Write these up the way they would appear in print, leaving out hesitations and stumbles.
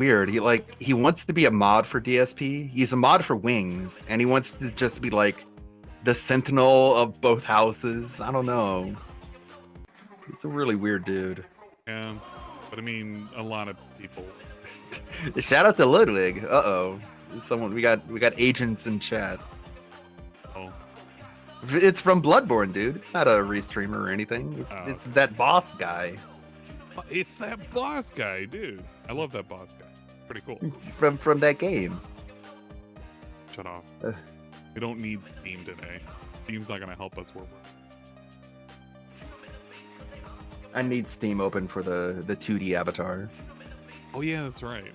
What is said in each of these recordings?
weird. He wants to be a mod for DSP. He's a mod for Wings, and he wants to just be like the sentinel of both houses. I don't know. He's a really weird dude. Yeah, but I mean, a lot of people. Shout out to Ludwig. Uh-oh. Someone we got agents in chat. Oh. It's from Bloodborne, dude. It's not a restreamer or anything. It's that boss guy. It's that boss guy, dude. I love that boss guy. Pretty cool. From that game. Shut off. We don't need Steam today. Steam's not gonna help us. I need Steam open for the 2D avatar. Oh yeah, that's right.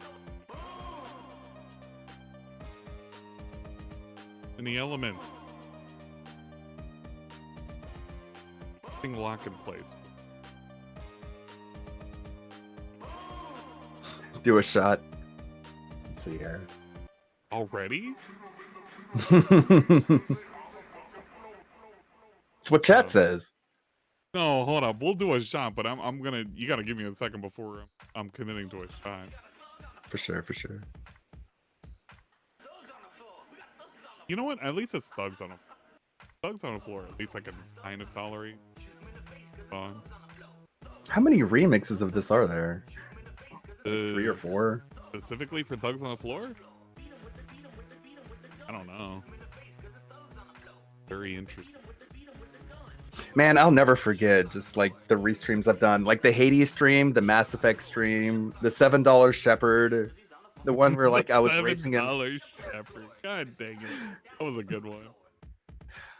And the elements. Thing lock in place. Do a shot. Let's see here. Already? It's what chat says. No, hold up. We'll do a shot, but I'm gonna. You gotta give me a second before I'm committing to a shot. For sure, for sure. You know what? At least it's thugs on the floor. At least I can kind of tolerate. How many remixes of this are there? 3 or 4. Specifically for Thugs on the Floor? I don't know. Very interesting. Man, I'll never forget just like the restreams I've done, like the Hades stream, the Mass Effect stream, the $7 Shepherd, the one where like I was racing him. $7 Shepherd. God dang it. That was a good one.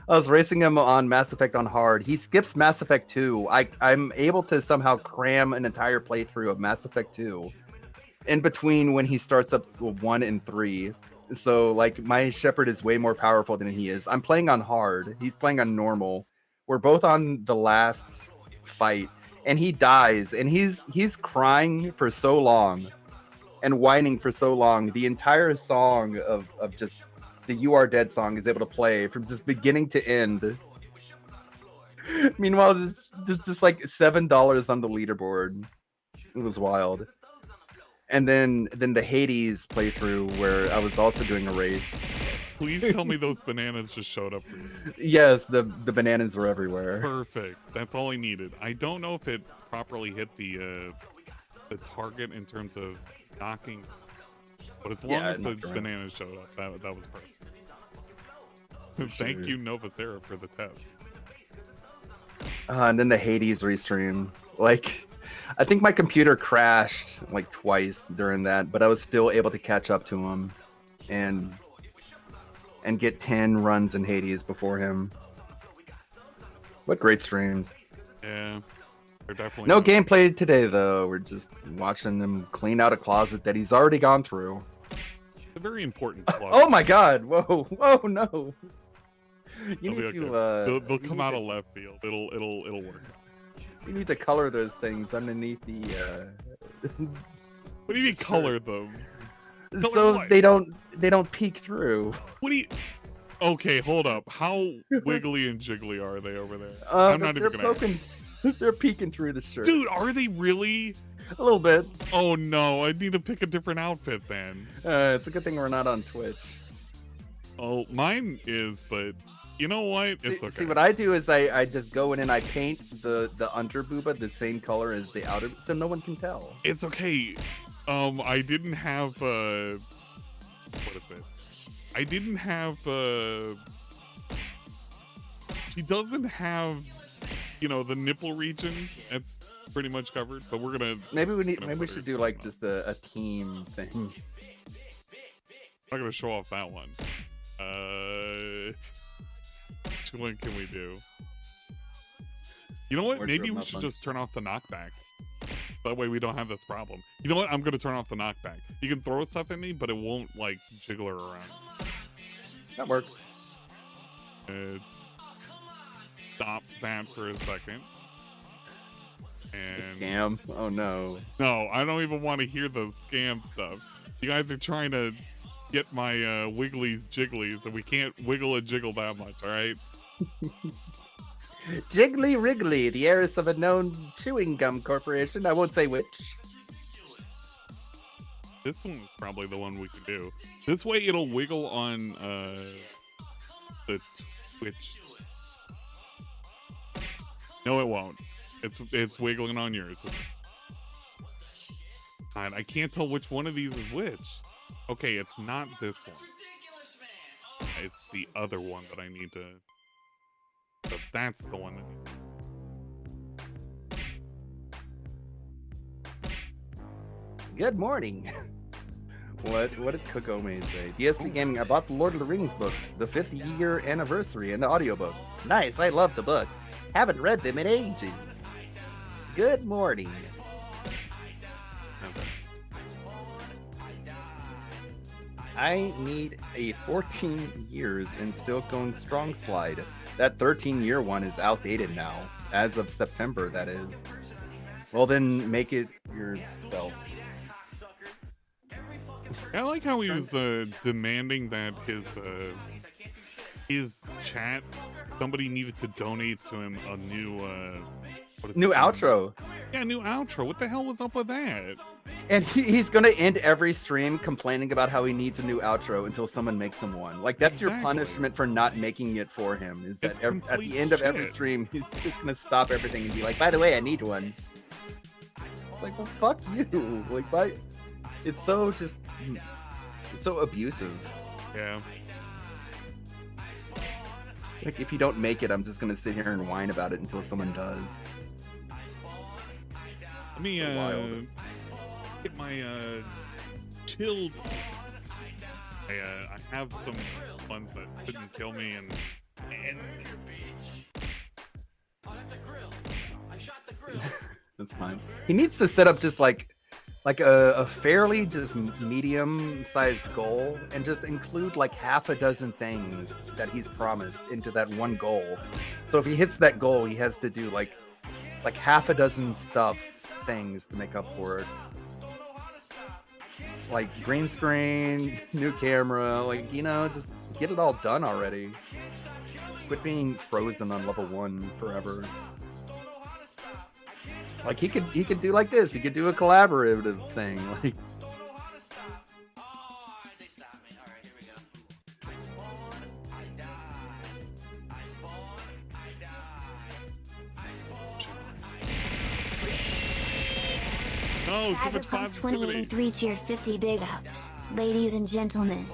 I was racing him on Mass Effect on hard. He skips Mass Effect 2. I'm able to somehow cram an entire playthrough of Mass Effect 2 in between when he starts up 1 and 3. So like my Shepherd is way more powerful than he is. I'm playing on hard. He's playing on normal. We're both on the last fight and he dies and he's crying for so long and whining for so long. The entire song of just the You Are Dead song is able to play from just beginning to end. Meanwhile, there's just like $7 on the leaderboard. It was wild. And then the Hades playthrough where I was also doing a race. Please tell me those bananas just showed up for you. Yes, the bananas were everywhere. Perfect. That's all I needed. I don't know if it properly hit the target in terms of knocking, but as long as the bananas showed up, that was perfect. Thank you, Nova Sarah, for the test. And then the Hades restream. Like, I think my computer crashed like twice during that, but I was still able to catch up to him and get 10 runs in Hades before him. What great streams. Yeah, they're definitely no gameplay today though. We're just watching him clean out a closet that he's already gone through. It's a very important closet. Oh my god, whoa, no. You need okay. to they'll come out of left field. It'll work. You need to color those things underneath the What do you mean color them? So they don't peek through. What do you? Okay, hold up. How wiggly and jiggly are they over there? I'm not even gonna. They're peeking through the shirt. Dude, are they really? A little bit. Oh no, I need to pick a different outfit then. It's a good thing we're not on Twitch. Oh, mine is, but you know what? It's okay. See, what I do is I just go in and I paint the under booba the same color as the outer, so no one can tell. It's okay. I didn't have what is it? I didn't have she doesn't have, you know, the nipple region. It's pretty much covered, but we're gonna maybe we should do like just a team thing. I'm not gonna show off that one. Which one can we do? You know what? Maybe we should just turn off the knockback. That way we don't have this problem. You know what? I'm gonna turn off the knockback. You can throw stuff at me, but it won't like jiggle her around. That works. Stop that for a second. And scam. Oh no. No, I don't even want to hear the scam stuff. You guys are trying to get my wigglies jigglies, and we can't wiggle and jiggle that much, all right? Jiggly Wriggly, the heiress of a known chewing gum corporation. I won't say which. This one's probably the one we can do. This way it'll wiggle on the Twitch. No, it won't. It's wiggling on yours. God, I can't tell which one of these is which. Okay, it's not this one. It's the other one that I need to. So that's the one that. Good morning. What did Kokome say? DSP Gaming, I bought the Lord of the Rings books, the 50-year anniversary, and the audiobooks. Nice, I love the books. Haven't read them in ages. Good morning. I need a 14 years and still going strong slide. That 13-year one is outdated now, as of September, that is. Well, then make it yourself. I like how he was demanding that his chat, somebody needed to donate to him a new new outro. Yeah, new outro. What the hell was up with that? And he's gonna end every stream complaining about how he needs a new outro until someone makes him one. Like that's your punishment for not making it for him. Is that at the end of every stream he's just gonna stop everything and be like, "By the way, I need one." It's like, well, fuck you. Like, why? It's so abusive. Yeah. Like, if you don't make it, I'm just gonna sit here and whine about it until someone does. Let me get my chilled. I have some ones that couldn't kill me and that's fine. He needs to set up just like a fairly just medium-sized goal and just include like half a dozen things that he's promised into that one goal. So if he hits that goal, he has to do like half a dozen things to make up for it. Like green screen, new camera, like, you know, just get it all done already. Quit being frozen on level 1 forever. Like he could do like this. He could do a collaborative thing. Like Cyberpunk 2083 tier 50 big ups. Ladies and gentlemen,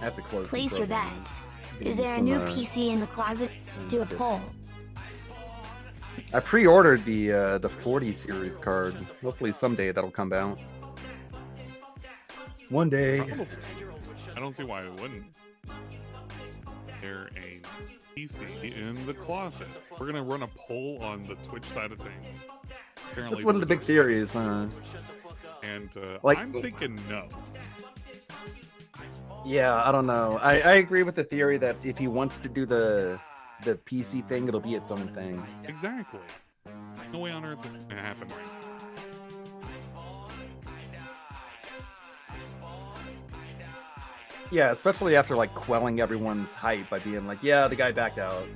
place your bets. Is there a new PC in the closet? Do a poll. I pre-ordered the 40 series card. Hopefully someday that'll come out. One day. I don't see why it wouldn't. There a PC in the closet. We're gonna run a poll on the Twitch side of things. Apparently that's one of the big theories, huh? And like, I'm thinking no. Yeah, I don't know. I agree with the theory that if he wants to do the PC thing, it'll be its own thing. Exactly. No way on earth it's gonna happen right now. Yeah, especially after like quelling everyone's hype by being like, yeah, the guy backed out.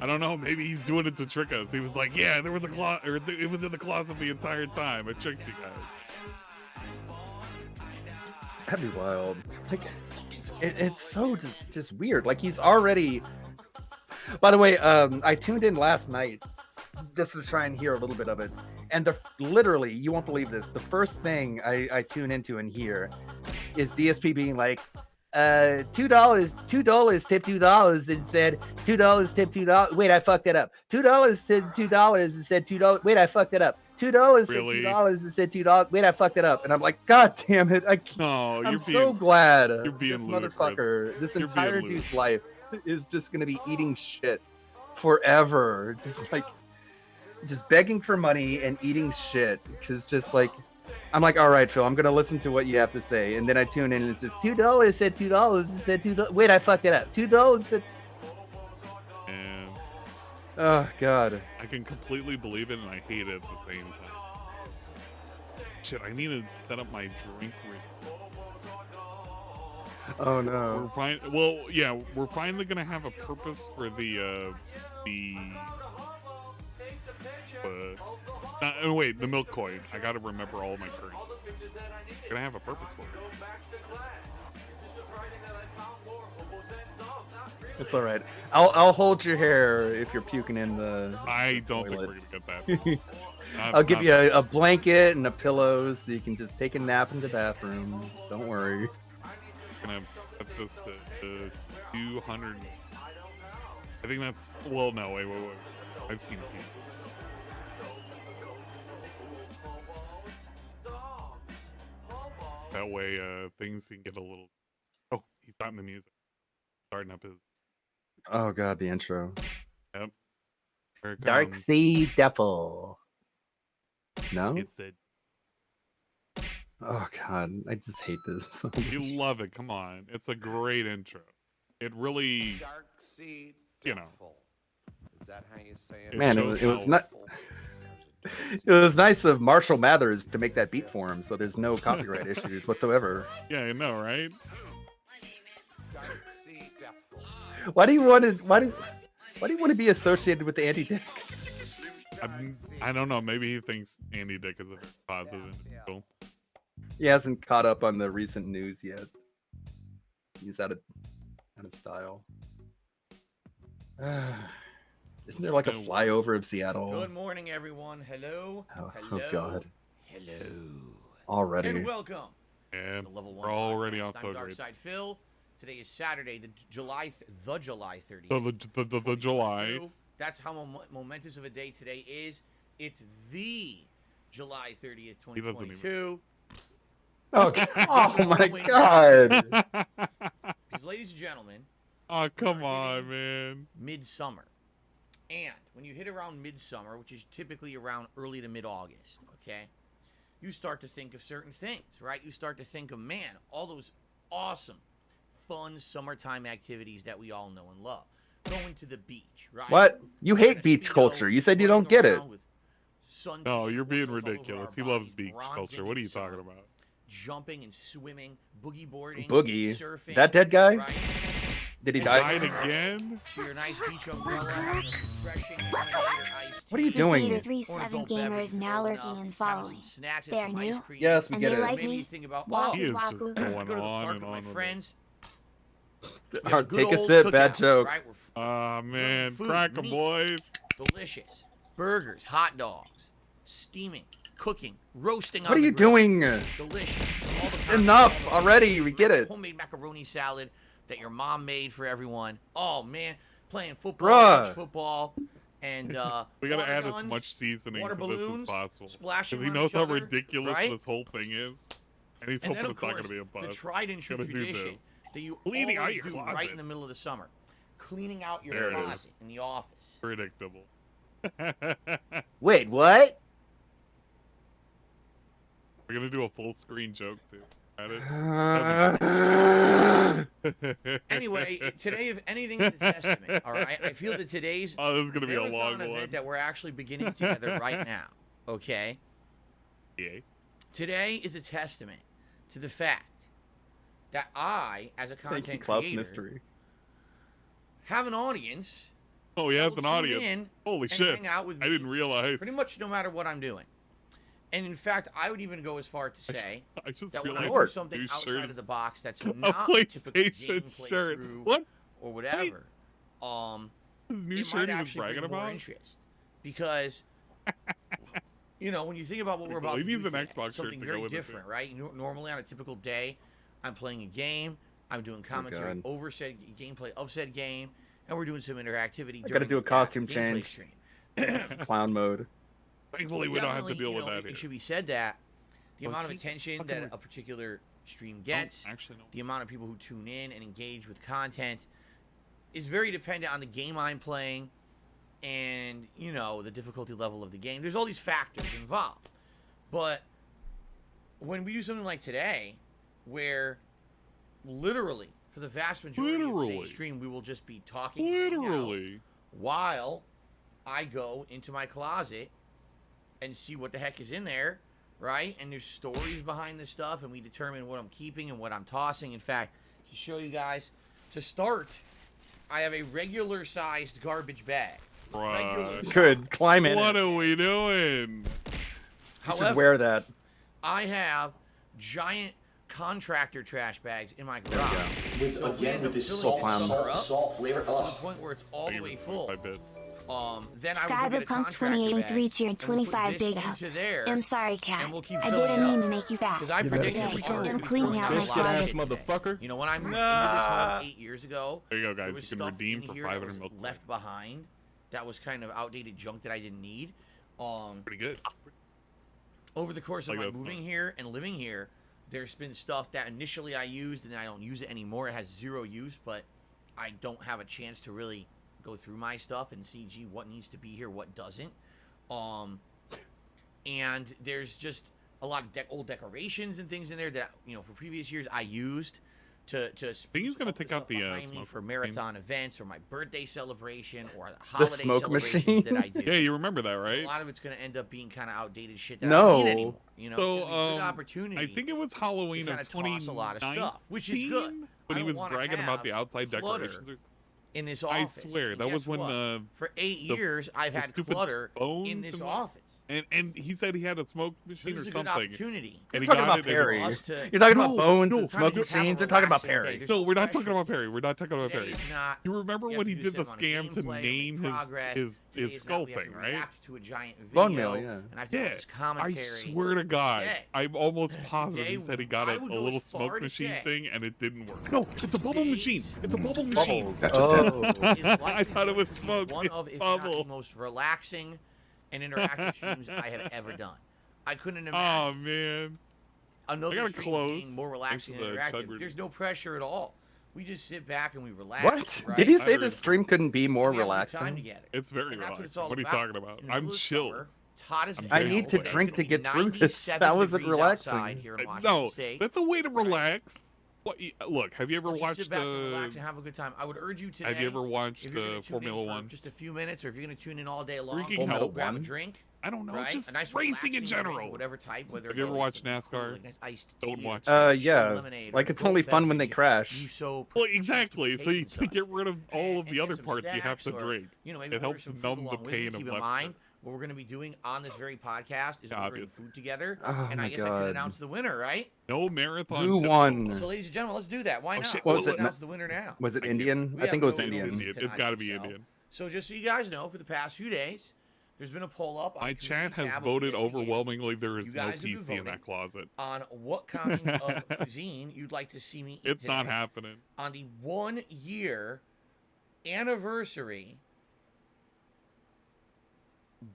I don't know. Maybe he's doing it to trick us. He was like, "Yeah, there was a closet, or it was in the closet the entire time. I tricked you guys." That'd be wild. Like, it's so just weird. Like he's already. By the way, I tuned in last night just to try and hear a little bit of it, and literally, you won't believe this. The first thing I tune into and hear is DSP being like, $2 tip $2 and said $2 tip $2. Wait, I fucked it up. $2 said $2 and said $2. Wait, I fucked it up. $2 said $2 and said $2. Wait, I fucked it up. And I'm like, God damn it! I'm so glad this motherfucker, this entire dude's life is just gonna be eating shit forever. Just begging for money and eating shit. Because just like. I'm like, all right, Phil, I'm going to listen to what you have to say. And then I tune in and it says, $2 said $2 said $2. Wait, I fucked it up. $2 said. And oh, God. I can completely believe it and I hate it at the same time. Shit, I need to set up my drink ring. Oh, no. We're finally going to have a purpose for the milk coin. I gotta remember all my currency. gonna have a purpose for it. It's all right. I'll hold your hair if you're puking in the. I don't toilet. think we're gonna get that. I'll give you a blanket and a pillow so you can just take a nap in the bathroom. Just don't worry. I'm gonna set this to 200. I think that's. Well, no, wait. I've seen people. That way, things can get a little. Oh, he's starting the music. Starting up his. Oh god, the intro. Yep. Here it Dark comes. Sea Devil. No? It's a. Oh god, I just hate this so much. You love it. Come on, it's a great intro. It really. Dark Sea You know. Devil. Is that how you say it? Man, shows it was how- not. It was nice of Marshall Mathers to make that beat for him, so there's no copyright issues whatsoever. Yeah, I know, right? Dark Sea Devil. Why do you want to be associated with the anti-dick? I don't know. Maybe he thinks Andy Dick is a positive individual. He hasn't caught up on the recent news yet. He's out of style. Isn't there like a flyover of Seattle? Good morning, everyone. Hello. Oh, Hello. oh god. Hello. Already. And welcome And to Level 1 we're already Podcast. off to I'm a great. Darkside Phil. Today is Saturday, the July 30th. The July. That's how momentous of a day today is. It's the July 30th, He doesn't even- 2022. Okay. Oh my god. Because, ladies and gentlemen, Oh, come on, man. midsummer. And when you hit around midsummer, which is typically around early to mid-August, okay, you start to think of certain things, right? You start to think of, man, all those awesome, fun summertime activities that we all know and love. Going to the beach, right? What? You Wearing hate a beach Speedo, culture. You said you running don't get it. around with sun No, tan you're being oils all over ridiculous. our He loves bodies, beach bronzing culture. in What are the you talking sun, about? Jumping and swimming, boogie boarding, Boogie? surfing. That dead guy? Right? Did he Died die? again? To your nice beach umbrella, having a refreshing lemonade or iced What are you tea. doing? Crusader Or 37 adult gamers beverage now rolled lurking up, and having following. some snacks and They're some new, ice cream. Yes, we and get they it. like Maybe me. you think about, Waku He is waku. just going go to the on park and with my on with it. friends. Take a sip, bad joke. Right? Ah, man. Food, Crack 'em, meat. boys. Delicious. Burgers, hot dogs, steaming, cooking, roasting on What are the you grill. doing? Delicious. All the content, Enough all the already. We get it. Homemade macaroni salad that your mom made for everyone. Oh, man. Playing football, Bruh. beach football, and We gotta water add as guns, much seasoning water to this as balloons, possible. splashing Because he on knows each how other, ridiculous right? this whole thing is. And he's And hoping then, of it's not course, gonna be a bust. the tried and true Gonna do tradition this. that you Cleaning out always your do closet. right in the middle of the summer. Cleaning out your There it closet is. in the office. Predictable. Wait, what? We're gonna do a full screen joke too. Edit. Anyway, today, if anything, is a testament. All right, I feel that today's Oh, this is gonna be a long marathon event one. that we're actually beginning together right now. Okay, Yeah. today is a testament to the fact that I, as a Thank you, content Klaus creator, Mystery. have an audience. Oh, he has that an will tune audience. in Holy and shit! hang out with I me didn't realize. pretty much no matter what I'm doing. And in fact, I would even go as far to say I just that when I realized do his something new outside shirt of is the box that's a not typical PlayStation gameplay shirt. through What? or whatever, His new it shirt might he was actually bragging bring more about. interest because you know when you think about what we're Well, about he to needs do an today, Xbox shirt something to go very with it, different, too. right? Normally on a typical day, I'm playing a game, I'm doing commentary God. over said gameplay of said game, and we're doing some interactivity. I gotta do a during costume that gameplay change. stream. Clown mode. Thankfully, we don't have to Definitely, deal you with know, that It should here. be said that the Well, amount of keep attention fucking that with- a particular stream Oh, gets, actually, no. the amount of people who tune in and engage with content is very dependent on the game I'm playing and, you know, the difficulty level of the game. There's all these factors involved. But when we do something like today, where literally, for the vast majority of Literally. today's stream, we will just be talking and hanging out Literally. while I go into my closet and see what the heck is in there, right? And there's stories behind this stuff, and we determine what I'm keeping and what I'm tossing. In fact, to show you guys, to start, I have a regular-sized garbage bag. Bruh. Good. Climate. What are we doing? You should However, wear that. I have giant contractor trash bags in my garage. With this salt flavor. To the point where it's all the way full. Then Cyberpunk 2083 tier 25 big ups. I'm sorry, Cat. I didn't mean to make you fat. Because I Today, I'm cleaning out my closet. Motherfucker. You know, when I moved into this home 8 years ago, there you go, guys. You can redeem for 500 milk. Left behind. That was kind of outdated junk that I didn't need. Pretty good. Over the course of my moving here and living here, there's been stuff that initially I used and I don't use it anymore. It has zero use, but I don't have a chance to really go through my stuff and see, gee, what needs to be here, what doesn't. And there's just a lot of old decorations and things in there that, you know, for previous years I used to I think he's gonna take out the smoke for marathon events or my birthday celebration or the holiday celebrations that I do. Yeah, you remember that, right? A lot of it's gonna end up being kind of outdated shit that I don't need anymore. You know, so it's gonna be a good opportunity. I think it was Halloween of 2019, a lot of stuff, which is good. When he was bragging about the outside decorations. In this office. I swear, that was when for 8 years I've had clutter in this office. And he said he had a smoke machine or something. Good opportunity. And You're talking about Perry. You're talking about bones and smoke machines. You're talking about Perry. No, we're not talking about Perry. We're not talking about Perry. You remember when he did the scam to name his skull thing, right? Bone meal, yeah. I swear to God, I'm almost positive he said he got a little smoke machine thing and it didn't work. No, it's a bubble machine. It's a bubble machine. I thought it was smoke. One of, if not the most relaxing and interactive streams I have ever done. I couldn't imagine. Oh man, another stream being more relaxing and interactive. There's no pressure at all. We just sit back and we relax. What? Right? Did he say the stream couldn't be more relaxing? Time together. It's very relaxing. What are you talking about? I'm chill. Summer, it's hot as I need to drink to get through this. How is it relaxing? No, that's a way to relax. What, look, have you ever watched sit back and relax and have a good time? I would urge you today. Have you ever watched Formula One? Just a few minutes, or if you're going to tune in all day long, grab a drink. I don't know, right? just nice racing in general. Whatever type. Whether have you ever watched NASCAR? Like nice iced don't watch. Yeah, like it's only fun when they crash. Well, exactly. So you to get rid of all of the other parts you have to drink. You know, maybe it helps numb the pain of left. What we're going to be doing on this very podcast is ordering food together, oh and I guess I could announce the winner, right? No marathon. Who won? So, ladies and gentlemen, let's do that. Why not? Was it announce the winner now? Was it Indian? I think it was Indian. It's got to be Indian. So, just so you guys know, for the past few days, there's been a poll up. My chat has voted overwhelmingly. There is no PC in that closet. On what kind of cuisine you'd like to see me eat It's not happening. On the 1-year anniversary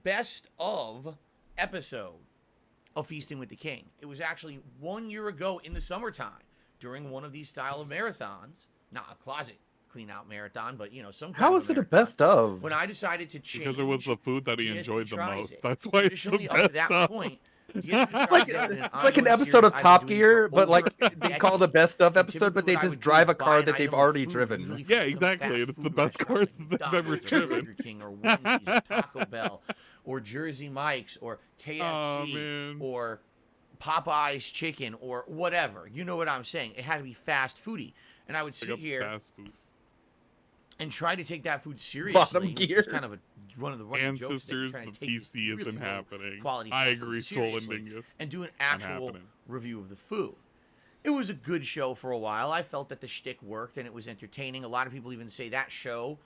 best of episode of Feasting with the King. It was actually 1 year ago in the summertime during one of these style of marathons. Not a closet clean out marathon, but you know, some kind How of was it a best of? When I decided to change, because it was the food that he enjoyed the most. That's why it's the best of. Point, it's like an episode of Top Gear, but like they call the best of episode, but they just drive a car that they've already driven. Yeah, exactly. It's the best car they've ever driven. King or Wendy's or Taco Bell or Jersey Mike's or KFC or Popeye's chicken or whatever. You know what I'm saying? It had to be fast foody, and I would sit here and try to take that food seriously. Bottom gear. Which is kind of one of the ancestors. The PC isn't happening. I agree, Soul and Dingus. And do an actual review of the food. It was a good show for a while. I felt that the shtick worked and it was entertaining. A lot of people even say that show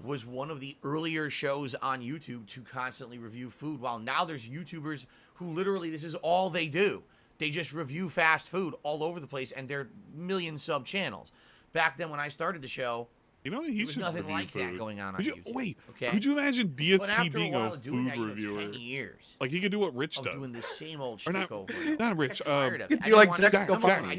was one of the earlier shows on YouTube to constantly review food. While now there's YouTubers who literally this is all they do. They just review fast food all over the place, and they're million sub channels. Back then when I started the show, you know, he should nothing like food. that going on YouTube. Wait, okay? Could you imagine DSP being a food reviewer? 10 years like he could do what Rich does. Doing the same old shtick over. Not Rich. You like Jack?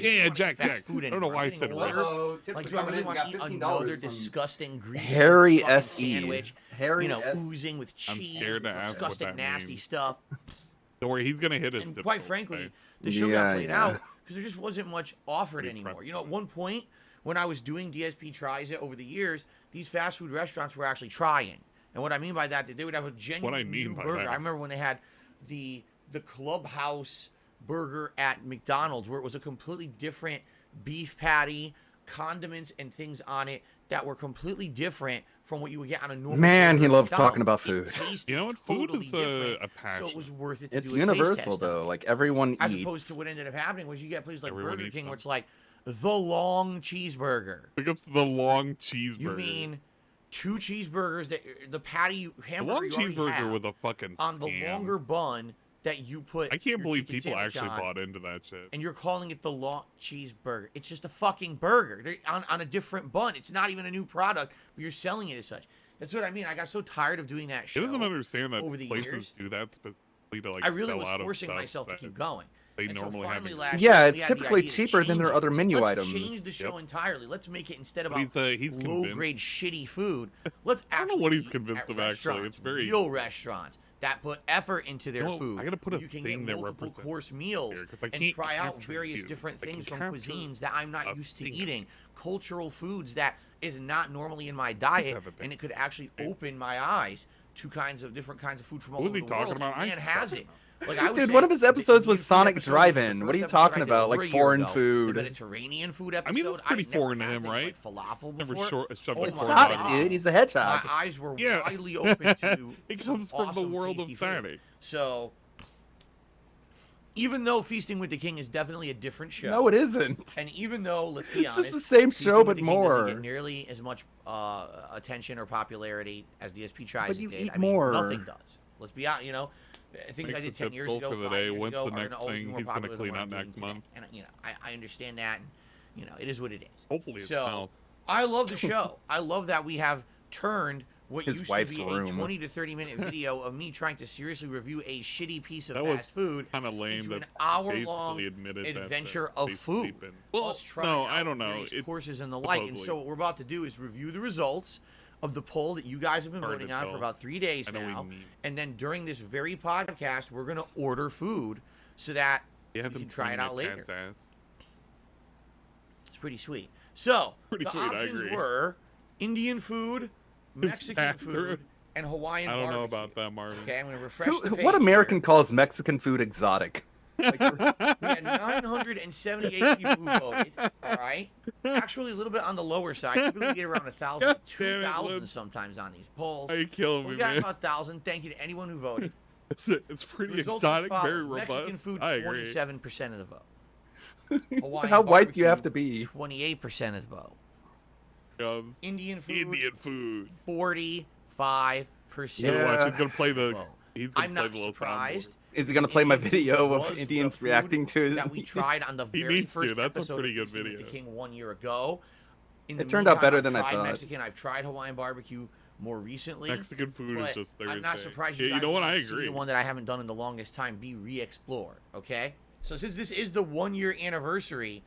Yeah, Jack. I don't know why I said Rich. Like, do I really want to eat another disgusting greasy Harry sandwich? Harry, oozing with cheese. I'm scared to ask what that nasty means. Stuff. Don't worry, he's gonna hit us. And quite frankly, the show got played out because there just wasn't much offered anymore. You know, at one point when I was doing DSP Tries It over the years, these fast food restaurants were actually trying. And what I mean by that, they would have a genuine new burger. I remember when they had the Clubhouse burger at McDonald's, where it was a completely different beef patty, condiments and things on it that were completely different from what you would get on a normal. Man, he loves McDonald's. talking about food. You know what? Food Totally is different, a passion. so it was worth it to It's do a taste universal test though. on it. Like everyone As eats. opposed to what ended up happening was you get places like Everyone Burger eats King where some. it's like the long cheeseburger. Pick up the long cheeseburger. You mean 2 cheeseburgers that the patty the hamburger long you already cheeseburger have was a fucking on the scam. longer bun that you put. I can't your believe chicken people sandwich actually on, bought into that shit. and you're calling it the long cheeseburger. It's just a fucking burger. They're on a different bun. It's not even a new product, but you're selling it as such. That's what I mean. I got so tired of doing that shit. It doesn't understand that over the places years. do that specifically to like I really sell was out forcing of stuff myself to that keep going. they And so normally have. finally in- last Yeah, year, it's we had the typically idea to cheaper than change their it. other It's like, menu let's items. change the show Yep. entirely. Let's make it instead of But he's low convinced. grade shitty food. Let's I don't know actually what he's eat convinced at of, actually. restaurants, It's very- real restaurants that put effort into their You know, food. I gotta put a you can thing get that multiple represents course meals here, 'cause I and can't try out capture various you. different I can things from capture cuisines that I'm a not used to thing. eating, cultural foods that is not normally in my diet, have a thing. and it could actually open my eyes to different kinds of food from all What over was he the talking world. about? And I man has don't it. know. Like I would Dude, say one of his the episodes was Indian food Sonic episode was the Drive-In. What are you first episode talking I did about? over Like a year foreign ago. food. The Mediterranean food I episode. mean, that's pretty I'd never foreign to had him, things right? Like falafel Never before. shoved Oh it my It's for not, God. dude. He's the hedgehog. My eyes were Yeah. widely open to It comes some from the awesome, world of tasty food. Sonic. So, even though Feasting with the King is definitely a different show, No, it isn't. and even though, let's be It's honest, just the same Feasting show, with but the King doesn't more. get nearly as much attention or popularity as DSP tries. But it you did. eat I mean, more. Nothing does. Let's be honest. You know, things I Makes did the 10 tips years go ago, for the 5 day. years When's ago the are gonna next always be thing more he's gonna popular than clean what out I'm doing next today. month? And I understand that, and you know, it is what it is. Hopefully it's So mouth. I love the show. I love that we have turned what His used wife's to be room. a 20 to 30 minute video of me trying to seriously review a shitty piece of That fast was food kind of lame. into That an hour-long basically admitted that adventure they of food. sleep in. Well, Us trying no, out I don't know. various It's courses and the like. And so supposedly- what we're about to do is review the results of the poll that you guys have been Hard to voting on for tell. about 3 days I know we now. need- And then during this very podcast, we're going to order food so that You have we to can try it clean out that later. cat's ass. It's pretty sweet. So, Pretty the sweet, I options agree. were Indian food, Mexican accurate. food, and Hawaiian I don't know barbecue. about that, Marvin. Okay, I'm going to refresh the page What American here. calls Mexican food exotic? We had 978 people who voted. All right, actually a little bit on the lower side. Typically we get around 1,000, Damn it, 2,000 Lib. sometimes on these polls. Are you killing We me, got man? about 1,000. Thank you to anyone who voted. It's pretty Results exotic, as very follows. robust. Mexican food, I agree. 47% of the vote. Hawaiian How white do you have barbecue, to be? 28% of the vote. Um, Indian food, Indian food. 45%. You know what? Yeah. She's gonna play the. Vote. He's gonna I'm play not the little surprised. soundboard. Is he gonna play my Indian video food of was Indians the food reacting to it? that we tried on the He very needs to. first That's a episode pretty of good Feasting with video. the King 1 year ago. In the It turned out meantime, better I've than I tried thought. Mexican. I've tried Hawaiian barbecue more recently. Mexican food is but just Thursday. I'm not surprised Yeah, you you guys know what? want I to see agree. the one that I haven't done in the longest time be re-explored. Okay, so since this is the 1 year anniversary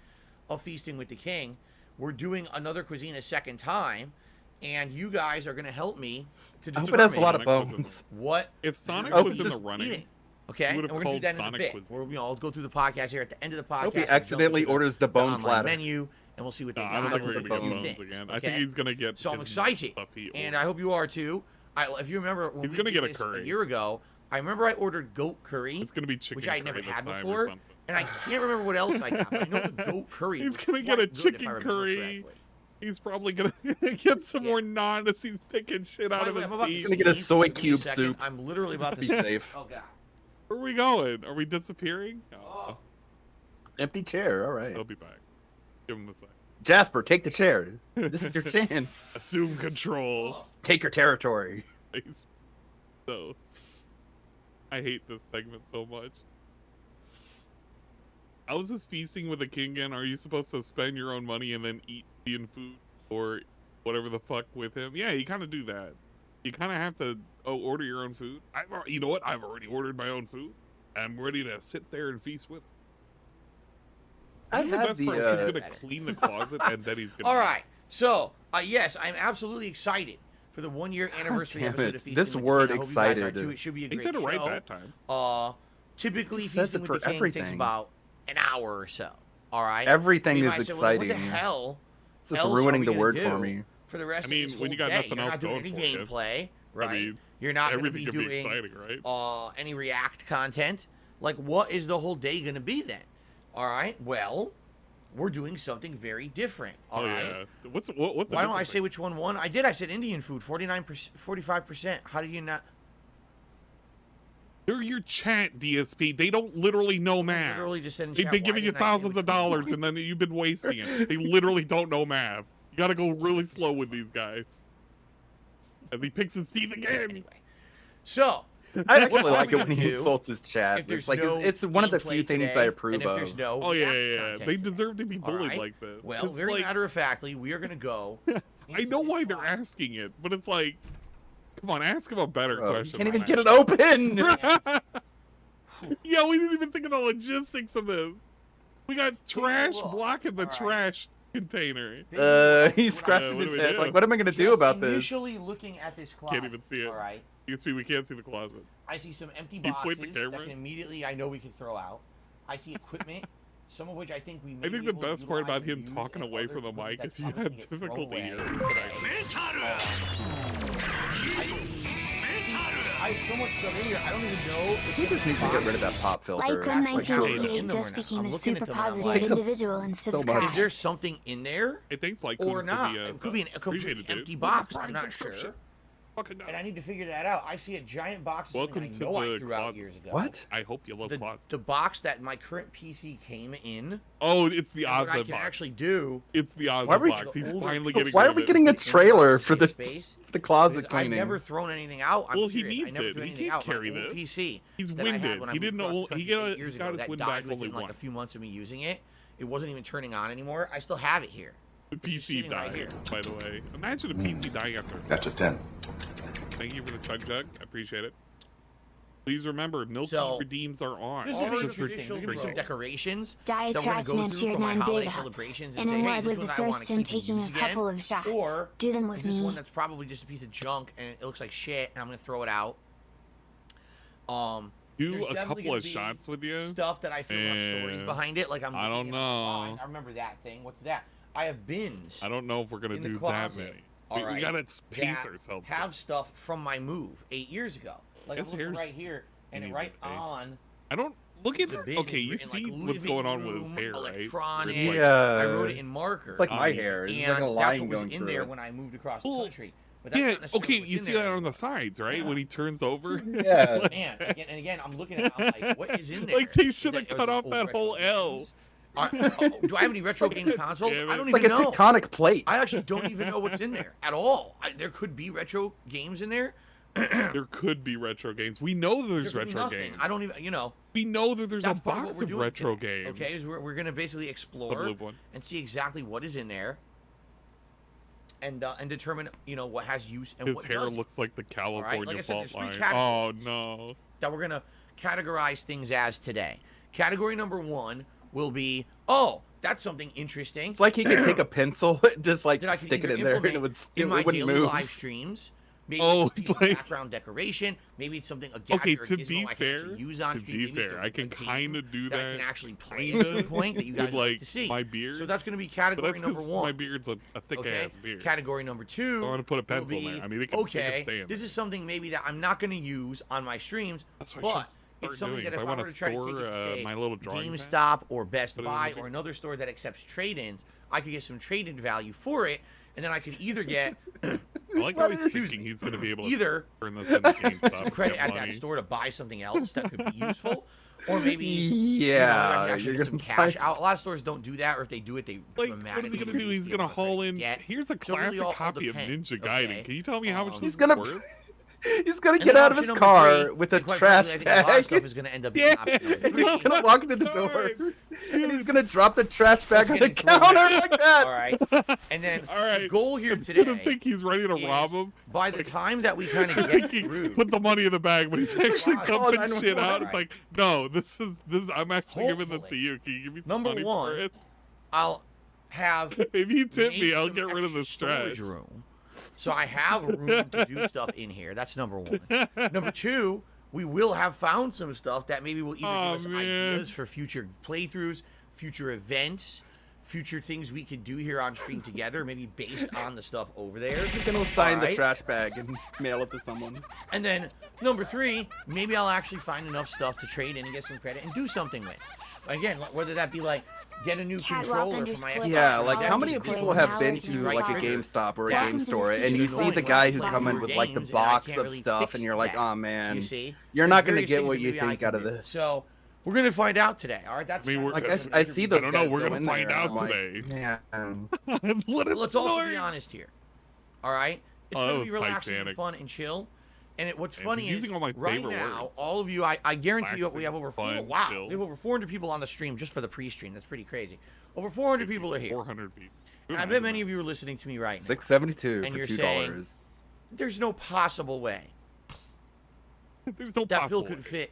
of Feasting with the King, we're doing another cuisine a second time, and you guys are going to help me to I hope determine it has a lot of Sonic was in bones. what If Sonic Oh, was in just the running, eating. Okay, You and would've we're gonna do called that in a Sonic bit. cuisine. We'll, I'll go through the podcast here at the end of the podcast. I hope he we'll jump accidentally into the- orders the bone online platter. menu, and we'll see what they no, got. I don't think and we're what gonna you get bones think, again. I okay? think he's gonna get. So I'm his excited, stuff he and ordered. I hope you are too. If you remember, when He's we gonna did get a this curry. a year ago. I remember I ordered goat curry, It's gonna be chicken which I curry never this had time or before, something. and I can't remember what else I got. But I know the goat curry. He's was gonna get a quite good, if chicken I remember curry. correctly. He's probably gonna get some Yeah. more naan as he's picking shit out By of the way, his I'm about to teeth. Gonna get a sneeze, soy so give me a cube second. soup. I'm literally about Just to be sneeze. safe. Oh god. Where are we going? Are we disappearing? Oh, Empty chair. All right. he'll be back. Give him the sec. Jasper, take the chair. This is your chance. Assume control. Take your territory. He's so. I hate this segment so much. I was just feasting with a king again. Are you supposed to spend your own money and then eat Indian food or whatever the fuck with him? Yeah, you kind of do that. You kind of have to order your own food. You know what? I've already ordered my own food. I'm ready to sit there and feast with. I You know the had best the. part is he's gonna clean the closet and then he's gonna. All right. So, yes, I'm absolutely excited for the 1 year anniversary damn episode it. of Feasting This with word the King. I hope you guys are excited. too. It should be a He great said it right show. that time. Typically, Just says Feasting it with the for King takes everything. about an hour or so. All right. Everything You is might say, well, what the exciting. hell? It's just else are ruining we the gonna word do for me. For the rest I mean, of this when you whole got day? nothing You're else not doing going any for you. gameplay, right? I mean, You're not going to everything be can be doing exciting, right? any React content. Like, what is the whole day going to be then? All right. Well, we're doing something very different. All right? Yeah. What's the Why don't I say which one won? I did. I said Indian food, 49%, 45%. How do you not? They're your chat, DSP. They don't literally know math. Literally just said in They've chat, been why giving you didn't I say thousands which of dollars, and then you've been wasting it. They literally don't know math. You gotta go really slow with these guys. As he picks his teeth again. Anyway, so I actually what like it I'm when he gonna do, insults his chat. if there's It's like no it's one of the few gameplay things today, I approve and if of. there's no Oh yeah, react yeah. content They today, deserve to be all bullied right? like this. Well, 'Cause, very like, matter of factly, we are gonna go. I know why they're asking it, but it's like, come on, ask him a better Bro, you question. can't even than get it that. open. Yeah, we didn't even think of the logistics of this. We got trash look. blocking the All right. trash container. He's scratching what his do we head. do? Like, what am I gonna do Just about this? Initially looking at this closet. Can't even see it. All right. DSP, we can't see the closet. I see some empty Can you point boxes the that camera? can immediately I know we can throw out. I see equipment, some of which I think we may I think be the able to best part utilize about him and use, talking and away other from the equipment mic is that you probably have can get thrown difficulty away hearing today. I have so much stuff in here. I don't even know. He just needs to get rid of that pop filter. Lycom Like, for real. 1988 just I'm became a looking at super them and I'm positive like, Takes up individual and stood so much. Is there something in there Hey, thanks, like, or for not? the, It could be a appreciate complete it, dude. empty What's the box. I'm Prime not subscription? sure. Fucking no. And I need to figure that out. I see a giant box of Welcome something to I know I the threw out closet. years ago. What? I hope you love closets. The box that my current PC came in. Oh, it's the And what I Ozzy can box. actually do. It's the Why Ozzy are we- box. He's the older finally people- getting Why rid are of we it. getting a trailer for the Space, closet because I've cleaning? never thrown anything out. I'm Well, he serious. needs I never it. threw He anything can't out. My carry old this. PC He's that I had winded. when I He moved didn't across know. the country He got 8 years got ago, his that wind died back only within like a once. few months of me using it. It wasn't even turning on anymore. I still have it here. The It's just PC sitting right died, here. by the way. Imagine a PC dying after. That's a 10. Thank you for the chug jug. I appreciate it. Please remember, Milky So, redeems are on. This It's is just for traditional. There's some drinking. decorations Diet that we're gonna trash go man through cheered for my 9 holiday big celebrations ups. And say, in hey, what this with one the I want first to him keep and taking use a again. couple of shots. Or Do them with is this me. one that's probably just a piece of junk and it looks like shit and I'm gonna throw it out. Do There's a definitely couple gonna of be shots with you. Stuff that I feel have stories And behind it. Like I don't looking at it online. know. I remember that thing. What's that? I have bins. I don't know if we're gonna in the do that closet, many. all We right, gotta space that ourselves. Have stuff from my move 8 years ago. Like I'm His looking hair's right here and needed, right eh? on. I don't look at. The bin Okay, is you written, see like, what's living going on with his room, hair, right? electronic. It's like- Yeah. I wrote it in marker. It's like my Um, hair. It's and like a that's line what was going in through there it. when I moved across Well, the country. But that's Yeah, not necessarily okay, what's you in see there that on anymore. the sides, right? When he turns over. Yeah. Man, and again, I'm looking at it, I'm like, what is in there? Like, they Is should have that- are cut those off old that retro whole L. games? Do I have any retro game consoles? Damn I it. don't It's like even a know. tectonic plate. I actually don't even know what's in there at all. There could be retro games in there. There could be retro games. We know there's There could be retro nothing. games. I don't even, We know that there's that's a part of what box we're of doing retro today, games. Okay, is we're gonna basically The explore blue one. and see exactly what is in there, and determine what has use and His what hair doesn't. looks like the California Like I said, fault there's 3 line. categories. Oh no. That we're gonna categorize things as today. Category number 1 will be, oh, that's something interesting. It's like he could take a pencil, just like that I could stick it either in there, and it implement would in my wouldn't daily move. live streams. Maybe Oh, it's a piece of like- background decoration. Maybe it's something a gadget Okay, or a to gizmo be I can fair, actually use on to stream. be Maybe it's fair, a I can game kinda do that I that, can actually play kinda, at some point that you guys with, would like like, to see. my beard. So that's going to be But category that's number because 1. my beard's a thick Okay. ass beard. Category number 2. I want to put a will pencil in be, there. I mean, it can okay, stay in this there. is something maybe that I'm not going to use on my streams, That's what I but should it's start something doing. that If if I I wanna were to try to take store, it to, say, my little drawing pad, GameStop or Best put it in Buy the or big- another store that accepts trade-ins, I could get some trade-in value for it, and then I could either get I like how he's thinking he's going to be able to either turn this into GameStop and credit get at money. that store to buy something else that could be useful, or maybe I Yeah, can actually you're get some gonna cash find- out. A lot of stores don't do that, or if they do it, they Like, what is he going to do? He's going to haul in. Here's a So really classic all copy of depends, Ninja Gaiden. okay? Can you tell me how much He's this gonna- is worth? He's gonna And get then out of option his number car 3, with a and quite trash frankly, I think a lot of stuff bag. is going to end up being Yeah. option number 3. He's gonna walk into the God. door, and he's gonna drop the trash bag on the getting thrown counter at. like that. All right, and then All right. the goal here I'm today gonna think he's ready to is rob him. by the time that we kind of I get think he through. put the money in the bag, but he's actually Wow. dumping Oh, shit out. Right. It's like, no, this is. I'm actually giving this to Hopefully. you. Can you give me some Number money 1, for it? I'll have If you tip me, made I'll some get rid of this extra trash. storage room. So I have room to do stuff in here. That's number 1. Number 2, we will have found some stuff that maybe will either give us man. ideas for future playthroughs, future events, future things we could do here on stream together, maybe based on the stuff over there. He's gonna sign the Alright. trash bag and mail it to someone. And then number 3, maybe I'll actually find enough stuff to trade in and get some credit and do something with. Again, whether that be like get a new Catwalk controller for my Xbox. Yeah, like how Executive many Executive people have been Executive to like a Executive GameStop or a Welcome game to store the and you studio. see the guy who Welcome come to in the with like the games, and I box can't of really stuff fix and you're like, that, oh man, you see? you're There's not gonna various get things what that you maybe I think can out of do. this. So we're gonna find out today. All right, that's I mean, Like we're- I see those I don't know. guys We're go gonna in find there, out I'm like, today. man. What a Let's also be story. honest here. All right, it's Oh, that gonna was be relaxing and Titanic. fun and chill. And what's Man, funny he's is using all my right favorite now, words. all of you, I guarantee you, we have over Relaxing, wow, fun, chill. we have over 400 people on the stream just for the pre-stream. That's pretty crazy. Over 400 people are here. 400 people. And I bet many of you are listening to me right now. $6.72 And for you're $2. There's no possible way There's no that possible Phil could way. fit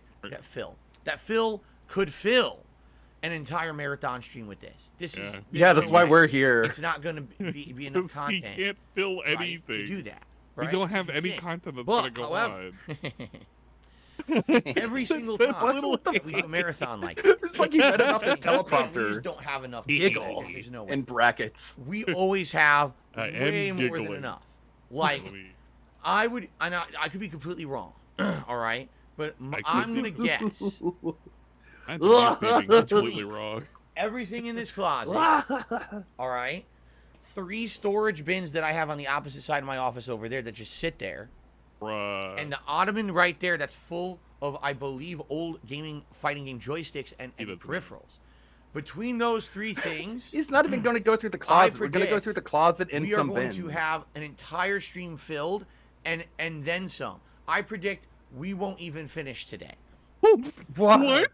that Phil could fill an entire marathon stream with this. This is Yeah, that's why we're here. It's not going to be enough Because he content can't fill right, anything. to do that. We Right? don't have To any fit. content that's But, gonna go however, on. every single That time little that we do a marathon like this, It's like you read enough the we teleprompter just don't have enough. Giggle There's no way. in brackets. We always have I am way more than giggling. enough. Like I would, and I could be completely wrong. All right, but I'm gonna guess That's just being completely wrong. everything in this closet. All right, 3 storage bins that I have on the opposite side of my office over there that just sit there, Bruh. and the ottoman right there that's full of, I believe, old fighting game joysticks and peripherals. Between those 3 things, He's not even going to go through the closet. We're going to go predict through the closet and we are some going bins. to have an entire stream filled and then some. I predict we won't even finish today. What?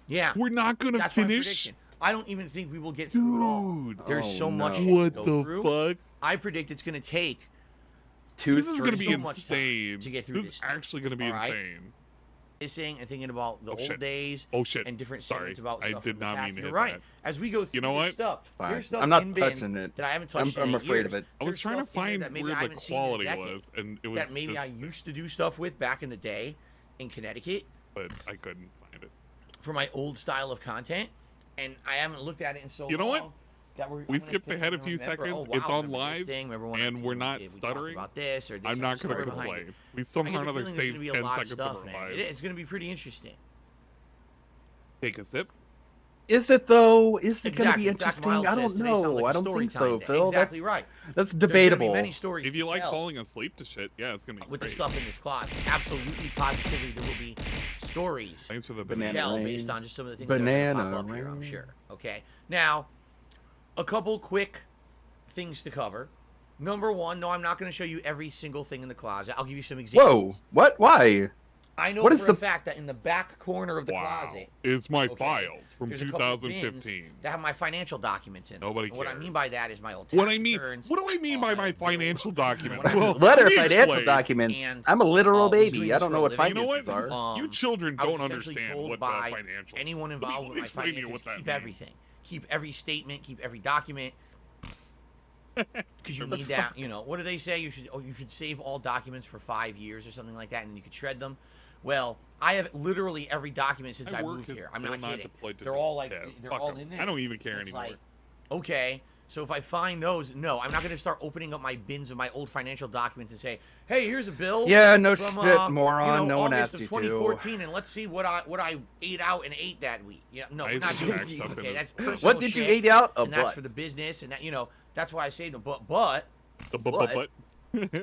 Yeah. We're not gonna That's my finish? prediction. I don't even think we will get through it all. Dude. There's Oh, so much no. shit What to go the through. fuck? I predict it's going to take This is gonna be so much time insane. to get through This this is stuff, actually gonna be all right? insane. missing and thinking about the Oh, old shit. days Oh shit. and different Sorry. segments about I stuff did from the not past. mean to You're hit right. that. As we go through You know this what? stuff, It's fine. there's stuff I'm not in bins touching it. that I haven't touched I'm in afraid years. of it. I was There's trying to stuff in there find that maybe where I the haven't seen in a quality decade was, and it was that maybe just, I used to do stuff with back in the day in Connecticut but I couldn't find it. for my old style of content, and I haven't looked at it in so You know what? long. That I'm We gonna skipped think ahead a and few remember, seconds. oh, wow, It's on remember this live, thing? Remember when and we're not we talked stuttering. about this or this I'm not gonna gonna behind complain. it. We I somehow get or the another feeling there's saved gonna be 10 a lot seconds of of stuff, our man. lives. It's gonna be pretty interesting. Take a sip. Is it though? Is it going to Exactly. be Jack interesting? Miles I says don't today sounds know. like a I don't story think time so, day. Phil. Exactly right. That's There's gonna be debatable. many stories If you to like tell falling asleep to shit, yeah, it's gonna be with great. the stuff in this closet. Absolutely, positively, there will be stories Thanks for the to Banana tell rain. based on just some of the things that are Banana gonna pop up here, I'm rain. sure. Okay. Now, a couple quick things to cover. Number one, no, I'm not going to show you every single thing in the closet. I'll give you some examples. Whoa! What? Why? I know What for is a the- fact that in the back corner of the Wow. closet, It's my okay, files from there's a couple of bins 2015. that have my financial documents in. Nobody And what I cares. mean by that is my old What tax I mean? returns, What do I mean by all my financial document? What I- Well, What are let me financial explain. documents? And, I'm a literal was doing baby. this I don't for know a what living. You know what? finances are. You children I was don't essentially understand told what by the financial. anyone involved with my explain to you finances, what that keep means. everything. Keep every statement, keep every document. Because you need that, you know, what do they say? You should save all documents for 5 years or something like that, and then you could shred them. Well, I have literally every document since I work moved is here. I'm still not kidding. deployed to They're do- all like, yeah, they're fuck all 'em. in there. I don't even care It's anymore. like, okay, so if I find those, no, I'm not going to start opening up my bins of my old financial documents and say, hey, here's a bill. Yeah, no from, shit, moron. No one August asked of you to. 2014, and let's see what I ate out and ate that week. Yeah, no, I we're used not to doing pack that. stuff in Okay, this- that's personal What did you shit, eat out? A and that's butt. for the business, and that, you know, that's why I say them. But The What? but.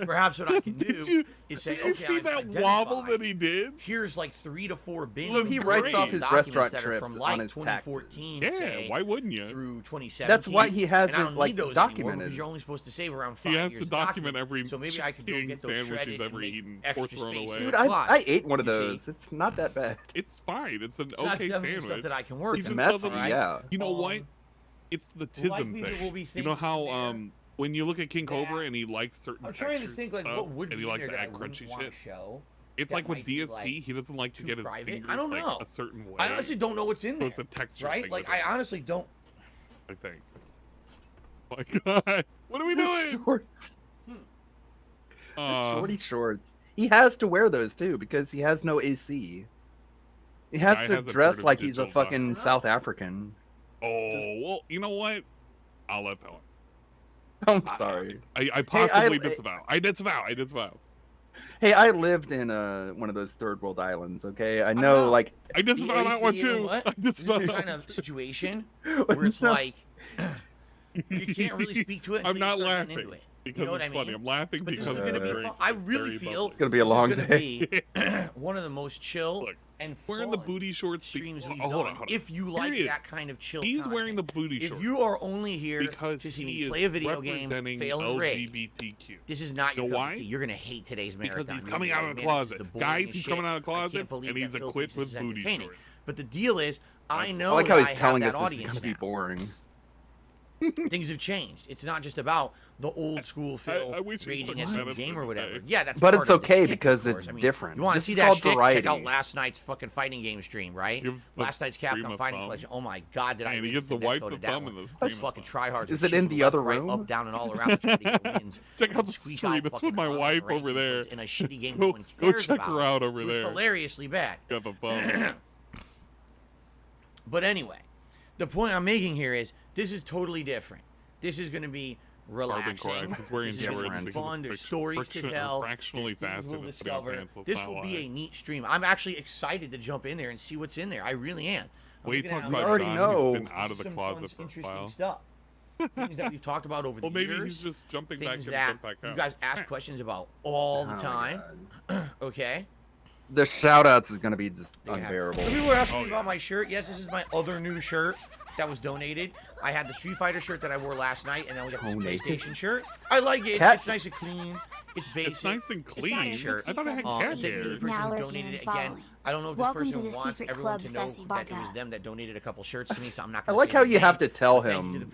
perhaps what I can do Did you is say, did you okay, see I've that wobble identified- that he did? Here's like 3 to 4 bins. So of he great writes off his documents restaurant that are trips from on like his 2014, Yeah, say, why wouldn't you? through 2017. That's why he has and I it, don't like, need those documented. anymore because you're only supposed to save around 5 He has years to of document documents. every So maybe I can go chicken get those sandwich shredded he's and ever make eaten or extra thrown space. away. Dude, in the closet. I ate one of You see? those. It's not that bad. It's fine. It's an So that's okay definitely stuff sandwich. that I can work He on. just Messy, doesn't. yeah. You know what? It's the tism likely there thing. will be You know things how in there when you look at King Cobra that- and he likes certain I'm trying to textures think like stuff, what would and be he likes in to there that add I wouldn't crunchy want shit. to show. It's that like with might be, DSP, like, he doesn't like to too get his private. fingers I don't like know. a certain way. I honestly don't know what's in So there. it's a texture right? thing Like with I it, honestly don't. I think. Oh my God, what are we doing? Shorts. Uh, Shorty shorts. He has to wear those too because he has no AC. He has Guy to hasn't dress heard of like he's a digital fucking document. South African. Oh well, you know what? I'll let that one. I'm sorry. I possibly I- disavow. I disavow. Hey, I lived in one of those third world islands. Okay, I know. Like, I just found that one too. This is the kind of situation where it's like you can't really speak to it. I'm not laughing into it. because You know what it's I mean? funny. I'm laughing But because this is gonna be fun. I really feel it's gonna be a long day. One of the most chill Look, and wearing the booty shorts streams we've hold done. on. If you like that kind of chill, He's content. wearing the booty shorts. If you are only here because to see he me is play a video game, fail and raid, LGBTQ. this is not your know why? You're gonna hate today's marathon. Because he's coming out of the closet. Guys, he's coming out of the closet and he's equipped with booty shorts. But the deal is, I know I like how he's telling that us this is audience gonna be boring. Things have changed. It's not just about the old school Phil rating as a game or whatever. Yeah, that's but part it's of the okay shtick, because of course. it's different. You want to This see is that called shtick? variety. Check out last night's fucking fighting game stream, right? Last night's Capcom Fighting Collection. Oh my god, did I? And he gives the wife the thumb in the stream. Fucking tryhards. Is it in the other room? Up, down, and all around. Check out the stream. It's with my wife over there. In a shitty game. Go check her out over there. Hilariously bad. Got the thumb. But anyway, the point I'm making here is this is totally different. This is going to be relaxing. He's wearing this is going to be fun. There's stories to tell. Fractionally faster we'll discover. This will be a neat stream. I'm actually excited to jump in there and see what's in there. I really am. We talked about already know. He's been out of the closet for a while. Stuff. Things that we've talked about over the years. Well, maybe he's just jumping back in that and back out. You guys ask questions about all the time. Okay. The shout outs is going to be just unbearable. Some people were asking me about my shirt. Yes, this is my other new shirt that was donated. I had the Street Fighter shirt that I wore last night, and then we got this PlayStation shirt. I like it. It's nice and clean. It's basic. It's nice and clean. I thought I had cat hair. This person who donated it again. I don't know if this person wants everyone to know that it was them that donated a couple shirts to me, so I'm not I going to like how you have to tell him,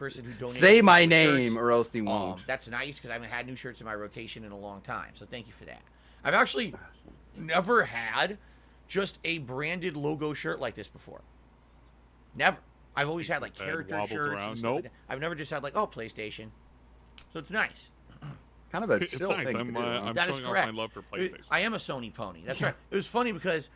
say my name or else he won't. That's nice because I haven't had new shirts in my rotation in a long time, so thank you for that. I've actually never had just a branded logo shirt like this before. Never. I've always had like character shirts. And stuff like that. I've never just had like, oh, PlayStation. So it's nice. It's kind of a chill thing to do. I'm that showing is correct. off my love for PlayStation. I am a Sony pony. That's right. It was funny because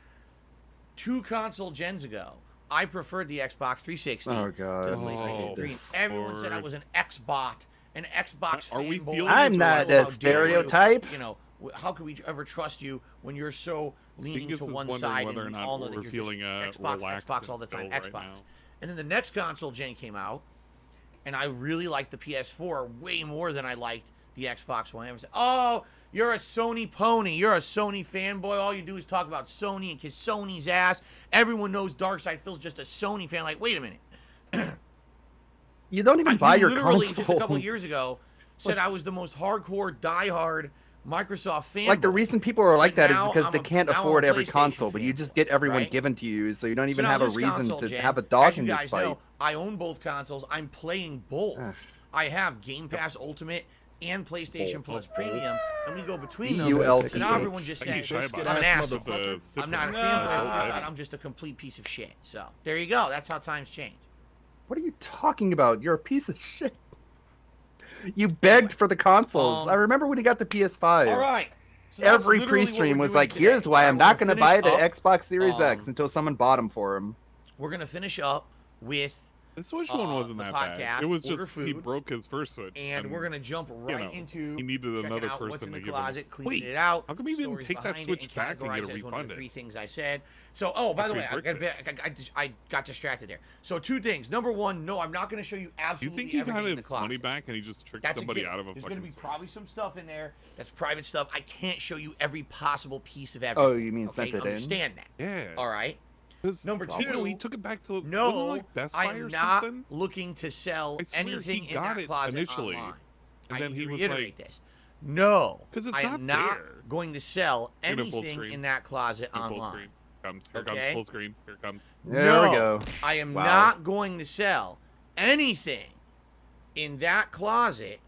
2 console gens ago, I preferred the Xbox 360 to the PlayStation 3. Everyone said I was an Xbot, an Xbox fanboy. I'm not a stereotype. You know, how could we ever trust you when you're so leaning to one side and we all know that you're feeling just Xbox all the time, Xbox. And then the next console gen came out, and I really liked the PS4 way more than I liked the Xbox One. I was like, oh, you're a Sony pony. You're a Sony fanboy. All you do is talk about Sony and kiss Sony's ass. Everyone knows Darkside Phil's just a Sony fan. Like, wait a minute. You don't even buy your console. Literally, just a couple years ago, said I was the most hardcore, diehard Microsoft fan. Like, the reason people are like that is because they can't afford every console, but you just get everyone given to you, so you don't even have a reason to have a dog in this fight. I own both consoles. I'm playing both. I have Game Pass Ultimate and PlayStation Plus Premium, and we go between them. So now everyone just says, I'm an asshole. I'm not a fanboy. I'm just a complete piece of shit. So, there you go. That's how times change. What are you talking about? You're a piece of shit. You begged for the consoles. I remember when he got the PS5. All right. So every pre-stream was like, here's why I'm not going to buy the Xbox Series X until someone bought them for him. We're going to finish up with the Switch one wasn't that bad. It was just he broke his first Switch. And we're going to jump right into he needed another person what's in the to give closet, him. cleaning it out. How come he didn't take that Switch back and get it refunded? One of the 3 things I said. So, by the way, I got distracted there. So 2 things. Number 1, no, I'm not going to show you absolutely everything in the closet. Do you think he got his money back and he just tricked somebody out of a fucking? There's going to be probably some stuff in there that's private stuff. I can't show you every possible piece of everything. Oh, you mean sent it in? Understand that? Yeah. All right. Number 2, he took it back to Best Buy I'm not looking to sell anything in that closet initially, online. And then he was like, this. No, because I am not going to sell anything in that closet online. Here comes full screen. Here comes. There we go. I am not going to sell anything in that closet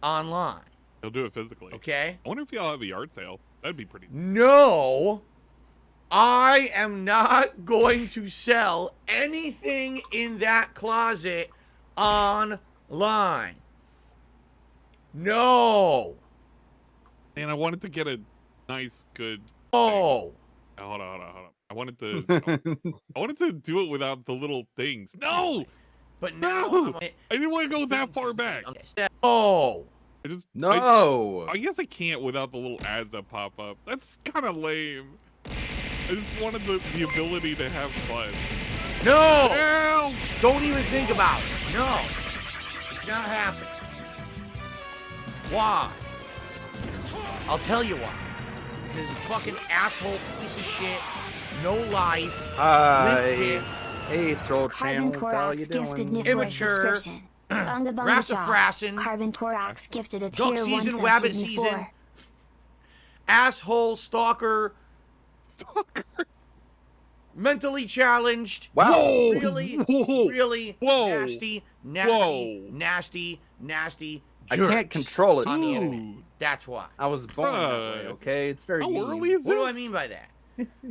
online. He'll do it physically. Okay. I wonder if he'll have a yard sale. That'd be pretty. No. I am not going to sell anything in that closet online. No. And I wanted to get a nice, good. Oh. Hold on. I wanted to do it without the little things. No. But now I didn't want to go that far back. Oh. I guess I can't without the little ads that pop up. That's kind of lame. I just wanted the ability to have fun. No! Hell! Don't even think about it. No. It's not happening. Why? I'll tell you why. Because a fucking asshole piece of shit, no life, hey, troll Carbon channels, how you Thorax doing? gifted Nick Immature. Rassafrassin. Carbon Thorax gifted a tier Duck 1 season, sub wabbit to season. 4. Asshole, stalker. Mentally challenged. Wow. Whoa. Really, Whoa. really Whoa. nasty, Whoa. nasty I jerks can't control it. on the internet. Dude. That's why. I was born that way, okay? It's very How easy. early is What this? do I mean by that?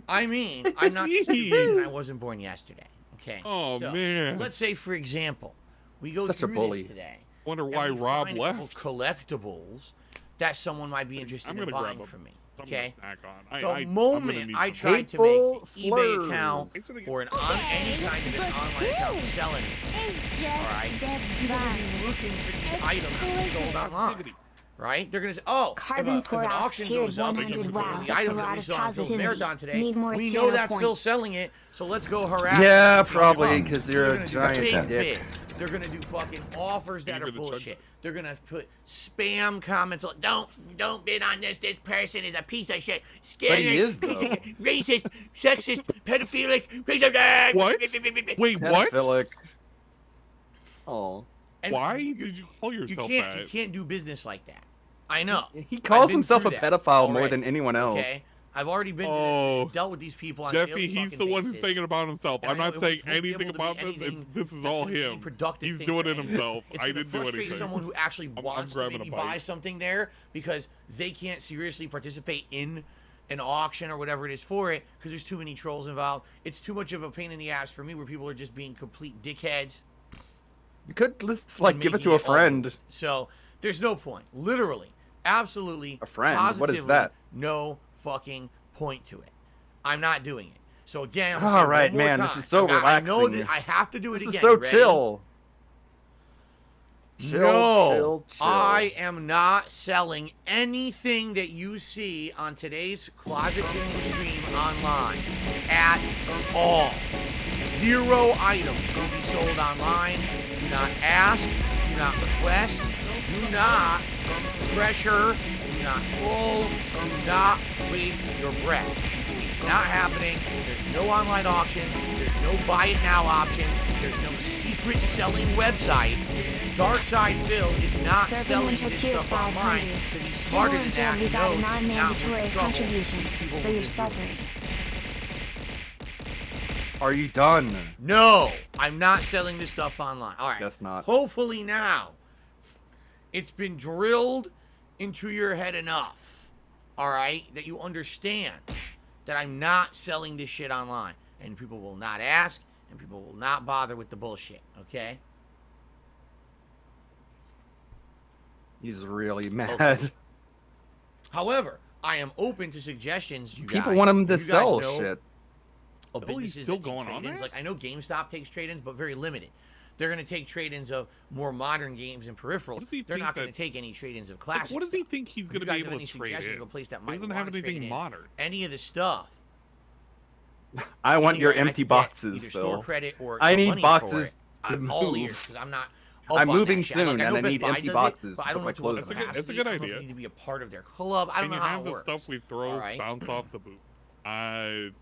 I mean, I'm not stupid and I wasn't born yesterday. Okay. Oh, So, man. Let's say, for example, we go Such a through bully. this today. Wonder and why we Rob find a couple left. collectibles that someone might be interested I'm in gonna buying grab a- from me. I'm gonna Okay. snack on. The I'm gonna moment need I some- tried to make Hateful an eBay slurs. account Thanks for the- or any kind of an online account to sell anything, alright, people will be looking for these items to be sold online. Right? They're gonna say, oh, Carbon if an Thorax auction tiered goes up, 100. and Wow, the that's a items that lot we of saw on Phil's positivity. Marathon today, Need more we channel know that's Phil points. selling it, so let's go harass. Yeah, them. probably, So 'cause they're you're a gonna do giant big dick. bids. They're gonna do fucking offers that You're are gonna bullshit. They're gonna put spam comments like, don't bid on this. This person is a piece of shit. But he Scary, is, though. racist, sexist, pedophilic, piece of shit. What? Wait, what? Pedophilic. Oh. And Why did you call yourself you that? can't do business like that. I know. He calls I've been himself a through that pedophile more already, than anyone else. Okay, I've already been Oh. dealt with these people on a Jeffy, daily he's fucking the one who's basis. saying it about himself. And I'm I know not it saying won't be anything able to be about this. anything This is that's all gonna be a him. productive He's thing doing for it anyone. himself. It's I gonna didn't do frustrate anything. someone who actually I'm wants to grabbing maybe a bite. buy something there because they can't seriously participate in an auction or whatever it is for it because there's too many trolls involved. It's too much of a pain in the ass for me where people are just being complete dickheads. You could just like give it making to a all friend. over. So there's no point. Literally, absolutely. A friend? What is positively, that? No fucking point to it. I'm not doing it. So again, I'm All saying right, one more man, time. this is so I know relaxing. that I have to do it This again. is so Ready? chill. Chill, No, chill, chill. I am not selling anything that you see on today's Closet Game stream online at all. 0 items will be sold online. Do not ask, do not request, do not pressure, do not pull, do not waste your breath. It's not happening. There's no online auction. There's no buy it now option. There's no secret selling website. Darkside Phil is not Serpent selling Winter this Tier stuff online 500. because he's smarter than that. He We got a knows it's not worth non-mandatory the trouble contribution these people for will your do. suffering. Are you done? No, I'm not selling this stuff online. All right. Guess not. Hopefully now it's been drilled into your head enough, all right, that you understand that I'm not selling this shit online. And people will not ask, and people will not bother with the bullshit, okay? He's really mad. Okay. However, I am open to suggestions, you People guys. want him to You guys sell know shit. of Oh, he's businesses still that take going on trade-ins. that? Like, I know GameStop takes trade-ins, but very limited. They're going to take trade-ins of more modern games and peripherals. does he They're think not going to that- take any trade-ins of Like, classic what does he stuff. think he's If going you to be guys have able any to trade suggestions in? of a place that He might doesn't wanna have anything trade in modern. any of the stuff. I want your Anyway, I empty can get boxes, either store Phil. credit or I the need money for boxes it. to I'm all move. ears because I'm not. up I'm on that moving shit. soon, Like, I and know I Best need Buy empty does it, boxes but to I don't put know my what clothes the in. capacity That's a is. good I don't know if idea. you need to be a part of their club. I don't Can know you how have it the works. stuff we throw Alright. bounce off the boot?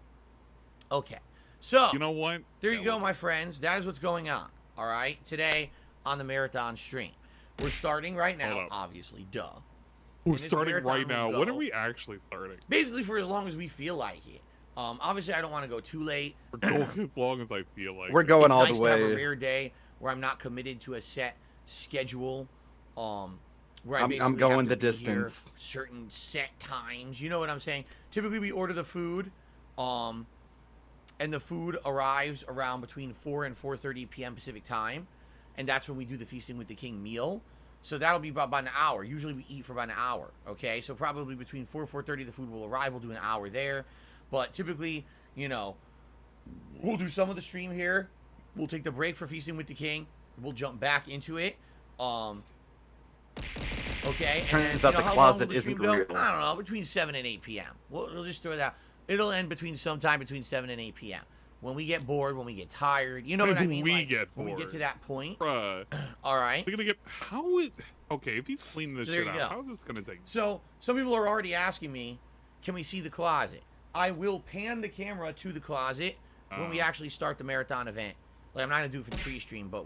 Okay, so You know what? there you Yeah, go, well, my friends. That is what's going on. All right, today on the marathon stream, we're starting right now. Hold up. Obviously, duh. We're this starting marathon right now. will When are go- we actually starting? Basically, for as long as we feel like it. Obviously, I don't want to go too late. We're going as long as I feel like We're it. going It's all nice the to have a way. rare day where I'm not committed to a set schedule. Where I I'm basically going have to the be here distance. certain set times. You know what I'm saying? Typically, we order the food, and the food arrives around between 4 and 4:30 p.m. Pacific time, and that's when we do the Feasting with the King meal. So that'll be about an hour. Usually we eat for about an hour. Okay, so probably between 4 and 4:30 the food will arrive. We'll do an hour there, but typically, you know, we'll do some of the stream here. We'll take the break for Feasting with the King. We'll jump back into it. Okay. Turns out the closet isn't real. I don't know, between 7 and 8 p.m. We'll just throw that. It'll end sometime between 7 and 8 p.m. When we get bored, when we get tired, you know what I mean? When we get bored. When we get to that point. Bruh. All right. We're gonna get okay, if he's cleaning this shit out, how is this gonna take? So some people are already asking me, can we see the closet? I will pan the camera to the closet when we actually start the marathon event. Like, I'm not gonna do it for the pre-stream, but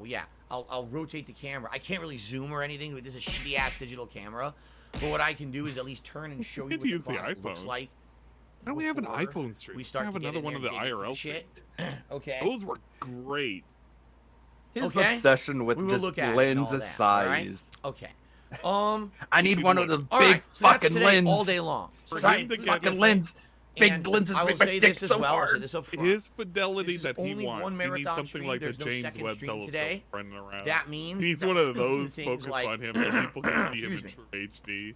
I'll rotate the camera. I can't really zoom or anything. This is a shitty ass digital camera. But what I can do is at least turn and show you what the closet looks like. Why don't we have an iPhone stream? We start have another one of the IRL shit. Okay. Those were great. His obsession with just lens size. Right? Okay. I need one of the big fucking lens all day long. Fucking lens. Big lenses I will say this as well. I'll say this up front. His fidelity that he wants. He needs something like the James Webb telescope running around. That means he needs one of those focused on him so people can see him in true HD.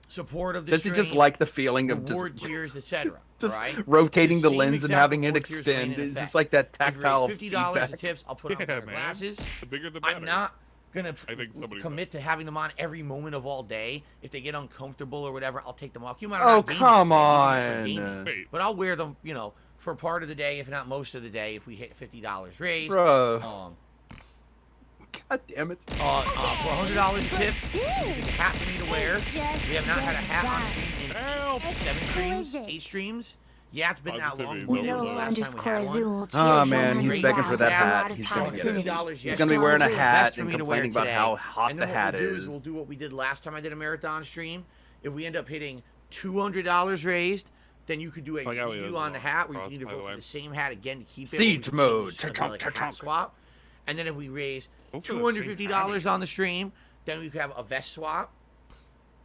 Support of the Does he just like the feeling of just tiers, etc. Just right? rotating the lens and having it expand? It's just like that tactile $50 in tips. I'll put on my glasses. The bigger the better. I'm not gonna commit to having them on every moment of all day. If they get uncomfortable or whatever, I'll take them off. Oh, come on! But I'll wear them, for part of the day, if not most of the day, if we hit $50 raise. Bro. God damn it. For $100 in tips, you get a hat for me to wear. We have not had a hat on stream in 7 streams, 8 streams. Yeah, it's been that long. Oh man, he's begging for that hat. He's gonna get it. He's gonna be wearing a hat and complaining about how hot the hat is. We'll do what we did last time I did a marathon stream. If we end up hitting $200 raised, then you could do a review on the hat where you can either go for the same hat again to keep it. Siege mode. Like a hat swap. And then if we raise $250 on the stream, then we could have a vest swap.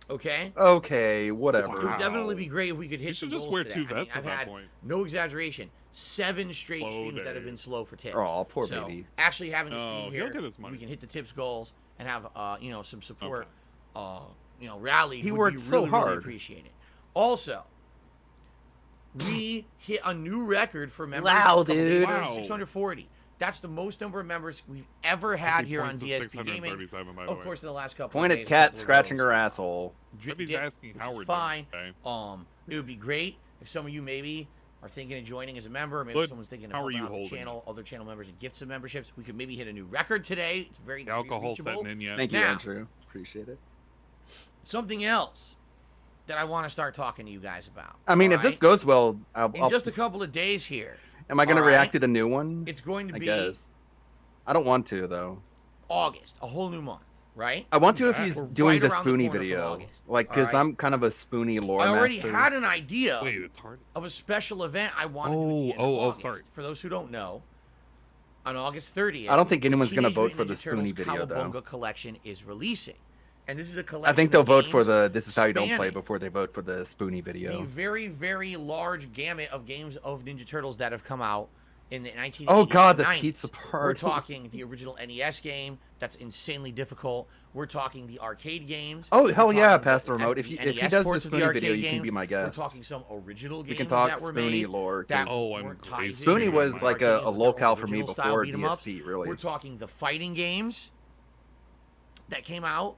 Okay. Okay, whatever. It would definitely be great if we could hit. You should just wear 2 vests at that point. No exaggeration, 7 straight streams that have been slow for tips. Oh, poor baby. Actually having a stream here, we can hit the tips goals and have some support. Rally. He worked so hard. Really appreciate it. Also, we hit a new record for members. Wow, dude. 640. That's the most number of members we've ever had here on DSP Gaming. Of course, in the last couple of days. Pointed cat scratching her asshole. He's asking how we're fine. doing. Okay. It would be great if some of you maybe are thinking of joining as a member. Maybe someone's thinking of helping out the channel, other channel members, and gifts and memberships. We could maybe hit a new record today. It's very alcohol setting in yet. Thank you, Andrew. Appreciate it. Something else that I want to start talking to you guys about. I mean, if this goes well, in just a couple of days here. Am I going to react to the new one? It's going to be. I guess. I don't want to though. August, a whole new month, right? I want to if he's doing the Spoonie video, like because I'm kind of a Spoonie lore master. I already had an idea. Wait, it's hard. Of a special event I wanted. To sorry. For those who don't know, on August 30th, I don't think anyone's going to vote for the Spoonie video though. Cowabunga collection is releasing. And this is a collection. I think they'll vote for the This Is How You Don't Play before they vote for the Spoonie video. The very, very large gamut of games of Ninja Turtles that have come out in the 1980s. Oh god, the pizza party. We're talking the original NES game that's insanely difficult. We're talking the arcade games. Oh hell yeah, pass the remote. If he does the Spoonie video, you can be my guest. We're talking some original games we can talk that were Spoonie made. lore. Spoonie was like a locale for me before DSP. Really. We're talking the fighting games that came out.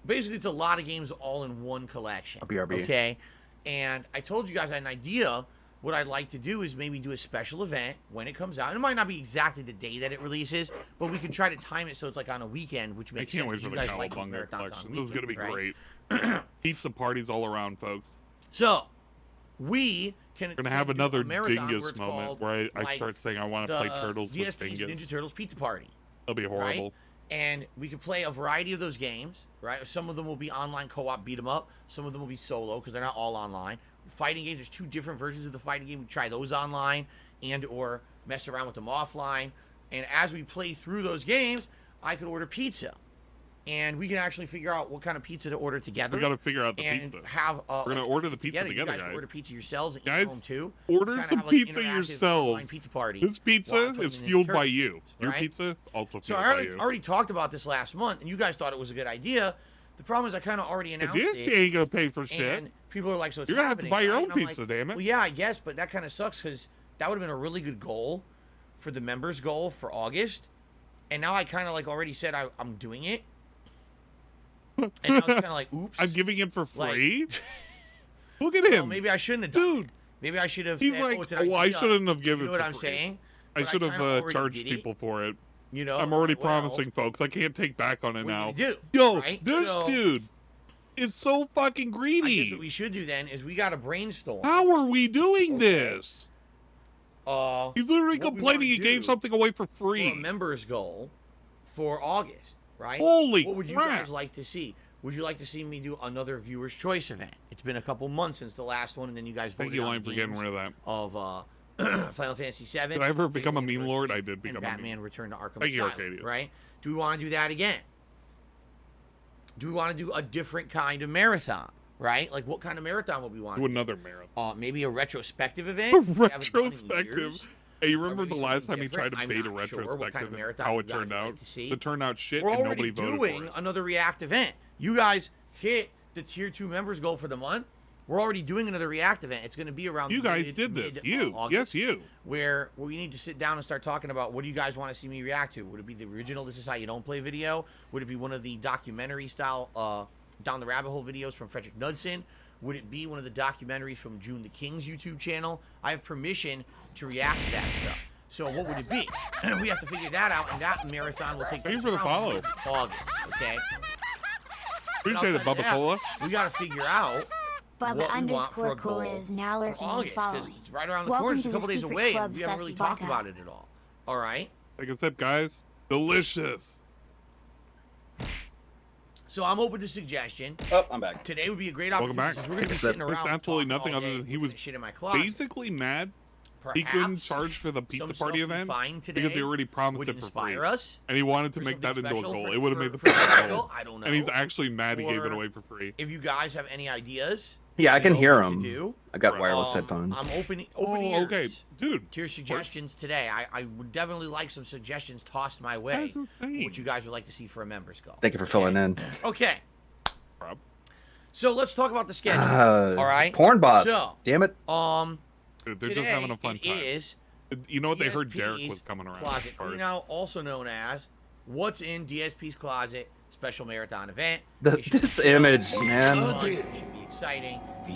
Basically, it's a lot of games all in one collection. BRB. Okay, and I told you guys an idea. What I'd like to do is maybe do a special event when it comes out. And it might not be exactly the day that it releases, but we can try to time it so it's like on a weekend, which makes sense. I can't wait for the Cowabunga collection. This is going to be great. Pizza parties all around, folks. So, we can... We're going to have another Dingus moment where I start saying I want to play Turtles with Dingus. Ninja Turtles Pizza Party. That'll be horrible. Right? And we could play a variety of those games, right? Some of them will be online co-op beat 'em up. Some of them will be solo because they're not all online. Fighting games, there's 2 different versions of the fighting game. We try those online and or mess around with them offline. And as we play through those games, I could order pizza. And we can actually figure out what kind of pizza to order together. We got to figure out the pizza. We're going to order the pizza together, guys. Order pizza yourselves at guys, home too. Order some pizza yourselves. Pizza party. This pizza is fueled by you. Your pizza also fueled by you. So I already talked about this last month, and you guys thought it was a good idea. The problem is I kind of already announced it. DSP ain't going to pay for shit. And people are like, so it's You're going to have to buy your own pizza, damn it. Well, yeah, I guess, but that kind of sucks because that would have been a really good goal for the members' goal for August. And now I kind of like already said I'm doing it. And I was kind of like, oops. I'm giving it for free? Like, look at him. well, maybe I shouldn't have done Dude. it. Maybe I should have He's said, like, oh, it's an well, I idea. shouldn't have given You know it what for I'm free. saying? I But should kinda have already charged did it. people for it. You know, I'm already well, promising folks. I can't take back on it what are now. you gonna do, Yo, right? this So, dude is so fucking I guess greedy. what we should do then is we got to brainstorm. How are we doing this? He's literally what we complaining wanna he gave do something away for for a free. members goal for August, right? Holy What would you crap. guys like to see? Would you like to see me do another viewer's choice event? It's been a couple months since the last one, and then you guys voted Thank you, on Lion, the for getting games rid of that. of Final Fantasy VII. Did I ever become a Fable meme University, lord? I did and become a Batman meme. Return to Arkham Thank you, Asylum, Arcadius. right? Do we want to do that again? Do we want to do a different kind of marathon, right? Like, what kind of marathon would we want? Do another marathon. Maybe a retrospective event? We haven't done in Retrospective. years. Hey, you Or remember maybe the last something time he tried to different? bait a I'm not sure what kind of retrospective and marathon how you it guys turned would like out? to see. It turned out shit We're and nobody already voted doing for it. another React event. You guys hit the tier 2 members goal for the month. We're already doing another React event. It's going to be around You guys did this. You. August, Yes, you. where we need to sit down and start talking about what do you guys want to see me react to. Would it be the original This Is How You Don't Play video? Would it be one of the documentary style Down the Rabbit Hole videos from Frederick Knudsen? Would it be one of the documentaries from June the King's YouTube channel? I have permission to react to that stuff. So what would it be? We have to figure that out, and that marathon will take Thanks for the around follow. August, okay? Appreciate it, Bubba Yeah, Cola. we got to figure out Bubba what we want for a _Cola goal is now for lurking and August, because following. it's right around the Welcome corner. It's to a the couple days secret away. club, We haven't really Sassy talked Vodka. about it at all. All right? Take a sip, guys. Delicious. So I'm open to suggestion. Oh, I'm back. Today would be a great Welcome opportunity back. since we're going to be Take a sip. sitting around. There's absolutely talking nothing all other day, than he putting was shit in my closet. basically mad he Perhaps couldn't charge for the some pizza stuff party we event find today because he already promised would it for free. inspire us And he wanted to for make that something into a special goal. for- It would have for- made the for first special. goal. I don't know. And he's actually mad he gave it Or away for free. If you guys have any ideas, Yeah, I you can know hear what to him. do. I got Right. wireless headphones. I'm open Oh, ears okay. Dude. to your suggestions today. I would definitely like some suggestions tossed my way. That's insane. What you guys would like to see for a members goal. Thank you for filling in. Okay. Rob. So let's talk about the schedule. All right. Porn bots. So, Damn it. Dude, they're today just having a fun it time. is You know what? They heard Derek DSP's was coming around. Closet first. Cleanout, also known as What's in DSP's Closet Special Marathon Event. The- It should be this fun, image, it should be man. fun, it should be exciting. Be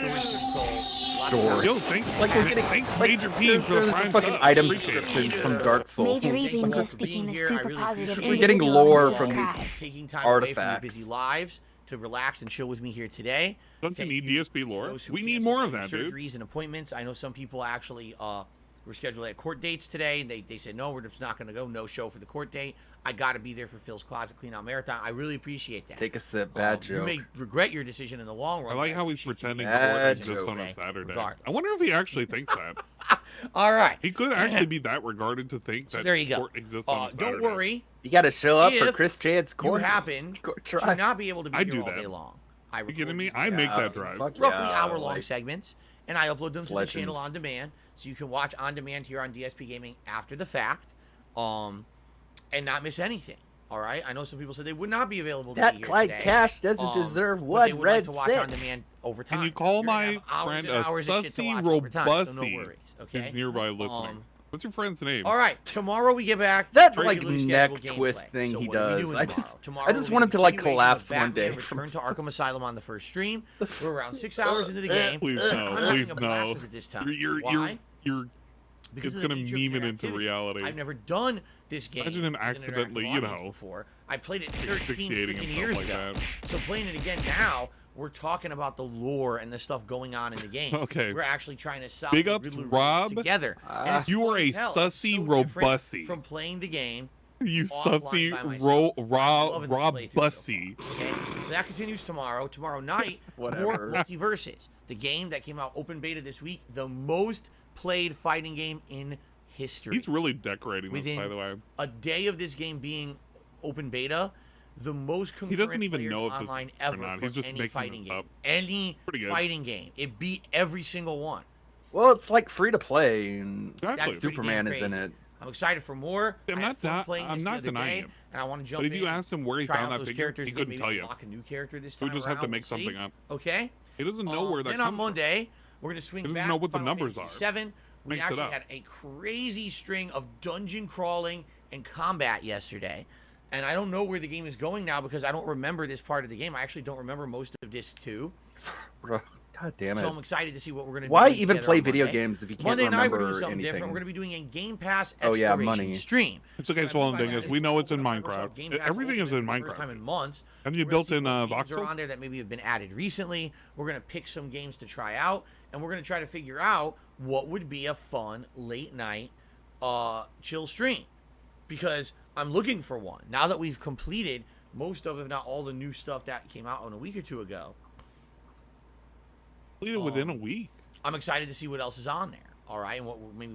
interesting. Stories to be told. Lots of Story. Yo, thanks, Like we're getting thanks like, Major P for the there's prime fucking sub. item Appreciate it. descriptions from Dark Souls. Major Thank you Reason so just much for being became a here. I super really positive appreciate We're getting individual lore and from these subscribe. taking time away from your artifacts. busy lives to relax and chill with me here today. Don't you Thank need you DSP to lore? those who We need canceled more of their that, dude. surgeries and appointments. I know some people actually were scheduled at court dates today. And they said, no, we're just not going to go. No show for the court date. I got to be there for Phil's Closet Cleanout Marathon. I really appreciate that. Take a sip. Bad You joke. may regret your decision in the long run. I like but how he's appreciate you pretending being Bad court there exists joke. on a today, Saturday. regardless. I wonder if he actually thinks that. All right. He could actually be that regarded to think So that there you go. court exists on a Saturday. Don't worry. You got to show up for If Chris Chad's You court. happen court to trial. not be able to be I here do all that. day long. I You kidding record me? these I make Yeah, that drive. fuck roughly yeah, hour-long like, segments, and I upload them to the legend. channel on demand, so you can watch on demand here on DSP Gaming after the fact, and not miss anything. All right, I know some people said they would not be available to That be here Clyde today, Cash doesn't deserve but one they would red like to watch on cent. demand over time. Can you call You're gonna my have hours friend and a hours of shit to sussy watch over time, so robusty no worries, okay? who's nearby listening? What's your friend's name? All right, tomorrow we get back That to like regularly neck scheduled twist gameplay. thing So he what are we does. doing I tomorrow? just Tomorrow I just will want him be to like continuation collapse of one Batman day. Return to Arkham Asylum on the first stream. We're around 6 hours into the game. Please I'm no, having please a blast no. with it this time. You're Why? Because it's of the gonna nature of meme it into interactivity. reality. I've never done this game. Imagine him with an accidentally, interactive you audience know, before. I played it 13 asphyxiating freaking himself years like ago. that. So playing it again now, we're talking about the lore and the stuff going on in the game. Okay. We're actually trying to solve Big the ups, Riddler Rob. together. And it's You fun are a as hell. It's sussy so different robusty. from playing the game. You offline sussy by myself. I'm loving this Rob playthrough Bussy. so far. Okay, so that continues tomorrow. Tomorrow night, more Whatever. Multiverses, the game that came out open beta this week, the most played fighting game in history. He's really decorating this, Within by the way. a day of this game being open beta, the most concurrent doesn't even players know if this is online or ever not. for He's just any making fighting this game. up. Any Pretty good. fighting game. It beat every single one. Well, it's like free to play, and Exactly. That's pretty Superman damn is in crazy. it. I'm excited for more. I'm I not had fun not- playing I'm this not the other denying day, it. and I want to jump But if in you asked him where he try found out that those figure, characters he again, couldn't maybe tell you. unlock a new character this We time just have to around. make We'll see. something up. Okay. He doesn't know where that then comes on Monday, we're gonna swing He doesn't back know what to the Final numbers Fantasy are. VII. We Makes it actually up. had a crazy string of dungeon crawling and combat yesterday, And I don't know where the game is going now because I don't remember this part of the game. I actually don't remember most of Disc 2. Bro, God damn it. So I'm excited to see what we're going to do. Why even play video games if you can't Monday night, remember we're doing something anything? different. We're going to be doing a Game Pass money stream. It's okay, Swollen Dingus. We know it's in Minecraft. Everything is in First time Minecraft. in months. Have you built in games Voxel? are on there that maybe have been added recently. We're going to pick some games to try out, and we're going to try to figure out what would be a fun late night chill stream. Because I'm looking for one. Now that we've completed most of, if not all, the new stuff that came out a week or two ago. Completed within a week. I'm excited to see what else is on there. All right, and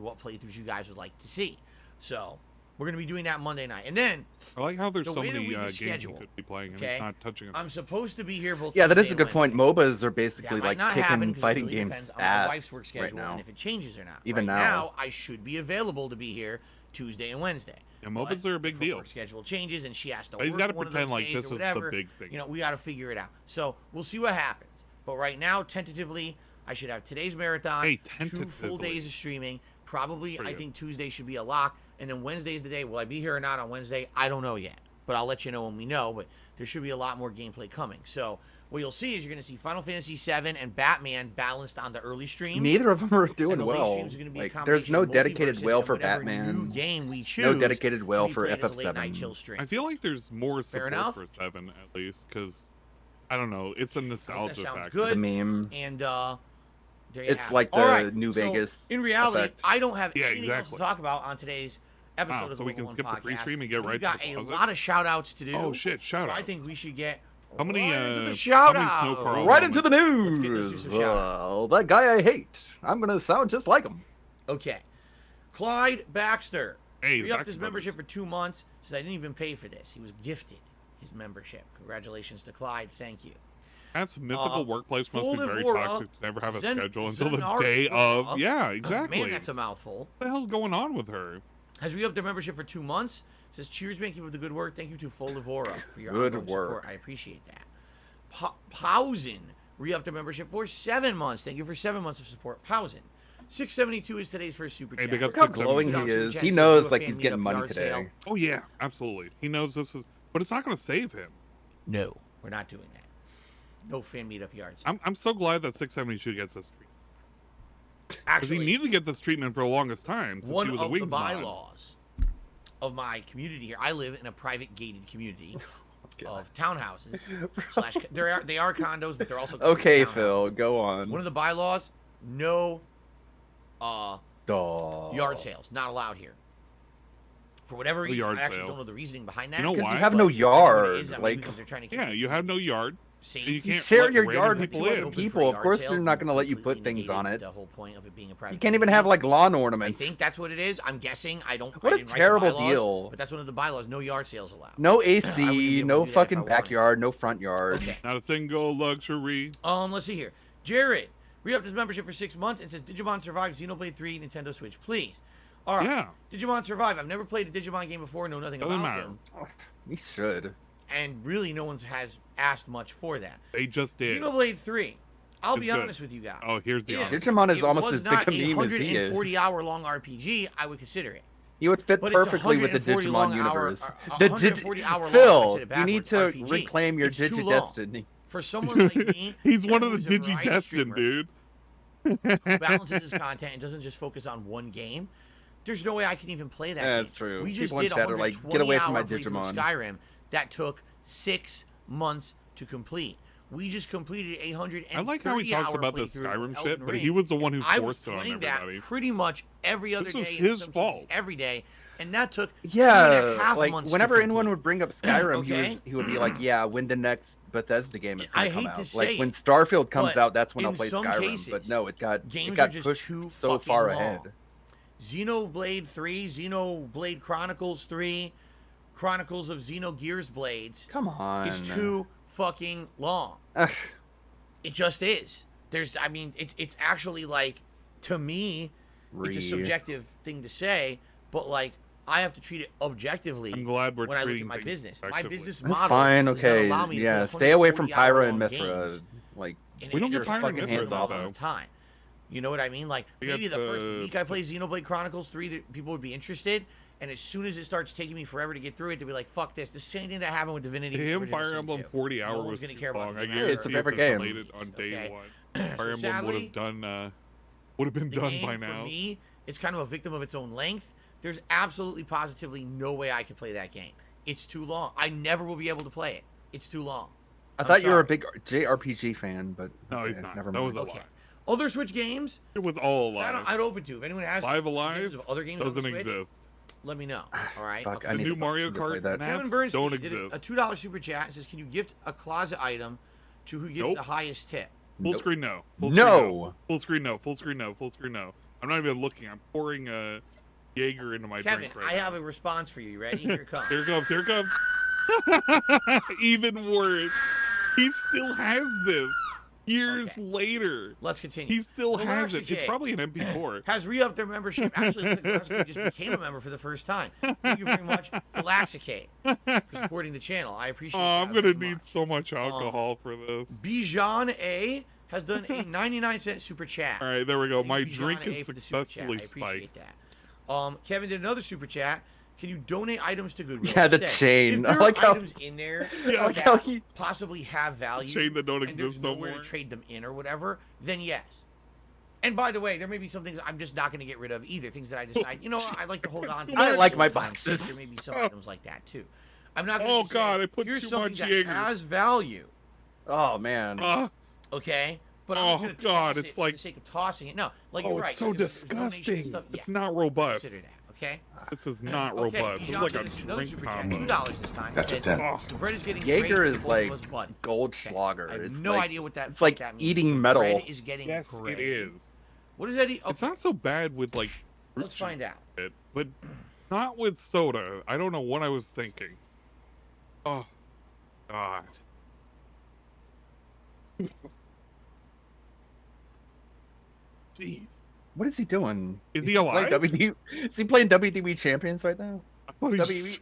what playthroughs you guys would like to see. So we're going to be doing that Monday night, and then I like how there's the so way that many we games schedule, you could be playing and okay? it's not touching. I'm supposed to be here both. Yeah, that is Tuesday a good and point. Wednesday. MOBAs are basically That might like not happen kicking 'cause it fighting really games depends on my ass wife's work schedule right now. and if it changes or not. Even right now. now, I should be available to be here Tuesday and Wednesday. Yeah, MOBAs But are a big if her deal. work schedule changes and she has to But he's work gotta one of pretend those like days this or is the whatever. big thing. You know, we got to figure it out. So we'll see what happens. But right now, tentatively, I should have today's marathon, Hey, 2 full tentatively. days of streaming. Probably, For I you. think Tuesday should be a lock, and then Wednesday's the day. Will I be here or not on Wednesday? I don't know yet, but I'll let you know when we know. But there should be a lot more gameplay coming. So what you'll see is you're going to see Final Fantasy VII and Batman balanced on the early streams. Neither of them are doing And the late well. streams are gonna be a Like, combination there's no of dedicated multiverses whale and for whatever Batman. new game we choose No dedicated whale to be for played as a late night FF7. chill stream. I feel like there's more support enough? for 7 at least because I don't know. It's a nostalgia sounds factor. good. The meme. And there you It's have it. like All the right, New so Vegas in reality, effect. I don't have Yeah, anything else to exactly. talk about on today's episode of the So we can Level skip One the Podcast. pre-stream and get right We've to got the a closet? lot of shout outs to do. Oh shit! Shout So out. I think we should get How many right into the how shout many out. snow crawl Right into the Let's do news. some shout-outs. That guy I hate. I'm gonna sound just like him. Okay. Clyde Baxter. Hey, Re-upped Baxter his membership for 2 months. Says, I didn't even pay for this. He was gifted his membership. Congratulations to Clyde. Thank you. That's mythical workplace must be very Full toxic to never have a Zen- schedule until the Zenart day Fleur. of. Yeah, exactly. Man, that's a mouthful. What the hell's going on with her? Has re-upped their membership for 2 months. Says, cheers, man. Keep up the good work. Thank you to Folivora for your Good ongoing work. support. I appreciate that. Pausen re-upped their membership for 7 months. Thank you for 7 months of support. Pausen. 672 is today's first super Hey, chat. big up Look how 672. glowing he is. Jensen, He do knows a like fan he's meetup getting money yard sale. today. Oh yeah, absolutely. He knows this is, but it's not going to save him. No, we're not doing that. No fan meetup yards. I'm so glad that 672 gets this treatment because he Actually, needed to get this treatment for the longest time. Since one he was a of the Wings mod. bylaws of my community here. I live in a private gated community God. of townhouses. slash, they are condos, but they're also Okay, townhouses. Phil, go on. One of the bylaws: no Dog. yard sales, not allowed here. For whatever reason, yard I actually sale. don't know the reasoning behind that. You know Because why? you have no But I know what it yard. is. I mean, Like, because they're trying to keep Yeah, you have no yard. safe. And you you can't share let your random yard with people two in. other Open for people. a Of yard course, sale, they're not going to let you completely put things on negated it. The whole point of it being a private. You can't even community. have like lawn I ornaments. think that's what it is. I'm guessing. I don't. What I a didn't write the terrible bylaws, deal. But that's one of the bylaws. No yard sales allowed. No I wouldn't be AC, able no to do that if I fucking wanted. backyard, no front yard. Okay. Not a single luxury. Let's see here. Jared re-upped his membership for 6 months and says Digimon Survive, Xenoblade 3, Nintendo Switch, please. All right. Yeah. Digimon Survive. I've never played a Digimon game before. Know nothing Doesn't about matter. them. You should. And really, no one has asked much for that. They just did. Xenoblade 3. I'll It's be good. honest with you guys. Oh, here's the If honest. Digimon is it almost was as big not a meme as he is. 140-hour-long RPG, I would consider it. You would fit But it's perfectly with the 140 Digimon long hour- universe. 140 hour long, I Phil, said it you need backwards, to RPG. reclaim your It's too long. Digidestiny. For someone like me, He's one of the who's a variety Digidestined, streamer, dude. who balances his content and doesn't just focus on one game, there's no way I can even play that Yeah, game. that's true. We just People in did chat are like, "Get away from my 120-hour playthrough of Digimon." Skyrim that took 6 months to complete. We just completed a 130-hour I like how he talks about the playthrough of Skyrim Elden shit, but Ring. he was the one who I was forced it on playing everybody. that pretty much every other This day. was and his some cases fault. every day, and that took 2.5 Yeah, like months whenever to anyone complete. would bring up Skyrim, Okay. he would be like, "Yeah, when the next Bethesda game is I gonna come hate to out." say Like it, when Starfield comes but out, that's when I'll in play some Skyrim. cases, But no, it got games are just pushed too so fucking far long. ahead. Xenoblade 3, Xenoblade Chronicles 3, Chronicles of Xenogears Blades Come on. is too fucking long. Ugh. It just is. I mean, it's actually like, to me, it's a subjective thing to say, but like, I have to treat it objectively. I'm glad we're when I look treating at my things business. My objectively. business That's model fine. does not Okay, allow me to yeah. play stay away from 140-hour Pyra and long Mithra. games Like, We don't in get a Pyra and fucking Mithra, hands off though. of time. You know what I mean? Like, We maybe got the first the- week I play Xenoblade Chronicles 3, that people would be interested, And as soon as it starts taking me forever to get through it, to be like, fuck this. The same thing that happened with Divinity. Damn, Original Fire Sin Emblem 2. 40 hours No one's was gonna too care about long. the I game. guarantee It's a if favorite they game. played it on day Okay. one, Fire So Emblem would sadly, have done. Would have been the done game, by now. for me, it's kind of a victim of its own length. There's absolutely, positively no way I can play that game. It's too long. I never will be able to play it. It's too long. I thought you were a big JRPG fan, but No, okay, he's not. Never That mind. was a Okay. lie. Other Switch games, It was all a lie. I'd open to. If anyone has Live suggestions Alive of other games on the doesn't Switch, exist. let me know. All right. Fuck, Okay. I The need new to Mario to play Kart that. maps Kevin Bernstein don't did exist. a $2 super chat and says, "Can you gift a closet item to who gives Nope. the highest tip?" Full Nope. screen no. Full No. Screen no. Full screen no. Full screen no. Full screen no. I'm not even looking. I'm pouring a Jaeger into my Kevin, drink right I now. have a response for you. You ready? Here it comes. Here it comes. Here it comes. Even worse. He still has this years later. Let's continue. He still has it. It's Relaxicate probably an MP4. has re-upped their membership. Actually, Relaxicate just became a member for the first time. Thank you very much, Relaxicate, for supporting the channel. I appreciate Oh, that I'm gonna very need much. so much alcohol for this. Bijan A has done a 99-cent super chat. All right, there we go. Thank My you, Bijan drink A, is for the super chat. successfully I appreciate spiked. that. Kevin did another super chat. Can you donate items to Goodreads? Yeah, the instead? chain. If there I like are how- items in there Yeah, I like that how he- possibly have value, Chain that don't and there's exist no nowhere more. to trade them in or whatever, then yes. And by the way, there may be some things I'm just not going to get rid of either. Things that I decide, I like to hold on to. I like my Sometimes boxes. There may be some items like that too. I'm not going Oh, to God, I put here's too something much that Jaeger. has value, Oh man. okay? But Oh, I'm just gonna God, toss it's it like- for the sake of tossing it. No, like Oh, you're right. it's so like, if there's donation disgusting. stuff, It's yeah, not robust. consider that, okay? This is not Okay, robust. It's Bijan like did a another drink super chat, combo. $2 this time. That's a Said, 10. Oh, "The bread is getting Jaeger great, is both like of us bud." Goldschlager. I have It's no like, idea what that. it's like that means. eating The metal. bread is getting yes, great. it is. What does that eat? It's Okay, not so bad with like fruit let's find juice out. in it, but not with soda. I don't know what I was thinking. Oh, God. Jeez. What is he doing? Is he playing alive? Is he playing WWE champions right now? I thought he WWE, just-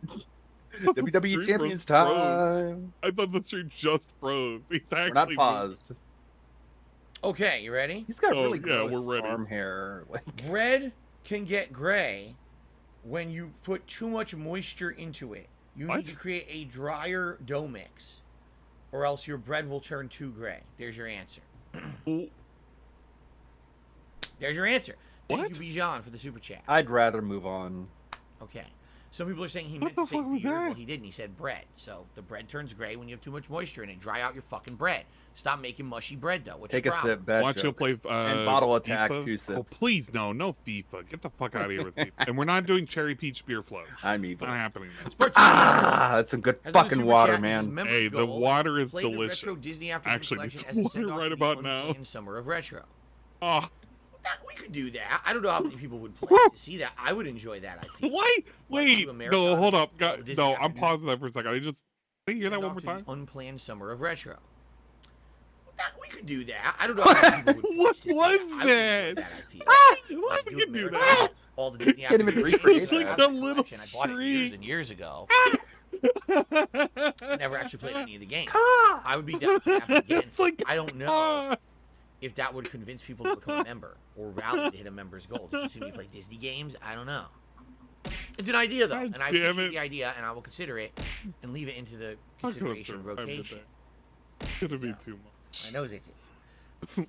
WWE stream champions was froze. time. I thought the stream just froze. He's We're actually not moving. paused. Okay, you ready? He's got Oh, really yeah, gross we're ready. arm hair. Like, Bread can get gray when you put too much moisture into it. You What? need to create a drier dough mix, or else your bread will turn too gray. There's your answer. Oh, There's your answer. Thank What? you, Bijan, for the super chat. I'd rather move on. Okay. Some people are saying he What meant to the say fuck was beer. that? Well, he didn't. He said bread. So the bread turns gray when you have too much moisture in it. Dry out your fucking bread. Stop making mushy bread, though. What's Take your a problem? sip, bad watch you joke. play And bottle attack, FIFA? 2 Oh, sips. please, no FIFA. Get the fuck out of here with FIFA. And we're not doing cherry peach beer flow. I'm evil. Not happening. man. Ah, that's some good Has done a fucking super water, chat. This is man. members Hey, the goal. water is Play the delicious. retro Disney Afternoon Actually, collection it's as a send-off water right to the about now. Unplanned Summer of Retro. Oh, We could do that. I don't know how many people would play to see that. I would enjoy that, I feel. wait, do a no, marathon hold up, of Disney no, I'm Afternoon. pausing that for a second. Can you hear that one Send-off more to time? the Unplanned Summer of Retro. We could do that. I don't know how many people would What watch to see was I would enjoy that? I feel. Why Do we a can do marathon that? of All the Disney Can't even Afternoon recreate games. that. I It's have like a the little collection. I bought it years streak. and years ago. I never actually played any of the games. I would be down for that again. It's like, I don't know if that would convince people to become a member or rally to hit a member's goal. To continue to play Disney games, I don't know. It's an idea, though, God and I damn appreciate it. the idea, and I will consider it and leave it into the How can I consideration survive rotation. today? It's gonna be too much. My nose itches.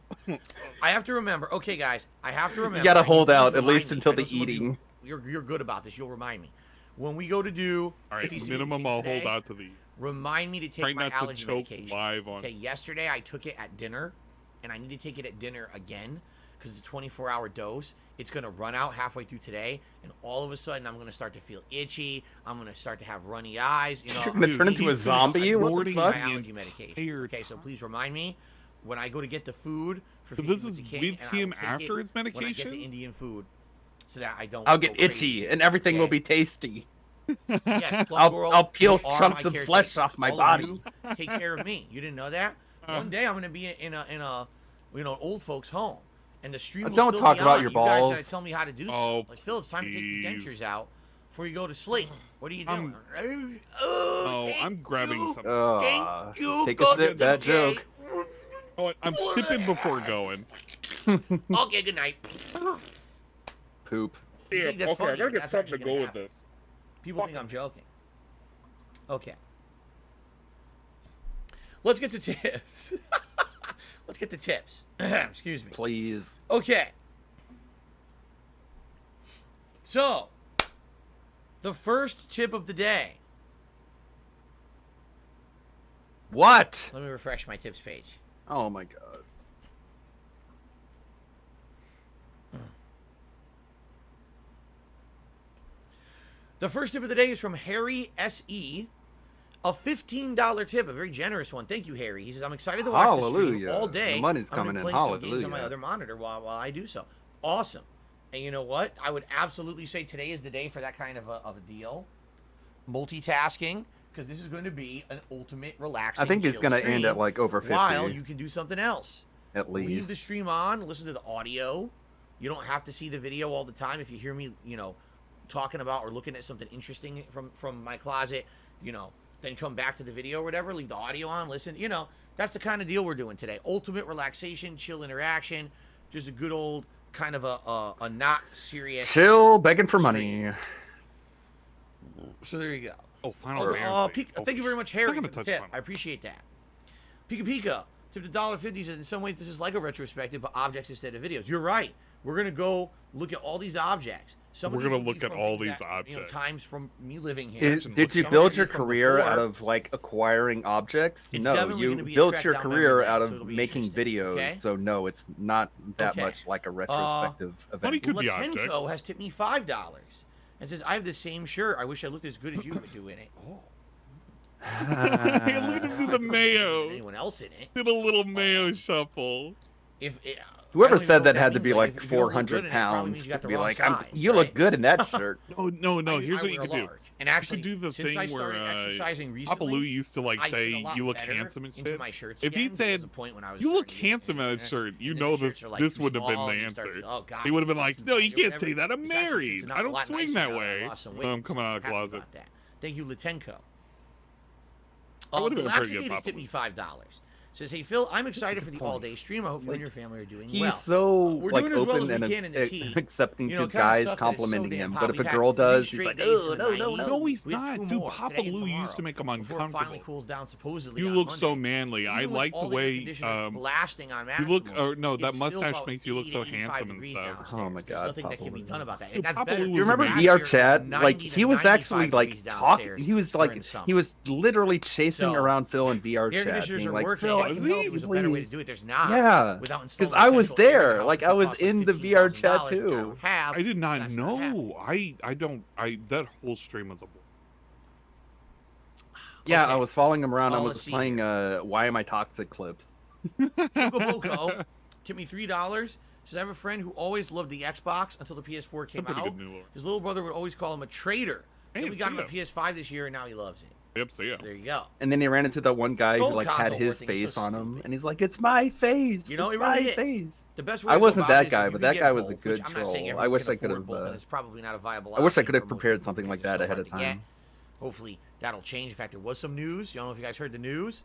I have to remember. Okay, guys, I have to remember. You gotta I need hold you to out at remind least me. until I know the some of you- eating. You're good about this. You'll remind me when we go to do. All right, PCB minimum I'll today, hold out to the. Remind me to take Try my not to allergy choke medication. live on. Okay, yesterday I took it at dinner, and I need to take it at dinner again because it's a 24-hour dose. It's gonna run out halfway through today, and all of a sudden I'm gonna start to feel itchy. I'm gonna start to have runny eyes. You know, You're gonna Dude, turn into a he's been zombie? What the snorting fuck? my allergy medication. entire Okay, so please remind me when I go to get the food for So Feasting this is the King, with and I will him take after it his when I get medication? the Indian food, so that I don't. I'll go get crazy. itchy and everything will Okay. be tasty. Yes, Plum I'll Girl, peel you are chunks my of caretaker. flesh off my All of body. you take care of me. You didn't know that? One day I'm gonna be in a old folks home, and the stream will Don't still talk be about on. your You guys balls. gotta tell me how to do Oh, something. Like Phil, it's time to take your please. dentures out before you go to sleep. What are you doing? Oh, I'm grabbing something. Thank you. Take a sip, bad joke. Oh, I'm sipping before going. Okay, good night. Poop. You think that's funny, but that's actually gonna happen. this. People think I'm joking. Okay. Let's get to tips. Let's get to tips. Excuse me. Please. Okay. So, the first tip of the day. What? Let me refresh my tips page. Oh my god. The first tip of the day is from Harry S.E. A $15 tip, a very generous one. Thank you, Harry. He says, I'm excited to watch the stream all day. The money's I'm coming in. playing some games Hallelujah. on my other monitor while I do so. Awesome. And you know what? I would absolutely say today is the day for that kind of a deal. Multitasking, because this is going to be an ultimate relaxing. I think it's going to end at like over 50. While you can do something else. At least. Leave the stream on, listen to the audio. You don't have to see the video all the time. If you hear me, talking about or looking at something interesting from my closet, then come back to the video or whatever, leave the audio on, listen, that's the kind of deal we're doing today. Ultimate relaxation, chill interaction, just a good old kind of a not serious chill begging for money. So there you go. Oh, final fantasy. Thank you very much, Harry, for the tip. I appreciate that. Pika Pika tipped $1.50. In some ways this is like a retrospective, but objects instead of videos. You're right. We're gonna go look at all these objects. We're gonna look at all these objects. Times from me living here. Did you build your career out of like acquiring objects? No, you built your career out of making videos. Okay? So no, it's not that much like a retrospective event. Latenko has tipped me $5 and says, I have the same shirt. I wish I looked as good as you would do in it. Oh. Look at the mayo. Anyone else in it? Did a little mayo shuffle. Whoever said that had to be like 400 pounds to be like, you look good in that shirt. No. Here's what you could do. And actually, you could do the thing where Papa Lou used to like say, "You look handsome and shit." If he said, "You look handsome in that shirt," this would have been the answer. He would have been like, "No, you can't say that. I'm married. I don't swing that way. I'm coming out of the closet." Thank you, Latenko. That would have been pretty good. Papa Lou tipped me $5. Says, hey, Phil, I'm excited for the all-day stream. I hope you and your family are doing well. He's so like open and accepting to guys complimenting him. But if a girl does, he's like, oh, no. No, he's not. Dude, Papa Lou used to make him uncomfortable. You look so manly. I like the way you look. No, that mustache makes you look so handsome and stuff. Oh my god, nothing that can be done about that. Do you remember VR chat? Like he was actually like talking. He was literally chasing around Phil in VR chat, being like, Phil, it was a better way to do it. There's not. Yeah, because I was there. Like I was in the VR chat too. I did not know. That whole stream was a. Yeah, I was following him around. I was playing Why Am I Toxic clips. Boko tipped me $3. Says I have a friend who always loved the Xbox until the PS4 came out. His little brother would always call him a traitor. Then we got him a PS5 this year, and now he loves it. Yep, so there you go. And then he ran into that one guy who like had his face on him, and he's like, "It's my face. It's my face." The best way I wasn't that guy, but that guy was a good troll. I wish I could have. It's probably not a viable. I wish I could have prepared something like that ahead of time. Hopefully that'll change. In fact, there was some news. I don't know if you guys heard the news.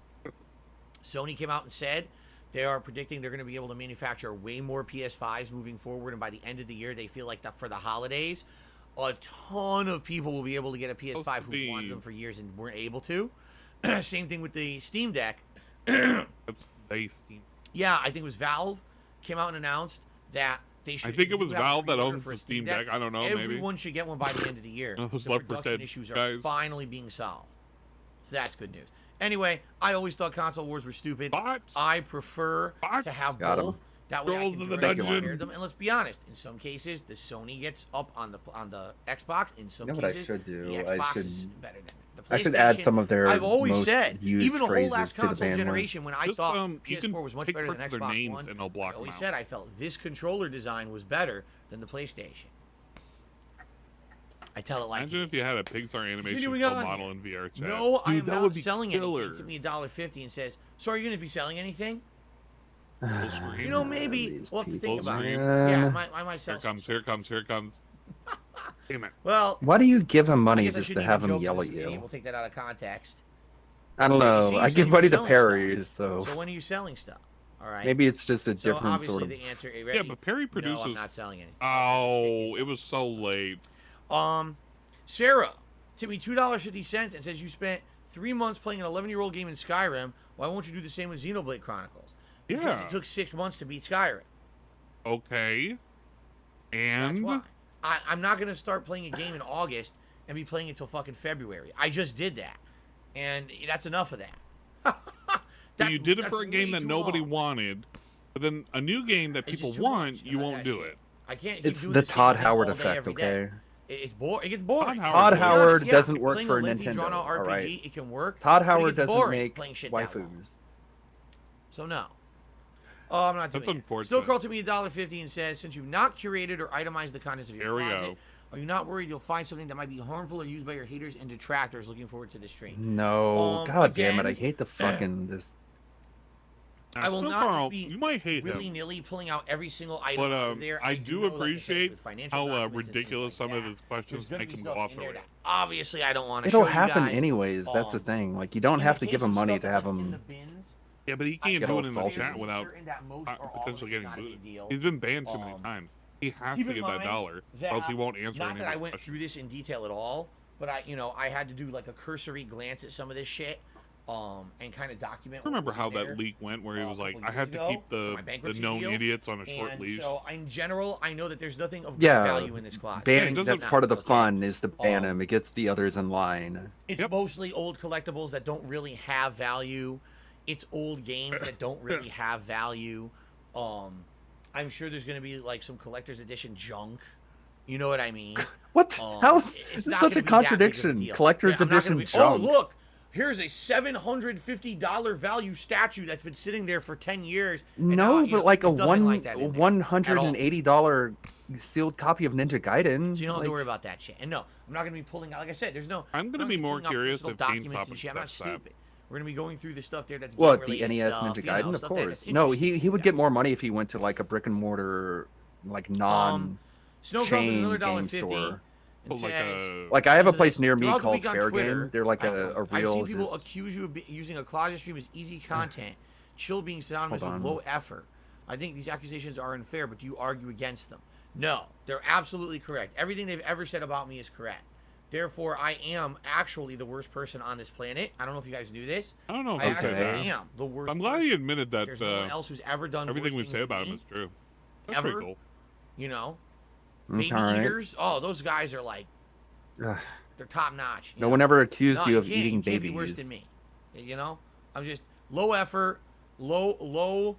Sony came out and said they are predicting they're going to be able to manufacture way more PS5s moving forward, and by the end of the year, they feel like that for the holidays, a ton of people will be able to get a PS5 who wanted them for years and weren't able to. Same thing with the Steam Deck. Yeah, I think it was Valve came out and announced that they should. I think it was Valve that owns the Steam Deck. I don't know. Everyone should get one by the end of the year. The production issues are finally being solved. So that's good news. Anyway, I always thought console wars were stupid. I prefer to have both. That way I can compare them. And let's be honest, in some cases, the Sony gets up on the Xbox. In some cases, what I should do? The Xbox is better than the PlayStation. I should add some of their I've always most said, used even the whole phrases last to the console band generation, when I thought PS4 was much better than their Xbox names One, and they'll block I always said I felt this controller design was better than the PlayStation. I tell it like. Imagine if you had a Pixar animation model in VR chat. No, I am not selling anything. It took me $1.50 and says, "So are you going to be selling anything?" You know, maybe we'll have to think about it. Yeah, I might sell. Here it comes. Damn it. Well, why do you give him money just to have him yell at you? We'll take that out of context. I don't know. I give money to Perry, so. So when are you selling stuff? All right. Maybe it's just a different sort of. The answer, yeah, but Perry produces. No, I'm not selling anything. Oh, it was so late. Sarah tip me $2.50 and says you spent 3 months playing an 11-year-old game in Skyrim. Why won't you do the same with Xenoblade Chronicles? Because it took 6 months to beat Skyrim. Okay. And? That's why. I'm not going to start playing a game in August and be playing it till fucking February. I just did that. And that's enough of that. So you did it for a game that nobody wanted, but then a new game that people want, you won't do it. I can't. It's the Todd Howard effect, okay? It gets boring. Todd Howard doesn't work for Nintendo. RPG, all right. It can work. Todd Howard doesn't make waifus. So no. Oh, I'm not doing That's unfortunate. Still crawl to me $1.50 and says, since you've not curated or itemized the contents of your closet, are you not worried you'll find something that might be harmful or used by your haters and detractors? Looking forward to the stream. No, god damn it! I hate the fucking this. I will not be you might hate willy-nilly pulling out every single item out there. I do appreciate how ridiculous some of his questions make him go off the rails. Obviously, I don't want to. It'll happen anyways. That's the thing. Like, you don't have to give him money to have him. Yeah, but he can't do it in the chat without potentially getting booted. He's been banned too many times. He has to get that dollar, or else he won't answer any Not that I went through this in detail at all, but I had to do like a cursory glance at some of this shit. And kind of document. I remember how that leak went, where he was like, "I had to keep the known idiots on a short leash." So, in general, I know that there's nothing of value in this closet. Banning, that's part of the fun, is to ban him. It gets the others in line. It's mostly old collectibles that don't really have value. It's old games that don't really have value. I'm sure there's going to be like some collector's edition junk. You know what I mean? What? How is this such a contradiction? Collector's edition junk. Oh, look. Here's a $750 value statue that's been sitting there for 10 years. No, but like a $180 sealed copy of Ninja Gaiden. So you don't have to worry about that shit. And no, I'm not going to be pulling out. Like I said, there's no. I'm going to be more curious if documents and shit. I'm not stupid. We're going to be going through the stuff there that's the NES Ninja Gaiden, of course. No, he would get more money if he went to like a brick and mortar, like non-chain game store. Like I have a place near me called Fair Game. They're like a real. I've seen people accuse you of using a closet stream as easy content. Chill being synonymous with low effort. I think these accusations are unfair, but do you argue against them? No, they're absolutely correct. Everything they've ever said about me is correct. Therefore, I am actually the worst person on this planet. I don't know if you guys knew this. I don't know if I actually am the worst. I'm glad he admitted that. There's no one else who's ever done everything we say about him is true. That's ever. pretty cool. You know. Baby eaters, those guys are like, they're top notch. No one ever accused you of eating babies. You can't be worse than me. You know, I'm just low effort, low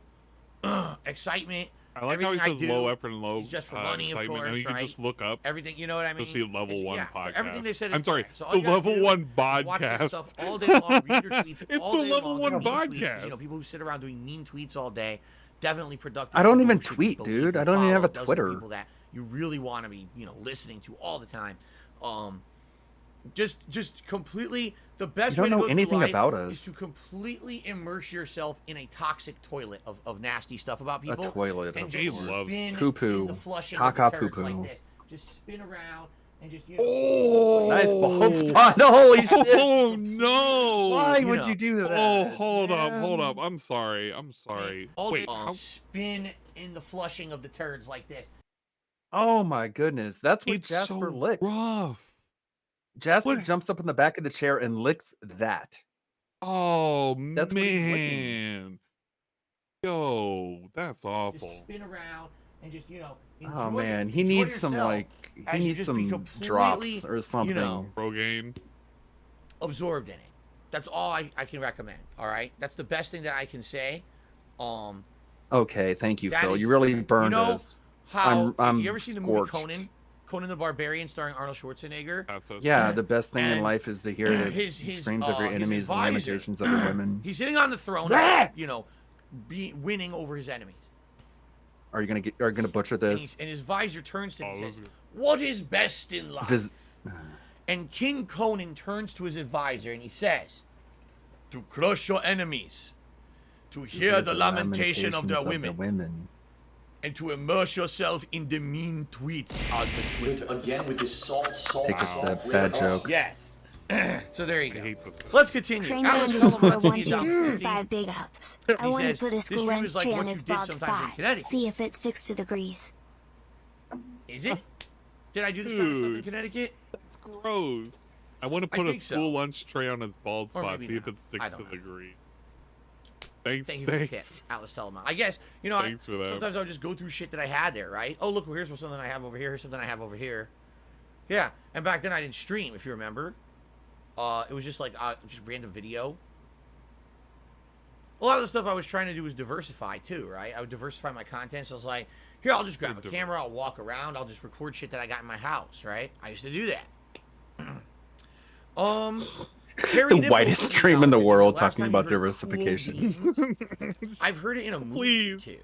excitement. I like how he says low effort and low just for money, of course, and you can just look up everything. You know what I mean? To see level 1 podcast. Everything they said. I'm sorry, the level 1 podcast. All day long, read your tweets. It's the level 1 podcast. You know, people who sit around doing mean tweets all day, definitely productive. I don't even tweet, dude. I don't even have a Twitter. People that you really want to be, listening to all the time. Just completely the best way to know anything about us is to completely immerse yourself in a toxic toilet of nasty stuff about people. A toilet and of just spin poo-poo, in the flushing caca of the turds poo-poo. like this. Just spin around and just nice bald spot. Holy shit. Oh no. Why would you do that? Oh, hold up. I'm sorry. Wait, spin in the flushing of the turds like this. Oh my goodness. That's what it's Jasper so licks. Rough. Jasper jumps up in the back of the chair and licks that. Oh, that's man. Yo, that's awful. Just spin around and just, oh man, he needs some drops or something. Rogaine. Absorbed in it. That's all I can recommend. All right, that's the best thing that I can say. Okay, thank you, Phil. You really burned us. How I'm you ever seen the movie Conan the Barbarian starring Arnold Schwarzenegger? Yeah, the best thing in life is to hear the screams of your enemies, the lamentations of the women. He's sitting on the throne, winning over his enemies. Are you gonna butcher this? And his visor turns to him and says, "What is best in life?" And King Conan turns to his advisor and he says, "To crush your enemies, to hear the lamentation of their women. And to immerse yourself in the mean tweets on the Twitter." Again with this salt. Take a step, bad joke. Yes. So there you go. Let's continue. Five big ups. I want to put a school lunch tree on his bald spot. See if it sticks to the grease. Is it? Did I do this kind of stuff in Connecticut? That's gross. I want to put a school lunch tray on his bald spot, see if it sticks to the green. Thanks. Thank you for the tip, Atlas Telemon. I guess, you know, sometimes I'll just go through shit that I had there, right? Oh, look, here's something I have over here. Here's something I have over here. Yeah, and back then I didn't stream, if you remember. It was just like just random video. A lot of the stuff I was trying to do was diversify too, right? I would diversify my content. So I was like, here, I'll just grab a camera. I'll walk around. I'll just record shit that I got in my house, right? I used to do that. The whitest stream in the world talking about diversification. I've heard it in a movie too.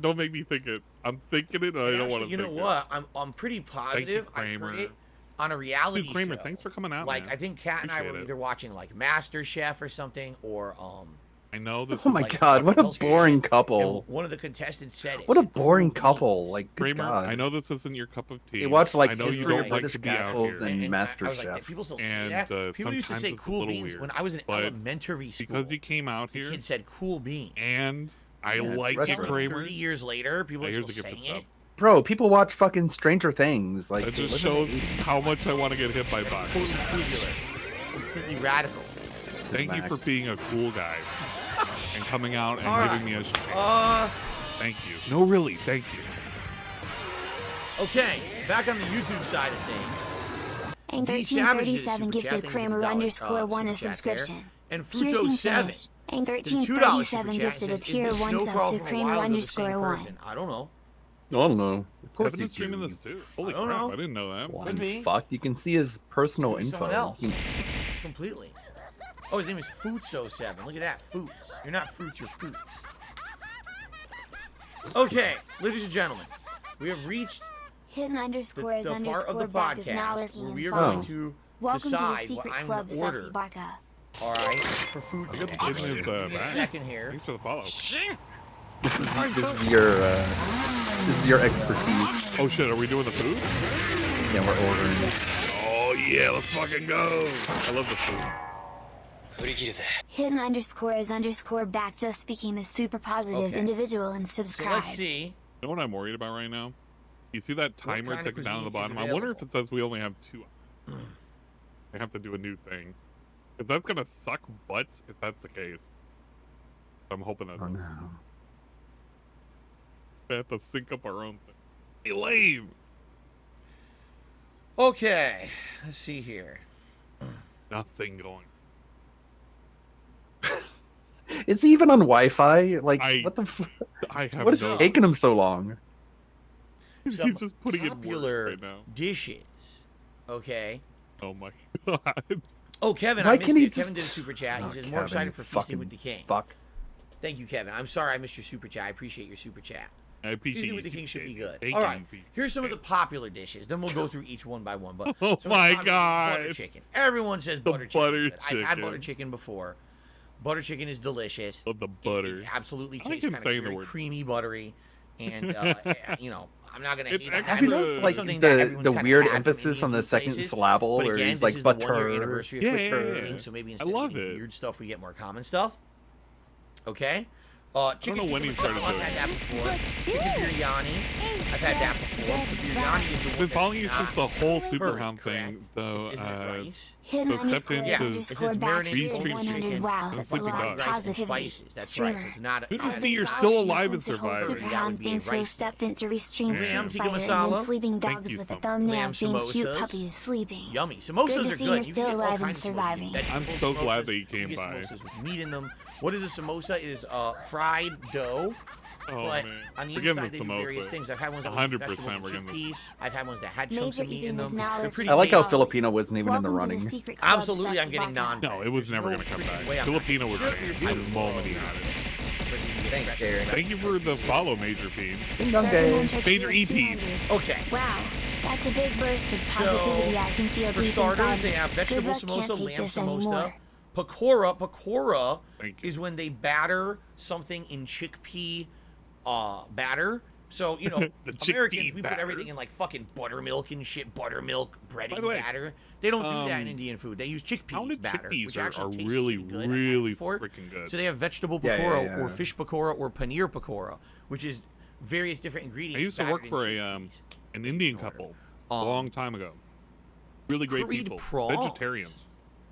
Don't make me think it. I'm thinking it, and I don't want to. You know what? I'm pretty positive. I've heard it on a reality Kramer, show. thanks for coming out. Like, man. I think Kat and I were either watching like MasterChef or something, or I know this. Oh my god, what a boring couple! One of the contestants said it. What a boring couple! Like, Kramer, god. I know this isn't your cup of tea. You watch like I know you don't like to be out here. And MasterChef. Like, people still say that. People used to say cool beans weird, when I was in elementary school. Because you came out here, the kid said cool beans. And I like it, Kramer. 30 years later, people are still saying it. Bro, people watch fucking Stranger Things. Like, it just shows how much I want to get hit by bugs. Completely radical. Thank you for being a cool guy and coming out and giving me a shit. Thank you. No, really, thank you. Okay, back on the YouTube side of things. And 1337 gifted Kramer_1 a subscription. And Fruto7. And 1337 gifted a tier 1 sub to Kramer_1. I don't know. I don't know. Of course he's streaming this too. Holy crap, I didn't know that. Could be. Fuck, you can see his personal info. Someone else. Completely. Oh, his name is Futso7. Look at that, Foots. You're not fruits, you're Foots. Okay, ladies and gentlemen, we have reached Hidden underscore the part of the back is now podcast lurking where and we are following. going to Welcome to the decide secret what I'm club, going to order. Sexy Barca. All right, for food. I got the kidneys back. Second here. Thanks for the follow. This is your expertise. Oh shit, are we doing the food? Yeah, we're ordering. Oh yeah, let's fucking go. I love the food. Hidden underscore back just became a super positive individial and subscribed. So let's see. You know what I'm worried about right now? You see that timer ticking down at the bottom? I wonder if it says we only have 2 hours. I have to do a new thing. If that's gonna suck butts, if that's the case. I'm hoping that's no. We have to sync up our own thing. Hey, lame. Okay, let's see here. Nothing going. Is he even on Wi-Fi? Like, what the? What is taking him so long? He's just putting it popular right now. Dishes. Okay. Oh my god. Oh, Kevin, I missed it. Kevin did a super chat. He says, more excited for Feasting with the King. Fuck. Thank you, Kevin. I'm sorry I missed your super chat. I appreciate your super chat. I appreciate Feasting with the King should be good. Thank All right. you. Here's some of the popular dishes. Then we'll go through each one by one. But oh my god. Butter chicken. Everyone says butter chicken. I've had butter chicken before. Butter chicken is delicious. Love the butter. It absolutely tastes kind of very creamy, buttery, and you know, I'm not gonna. Have you noticed like the weird emphasis on the second syllable, where he's like butter? Yeah. So maybe instead of weird stuff, we get more common stuff. Okay. I don't know when he started doing it. I've had that before. Chicken biryani. I've had that before. Biryani is the one. I've been following you since the whole Super Hound thing, though. So stepped into restream chicken and sleeping dogs. Spices. That's right. So it's not. Good to see you're still alive and surviving. Super Hound thinks so stepped into restream Lamb Street tikka Fighter and then sleeping dogs with the thumbnails being cute puppies sleeping. Yummy. Samosas good to are see good. you're still alive and surviving. I'm so glad that you came by. Samosas with meat in them. What is a samosa? It is fried dough. Oh, but man. on the We're getting inside, the they do various samosa. things. I've had ones that 100% we're getting chickpeas. I've had ones that had chunks of meat in them. They're pretty I like how tasty. Filipino wasn't even in the running. Absolutely, I'm getting non. No, it was never going to come back. Filipino was great. The moment he had it. Thanks, Darren. Thank you for the follow, Major P. Major EP. Okay. Wow, that's a big burst of positivity I can feel for deep starters, inside. they have vegetable Good luck, can't samosa, take lamb this samosa. anymore. Pakora is when they batter something in chickpea batter. So, you know, Americans, we put everything in like fucking buttermilk and shit, buttermilk, breading batter. They don't do that in Indian food. They use chickpea batter, which actually tastes really, good. really freaking good. So they have vegetable pakora or fish pakora or paneer pakora, which is various different ingredients. I used to work for an Indian couple a long time ago. Really great Curried people. prawns. Vegetarians.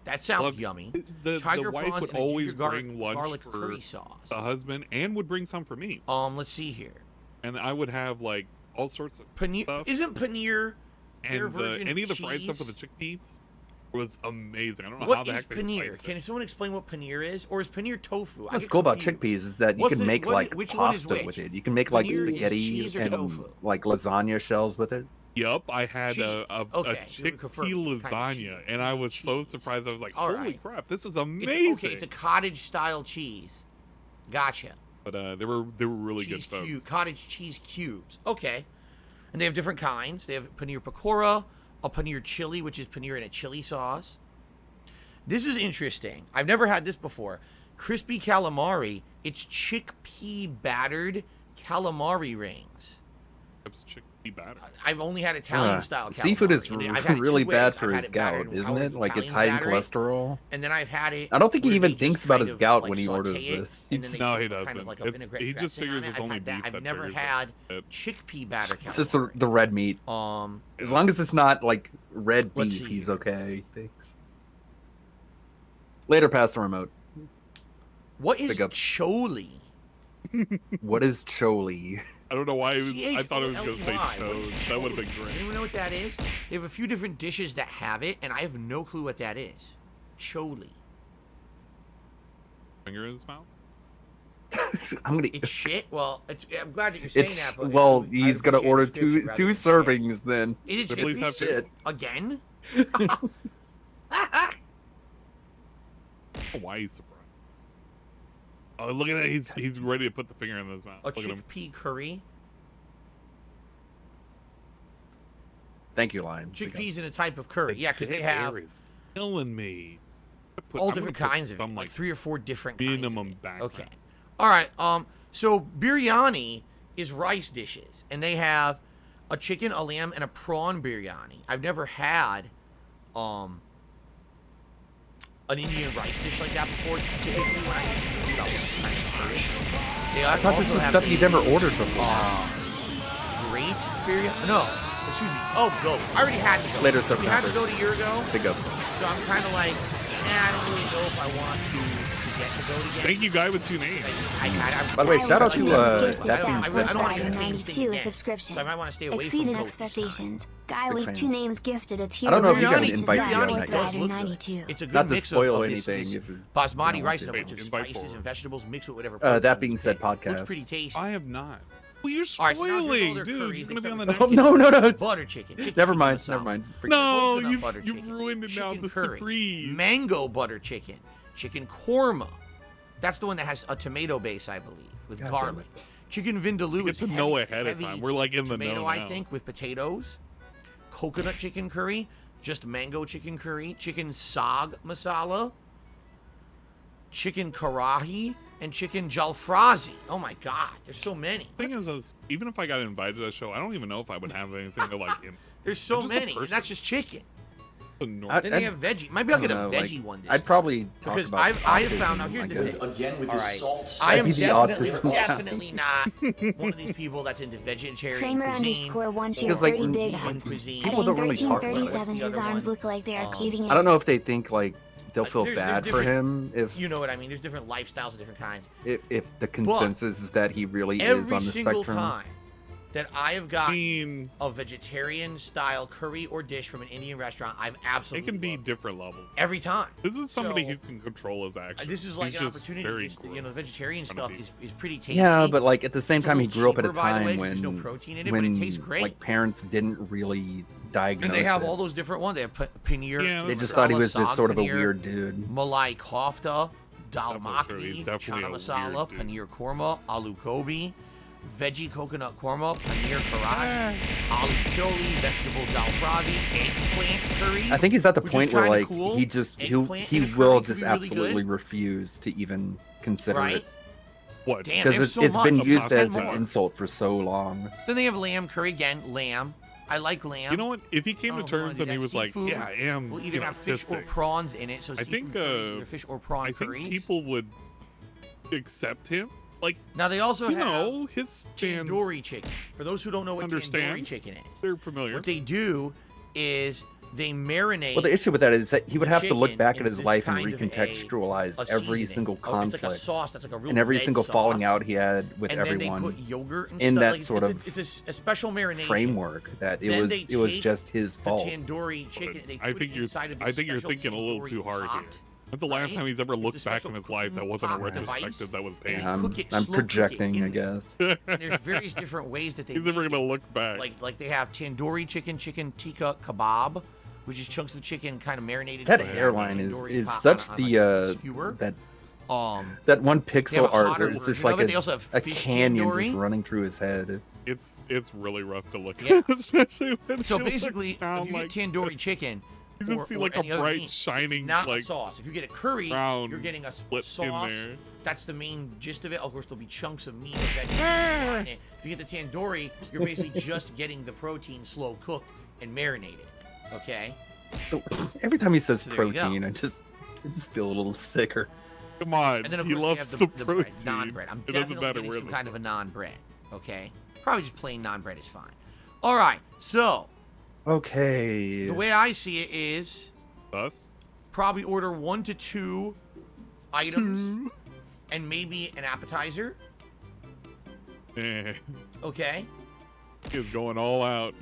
That sounds Love- yummy. The Tiger wife prawns would and a always ginger bring lunch garlic for curry sauce. the husband and would bring some for me. Let's see here. And I would have like all sorts of Paneer stuff. isn't paneer their And version any of of the fried stuff cheese? with the chickpeas was amazing. I don't know What how the is heck they paneer? spiced Can it. someone explain what paneer is? Or is paneer tofu? I What's get cool about confused. chickpeas is that you What's can it- make what- like which one is pasta which? with it. You can make like Paneer is spaghetti cheese or and tofu? like lasagna shells with it. Yup, I had Cheese. a Okay, so we confirmed chickpea kind of lasagna, cheese. and I was so Cheese. surprised. I was like, All "Holy right. crap, this is It's, amazing!" okay, it's a cottage style cheese. Gotcha. But they were really Cheese good folks. cottage cheese cubes. Okay. And they have different kinds. They have paneer pakora, a paneer chili, which is paneer in a chili sauce. This is interesting. I've never had this before. Crispy calamari. It's chickpea battered calamari rings. It's chickpea batter. I've only had Italian style calamari. Seafood is and I've had it really two bad ways. for I've his had it battered gout, in isn't how it? Like it's Italians high in batter it, cholesterol. And then I've had it. I don't think he where even they just thinks about kind his of, gout like, when he saute orders it, this. and then they No, he put kind doesn't. of like a It's- vinaigrette he just dressing figures on it. it's I've only had that. beef I've that never triggers had it. chickpea batter It's just calamari. the red meat. As long as it's not like red Let's beef, see he's here. okay. Thanks. Later, pass the remote. What is Pick up. choli? What is choli? I don't know why I thought it was going to say CHOLY. What is chose. That would have been choli? great. Anyone know what that is? They have a few different dishes that have it, and I have no clue what that is. Choli. Finger in his mouth. I'm gonna. It's shit. Well, I'm glad that you're saying It's that. But well, I he's gonna appreciate order the two description rather than shit. servings then. Is it But please have chickpeas? Shit. Again? Why he's surprised? Oh, look at that! He's ready to put the finger in his mouth. A Look at him. chickpea curry. Thank you, Lion. Chickpeas in a type of curry. Yeah, because they Dead have air is killing me. all I'm different gonna put kinds of it, some like 3 or 4 different minimum kinds of it. background. Okay. All right. So biryani is rice dishes, and they have a chicken, a lamb, and a prawn biryani. I've never had an Indian rice dish like that before. Typically, when I eat food, I'll just kind of serve it. They I thought this also was have stuff a, you'd never ordered before. Great biryani. No, excuse me. Oh, goat. I already had to go. Later, We something had to after. go a year ago. Big ups. So I'm kind of like, I don't really know if I want to get to go again. Thank you, guy with 2 names. By the way, shout out to that I don't want to a say 92 again. subscription. So I might want to stay away Exceeded from goats this time. expectations. Guy Big with fan. 2 names gifted a tier. I don't know if you got can Biryani- invite Biryani beyond that does yet. look good. 92. It's a good Not to mix spoil of this anything if you basmati don't rice, want to. a bunch of Invite spices forward. and vegetables mixed with whatever. That protein being you said, pick. Looks podcast. pretty tasty. I have not. Well, you're All right, so now here's all spoiling, their dude. curries. You're They gonna be on the start next. with Oh no, no! butter chicken. chicken Never tikka mind. masala, Never mind. Forget No, coconut butter you've chicken, ruined it now. chicken The curry, surprise. mango butter chicken, chicken korma. That's the one that has a tomato base, I believe, with God damn garlic. Chicken vindaloo You get is to know heavy- ahead of heavy time. We're like in the tomato, know I now. think, with potatoes. Coconut chicken curry, just mango chicken curry, chicken saag masala, chicken karahi, and chicken jalfrazi. Oh my god, there's so many. Thing is, even if I got invited to that show, I don't even know if I would have anything to like him. There's so I'm just a many, and person. that's just chicken. North. Then they have veggie. Maybe I'll get a veggie one this I'd time. probably talk Because about I have autism, found out, here's I the guess. thing. Again with All this right. salt. I am I'd be the definitely, autism guy. definitely not one of these people that's into vegetarian Kramer cuisine. underscore wants Because, your like, 30 big vegan ups. cuisine. At People don't really talk about it. 1337, What's the his other arms one? look like they are cleaving. I don't know if they think like they'll feel There's bad for him different- if You know what I mean? There's different lifestyles of different kinds. if the consensus is that he really is Every on the single spectrum. time that I have I got mean, a vegetarian style curry or dish from an Indian restaurant, I've absolutely it can be loved different levels. every time. This is somebody So, who can control his actions. This is like He's an just opportunity. very Just, gross. the vegetarian Gonna stuff be. is pretty tasty. Yeah, but like at the same It's a time, he little grew up at a cheaper, by the way, time 'cause when there's no protein in it, but it tastes great. like parents didn't really diagnose And they have it. all those different ones. They have paneer. Yeah, They masala, just thought he was just saag sort of a paneer, weird dude. Malai kofta, dal That's true. He's makhni, definitely chana a masala, weird dude. paneer korma, aloo gobi, veggie coconut korma, paneer karai, aloo choli, vegetable jalfrazi, eggplant curry. I think he's at the which is point where kinda like cool. he just Eggplant he in a curry will could just be really absolutely good. refuse to even consider Right? it What? Damn, because there's so it's much. been I'm used talking as an more. insult for so long. Then they have lamb curry again. Lamb. I like lamb. You know what? If he came I to don't know if I wanna terms do and he that. was like, Seafood "Yeah, I am," will you either know, have fish or autistic. prawns in it. So I seafood think, curries, either fish or prawn I think curries. people would accept him. Like, Now they also you have know, his fans, tandoori chicken. For those who don't know what tandoori understand. chicken is, they're familiar. what they do is they marinate. Well, the issue with that is that he would have to look back at into his this life and kind of recontextualize a every seasoning. single It's conflict like a sauce that's like a real and every red single sauce. falling out he had with and everyone then they put yogurt and in stuff. that Like, sort of it's a special marination framework that Then it was take just his the fault. tandoori chicken. They I put think it you're inside of this I think you're special thinking a little tandoori too hard here. pot, That's the last right? time he's ever It's a looked back special in his life that cooking wasn't a pot device, retrospective that was and paid. they I'm, cook it, I'm slow cook it projecting, in I there. guess. And there's various different ways that they He's never make gonna it. look back. Like they have tandoori chicken tikka kebab, which is chunks of chicken kind of marinated. That in a hairline tandoori is pot such on the skewer. that one They have pixel a art hotter where it's just version of like it. They also have a fish canyon tandoori. just running through his head. It's really rough to look Yeah. at, especially when So he looks basically, down if you like get tandoori chicken, you just see like a any other bright meat, shining it's not like a sauce. If you get a curry, brown you're getting a split sauce. in there. That's the main gist of it. Of course, there'll be chunks of meat or veggies on it. If you get the tandoori, you're basically just getting the protein slow cooked and marinated. Okay. Every time he says So there you go. protein, I just feel a little sicker. Come on, And then of he course we loves have the the protein. bread, non-bread. I'm It doesn't definitely matter getting where some this kind of is. a non-bread. Okay. Probably just plain non-bread is fine. All right. So Okay. the way I see it is Us? probably order 1 to 2 items and maybe an appetizer. Eh, Okay. he was going all out.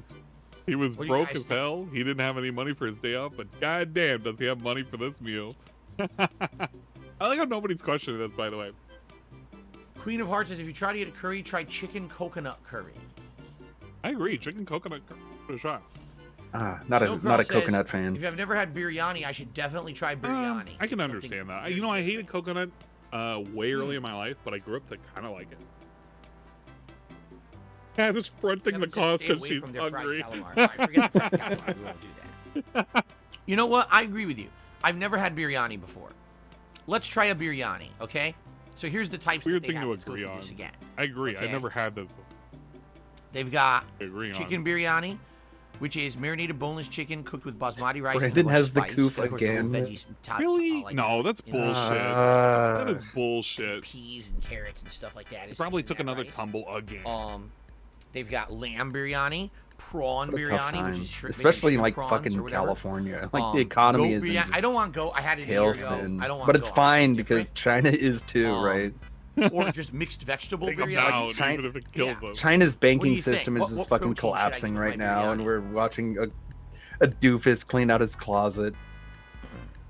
He was What do you broke guys as think? hell. He didn't have any money for his day off, but goddamn, does he have money for this meal? I like how nobody's questioning this, by the way. Queen of Hearts says if you try to get a curry, try chicken coconut curry. I agree. Chicken coconut curry, give it a shot. Not a Snowcross says, coconut fan. If I've never had biryani, I should definitely try biryani. I can It's understand something that. very You know, I good. hated coconut way early in my life, but I grew up to kind of like it. Yeah, just fronting the Kevin says cause stay because away she's from their fried hungry. calamari. All right, forget the fried calamari. We won't do that. You know what? I agree with you. I've never had biryani before. Let's try a biryani, okay? So here's the types Weird that they thing have. to Let's go agree through on. this again. I agree. Okay. I never had this before. They've got I agree chicken on. biryani, which is marinated boneless chicken cooked with basmati rice. and Brandon a bunch has of the spice, coof and of course, little again. veggies on top, Really? like, No, that's you know, bullshit. That is Uh, bullshit. peas and carrots and stuff like that. He Is probably in took that another rice. tumble again. They've got lamb biryani, prawn what a tough biryani, which time. is Especially in shrimp like prawns fucking or whatever. California. Like the economy goat is in biryani. just I don't want goat. I had it a year ago. tailspin. I don't want But goat. it's I want fine something because different. China is too, right? Or just mixed vegetable Take 'em biryani. down, China- even if it kills yeah. us. China's banking you think? system is What- just what fucking protein should I collapsing give in right my now, and biryani? we're watching a doofus clean out his closet.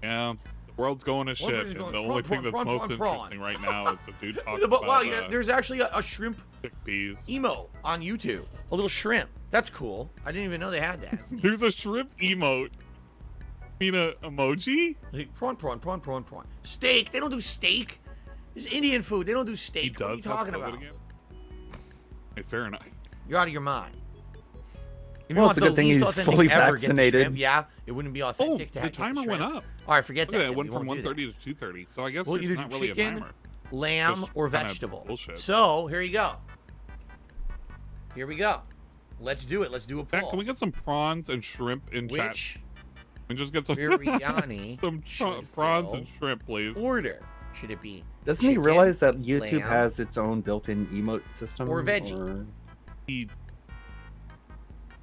Yeah, the world's going to shit, Wonders and going, the only prawn, thing that's prawn, most prawn, prawn. interesting right now is the dude talking But wow, about there's actually a shrimp chickpeas. emote on YouTube. A little shrimp. That's cool. I didn't even know they had that. There's a shrimp emote. You mean a emoji? Like, prawn. Steak. They don't do steak. It's Indian food. They don't do steak. He What are you does have talking COVID about? again. Hey, fair enough. You're out of your mind. If Well, you it's a want good thing the least he's authentic fully ever, get the vaccinated. shrimp. Yeah, it wouldn't be Oh, authentic to the have to get timer went shrimp. up. All right, forget Look at that. that. It went We from won't do that. 1:30 to 2:30. So I guess We'll there's either not do really a chicken, timer. lamb, Just or kinda vegetable. bullshit. So here you go. Here we go. Let's do it. Let's do a Jack, poll. can we get some prawns and shrimp in chat? Which And just get some biryani some should prawns Phil and shrimp, please. order? Should it be Doesn't he chicken, realize that YouTube lamb, has its own built-in emote system? or veggie? He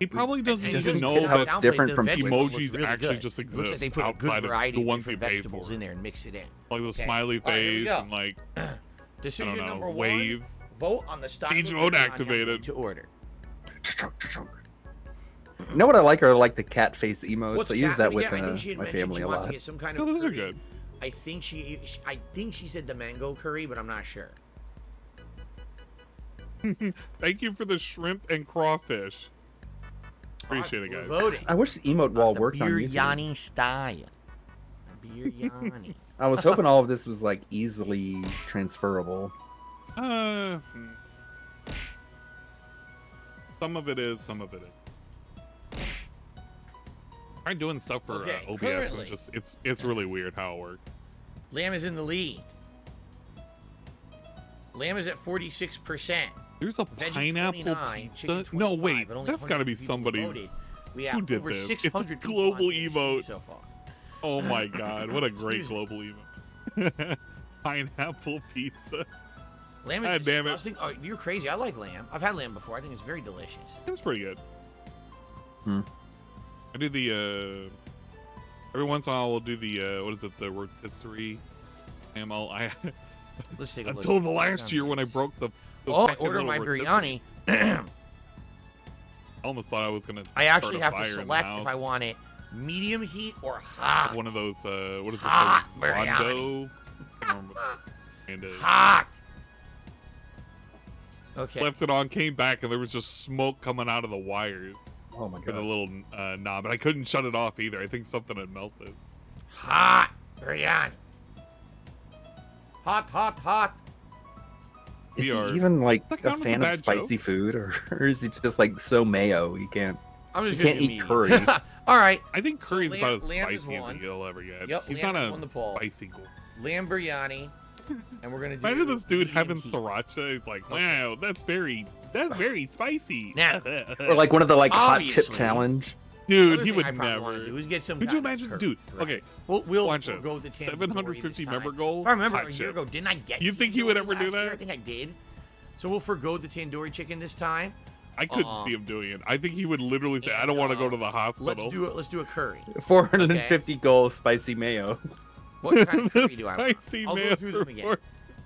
probably doesn't And he even doesn't know get how that it's different from emojis really actually good. just It looks like exist they put a good outside of variety the ones different you pay vegetables for. in there and mix it in. Like the Okay. smiley All right, here we face go. and like Decision know, number waves. 1. Vote on the style Stage of mode biryani I'm activated. going to order. You know what I like are like the cat face emotes. What's I use Kat that gonna with get? I think she had my mentioned family she a wants lot. to get some kind of No, those are curry. good. I think she said the mango curry, but I'm not sure. Thank you for the shrimp and crawfish. Appreciate it, We're guys. voting. I wish the emote wall the worked on YouTube. biryani style. Biryani. I was hoping all of this was like easily transferable. Some of it is, some of it is. I'm doing stuff for Okay, OBS. currently- And it's really weird how it works. Lamb is in the lead. Lamb is at 46%. There's a Veggie pineapple 29, pizza. chicken No, 25, wait, but only that's got to be 100 people somebody's. voted. We have Who did over this? It's a 600 people global on this emote. so far. Oh my god, what a great Excuse global event. Pineapple pizza. Lamb God is damn it. disgusting. Oh, you're crazy. I like lamb. I've had lamb before. I think it's very delicious. It's pretty good. I do the every once in a while we'll do the what is it, the rotisserie ML. Let's take a look. Until the last year when I broke the order my biryani. I almost thought I was gonna. I actually have to select if I want it medium heat or hot. One of those what is hot it? Biryani. Bondo. Hot. Okay. Left it on, came back, and there was just smoke coming out of the wires. Oh my For the god. little knob, but I couldn't shut it off either. I think something had melted. Hot biryani. Hot, hot, hot. Is he VR. even like That a counts as fan a of bad spicy joke? food, or is he just like so mayo you can't? I'm just You gonna can't do eat medium. curry. All right. I think curry's lamb- about as lamb is spicy as one. you'll ever get. Yep, He's lamb not is a on the poll. spicy goal. Lamb biryani. And we're gonna do. Imagine this dude medium having heat. sriracha. He's like, wow, that's very spicy. Now- Or like one of the like hot chip Obviously. challenge. dude, Other he thing would I probably wanna never. do is get some. Could you kind of imagine, curry. dude? Right. Okay, We'll watch this. go with the tandoori 750 this member time. goal. If I remember hot a year chip. ago, didn't I get? You think he would tandoori ever do last year? that? I think I did. So we'll forgo the tandoori chicken this time. I couldn't see him doing it. I think he would literally say, "I don't want to go to the hospital." Let's do it. Let's do a curry. 450 goal spicy mayo. What kind of curry do I want? Spicy I'll mayo go through them for again.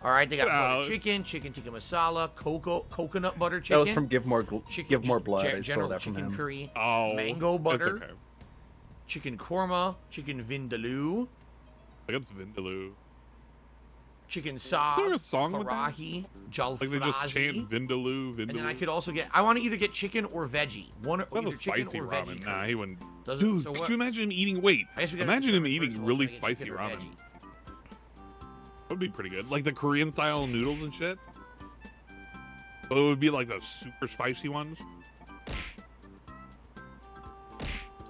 All right, they got Get butter out. chicken tikka masala, coconut butter That chicken. was from Give More chicken, Give More just Blood. I stole general that from chicken him. curry, Oh, mango that's butter, okay. chicken korma, chicken vindaloo, Like it's vindaloo. chicken saag, Is there a song with that? karahi, jalfrazi. Like they just chant vindaloo, vindaloo. And then I could also get. I want to either get chicken or veggie. One or What either a chicken spicy or ramen. veggie. Nah, curry. he wouldn't. Does it- Dude, so could what- you imagine him eating? Wait, I guess we gotta imagine him determine eating first of all, really should I get spicy chicken or ramen. veggie? That would be pretty good. Like the Korean style noodles and shit. But it would be like those super spicy ones.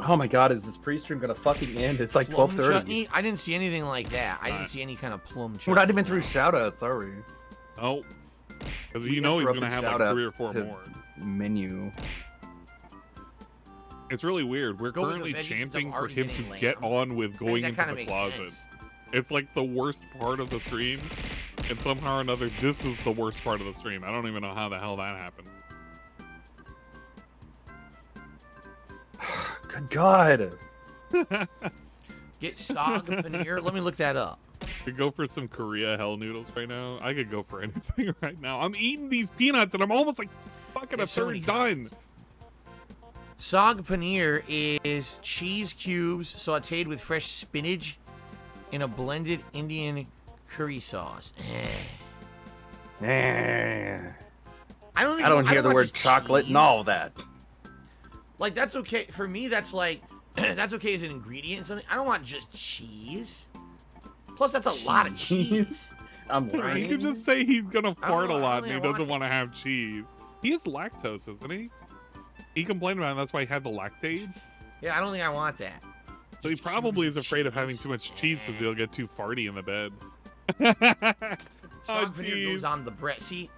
Oh my god, is this pre-stream gonna fucking end? It's like Plum 12:30. chutney? I didn't see anything like that. I didn't Alright. see any kind of plum chutney. We're not even through shoutouts, are we? Oh, because We you know he's gonna interrupted have like 3 or shoutouts 4 to- more. Menu. It's really weird. We're Go with the currently veggies since I'm chanting for already him to getting get lamb. on with going that into kinda the makes closet. sense. It's like the worst part of the stream, and somehow or another, this is the worst part of the stream. I don't even know how the hell that happened. Good god. Get saag paneer. Let me look that up. Could go for some Korea hell noodles right now. I could go for anything right now. I'm eating these peanuts, and I'm almost like fucking a There's so many third done. Saag paneer is cheese cubes sautéed with fresh spinach in a blended Indian curry sauce. Nah. I don't. I don't hear the want word just chocolate cheese. and all that. Like that's okay for me. That's like that's okay as an ingredient in something. I don't want just cheese. Plus, that's a lot of cheese. I'm He learning. could just say he's gonna I don't fart know, a I lot don't and he think I doesn't want want to have cheese. He is lactose, isn't he? He complained about it, and that's why he had the lactate. Yeah, I don't think I want that. So he Just probably cubes is of afraid of having cheese. too much cheese because he'll get too farty in the bed. Saag paneer goes on the bread. See,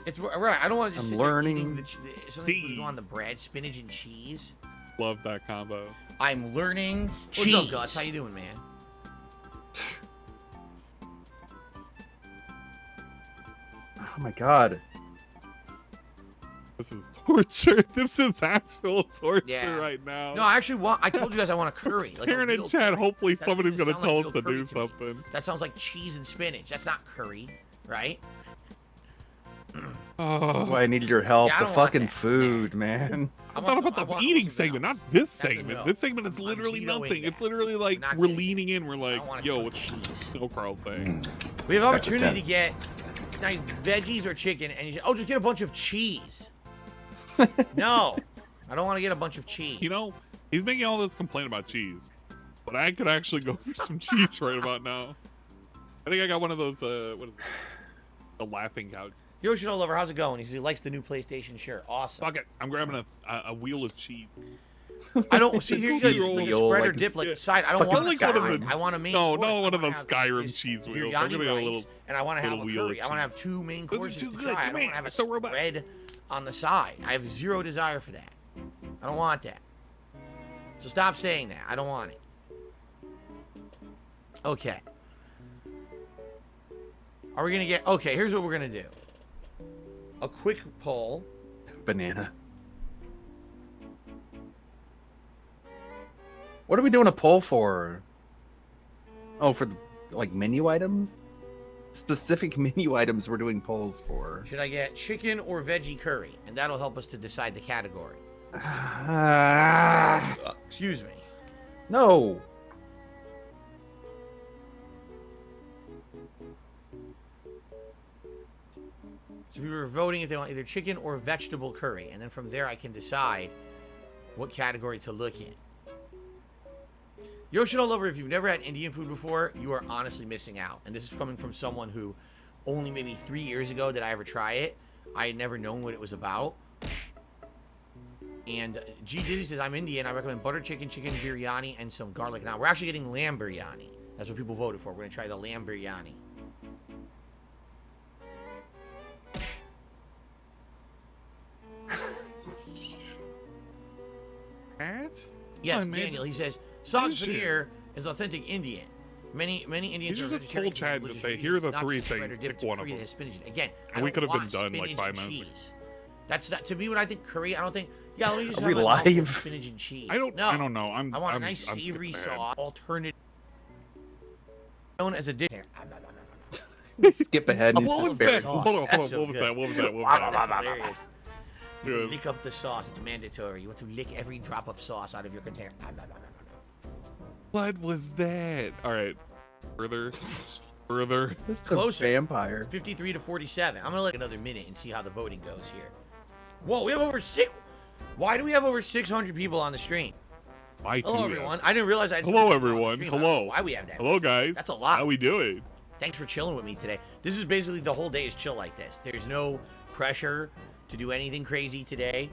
it's right. I don't want to just I'm sit there learning. eating something See. that go on the bread, spinach and cheese. Love that combo. I'm learning Cheese. What's up, Gus? How you doing, man? Oh my god. This is torture. This is actual torture Yeah. right now. No, I actually want. I told you guys I want a curry. Like a Staring in real chat. curry. Hopefully That somebody's doesn't gonna sound tell like us to real do curry me. something. That sounds like cheese and spinach. That's not curry, right? This is Oh, why I needed your help. Yeah, I The don't want fucking that. food, man. I thought about the eating segment, not this That's a segment. no. This segment is I'm literally vetoing nothing. It's that. literally like not we're getting leaning in. We're I like, don't want yo, to what's cheese. no Carl saying? We have Gotcha, opportunity to 10. get nice veggies or chicken, and you say, "Oh, just get a bunch of cheese." No, I don't want to get a bunch of cheese. You know, he's making all this complaint about cheese, but I could actually go for some cheese right about now. I think I got one of those. What is it? The laughing couch. Yoshino Lover, how's it going? He says he likes the new PlayStation shirt. Awesome. Fuck it, I'm grabbing a wheel of cheese. I don't see here. You guys Cheese like a wheel, spread or like dip it's- like the side. I don't fucking want like the one of side. the- I want a main No, course. no, I one of wanna those have Skyrim this cheese wheels. I'm biryani gonna get a rice, little- and I want to have little a wheel of curry. I want to have two main Those are courses too to good. try. I Come don't want here. to have a So robust. spread on the side. I have zero desire for that. I don't want that. So stop saying that. I don't want it. Okay. Are we gonna get? Okay, here's what we're gonna do. A quick poll. Banana. What are we doing a poll for? Oh, for the, like, menu items? Specific menu items we're doing polls for. Should I get chicken or veggie curry? And that'll help us to decide the category. Excuse me. No. So we were voting if they want either chicken or vegetable curry. And then from there, I can decide what category to look in. Yoshino Lover, if you've never had Indian food before, you are honestly missing out. And this is coming from someone who only maybe 3 years ago did I ever try it. I had never known what it was about. And G Dizzy says, I'm Indian. I recommend butter chicken, chicken biryani, and some garlic naan. We're actually getting lamb biryani. That's what people voted for. We're going to try the lamb biryani. Yes, Daniel, he says, Sog Paneer is authentic Indian. Many Indians you are just told Chad to say, here are the three things, pick one of them. Again, and we could have been done like 5 minutes ago. That's not, to me, when I think curry, I don't think, yeah, let me just are have we my live? spinach and cheese. I don't know. I want a nice savory sauce, alternative, known as a dish. Skip ahead. And what was that? Hold on. What was that? That's hilarious. You lick up the sauce. It's mandatory. You want to lick every drop of sauce out of your container. What was that? All right. Further. It's Closer. a vampire. 53 to 47. I'm going to let another minute and see how the voting goes here. Whoa, we have over 6. Why do we have over 600 people on the stream? Hello, everyone. I didn't realize I had Hello, everyone. Hello. Why we have that? Hello, guys. That's a lot. How we doing? Thanks for chilling with me today. This is basically the whole day is chill like this. There's no pressure to do anything crazy today.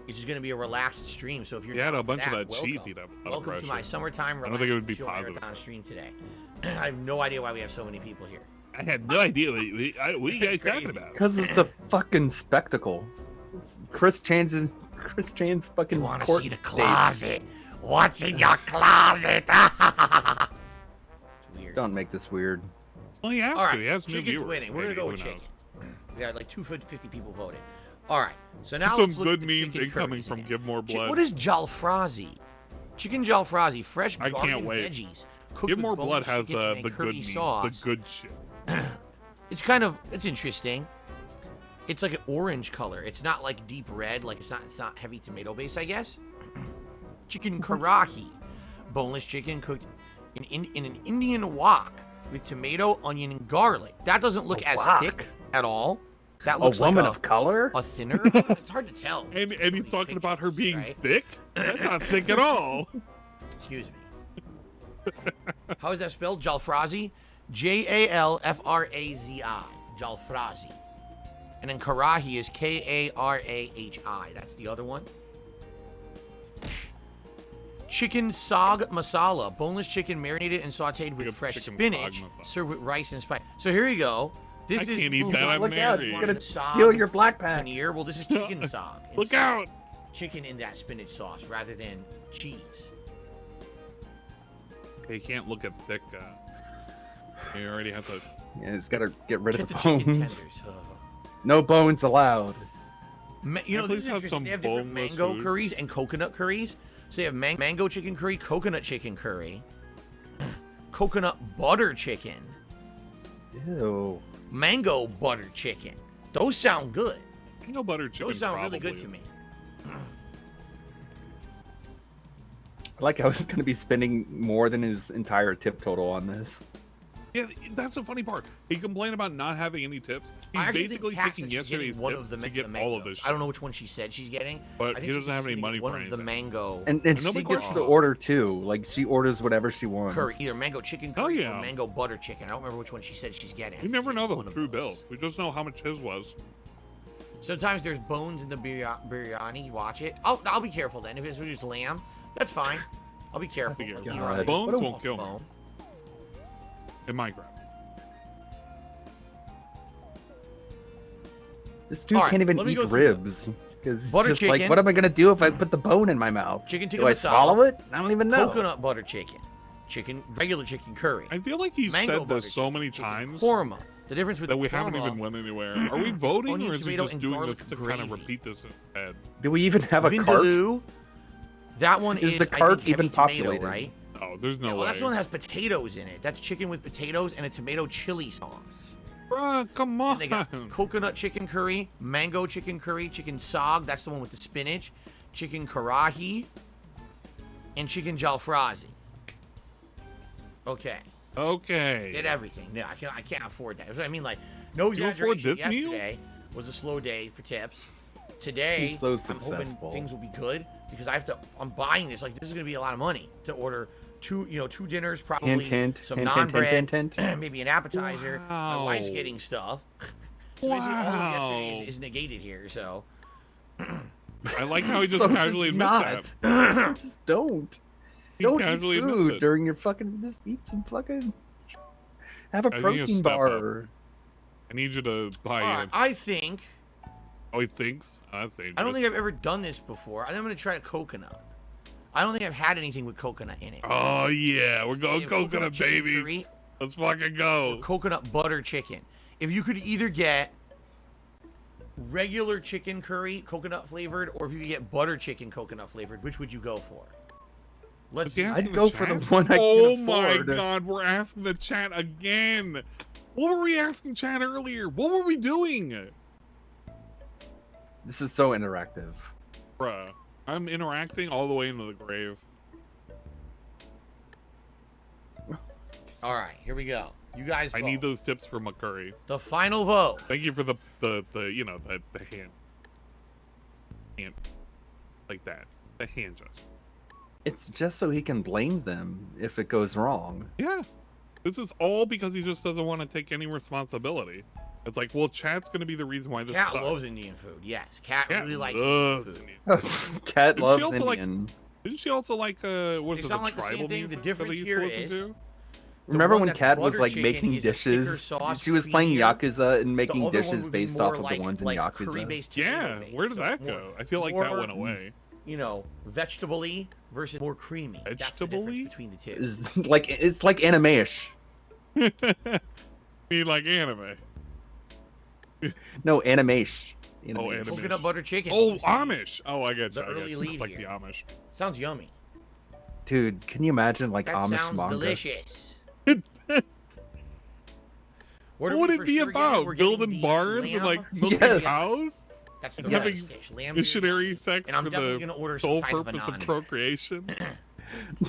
It's just going to be a relaxed stream. So if you're had a bunch of welcome. that cheese eat up. Welcome to my summertime relaxed I don't think it would be chill positive. marathon stream today. I have no idea why we have so many people here. I had no idea what you guys talking about. Because it's the fucking spectacle. It's Chris Chain's fucking. I want to court see the date. closet. What's in your closet? It's weird. Don't make this weird. Well, he has All right, to. He has new chicken's viewers. winning. We're gonna maybe, go with who knows? chicken. We got like 250 people voted. All right, so now Some let's look good at the memes chicken incoming curries from again. Give More Blood. What is jalfrezi? Chicken jalfrezi, fresh I garden can't wait. veggies. cooked Give with More Blood boneless has chicken and a the curry good memes, sauce. the good shit. It's interesting. It's like an orange color. It's not like deep red. Like it's not heavy tomato base, I guess. Chicken karahi, boneless chicken cooked in an Indian wok with tomato, onion, and garlic. That doesn't look as wok? thick at all. That A looks woman like of color? a thinner. It's hard to tell. And he's talking about her being right? thick? That's not thick at all. Excuse me. How is that spelled? Jalfrazi? Jalfrazi. Jalfrazi. And then karahi is Karahi. That's the other one. Chicken sog masala. Boneless chicken marinated and sauteed with Like a fresh chicken spinach. sog masala. Served with rice and spice. So here you go. This I is can't eat that. I'm Look out, married. he's gonna Sog, steal your black pack. paneer. Well, this is chicken sog. Look It's out! Chicken in that spinach sauce rather than cheese. He can't look at thick. He already has a. Yeah, he's gotta get rid Get of the the chicken bones. tenders. No bones allowed. You know, Please this is have interesting. some They have different boneless mango food. curries and coconut curries. So they have mango chicken curry, coconut chicken curry, coconut butter chicken, Ew. mango butter chicken. Those sound good. Peanut butter chicken. Those sound really probably good to is. me. Like I was gonna be spending more than his entire tip total on this. Yeah, that's the funny part. He complained about not having any tips. He's I actually basically think Kat taking said she's getting yesterday's one tips of the to get the all of mangoes. this shit. I don't know which one she said she's getting. But I think he doesn't she's have any getting money one for of the anything. mango And And she nobody gets cares. the order too. Like she orders whatever she wants. curry, either mango chicken Oh, curry yeah. or mango butter chicken. I don't remember which one she said she's getting. We never know One the of true those. bill. We just know how much his was. Sometimes there's bones in the biryani. You watch it. I'll be careful then. If it's just lamb, that's fine. I'll be careful. Figure. I'll be God. right. Bones What a- won't kill me Bone. in Minecraft. This dude All right, can't even let me eat go through ribs. Because it's Butter just chicken. like, what am I gonna do if I put the bone in my mouth? Chicken tikka Do I masala. swallow it? I don't even know. Coconut butter chicken, regular chicken curry, I feel like he's mango said butter this so chicken, many chicken times korma. The difference with that we the haven't korma, even went anywhere. Are we voting, Onion, or is he tomato, just and doing this garlic to kind of gravy. repeat this in his head? Do we even have a cart? vindaloo, That one Is is the cart I think, even heavy tomato, populated? right? Oh, there's no Yeah, well, way. that's the one that has potatoes in it. That's chicken with potatoes and a tomato chili sauce. Bruh, come on. And they got coconut chicken curry, mango chicken curry, chicken sog. That's the one with the spinach, chicken karahi, and chicken jalfrezi. Okay. Okay. Get everything. No, I can't afford that. That's what I mean, like, no You afford exaggeration. this meal? Yesterday was a slow day for tips. Today, He's so I'm successful. hoping things will be good because I'm buying this. Like, this is gonna be a lot of money to order two dinners, probably Hint, hint, some hint, non-bread, hint, hint, hint. maybe an appetizer. My wife's Wow. getting stuff. So basically, all of Wow. yesterday is negated here. So I like how he just So casually admits not. that. So just don't. He Don't casually eat admits food it. during your fucking. Just eat some fucking. Have a I think protein you step bar. I need you to buy in. I think Oh, he thinks? Oh, that's dangerous. I don't think I've ever done this before. I think I'm gonna try a coconut. I don't think I've had anything with coconut in it. Oh, yeah. We're going If coconut, chicken baby. curry Let's fucking or go. coconut butter chicken. If you could either get regular chicken curry, coconut flavored, or if you could get butter chicken, coconut flavored, which would you go for? Let's see. Yeah. I'd go for the chat? one I Oh can my afford. god, we're asking the chat again. What were we asking chat earlier? What were we doing? This is so interactive. Bruh, I'm interacting all the way into the grave. All right, here we go. You guys I vote. need those tips for McCurry. The final vote. Thank you for the you know, the hand. Hand. Like that. The hand gesture. It's just so he can blame them if it goes wrong. Yeah. This is all because he just doesn't want to take any responsibility. It's like, well, chat's going to be the reason why this Cat sucks. loves Indian food. Yes, Cat Cat really likes loves Indian food. Indian food. Cat Didn't loves she also like- Indian. Didn't she also like, what is They it, the sound like the same tribal thing. The music difference that he used here to listen is- to? Remember one when that's Kat was butter like chicken making is a thicker dishes? sauce, She was playing creamier. Yakuza and The making other one dishes would be based more off of like, the ones in like Yakuza. curry-based, Yeah, tomato-based. where did So that more- go? I feel like that more, went away. You know, vegetable-y versus more creamy. That's the Vegetable-y? difference between the two. It's like anime-ish. Me like anime. No, anime-ish. Oh, anime. Coconut butter chicken. Oh, you see. Amish. Oh, I get The you. I get early you. lead Like here. the Amish. Sounds yummy. Dude, can you imagine like That Amish sounds manga? delicious. What are would we it for be sure getting? about? We're getting Building the barns and lamb. like milking Yes. cows? That's the And lamb having dish. Lamb missionary sex And I'm for definitely the gonna order some sole kind of purpose of banana. procreation?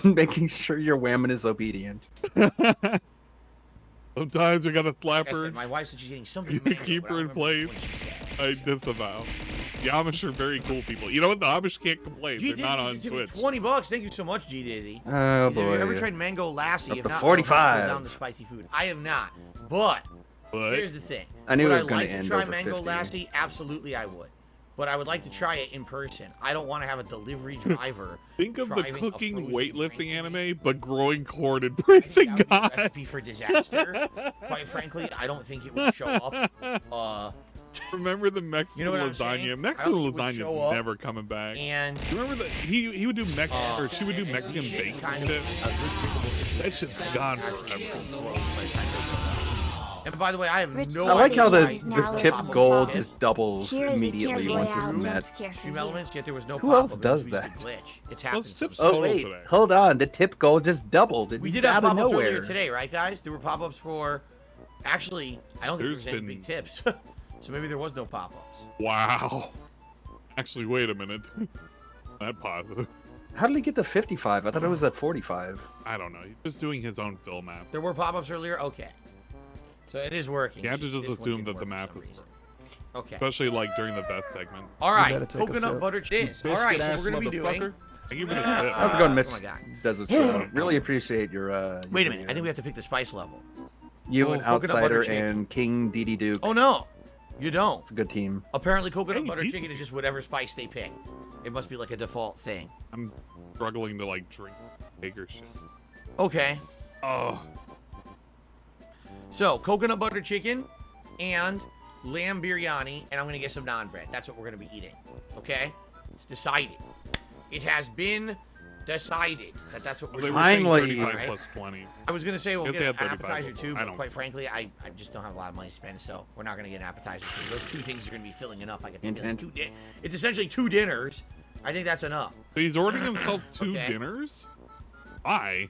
Making sure your whammon is obedient. Sometimes we gotta slap Like I her. said, my wife said she's getting something. You mango, keep but I her in don't remember place. what she said. I disavow. The Amish are very cool people. You know what? The Amish can't complain. G They're not Dizzy on just gave me Twitch. $20. Thank you so much, G Dizzy. Oh Have you boy. ever tried mango lassi? Up If to not, 45. down the spicy food. I have not. But But here's the thing. I knew would it was I gonna like end to try over mango 50. lassi? Absolutely, I would. But I would like to try it in person. I don't want to have a delivery driver. think of the driving a cooking frozen weightlifting drink. anime, but growing corn and I think praising that would be a God. recipe for disaster. Quite frankly, I don't think it would show up. Remember the Mexican You know what I'm lasagna? saying? I Mexican don't think it would lasagna show is up. never coming back. And You remember that he would do Mexican or she would do Mexican bakes kind and of shit? a good drinkable situation. That shit's gone forever. And by the way, I have Rich no I like how the, idea Now the tip pop-up goal pop. just doubles Here is the immediately Tier once Royale it's jump met. scare for Stream you. elements, yet there was no Who else pop-up. does It was that? just a glitch. It's Well, happened. it's tips sometimes. Oh total wait, today. hold on. The tip goal just doubled. It We just did have out of pop-ups nowhere. earlier today, right, guys? There were pop-ups for. Actually, I don't think There's there was any been- big tips, so maybe there was no pop-ups. Wow. Actually, wait a minute. That positive. How did he get to 55? I thought it was at 45. I don't know. He's just doing his own fill map. There were pop-ups earlier. Okay, so it is working. You have to This just one assume didn't that the work for math some is reason. working. Okay. Especially like during the best segments. All gotta right. take a Coconut sip. butter cheese. All right. So we're gonna be doing. I give it a sip. How's it going, Mitch? Oh my God. Does this show. Really appreciate your. Wait a minute. I think we have to pick the spice level. You Oh, and coconut butter Outsider chicken. and King DD Duke. Oh no, you don't. It's a good team. Apparently, coconut Hey, butter pieces. chicken is just whatever spice they pick. It must be like a default thing. I'm struggling to like drink bigger shit. Okay. Oh, So, coconut butter chicken and lamb biryani, and I'm going to get some naan bread. That's what we're going to be eating. Okay? It's decided. It has been decided that that's what we're they doing. were saying Finally. 35 Right? plus 20. I was going to say we'll Guess they get had an 35 appetizer before. too, I but don't quite think- frankly, I just don't have a lot of money to spend, so we're not going to get an appetizer too. Those two things are going to be filling enough. I get Hint, feeling hint. it's essentially two dinners I think that's enough. So he's ordering himself 2 dinners? Why?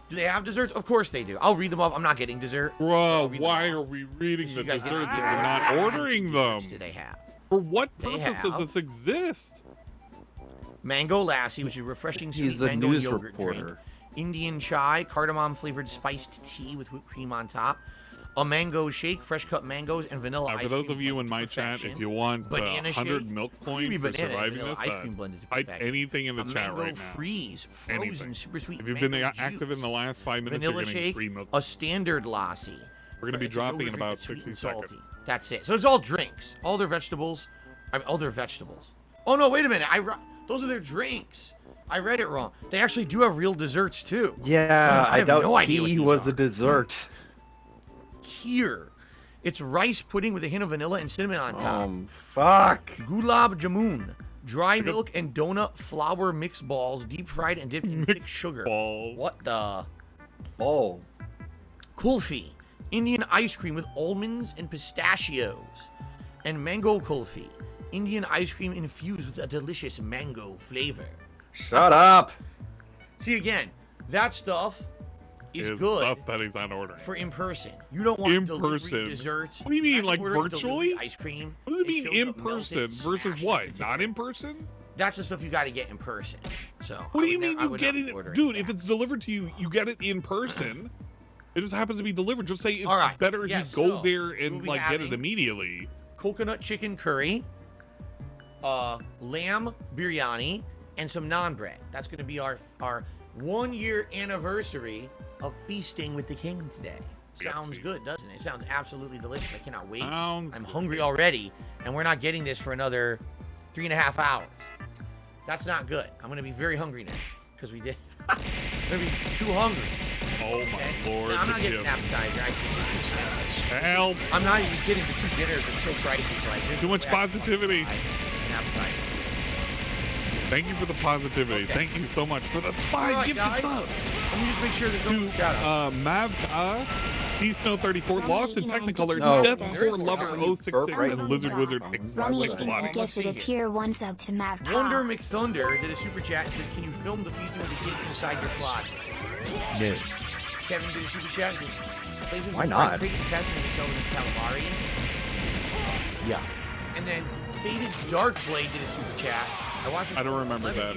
Do they have desserts? Of course they do. I'll read them off. I'm not getting dessert. Bro, why are we reading the desserts if we're not ordering them? Do they have? For what purpose does this exist? Mango lassi, which is refreshing sweet mango yogurt drink. Indian chai, cardamom flavored spiced tea with whipped cream on top. A mango shake, fresh cut mangoes and vanilla ice cream. For those of you in my chat, if you want 100 milk coins for surviving this, type anything in the chat right now. Freeze, frozen, super sweet. If you've been active in the last 5 minutes, vanilla you're getting shake, free milk. A standard lassi. We're gonna be dropping in about 60 seconds. That's it. So it's all drinks. All their vegetables. All their vegetables. Oh no, wait a minute. Those are their drinks. I read it wrong. They actually do have real desserts too. Yeah, I doubt tea was a dessert. Here, it's rice pudding with a hint of vanilla and cinnamon on top. Fuck. Gulab jamun, dry milk and donut flour mixed balls, deep fried and dipped in thick sugar. What the? Balls. Kulfi, Indian ice cream with almonds and pistachios, and mango kulfi, Indian ice cream infused with a delicious mango flavor. Shut up. See, again, that stuff is good stuff that he's not ordering. For in person. You don't want delivery desserts. What do you mean, like virtually? Ice cream. What does it mean in person versus what? Not in person? That's the stuff you got to get in person. So. What do you mean you get it, dude? If it's delivered to you, you get it in person. It just happens to be delivered. Just say it's better if you go there and like get it immediately. Coconut chicken curry, lamb biryani, and some naan bread. That's going to be our 1 year anniversary of feasting with the king today. Sounds good, doesn't it? Sounds absolutely delicious. I cannot wait. I'm hungry already, and we're not getting this for another 3.5 hours. That's not good. I'm going to be very hungry now because we did. I'm going to be too hungry. Oh my lord. No, I'm not getting an appetizer. Help. I'm not even getting the 2 dinners. It's so pricey. So I too much positivity. An appetizer. Thank you for the positivity. Okay. Thank you so much for the 5 gifted subs. Let me just make sure there's no shout-out. Snow34, Lost in Technicolor, Death for Lover 066, and Lizard Wizard Rummy gifted a tier 1 sub to Mav. Wonder McThunder did a super chat and says, "Can you film the feasting with the king inside your closet?" No. Kevin did a super chat. Why not? Calamari. Yeah. And then Faded Darkblade did a super chat. I don't remember that.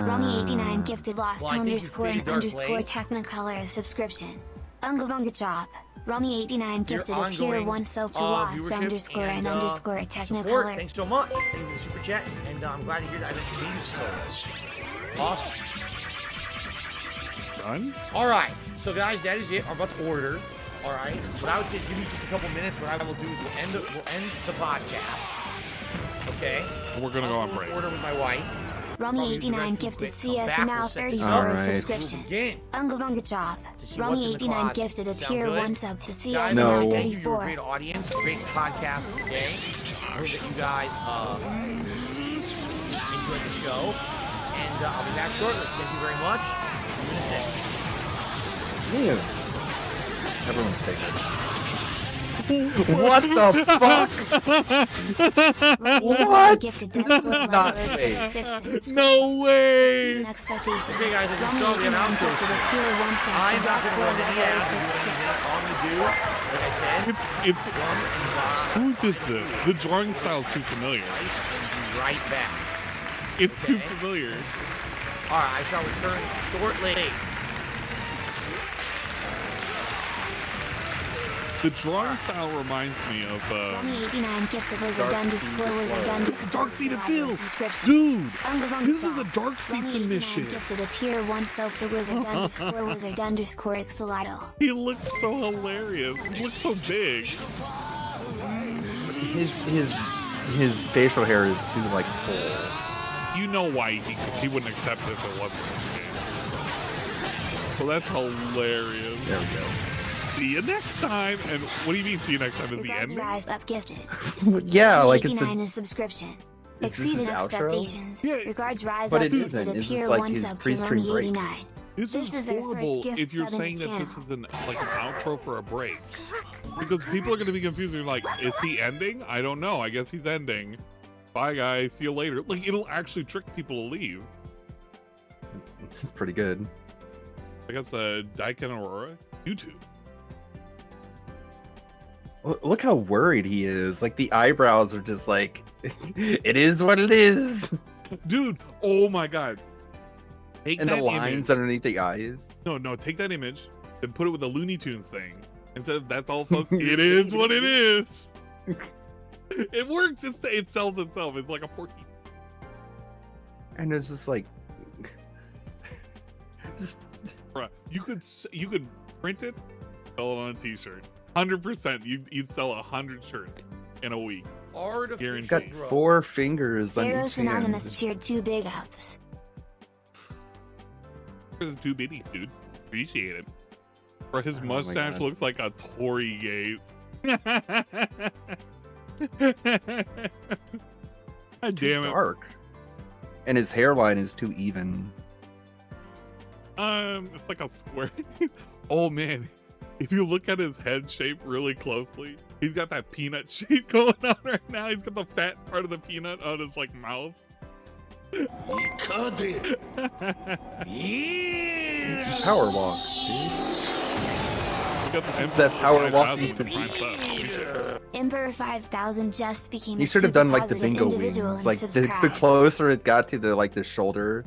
Rummy89 gifted Lost underscore and underscore Technicolor subscription. Unga bunga job. Rummy89 gifted a tier 1 sub to Lost underscore and underscore Technicolor. Thanks so much. Thank you for the super chat, and I'm glad to hear that I've entertained so awesome. Done? All right, so guys, that is it. I'm about to order. All right, what I would say is give me just a couple minutes. What I will do is we'll end the podcast. Okay. We're gonna go on break. Order with my wife. Rummy89 gifted CS now 30 euro subscription. Unga bunga job. Rummy89 gifted a tier 1 sub to CS now 34. Thank you for a great audience, great podcast today. I hope that you guys enjoyed the show, and I'll be back shortly. Thank you very much. Everyone's favorite. What the fuck? What? This is not fake. No way. Okay, guys, I just saw the announcement. I'm not going to run any ads. All I'm going to do, like I said, it's who's this? The drawing style's too familiar. Right back. It's too familiar. All right, I shall return shortly. The drawing style reminds me of Rummy89 gifted Wizard underscore Wizard underscore Dark Sea to Phil. Dude, this is a Dark Sea submission. Gifted a tier 1 sub to Wizard underscore Xolado. He looks so hilarious. He looks so big. His facial hair is too like full. You know why he wouldn't accept it if it wasn't his game. So that's hilarious. There we go. See you next time. And what do you mean see you next time? Is the end? Rise up gifted. Yeah, like it's a subscription. Exceeded expectations. Yeah, Regards Rise but up it gifted isn't. a It's tier like 1 his sub to pre-stream break. Rummy89. This is horrible if you're saying that this is like an outro for a break. Because people are going to be confused. They're like, is he ending? I don't know. I guess he's ending. Bye, guys. See you later. Like, it'll actually trick people to leave. It's pretty good. Pick up Daiken Aurora. YouTube. Look how worried he is. Like, the eyebrows are just like, it is what it is. Dude, oh my god. Take and that the lines image. underneath the eyes. No, take that image, then put it with the Looney Tunes thing, and says, that's all, folks. It is what it is. It works. It sells itself. It's like a porky. And it's just like, just bruh, you could print it, sell it on a t-shirt. 100%. You'd sell 100 shirts in a week. It's got 4 fingers on Heroes each hand. Anonymous cheered 2 big ups. For the 2 biddies, dude. Appreciate it. Bro, his Oh my mustache God. looks like a Tory gate. God damn it. Dark. And his hairline is too even. It's like a square. Oh man, if you look at his head shape really closely, he's got that peanut shape going on right now. He's got the fat part of the peanut on his like mouth. Power walks, dude. It's that power walking physique. Emperor 5000 just became You a should have super done like the positive bingo individual wings. and Like the subscribed. closer it got to the shoulder,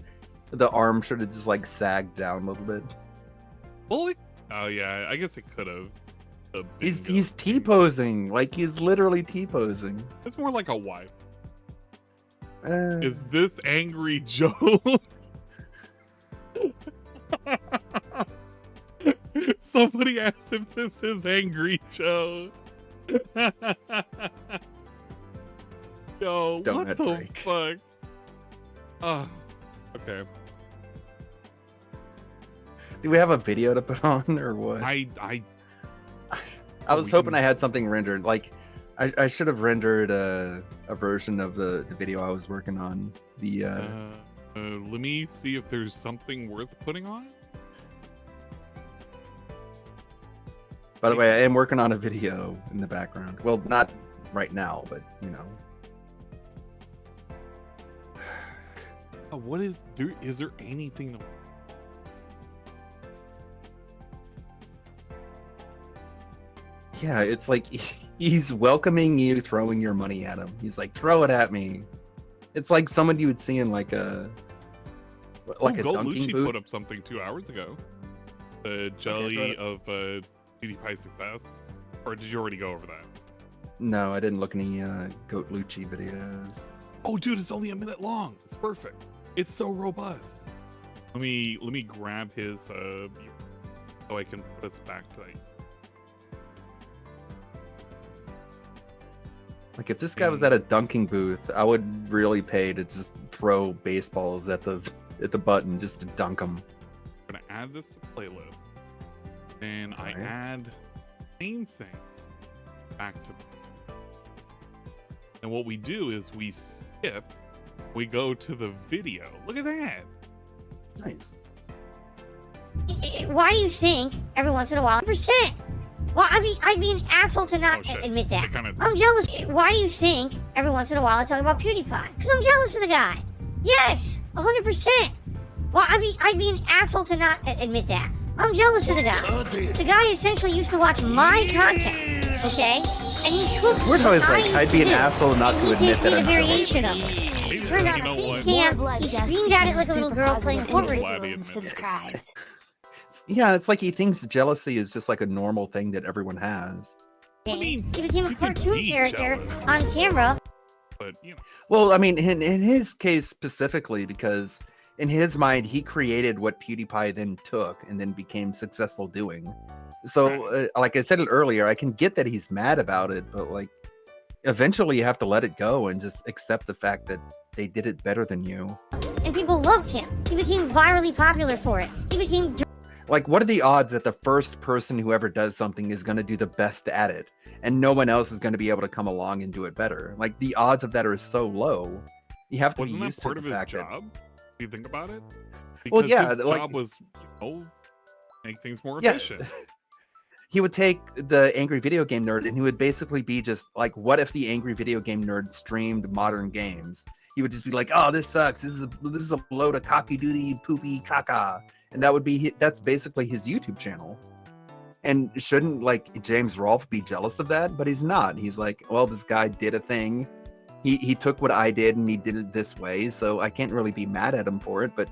the arm should have just like sagged down a little bit. Holy! Oh yeah, I guess it could have. He's T-posing, like he's literally T-posing. It's more like a wipe. Uh, Is this Angry Joe? Somebody asked if this is Angry Joe. Yo, Don't what let the break. fuck? Oh, okay. do we have a video to put on or what? I was we hoping can- I had something rendered. Like, I should have rendered a version of the video I was working on. The let me see if there's something worth putting on. by the way, I am working on a video in the background. Well, not right now, but you know. What is there? Is there anything to? Yeah, it's like he's welcoming you, throwing your money at him. He's like, throw it at me. It's like someone you would see in like a dunking Lucci booth. put up something 2 hours ago. The jelly of PewDiePie success, or did you already go over that? No, I didn't look any Goat Lucci videos. Oh, dude, it's only a minute long. It's perfect. It's so robust. Let me grab his so I can put us back to like. Like if this guy was at a dunking booth, I would really pay to just throw baseballs at the button just to dunk them. I'm gonna add this to playlist, and I Alright. add same thing back to. And what we do is we skip. We go to the video. Look at that. Nice. Why do you think every once in a while percent? Well, I'd be an asshole to not Oh, shit. admit that. It kinda- I'm jealous. Why do you think every once in a while I talk about PewDiePie? Because I'm jealous of the guy. Yes, 100%. Well, I'd be an asshole to not admit that. I'm jealous of the guy. The guy essentially used to watch my content, okay? And he took It's weird how he's like, what I I'd be an used to do, asshole not and to he admit gave that me I'm a jealous. variation of it. Maybe, It turned out you know a what? face cam. More blood He just screamed at it became like a little girl playing super Fortnite. positive Glad he and admitted it. subscribed. Yeah, it's like he thinks jealousy is just like a normal thing that everyone has. I mean, He became a you can cartoon be character jealous. on camera. But you know, Well, I mean, in his case specifically, because in his mind, he created what PewDiePie then took and then became successful doing. So, like I said it earlier, I can get that he's mad about it, but like, eventually you have to let it go and just accept the fact that they did it better than you. And people loved him. He became virally popular for it. He became Like, what are the odds that the first person who ever does something is going to do the best at it, and no one else is going to be able to come along and do it better? Like, the odds of that are so low. You have to wasn't be that used to part the of his fact that. job? Do you think about it? Well, Because yeah, his like- job was, make things more Yeah. efficient. he would take the angry video game nerd and he would basically be just like, what if the angry video game nerd streamed modern games? He would just be like, oh, this sucks. This is a load of cocky doody poopy caca. And that's basically his YouTube channel. And shouldn't like James Rolfe be jealous of that? But he's not. He's like, well, this guy did a thing. He took what I did and he did it this way. So I can't really be mad at him for it. But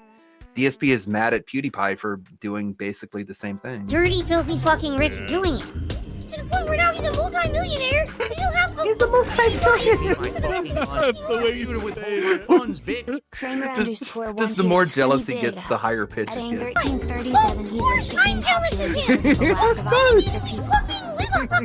DSP is mad at PewDiePie for doing basically the same thing. Dirty, filthy, fucking rich doing it. To the point where now he's a multi-millionaire, and he'll have He's a multi-millionaire. That's the way you would say it. Funds, bitch. Kramer _1 Just the more shaped jealous he 20 gets, big the higher house. pitch At it age gets. 1337, he's a seeking I'm jealous of popular him. because of the lack of options for people. Fucking live on.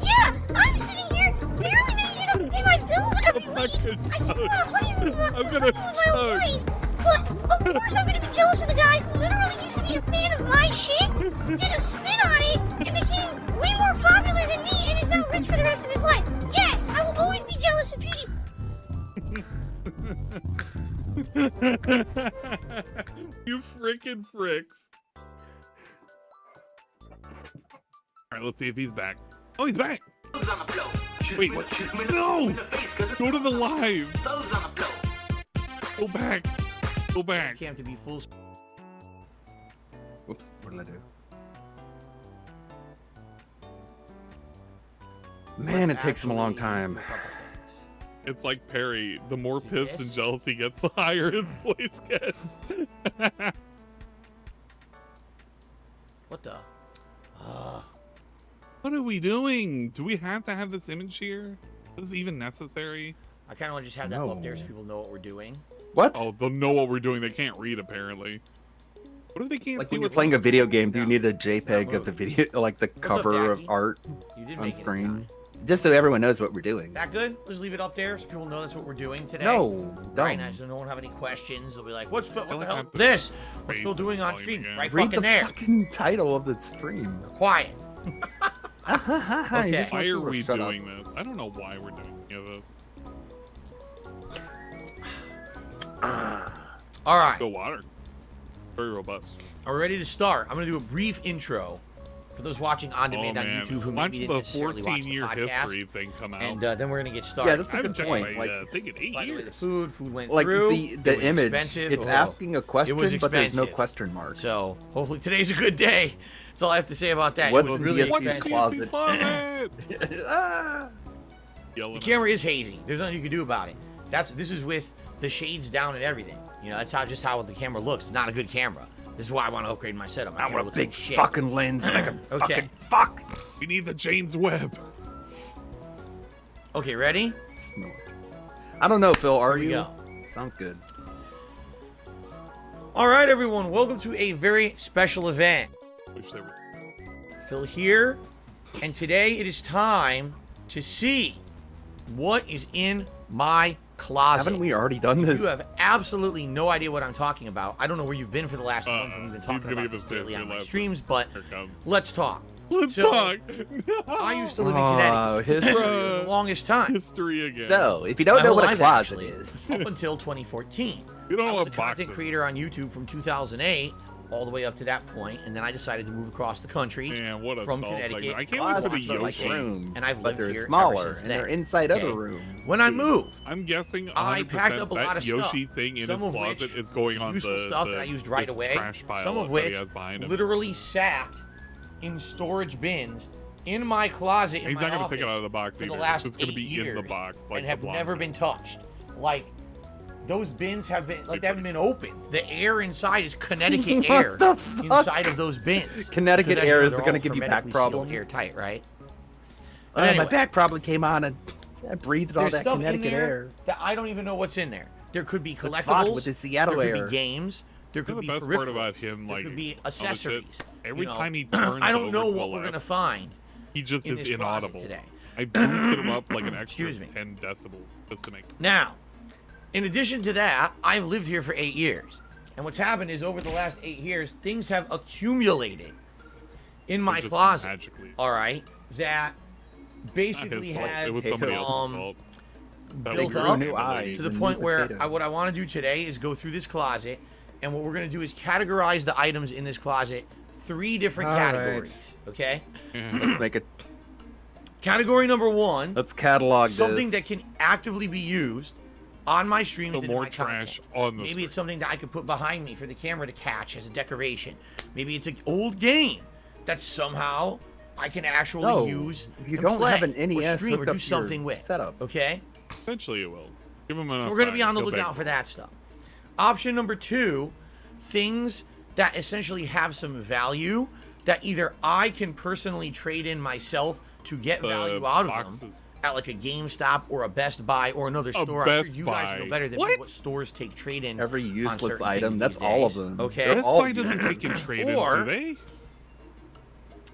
Yeah, I'm sitting here barely making enough to pay my bills every week. I keep on honeymoon I'm gonna with my wife. But of course I'm gonna be jealous of the guy who literally used to be a fan of my shit, did a spin on it, and became way more popular than me, and is now rich for the rest of his life. Yes, I will always be jealous of PewDiePie. You freaking fricks. Alright, let's see if he's back. Oh, he's back. Wait, what? No! Go to the live. Go back. Go back. Can't to be full. Whoops, what did I do? Man, it takes him a long time. It's like Perry. The more pissed and jealous he gets, the higher his voice gets. What the? What are we doing? Do we have to have this image here? Is this even necessary? I kind of want to just have that up there so people know what we're doing. What? Oh, they'll know what we're doing. They can't read, apparently. What if they can't Like see when you're what playing a video game, do you need a JPEG of the video, like the cover of art You did on make screen? Just so everyone knows what we're doing. That good? Let's leave it up there so people know that's what we're doing today. No, Right, don't. now, so no one have any questions. They'll be like, what the don't hell have is to this? What's raise Phil the doing on volume stream? again. Right Read fucking the there. fucking title of the stream. Quiet. Okay. Okay. Why are we doing this? I don't know why we're doing any of this. All right. Go water. Very robust. Are we ready to start? I'm going to do a brief intro for those watching on demand on YouTube who Watch maybe the didn't necessarily watch the 14-year podcast. history thing come out. And then we're going to get started. Yeah, that's I a haven't good checked point. my Like, thing in 8 By the way, the years. food went like through. the It was image, expensive. it's Oh, asking a question, was but there's no expensive. question mark. So hopefully today's a good day. That's all I have to say about that. What's It was in really DSP's expensive. closet? Yelling The camera is hazy. There's nothing you can do about it. This is with the shades down and everything. You know, that's just how the camera looks. It's not a good camera. This is why I want to upgrade my setup. My I camera want a looks big like shit. fucking lens and I can Okay. fucking fuck. We need the James Webb. Okay, ready? Snort. I don't know, Phil. Are Here we you? go. Sounds good. All right, everyone. Welcome to a very special event. Wish they were. Phil here, and today it is time to see what is in my closet. Haven't we already done this? You have absolutely no idea what I'm talking about. I don't know where you've been for the last month when we've been he's talking gonna about give this us daily this on my last streams, but Here it comes. let's talk. Let's So, talk. I used to live in Oh, Connecticut history. for the longest time. History again. So, if you don't My know whole what a life, closet actually, is, up until 2014. You don't know I was what a box content is. creator on YouTube from 2008 all the way up to that point, and then I decided to move across the country Man, what a from stall Connecticut. segment. I can't wait for the closets are like Yoshi. rooms, And I've but lived they're here ever smaller since and they're then. inside Okay. other rooms. When I moved, I'm guessing 100% I packed up a lot that of Yoshi stuff. thing in Some his of closet which is going on useful the, stuff the, that I used right the away. trash pile Some of that which he has behind him. literally sat in storage bins in my closet in He's my not gonna office take it out of the box for either. the last It's gonna 8 be years in the box, like and the have blonde never guy. been touched. Like those bins have been like they haven't been opened. The air inside is Connecticut What air the fuck? inside of those bins. Connecticut 'Cause as you air know, is they're gonna all give you back hermetically sealed, problems. airtight, right? But My anyway, back probably came on and I breathed all there's that stuff in Connecticut there air. that I don't even know what's in there. There could be fuck collectibles. with the Seattle there could air. be games. There You know could be the best part peripherals. about him, like, there could be all the shit? accessories. Every you know. time he turns I don't over know to the what we're left, gonna find. he just in is this closet inaudible. today. I boosted him up like an extra Excuse me. 10 decibel just to make. Now, in addition to that, I've lived here for 8 years. And what's happened is over the last 8 years, things have accumulated in my just closet. magically. All right, that Not basically his fault. have It was somebody else's fault. That built was up your new ability. eyes. to the a new point where potato. what I want to do today is go through this closet, and what we're going to do is categorize the items in this closet 3 different All right. categories. Okay. Let's make it. Category number 1. Let's catalog something this. that can actively be used on my streams So and in more my trash content. on the Maybe screen. it's something that I could put behind me for the camera to catch as a decoration. Maybe it's an old game that somehow I can actually No, use. you and don't play have an or NES stream or hooked do up to your something with. setup. Okay. Eventually it will. Give him enough. So we're going to be time. on the He'll lookout beg for that stuff. Option number 2, things that essentially have some value that either I can personally trade in myself to get value out of boxes. them at like a GameStop or a Best Buy or another store. I'm Best sure you guys Buy. know better than me What? stores take trade in. Every on useless certain item. things That's these all of days. them. Okay. They're Best all Buy doesn't useless. take in trade-ins, Or- do they?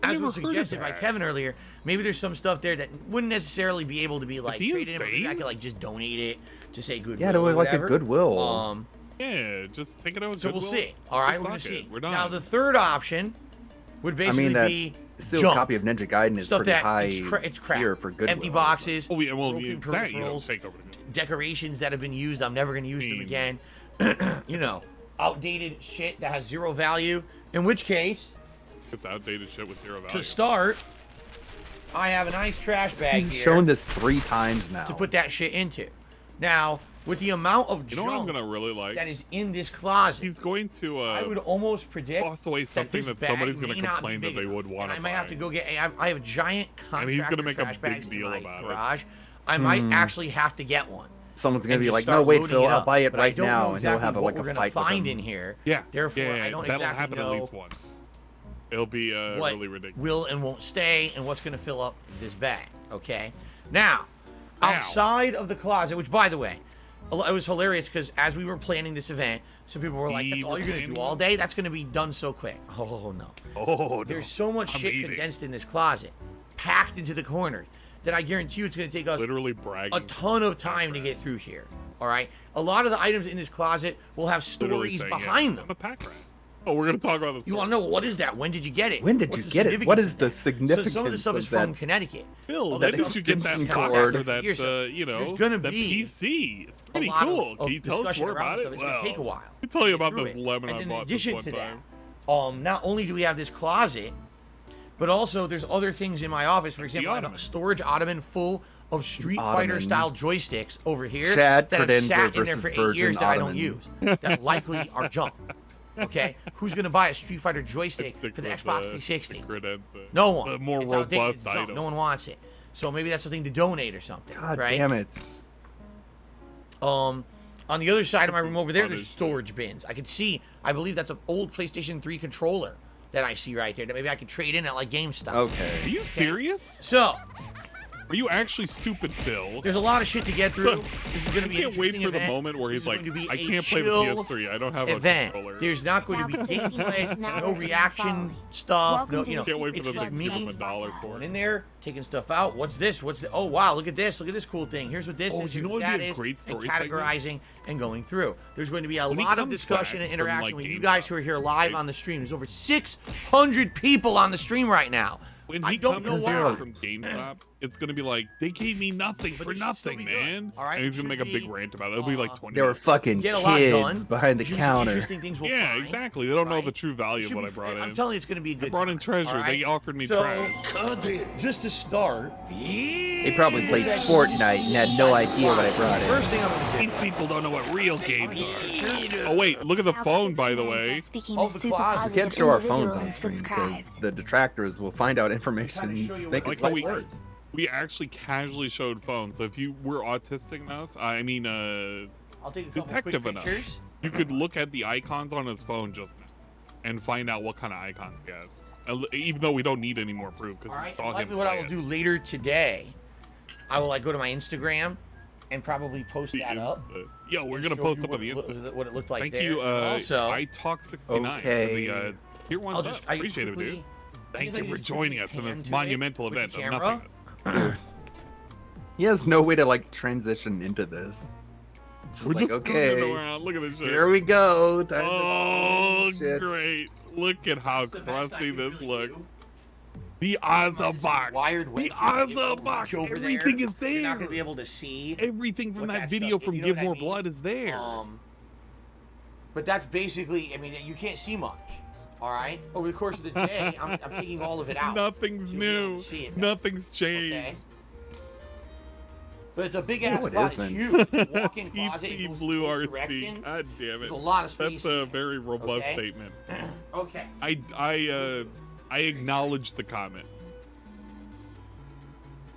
As never was heard of suggested by that. Kevin earlier, maybe there's some stuff there that wouldn't necessarily be able to be like he traded in, but maybe I insane? could like just donate it to say Goodwill. Yeah, to or like a whatever. Goodwill. Yeah, just take it out. So we'll see. All right, we're gonna see. We're done. Now the third option would I basically mean, that be sealed junk. copy of Ninja Gaiden is Stuff pretty that high it's crap. here for Goodwill. Empty boxes, Oh, yeah, well, broken that you don't peripherals, take over. decorations that have been used. I'm never gonna use them again. You know, outdated shit that has 0 value. In which case, It's outdated shit with 0 value. to start, I have a nice trash bag He's here shown this 3 times now. to put that shit into. Now, with the amount of You know what I'm junk gonna really like? that is in this closet, He's going to I would almost predict toss away that something this that bag somebody's gonna may not complain be that they big would enough. want And to I might have buy. to go get. I have giant And he's contractor gonna make a trash big bags in deal my about it. garage. I might actually have to get one. Someone's gonna and be just like, start "No, wait, loading Phil, it I'll up." buy it But I right don't know now," and exactly he'll have what like we're a gonna fight with find him. in here. Yeah, Therefore, yeah, I don't that'll exactly happen know at least one. It'll be what really ridiculous. will and won't stay and what's going to fill up this bag. Okay. Now, outside of the closet, which by the way, it was hilarious because as we were planning this event, some people were like, "That's all you're going to do all day? That's going to be done so quick." Oh no. Oh, no. There's so much I'm shit eating. condensed in this closet, packed into the corners, that I guarantee you it's going to take us Literally bragging. a ton of time to get through here. All right. A lot of the items in this closet will have Literally stories saying, behind I'm them. a pack rat. Oh, we're gonna talk about this. You want to know what is that? When did you get it? When did What's you the get it? significance What of is the that? So significance some of the stuff of is from that? Connecticut. Bill, All when that did stuff you get is that from card cord. for that, Here's a- you know, there's gonna that be PC? It's a pretty lot cool. of Can you tell us discussion more around about stuff. it? It's gonna take a while. Let me tell you to get about through this it. lemon And I in bought this addition one to time. that, not only do we have this closet, but also there's other things in my office. For example, I have a ottoman. storage ottoman full of Street Ottoman. Fighter style joysticks over here Chad that have Credenza sat in there versus for 8 Virgin years that I don't Ottoman. use. That likely are junk. Okay, who's gonna buy a Street Fighter joystick Stick for the with Xbox 360? Credenza. No one. The more It's outdated, robust it's junk. item. No one wants it. So maybe that's something to donate or something. God right? damn it! On the other side of my This room is over there, fun there's as shit. storage bins. I can see. I believe that's an old PlayStation 3 controller that I see right there. That maybe I could trade in at like GameStop. Are Okay. you serious? So Are you actually stupid, Phil? there's a lot of shit to get through. This is going I to be an can't wait interesting for the event. moment where This he's is like, going to be I a can't play the chill PS3. I don't have a event. controller. There's not going to be gameplay, no reaction stuff. No, you know, Can't wait for it's them to just give him me $1 for going it. in there, taking stuff out. What's this? What's the? Oh wow, look at this! Look at this cool thing. Here's what this Oh, is. you know Here's what would what be that a is, great and story segment? categorizing and going through. There's going to be a When he lot of comes discussion back and from, interaction like, with you GameStop, guys who are here live right? on the stream. There's over 600 people on the stream right now. When I he don't know comes why. back from GameStop, it's gonna be like they gave me nothing But for it should still nothing, be good, man. all right? And he's It gonna make should a big be, rant about it. It'll be like 20. They were minutes. fucking Get a lot done. kids behind the Usually counter. Interesting things will Yeah, find, exactly. They don't know right? the true value of Should what be I brought fair. in. I'm telling you, it's going to be a good I brought in time, treasure. all right? They offered me So, trash. just to start, They probably played Fortnite and had no idea what I brought in. first thing I'm going to These people don't know what real games are. Oh wait, look at the phone, by the way. Oh, the closet. We can't show our phones on screen because the detractors will find out information and show you make what it Like how like we worse. we actually casually showed phones. So if you were autistic enough, I'll take a couple detective quick enough, pictures. you could look at the icons on his phone just now and find out what kind of icons he has. Even though we don't need any more proof because All we right, saw him likely what I play will it. do later today, I will like go to my Instagram and probably post The that up. Insta. Yo, we're and gonna show post you up on the Insta. what it looked like Thank there. you, also, I Talk 69 Okay. for the tier one I'll sub. just I Appreciate it, dude. quickly- Thank I you for just joining quickly us in pan this to it monumental with the event of camera. nothingness. He has no way to like transition into this. It's We're like, just okay, screwing around. Look at this shit. here we go. Time to- Oh, shit. great. Look at how the best I crusty can this really looks. do. The Ozza box. Wired The wedge Ozza box. over there. Everything is You're not there. gonna be able to see. Everything from what that that video stuff- from you know Give what I More mean? Blood is there. But that's basically, I mean, you can't see much. All right. Over the course of the day, I'm taking all of it out. Nothing's So you'll be able new. to see it. Nothing's changed. Okay. But it's a big ass it closet. It's isn't. huge. Walk-in closet. It PC goes Blue both RC. directions. God damn it. There's a lot of space. That's a very robust Okay. statement. Okay. I acknowledge the comment.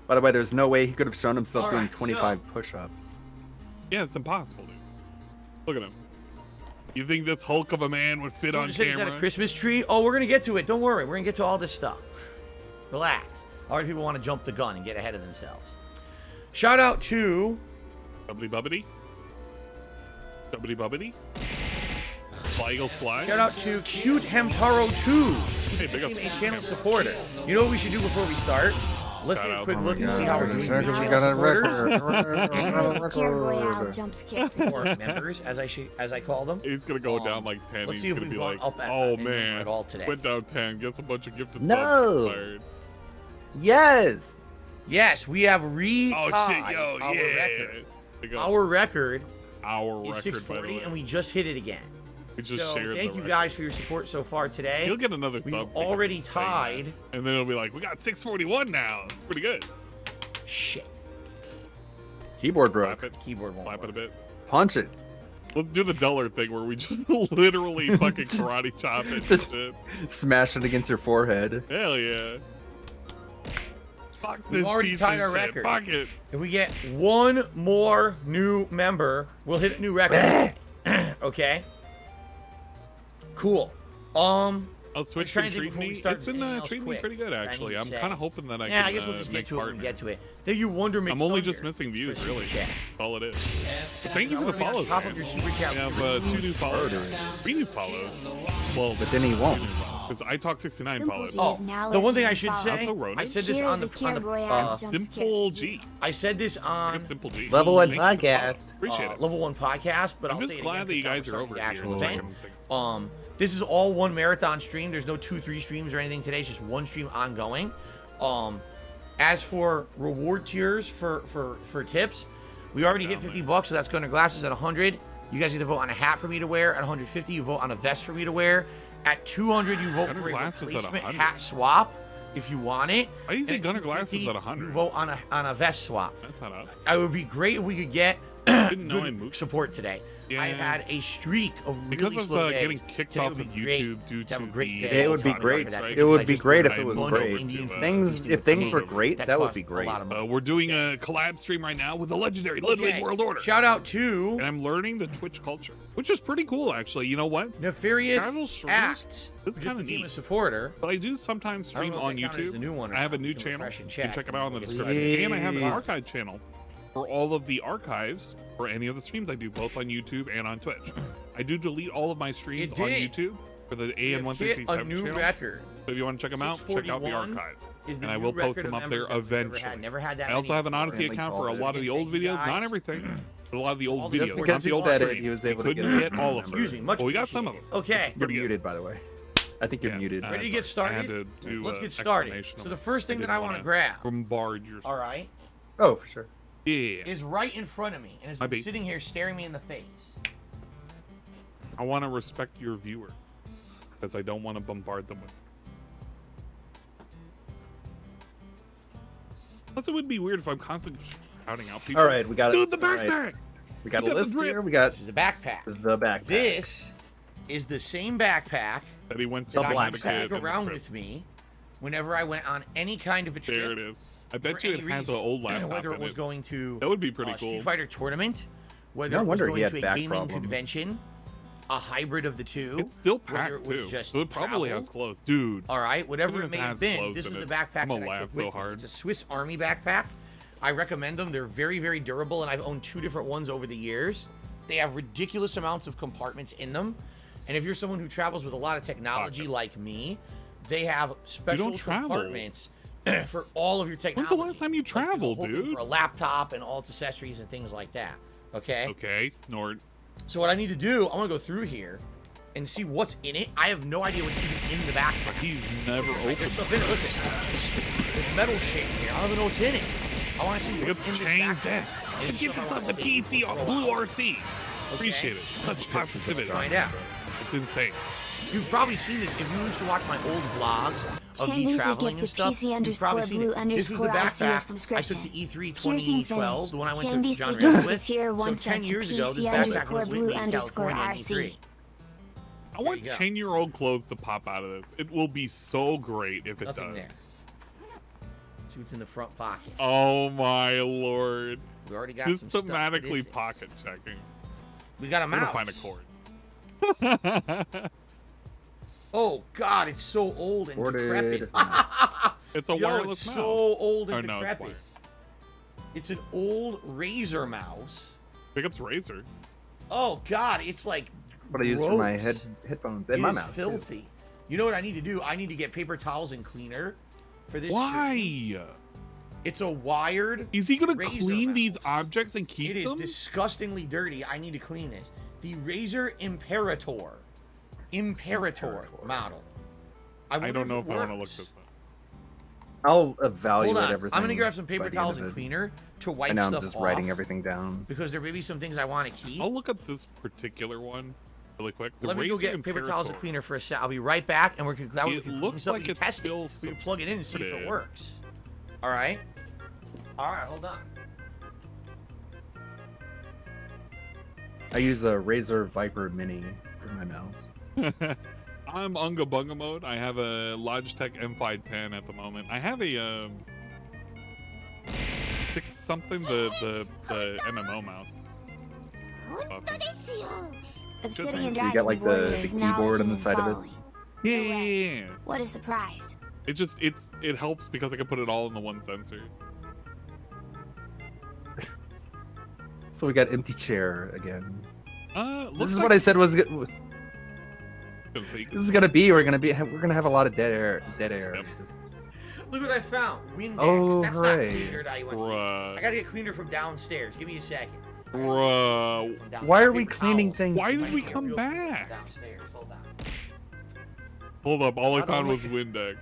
By the way, there's no way he could have shown himself All doing right, 25 push-ups. Yeah, it's impossible, dude. Look at him. You think this Hulk of a man would fit on Is that camera? a Christmas tree? Oh, we're gonna get to it. Don't worry. We're gonna get to all this stuff. Relax. A lot of people want to jump the gun and get ahead of themselves. Shout out to Bubbly bubbity. Bubbly bubbity. Fly Eagles Fly. Shout out to Cute Hemtaro 2. Hey, big up. He's a channel supporter. You know what we should do before we start? Let's Shout take a out. quick Oh look my and see God. how we're doing. We got Channel a supporters, Here's the Cure Royale jump scare. or members, as I call them. He's gonna go down like 10. let's He's see if gonna we've be gone like, up at- oh in man, at all today. went down 10. Gets a bunch of gifted No. subs expired. Yes! Yes, we have retied Oh shit, yo, our yeah. record. Big up. Our record Our is record, by the 640, way. and we just hit it again. We just So shared thank the you record. guys for your support so far today. He'll get another We've sub. already because of saying tied. that. And then it'll be like, we got 641 now. It's pretty good. Shit. Keyboard broke. Clap it. Keyboard won't Clap it a work. bit. Punch it. Let's do the duller thing where we just literally fucking karate chop it. just- Just Smash it against your forehead. hell yeah. Fuck We've this already piece tied of our shit. record. Fuck it. If we get one more new member, we'll hit a new record. Okay. Cool. How's Twitch trying been to think treating before we me? start It's been anything else treating me quick pretty good, that I actually. need to I'm say. kind of hoping that I Yeah, can I guess we'll just get make to it when we partners. get to it. Then you wonder I'm only just missing views, really. Chat. That's all it is. Thank you for the follows, Top man. of your super We chat. have 2 new follows. 3 new follows. Well, But then he won't. because I talk 69 Simple followed. G Oh, is now the one thing I letting should you say, Alto Ronin? I said this Here's on the the Cure Royale jump Simple scare. G. I said this on Give Simple G. Level 1 Thank you for the follow. podcast. Appreciate it. Level 1 podcast, but I'm I'll just say it glad again that you because guys now are we're over starting here. the actual So I event. can think- This is all one marathon stream. There's no 2-3 streams or anything today. It's just one stream ongoing. As for reward tiers for tips, we already hit $50, so that's going to glasses at 100. You guys get to vote on a hat for me to wear. At 150, you vote on a vest for me to wear. At 200, you vote Gunner for a glasses at replacement 100. hat swap if you want it. I usually And Gunner glasses 250, at 100. You vote on a vest swap. That's not up. It would be great if we could get Didn't know I good moved. support today. Yeah. I had a streak of really Because of slow days. getting kicked Today off would of be great YouTube due to have a to great the day. It would be Talking great. about that It because would I be just great put if it a was bunch of great. Indian food Things, into if a things were Canadian great, that would cost be a great. lot of money. We're doing a collab stream right now with the legendary Ludwig Okay, World Order. Shout out to And I'm learning the Twitch culture, which is pretty cool, actually. You know what? Nefarious Casual streams? Acts. That's who just kinda became neat. a supporter. But I do sometimes I don't stream know if on that counted as YouTube. the new one or I have a not. new You can channel. refresh and You can check it out in the check. description. And I have an Jeez. archive channel for all of the archives for any of the streams I do, both on YouTube and on Twitch. I do delete all of my streams It on did. YouTube for the We have hit a AN137 new channel. record. So if you want to check them out, check out the 641 archive. Is the And I new will post record them of up there members that we've eventually. Never had that I also many have an Odyssey before. account for a lot of the Thank old you videos, guys. not everything, but a lot of the old All the videos, just not because the he old said it, streams. he was We able to couldn't get get all of them, Excuse me, much but we got some of them. appreciated. Okay. You're Pretty good. muted, by the way. I think you're Yeah. muted. Uh, Ready to get I had started? to do, Let's get started. explanation So of the it. first thing that didn't I want to wanna grab, bombard your. all right, Oh, for sure. Yeah. is right in front of me and has Might been be. sitting here staring me in the face. I want to respect your viewer because I don't want to bombard them with. Plus, it would be weird if I'm constantly shouting out people. All right, we got it. Dude, the All right. backpack. We got We a got the list drip. here. We got This is a backpack. the backpack. This is the same backpack That he went to that The I black used Connecticut to pack. take and the around trips. with me whenever I went on any kind of a trip. There it is. I bet for you any it has reason. an old laptop Whether it in was it. going to That would be pretty a Street cool. Fighter tournament, whether No it was wonder he going had to a back gaming problems. convention, a hybrid of the two. It's still whether packed it was too, just so it probably travel. has clothes, dude. All right, whatever Even it if may it have has been, clothes this in is the it, backpack I'm gonna that I laugh took so with me. hard. It's a Swiss Army backpack. I recommend them. They're very, very durable, and I've owned 2 different ones over the years. They have ridiculous amounts of compartments in them, and if you're someone who travels with a lot of technology Pocket. like me, they have special travel. compartments for all of your technology. When's the last time you Like, there's a traveled, whole thing dude? For a laptop and all its accessories and things like that. Okay. Okay, Snort. So what I need to do, I want to go through here and see what's in it. I have no idea what's even in the backpack. He's never Like, opened. there's stuff in it. Listen, there's metal shit here. I don't even know what's in it. I want to see We got what's in the this chain backpack. desk. And The it's gift stuff I inside wanna the see. PC on Blue RC. Appreciate it. Such Let's positivity. find out. It's insane. You've probably seen this if you used to watch my old vlogs of me traveling and stuff. You've probably seen it. This was the backpack I took to E3 2012, the one I went to John Rand with. So 10 years ago, this backpack was with me in California in E3. I want 10-year-old clothes to pop out of this. It will be so great if it Nothing does. there. See what's in the front pocket. Oh my lord. We already got some stuff. Systematically pocket checking. We got a mouse. I'm gonna find a cord. Oh god, it's so old and decrepit. It's a wireless it's mouse. so old and no, decrepit. It's an old Razer mouse. Pick up's Razer. Oh god, it's like What I use for my headphones and my mouse. Filthy. Too. You know what I need to do? I need to get paper towels and cleaner for this. Why? Stream. It's a wired. Is he gonna Razer clean mouse. these objects and keep them? It is disgustingly dirty. I need to clean this. The Razer Imperator model. I don't know if I want to look this up. I'll evaluate Hold on. everything. I'm gonna grab some paper towels and cleaner to wipe stuff off. stuff I'm just off, writing everything down because there may be some things I want to keep. I'll look at this particular one really quick. Let me go get paper towels and cleaner for a sec. I'll be right back, and we're gonna. It looks like it's still. We can plug it in and see if it works. All right. All right. Hold on. I use a Razer Viper Mini for my mouse. I'm Unga Bunga mode. I have a Logitech M510 at the moment. I have a 6 something, the MMO mouse. Obsidian So you got like the keyboard on the side of it. Yeah. What a surprise! It helps because I can put it all in the one sensor. So we got empty chair again. This is like what I said was good. This is gonna be. We're gonna have a lot of dead air. Yep. Look what I found. Windex. Oh, That's hooray. not cleaner that I went. I gotta get cleaner from downstairs. Give me a second. Bruh. Why are we cleaning things? Why did we come back? Downstairs. Hold on. Hold up. All I Not found only- was Windex.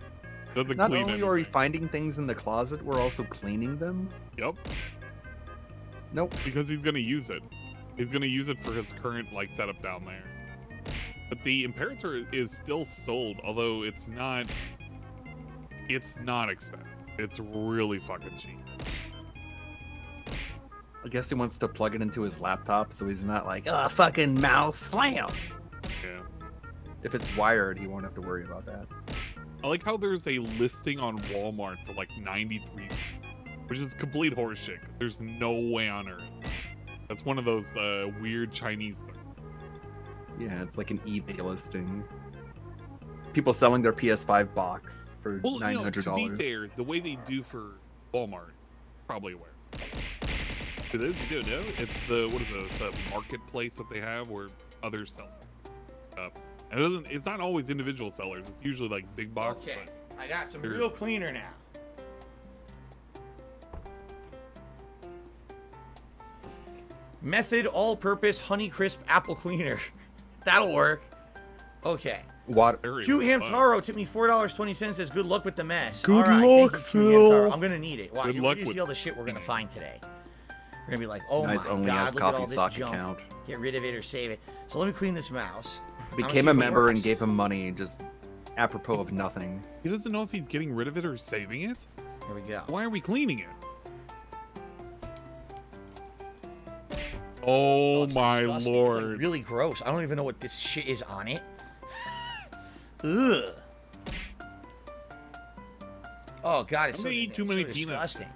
Doesn't Not clean only anything. are we finding things in the closet, we're also cleaning them. Yep. Nope. Because he's gonna use it. He's gonna use it for his current setup down there. But the Imperator is still sold, although it's not expensive. It's really fucking cheap. I guess he wants to plug it into his laptop, so he's not like, fucking mouse slam. Yeah. If it's wired, he won't have to worry about that. I like how there's a listing on Walmart for like 93, which is complete horseshit. There's no way on earth. That's one of those weird Chinese things. Yeah, it's like an eBay listing. People selling their PS5 box for $900. To be fair, the way they do for Walmart, probably aware. For those who don't know, it's it's a marketplace that they have where others sell up. And it's not always individual sellers. It's usually like big box. Okay, but I got some real cleaner now. Method all-purpose Honeycrisp apple cleaner. That'll work. Okay. Water. Q Hamtaro took me $4.20. Says good luck with the mess. Good all right, luck, thank you, Q Phil. Hamtaro. I'm gonna need it. Wow, Good you luck see with all the shit we're gonna find today. We're gonna be like, oh Nice my only god, has look at all coffee this sock junk. account. Get rid of it or save it. So let me clean this mouse. Became a member and gave him money, just apropos of nothing. He doesn't know if he's getting rid of it or saving it. Here we go. Why are we cleaning it? Oh It's my disgusting. lord. It's like really gross. I don't even know what this shit is on it. Ugh. Oh god, it's I'm so, gonna eat too it's many so peanuts. disgusting.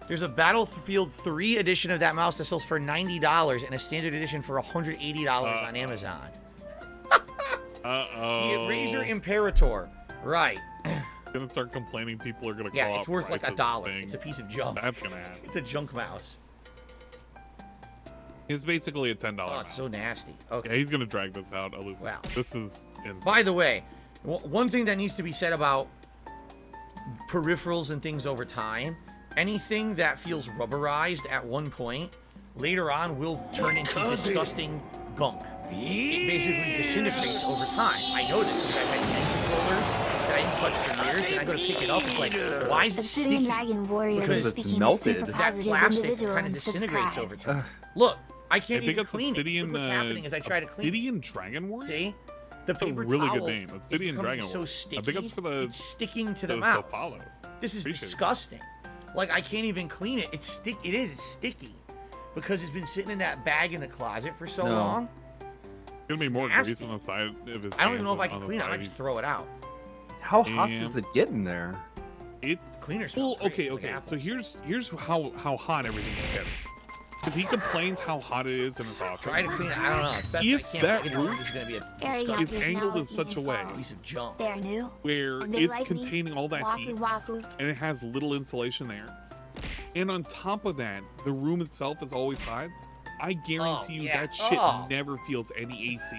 There's a Battlefield 3 edition of that mouse that sells for $90 and a standard edition for $180 on Amazon. Uh-oh. The Razer Imperator. Right. Gonna start complaining people are gonna call Yeah, out it's worth like prices $1. and It's a piece of junk. That's gonna happen. It's a junk mouse. It's basically a $10 Oh, mouse. it's so nasty. Okay. Yeah, he's gonna drag this out. Wow. This is insane. By the way, one thing that needs to be said about peripherals and things over time, anything that feels rubberized at one point, later on will turn into disgusting gunk. It basically disintegrates over time. I know this because I've had game controllers that I didn't touch for years, and I go to pick it up, it's like, why is it Obsidian sticky? Dragon Warrior Because is it's speaking melted. super That positive plastic individual kind of and disintegrates subscribed. over time. Look, I can't think even it's clean Obsidian, it. Look what's happening as I try to clean it. Obsidian Dragon Ward? See? The That's a paper really towel good name. is Obsidian becoming Dragon so Ward. sticky. I think it's for the It's sticking to the to mouth. follow. This is Appreciate it. disgusting. Like, I can't even clean it. It's sticky because it's been sitting in that bag in the closet for so long. It's gonna be more nasty. grease on the side of his I don't even hands know if I than can on the clean it. I side. might just throw it out. How hot does it get in there? It Cleaner well, smells great, okay, like okay. apple. So here's how hot everything is getting. Because he complains how hot it is in his office. Try to clean it. I don't know. It's best If I that can't. roof This is gonna be a Area is users angled now in such a way piece of junk. They're new. where And they it's like me. containing all that Waku heat waku. and it has little insulation there. And on top of that, the room itself is always hot. I guarantee you yeah. that shit Oh. never feels any AC.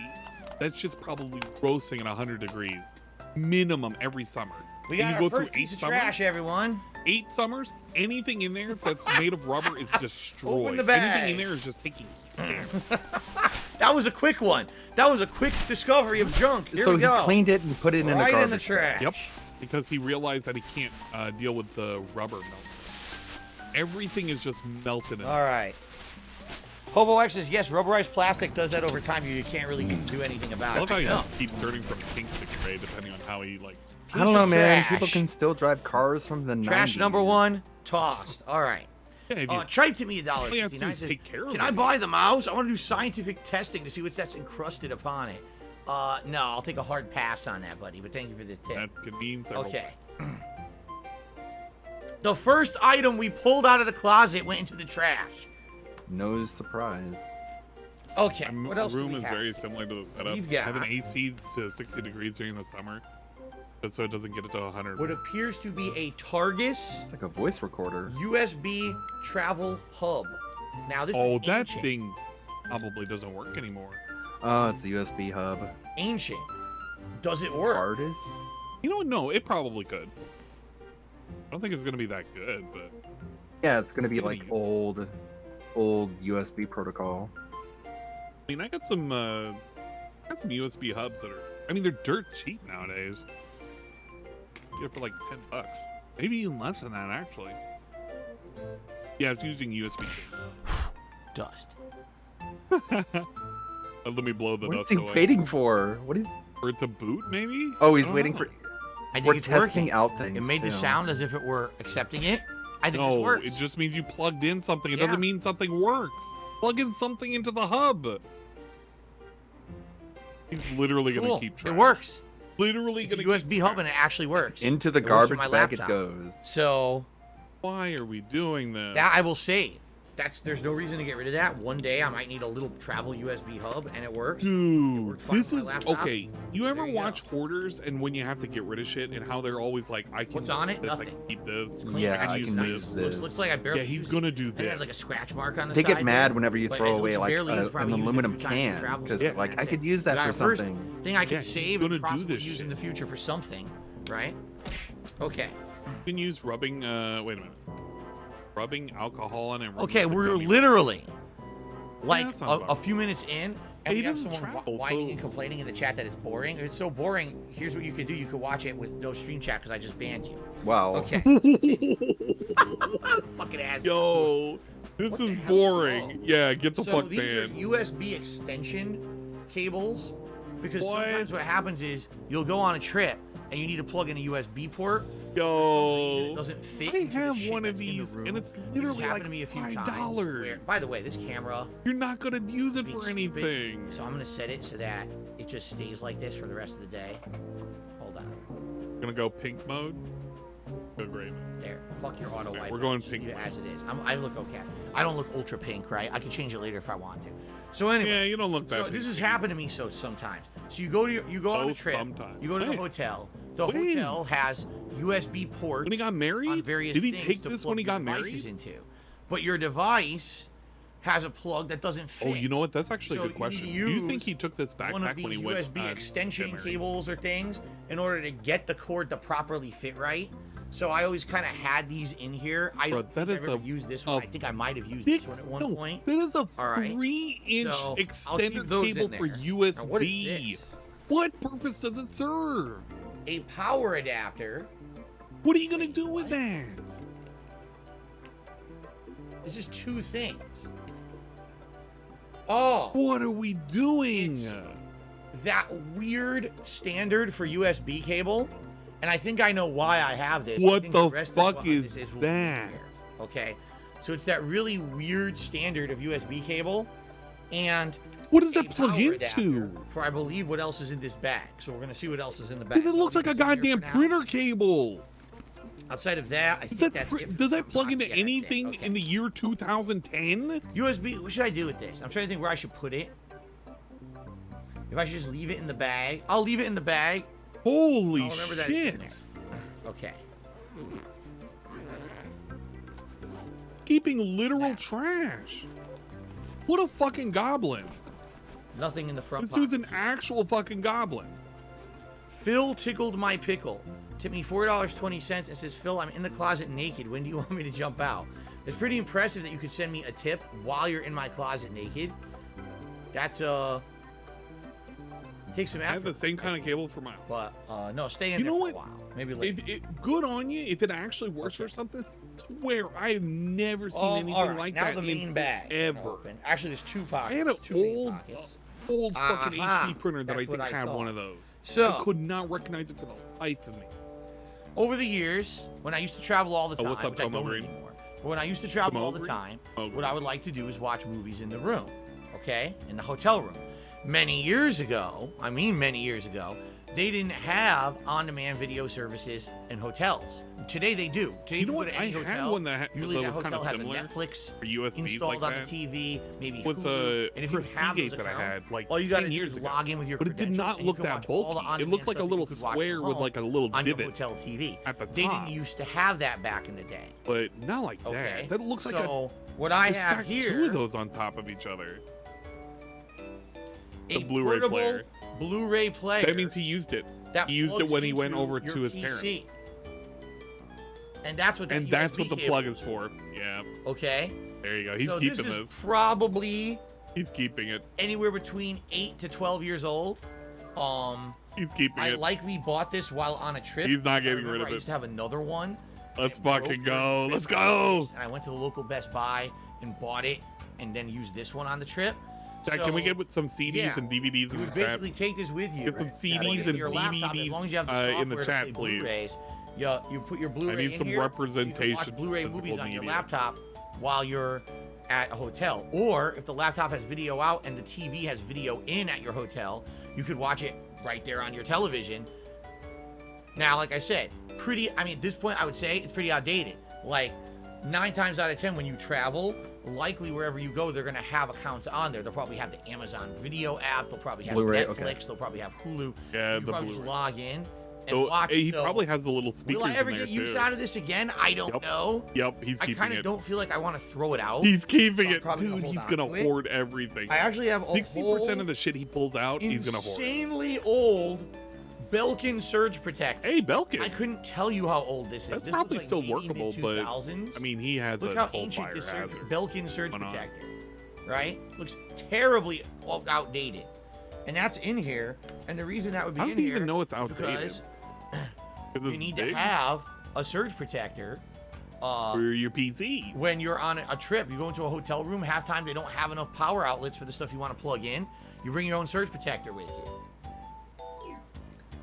That shit's probably roasting at 100 degrees minimum every summer. We And got you our go through first piece 8 of summers, trash, everyone. 8 summers, anything in there that's made of rubber is destroyed. Open the bag. Anything in there is just taking That was a quick one. That was a quick discovery of junk. Here So we he go. cleaned it and put it in the right garbage. in the trash. Yep, because he realized that he can't deal with the rubber melt. Everything is just melted in. All right. Hobo X says, yes, rubberized plastic does that over time. You can't really do anything I about love it. how he No. keeps turning from pink to gray depending on how he like. I don't know, man. Trash. People can still drive cars from the 90s. Trash number 1, tossed. All right. Yeah, if you, Tripe to me all you have to do $1.59 is says, take care of can it. I buy the mouse? I want to do scientific testing to see what's that's encrusted upon it. No, I'll take a hard pass on that, buddy, but thank you for the tip. That could mean several. Okay. The first item we pulled out of the closet went into the trash. No surprise. Okay, My what else do room we is have? very similar to the setup. We've got- I have an AC to 60 degrees during the summer, just so it doesn't get it to 100. What appears to be a Targus It's like a voice recorder. USB travel hub. Now this Oh, is that ancient. thing probably doesn't work anymore. Oh, it's a USB hub. Ancient. Does it work? Artists? You know what? No, it probably could. I don't think it's gonna be that good, but Yeah, it's gonna be Give like me- old USB protocol. I mean, I got some USB hubs that are. I mean, they're dirt cheap nowadays. Get it for like $10, maybe even less than that actually. Yeah, it's using USB. Dust. Let me blow the What is dust he away. waiting for? What is? For it to boot, maybe? Oh, I he's don't waiting know. for. I think We're it's testing working. out things. It made the too. sound as if it were accepting it. I think this No, works. it just means you plugged in something. It Yeah. doesn't mean something works. Plug in something into the hub. He's literally gonna Cool. keep It track. works. Literally It's a gonna USB keep hub track. and it actually works. Into the It works with garbage my bag it laptop. goes. So Why are we doing this? that I will save. There's no reason to get rid of that. One day I might need a little travel USB hub and it works. Dude, worked fine this with is my laptop. okay. You ever There you watch Hoarders and when you have to get rid of shit and how they're always like, I can What's on it? this, I Nothing. can keep this. Clean. Yeah, I I can can use use this. this. Looks like I barely Yeah, he's used gonna it. do And it has this. like a scratch mark on the They side. get mad there, whenever you but throw it away looks like barely used, an probably used it a aluminum few times for can travel because stuff. like I That's could it. use that Got for a first something. thing I could Yeah, he's save gonna and do possibly this use in shit. the future for something, right? Okay. You can use rubbing. Wait a minute. Rubbing alcohol on it. rubbing Okay, the we're gummy literally like that's not a bad. few minutes in, Hey, and he we have doesn't someone travel, whining so- and complaining in the chat that it's boring. If it's so boring, here's what you could do. You could watch it with no stream chat because I just banned you. Wow. Okay. Fucking ass. Yo, this What the is hell? boring. Oh. Yeah, get the So fuck these are banned. USB extension cables because What? sometimes what happens is you'll go on a trip and you need to plug in a USB port. It Yo, doesn't fit. I into the have shit one of that's in the these, room. and it's This has literally happened like to me a few $5. times. Where, by the way, this camera. You're not gonna use it being for stupid, anything. So I'm gonna set it so that it just stays like this for the rest of the day. Hold on. Gonna go pink mode. Go gray mode. There. Fuck your auto Okay, wipe. we're going Just pink leave it mode. as it is. I look okay. I don't look ultra pink, right? I can change it later if I want to. So anyway. Yeah, you don't look that. So pink this has to me. happened to me sometimes. So you go on Oh, a trip. sometimes. You go to the Hey. hotel. The When? hotel has USB ports. When he got married? on various Did he things take to this plug when he your got devices married? into. But your device has a plug that doesn't fit. Oh, you know what? That's actually So a good you question. need Do to you think use he took this one backpack of these when he went USB get extension married? cables or things in order to get the cord to properly fit right. So I always kind of had these in here. I Bro, don't that think is I've ever a- used this a one. I think I might have used this one at one point. That is a All right. 3-inch So, I'll extender keep those cable in for there. USB. Now, what is this? What purpose does it serve? A power adapter. What are you gonna do with that? This is two things. Oh, What are we doing? It's that weird standard for USB cable, and I think I know why I have this. What I think the rest of fuck what is this will that? be here. Okay, so it's that really weird standard of USB cable, and What does a that plug power into? adapter for I believe what else is in this bag. So we're gonna see what else is in the bag. Dude, it looks like a goddamn printer cable. Outside of that, I Does think that, that's it does for that plug into Rocky, I think. anything Okay. in the year 2010? USB? What should I do with this? I'm trying to think where I should put it. If I should just leave it in the bag, I'll leave it in the bag. Holy I'll remember that it's in shit. there. Okay. Keeping literal trash. What a fucking goblin. Nothing in the front This dude's pocket. an actual fucking goblin. Phil tickled my pickle. Tipped me $4.20 and says, Phil, I'm in the closet naked. When do you want me to jump out? It's pretty impressive that you could send me a tip while you're in my closet naked. That's take some I have effort. the same kind of cable for my. But no, stay in You there know for what? a while. Maybe later. Good on you if it actually works or something. Swear I've never seen anything all right, like now that the main in bag. ever. Open. Actually, there's two I pockets. had an two main old pockets. fucking Aha, HP printer that I that's think what I had thought. one of those. So I could not recognize it for the life of me. over the years, when I used to travel all the time, what's up, which I Tomo don't Green? anymore, but when I used to travel Tomo all the Green? time, Tomo what I Green. would like to do is watch movies in the room, okay, in the hotel room. Many years ago, many years ago, they didn't have on-demand video services in hotels. Today they do. Today You know go what? to I any had hotel, one that usually that that was kind hotel of has similar a Netflix for USBs installed like on that. the TV, maybe Was Hulu, and if for you have those Seagate that I accounts, had like all you gotta 10 do years is ago. log in with your But it did credentials, not and you look can that watch all the bulky. It on-demand looked like a stuff that little you could watch square from with home like a little on your divot hotel TV. at the They top. didn't used to have that back in the day. But not like Okay. that. That looks like so what I a have stack here, two of those on top of each other. a The Blu-ray portable player. Blu-ray player. That means he used it. that He used it plugs when he went into over your to his PC. parents. And that's what that And that's what USB the plug cable is for. Yeah. Okay. There you go. He's so keeping this is this. probably He's keeping it. anywhere between 8 to 12 years old. He's keeping I it. likely bought this while on a trip. He's not I getting remember rid of I it. used to have another one. Let's and broke fucking during go. the Let's trip. go. And I went to the local Best Buy and bought it, and then used this one on the trip. Jack, can we get with some CDs yeah, and DVDs you in would the chat? basically take this with you. Get some Plug CDs it into and your laptop, as DVDs long as you have the in the software to chat, play please. Blu-rays, you put your Blu-ray I need in some here, representation you can watch Blu-ray of movies physical on your media. laptop while you're at a hotel. Or if the laptop has video out and the TV has video in at your hotel, you could watch it right there on your television. Now, like I said, at this point, I would say it's pretty outdated. Like, 9 times out of 10, when you travel, likely wherever you go, they're going to have accounts on there. They'll probably have the Amazon Video app. They'll probably have Blu-ray, Netflix. okay. They'll probably have Hulu. Yeah, you the probably just Blu-ray. log in and Oh, watch. he So, probably has the little speakers will I ever in there get use too. out of this again? I don't Yep. know. Yep, he's I keeping kind it. of don't feel like I want to throw it out. He's keeping I'm it, probably dude. gonna He's hold gonna on to it. hoard everything. I actually have a 60% of the shit he pulls out, he's gonna hoard. insanely old Belkin surge protector. Hey, Belkin. I couldn't tell you how old this is. That's This probably looks like still maybe workable, but mid-2000s. I mean, he has Look a how whole ancient fire this hazard. Belkin surge Went on. protector, right? Looks terribly outdated, and that's in here. And the reason that would be How in does he here even know it's is outdated? because 'Cause you it's need big to have a surge protector. for your PC. When you're on a trip, you go into a hotel room. Half time they don't have enough power outlets for the stuff you want to plug in. You bring your own surge protector with you.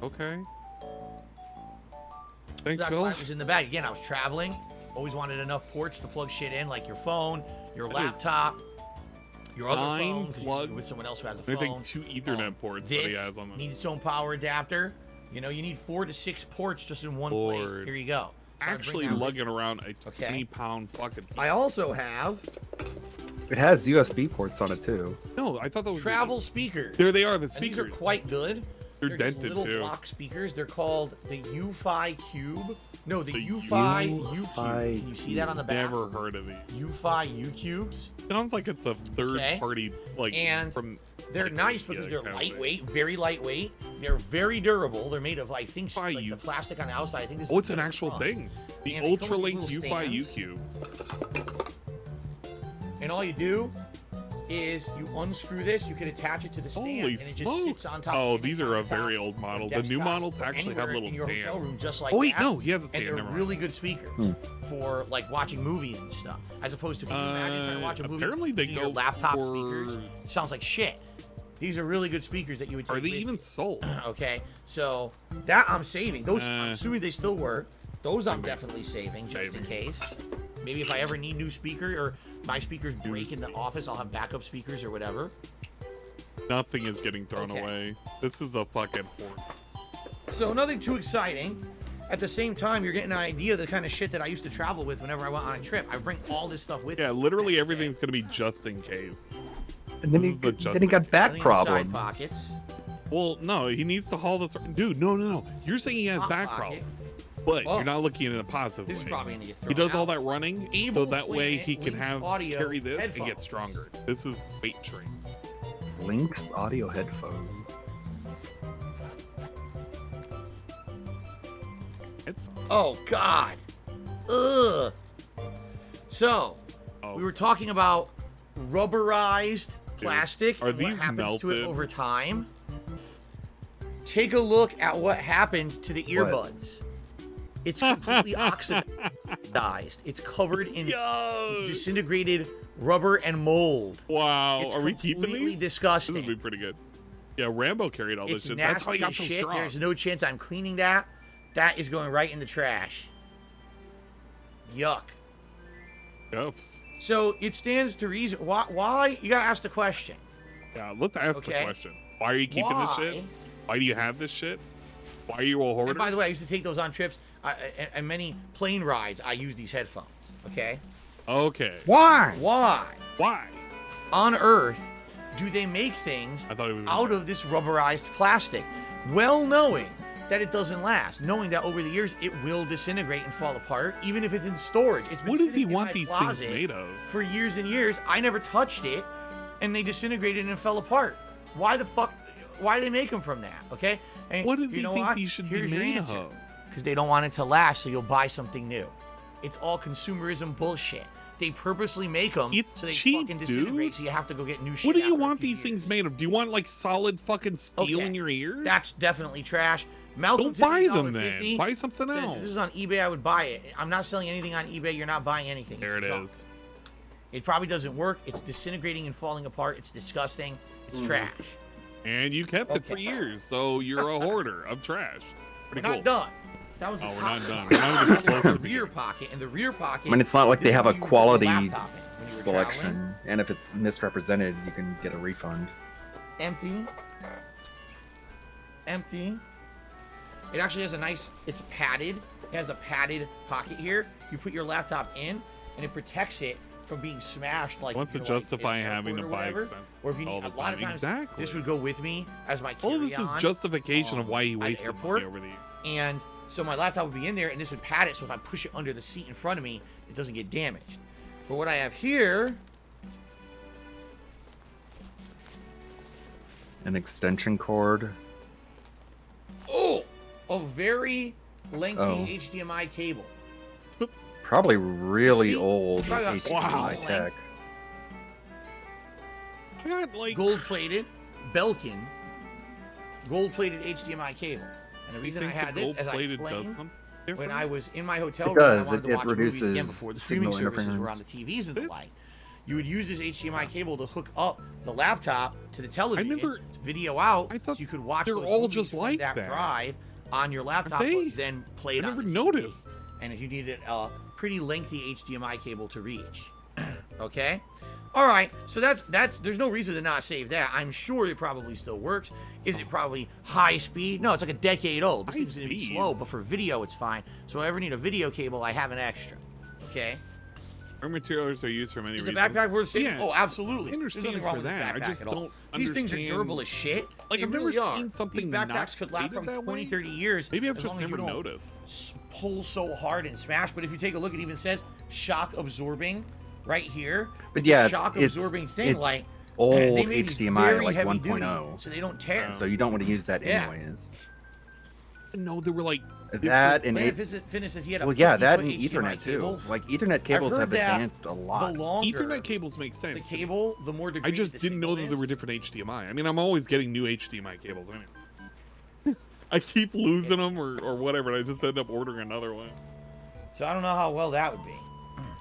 Okay. So Thanks, that's Phil. why it was in the bag. Again, I was traveling. Always wanted enough ports to plug shit in, like your phone, your That is laptop, your other 9 phone, 'cause you can plugs. do it with someone else who has a I phone. think 2 Ethernet ports that This he has on the. needs its own power adapter. You know, you need 4 to 6 ports just in one place. Lord. Here you go. So I bring Actually that with lugging me. around a Okay. 20-pound fucking. I also have It has USB ports on it too. No, I thought that was travel speakers. There they are, the And these speakers. are quite good. They're just dented, little too. block speakers. They're called the U-Fi Cube. No, the The U-Fi U-Fi U-Cube. Can you see that on the back? Never heard of these. U-Fi U-Cubes. Sounds like it's a third-party, like And from. They're like, nice Ikea because they're kind of thing. lightweight, very lightweight. They're very durable. They're made of, I think, Fi like U- the plastic on the outside. I think this. Oh, is it's an actual thing. The And they come with Ultralink little U-Fi stands. U-Cube. And all you do is you unscrew this, you can attach it to the stand, Holy and it just smokes. sits on top. Oh, and these it's are on a very top old model. of The new desktop models or actually have anywhere little in your hotel room stands. just like Oh wait, that. no, he has a And stand. they're Never mind. really good speakers for like watching movies and stuff. As opposed to, can you imagine trying to watch a movie apparently they using go your laptop for... speakers? It sounds like shit. These are really good speakers that you would take Are they with even you. sold? Okay, so that I'm saving. Those, I'm assuming they still work. Those I'm definitely saving just in case. Maybe if I ever need new speaker or my speakers break in the office, I'll have backup speakers or whatever. Nothing is getting thrown away. This is a fucking hoard. So nothing too exciting. At the same time, you're getting an idea of the kind of shit that I used to travel with whenever I went on a trip. I bring all this stuff with me. Yeah, literally everything's gonna be just in case. And then he got back problems. Pockets. Well, no, he needs to haul this. Dude, no. You're saying he has back problems, but you're not looking at it in a positive This way. is probably gonna get thrown He does all out. that running so that way he can have carry this and headphones. get stronger. This is weight training. Link's audio headphones. Oh God. Ugh. So, we were talking about rubberized plastic. Are and these what happens to it melted? over time? Take a look at what happened to the earbuds. It's completely oxidized. It's covered in disintegrated rubber and mold. Wow, It's are we keeping completely these? disgusting. This would be pretty good. Yeah, Rambo carried all this It's shit. nasty That's how he got as so shit. strong. There's no chance I'm cleaning that. That is going right in the trash. Yuck. Oops. So it stands to reason. Why? You gotta ask the question. Yeah, let's ask the question. Why are you keeping this shit? Why do you have this shit? Why are you a hoarder? And by the way, I used to take those on trips. And many plane rides, I use these headphones. Okay. Okay. Why? Why? On Earth, do they make things out of this rubberized plastic? Well knowing that it doesn't last, knowing that over the years it will disintegrate and fall apart, even if it's in storage. It's been What does he sitting in want my these things closet made of? for years and years. I never touched it, and they disintegrated and fell apart. Why the fuck? Why do they make them from that? Okay. And What does you he know think what? these should Here's be your made answer. of? Because they don't want it to last, so you'll buy something new. It's all consumerism bullshit. They purposely make them so they fucking disintegrate, so you have to go get new shit. What do you after a want few these years. things made of? Do you want like solid fucking steel Okay. in your ears? That's definitely trash. Malcolm Don't buy Timmy's them then. $1.50 Buy something says, else. If this is on eBay, I would buy it. I'm not selling anything on eBay. You're not buying anything. There It's it junk. is. It probably doesn't work. It's disintegrating and falling apart. It's disgusting. It's trash. And you kept it for years, so you're a hoarder of trash. We're Pretty not cool. done. That was the we're top not done. pocket. We're not even close to the the rear pocket, and the rear pocket. I mean, it's not like this they is have where a you put your quality laptop in when you were selection, traveling. and if it's misrepresented, you can get a refund. Empty. It actually has a nice, it's padded. It has a padded pocket here. You put your laptop in, and it protects it from being smashed. Like Wants to like, justify in an having to airport or buy whatever. expensive Or if you all need, the a lot of time. times, Exactly. this would go with me as my All carry-on. of this is justification of why he at wasted airport. money over the years. And so my laptop would be in there, and this would pad it, so if I push it under the seat in front of me, it doesn't get damaged. But what I have here, An extension cord. a very lengthy Oh. HDMI cable. Probably really old Probably about 6 feet HDMI in tech. length. I got like Gold-plated, Belkin, gold-plated HDMI cable. And the reason I had this, as I explained, when I was in my hotel It room, and I does. wanted to It watch movies again reduces before the streaming signal services were on interference. the TVs and the like. You would use this HDMI cable to hook up the laptop to the television, to video out, so you could watch they're those all movies just from like that that. drive on your laptop, they? but then play it I on never the TV. noticed. And if you needed a pretty lengthy HDMI cable to reach, okay. All right, so that's there's no reason to not save that. I'm sure it probably still works. Is it probably high speed? No, it's like a decade old. This thing's gonna be slow, but for video it's fine. So if I ever need a video cable, I have an extra. Okay. Our materials are used for many Is reasons. the backpack worth saving? Yeah, Oh, absolutely. I understand There's nothing wrong for with the that. I backpack just at all. don't These things are understand- durable as shit. Like, They I've never really are. seen something These backpacks not could last from rated that 20, way. 30 years. Maybe I've as just long as never you don't noticed. pull so hard and smash. But if you take a look, it even says shock absorbing right here. But It's yeah, a it's- shock it's- absorbing thing, it's like old they made these HDMI, very like heavy 1.0. duty, so they don't tear. So you don't want to use that Yeah. anyways. didn't know there were like that and Finish says he had a well, yeah, that and 50-foot HDMI Ethernet cable. too. Like Ethernet cables have advanced a lot. The longer Ethernet cables make sense. the cable, the more I degrees just the didn't know signal that there were is. different HDMI. I mean, I'm always getting new HDMI cables anyway. I keep losing them or whatever, and I just end up ordering another one. So I don't know how well that would be.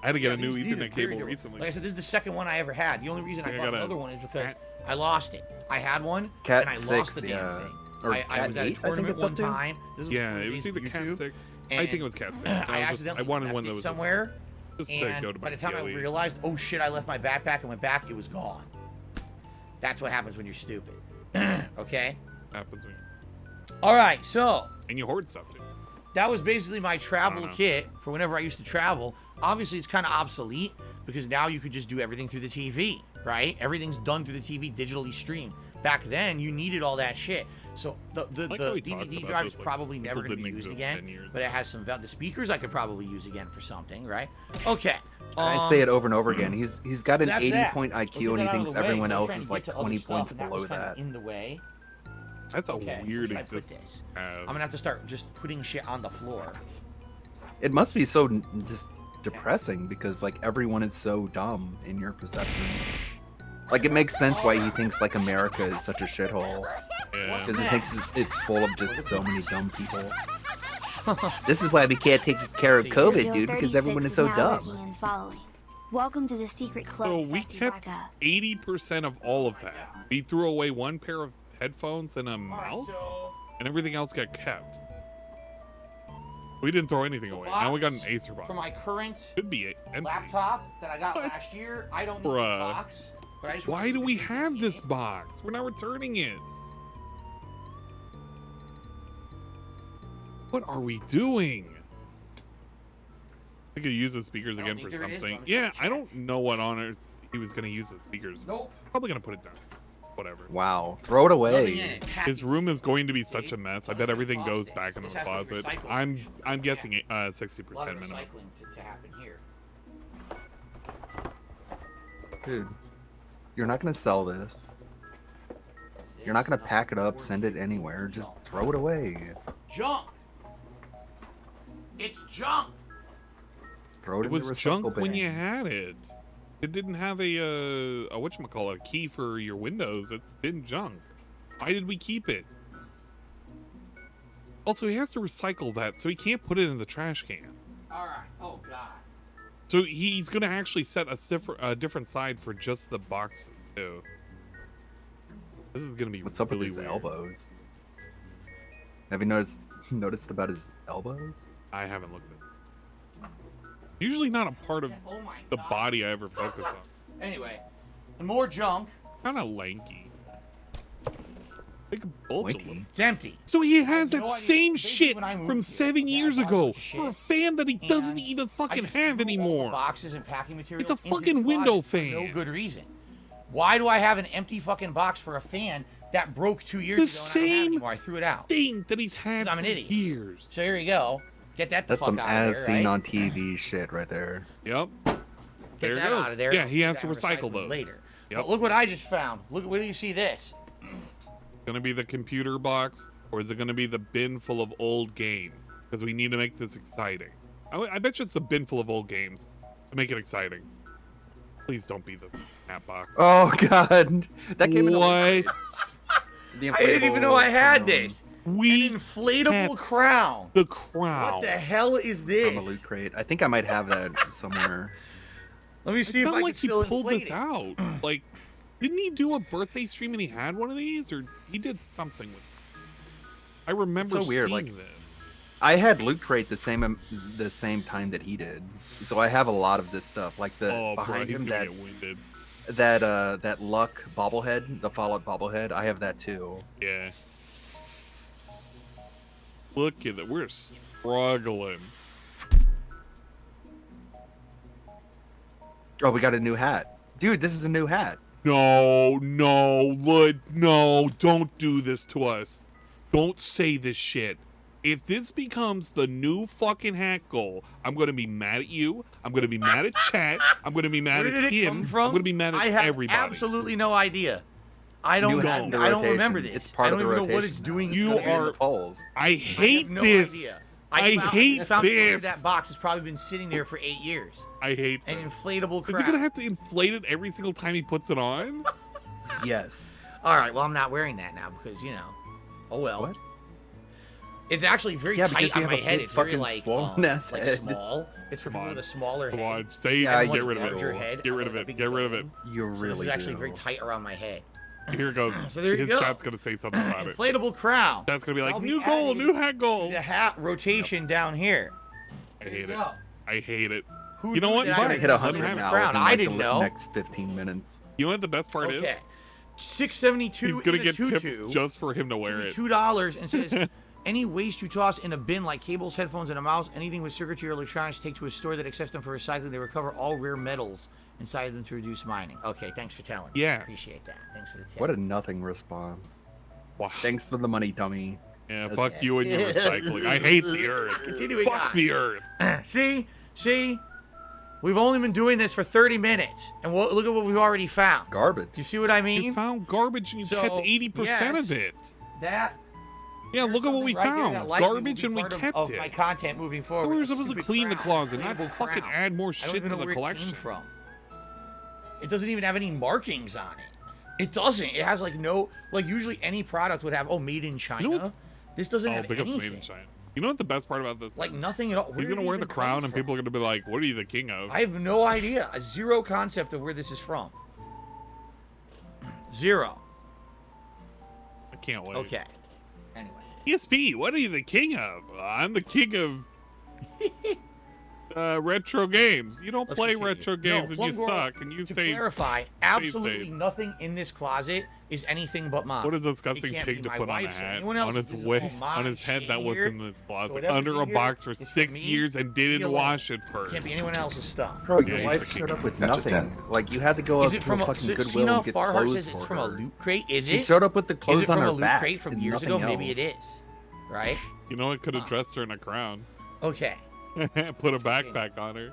I had to get a new these are Ethernet very cable durable. recently. Like I said, this is the second one I ever had. The only reason I Yeah, I bought got another one is because Cat- I lost it. I had one, Cat and I 6, lost the damn yeah. thing. Or I Cat was at a 8, I think tournament it's one up to. time. This was Yeah, before it was days either of Cat YouTube, 6. I and think it was Cat 6. I accidentally wanted left one that it was somewhere. just to And go to by my the time I PLE. realized, oh shit, I left my backpack and went back, it was gone. That's what happens when you're stupid. Okay? Happens when All right, so and you hoard stuff too. that was basically my travel know. kit for whenever I used to travel. Obviously, it's kind of obsolete because now you could just do everything through the TV, right? Everything's done through the TV, digitally streamed. Back then, you needed all that shit. So the like how he talks DVD about drive this, is like, probably never people going to be didn't used exist again, 10 years but it has some the speakers I could probably use again for something, right? Okay. I say it over and over again. He's got an that's 80 that. point Let's IQ get and he that out of thinks the way, everyone 'cause I was else trying is to like get to other 20 stuff, points and that below was kinda that. in the way. That's a Okay, weird where should I put existence. this? I'm gonna have to start just putting shit on the floor. It must be so just depressing because like everyone is so dumb in your perception. Like it makes sense why he thinks like America is such a shithole Yeah. because he thinks it's full of just so many dumb people. This is why we can't take care of COVID, dude, because everyone is so dumb. And following. Welcome to the secret club. So we Sexy kept Becca. 80% of all of that. We threw away one pair of headphones and a mouse, and everything else got kept. We didn't throw anything away. Now we got an Acer box. For my current Could be empty. laptop that I got What? last year, I don't need this Bruh. box. But I just Why wanted do to we see have this game. box? We're not returning it. What are we doing? I could use the speakers I don't again for think there is, something. but I'm just Yeah, gonna I don't know what on earth he was going to use the speakers. Nope. Probably going to put it down. Whatever. Wow, throw it Nothing in away. it. His room is going to be such a mess. I bet everything goes back in the This has to be closet. recycled. I'm guessing 60% A lot of minimum. recycling to happen here. Dude, you're not gonna sell this. You're not gonna pack it up, send it anywhere. Just throw it away. Junk. It's junk. Throw it It in was the junk recycle when bin. you had it. It didn't have a whatchamacallit, a key for your Windows. It's been junk. Why did we keep it? Also, he has to recycle that, so he can't put it in the trash can. All right. Oh God. So he's gonna actually set a different side for just the boxes too. This is gonna be What's up really with his weird. elbows? Have you noticed about his elbows? I haven't looked at it. Usually not a part of Oh my the God. body I ever focus on. Anyway, more junk. Kind of lanky. Big bulge. Winky. It's empty. So he has I that have no idea. same Basically, shit when I moved from here, 7 yeah, years I bought ago all for a shit, fan that he doesn't and even I fucking just have threw all the anymore. boxes and packing material. It's a into fucking his window closet for fan. No good reason. Why do I have an empty fucking box for a fan that broke 2 years The ago and I don't have it same anymore? I threw it out. thing that he's had 'Cause I'm an for idiot. years. So here you go. Get that the That's fuck some out as of there, seen right? on TV shit right there. Yep. Get There it that goes. out of there. Yeah, he has Put to that in recycle recycling those. later. Yep. But look what I just found. Look, where do you see this? Gonna be the computer box, or is it gonna be the bin full of old games? Because we need to make this exciting. I bet you it's a bin full of old games to make it exciting. Please don't be the hat box. Oh god, that came in a What? The I didn't even know I had this. We An inflatable kept crown. the crown. What the hell is from a loot this? crate. I think I might have that somewhere. Let me It see if I felt can like he still pulled inflate this it. out. Like, didn't he do a birthday stream and he had one of these, or he did something with it? I remember so weird, seeing like- this. I had loot crate the same time that he did, so I have a lot of this stuff. Like the Oh, bro, behind he's him gonna that get winded. that luck bobblehead, the Fallout bobblehead. I have that too. Yeah. Look at it. We're struggling. Oh, we got a new hat, dude. This is a new hat. No, no, don't do this to us. Don't say this shit. If this becomes the new fucking hack goal, I'm gonna be mad at you. I'm gonna be mad at chat. I'm gonna be mad Where at did it him. come from? I'm gonna be mad at I have everybody. absolutely no idea. I don't rotation. remember this. It's part I don't of the even know what rotation it's now. doing. You It's gonna be in are- the polls. I hate no this. idea. I hate found this. That box has probably been sitting there for 8 years. I hate An this. inflatable Is he crowd. gonna have to inflate it every single time he puts it on? Yes. All right, well, I'm not wearing that now because, you know. Oh, well. What? It's actually very Yeah, tight because you on have my a head. big It's very, fucking like, swollen-ass like head. small. It's for Come people on. with a smaller Come head. on, say Yeah, And you get rid of larger it. head. Get I rid have of a it. big Get rid of it. head. You So really this is actually do. very tight around my head. Here it goes. So there you His go. chat's gonna say something about it. Inflatable crown. Chat's gonna be like, I'll be new goal, adding new hat goal. The hat rotation down here. I hate it. go. I hate it. Who You know knew what? that He's I gonna would hit have 100 a now. crown? within, I like, didn't the know. Next 15 minutes. You know what the best part Okay. is? $6.72. He's gonna in a get tutu. tips just for him to wear it. $2 and says any waste you toss in a bin like cables, headphones, and a mouse, anything with circuitry or electronics, take to a store that accepts them for recycling. They recover all rare metals inside of them to reduce mining. Okay, thanks for telling me. Yes. Appreciate that. Thanks for the tip. What a nothing response. Wow. Thanks for the money, dummy. Yeah, fuck you and your recycling. I hate the earth. Continuing Fuck on. the earth. See? We've only been doing this for 30 minutes, and look at what we've already found. Garbage. Do you see what I mean? You found garbage and you So, kept 80% of yes. it. That. Yeah, look at what we Right there that found. likely will Garbage be and we part kept of it. my content moving forward. We were A supposed to stupid clean the crown, closet, not inflatable fucking crown. add more I don't shit even to know the where collection. It came from. It doesn't even have any markings on it. It doesn't. It has like no, like usually any product would have, made in China. You know what- This doesn't Oh, have big ups anything. made in China. You know what the best part about this? Like nothing at all. He's Where gonna did wear it the even crown come and from? people are gonna be like, "What are you the king of?" I have no idea. A zero concept of where this is from. Zero. I can't wait. Okay. Anyway. ESP, what are you the king of? I'm the king of retro games. You don't Let's play continue. retro games and you Plum Girl, suck and you to say clarify, absolutely save. nothing in this closet is anything but mine. what a disgusting It can't pig be to my put on a wife's or hat anyone on else's. his This is way all on mine. his head Shit that was here. in this closet whatever's under in a here box for is for 6 me. years and Leave didn't me alone. wash it It first. can't be anyone else's stuff. Bro, Yeah, your he's wife the showed king. up with Gotcha, nothing. Like, you had to go Is up it to from a a fucking Goodwill Sina and get Farhart clothes says for it's from her. a loot crate? Is She it? showed up with the Is clothes it from on a her loot back. crate from and years ago? nothing Maybe it else. is. Right? You know, it could have dressed her in a crown. Okay. Put a backpack on her.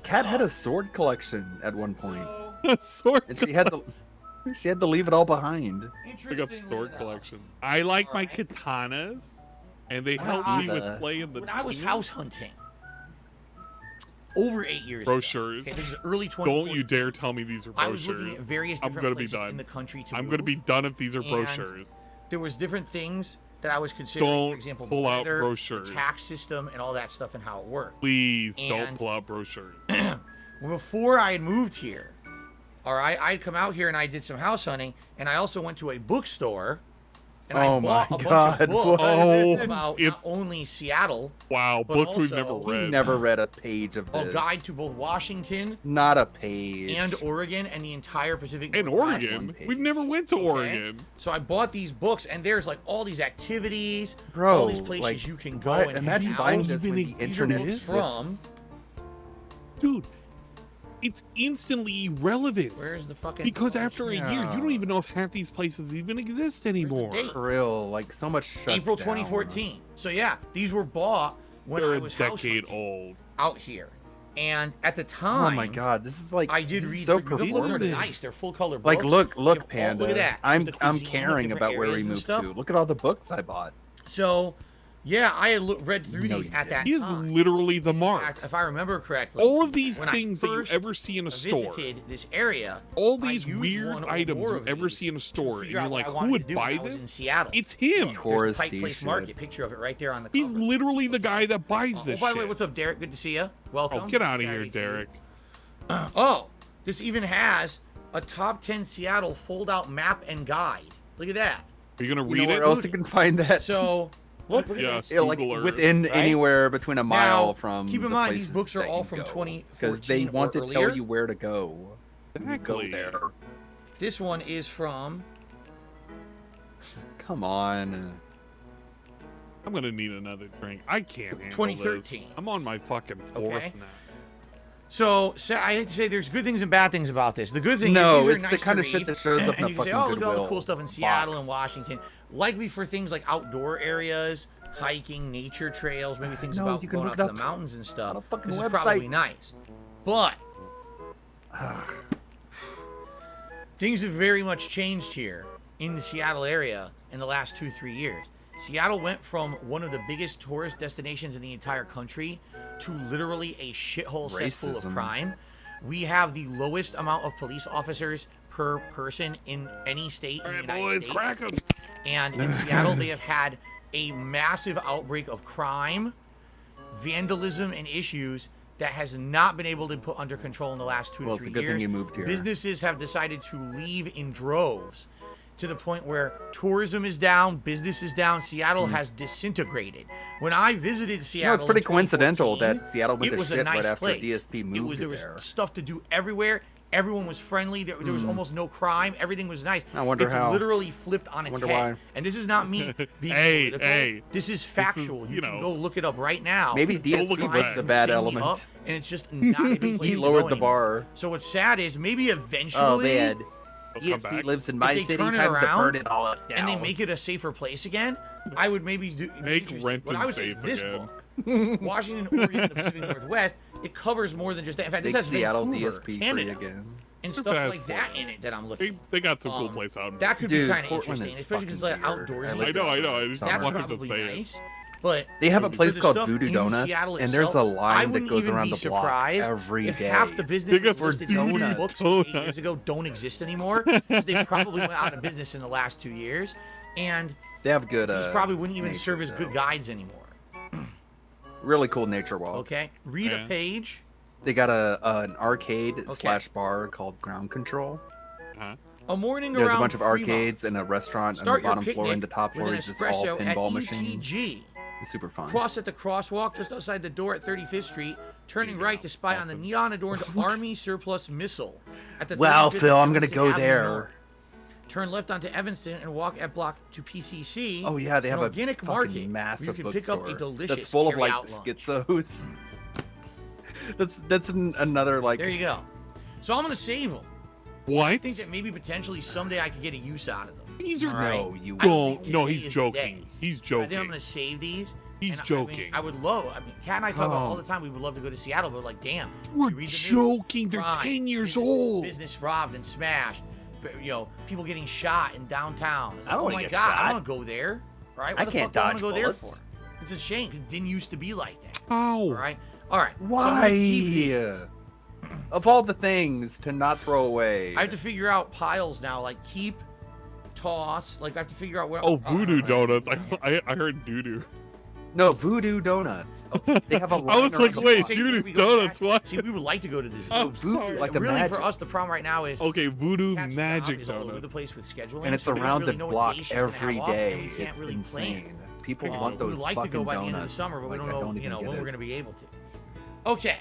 Kat had a sword collection at one point, Sword. and she had to leave it all behind. Look up sword collection. I like my katanas, and they help me with either. slaying the When I was demons. house hunting over 8 years Brochures. ago. Okay, this is early 2014. Don't you dare tell me these are I was looking brochures. at various I'm different gonna be places done. in the country to I'm move. gonna be done if these are and brochures. There was different things that I was considering, Don't for example, pull out weather, brochures. the tax system, and all that stuff and how it worked. Please don't And- pull out brochures. Before I had moved here, all right, I'd come out here and I did some house hunting, and I also went to a bookstore, and I Oh bought my a bunch God, of books Oh, about not it's- only Seattle, Wow, But books we've also, never We read. never read a page of a this. guide to both Washington Not a page. and Oregon and the entire Pacific In Northwest. Oregon, page. we've never went to Okay? Oregon. So I bought these books, and there's like all these activities, Bro, all these places like, you can go what? and Imagine hang out. buying this when the Even internet exist? exists. Dude, it's instantly irrelevant. Where's the fucking? Because after a year, Yeah. you don't even know if half these places even exist anymore. date? For real, like so much shuts April down. 2014. So yeah, these were bought when They're I a was house decade hunting old. out here, and at the Oh time, my god, this is like I did this is read so through the books. They're performative. nice. They're full color books. Like look, They have all- Panda. Look at that. I'm There's the cuisine, caring different about where we areas and moved stuff. to. Look at all the books I bought. So, yeah, I had read through No, these you at that He is time. literally the In mark. fact, if I remember correctly, All of these when I things that you first ever see in a store, visited this area, all I these used weird one or items more you of ever these see in a to store, and figure you're out what like, I who wanted would to do buy when I was in this? Seattle. It's him. There's the Touristy Pike Place shit. Market picture of it right there on the He's cover. literally the guy that buys Oh, this by the way, shit. what's up, Derek? Good to see you. Welcome. Oh, get out of here, Saturday to you. Derek. Oh, this even has a top 10 Seattle fold-out map and guide. Look at that. Are you gonna You read know where it? else you can find that? So, look at Yeah, this. Yeah, like Google Earth. within Right? anywhere between a mile Now, from. keep in the mind, these places books are that all you from go, 2014 because they want or to earlier. tell you where to go. when you Exactly. Go there. This one is from Come on. I'm gonna need another drink. I can't handle 2013. this. I'm on my fucking fourth Okay. now. So I hate to say there's good things and bad things about this. The good thing No, is these are it's the nice kind to of shit read, that shows up in and a you can say, fucking oh, look at all the Goodwill cool stuff in Seattle box. and Washington. Likely for things like outdoor areas, hiking, nature trails, maybe things No, about you can going look out it to the up mountains and stuff. on a fucking This is website. probably nice. But things have very much changed here in the Seattle area in the last 2-3 years. Seattle went from one of the biggest tourist destinations in the entire country to literally a shithole cesspool of crime. We have the lowest amount of police officers per person in any state in the United States. Crack 'em. And in Seattle, they have had a massive outbreak of crime, vandalism, and issues that has not been able to put under control in the last 2 to 3 years. It's a good thing you moved here. Businesses have decided to leave in droves to the point where tourism is down, business is down. Seattle has disintegrated. When I visited Seattle, it's pretty coincidental that Seattle went to shit nice right after place. DSP moved there there. was stuff to do everywhere. Everyone was friendly. There was almost no crime. Everything was nice. I wonder it's how. literally flipped on its head. Why. And this is not me being political. Hey, this is factual. This is, you can go look it up right now. Maybe DSP was the bad element. And it's just not a big place He to lowered go the anymore. bar. So what's sad is maybe eventually Oh man, They'll come DSP back. lives in my if they city. turn it Time to around burn it all down. and they make it a safer place again, I would maybe do Make What I Renton would say safe this again. book, Washington, Oregon, and the Pacific Northwest, it covers more than just that. In fact, this Make has Seattle Vancouver, DSP Canada, free again. and Super stuff fast like that in it that I'm looking. They got some cool place out. That could Dude, be kind of Portland interesting, is especially because it's like fucking outdoorsy. weird. I know. I just That's wanted to probably say it. nice. But They have a for place the called stuff Voodoo in Donuts, Seattle and there's a itself, I line that wouldn't goes even around be the block surprised every if day. half the Big businesses up for listed in donuts. the books 8 years ago don't exist anymore because they probably went out of business in the last 2 years, and They have good. these probably wouldn't even nature, serve as good though. guides anymore. Really cool nature walks. Okay, read Yeah. a page. They got an arcade slash bar called Ground Control. Huh? A morning There's around a bunch of Fremont. arcades and a restaurant on Start the your bottom floor, and the picnic top floor with an is just all espresso pinball at machines. ETG. It's super fun. Cross at the crosswalk just outside the door at 35th Street, turning right to spy on the neon-adorned Army surplus missile. At the Wow, 35th Phil, I'm gonna Evanston go Avenue there. North. Turn left onto Evanston and walk at block to PCC. Oh yeah, they have an a organic fucking market where massive you can pick up a bookstore delicious that's full of like carry-out lunch. schizos. that's another like. There you go. So I'm gonna save them. What? I think that maybe potentially someday I could get a use out of them. These are All right? No, you I think don't. No, today he's is the joking. day. He's I joking. think I'm gonna save these. He's and joking. I would love. I mean, Kat and I talk about all the time. We would love to go to Seattle, but like, damn, We're you read the news, joking. They're crime, 10 years business- old. Business robbed and smashed. You know, people getting shot in downtown. It's I like, don't oh wanna my get god, I shot. want to go there. Right? I What the can't fuck do I wanna dodge go there bullets. for? It's a shame 'cause it didn't used to be like that. How? All right. All right. So I'm gonna keep these. Why? Of all the things to not throw away. I have to figure out piles now, like keep, toss. Like I have to figure out where. Oh, voodoo donuts. I heard doo-doo. No, Voodoo Donuts. They have a line I was around like, the wait, block. Doo-doo donuts, what? See, we would like to go to this. Oh, Voodoo, sorry. like the really, magic. for us, the problem right now is Okay, voodoo Cat's magic job is all over the donut. place with scheduling, And it's so we don't around really the know what block day she's gonna have every off, and day. we can't It's really plan. insane. People We want those would like fucking to go by the donuts. end of the summer, but we Like, don't I know, even you know, get when it. we're gonna be able to. Okay,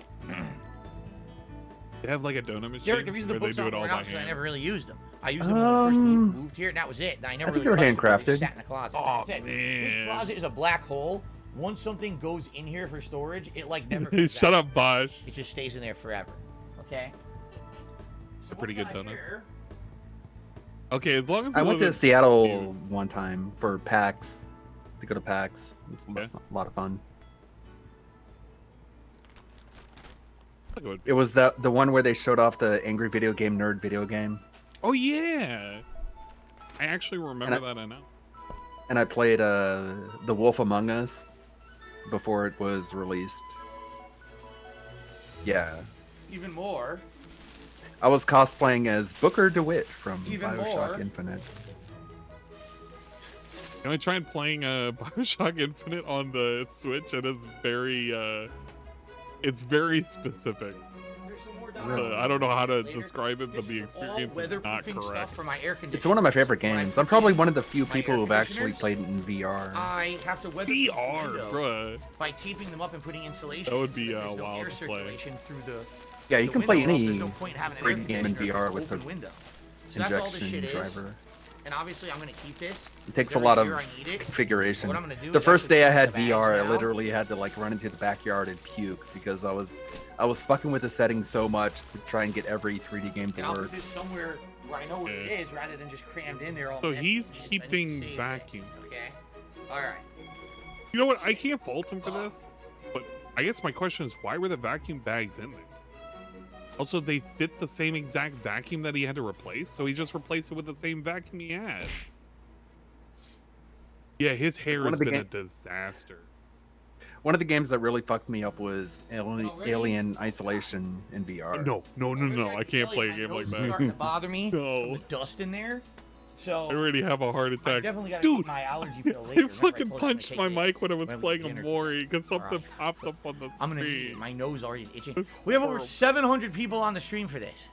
They have like a donut machine Derek. The reason the where they books do aren't it all worn by out is 'cause I hand. never really used them. I used them when we first moved here, and that was it. And I never I think really they were touched them. They just handcrafted. sat in the closet. Oh, Like I said, man. This closet is a black hole. Once something goes in here for storage, it like never comes Shut out. up, Bosh. It just stays in there forever. Okay. So pretty what good we got donuts. here- Okay, as long as I it went to wasn't Seattle cute. one time for PAX. To go to PAX. It was Okay. a lot of fun. I'll go with- It was the one where they showed off the Angry Video Game Nerd video game, Oh yeah, I actually remember And that. I know. and I played The Wolf Among Us before it was released. Yeah, Even more. I was cosplaying as Booker DeWitt from Even Bioshock more. Infinite. And I tried playing Bioshock Infinite on the Switch, and it's very specific. There's some more I don't know how to later. describe it, but This the is experience all is not weatherproofing correct. stuff for my air conditioner. It's one of my favorite When I games. put I'm probably in one of the few my people air who've actually conditioners, played it in VR. I have to weather VR, bruh. by taping them up and putting insulation. That would so be, there's no wild air to play. circulation through the. Yeah, you the can play window, or else any there's no point in having an air 3D game in conditioner VR if with it's the an open window. So that's all this injection shit is. driver. And obviously, I'm gonna keep this. It takes If a lot every of year I need it, configuration. what I'm gonna do The is first actually day I put had the bags VR, I now. literally had to like run into the backyard and puke because I was fucking with the settings so much to try and get every 3D game to And I'll work. put this somewhere where I know what it Yeah. is, rather than just crammed in there all So messy he's and shit. I need to keeping save vacuum. this, okay. All right. You know what? I can't fault him for this, but I guess my question is, why were the vacuum bags in there? Also, they fit the same exact vacuum that he had to replace, so he just replaced it with the same vacuum he had. Yeah, his hair has been a disaster. One of the games that really fucked me up was Alien Isolation in VR. No. I can't play a game like that. Starting to bother me. No. With dust in there. So I already have a heart attack. I definitely got Dude, my allergy pill later. I fucking punched my mic when I was playing a Mori because something popped up on the I'm gonna screen. need it. My nose already is itching. It's We have over horrible. 700 people on the stream for this.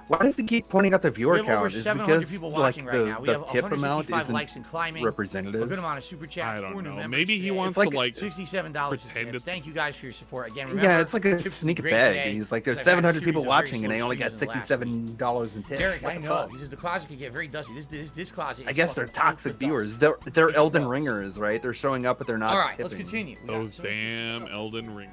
Why does he keep pointing out the viewer We have over count? Is 700 because people like watching right now. We have the tip amount 165 isn't likes and climbing. A representative? good amount of super chats. I don't 4 new know. members Maybe he today. wants like to like $67. pretend Tips. it's- Thank you guys for your support again. Remember, Yeah, it's like a tips sneak were great bag. today, He's like, there's because I've had a 700 people series of very watching, and slow they only got streams in the last week. $67 in tips. Derek, What I the know. fuck? He says the closet could get very dusty. This closet. I is guess they're fucking filled toxic with viewers. dust. They're It's Elden gross. Ringers, right? They're showing up, but they're not. All right, let's tipping. continue. We got those so much damn stuff. Elden Ring.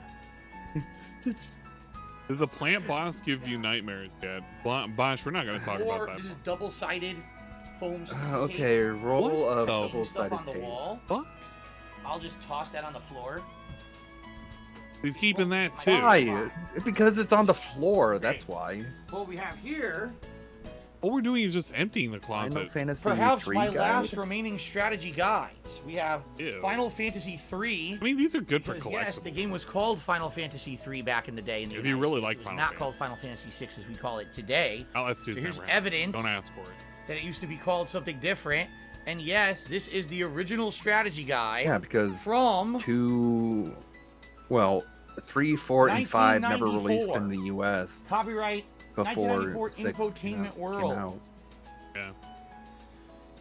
Did the plant boss give you nightmares, Dad? Bosh, we're not going to talk Or about that. this is double-sided foam stick Okay, roll What? of Oh. stuff double-sided on the tape. wall. Fuck? I'll just toss that on the floor. He's keeping that too. Why? Because it's on the floor. That's why. What we have here, All we're doing is just emptying the Final closet. Fantasy perhaps 3 my guide. last remaining strategy guides. We have Ew. Final Fantasy 3. I mean, these are good for Because, yes, the collectibles. game was called Final Fantasy 3 back in the day. In the If you United really States. like it was Final not Fantasy. called Final Fantasy 6 as we call it today. LS2's So here's never happened. evidence Don't ask for it. that it used to be called something different. And yes, this is the original strategy guide Yeah, because from 3, 4, and 5 never 1994. released in the U.S. copyright before 1994 6 Infotainment came World. out. Yeah.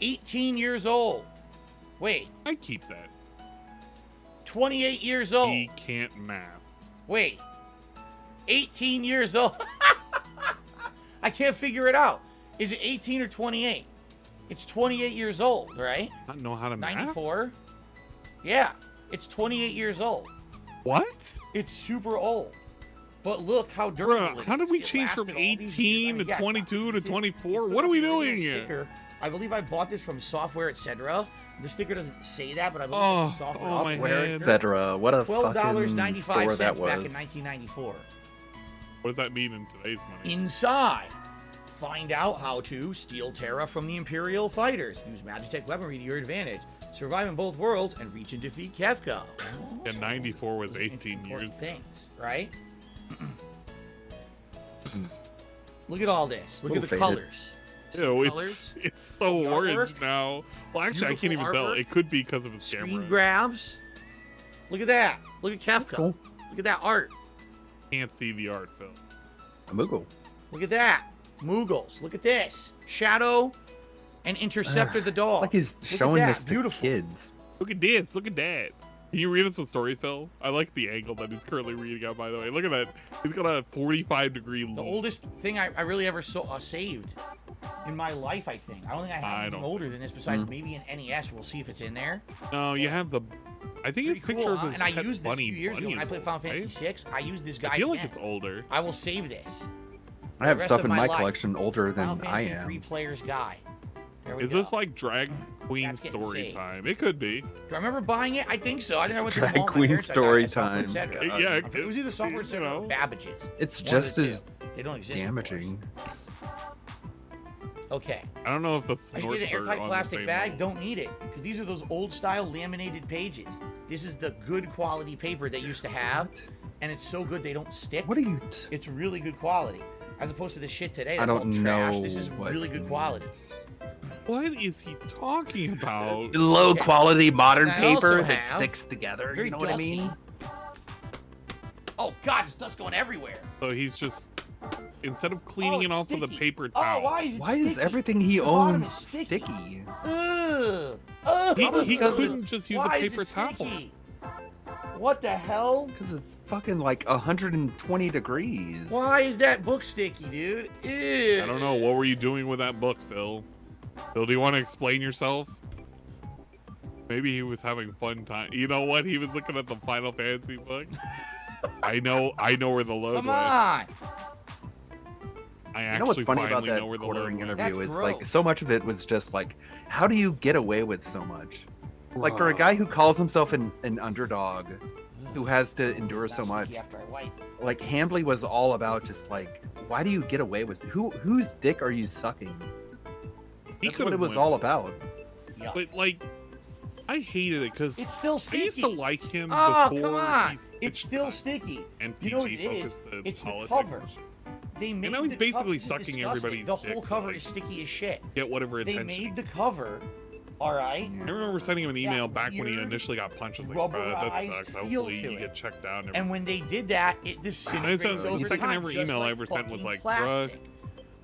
18 years old. Wait, I keep that. 28 years old. He can't math. Wait, 18 years old. I can't figure it out. Is it 18 or 28? It's 28 years old, right? I don't know how to math. 94? Yeah, it's 28 years old. What? It's super old. But look how durable Bruh, it how did is. we It change from lasted all these years. 18 I mean, to yeah, 22 to it's- 24? it's What are we still a doing regular here? sticker. I believe I bought this from Software Etc. The sticker doesn't say that, but I believe Oh, it's Software oh my Etc. head. Etc. What a fucking $12.95 store that back in was. 1994. What does that mean in today's money? Inside, find out how to steal Terra from the Imperial fighters, use Magitech weaponry to your advantage, survive in both worlds, and reach and defeat Kefka. And 94 was 18 Important years. things, right? Look at all this. Look at the Faded. colors. See the Ew, colors? it's so The orange artwork? now. Well, actually, I can't even Beautiful tell. artwork. It could be because of his Screen camera. grabs. Look at that. Look at Kefka. cool. Look at that art. Can't see the art, Phil. A Moogle. Look at that. Moogles. Look at this. Shadow and Interceptor the dog. It's like he's Look at showing that. this to Beautiful. kids. Look at this. Look at that. Can you read us a story, Phil? I like the angle that he's currently reading out, by the way. Look at that. He's got a 45-degree The loop. oldest thing I really ever saved in my life, I think. I don't think I have I anything don't older than this besides maybe an NES. We'll see if it's in there. No, you have the... I think his Pretty picture cool, of huh? his And I pet used this a bunny few years ago when I is played old, Final right? Fantasy VI. I used this guy I feel like again. it's older. I will save this. I have rest stuff of in my my life. collection older Final than I Fantasy 3 am. Player's Guide. There we Is go. this like Drag Queen That's getting story saved. time? It could be. Do I remember buying it? I think so. I think I went to the Drag mall with my Queen parents. I got story it at Software time. Etc. Yeah, it was either Software you Etc. know. or Babbage's. It's One of just the two. as They don't exist. of course. damaging. Okay. I don't know if the I should get Snorts an are airtight on the plastic same bag. level. Don't need it because these are those old style laminated pages. This is the good quality paper they used to have, and it's so good they don't stick. What are you? It's really good quality, as opposed to the shit today. I That's don't all trash. know. This is what really good quality. What is he talking about? Low Okay. quality modern And I also paper that have sticks together. very You know what I dusty- mean? Oh God, there's dust going everywhere. So he's just, instead of cleaning it it's off with a sticky. paper Oh, towel, why is it Why is sticky? everything he The bottom owns is sticky. sticky? Ugh. Ugh. he Because couldn't it's- just use a Why is paper it towel. sticky? What the hell? Because it's fucking like 120 degrees. Why is that book sticky, dude? Ew. I don't know. What were you doing with that book, Phil? Phil, do you want to explain yourself? Maybe he was having fun time. You know what? He was looking at the Final Fantasy book. I know where the load Come went. on. I You know what's actually funny about finally that know where the quartering load went. interview That's is like gross. so much of it was just like, how do you get away with so much? Like for a guy who calls himself an underdog, who has to endure so much. After I wipe. Like Hambly was all about just like, why do you get away with whose dick are you sucking? That's what it was all about. Yeah. But like, I hated it because It's still sticky. I used to like him Oh, before. come on. It's It's still sticky. And You know what it is? focused to It's the politics cover. and shit. They made now he's the basically cover, sucking disgusting. everybody's The dick whole to, cover like, is sticky as shit. Get whatever They attention. made the cover, all right. I remember sending him an email that back when he weird initially got punched. I was like, rubberized that sucks. feel Hopefully to you it. get checked down. And when they did that, it And disintegrates so over the second time, ever just email I like ever sent was fucking like, plastic.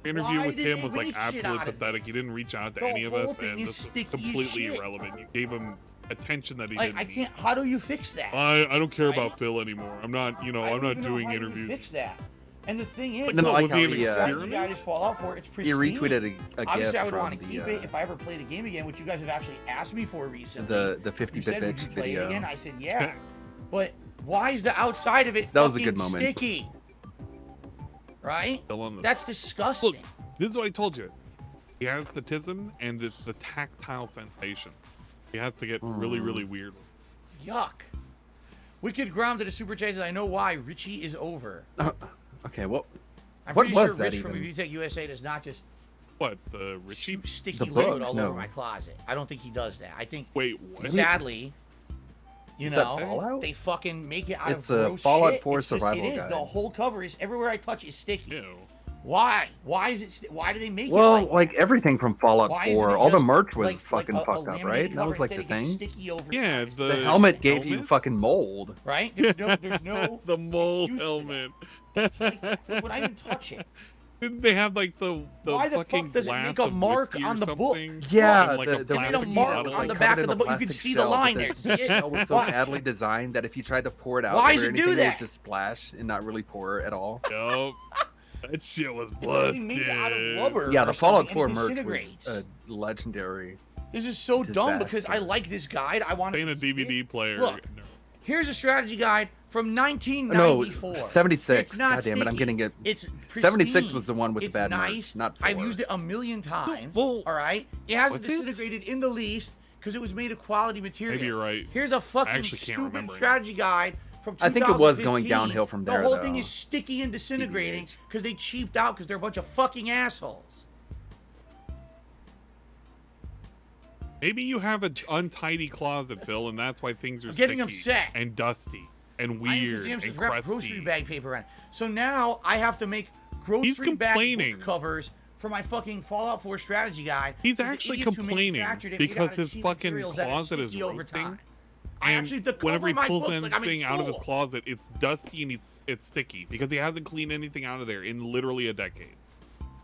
interview Why with did him they was like make shit absolutely out of pathetic. this? He didn't reach out to The any of whole us, thing and is this is sticky as completely shit. irrelevant. You gave him attention that he Like, didn't I need. can't. How do you fix that? I don't care Right? about Phil anymore. I'm not, you know, I I'm don't not even know doing how you interviews. Fix that. And the thing is, But then I like was how he an he, experiment? you guys fall out for it. It's he pristine. retweeted a Obviously, GIF I would from want to keep it if I ever play the game again, which you guys have actually asked me for recently. the You 50-bit said, would bitch you play video. it again? I said, yeah. But why is the outside of it That was a fucking good moment. sticky? Right? Still on this. That's disgusting. Look, this is what I told you. He has the tism and this the tactile sensation. He has to get really, really weird. Yuck. Wicked Grom to the Super Chase. I know why. Richie is over. Okay, well, I'm what pretty was sure that Rich from even? VTech USA does not just What, the Richie? shoot sticky The book? liquid all No. over my closet. I don't think he does that. I think, Wait, what? sadly, you Is that know, Fallout? they fucking make it out It's of a gross Fallout shit. 4 It's just- survival It is. guide. The whole cover is everywhere I touch is sticky. Ew. Why? Why is it? Why do they make Well, it like everything from Fallout Why isn't 4, it all the just merch was like fucking a fucked up, laminated right? That cover was like the instead it gets thing. Sticky over Yeah, time? the The helmet gave you helmet? fucking mold. Right? There's no The mole excuse for helmet. that. It's like, when I even touch it. Didn't they have like the Why the fucking fuck does it glass make a of mark whiskey on or the book? something? Yeah, And, like, a the They made a plastic whiskey mark bottle? was on the like back covered of in the a book. You can plastic see the shell, but line the there. See it? shell was so Why? badly designed that if you tried to pour it out Why over does it do anything, it that? would just splash and not really pour at all. Yup. That shit was They blood. made it out of rubber. Yeah, or the Fallout something, 4 and it merch was disintegrates. legendary. This is so dumb because I disaster. like this guide. I want Playing a to DVD player. Look, here's a strategy guide from No, 1994. 76. It's not God damn it, I'm sticky. getting it. It's 76 pristine. was the one with It's the bad nice. merch, not 4. I've used it a million times. well, all right, it hasn't was it? disintegrated in the least because it was made of quality material. Maybe you're right. Here's a fucking actually can't stupid remember. strategy guide from 2015. I think it was going downhill from there, The whole thing though. is sticky and disintegrating TBH. because they cheaped out because they're a bunch of fucking assholes. Maybe you have an untidy closet, Phil, and that's why things are I'm getting sticky upset. and dusty and I have weird museums and that wrap grocery crusty. bag paper on. So now I have to make grocery bag complaining. book covers for my fucking Fallout 4 strategy guide. He's because the actually idiots who complaining manufactured it made because out of his cheap fucking materials that are closet is sticky over roasting. time. I And actually have to cover whenever he my pulls books like I'm in anything out of his school. closet, it's dusty and it's sticky because he hasn't cleaned anything out of there in literally a decade.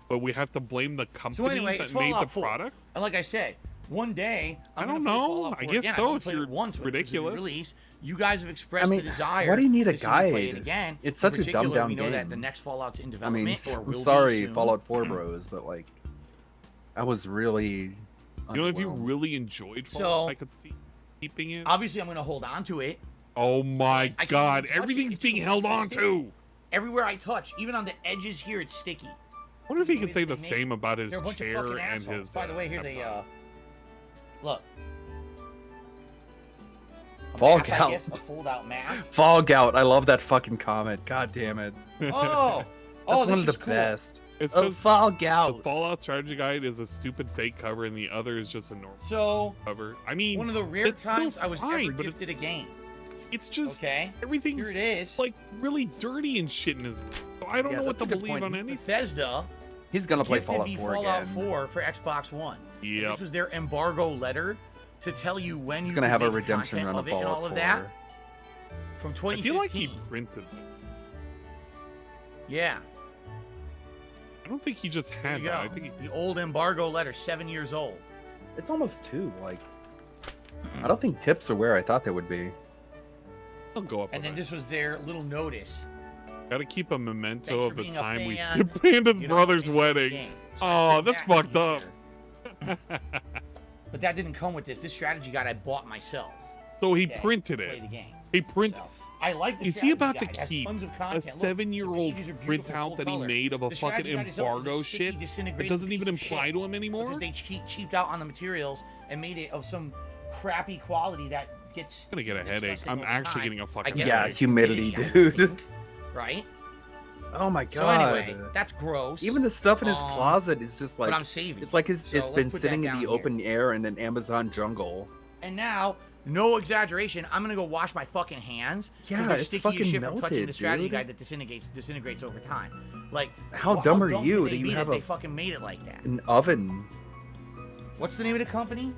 But we have to blame the companies So anyway, that it's made the Fallout 4. products. And like I said, one day I I'm don't gonna play know. Fallout 4 I guess again. so, I've only if played you're it once when it was ridiculous. released. You guys have expressed I mean, the desire. why do you need a to see me play it guide? again. It's In such a dumbed particular, down we know that game. the next Fallout's in I development mean, or I'm will be sorry, soon. Fallout 4 bros, but like, I was really. You know, if you underwhelmed. really enjoyed So- Fallout, I could see keeping it. Obviously, I'm going to hold on to it. Oh my I can't god, even touch it. everything's It's being too held much. on It's to. Everywhere I touch, even on the edges here, it's sticky. I wonder if he The way could say that the they same about his They're a bunch of chair fucking and assholes. his. By the way, here's a laptop. look. Fall Map, I Gout. guess, a fold-out map. Fall Gout. I love that fucking comment. God damn it. Oh, That's this one of the is cool. best. It's Oh, just Fall the Gout. Fallout strategy guide is a stupid fake cover, and the other is just a normal So, cover. I mean, one of the rare it's still times I was fine, ever but gifted a game. it's just Okay, everything's here it is. like really dirty and shit in his. So I don't Yeah, know what to that's a good believe point. on He's anything. Bethesda He's gonna play gifted Fallout me 4 Fallout again. 4 for Xbox One. And Yep. This was their embargo letter to tell you when He's you gonna could have a make redemption content run of of it and all Fallout of 4. that. From I 2015. feel like he printed them. Yeah. I don't think he just There had you that. I go. think he. The old embargo letter, 7 years old. It's almost 2. Like, I don't think tips are where I thought they would be. I'll go up. And then this was their little notice. Gotta keep a memento Thanks of for the being a time we fan. skipped Panda's You know, brother's enjoy the wedding. game. So Oh, I that's put that fucked in up. here. But that didn't come with this. This strategy guide I bought myself. So he Okay, printed to play it. the game. He printed. So, I like the Is he strategy about to guide. It has keep tons of a content. Look, 7-year-old the pages are beautiful, printout full that he color. made of a The fucking strategy guide itself is a embargo sticky, shit that disintegrating doesn't even piece of apply shit to him anymore? Because they cheaped out on the materials and made it of some crappy quality that gets I'm gonna get a headache. disgusting I'm over actually time. getting a fucking I guess Yeah, headache. humidity, I would dude. think, right? Oh my So god. anyway, that's gross. Even the stuff in his closet is just like but I'm saving. it's like So it's let's been put sitting that in the down here. open air in an Amazon jungle. And now, no exaggeration, I'm gonna go wash my fucking hands. 'Cause Yeah, they're it's sticky fucking as shit from touching melted, the strategy dude. guide that disintegrates over time. Like, How dumb are you could that they you be have they fucking made it like that? an oven? What's the name of the company?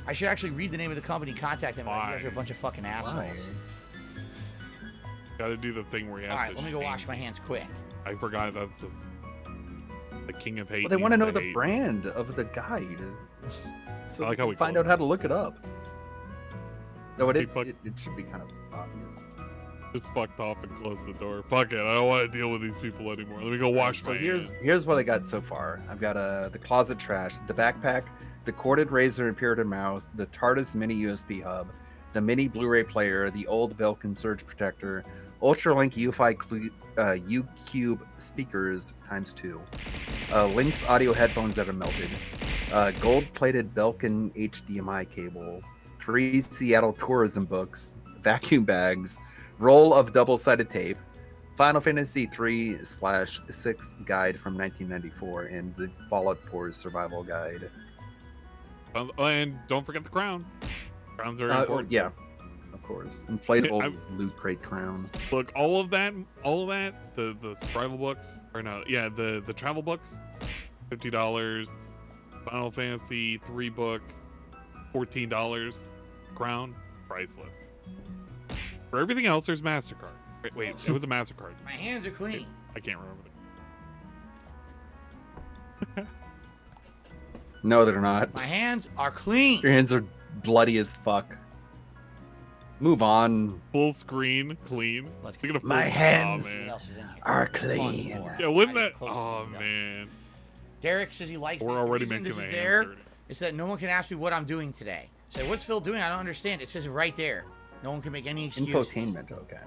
I should actually read the name of the company, contact them. Like, you guys are a bunch of fucking assholes. Why? Gotta do the thing where he has All right, to let me go change. wash my hands quick. I forgot that's the king of hate. Well, they want to needs know the hate. brand of the guide, so I like they how can we find close out how to look it up. No, Hey, it fuck. it should be kind of obvious. Just fucked off and closed the door. Fuck it. I don't want to deal with these people anymore. Let me go wash So my here's hands. what I got so far. I've got the closet trash, the backpack, the corded razor and Puritan mouse, the TARDIS mini USB hub, the mini Blu-ray player, the old Belkin surge protector, Ultralink U-Cube speakers ×2, Lynx audio headphones that are melted, gold-plated Belkin HDMI cable, 3 Seattle tourism books, vacuum bags, roll of double-sided tape, Final Fantasy 3/6 guide from 1994, and the Fallout 4 survival guide. Oh, and don't forget the crown. Crowns are Or, important. yeah, of course. Inflatable I'm- loot crate crown. Look, all of that, the survival books, or no, yeah, the travel books, $50. Final Fantasy 3 book, $14. Crown, priceless. For everything else, there's MasterCard. Wait, it was a MasterCard. My hands are clean. I can't remember. No, they're not. My hands are clean. Your hands are bloody as fuck. Move on. Full screen, clean. Let's Look at the My full- hands Oh, man. What else is in here? are Tons clean. more. Yeah, wouldn't I that? close Oh it up. man, Derek says he likes we're this. The already reason making this the is hands there dirty. is that no one can ask me what I'm doing today. Say, what's Phil doing? I don't understand. It says it right there. No one can make any excuses. Infotainment, okay.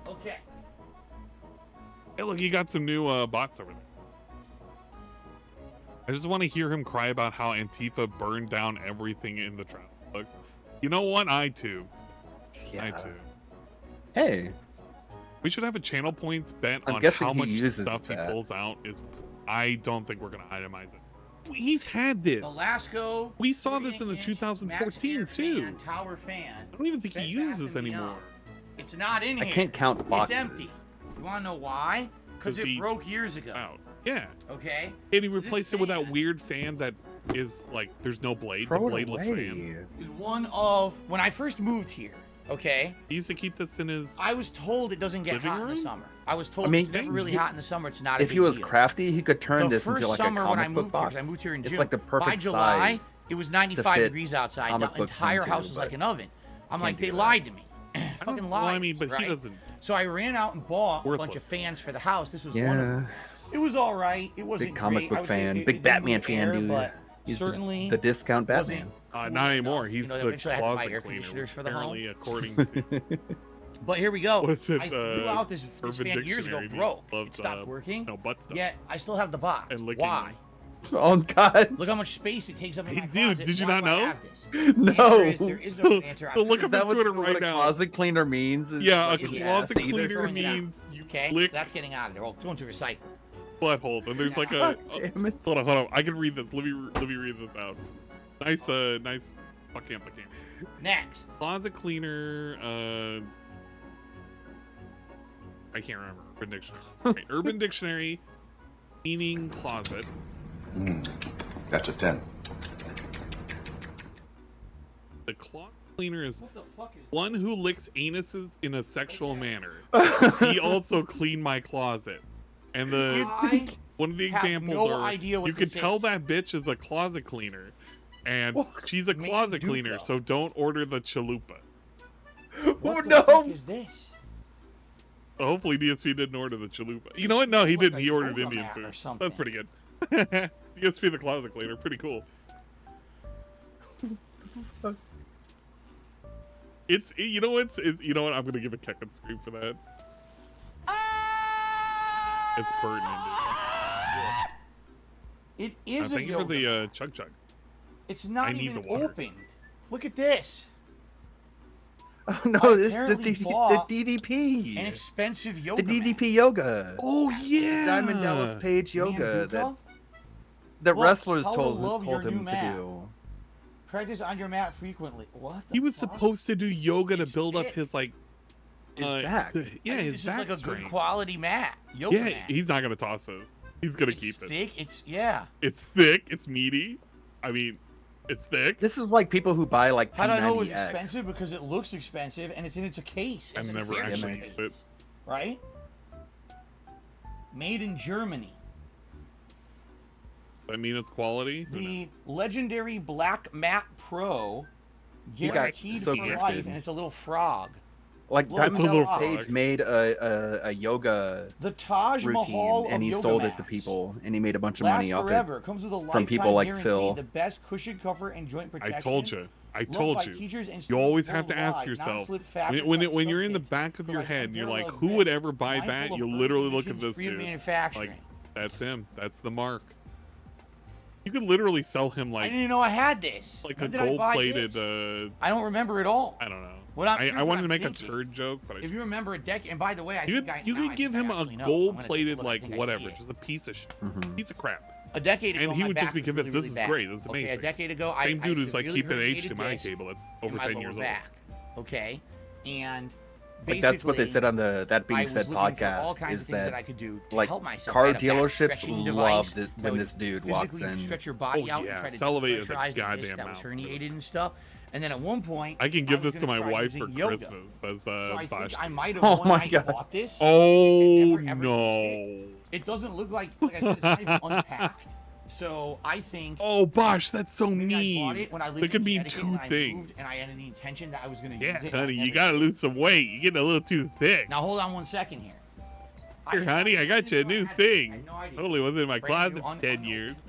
Okay. Hey, look, you got some new bots over there. I just want to hear him cry about how Antifa burned down everything in the travel books. You know what? I too. Yeah. I too. Hey, We should have a channel points bet I'm on guessing how he much uses stuff he that. pulls out. I don't think we're gonna itemize it. He's had this. Velasco. We saw this in the 38-inch 2014 max too. fan, tower fan. I don't even think he Bed uses Bath this and anymore. Beyond. It's not in I here. can't count boxes. It's empty. You want to know why? Because 'Cause it he- broke years ago. Out. Yeah. Okay. And he So this replaced it with that fan weird fan that is like there's no blade, Throw the it bladeless away. fan. is one of when I first moved here. Okay. He used to keep this in his. I was told it doesn't get Living hot in room? the summer. I was told I mean, it's never really he- hot in the summer. It's not a If big he was deal. crafty, he could turn The this into first like a summer when I comic book moved here, box. 'cause I moved here in June. It's like the perfect By July, size. it was 95 fit degrees outside. The comic books entire into, house was but like an oven. I'm can't like, do they that. lied to me. I don't- Fucking well, lied. I mean, but right? he doesn't. So I ran out and bought a bunch Worthless. of fans for the house. This was one of Yeah, them. It was all right. It wasn't big comic great. I book would say fan, it big didn't Batman move fan, air, dude. But He's certainly the discount wasn't Batman. cool Not anymore. enough. He's You know, the eventually I had to buy closet air cleaner. conditioners for the Apparently, home. according to But here we go. What's it, I threw out this Urban fan years ago, Dictionary broke. loves, It stopped working. no butt stuff. Yet I still have the box. And licking Why? Oh God! Look how much space it takes up in Hey, my dude, closet. did you Why not do I know? have this? No. The answer is there is no answer. So look Is up that his what, Twitter what right a now. closet cleaner means? Is Yeah, a like, closet either. cleaner Throwing it out. means you Okay, lick that's getting out of there. Oh, it's going to recycle. buttholes, and there's like a. God damn it! Hold on. I can read this. Let me read this out. Nice. Fuck amp the camera. Next. Closet cleaner. I can't remember. Urban Dictionary. Right, Urban Dictionary. Meaning closet. That's a 10. The closet cleaner is What the fuck is one who licks anuses in a sexual manner. He also cleaned my closet. And the I one of the have examples no are idea what you could this tell is. that bitch is a closet cleaner. And she's a Man, closet Duke, cleaner, though. so don't order the chalupa. What Oh the fuck no! is this? So hopefully DSP didn't order the chalupa. You know what? No, he Like didn't. a He ordered yoga Indian mat or food. something. That's pretty good. DSP the closet cleaner, pretty cool. You know what? I'm gonna give a kick and scream for that. It's pertinent. It is a Thank you yoga for the mat. chug chug. It's not I need even the water. opened. Look at this. Oh no, I this is the apparently bought DDP. an expensive yoga The mat. DDP yoga. Oh yeah. Diamond Dallas Page yoga Manduka? that Look, wrestlers how to told love your him new to mat. do. Practice on your mat frequently. What? He was fuck? supposed to do yoga to It's build up thick. his like His back. Yeah, I think his this back is like a strength. good quality mat. Yoga Yeah, mat. he's not gonna toss this. He's gonna It's keep it. thick. It's yeah. It's thick. It's meaty. I mean, it's thick. This is like people who buy like How do I know it was P90X. expensive? Because it looks expensive and it's in a case. I've It's never a actually case, used it. right? Made in Germany. I mean, it's quality. The legendary Black Mat Pro, got guaranteed so for gifted. life, and it's a little frog. Like Look, it's a Diamond little Dallas Page frog. made a yoga The Taj routine Mahal and of he yoga sold it mats. to people and he made a bunch of Lasts money off forever. it. Comes with a from lifetime people like guarantee, Phil. The best cushion cover and joint protection. I told you. I Loved told by you. teachers and You always students have to ask worldwide. yourself Non-slip fabric when like you're in the sub-kits. back of your Provides head, and you're like, unparalleled who would grip, ever buy mindful that? of You burn literally look at emissions, this free of dude. manufacturing. Like, that's him. That's the mark. You could literally sell him I like didn't even know I had this. like When a did I buy gold-plated. this? I don't remember at all. I don't know. What I'm- I here's what wanted I'm to make thinking. a turd joke, but If you remember a decade, and by the way, I you think I you now I could give think him I a actually know. I'm gonna take gold-plated look. I like think I whatever, see it. just a piece of Mhm. piece of crap. A decade ago, And he my would just back be was convinced really, this really is bad. great. This is Okay, a amazing. decade ago, Same I dude who's like severely keeping age to herniated my disc cable that's in over my 10 lower years old. back. Okay, and Like that's what they basically, said on the That I Being was Said looking for all podcast kinds is of things that I that could do to like help myself. I car had a back dealerships stretching device love it that when would this dude walks physically in. stretch your body Oh, out yeah, and try to salivate the depressurize the disc goddamn that was mouth. herniated and stuff. And then at one point, I can give was this to gonna my try wife for using yoga. Christmas as So I Bosch. think I might have Oh one my night God. bought this. Oh and never used no! It doesn't look like I said, it's not even unpacked. So I think Oh Bosch, that's so maybe I bought mean. it when I lived There in could be Connecticut two and I moved, things. and I had the intention that I was going to Yeah, use it. and I honey, you never gotta did. lose some weight. You're getting a little too thick. Now hold on one second here. Here, honey, I got you a new thing. No idea. Totally wasn't in my Brand closet new, for 10 unopened. years. Is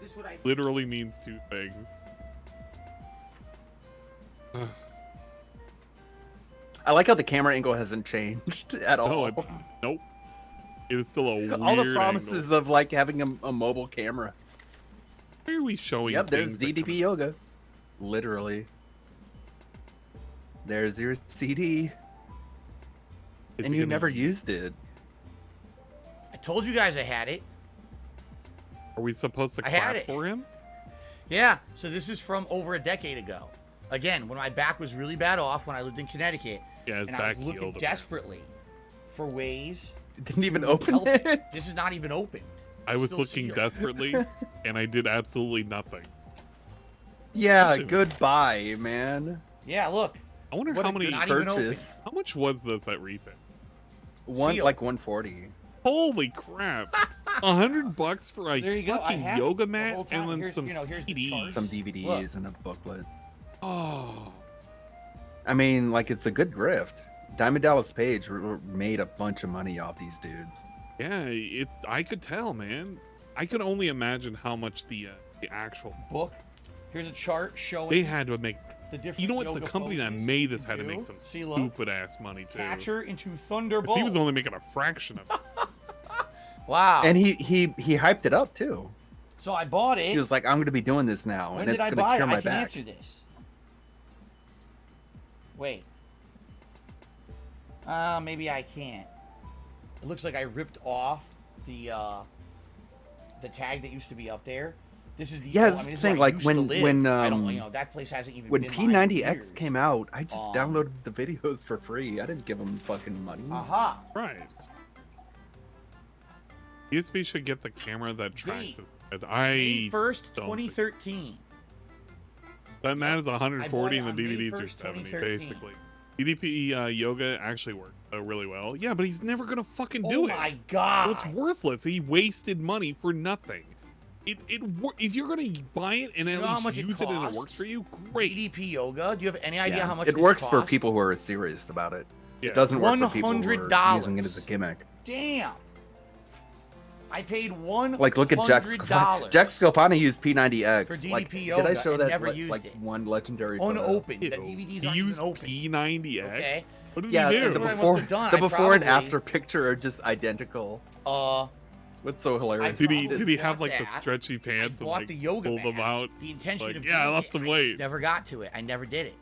this what I Literally means two things. I like how the camera angle hasn't changed at all. No, it's, nope. It is still a weird all the promises angle. of like having a mobile camera. Why are we showing Yep, there's things that DDP come- yoga. Literally. There's your CD. Is And he you gonna never use- used it. I told you guys I had it. Are we supposed to I had clap it. for him? Yeah, so this is from over a decade ago. Again, when my back was really bad off when I lived in Connecticut. Yeah, his and back I was looking healed. desperately for ways. Didn't even to open help it. This is not even open. I was Still looking sealed. desperately, and I did absolutely nothing. Yeah, Actually- goodbye, man. Yeah, look. I wonder What how a many. good- not even open. Purchase. How much was this at retail? Sealed. Like 140. Holy crap! $100 for a There you go. I fucking have yoga the mat whole time. and then Here's- some you know, here's the CDs. chart. Some DVDs and a booklet. Oh, I mean, like it's a good grift. Diamond Dallas Page made a bunch of money off these dudes. yeah. It. I could tell, man. I could only imagine how much the actual Book. Here's a chart showing they had to make. the different You know what? The yoga company that poses made this you had to do. make some See, look. stupid ass money too. Catcher into 'Cause Thunderbolt. he was only making a fraction of it. Wow. And he hyped it up too. So I bought it. He was like, I'm gonna be doing this now, When and did it's I gonna buy it? cure I my can back. answer this. Wait. Maybe I can't. It looks like I ripped off the tag that used to be up there. This is the Yeah, oh, that's I mean, the this is thing, where I like, used to when- live. when, I don't, um, that place hasn't even When been mine in P90X years. came out, I just downloaded the videos for free. I didn't give them fucking money. Aha. Right. USB should get the camera that tracks his head. May I 1st, don't think- 2013. That mat is I 140 and bought the it on May DVDs are 1st, 70, 2013. basically. DDP yoga actually worked really well. Yeah, but he's never gonna fucking do Oh it. my god. So it's worthless. He wasted money for nothing. If you're gonna buy it and You at know how least much it use it and it costs? works for you, great. DDP yoga. Do you have any idea Yeah, how much it this works for costs? people who are serious about it. Yeah. It doesn't work for people who $100. are using it as a gimmick. Damn. I paid $100. Like, look at Jack Scalfani. Jack Scalfani used P90X. For like, DDP did I yoga show and that never like, used like it. one legendary photo? Unopened. The Ew. DVDs He aren't used even open. P90X. Okay. What did Yeah, he the do? what I must before, have done. the I before and probably- after picture are just identical. What's so hilarious? Did he probably have bought like the that. stretchy pants I and bought like the yoga pull them mat. out? The intention Like, of yeah, I doing lost it, some I weight. just never got to it. I never did it.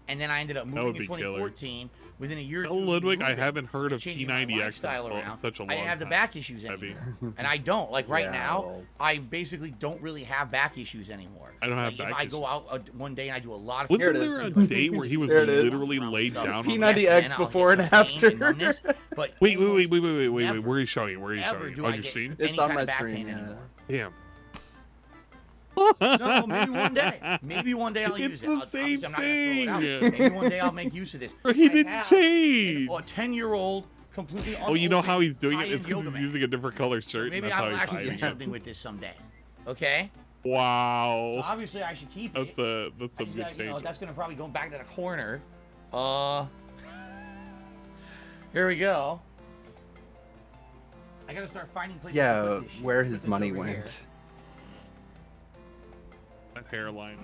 and then I ended up moving in 2014. Within a year or two, Ludwig, I moving, haven't heard of changing my P90X lifestyle in around. such a long I didn't have the time. back issues anymore, and I don't. Like right Yeah, now, well. I basically don't really have back issues anymore. I don't have Like, back if I issues. go out one day and I do a lot of Wasn't it there a is. day where he was There it is. literally laid down on P90X Yes, then I'll before get and some pain after. and numbness, but Wait. never, Where are you showing? Where are you ever showing? do On I your get screen? It's any on kind my of back screen, pain yeah. anymore. Damn. No, maybe one day. Maybe one day I'll It's use it. the Obviously, same I'm not gonna throw it out. thing. Maybe one day I'll make use of this. Bro, he I didn't have change. A 10-year-old, completely Oh, you know how he's doing it? high-end It's because yoga he's mat. using a different color So shirt. maybe and that's I will how actually he's do hiding something with this someday. Okay? it. Wow. So obviously I should keep it. That's a I just good gotta, change. that's gonna probably go back to the corner. Here we go. I gotta start finding places to Yeah, put this shit. where Put his this money over here. went. That hairline.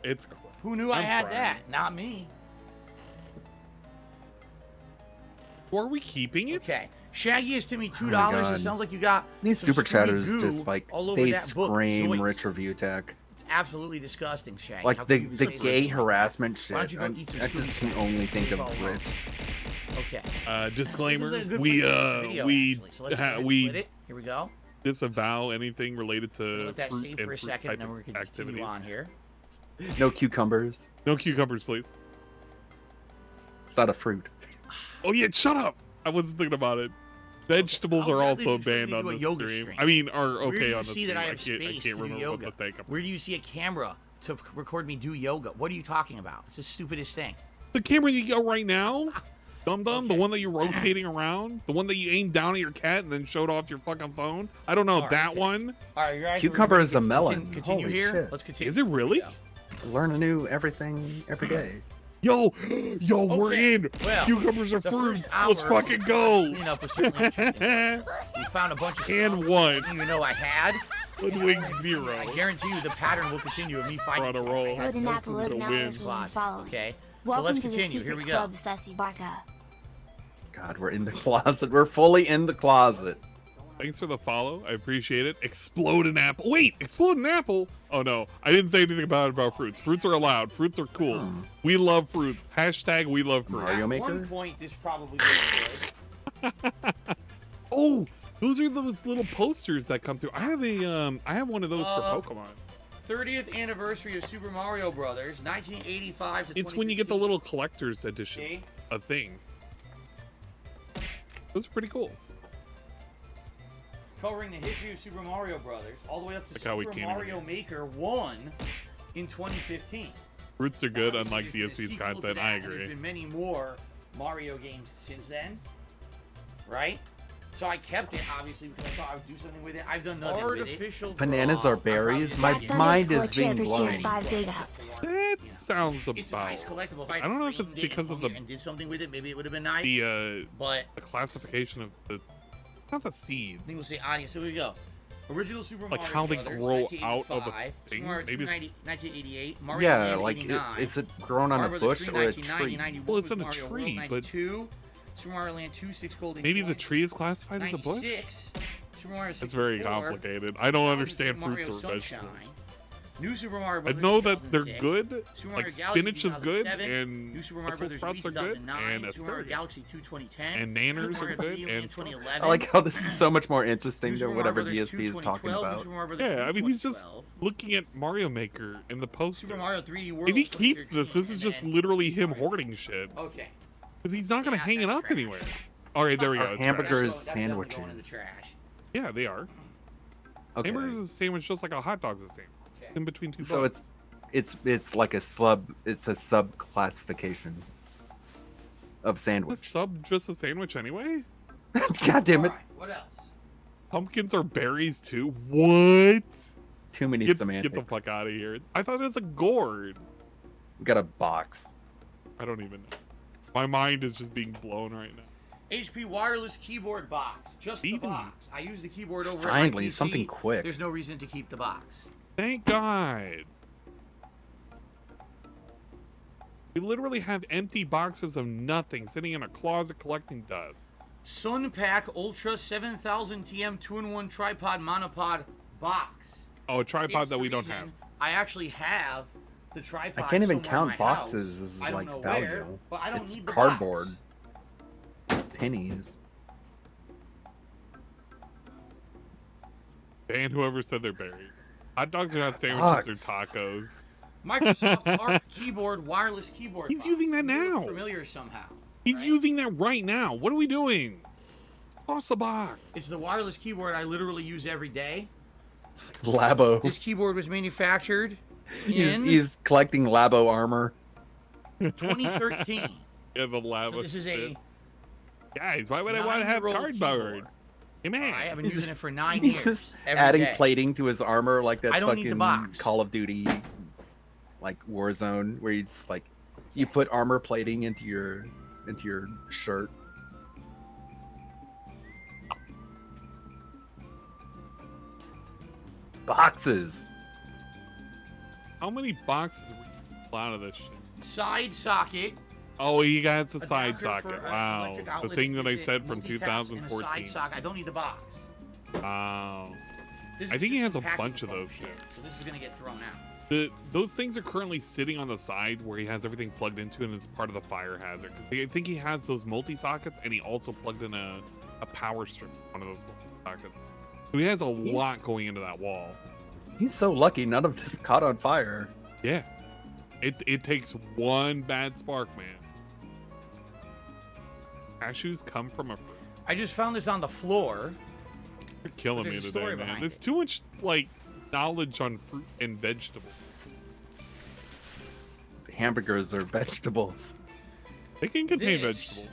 It's. Who knew I I'm had proud. that? Not me. Are we keeping it? Okay. Shaggy is to me $2. God. It sounds like you got These some super screwy chatters goo just like all over they that book. scream Joyce. rich review tech. It's absolutely disgusting, Shaggy. How Like the can you say gay such- harassment Why shit. don't you go eat some I just Scooby can snacks? only think Leave us of all rich. Okay. Disclaimer: This is a good we place to put the video, actually. So let's go ahead and split we it. Here we go. disavow anything related We'll to let that fruit save for a and fruit second, and type then we're gonna continue activities. on here. No cucumbers. No cucumbers, please. It's not a fruit. Oh yeah, shut up! I wasn't thinking about it. Vegetables I'll are gladly also be turning banned on into a the yoga stream. stream. I mean, are Where okay do you on the see stream. that I I have can't space to do remember what yoga? the thing. Where do you see a camera to record me do yoga? What are you talking about? It's the stupidest thing. The camera you got right now, dum dum, the Okay. one that you're rotating around, the one that you aimed down at your cat and then showed off your fucking phone. I don't know All right, that okay. one. All right, you guys. Cucumber is a melon. Continue Holy here. shit. Let's continue. Is it really? Learn anew everything every day. Yo, we're Okay, in. well, Cucumbers are the fruits. first Let's hour fucking go. Clean up was certainly interesting. We found a bunch of stuff And I one. didn't even know I had. Ludwig I 0. guarantee you the pattern will continue of me We're on finding a roll. things I had Code no Apple clue is to now win. working and following. Okay, so Welcome let's to the continue. secret Here we go. club, Sussy Barca. God, we're in the closet. We're fully in the closet. Thanks for the follow. I appreciate it. Explode an apple. Wait, explode an apple? Oh no, I didn't say anything about fruits. Fruits are allowed. Fruits are cool. We love fruits. Hashtag we love fruits. Mario At Maker? one point, this probably was good. Oh, those are those little posters that come through. I have one of those for Pokemon. 30th anniversary of Super Mario Brothers, 1985 to It's when you get the 2015. little collector's edition, See? a thing. Those are pretty cool. Covering the history of Super Mario Brothers, all the way up to Like how we Super can't even Mario Maker 1 in 2015. Fruits are good, Obviously, unlike there's been a DSP's sequel to content. that, I and agree. There's been many more Mario games since then, right? So I kept it, obviously, because I thought I would do something with it. I've done nothing Artificial with it. Bananas are berries. My Jack mind is underscore being Chipper cheered blown. 5 big ups. That sounds It's a nice about collectible. If I don't know if it's framed it because of and the- and did something with it, maybe it would have been nice. the But classification of the not the I seeds. think we'll say audience. So here we go. Original Super Like Mario how they Brothers, grow out of a 1985, thing. Super Mario Maybe it's- 1988, Mario Yeah, Land like 89, is it grown on Mario a Brothers bush 3, or a 1990, tree? 91 Well, it's with on a Mario World tree, but 92, Super Mario Land 2, 6 golden Maybe the coins, tree is classified as a bush. 96, Super Mario 64, That's very complicated. I don't understand Super Mario fruits or Sunshine, vegetables. New Super Mario I Brothers know that they're 2006, good. Super Mario Like Galaxy spinach is good, 2007, and New Super Mario Brussels Brothers sprouts are good, 2009, and Super Mario asparagus. Galaxy 2 2010, And nanners Super are Mario good, 3D and Land Snort. 2011, I like how this is so much more interesting New Super than Mario whatever Brothers DSP is 2 talking 2012, New about. Super Mario Brothers Yeah, I 2 mean he's just 2012, looking at Mario Maker in the poster. Super Mario 3D World If he keeps 2013, this, this is and just then- literally him hoarding shit. Okay. Because he's not gonna Yeah, hang it that's up trash. anywhere. All right, there we go. Our It's hamburgers- trash. That's definitely going in the sandwiches. trash. Yeah, they are. Okay. Hamburgers is the same as just like a hot dog's the same. Okay. In between two So buns. it's like a sub classification of Is sandwich. sub just a sandwich anyway? God damn it! Alright, what else? Pumpkins are berries too? What? Too many Get semantics. the fuck out of here. I thought it was a gourd. We got a box. I don't even know. My mind is just being blown right now. HP wireless keyboard box. Just the Even- box. I use the keyboard over Finally, at my PC. something quick. There's no reason to keep the box. Thank God. We literally have empty boxes of nothing sitting in a closet collecting dust. Sun Pack Ultra 7000 TM 2-in-1 tripod monopod box. Oh, a See, tripod that's that the we don't reason have. I actually have the tripod. I can't even somewhere in count my house. boxes as I don't like know value. where, but I don't It's need the cardboard. box. Pennies. And whoever said they're buried. Hot dogs are not sandwiches or tacos. Microsoft ARC keyboard, wireless keyboard. He's using that now. Familiar somehow. He's using that right now. What are we doing? Toss a box. It's the wireless keyboard I literally use every day. Labo. This keyboard was manufactured in He's collecting Labo armor. 2013. Yeah, the lava. So this is shit. a Guys, why would I want to have 9-year-old cardboard? keyboard. Hey man, I have been using it for 9 He's years. just every adding day. plating to his armor like that I don't need the fucking box. Call of Duty, like Warzone, where you just like you put armor plating into your shirt. Boxes. how many boxes we pull out of this shit? Side socket. Oh, he has the side adapter socket. for, Wow, electric the outlet thing that I with said from multi-taps and a 2014. Side socket. I don't need the box. Wow. This I is think he just has a packing bunch of those function, too. So this is gonna get thrown out. Those things are currently sitting on the side where he has everything plugged into, and it's part of the fire hazard. Because I think he has those multi-sockets, and he also plugged in a power strip, one of those multi-sockets. So he has a lot going into that wall. He's so lucky none of this caught on fire. Yeah. It takes one bad spark, man. Cashews come from a fruit. I just found this on the floor. You're killing me There's a today, story man. behind There's it. too much, like, knowledge on fruit and vegetables. Hamburgers are vegetables. They can contain This vegetables.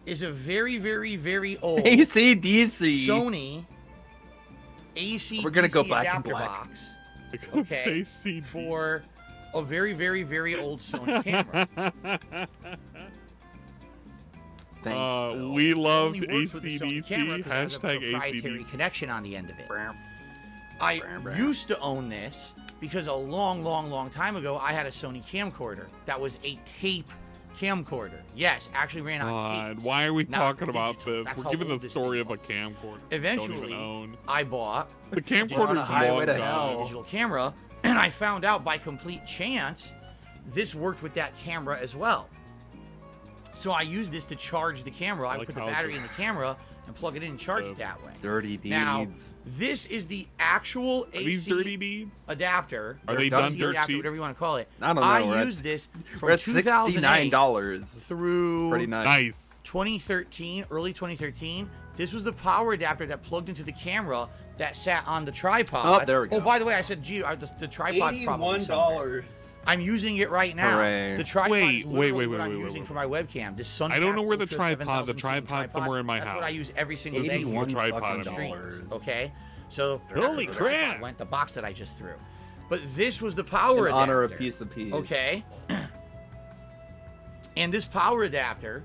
is a very, very, very old AC/DC. Sony AC We're gonna go DC black and adapter black. box They can okay, say CD. for a very, very, very old Sony camera. Thanks. Phil. We It loved only works with the Sony camera ACDC. 'cause it has a Hashtag proprietary ACDC. connection on the end of it. I Bram. used to own this because a long, long, long time ago, I had a Sony camcorder that was a tape camcorder. Yes, actually ran on God, tapes. why are we Not talking about digital. this? That's We're how giving the old this story thing of a was. camcorder. Eventually, Don't even own. I bought The a camcorder's highway long to gone. hell. digital camera, and I found out by complete chance this worked with that camera as well. So I used this to charge the camera. I like put the how battery the- in the camera and plug it in and charge it that way. Dirty Now, deeds. this is the actual Are these AC dirty deeds? adapter. Are they or done AC dirt adapter, cheap? whatever you want to call it. I don't know. I used this We're from at 2008 $69. through Pretty nice. Nice. 2013, early 2013. This was the power adapter that plugged into the camera that sat on the tripod. Oh, there we go. Oh, by the way, I said, gee, the tripod's probably somewhere. I'm using it right now. Hooray. The tripod Wait, is wait, literally wait, what wait, I'm wait, using wait. for my webcam. This Sunpack I don't know where the Ultra tripod- the 7000 tripod's somewhere in my That's what I house. use every single day. here 81 tripod on fucking streams, dollars. Okay, so Holy that's where the tripod crap. Went the box that I just threw, but this was the power In adapter. honor of piece of peas. Okay. And this power adapter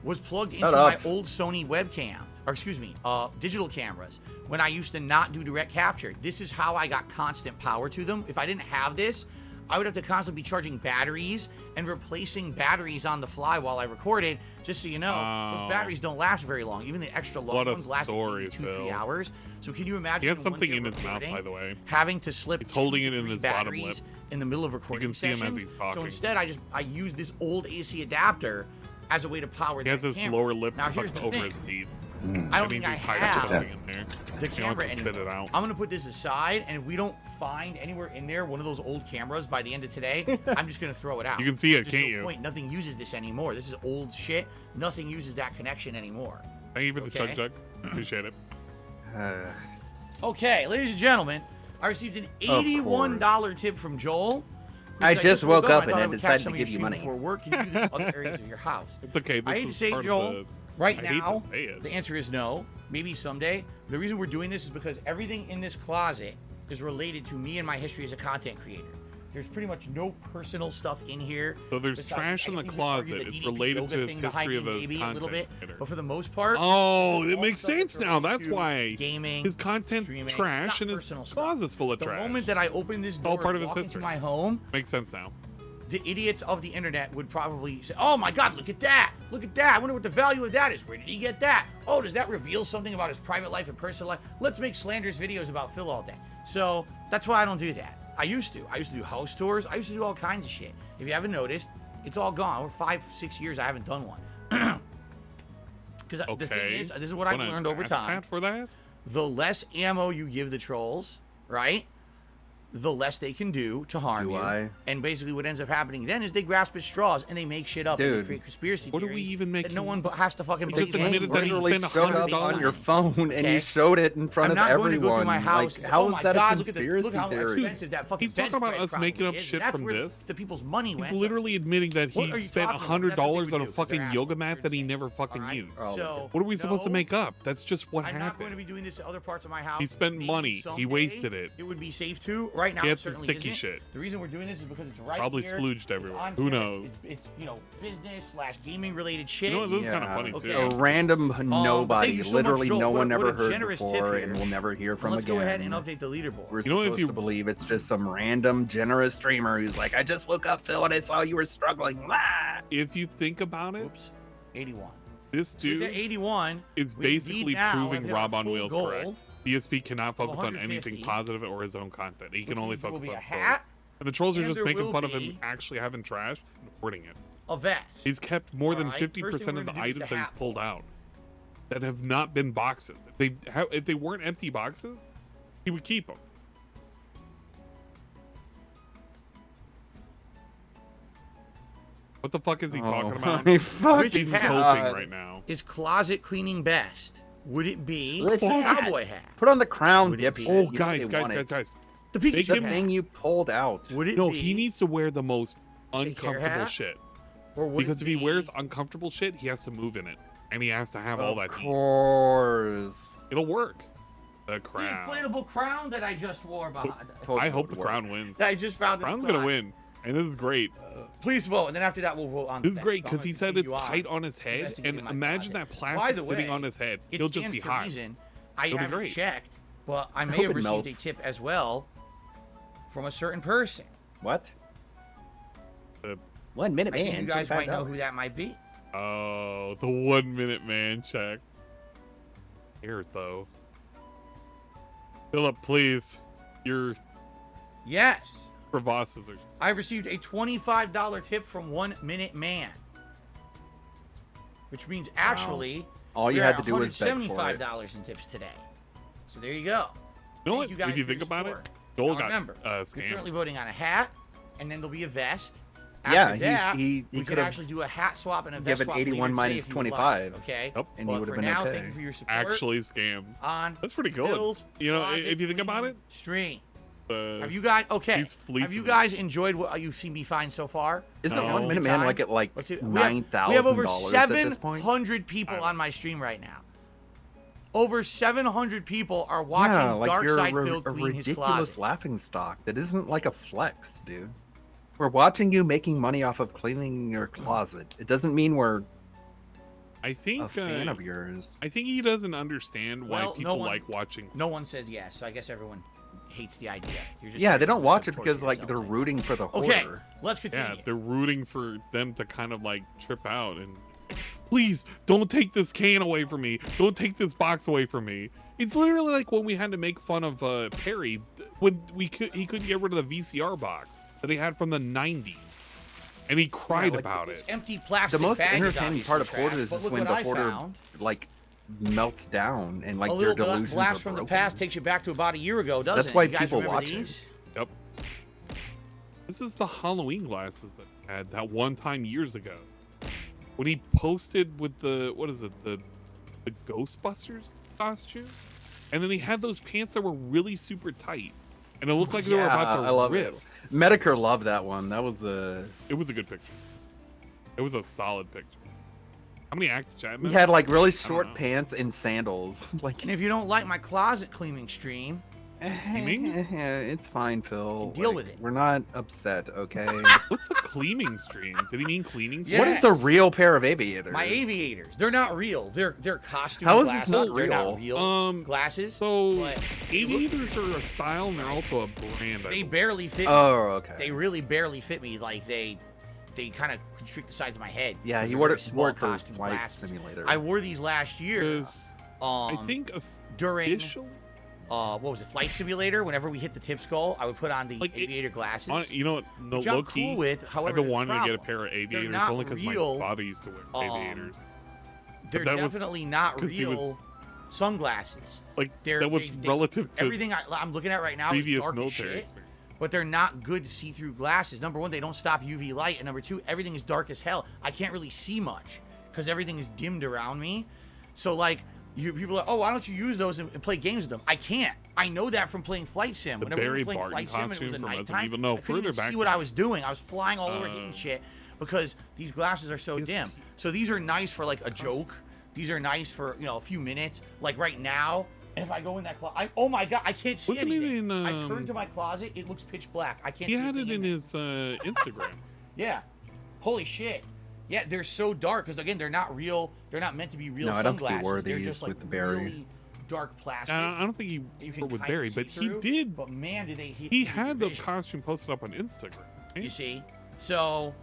was plugged into Shut my up. old Sony webcam, or excuse me, digital cameras, when I used to not do direct capture. This is how I got constant power to them. If I didn't have this, I would have to constantly be charging batteries and replacing batteries on the fly while I recorded. Just so you know, Oh. those batteries don't last very long. Even the extra long What a ones last story, maybe 2-3 Phil. hours. So can you imagine? He has one something day in his mouth, recording, by the way. having to slip He's holding 2 it to in 3 his bottom batteries lip. in the middle of recording can see him as sessions. he's talking. So instead, I use this old AC adapter as a way to power He has that his camera. lower lip Now here's tucked the over thing. his teeth. I don't That means think I he's hiding have something in there. the He camera wants to spit anymore. it out. I'm gonna put this aside, and if we don't find anywhere in there one of those old cameras by the end of today, I'm just gonna throw it out. You can see it, There's can't no you? Point. Nothing uses this anymore. This is old shit. Nothing uses that connection anymore. Thank you for the Okay. chug. Appreciate it. Okay, ladies and gentlemen, I received an $81 tip from Joel. who I said, just woke I up thought and I I would decided catch to some of give your you stream money. before work. Can you do this in other areas of your house? It's okay. This I hate to is say, part of Joel, the- right I hate now, to say it. the answer is no. Maybe someday. The reason we're doing this is because everything in this closet is related to me and my history as a content creator. There's pretty much no personal stuff in here. So there's besides, trash in I the think we could argue closet. the It's DDP related yoga to his thing behind history of me, a maybe a little bit, content creator. but for the most part, Oh, this is it all makes stuff sense that's now. That's related to why gaming, his content's streaming. trash It's not and his personal stuff. closet's full of The trash. moment that I open this all door part and of his walk into history. my home, Makes sense now. the idiots of the internet would probably say, "Oh my God, look at that! Look at that! I wonder what the value of that is. Where did he get that? Oh, does that reveal something about his private life and personal life? Let's make slanderous videos about Phil all day." So that's why I don't do that. I used to do house tours. I used to do all kinds of shit. If you haven't noticed, it's all gone. Over 5-6 years, I haven't done one. Because the thing is, this is what I've learned over time. For that? The less ammo you give the trolls, right? The less they can do to harm you. And basically what ends up happening then is they grasp at straws and they make shit up. Dude, and they create conspiracy what do we even make? that no one has to fucking just admitted that he spent $100 on your phone and you showed it in front of everyone. I'm not going to go through my house. Like, how is that a Look conspiracy how theory? expensive that fucking He's talking about us making up shit from this. The people's money went. He's literally admitting that he spent $100 on a fucking yoga mat that he never fucking used. So what are we supposed to make up? That's just what I'm happened. not going to be doing this to other parts of my house. He spent money. He wasted it. It would be safe to. Right now, he had it some certainly sticky isn't. shit. The reason we're doing this is because it's right Probably here. splooged everywhere. Who knows? It's business/gaming related shit. You know what? This is kind of funny too. A random nobody, so literally much, no one what ever a heard generous tip before, here. and we'll never hear from Let's again. go ahead and update the leaderboard. We're supposed to believe it's just some random generous streamer who's like, I just woke up, Phil, and I saw you were struggling. Ah! If you think about it, Oops, 81. This dude 81 is basically proving Rob on Wheels correct. DSP cannot focus on anything positive or his own content. He can only focus on trolls. And the trolls are just making fun of him actually having trash and hoarding it. A vest. He's kept more than 50% of the items that he's pulled out that have not been boxes. If they weren't empty boxes, he would keep them. What the fuck is he talking about? He's coping right now. Is closet cleaning best? Would it be Let's cowboy hat? Put on the crown, dipshit. Oh, guys. The thing you pulled out. Would it No, be he needs to wear the most uncomfortable hat? shit. Or would Because it if he be wears uncomfortable shit, he has to move in it. And he has to have all that Of heat. course. It'll work. The the crown. inflatable crown that I just wore behind? I hope the crown wins. I just found Crown's gonna win. And this is great. Please vote, and then after that we'll vote on. This is great because he said it's tight on his head, and imagine that plastic sitting on his head. He'll just be hot. I It'll be haven't great. checked, but I may hope have it received melts. a tip as well from a certain person. What? The 1 minute, I think man. you guys might know $25. who that might be. Oh, the 1 minute man check. Here though. Philip, please. Your Yes. crevasses are. I received a $25 tip from 1 Minute Man, which means actually All you we're had at to do was beg for it. $175 in tips today. So there you go. You know what? Thank you guys If you for think your about it, support. Joel Now got remember, we're scammed. currently voting on a hat, and then there'll be a vest. Yeah, After that, he we could could have actually do a hat swap and a vest given swap 81 later minus today if you would 25. like, okay? Yep. And But you would have for been now, okay. thank you for your support. Actually scammed. On That's pretty good. Phil's You know, Closet if you think about it, Stream. have you guys okay? he's Have you fleecing it. guys enjoyed what you've seen me find so far? Isn't No. 1 minute man like at like Let's see, $9,000 we have over at this point? 700 people on my stream right now. Over 700 people are watching Yeah, like you're Darkseid Phil a clean his ridiculous closet. laughing stock. That isn't like a flex, dude. We're watching you making money off of cleaning your closet. It doesn't mean we're I think a fan of yours. I think he doesn't understand why Well, no people one- like watching. No one says yes, so I guess everyone hates the idea. You're just Yeah, trying they to don't watch it torture because like they're yourselves, I rooting for the think. Okay, hoarder. let's continue. Yeah, they're rooting for them to kind of like trip out and please don't take this can away from me. Don't take this box away from me. It's literally like when we had to make fun of Perry when he couldn't get rid of the VCR box that he had from the 90s. And he cried like about This it. empty plastic The most bag is entertaining part of obviously hoarders trash, is but when look the what I hoarder found. like melts down and like A their little delusions blast are from broken. the past takes you back to about a year ago, doesn't That's it? why You guys people remember watch it. these? Yep. This is the Halloween glasses that I had that one time years ago. When he posted with the, what is it, the Ghostbusters costume? And then he had those pants that were really super tight. And it looked like they were about to I love rip. it. Medicare loved that one. That was It was a good picture. It was a solid picture. How many acts, Chad? he had like really don't short know. pants and sandals. Like And if you don't like my closet cleaning stream, it's fine, Phil. Deal Like, with it. We're not upset, okay? What's a cleaning stream? Did he mean cleaning stream? What is a real pair of aviators? my aviators, they're not real. They're costume How is this glasses. not They're not real? real glasses. So but aviators are a style and they're also a brand. I they believe. barely fit me. Oh, okay. They really barely fit me. Like they kind of constrict the sides of my head. Yeah, because he they're wore very it small for costume Flight glasses. Simulator. I wore these last year. 'Cause I think during officially what was it, Flight Simulator. Whenever we hit the tip skull, I would put on the aviator glasses. You know what? No, which I'm low cool key, with. However, I've been the wanting to get a problem, pair of they're aviators not only because my real, father used to wear aviators. They're But that was definitely not 'cause he was- real sunglasses. Like They're, that was relative to everything I'm looking at right now is previous dark as military shit, experience. but they're not good see-through glasses. Number one, they don't stop UV light, and number two, everything is dark as hell. I can't really see much because everything is dimmed around me. So like, people are, oh, why don't you use those and play games with them? I can't. I know that from playing Flight Sim. The Whenever we Barry were playing Barton Flight Sim and it was costume at from Resident nighttime, Evil. No, I couldn't further even back see what than- I was doing. I was flying all over hitting shit because these glasses are so dim. So these are nice for like a joke. These are nice for, a few minutes. Like right now, if I go in that closet, oh my god, I can't see Wasn't it anything. in, I turn to my closet, it looks pitch black. I can't He see had it anything in there. his Instagram. Yeah. Holy shit. Yeah, they're so dark because again, they're not real. They're not meant to be real No, I don't think he sunglasses. wore They're these just like with the Barry. really dark plastic. I don't think he you can worked with kinda Barry, see but he through, did. But man, did they hit He your had the vision. costume posted up on Instagram. Right? You see? So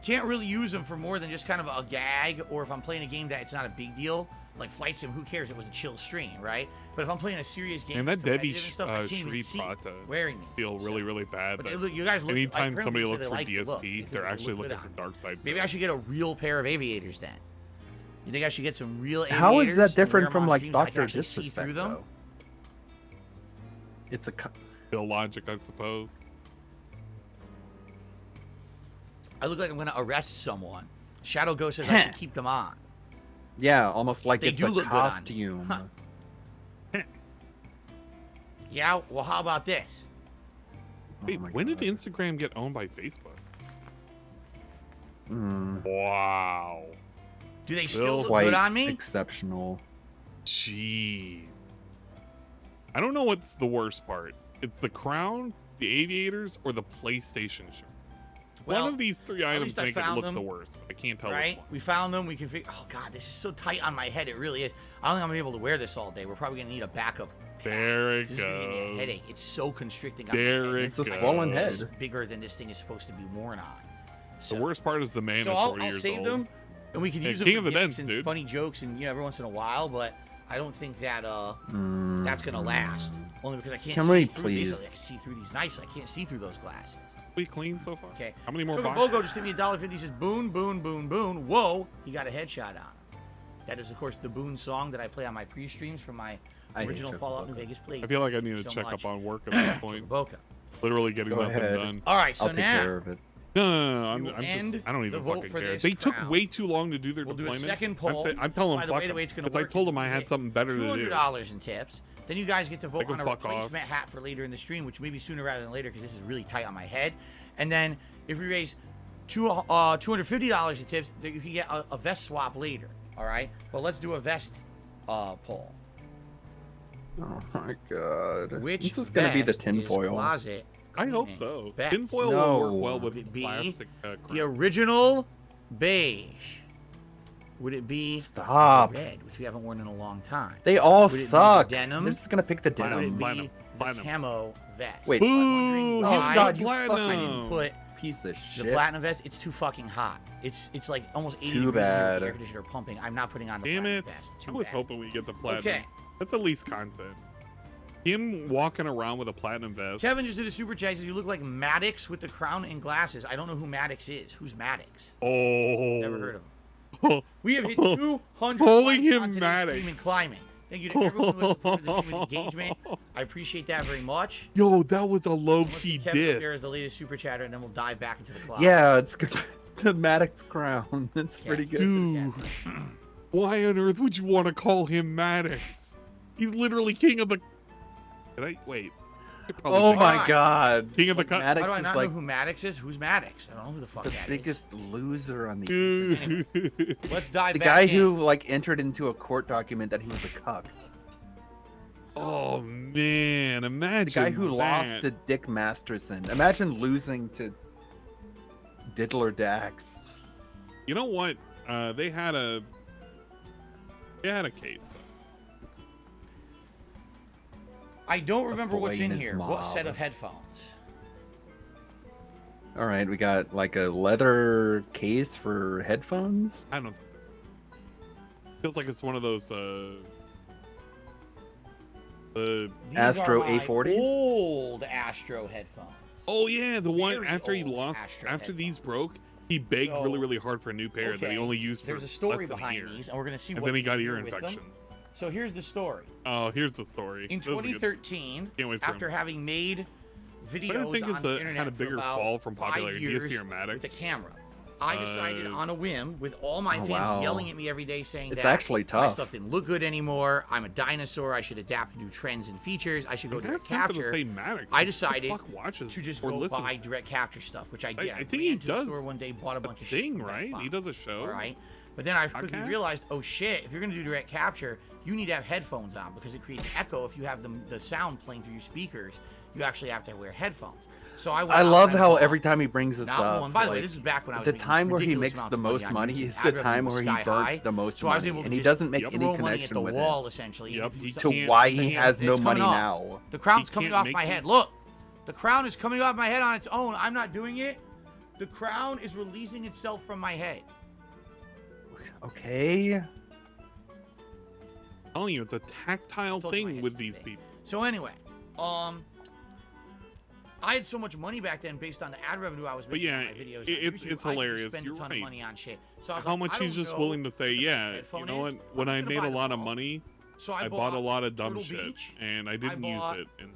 can't really use them for more than just kind of a gag, or if I'm playing a game that it's not a big deal. Like Flight Sim, who cares? It was a chill stream, right? But if I'm playing a serious game, And that Debbie competitive and stuff, I can't even Shreed see bought to wearing me. feel really, really bad. But But look, you guys look. anytime like, somebody apparently looks for they like the look. DSP, They they're think actually look good looking for on dark side. Maybe I should get a real pair of aviators then. You think I should get some real aviators? How is that and wear different them from on like streams so I can Dr. actually see Disrespect through them? though? It's a Bill logic, I suppose. I look like I'm gonna arrest someone. Shadow Ghost says I should keep them on. yeah, almost like They it's do a look good on me. costume. Huh. Yeah, well, how about this? Wait, my when did God. Instagram get owned by Facebook? Mm, Wow. Do they Bill still look quite good on me? exceptional. Gee. I don't know what's the worst part. It's the crown, the aviators, or the PlayStation shirt. Well, One of these three at items least I make it found look them, the worst. I can't tell Right? which one. We found them. We can figure. Oh god, this is so tight on my head. It really is. I don't think I'm gonna be able to wear this all day. We're probably gonna need a backup. There it This is gonna give me a goes. headache. It's so constricting. On There my head. it It's a goes. swollen head. It's bigger than this thing is supposed to be worn on. So, The worst part is the man so is I'll 40 years save old. them, and we can Hey, use them King for of the gimmicks Dents, and dude. funny jokes, and every once in a while. But I don't think that that's gonna last. Only because I can't Can see we through these. please? I can see through these nicely. I can't see through those glasses. We clean so far? Okay. How many more Choco boxes? Bogo just hit me $1.50. Says boon, boon, boon, boon. Whoa, he got a headshot on him. That is, of course, the Boon song that I play on my pre-streams from my I hate original Choco Fallout Bogo. New Vegas play. I feel like I need to so check much. up on work at that point. Boca. Literally getting Go nothing ahead. done. All right, so I'll take now care of it. No, We will I'm end just, I don't the even vote fucking for care. this They took crown. way too long to do their We'll do a deployment. second poll. I'm telling By them the fuck way, the way them, it's gonna because I work told is them I you had get something better to do. $200 in tips. Then you guys get to vote can on a fuck off. replacement hat for later in the stream, which may be sooner rather than later because this is really tight on my head. And then if we raise $250 in tips, then you can get a vest swap later. All right, but let's do a vest poll. Oh my god. Which This is gonna be the vest is tinfoil. closet I hope cleaning so. vest? Tinfoil No. will work well Would with it be plastic. The crap. original beige. Would it be Stop. red, which we haven't worn in a long time? They all Would it be suck. denim? They're just gonna pick the Would it denim. be Platinum. the Platinum. camo vest? Wait. I'm wondering Boo! why Oh god, you I didn't Platinum. put piece of the shit. platinum vest. It's too fucking hot. It's like almost 80 Too degrees here bad. with the air conditioner pumping. I'm not putting on the Damn platinum it. vest. I Too was bad. hoping we get the platinum. Okay. That's at least content. Him walking around with a platinum vest. Kevin just did a super chat. He says, you look like Maddox with the crown and glasses. I don't know who Maddox is. Who's Maddox? Oh. Never heard of him. We have hit 200 Calling likes him on today's Maddox. stream and climbing. Thank you to everyone who has supported the stream with engagement. I appreciate that very much. Yo, that was a Let's low-key get Kevin up diss. there as the latest super chatter, and then we'll dive back into the closet. Yeah, it's good. The Maddox crown. That's pretty good. Dude, why on earth would you want to call him Maddox? He's literally king of the... Did I... Wait. I probably Oh think- my god. King of the Like, cut. Maddox How do I is not like know who Maddox is? Who's Maddox? I don't know who the fuck the that is. biggest loser on the Dude. Let's dive the back guy in. who like entered into a court document that he was a cuck. Oh, man. Imagine The guy who lost that. to Dick Masterson. Imagine losing to Diddler Dax. You know what? They had a case, though. I don't remember what's boy in and his here. What mob. set of headphones? All right, we got like a leather case for headphones. I don't... Feels like it's one of those, The These Astro are my A40s? old Astro headphones. Oh yeah, the one Very after he old lost, Astro after these headphones. broke, he begged So, really, really hard for a new pair that he only used for There's a story less than a behind year. these, and we're gonna see And what's then he got in ear here with them. infections. So here's the story. Oh, here's the story. In This is a good- 2013, Can't wait for after him. having made videos But I think on it's the had internet a bigger for about fall from 5 popularity. years DSP or Maddox. with the camera, I decided Uh, on a whim, with all my Oh, fans wow. yelling at me every day saying It's that actually my tough. stuff didn't look good anymore. I'm a dinosaur. I should adapt to new trends and features. I should go I'm direct kind of tempted capture. to say Maddox. I Who the decided fuck watches to just or go listens buy direct capture stuff, which I did. I think ran he to the does store one day, bought a bunch of shit thing, from Best right? Buy. He does a show. All right. But then I quickly Podcast? realized, oh shit, if you're going to do direct capture, you need to have headphones on because it creates echo if you have the sound playing through your speakers. You actually have to wear headphones. So I love how bought every time he brings this not up, one. By the way, like, this is back when I was the making time where he ridiculous makes amounts the of money most on money YouTube. is Ad the revenue time was where he sky burnt high. the most So I was money, able to and he just doesn't make Yep. any throw money at connection the with wall, it essentially. Yep, and do he to something. can't- why he he has no It's money coming off. now. The crown's He coming can't off make my these- head. Look, the crown is coming off my head on its own. I'm not doing it. The crown is releasing itself from my head. Okay. I'm telling you, it's a tactile Those are my thing heads with these today. people. So anyway, I had so much money back then based on the ad revenue I was But making yeah, on my videos. it's I used to hilarious. spend You're a ton right. of money on shit. So I was How like, much I he's don't just know willing to say, what the best yeah, headphone you know what? is. When I'm I gonna made buy a them lot of all. money, So I bought a lot of dumb Turtle shit, Beach. and I didn't use bought- it. And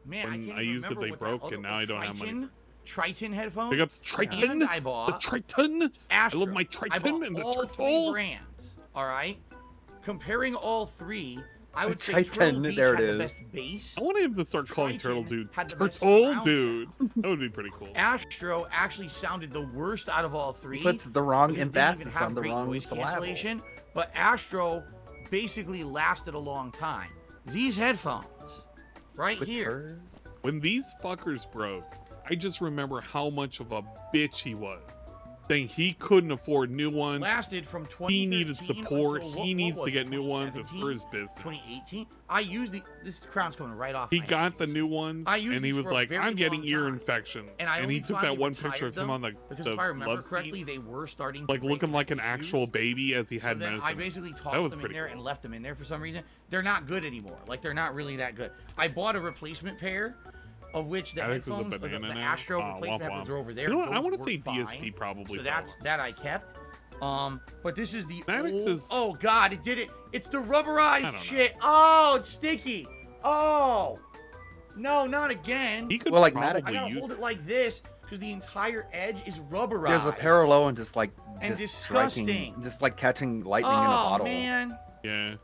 Man, When I can't I even used it, remember they what broke, that other and now I don't have money. Triton headphones. big ups Triton, And I bought the Triton. Astro. I love my I Triton bought and the all Turtle. 3 brands. All right. Comparing all 3, I would say Triton, Turtle Beach there it had the is. best base. I want him to start calling Triton Turtle Dude had the best Turtle surround Dude. That would be pretty cool. Astro actually sounded the worst out of all 3. He puts the wrong because it didn't even emphasis have on the great wrong voice syllable. cancellation, but Astro basically lasted a long time. These headphones, right here. When these fuckers broke, I just remember how much of a bitch he was. Saying he couldn't afford new ones. Lasted from 2013 He needed support. until, He what needs was to it, get new ones. It's for his 2017, business. 2018. I used this crown's coming right off. He my got head. the new ones, I used and he these was for a like, very I'm getting long ear time. infection. And I he only took finally that one retired picture of him them on the because if I remember love correctly, seat, they were starting to like break looking like an and actual fuse. baby as he So had then medicine. I basically That tossed was them in pretty there cool. and left them in there for some reason. They're not good anymore. Like they're not really that good. I bought a replacement pair, of which the Alex is a headphones, the banana now? Astro Oh, replacement womp headphones womp. are over there. You know what? I Those wanna work say fine. DSP probably So fell. that I kept. But this is the Maddox old, is- oh god, it did it. It's the I rubberized don't know. shit. Oh, it's sticky. Oh. No, not again. He could Well, like probably Maddox- I gotta use hold it like this because the entire edge is rubberized. There's a parallel and just like And just striking, disgusting. just like catching lightning in a Oh bottle. man, Yeah.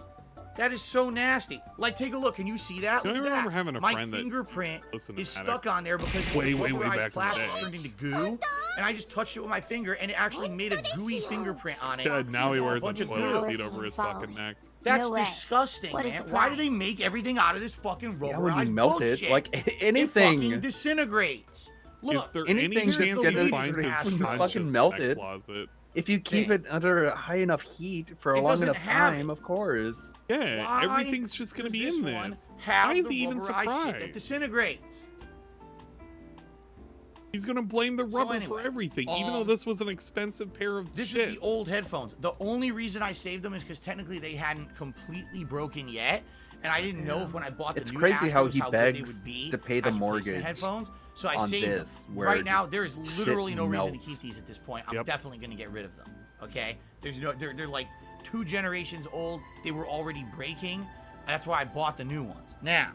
that is so nasty. Like, take a look. Can you see that? You know, Look I at remember that. having a My friend that fingerprint listened to is Maddox stuck on there because way, the way rubberized back in the plastic day. turned into goo, and I just touched it with my finger, and it actually made a gooey fingerprint on it. Yeah, now he It's wears a bunch of toilet goo. seat over his fucking neck. That's No way. disgusting, What a man. Why do they surprise. make everything out of this fucking rubberized Yeah, when you melt bullshit? it, like It anything. fucking disintegrates. Look, Is there any anything chance that's he gonna finds his when you conscious fucking melt back it. closet? If you keep Thing. it under high enough heat for a It long doesn't enough have time, it. of course. Yeah, why everything's just gonna does be this in one this. have Why is the he even rubberized shit that surprised? disintegrates? He's gonna blame the So rubber anyway, for everything, even though this was an expensive pair of This shit. is the old headphones. The only reason I saved them is because technically they hadn't completely broken yet, and I didn't know if when I bought the It's new crazy how Astros he good they begs would be to pay the as replacement mortgage headphones. So I on saved this, them. where Right now, just there is shit literally no reason to melts. keep these at this point. I'm Yep. definitely going to get rid of them. Okay, there's no. They're like 2 generations old. They were already breaking. That's why I bought the new ones. Now,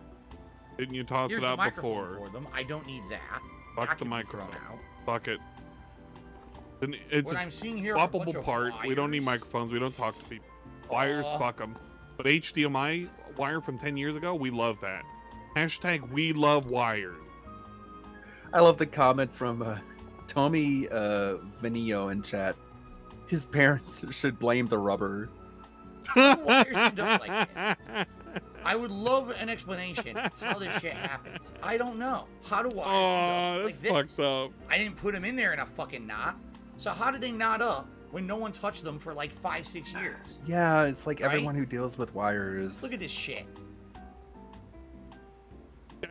Didn't you toss here's it the out microphone before? for them. I don't need that. Fuck That the can be thrown microphone. out. Fuck it. Then it's What a I'm seeing here are a bunch swappable of part. We don't need wires. microphones. We don't talk to people. Wires, fuck them. But HDMI wire from 10 years ago, we love that. Hashtag we love wires. I love the comment from Tommy Vanillo in chat. His parents should blame the rubber. Wires end up like this? I would love an explanation how this shit happens. I don't know. How do I Oh, end up that's like this? fucked up. I didn't put them in there in a fucking knot. So how did they knot up when no one touched them for like 5-6 years? Yeah, it's like Right? everyone who deals with wires. Look at this shit.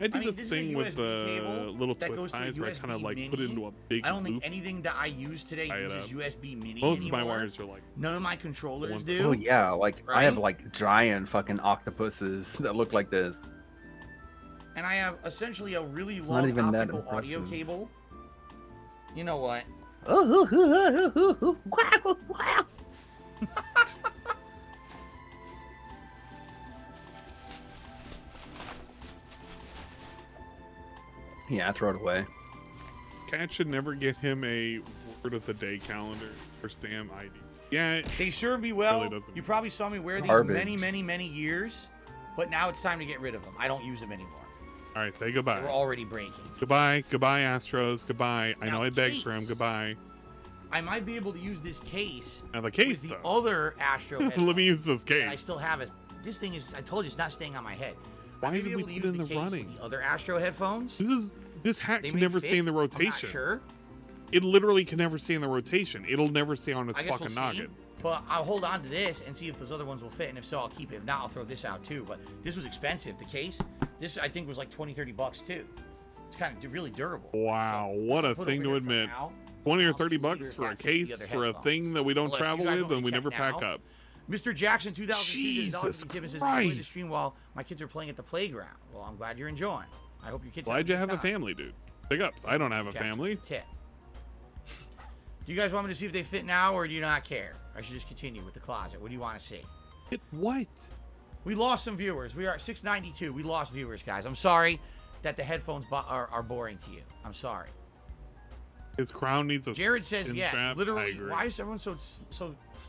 I did this thing with the little twist ties where I kind of like put it into a big I don't think loop. anything that I use today uses USB mini Most anymore. of my wires are like. None of my controllers do. Oh yeah, like right? I have like giant fucking octopuses that look like this. And I have essentially a really It's long not even that optical audio impressive. cable. You know what? Yeah, throw it away. Cat should never get him a word of the day calendar or stamp ID. Yeah, They serve me well. Really doesn't. You probably saw me wear these Garbage. many years, but now it's time to get rid of them. I don't use them anymore. all right, say They goodbye. were already breaking. Goodbye, Astros. Goodbye. I Now, know I begged case. for him. Goodbye. I might be able to use this case Now the case with the though. other Astro headphones Let me use this that I case. still have. This thing is, I told you, it's not staying on my head. Why I may did be we able to put use in the the case running? with the other Astro headphones. This hat They can may never fit. stay in the I'm not rotation. sure. It literally can never stay in the rotation. It'll never stay on his I guess fucking we'll see. noggin. But I'll hold on to this and see if those other ones will fit, and if so, I'll keep it. If not, I'll throw this out too. But this was expensive. The case, this I think was like $20-30 too. It's kind of really durable. Wow, So, what a put thing over to here for admit. now. 20 or I'll 30 see bucks if for a that fits the case other for a headphones. thing that we don't Unless you travel guys with want and we to never check pack now. up. Mr. Jackson 2002 Jesus says, enjoy the Christ. stream while my kids are playing at the playground. Well, I'm glad you're enjoying. I hope your kids Glad you have a good time. family, dude. Big ups. I don't have a Okay. family. Tip. Do you guys want me to see if they fit now, or do you not care? I should just continue with the closet. What do you want to see? It what? We lost some viewers. We are at 692. We lost viewers, guys. I'm sorry that the headphones are boring to you. I'm sorry. His crown needs a Jared says chin yes. strap. I Literally, agree. why is everyone so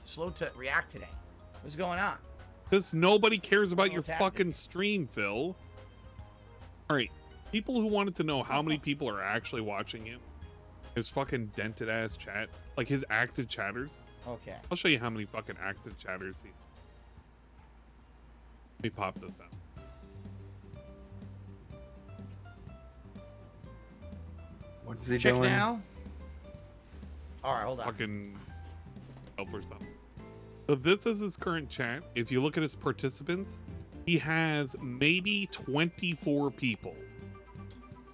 slow to react today? What's going on? Because nobody cares about your What's happening? fucking stream, Phil. All right, people who wanted to know how many people are actually watching him, his fucking dented ass chat, like his active chatters. Okay. I'll show you how many fucking active chatters he. Let me pop this out. What's he Check doing? now. All right, hold on. Fucking help or something. So this is his current chat. If you look at his participants, he has maybe 24 people.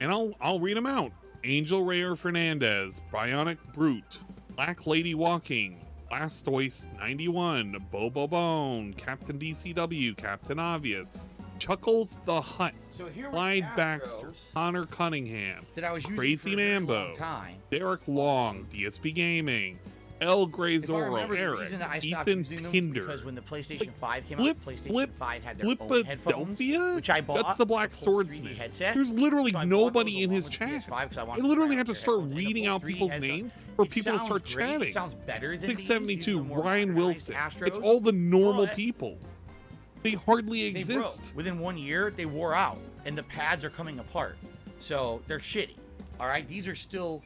And I'll read them out. Angel Rayer Fernandez, Bionic Brute, Black Lady Walking, Blastoise 91, Bobo Bone, Captain DCW, Captain Obvious, Chuckles the Hut, So here were Clyde the Baxter, Astros Connor Cunningham, that I was using Crazy for a very long Mambo, time. Derek Long, DSP Gaming, El Grey If I Zorro, remember, the Eric, reason that I stopped Ethan using them was Pinder, because when the PlayStation 5 came Flip- out, PlayStation Flip- 5 had their own headphones, Flipadelphia? which I bought. That's the Black full 3D Swordsman. headset. There's literally So I bought nobody those in along his with the chat. PS5 'cause I wanted I to literally try have to out their start headphones, and the reading full out 3D people's headset. names for It people to sounds start great. chatting. It sounds better than these. 672, These are more Ryan modernized Wilson. Astros, It's all the normal but people. They hardly They exist. broke. Within 1 year, they wore out, and the pads are coming apart. So they're shitty. All right, these are still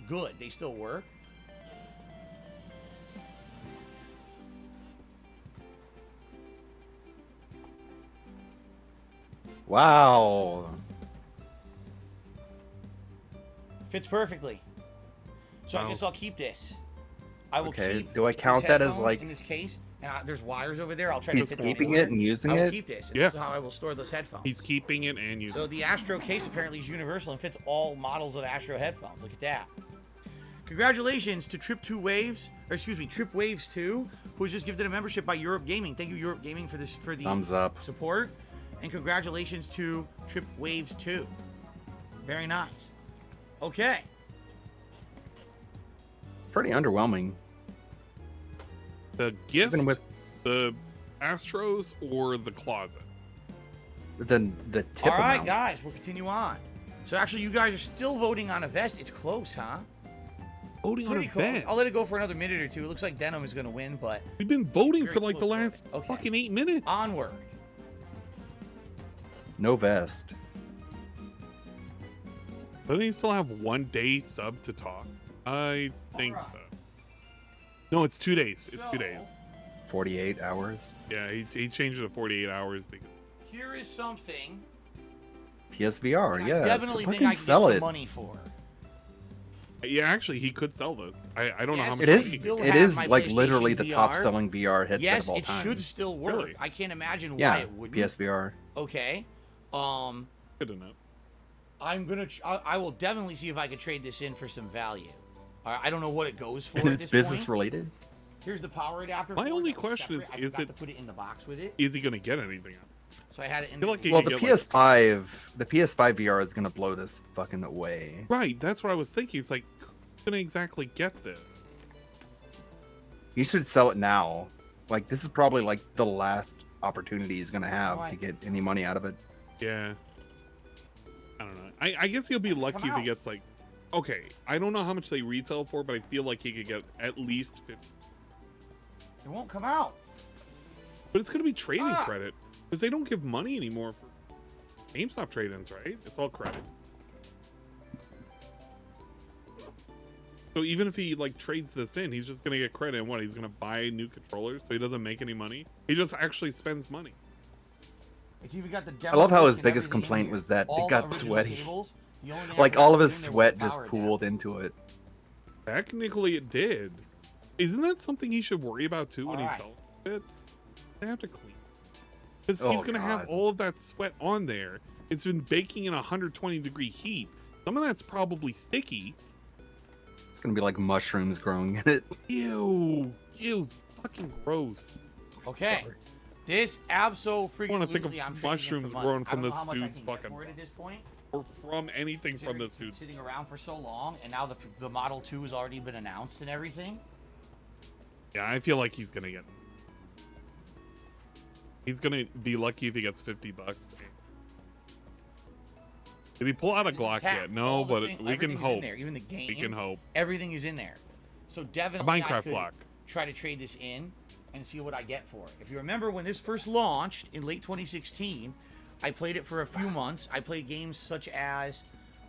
good. They still work. Wow. Fits perfectly. So I Wow. guess I'll keep this. I will Okay, keep do I this count that as, headphone like- in this case? And there's wires over there. I'll try to He's fit them keeping anywhere. it and using I will it? keep this. Yeah. This is how I will store those headphones. He's keeping it and using So it. the Astro case apparently is universal and fits all models of Astro headphones. Look at that. Congratulations to Trip Waves 2, who was just gifted a membership by Europe Gaming. Thank you, Europe Gaming, for the Thumbs up. support. And congratulations to Trip Waves 2. Very nice. Okay. It's pretty underwhelming. The gift, Even with the Astros, or the closet? the tip All right, amount. guys, we'll continue on. So actually, you guys are still voting on a vest. It's close, huh? Voting on Pretty a close. vest. I'll let it go for another minute or two. It looks like Denim is going to win, but We've been voting Very for like the close last voting. Okay. fucking 8 minutes. onward. No vest. Doesn't he still have 1 day sub to talk? I think Alright. so. No, it's 2 days. It's 2 So- days. 48 hours. Yeah, he changed it to 48 hours because Here is something PSVR, I yeah. So definitely think fucking I can sell get some it. money for. yeah, actually he could sell this. I don't know how Yes, much It is. he could still get. It have is my like PlayStation literally the top VR. selling VR headset Yes, of all it time. should still work. Really? I can't imagine why Yeah, it wouldn't. PSVR. Okay. Good enough. I will definitely see if I could trade this in for some value. I don't know what it goes for. It's business related. Here's the power adapter. My only question is it? To put it in the box with it. Is he gonna get anything? So I had it in. Well, the PS5 VR is gonna blow this fucking away. Right, that's what I was thinking. It's like, who's gonna exactly get this? You should sell it now. Like, this is probably like the last opportunity he's gonna have to get any money out of it. Yeah. I don't know. I guess he'll be lucky if he gets like, okay, I don't know how much they retail for, but I feel like he could get at least 50. It won't come out. But it's gonna be trading credit because they don't give money anymore for GameStop trade-ins, right? It's all credit. So even if he like trades this in, he's just gonna get credit. And what? He's gonna buy new controllers, so he doesn't make any money. He just actually spends money. It's even got the I love how his biggest complaint was that it got sweaty. Like all of his sweat just pooled into it. Technically, it did. Isn't that something he should worry about too when he sells it? They have to clean, because he's gonna have all of that sweat on there. It's been baking in 120-degree heat. Some of that's probably sticky. It's gonna be like mushrooms growing in it. Ew, fucking gross. Okay. Sorry. This absolutely. I want to think of mushrooms growing from this dude's fucking. At this point, or from anything from this dude. Sitting around for so long, and now the Model 2 has already been announced and everything. Yeah, I feel like he's gonna get. He's gonna be lucky if he gets $50. Did he pull out a Glock yet? No, but we can hope. Even the game, we can hope. Everything is in there. So definitely, a Minecraft Glock. Try to trade this in and see what I get for it. If you remember when this first launched in late 2016, I played it for a few months. I played games such as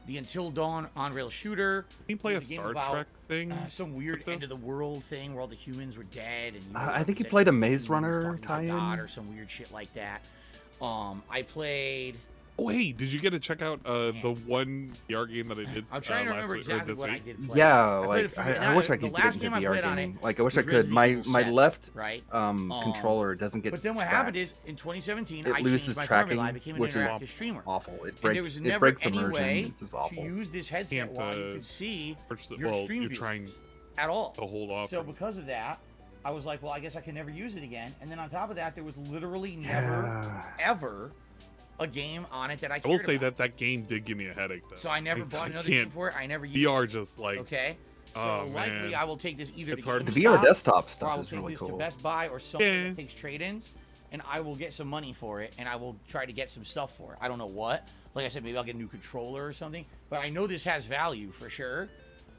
the Until Dawn on-rail shooter. Can you play a Star Trek thing? Some weird end of the world thing where all the humans were dead. And I think he played a Maze Runner tie-in or some weird shit like that. I played. Oh, hey, did you get to check out the one VR game that I did? I'm trying to remember exactly what I did play. Yeah, like I wish I could get into VR gaming. Like I wish I could. My left controller doesn't get. But then what happened is in 2017 it I loses changed my tracking, formula. I became an which interactive is streamer. Awful. It any breaks immersion. way This is awful. to use this headset while you could see your stream you're view trying at all to hold off. So because of that, I was like, well, I guess I can never use it again. And then on top of that, there was literally never ever a game on it that I will say that game did give me a headache though. So I never bought another game for it. I never used VR just like okay. So likely I will take this either it's to hard. The VR desktop stuff is really cool. To Best Buy or something that takes trade-ins, and I will get some money for it, and I will try to get some stuff for it. I don't know what. Like I said, maybe I'll get a new controller or something. But I know this has value for sure.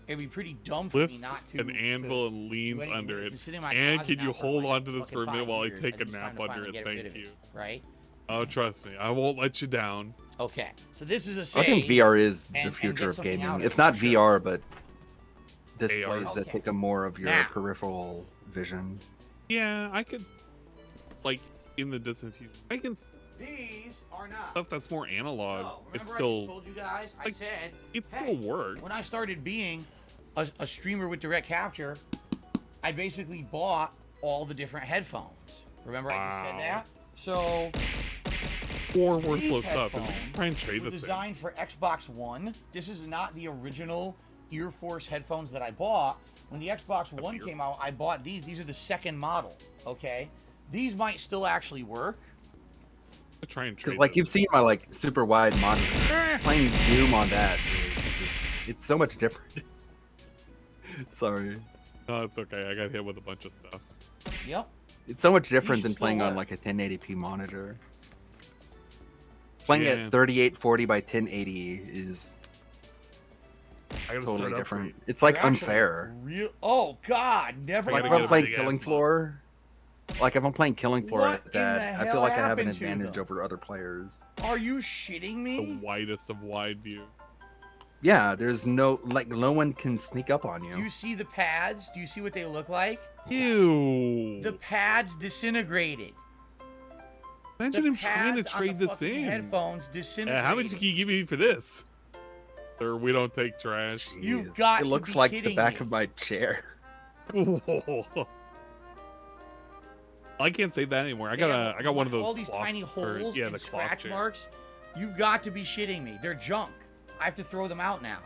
It'd be pretty dumb for me not to. An anvil and leans under it. And can you hold on to this for a minute while I take a nap under it? Thank you. Right. Oh, trust me, I won't let you down. Okay, so this is a save. I think VR is the future of gaming. If not VR, but displays that take up more of your peripheral vision. Yeah, I could, like, in the distant future, I can. These are not stuff that's more analog. No, it's still. I told you guys. Like, I said it still works. When I started being a streamer with direct capture, I basically bought all the different headphones. Remember, I just said that. So. Or worthless stuff, and try and trade the thing. Designed for Xbox One. This is not the original Ear Force headphones that I bought. When the Xbox One came out, I bought these. These are the second model. Okay, these might still actually work. I try and trade. Because like you've seen my like super wide monitor, playing Doom on that is it's so much different. Sorry. No, it's okay. I got hit with a bunch of stuff. Yep. It's so much different than playing on like a 1080p monitor. Playing at 3840 by 1080 is totally different. It's like unfair. Oh God, never. Like if I'm playing Killing Floor, like if I'm playing Killing Floor at that, I feel like I have an advantage over other players. Are you shitting me? The widest of wide view. Yeah, there's no one can sneak up on you. Do you see the pads? Do you see what they look like? Ew. The pads disintegrated. Imagine him trying to trade this in. Headphones disintegrated. How much can you give me for this? Sir, we don't take trash. Jeez. You've got it looks like the back of my chair. I can't say that anymore. I got one of those. All these tiny holes and scratch marks. You've got to be shitting me. They're junk. I have to throw them out now.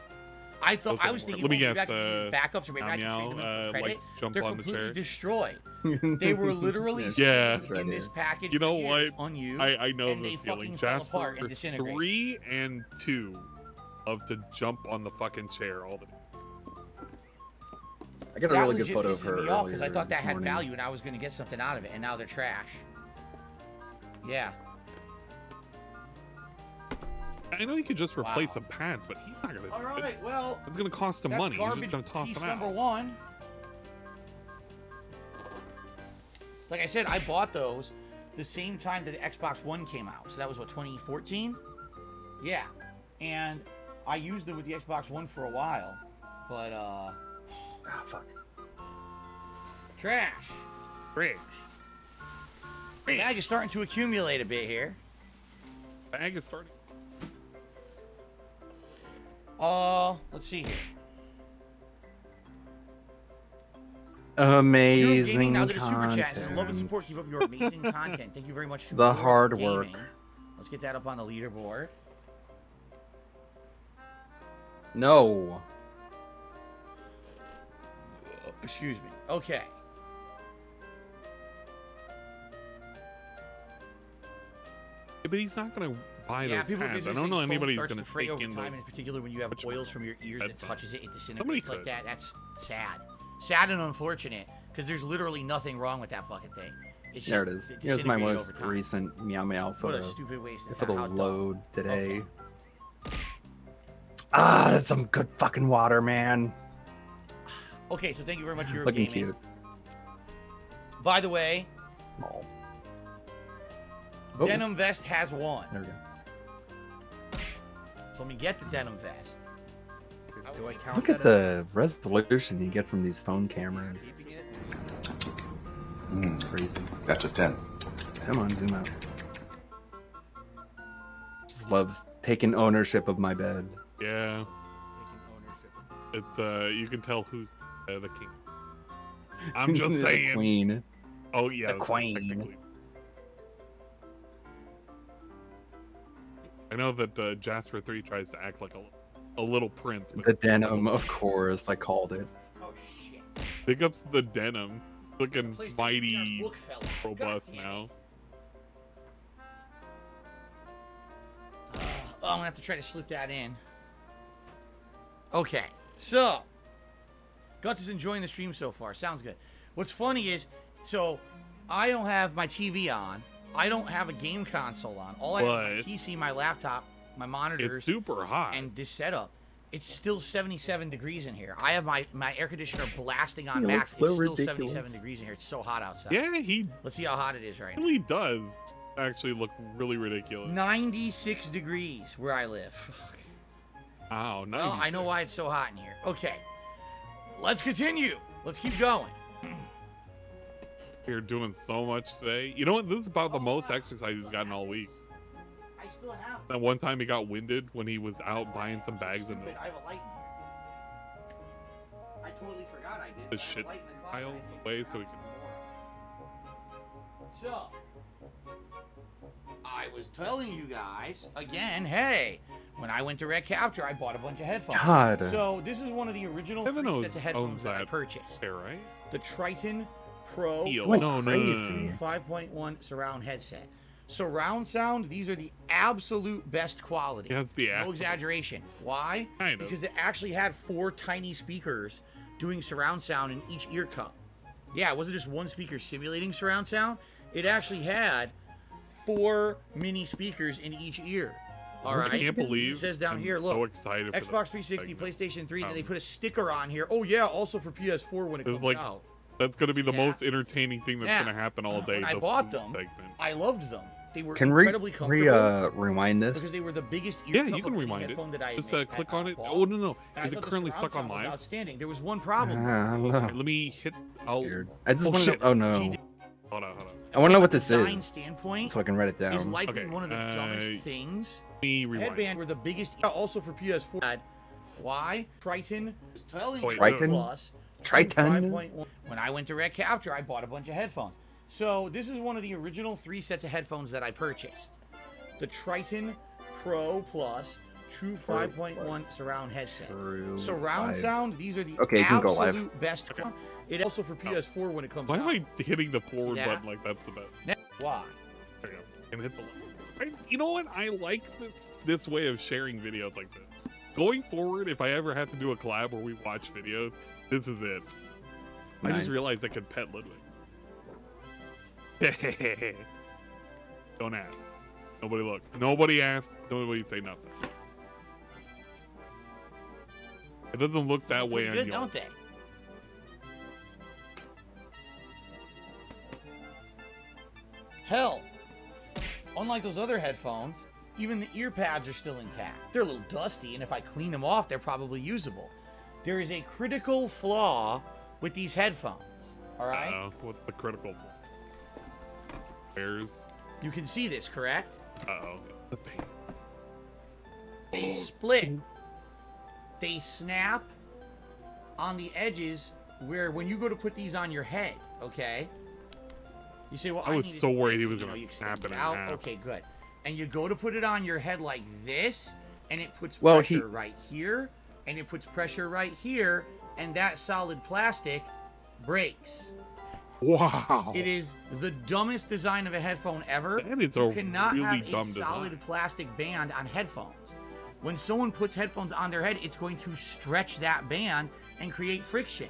I was thinking, let me maybe guess, I can use backups or maybe I can trade them in for credit. likes to jump They're on the completely chair. destroyed. They were literally Yeah. sitting in this package. You know for years, what? unused, I know and the they feeling. fucking fell Jasper apart and disintegrated. 3 and 2 love to jump on the fucking chair all the time. I got a really good photo of her me off because I earlier thought that this had morning. value and I was going to get something out of it, and now they're trash. Yeah. I know you could just replace some pads, but he's not gonna. All right, well, it's gonna cost him that's money. He's garbage just gonna toss piece them out. number 1. Like I said, I bought those the same time that the Xbox One came out. So that was what, 2014? Yeah. And I used them with the Xbox One for a while, but fuck. Trash. The bag is starting to accumulate a bit here. Bag is starting. Let's see here. Amazing now that it's super chat content. says, love and support. Keep up your amazing content. Thank you very much. To The Europe hard Gaming. work. Let's get that up on the leaderboard. No. Excuse me. Okay. Yeah, but he's not gonna buy those people pads. I are don't know saying anybody foam who's starts gonna to fray take over in time, those. in particular when you have oils from your ears that headphones. touches it, it Somebody disintegrates like could. that. That's sad. Sad and unfortunate because there's literally nothing wrong with that fucking thing. It's There just, it is. it Here's my disintegrated most over time. recent meow meow What photo. a stupid waste of For time. the How dumb. load today. Okay. Ah, that's some good fucking water, man. Okay, so thank you very much, Europe Looking Gaming. cute. By the way, Oh. Denim Vest has won. There we go. So let me get the Denim Vest. Do I count Look at the resolution you get from these phone cameras. It's crazy. That's a 10. Come on, zoom out. Just loves taking ownership of my bed. Yeah. It's you can tell who's the king. I'm just The saying. queen. Oh yeah, The queen. technically. I know that Jasper 3 tries to act like a little prince. But The denim, of course. I called it. Oh shit. Big ups the denim. Looking PlayStation mighty book fell out. robust God damn now. Oh, I'm gonna have to try to slip that in. Okay, so Guts is enjoying the stream so far. Sounds good. What's funny is, so I don't have my TV on. I don't have a game console on. All I have is my PC, my laptop, my monitors, It's super hot. and this setup. It's still 77 degrees in here. I have my air conditioner blasting on You look max. so It's still ridiculous. 77 degrees in here. It's so hot outside. Yeah, he Let's see how hot it is right now. really does actually look really ridiculous. 96 degrees where I live. Wow, nice. Well, I know why it's so hot in here. Okay. Let's continue. Let's keep going. You're doing so much today. You know what? This is about the most exercise he's gotten all week. I still have. That one time he got winded when he was out buying some bags in Stupid, I have a light in here. I totally forgot I did. the I have a shit light in the closet. piles I need away to so he can. So, I was telling you guys again. Hey, when I went to Red Capture, I bought a bunch of headphones. God. So this is one of the original Heaven 3 knows sets of headphones owns that I that. purchased. Yeah, right? The Triton Pro Heel. Like No, no, crazy. 5.1 surround headset. Surround sound, these are the absolute best quality. He has the No absolute- exaggeration. Why? Kind of. Because it actually had 4 tiny speakers doing surround sound in each ear cup. Yeah, it wasn't just one speaker simulating surround sound. It actually had 4 mini speakers in each ear. All right. I can't believe It says down I'm here, look. so excited for Xbox that 360, segment. PlayStation 3, and they put a sticker on here. Oh yeah, also for PS4 when it It's comes like out. that's gonna be the Yeah. most entertaining thing that's Yeah. gonna happen all day. When I the bought food them, segment. I loved them. They were Can we incredibly comfortable rewind because this? they were the biggest ear Yeah, cup you can of any rewind it. headphone that I Just had click on it. bought. Oh no, no. And I Is it thought the currently surround stuck on sound was live? Outstanding. There was one problem. I don't know. Let me hit. I'm I'll, scared. I just Oh, want to. shit. Oh no. hold on. I want to know what this Design is, standpoint so I can write it is down. likely Okay, one of the dumbest things. Let me rewind. Headband were the biggest. Also for PS4. Why? Triton. Was telling you Triton? Plus. Triton? 5.1. When I went to Red Capture, I bought a bunch of headphones. So this is one of the original 3 sets of headphones that I purchased. The Triton Pro Plus true 5.1 surround headset. True Surround 5. sound, these are the Okay, you can go live. absolute best. Okay. It also for PS4 when it comes Why out. am I hitting the forward that? button like that's the best? Why? There you go. And hit the you know what? I like this way of sharing videos like this. Going forward, if I ever have to do a collab where we watch videos, this is it. I Nice. just realized I could pet Ludwig. Don't ask. Nobody look. Nobody asked. Nobody say nothing. It doesn't look that way on good, you. don't they? Hell, unlike those other headphones, even the ear pads are still intact. They're a little dusty, and if I clean them off, they're probably usable. There is a critical flaw with these headphones, all right? What's the critical flaw? Bears. You can see this, correct? Uh-oh. The pain. They split. They snap on the edges where when you go to put these on your head, okay? You say, well, I was need it so worried he fixed, was you know, gonna you snap extend it in out. half. Okay, good. And you go to put it on your head like this, and it puts Well, pressure right here, and it puts pressure right here, and that solid plastic breaks. Wow. It is the dumbest design of a headphone ever. That is You a cannot really have dumb a solid design. plastic band on headphones. When someone puts headphones on their head, it's going to stretch that band and create friction.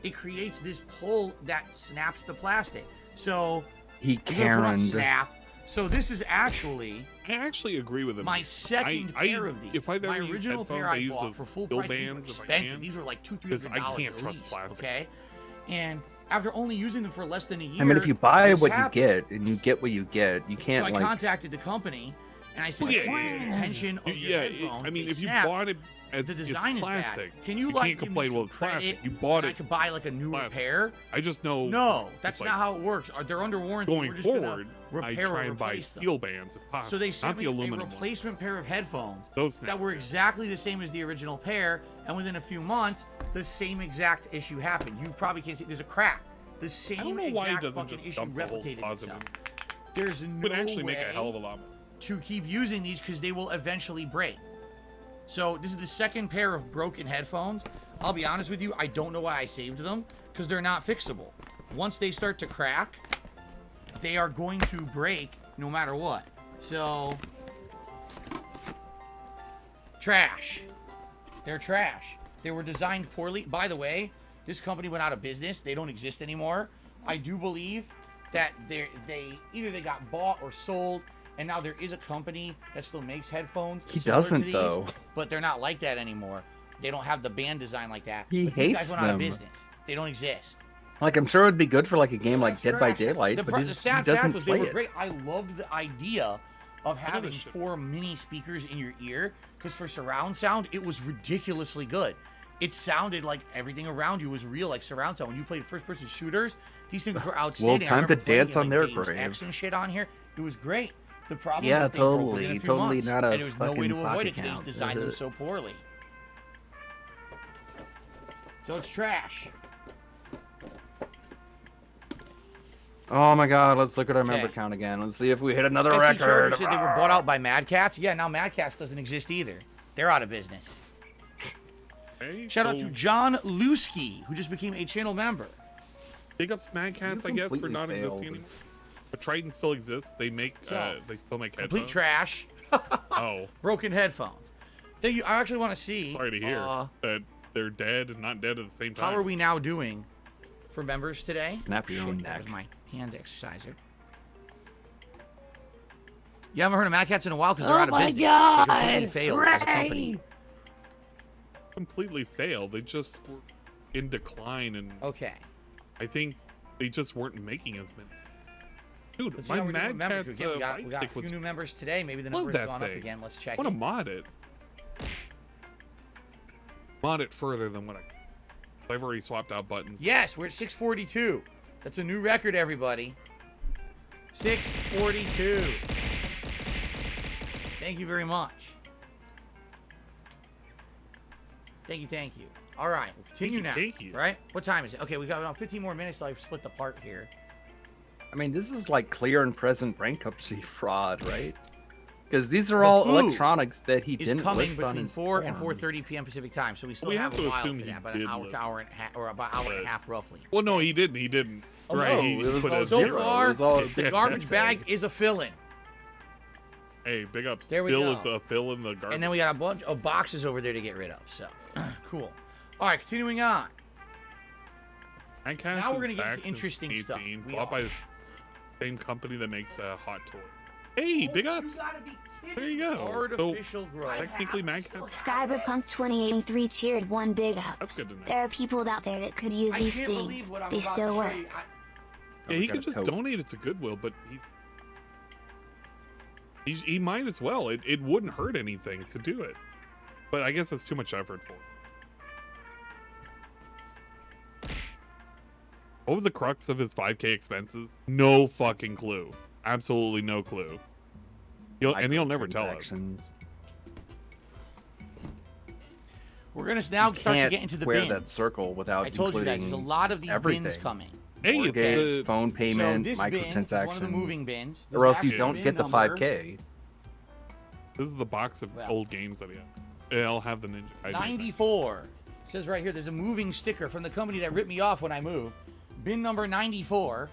It creates this pull that snaps the plastic. So He you're gonna put on Karen'd. snap. So this is actually I actually agree with him. my second pair of these. If I've My ever used original headphones, pair I I use bought those for full steel price. These were bands if I expensive. can. These were like $200-300 Because I can't at trust least, plastic. okay? And after only using them for less than a year, I mean, if you buy this what happened. you get and you get what you get, you can't So I like. contacted the company and I said, Well, yeah, "What yeah, is yeah. the tension of your Yeah, headphones? I mean, They if you snap. bought it as The it's design is bad. plastic, Can you you like can't give me complain. some Well, it's plastic. credit You bought and I it. could buy like a newer plastic. pair?" I just know. No, that's it's not like, how it works. They're under warranty. Going We're just forward, gonna I repair try or and buy replace them. steel bands if possible. So they not sent the me a aluminum ones. replacement pair of headphones Those that were snap. exactly the same as the original pair, and within a few months, the same exact issue happened. You probably can't see. There's a crack. The same I don't know why he exact doesn't fucking just issue dump the whole replicated closet itself. in. There's no Would actually way make a hell of a lot more. to keep using these because they will eventually break. So this is the second pair of broken headphones. I'll be honest with you, I don't know why I saved them because they're not fixable. Once they start to crack, they are going to break no matter what. So, trash. They're trash. They were designed poorly. By the way, this company went out of business. They don't exist anymore. I do believe that they either they got bought or sold, and now there is a company that still makes headphones. He similar to doesn't, these, though. but they're not like that anymore. They don't have the band design like that. He But these guys hates went out of them. business. They don't exist. Like, I'm sure it'd be good for like a game like Dead by Trash. Daylight, The, but pro- he the just sad doesn't fact was they play were it. great. I loved the idea of having shit. 4 mini speakers in your ear because for surround sound, it was ridiculously good. It sounded like everything around you was real, like surround sound. When you played first-person shooters, these things were outstanding. I time to remember playing dance in, on like, their Deus grave. Ex and shit on here. It was great. The problem Yeah, was they broke totally, within a few totally months, not a and there was no way fucking to avoid sock it because they account. designed them so poorly. So it's trash. Oh my god, let's look at our member Okay. count again. Let's see if we hit another SD Charger record. said they were bought out by Mad Cats. Yeah, now Mad Cats doesn't exist either. They're out of business. Okay, Shout out so to John Lusky, who just became a channel member. Big ups Mad Cats, I guess, for completely not failed. existing anymore. But Triton still exists. They make, So, they still make Complete headphones. trash. Oh, Broken headphones. Thank you. I actually want to see. sorry to hear that they're dead and not dead at the same time. How are we now doing for members today? Snap your own That neck. was my hand exerciser. You haven't heard of Mad Cats in a while because they're out of business. They completely failed as a company. Completely failed. They just were in decline, and Okay. I think they just weren't making as many. Dude, Let's see my how we're doing with Mad members. Cat's Again, we got a right stick few was. new members today. Maybe the Love number's that gone up thing. again. Let's check I want to it. mod it. Mod it further than what I've already swapped out buttons. Yes, we're at 642. That's a new record, everybody. 642. Thank you very much. Thank you, thank you. All right, we'll continue now. Thank you. Right? What time is it? Okay, we got about 15 more minutes, so I've split the part here. I mean, this is like clear and present bankruptcy fraud, right? Because these are all electronics that he didn't coming list on between his 4 and forums. 4:30 p.m. Pacific time, so we still We have have a to while assume for he that, about an did hour list to hour and a half, or about hour and a half roughly. Well, no, he didn't. He didn't. Oh, right? no, He it was put all a So zero. far, It was all the garbage bag is a fill-in. Hey, big ups. There we Phil go. is a fill in the garbage. And then we got a bunch of boxes over there to get rid of. So, cool. All right, continuing on. Now we're gonna get into interesting stuff. We Bought by the same company that makes Hot Toy. Hey, big ups. There you go. Artificial growth. Technically, Cyberpunk 2083 cheered one big That's ups. good to know. There are people out there that could use these things. They still work. Yeah, he could just donate it to Goodwill, but he might as well. It wouldn't hurt anything to do it. But I guess it's too much effort for it. What was the crux of his 5K expenses? No fucking clue. Absolutely no clue. He'll never tell us. We're gonna now start to get into the bins. That circle without I told you guys, there's a lot of these bins coming. Hey, Mortgage, phone payment, so this microtransactions, bin is one of the moving bins. or else you This don't bin get the number- 5K. This is the box of old games that he had. Yeah, I'll have the Ninja. 94. It says right here, there's a moving sticker from the company that ripped me off when I moved. Bin number 94.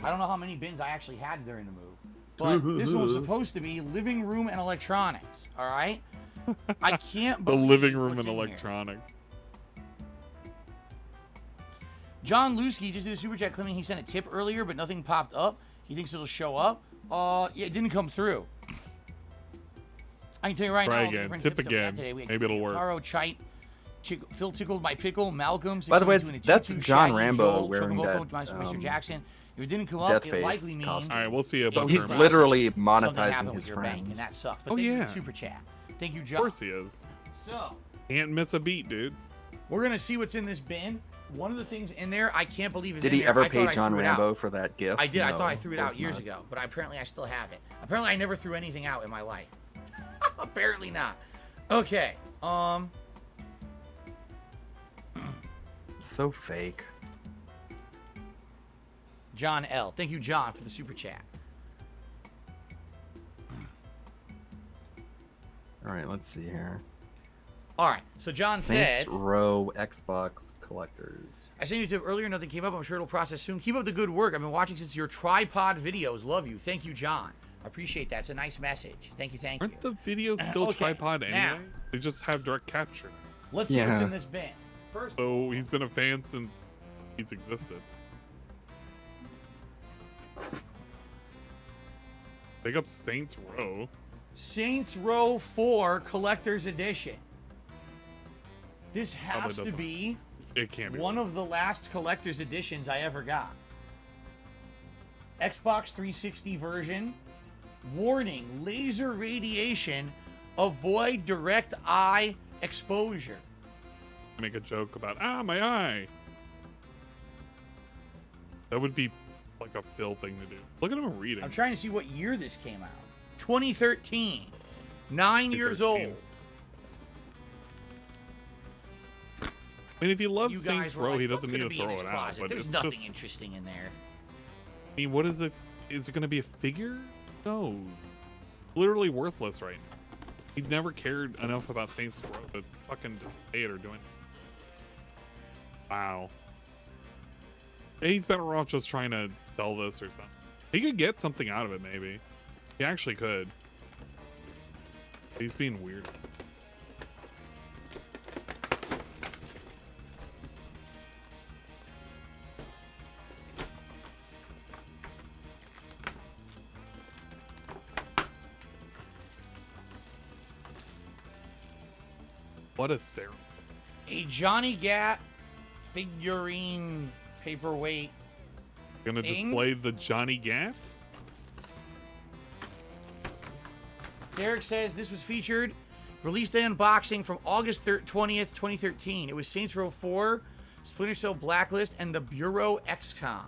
I don't know how many bins I actually had during the move, but this one was supposed to be living room and electronics. All right. I can't The believe living room what's and in here. electronics. John Lusky just did a super chat claiming he sent a tip earlier, but nothing popped up. He thinks it'll show up. Yeah, it didn't come through. I can tell you right Try now. again. different Tip tips that we had again. today. We had Maybe it'll work. Caro Chite, Phil tickled my pickle. Malcolm. By the way, 672 that's and a 2, John Shaggy, Rambo Joel, wearing Chocobo, that, Mr. Jackson. If it didn't come death up, it face likely means costume. All right, we'll see about So he's Burnell. literally something monetizing happened his with your bank, and friends. that sucks. But Oh, thank you for yeah. the super chat. Thank you, Of John. course he is. So Can't miss a beat, dude. we're gonna see what's in this bin. One of the things in there, I can't believe is Did in he there. ever I thought pay I John threw it out. Rambo for that gift? I did. I No, thought I threw it of out course years not. ago, but apparently I still have it. Apparently I never threw anything out in my life. Apparently not. Okay. So fake. John L. Thank you, John, for the super chat. All right, let's see here. All right. So John Saints said, Row Xbox collectors. I sent you a tip earlier. Nothing came up. I'm sure it'll process soon. Keep up the good work. I've been watching since your tripod videos. Love you. Thank you, John. I appreciate that. It's a nice message. Thank you. Thank you. Aren't the videos still Okay, tripod anyway? now- They just have direct capture. Let's see what's Yeah. in this bin. First, So he's been a fan since he's existed. Big up Saints Row. Saints Row 4 Collector's Edition. This has to doesn't. be It can't be. one of the last collector's editions I ever got. Xbox 360 version. Warning, laser radiation. Avoid direct eye exposure. Make a joke about, my eye. That would be like a Phil thing to do. Look at him reading. I'm trying to see what year this came out. 2013. 9 years old. 2013. I mean, if he loves You Saints guys were Row, like, he "What's doesn't need gonna to be in throw his it out. closet?" But There's it's nothing just, interesting in there. I mean, what is it? Is it going to be a figure? Who knows? Literally worthless right now. He never cared enough about Saints Row to fucking just pay it or do anything. Wow. Yeah, he's better off just trying to sell this or something. He could get something out of it, maybe. He actually could. He's being weird. What a ceremony. A Johnny Gat figurine paperweight. Gonna thing? display the Johnny Gat? Derek says this was featured. Release day unboxing from August 20th, 2013. It was Saints Row 4, Splinter Cell Blacklist, and the Bureau XCOM.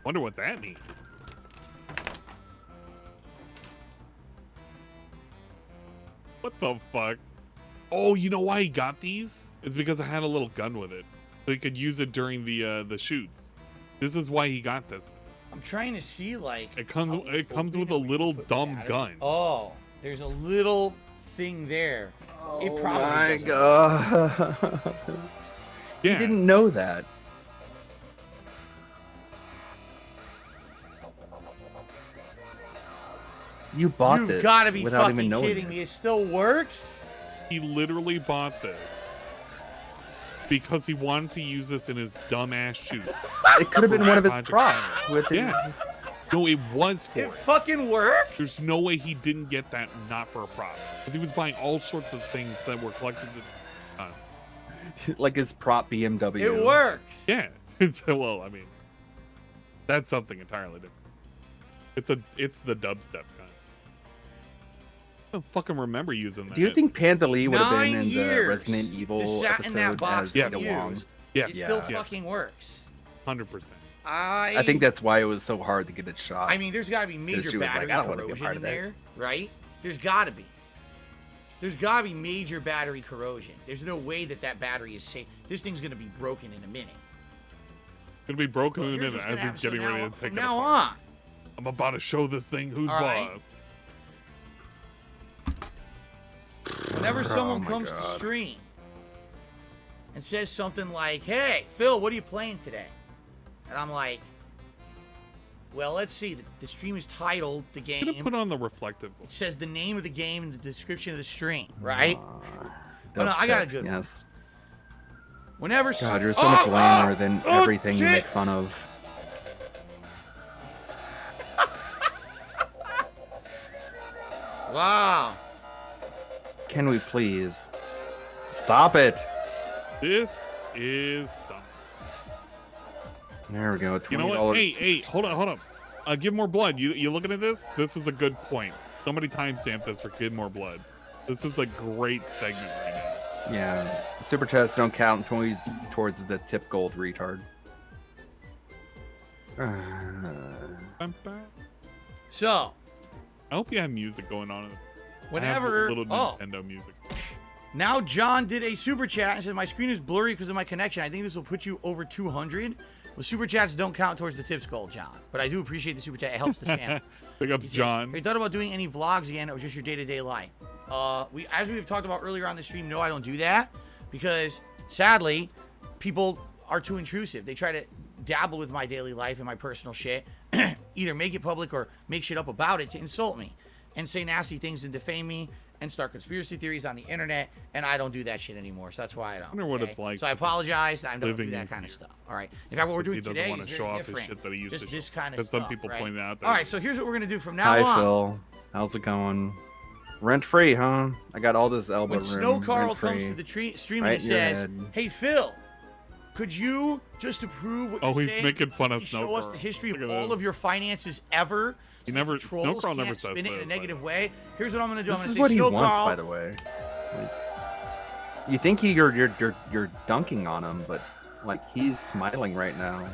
Wonder what that means. What the fuck? Oh, you know why he got these? It's because I had a little gun with it. So he could use it during the shoots. This is why he got this. I'm trying to see like. It comes with a little dumb gun. Oh, there's a little thing there. It probably My doesn't. God. Yeah. You didn't know that. You bought You've this got to be without fucking even knowing kidding me. It still works? He literally bought this because he wanted to use this in his dumbass shoots. It could have been one of his Project props Center. with his. Yeah. No, it was for It it. fucking works? There's no way he didn't get that not for a prop. Because he was buying all sorts of things that were collector's editions. Like his prop BMW. It works. Yeah. Well, I mean, that's something entirely different. It's the dubstep kind. I don't fucking remember using that. Do you think Panda Lee would have been 9 in the years. Resident Evil This sat in that episode box as Yes. Ada Wong? used. Yes. It still Yes. fucking works. 100%. I think that's why it was so hard to get it shot. I mean, there's got to be major she was like, battery I don't wanna be a corrosion part in of there, this. right? There's got to be. There's got to be major battery corrosion. There's no way that that battery is safe. This thing's going to be broken in a minute. Gonna be broken in a Here's minute what's gonna as happen. he's getting So ready now- to take from it now apart. on. I'm about to show this thing who's All right. boss. Whenever someone my comes to God. stream and says something like, "Hey, Phil, what are you playing today?" And I'm like, "Well, let's see. The stream is titled the I'm gonna game. put on the reflective. It says the name of the game and the description of the stream, right?" Uh, Oh, no, I got a dubstep, good one. Yes. Whenever God, you're so much lamer than everything you shit. make fun of. Wow. Can we please stop it? This is something. There we go. You know $20. what? Hey, hold on. Give more blood. You looking at this? This is a good point. Somebody timestamp this for Give More Blood. This is a great segment right now. Yeah. Super chats don't count towards the tip gold retard. So, I hope you have music going on. whenever I have little Nintendo music. now John did a super chat and said my screen is blurry because of my connection. I think this will put you over 200. Well, super chats don't count towards the tips goal, John. But I do appreciate the super chat. It helps the channel. Big ups, John. Have you thought about doing any vlogs again, or just your day-to-day life? As we've talked about earlier on the stream, no, I don't do that because sadly, people are too intrusive. They try to dabble with my daily life and my personal shit, either make it public or make shit up about it to insult me and say nasty things and defame me and start conspiracy theories on the internet, and I don't do that shit anymore. So that's why I don't. I wonder what it's like So I apologize. I don't do living that with kind of you. stuff. All right. In fact, what we're Because doing he doesn't today wanna is show very off his different. shit that he used Just to this show. kind of Because stuff. some people right? pointed out that All he- right. So here's what we're gonna do from now Hi, on. Phil. How's it going? Rent free, huh? I got all this elbow When room. Snow Carl comes rent-free. to the stream Right and he in your says, head. "Hey Phil, could you just to prove what Oh, you're he's saying, making fun of you Snow show us Carl. the history of Look at all this. of your finances ever? He so never- the trolls Snow Carl can't never says spin it in a this, by the negative way. Here's what I'm gonna do. I'm This gonna is say, what he Snow wants, Carl, by the way. Like, you think you're dunking on him, but like he's smiling right now.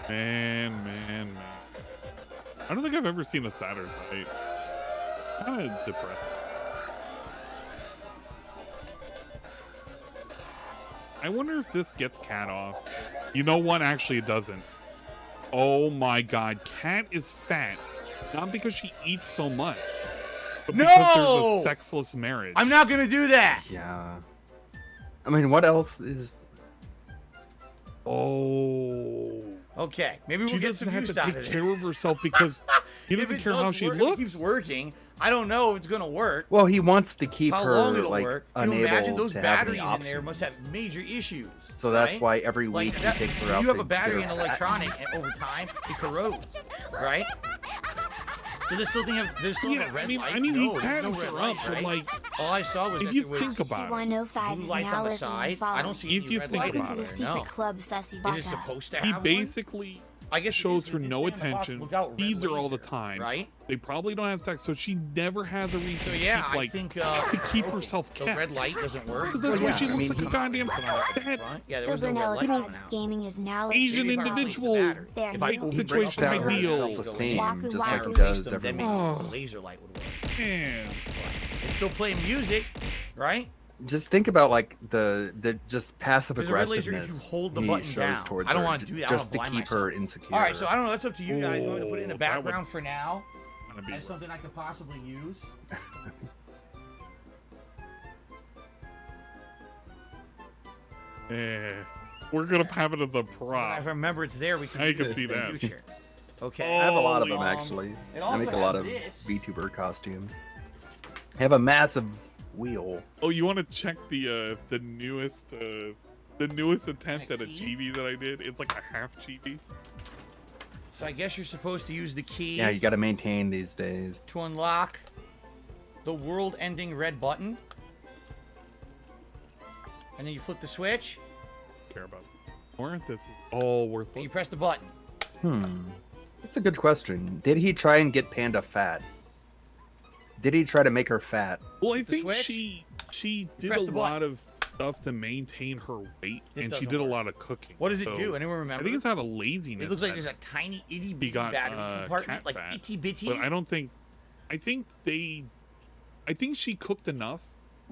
Man. I don't think I've ever seen a sadder sight. Kind of depressing. I wonder if this gets Cat off. You know what? Actually, it doesn't. Oh my God. Cat is fat. Not because she eats so much, but because No! there's a sexless marriage. I'm not gonna do that. Yeah. I mean, what else is? Oh. Okay, maybe we'll She get doesn't some have views to out take of care it. of herself because he If doesn't it care does how she work, if looks. it keeps working. I don't know if it's gonna work. Well, he wants to keep How her long it'll like work? Can you unable imagine those to have any batteries in there options. must have major issues. So that's right? why every Like week that- he takes her if out. you have to a battery get in her an fat. electronic, and over time it corrodes, right? Does this still have Yeah, a red I light? mean, no, he there's fattens no red her light, up, but right? like, all I saw was if that you there was think about it, C105 blue is lights now on the listening side. and following. I don't see If any you red think light. Welcome about to the it, secret No. club, Sussy Is Baka. it supposed to he have one? basically I guess shows her it's no in the box, attention, look out, red feeds her all the laser, time. right? They probably don't have sex, so she never has a reason So to yeah, keep, like, I think to keep okay, herself the kept. red light doesn't work. So that's why yeah, she I looks mean, like a he- goddamn Right? Yeah, there The was no red Burnell light Kids on now. Gaming is now Asian listening. individual. There, If I you open situation break up the ideal. battery, Self-esteem, Waku just like he Waku. does then every maybe Oh. a laser light would work. Man. It's still playing music, right? just think about like the just passive There's a red laser aggressiveness if you hold the he button shows down. towards I don't her, want to do that. just to I don't keep wanna her blind myself. insecure. All right, so I don't know. That's up to you guys. You want me to put it in the Ooh, that would background for now? Gonna be That's something I could possibly use. We're gonna have it as a If I prop. remember it's there, we can I use can it see in the that. future. Okay. I have a lot of them Holy- actually. It I also make a lot has of this. VTuber costumes. I have a massive wheel. Oh, you want to check the newest attempt at a chibi that I did? It's like a half chibi. So I guess you're supposed to use the key Yeah, you got to maintain these days. to unlock the world-ending red button. And then you flip the switch, Care about it. Or this is all worth and you it. press the button. That's a good question. Did he try and get Panda fat? Did he try to make her fat? Well, I the think switch, she did press a the lot button. of stuff to maintain her weight, This and she doesn't did a work. lot of cooking. What does it So, do? Anyone remember? I think it's out of laziness. It looks like that there's a tiny itty he bitty got battery compartment, cat like fat. itty bitty. But I don't think. I think she cooked enough.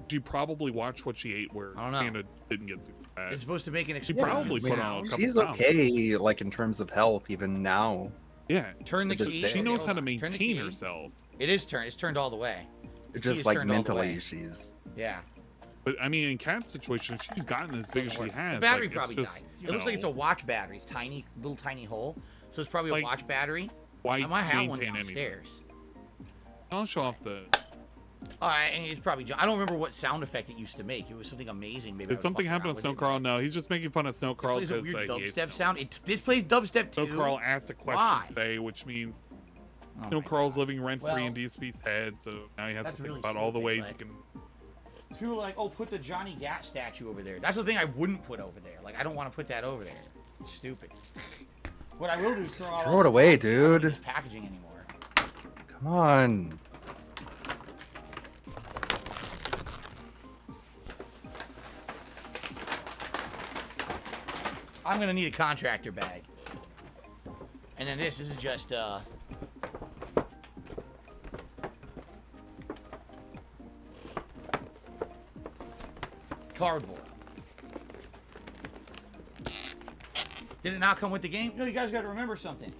She probably watched what she ate, where I don't know. Panda didn't get super fat. It's supposed to make an She explosion. probably put on a couple She's pounds. okay, like in terms of health, even now. Yeah, Turn the Just key. there. she knows how to Turn the maintain key. herself. It is turned. It's turned all the way. The key Just is like turned all the way. mentally, she's. Yeah. But I mean, in Cat's situation, she's gotten as big as she has. The battery like, probably it's just, died. you It looks like know, it's a watch battery. It's tiny, little tiny hole. So it's probably a Like, watch battery. why I might have one maintain anything? downstairs. I'll show off the. All right, and it's probably. I don't remember what sound effect it used to make. It was something amazing. Maybe. I Did was something fucking happen to around with Snow it. Carl? No, he's just making fun of Snow It Carl plays a because weird he hates dubstep Snow. sound. This plays dubstep too. Snow Carl asked a question Why? today, which means Oh Snow my Carl's God. living rent free Well, in DSP's head, so now he has to that's think really about all the stupid, ways but- he can. People are like, oh, put the Johnny Gat statue over there. That's the thing I wouldn't put over there. Like, I don't want to put that over there. It's stupid. What I will do is throw, Throw it away, dude. This packaging anymore. Come on. I'm gonna need a contractor bag. And then this is just cardboard. Did it not come with the game? No, you guys gotta remember something.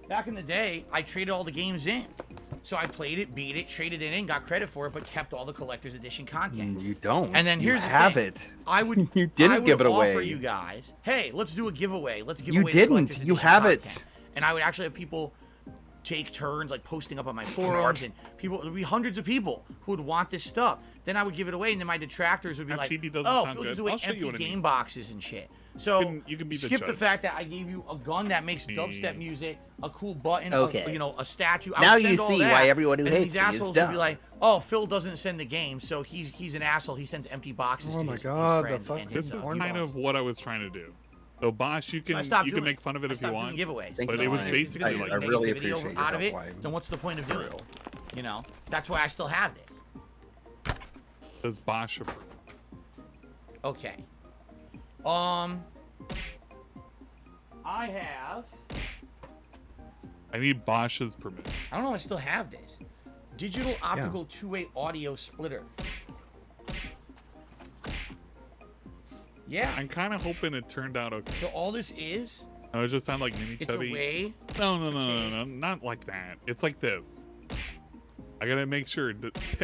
Back in the day, I traded all the games in. So I played it, beat it, traded it in, got credit for it, but kept all the collector's edition content. You don't. And then you here's the have thing. it. I would. You didn't I would give it offer away. you guys, hey, let's do a giveaway. Let's give You away. the didn't. collector's You edition have it. content. And I would actually have people take turns, like posting up on my forums, and people. There'd be hundreds of people who would want this stuff. Then I would give it away, and then my detractors would be That like, chibi doesn't "Oh, sound Phil gives good. away I'll show you empty what I game mean." boxes and shit." So You can be the skip the judge. fact that I gave you a gun that makes dubstep music, a cool button, Okay. a statue. I Now would send you all see that, why everyone who and hates these me is assholes would be dumb. like, "Oh, Phil doesn't send the game, so he's an asshole. He sends empty boxes Oh to my his God, the friends fuck and This his is horn kind dogs." of what I was trying to do. So Bosch, you So I can stopped you doing can make fun of it I if you stopped want. doing giveaways. Thank But you, it was Ryan. basically If like I really negativity appreciate out your of it, help, Ryan. then what's the point of For doing it? real. You know, that's why I still have this. Does Bosch approve? Okay. I have. I need Bosch's permission. I don't know. I still have this. Digital optical two-way audio splitter. Yeah. I'm kind of hoping it turned out okay. So all this is, No, it just sounded like mini it's a chubby. way. No, not like that. It's like this. I gotta make sure,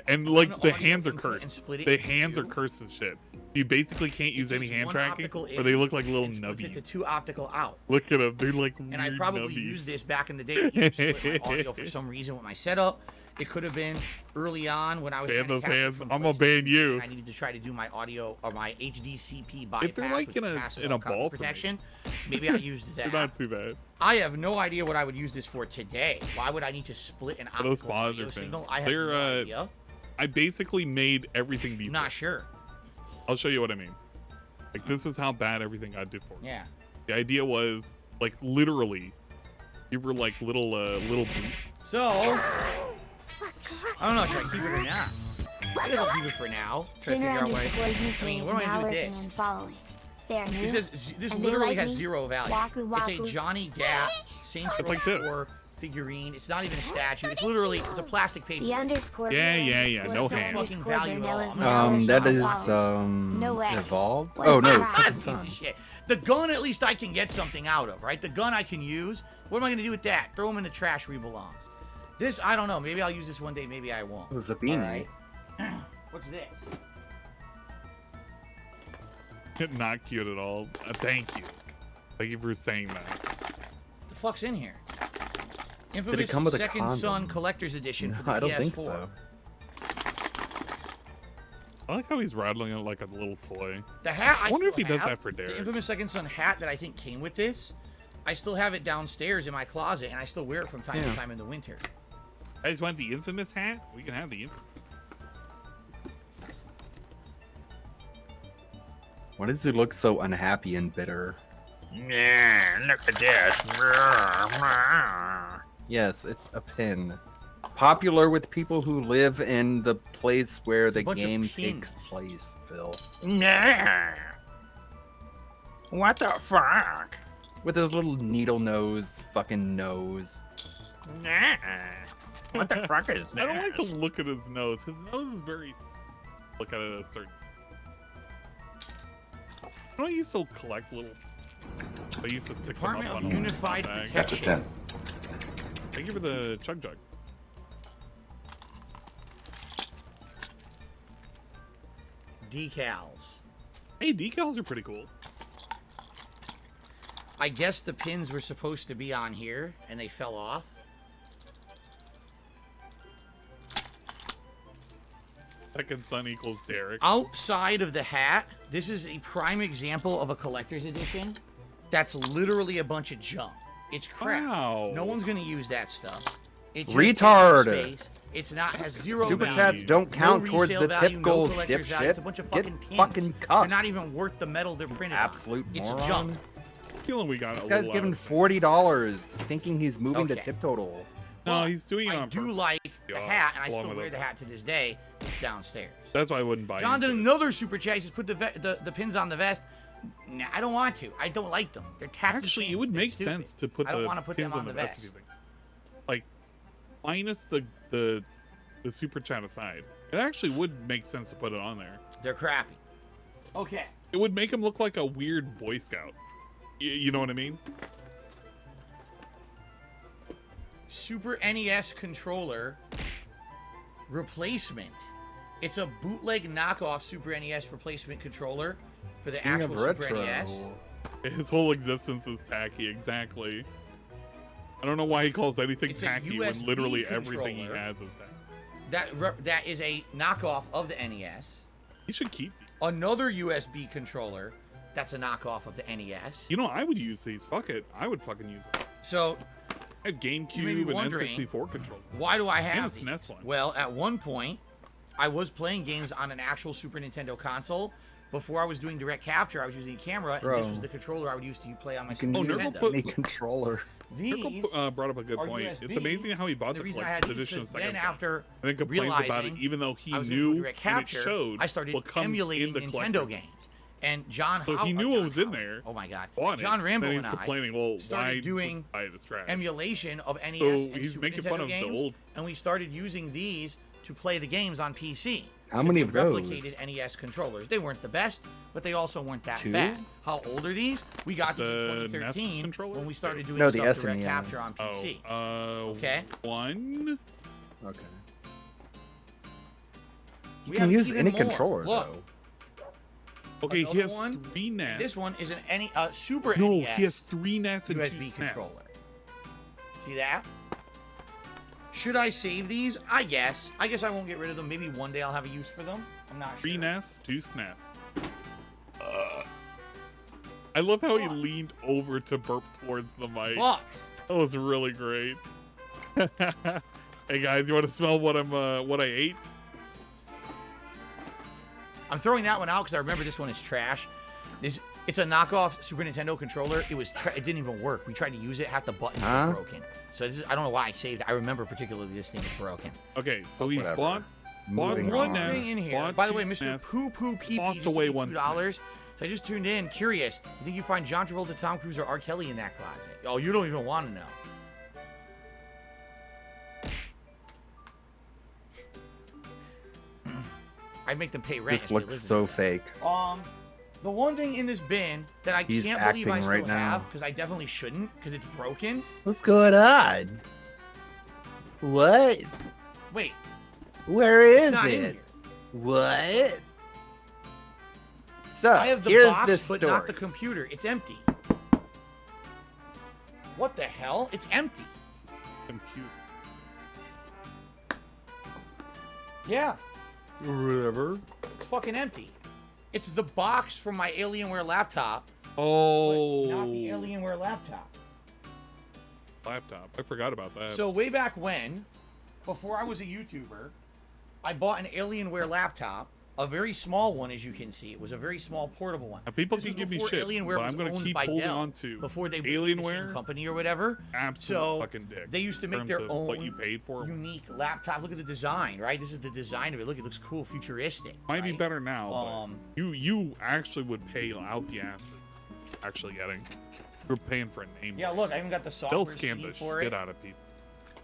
and like An the audio hands are input and cursed. split it The into hands are two. cursed as shit. You basically can't use any takes hand one tracking, optical or they in look like little and splits it to nubbies. two optical out. Look at them. They're like And I weird probably nubbies. used this back in the day to split my audio for some reason with my setup. It could have been early on when I was Ban trying to those capture hands. from I'm gonna PlayStation, ban you. and I needed to try to do my audio or my HDCP bypass, If they're like which in a- passes in all a copy ball for me. protection. Maybe I used They're that. not too bad. I have no idea what I would use this for today. Why would I need to split an Those optical paws audio are thin. signal? I have They're, no idea. I basically made everything I'm default. not sure. I'll show you what I mean. Like this is how bad everything got default. Yeah. The idea was like literally, you were like little little. So, I don't know. Should I keep it or not? I guess I'll keep it for now. Try to Sinner figure out what underscore UK I mean, is what do I now do with lurking this? and following. They are new. This says this and they literally like has me. 0 value. Waku It's a waku. Johnny Gap Saints Row like this. 4 figurine. It's not even a statue. It's literally it's a plastic paper. The underscore. Yeah. No hands. Fucking value at all. That is evolved. Oh no, Piece of shit. The gun, at least I can get something out of, right? The gun I can use. What am I gonna do with that? Throw them in the trash where he belongs. This, I don't know. Maybe I'll use this one day. Maybe I won't. It was a beanie. Right. What's this? Not cute at all. Thank you. Thank you for saying that. The fuck's in here? Did it Infamous come with a Second condom? Son Collector's Edition for the I don't PS4. think so. I like how he's rattling it like a little toy. The hat. I wonder if he still does have, that for Derek. The Infamous Second Son hat that I think came with this. I still have it downstairs in my closet, and I still wear it from time to time in the winter. I just want the Infamous hat. We can have the Infamous. Why does he look so unhappy and bitter? Yeah, look at this. Yes, it's a pin. Popular with people who live in the place where the game takes place, Phil. Yeah. What the fuck? With his little needle nose, fucking nose. Yeah. What the fuck is this? I don't like to look at his nose. His nose is very. Look at it at a certain. You know, I used to collect little. I used to stick them up on Unified bag. That's a 10. Thank you for the chug jug. Decals. Hey, decals are pretty cool. I guess the pins were supposed to be on here, and they fell off. Second son equals Derek. Outside of the hat, this is a prime example of a collector's edition. That's literally a bunch of junk. It's crap. Wow. No one's gonna use that stuff. It just Retard. takes up space. It's not has zero Super value. chats don't count No towards the resale value, tip no goals, collector's value. dipshit. It's a bunch of Get fucking pins. fucking They're cucked. not even worth the metal they're printed Absolute on. moron. It's junk. Feeling we got This a guy's little giving out of $40, thinking he's moving to Okay. tip total. No, he's doing it I on do purpose. like the hat, and I along still with wear it. the hat to this day. It's downstairs. That's why I wouldn't buy John did into it. another super chat. He says put the pins on the vest. Nah, I don't want to. I don't like them. They're tacky. Actually, it pins. would They're make stupid. sense to put I don't the want to put pins them on the vest. If you vest. think. Like, minus the super chat aside, it actually would make sense to put it on there. They're crappy. Okay. It would make him look like a weird Boy Scout. You know what I mean? Super NES controller replacement. It's a bootleg knockoff Super NES replacement controller for the King of actual Super retro. NES. His whole existence is tacky. Exactly. I don't know why he calls anything It's a tacky when USB literally everything he controller. has is tacky. That is a knockoff of the NES. He should keep these. Another USB controller. That's a knockoff of the NES. You know, I would use these. Fuck it. I would fucking use them. So I have You may be GameCube and wondering, N64 controller. why do I And have a these? SNES one. Well, at one point, I was playing games on an actual Super Nintendo console. Before I was doing direct capture, I was using a camera, and Bro. this was the controller I would use to play on my You Super can use Nervo Nintendo. put- any controller. These Mirko brought up a good are point. USB. It's amazing how he bought The the reason I had collector's these edition of is Second then Son. after And then complains about it, realizing even though he I was doing knew direct and it capture, showed I started what comes emulating in the Nintendo collector's. games. And John So he knew what was in there. Oh my God. Bought John it, Rambo then he's and I complaining, well, started why doing buy it as trash? emulation of NES So and he's Super making Nintendo fun of the games, old- and we started using these to play the games on PC. How many They of those? replicated NES controllers. They weren't the best, but they also weren't that Two? bad. How old are these? We got these The in NES 2013 controller? when we started doing No, the stuff direct SNES. capture on PC. Okay. One. Okay. You We can have use even any more. controller, Look. though. Okay, he Another has one? 3 NES. This one is an Super No, NES he has 3 NES and 2 USB SNES. controller. See that? Should I save these? I guess. I guess I won't get rid of them. Maybe one day I'll have a use for them. I'm not 3 sure. NES, 2 SNES. I love how he leaned over to burp towards the mic. But That was really great. Hey guys, you want to smell what I ate? I'm throwing that one out because I remember this one is trash. It's a knockoff Super Nintendo controller. It didn't even work. We tried to use it, half the buttons were broken. So I don't know why I saved it. I remember particularly this thing is broken. Okay, so he's Whatever. bought Moving one on. NES, in here. bought By the 2 way, Mr. SNES, Poo Poo Pee Pee tossed just away gave me one $2. So I just tuned in, curious. You think you find John Travolta, Tom Cruise, or R. Kelly in that closet? Oh, you don't even want to know. I'd make them pay rent. This looks so fake. The one thing in this bin that I He's can't believe I acting still right now. have, because I definitely shouldn't, because it's broken. What's going on? What? Wait. Where it's is not in it? here. What? So, I have the here's box, this but story. not the computer. It's empty. What the hell? It's empty. Computer. Yeah. Whatever. It's fucking empty. It's the box from my Alienware laptop. Oh. But not the Alienware laptop. Laptop. I forgot about that. So way back when, before I was a YouTuber, I bought an Alienware laptop. A very small one, as you can see. It was a very small portable one. Now, people This can was give me before shit, Alienware but was I'm going to owned keep by holding Dell, on to before they were the Alienware. same company or whatever. Absolute So fucking dick. they used to in make terms their of own what you paid for. unique laptop. Look at the design, right? This is the design of it. Look, it looks cool, futuristic. Might be right? better now, but you actually would pay out the ass for actually getting. You're paying for a name. Yeah, look, I even got the software They'll scam CD the for shit it. out of people.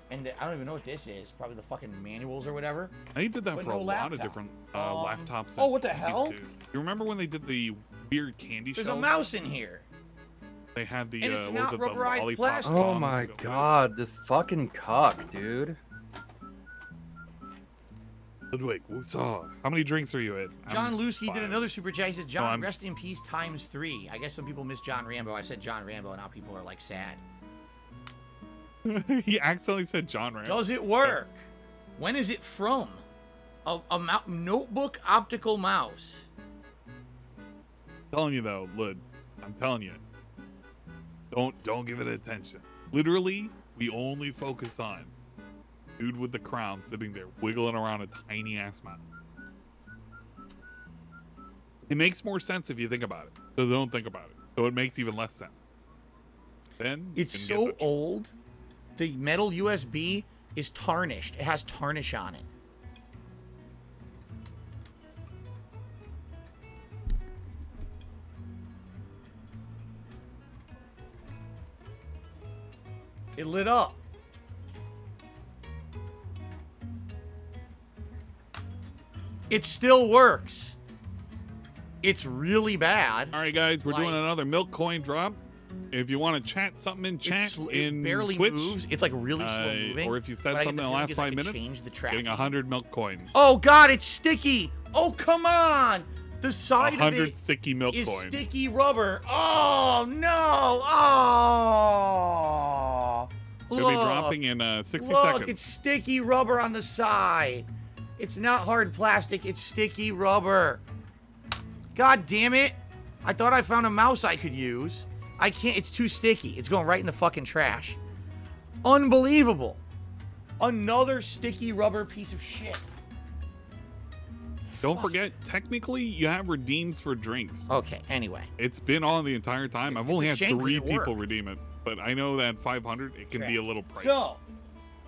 And I don't even know what this is. Probably the fucking manuals or whatever. They did that But for no a lot of laptop. different laptops. Oh, what the and hell? PCs too. You remember when they did the weird candy There's shells? a mouse in here. They had the And it's what not was it, the rubberized lollipop plastic. Oh songs my to go with it. god, this fucking cuck, dude. Ludwig, woosah. How many drinks are you at? John I'm Lusky did 5. another super chat. He says, John, I'm- rest in peace ×3. I guess some people miss John Rambo. I said John Rambo, and now people are like sad. He accidentally said John Rambo. Does it work? When is it from? A notebook optical mouse. I'm telling you though, Lud. I'm telling you. Don't give it attention. Literally, we only focus on dude with the crown sitting there wiggling around a tiny ass mouse. It makes more sense if you think about it. So don't think about it. So it makes even less sense. Then you It's can so get the old. The metal USB is tarnished. It has tarnish on it. It lit up. It still works. It's really bad. All right, guys, we're doing Like- another milk coin drop. If you want to chat something in chat It in barely Twitch, moves. It's like really slow moving. or if you said But I get something in the feeling last is I 5 could minutes, change the getting tracking. 100 milk coin. Oh God, it's sticky. Oh come on. The side of 100 it sticky milk is coin. sticky rubber. Oh no. Oh. It'll be dropping in 60 Look, seconds. it's sticky rubber on the side. It's not hard plastic. It's sticky rubber. God damn it. I thought I found a mouse I could use. I can't. It's too sticky. It's going right in the fucking trash. Unbelievable. Another sticky rubber piece of shit. Don't forget, technically, you have redeems for drinks. Okay, anyway. It's been on the entire time. I've only a had shame 3 it didn't people work. redeem it, but I know that 500, it can be a little pricey. So,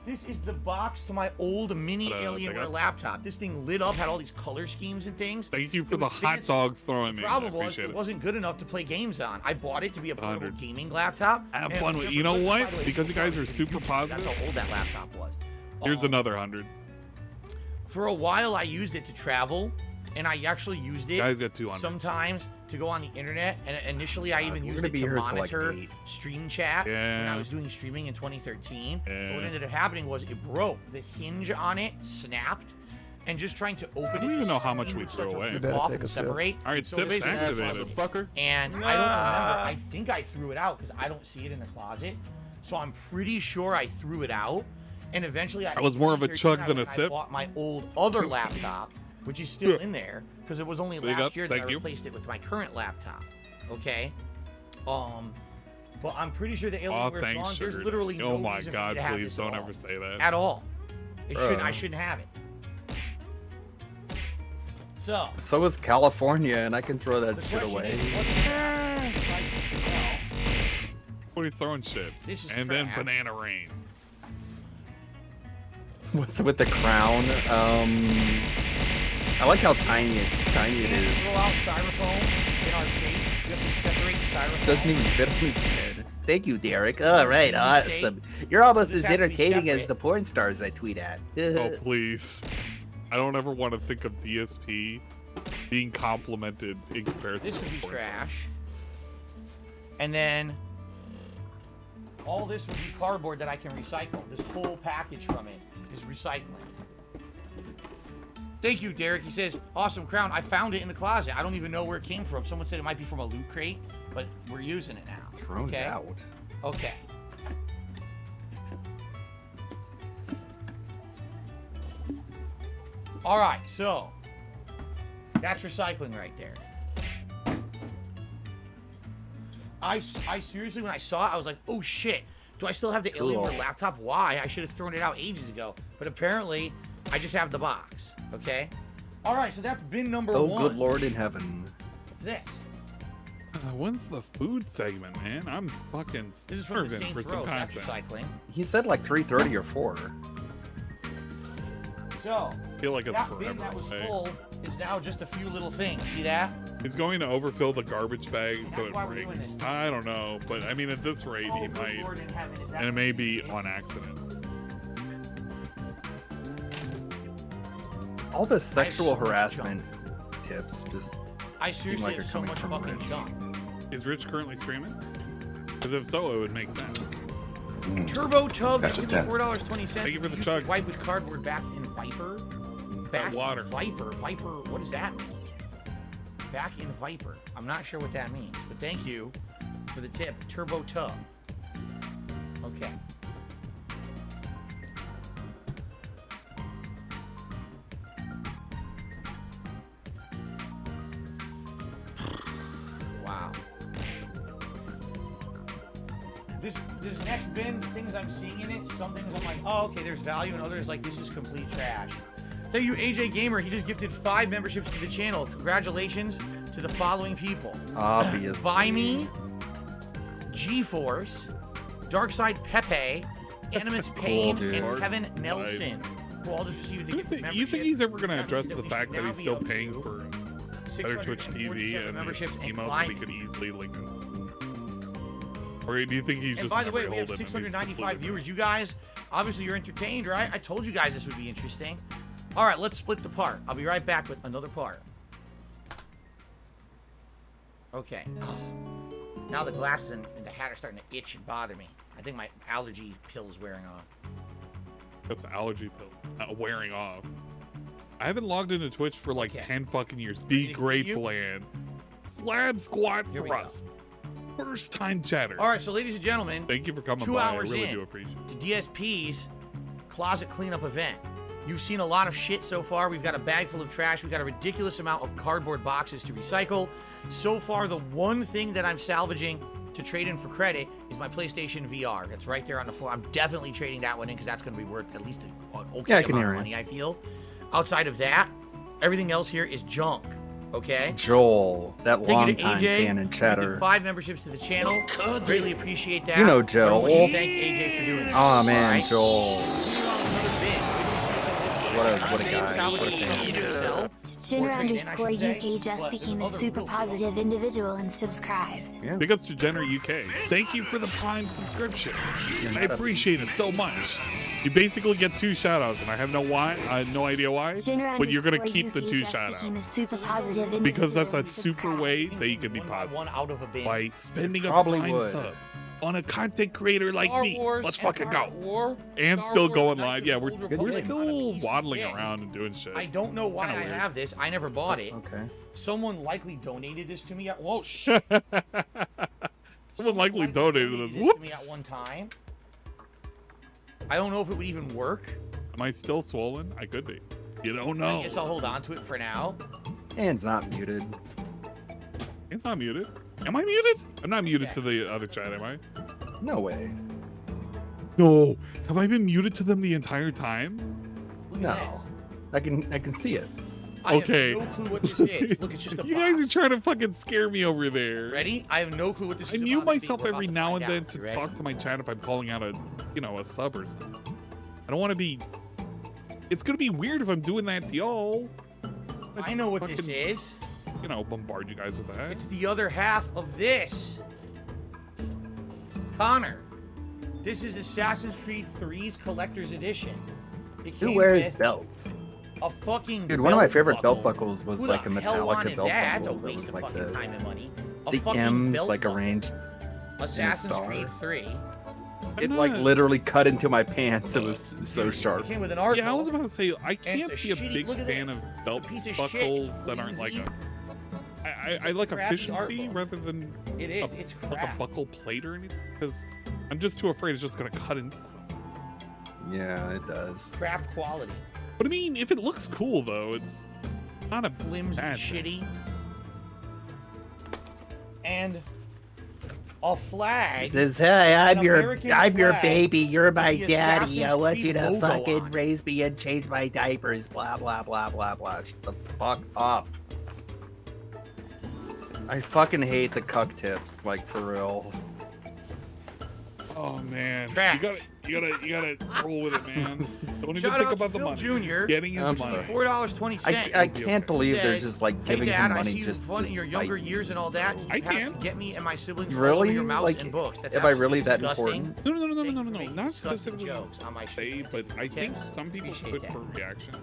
this is the box to my old mini But, Alienware they got- laptop. This thing lit up, had all these color schemes and things. Thank you for It the was hot fancy. dogs throwing The me. I problem was appreciate it it. wasn't good enough to play games on. I bought it to be a portable 100. gaming laptop. Have and fun it with was You know never good. what? By the way, Because you guys are it's super That's positive. how old that laptop was. Here's another 100. For a while, I used it to travel, and I actually used it Guys got 200. sometimes to go on the internet. And initially, I even we're used gonna it be to here till, like, monitor 8. stream chat when Yeah. I was doing streaming in 2013. But Yeah. what ended up happening was it broke. The hinge on it snapped, and just trying to open it. I don't even the know how much screen we would start throw to away. rip You better off take and a sip. separate. All right, So sips basically, that's activated. Fucker. and I don't remember. I think I threw it out because I don't see it in the closet. So I'm pretty sure I threw it out. And eventually, That was more of a chug than a sip. I bought my old other laptop, which is still in there because it was only Big last ups, year that thank I you. replaced it with my current laptop. Okay. But I'm pretty sure the Oh, Alienware thanks, song. There's sugar. literally no Oh my reason for me God, to have please this don't at all. ever say that. At all. It shouldn't. I Bruh. shouldn't have it. So. So is California, and I can throw that The shit question away. is, what's happening? What are you throwing shit? This is And then trash. banana rains. What's with the crown? I like how tiny it is. Throw out styrofoam in our state. You have to separate styrofoam. Doesn't even fit on his head. Thank you, Derek. All right, State. awesome. You're almost This as has to be entertaining as separate. the porn stars I tweet at. Oh, please. I don't ever want to think of DSP being complimented in comparison. This would be to trash. And then all this would be cardboard that I can recycle. This whole package from it is recycling. Thank you, Derek. He says, awesome crown. I found it in the closet. I don't even know where it came from. Someone said it might be from a loot crate, but we're using it now. Thrown it out. Okay. All right, so that's recycling right there. I seriously, when I saw it, I was like, oh shit, do I still have the Alienware laptop? Why? I should have thrown it out ages ago. But apparently, I just have the box, okay? All right, so that's bin number one. Oh, good Lord in heaven. What's this? When's the food segment, man? I'm fucking This is from the same for some throw, so that's content. recycling. He said like 3:30 or 4. So, I feel like it's that forever bin that was away. full is now just a few little things. See that? He's going to overfill the garbage bag so That's why it we're doing breaks. this. I don't know, but I mean, at this rate, he might, Lord in heaven, is that and it may be it? on accident. All the sexual harassment tips just I seem seriously like have they're so coming much from fucking Rich. junk. Is Rich currently streaming? Because if so, it would make sense. Turbo Tub, That's a 10. $4.20. Thank you for the Use chug. Wipe with cardboard back in Viper. Back water. in Viper. Viper, what does that mean? Back in Viper. I'm not sure what that means, but thank you for the tip. Turbo Tub. Okay. Wow. This next bin, the things I'm seeing in it, some things I'm like, oh, okay, there's value, and others like, this is complete trash. Thank you, AJ Gamer. He just gifted 5 memberships to the channel. Congratulations to the following people. Obviously. Vimey, GeForce, Darkside Pepe, Animus Pain, dude. and Kevin Nelson, who all just received a gifted membership. You think he's ever going to That address means the we fact should that now he's be still up paying to for Better Twitch TV and memberships and emotes that we climbing. could easily link him? Or do you think he's And just by the way, never we have told him and he's 695 completely- viewers. You guys, obviously you're entertained, right? I told you guys this would be interesting. All right, let's split the part. I'll be right back with another part. Okay. Now the glasses and the hat are starting to itch and bother me. I think my allergy pill is wearing off. That's allergy pill wearing off. I haven't logged into Twitch for like 10 fucking years. Be grateful, Ann. Slab squat Here we thrust. First time chatter. All right, so ladies and gentlemen, Thank you for coming 2 by. hours I really in do appreciate it. to DSP's closet cleanup event. You've seen a lot of shit so far. We've got a bag full of trash. We've got a ridiculous amount of cardboard boxes to recycle. So far, the one thing that I'm salvaging to trade in for credit is my PlayStation VR. That's right there on the floor. I'm definitely trading that one in because that's going to be worth at least an okay Yeah, I can amount hear of it. money, I feel. Outside of that, everything else here is junk. Okay? Joel, that Thank you long to time AJ. canon We did chatter. 5 memberships to the channel. Greatly appreciate that. You know, But I want Joel. to thank AJ for doing that. Oh man, Alright? Joel. Continue on with another bid. What a guy. Salvage What a it fan. yourself. Jenner Or trade in, I should _ say, UK just but became a there's super other positive individual and subscribed. Yeah. Big ups to Jenner UK. Thank you for the Prime subscription. I appreciate it so much. You basically get 2 shoutouts, and I have no idea why, Jenner but you're gonna _ keep the UK 2 just became a shoutouts super positive individual because that's a and super subscribed. way that you can be One by positive one out of a bin. by spending a Probably Prime would. sub on a content creator like Star me. Wars, Let's fucking Empire go. War, And Star still Wars, going Knights live. of Yeah, the we're Old Republic on a still piece of waddling disc. around and doing shit. I don't know why Kinda I weird. have this. I never bought it. Okay. Someone likely donated this to me. Whoa, shit. Someone likely donated this. to me Whoops. at one time. I don't know if it would even work. Am I still swollen? I could be. You don't I know. guess I'll hold on to it for now. Anne's not muted. It's not muted. Am I muted? I'm not muted Yeah. to the other chat, am I? No way. No. Have I been muted to them the entire time? Look at No. I can see it. this. I Okay. have no clue what this is. Look, it's just a You box. guys are trying to fucking scare me over there. Ready? I have no clue what this I is. mute about. myself We're about every to now find and then out. to You ready? talk to my chat if I'm calling out a sub or something. I don't want to be. It's gonna be weird if I'm doing that to y'all. I know what this Fucking, is. bombard you guys with that. It's the other half of this. Connor, this is Assassin's Creed 3's Collector's Edition. It Who came wears with belts? a fucking Dude, one of my favorite belt belt buckles was like a Metallica belt That's a buckle. That waste was of like fucking the time and money. A the fucking M's belt like buckle. arranged. Assassin's Creed 3. It like literally cut into my pants. It was so sharp. It came with an art. Yeah, I was about to say I can't it's be a shitty- big look at fan this. of belt piece of buckles shit. that aren't like Flimsy. I like Crappy art efficiency book. rather than It is. It's like a crap. buckle plate or anything because I'm just too afraid it's just gonna cut into something. Yeah, it does. Crap quality. But I mean, if it looks cool though, it's not a Flimsy, bad thing. shitty. And a flag. Says, hey, An I'm your American flag baby. You're my with the daddy. I Assassin's want you Creed to logo fucking on it. raise me and change my diapers. Blah blah blah blah blah. Shut the fuck up. I fucking hate the cuck tips, like for real. Oh man, Trash. you gotta roll with it, man. Don't even Shout think out about to the Phil money. Jr. Getting his I'm money. sorry. $4.20. I can't believe they're Says, just like hey giving Dad, him I money see you just fun in your younger despite years and all so- that. You I have can. to get me and my siblings all Really? over your mouse Like, and books. That's am I really absolutely that disgusting. important? No. Thank you for Not making disgusting specifically jokes on my say, stream. but I think Tips? some people Appreciate put that. for reaction.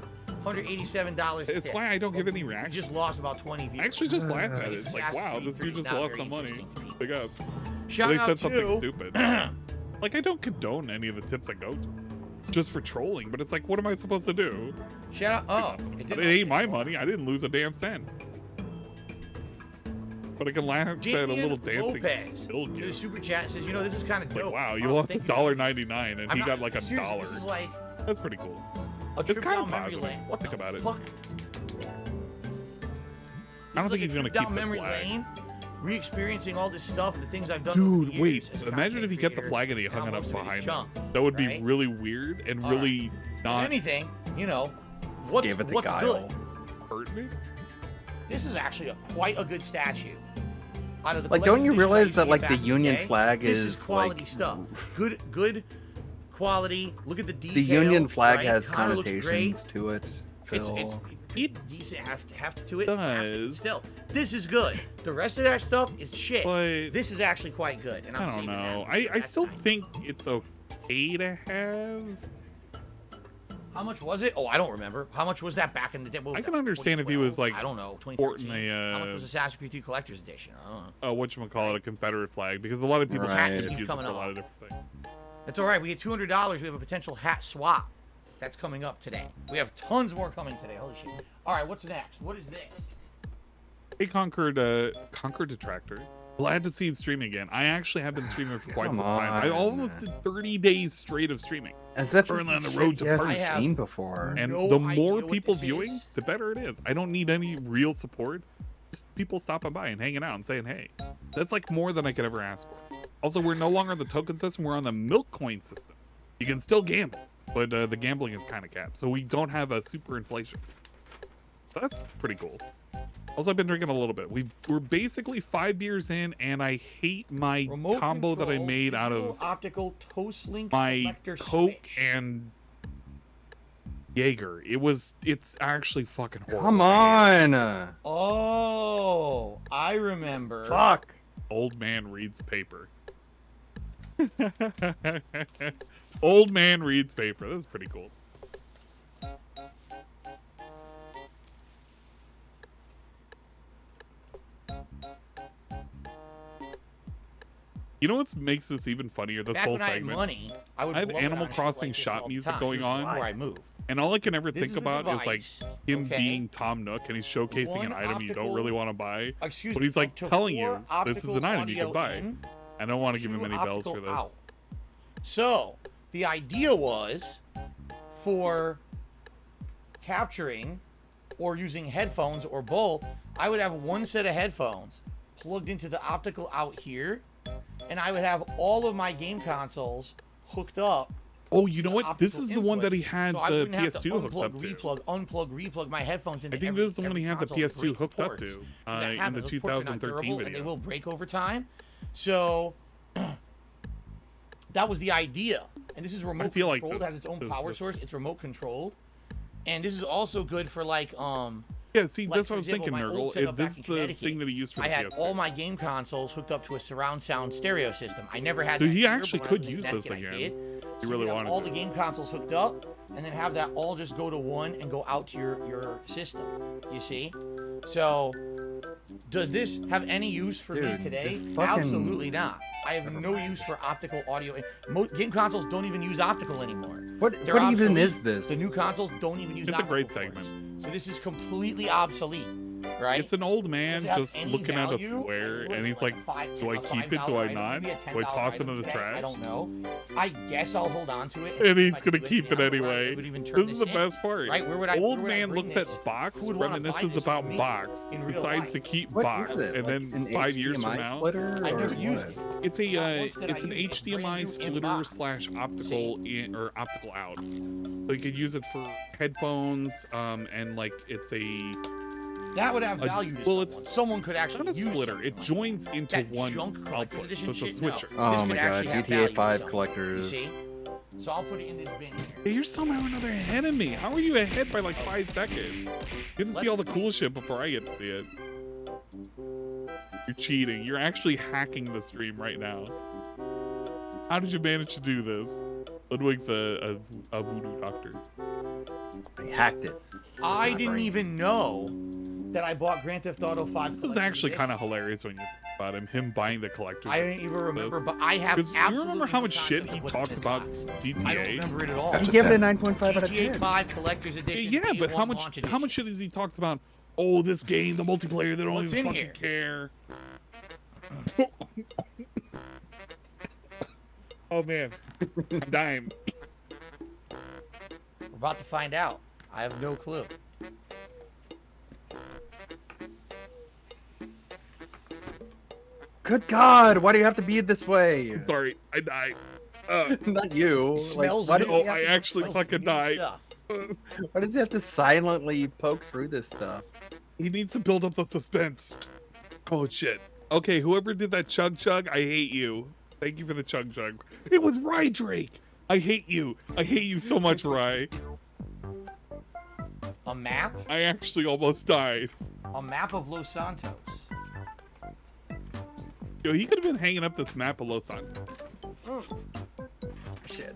$187. It's tip. why I don't give any You reaction. just lost about 20 views. I actually just laughed at it. It's It's like, Assassin's wow, Creed this dude 3, just not lost very some money. interesting to people. Big up. Shout They out said something to stupid. Like, I don't condone any of the tips I go to. Just for trolling, but it's like, what am I supposed to do? Shout out. Oh, It ain't my money. I didn't lose a damn cent. But I can laugh at a little dancing Lopez bill to the gift. super chat says, you know, this is kind of dope. Like, wow, you Oh, lost thank you. $1.99 and I'm he not- got like $1. seriously, This is like That's pretty cool. a It's trip kind down of memory positive. lane. What Think the about it. fuck? I don't It's think like he's a gonna trip keep down the memory flag. lane, re-experiencing all this stuff and the things I've done. over Dude, the wait. years as a Imagine content if you get the creator flag and he and hung how it up much of it is behind junk, him. That would be right? really weird and All really If not anything, you know, Just what's gave it the good? guile. pertinent. This is actually quite a good statue. Out of the Like, don't you collector's edition realize I that used like to the get back in Union day, flag this is quality like stuff. Good quality. Look at the detail. the Union flag right? has Kinda looks connotations to it. It's Phil. decent heft to it. Does. Still, this is good. The rest of that stuff is shit. But This is actually quite good. And I'm I don't saving know. that. I That's still fine. think it's okay to have. How much was it? Oh, I don't remember. How much was that back in the day? What was I can that, understand if he was, like, I don't know, sporting 2013. a, How much was Assassin's Creed 2 Collector's Edition? I don't know. Whatchamacallit, a Confederate flag, because a lot of people Right. use it for Coming a lot up. of different things. It's all right. We had $200. We have a potential hat swap. That's coming up today. We have tons more coming today. Holy shit. All right, what's next? What is this? Hey, Conquered Detractor. Glad to see you streaming again. I actually have been streaming for quite Come some time. I on. almost did 30 days straight of streaming. As if Currently it's on the shit road to he hasn't I have seen before. And no the idea more what people this viewing, is. the better it is. I don't need any real support. Just people stopping by and hanging out and saying, hey. That's like more than I could ever ask for. Also, we're no longer on the token system. We're on the milk coin system. You can still gamble, but the gambling is kind of capped. So we don't have a super inflation. So that's pretty cool. Also, I've been drinking a little bit. We're basically 5 beers in, and I hate my Remote combo that I control, made out digital of optical toast link my selector Coke switch. and Jaeger. It's actually fucking horrible. Come on. Oh, I remember. Fuck. Old man reads paper. Old man reads paper. That's pretty cool. You know what makes this even funnier? This Back whole when I had segment. money, I would I have blow it Animal on shit Crossing like this shop all the music time. going on. Before I moved. And all I can ever This think is the about is like device, him okay? being Tom Nook and he's showcasing One an item you don't optical- really want to buy. Excuse But me, he's like up to telling 4 you this is optical an item you can audio buy. in, I don't want to give him 2 any bells for optical this. out. So, the idea was for capturing or using headphones or both, I would have one set of headphones plugged into the optical out here, and I would have all of my game consoles hooked up. Oh, you know to what? This optical is the one that he inputs, had so I the wouldn't have to PS2 hooked up unplug, to. replug my headphones into I think every, this is the one every he had the console with PS2 great hooked up ports. to That in the happens. Those ports are not 2013 durable, and they video. will break over time. So that was the idea. And this is remote feel like controlled. It has its own power source. It's remote controlled. And this is also good for like Yeah, see, like, that's for what I was example, thinking, my old Nurgle. setup back This in is the Connecticut, thing that he used for I the had PS2. all my game consoles hooked up to a surround sound stereo system. I never had So that he here, actually but when I could was in use Connecticut, this I again. did. He So really we got wanted all to. the game consoles hooked up and then have that all just go to one and go out to your system. You see? So, does this have any use for me today? Absolutely not. I have no use for optical audio. Game consoles don't even use optical anymore. What even is this? The new consoles don't even use optical. It's a great segment. So this is completely obsolete, right? It's an old man just looking at a square, and he's like, do I keep it? Do I not? Do I toss it in the trash? I don't know. I guess I'll hold on to it. And he's going to keep it anyway. This is the best part. Right? Old man looks at box, reminisces about box, decides to keep box, and then 5 years from now, I never used it. it's an HDMI splitter / optical in or optical out. So you could use it for headphones, and like it's a. That would have value. Well, it's someone could actually not a splitter. It joins into one output. So it's a switcher. Oh my god, GTA 5 collectors. So I'll put it in this bin here. Hey, you're somehow another ahead of me. How are you ahead by like 5 seconds? You didn't see all the cool shit before I get to see it. You're cheating. You're actually hacking the stream right now. How did you manage to do this? Ludwig's a voodoo doctor. I hacked it. I didn't even know that I bought Grand Theft Auto 5. This is actually kind of hilarious when you think about him buying the collector's. I didn't even remember, but I have absolutely. You remember how much shit he talked about GTA? I don't remember it at all. He gave it a 9.5 out of 10. GTA 5 Collector's Edition. Yeah, but how much shit has he talked about? Oh, this game, the multiplayer, they don't even fucking care. Oh man, I'm dying. We're about to find out. I have no clue. Good God, why do you have to be this way? I'm sorry, I died. Not you. Smells like, oh, I actually fucking died. Why does he have to silently poke through this stuff? He needs to build up the suspense. Oh shit. Okay, whoever did that chug chug, I hate you. Thank you for the chug chug. It was Rye Drake. I hate you. I hate you so much, Rye. A map? I actually almost died. A map of Los Santos. Yo, he could have been hanging up this map of Los Santos. Shit.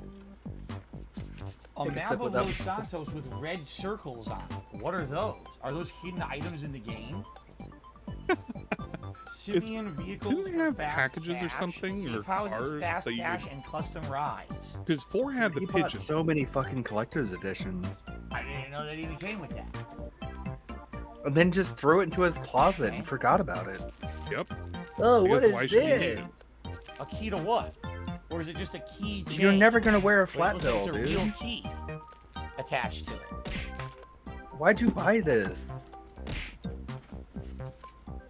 A map of Los Santos with red circles on it. What are those? Are those hidden items in the game? Simeon vehicles didn't they have packages or something, or cars fast that you cash and custom rides. Because 4 had the pigeon. Bought so many fucking collector's editions. I didn't know that even came with that. And then just threw it into his closet and forgot about it. Yep. Oh, what Because is this? A key to what? Or is it just a key chain? You're never gonna wear a But flat it bill, looks like dude. it's a real key attached to it. Why'd you buy this?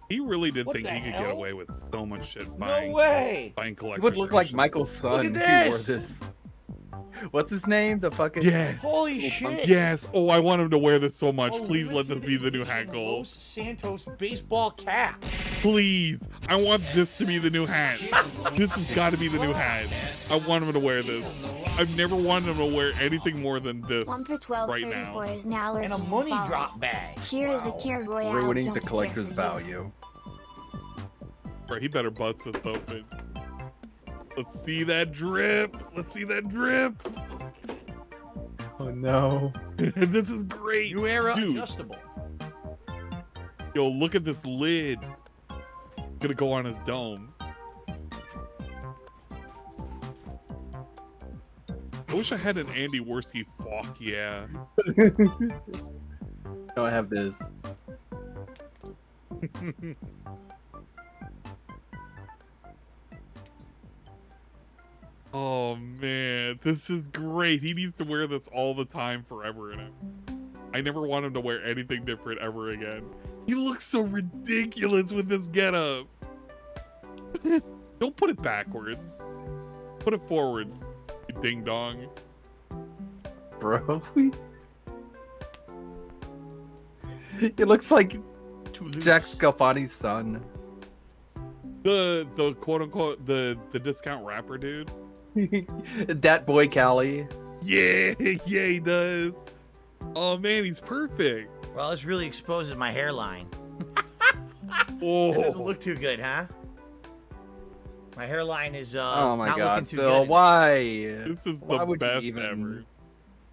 He really did What think the he could hell? get away with so much shit buying, No way! buying collector's He would look like editions. Michael's son Look if at he wore this. this. What's his name? The fucking Yes. Holy shit! Yes. Oh, I want him to wear this so much. A Please let this limited be the new edition hat goal. Los Santos baseball cap. Please. I want this to be the new hat. This has got to be the new hat. I want him to wear this. I've never wanted him to wear anything more than this 1 for 12 right 34 now. is now lurking And a in money follow. drop bag. Here is the Cure Royale ruining the jump scare collector's for you. value. Bro, he better bust this open. Let's see that drip. Let's see that drip. Oh no. This is great. New era Dude. adjustable. Yo, look at this lid. Gonna go on his dome. I wish I had an Andy Worski. Fuck yeah. No, I have this. Oh man, this is great. He needs to wear this all the time forever. I never want him to wear anything different ever again. He looks so ridiculous with this getup. Don't put it backwards. Put it forwards, you ding dong. Bro. It looks like Jack Scalfani's son. The quote unquote the discount rapper dude. That boy Callie. Yeah, yeah, he does. Oh man, he's perfect. Well, this really exposes my hairline. Oh, It doesn't look too good, huh? My hairline is Oh my not God, looking too Phil, good. why? this is Why the would you best even- ever.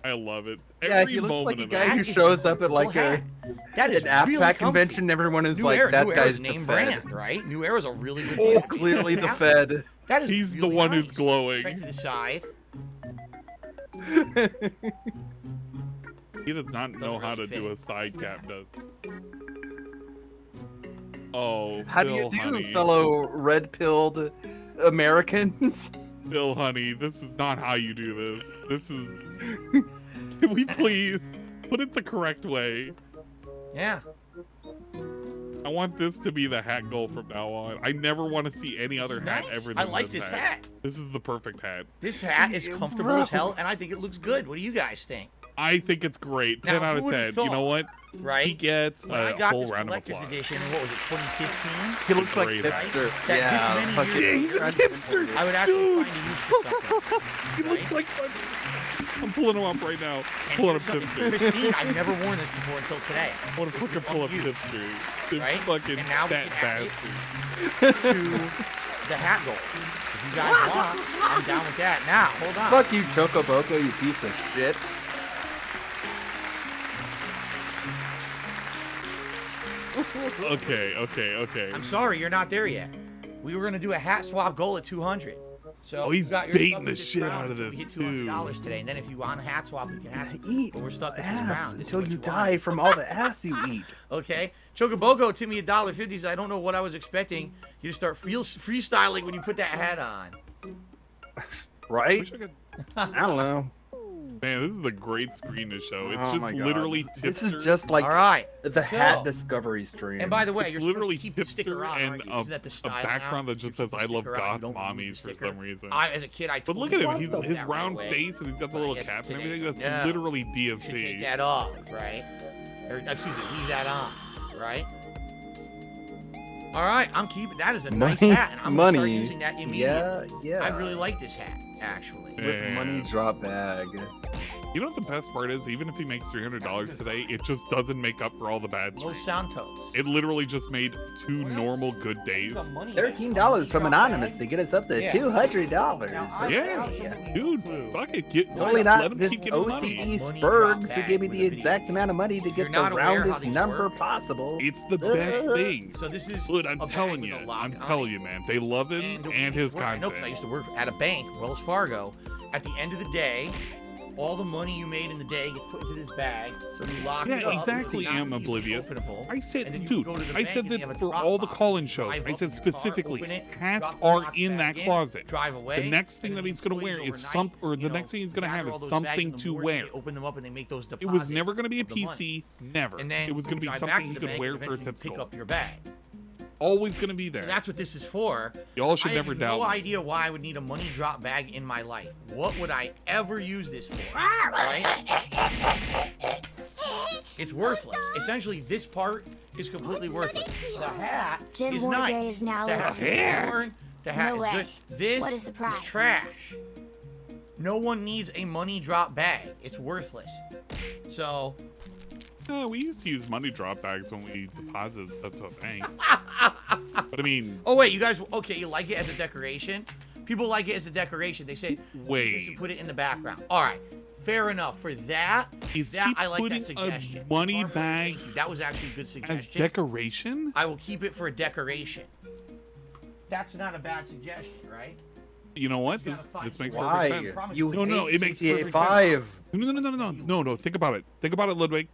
I love it. Yeah, Every he looks moment like a of guy that. who shows up at like that is an AFPAC really convention. Everyone is New like, Era, that New guy's Era's name the Fed. brand, right? New Era's a really good Oh, brand. clearly the Fed. That is He's really the one nice. who's glowing. Straight to the side. He does not know how to do a side cap, does. Oh, How Phil, do you do, honey. fellow red-pilled Americans? Phil, honey, this is not how you do this. This is... Can we please put it the correct way? Yeah. I want this to be the hat goal from now on. I never want to see any other hat Nice. ever than I like this hat. This is the perfect hat. This hat is comfortable as hell, and I think it looks good. What do you guys think? I think it's great. 10 Now, out who of would've 10. You know thought, what? Right? He gets When I a got whole this round of collector's applause. edition, what was it, 2015? He looks like Great hipster. hat. That Yeah, this many fucking- years Yeah, he's a tipster. I would actually Dude. find a use for something. He looks like... I'm pulling him up right now. And Pulling up here's something tipster. pristine. I've never worn this before until today. I want to fucking pull up tipster. The Right? fucking And now we fat can add it bastard. to the hat goal. If you guys want, I'm down with that. Now, hold on. Fuck you, Chocoboko, you piece of shit. Okay. I'm sorry, you're not there yet. We were gonna do a hat swap goal at 200. So Oh, he's you got your baiting stuff the with this shit round out of until we this, hit $200 today, and then if you want a hat swap, we can have it. Eat But we're stuck with this ass round. This is until what you want. die from all the ass you eat. Okay. Chocobogo tipped me $1.50. So I don't know what I was expecting you to start freestyling when you put that hat on. Right? Wish I could- I don't know. Man, this is a great screen to show. It's Oh just my God. literally This tipster. is just like All right. the So- hat discovery stream. And by the way, It's you're literally supposed to keep the sticker tipster on, and aren't you? Isn't that the a style background now? that just You says put "I the love sticker on, goth you don't remove the mommies" for sticker. some reason. As a kid, I But totally look at him. thought His that his right round away. face and he's got the But I little guess caps and today everything. it's That's like, no. literally You should take DSP. that off, right? Or, excuse me, leave that on, right? All right, I'm keeping that as a nice Money- hat, and I'm gonna start money. using that immediately. Yeah. I really like this hat, actually. With money drop bag. You know what the best part is? Even if he makes $300 today, it just doesn't make up for all the bad Los streaks. Santos. It literally just made 2 normal good days. $13 from Anonymous to get us up to Yeah. $200. Yeah, dude, fuck it. Only let not him this keep giving money. OCD Money Spurgs drop who bag gave me with the a video. exact amount of money to You're get the not aware how roundest these number work. possible. It's the best thing. So this is Dude, I'm a bag telling with you, a lock I'm on telling it. you, man. They love him the way and it his worked- I know, 'cause I content. used to work at a bank, Wells Fargo. At the end of the day, all the money you made in the day gets put into this bag. So you lock it Yeah, up. exactly. It's not I'm easily oblivious. openable. I And said, then you dude, go to the I bank said and they that have a for drop all the box. call-in shows. Drive I up said in your car, specifically, open it, hats drop the are box in back that closet. Drive away. The next thing and that then he's gonna employees wear is overnight, some, or you the know, next thing he's gonna gather have all is those bags in something the to morning, wear. they open them up and they make those It deposits. was never gonna be a of the money. PC, never. And then It was gonna be drive back something to he the could bank wear and for a eventually tip pick school. up your bag. Always gonna be So there. that's what this is for. Y'all should I never have doubt no me. idea why I would need a money drop bag in my life. What would I ever use this for? Right? It's worthless. Essentially, this part is completely worthless. The hat Jim is Morgan nice. is now The alive. hat is worn. The hat No is way. good. This What is the price? trash. No one needs a money drop bag. It's worthless. So, We used to use money drop bags when we deposited stuff to a bank. But I mean, oh wait, you guys, okay, you like it as a decoration? People like it as a decoration. They say, Wait. "This and put it in the background." All right, fair enough. For that, Is that he I like putting that a suggestion. money Barbara, bag thank you. That was actually a good as suggestion. decoration? I will keep it for a decoration. That's not a bad suggestion, right? You know what? You This gotta find makes some Why? perfect sense. You No, hate it makes GTA perfect 5. sense. No. Think about it. Think about it, Ludwig.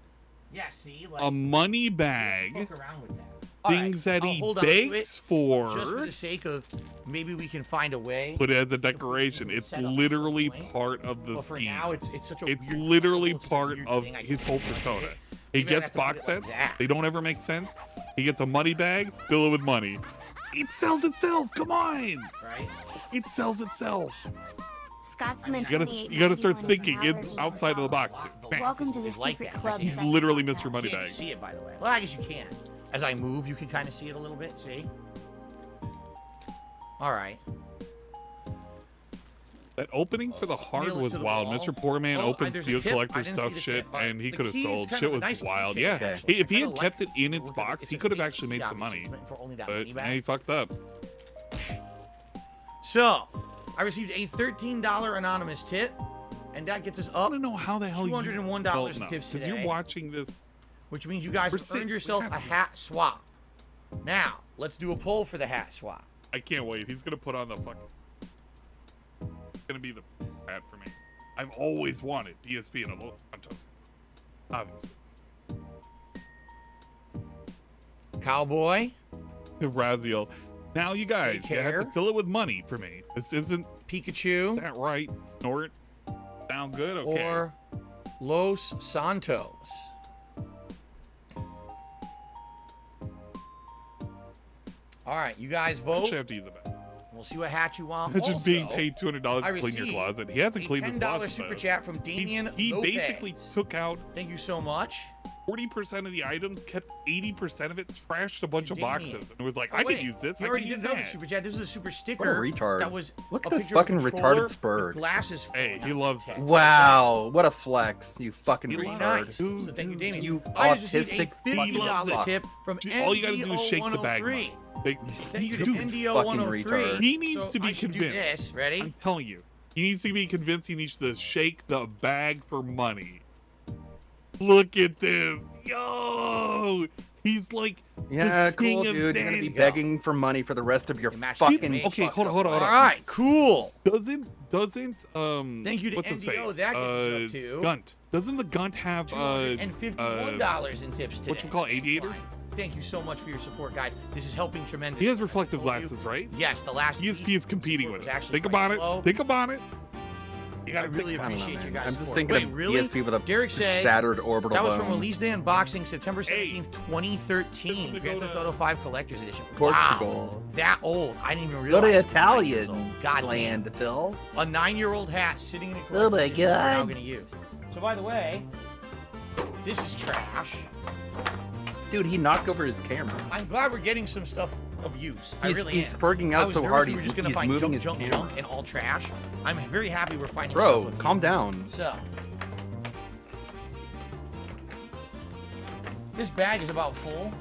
Yeah. See, like A money bag, fuck around with that. All right, things that I'll he hold on to it begs just for for, the sake of maybe we can find a way. put it as a decoration. It's Set up literally some point. part of the But for scheme. now, it's such a It's weird literally it's a part weird of thing. I his just whole don't like persona. it. He Maybe I gets have to put box it like sets. that. They don't ever make sense. He gets a money bag, fill it with money. It sells itself. Come on. Right? It sells itself. Scotsman You gotta start thinking outside of the box, dude. Bam. Welcome to the It's like secret that. club. He's section literally of Mr. the Money You can't Bag. see it, by the way. Well, I guess you can. As I move, you can kind of see it a little bit. See? All right. That opening for the hard Nail it was to the wild. wall. Mr. Poorman Oh, opened there's a seal tip. collector I didn't stuff see the shit, tip, but and he the could have key is sold. kind of Shit a was nice wild. key Yeah. chain, actually. If he I had like kept it in Look its at box, it's he a could have big actually made key, some obviously. money. It's meant for only that But money man, bag. he fucked up. So, I received a $13 anonymous tip, And that gets us I up want to know how the hell $201 in tips because today. you're watching this. Which means you guys have earned yourself a hat swap. Now, let's do a poll for the hat swap. I can't wait. He's going to put on the fucking... It's going to be the hat for me. I've always wanted DSP and a Los Santos. Obviously. Cowboy. Raziel. Now, you guys, you have to fill it with money for me. This isn't... Pikachu. Is that right? Snort. Sound good? Okay. Or Los Santos. All right, you guys vote. I have to use it back. We'll see what hat you want. Imagine Also, being paid $200 to clean your closet. He hasn't cleaned his closet. $10 super chat from Damian He Lopez. basically took out. Thank you so much. 40% of the items, kept 80% of it, trashed a bunch of boxes, and it was like, I could use this. You I already could use did another that. super chat. This is a super sticker. What a retard. That was Look at a this picture of fucking controller retarded spur. with glasses. Hey, he loves that. Wow, what a flex, you fucking Very retard. nice. So thank you, Damian. You I just received autistic a fucking $50 tip from Dude, all you gotta do is shake the bag. NDO103. Thank you to Stupid NDO fucking 103. retard. He needs So to be I should do convinced. this. Ready? I'm telling you. He needs to be convinced he needs to shake the bag for money. Look at this. Yo! He's like Yeah, the king cool, of dude. You're gonna be dango. begging for money for the rest of your match fucking. Okay, hold on. All right, cool. Doesn't Thank you to what's his NDO. face? That gets us up to Gunt. Doesn't the Gunt have $251 in tips today. what you call aviators? Thank you so much for your support, guys. This is helping tremendously. He has reflective glasses, right? Yes, the last ESP is competing with was it. actually Think quite about it. slow. Think about it. You I gotta really think. appreciate you guys' I'm just support. thinking Wait, of really? DSP with a Derek says shattered orbital that was bone. from Release Day Unboxing, September 17th, Hey, 2013. let's Grand go Theft to Auto 5 Collector's Edition. Portugal. Wow, that old. I didn't even Go realize. to it was 9 years Italian old. God damn. land, Phil. A 9-year-old hat sitting in a Oh my collector's edition we're now God. going to use. So, by the way, this is trash. Dude, he knocked over his camera. I'm glad we're getting some stuff of use. I really He's am. spurging I out was so nervous hard. we were He's, just gonna he's find moving junk, his junk, camera. junk, and all trash. I'm very happy we're finding stuff Bro, with calm use. down. So, this bag is about full.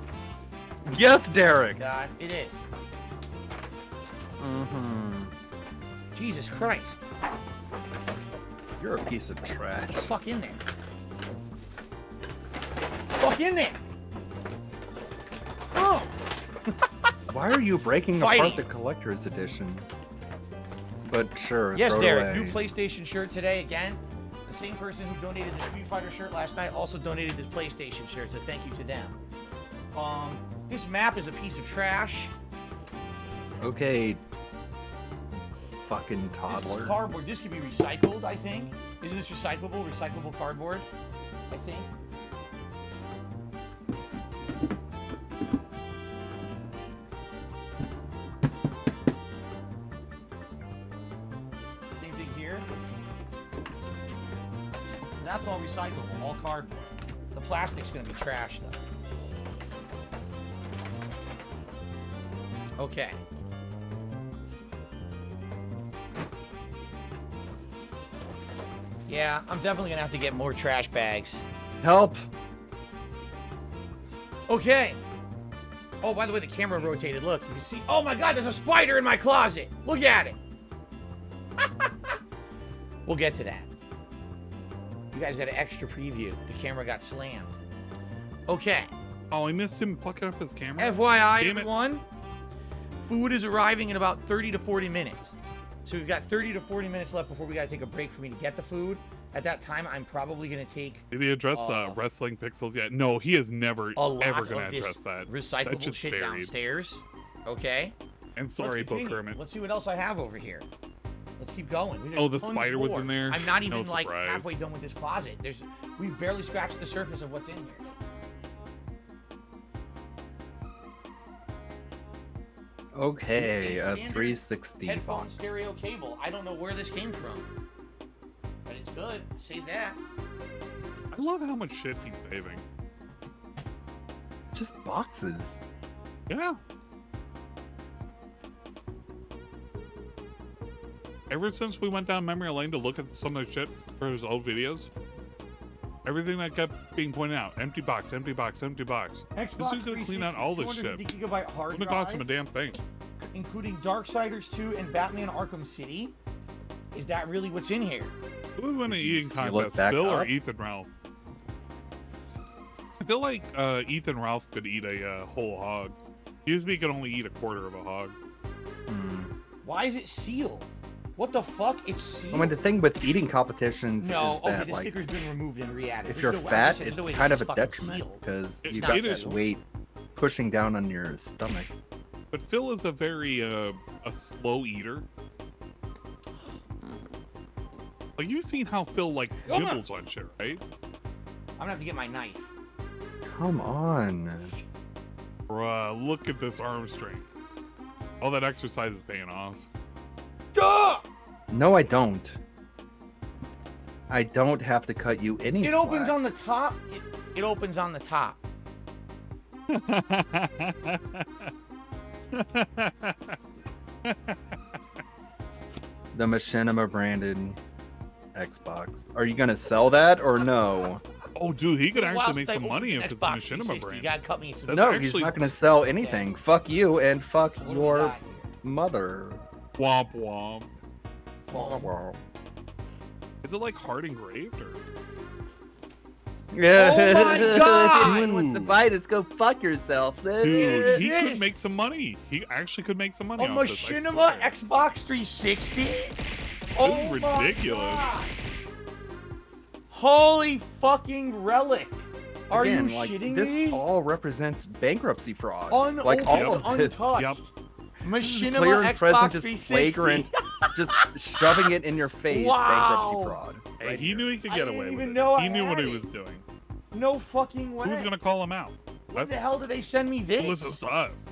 Yes, Derek. God, it is. Mm-hmm. Jesus Christ. You're a piece of trash. Fuck in there. Fuck in there. Oh. Why are you breaking Fighting. apart the collector's edition? But sure, Yes, throw it Derek. away. New PlayStation shirt today again. The same person who donated the Street Fighter shirt last night also donated this PlayStation shirt, so thank you to them. This map is a piece of trash. Okay. Fucking This toddler. is cardboard. This could be recycled, I think. Is this recyclable? Recyclable cardboard? I think. Same thing here. So that's all recyclable, all cardboard. The plastic's gonna be trash though. Okay. Yeah, I'm definitely gonna have to get more trash bags. Help. Okay. Oh, by the way, the camera rotated. Look, you can see. Oh my God, there's a spider in my closet. Look at it. We'll get to that. You guys got an extra preview. The camera got slammed. Okay. Oh, I missed him fucking up his camera. FYI, Damn it. everyone, food is arriving in about 30 to 40 minutes. So we've got 30 to 40 minutes left before we got to take a break for me to get the food. At that time, I'm probably going to take Did he address wrestling pixels yet? No, he is never a lot ever of going to this address that. That recyclable shit's shit buried. downstairs. Okay. And sorry, Let's Bo continue. Kermit. Let's see what else I have over here. Let's keep going. There's Oh, the tons spider was more. in there? I'm not No even like surprise. halfway done with this closet. We've barely scratched the surface of what's in here. Okay, a Standard 360 headphone box. stereo cable. I don't know where this came from, but it's good. Save that. I love how much shit he's saving. Just boxes. Yeah. Ever since we went down memory lane to look at some of the shit for his old videos, everything that kept being pointed out, empty box, empty box, empty box. This Xbox is gonna clean 360, out all this shit. 250 gigabyte hard Wouldn't cost him a drive, damn thing. including Darksiders 2 and Batman Arkham City. Is that really what's in here? Who would win an eating Seal it contest, back Phil or up? Ethan Ralph? I feel like Ethan Ralph could eat a whole hog. Usby can only eat a quarter of a hog. Why is it sealed? What the fuck? It's sealed. I mean, the thing with eating competitions No, is okay, that the like sticker's been removed and re-added. if There's you're no way- fat, there's it's no way kind this of is a fucking detriment sealed. because It's you've not got good. that weight pushing down on your stomach. But Phil is a very a slow eater. Like you've seen how Phil like Come on. nibbles on shit, right? I'm gonna have to get my knife. Come on. Bruh, look at this arm strength. All that exercise is paying off. Duh! No, I don't. I don't have to cut you any It slack. opens on the top. It opens on the top. The Machinima branded Xbox. Are you gonna sell that or no? Oh, dude, he could Well, actually make whilst I some open money an if it's a Xbox Machinima 360, brand. You gotta cut me some. That's No, actually- he's not gonna sell anything. Fuck you and fuck What do we your got here? mother. Womp womp. Wow. Is it like hard engraved or? Yeah. Oh my God! If anyone wants to buy this, go fuck yourself. Dude, he could Yes. make some money. He actually could make some money A off this. I Machinima swear. Xbox 360? This Oh is my ridiculous. God. Holy fucking relic! Are Again, you like, shitting this me? all represents bankruptcy fraud. Unopened, like all of this. untouched. Yep. Machinima Clear and Xbox present, just 360. flagrant, just shoving it in your face. Wow. Bankruptcy fraud. Hey, Right he here. knew he could I get didn't away with even it. know I He knew what had he it. was doing. No fucking way. Who's gonna call him out? When the hell did they send me this? Who listens to us?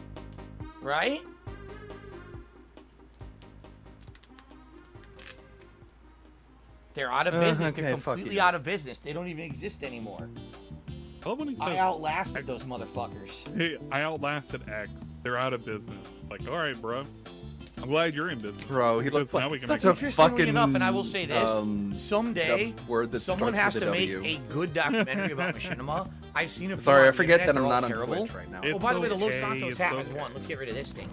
Right? They're out of business. They're okay, fuck completely you. out of business. They don't even exist anymore. I love when he says, I outlasted X. those motherfuckers. Hey, I outlasted X. They're out of business. Like, all right, bro. I'm glad you're in business. Bro, he looks Because now like we can such make a Interestingly fucking. enough, and I will say this, someday the word that someone starts has with to a make W. a good documentary about Machinima. I've seen a few Sorry, on I the forget internet. that I'm They're all not on terrible. Twitch right now. It's Oh, by the way, the Los okay, Santos it's hat has okay. won. Let's get rid of this thing.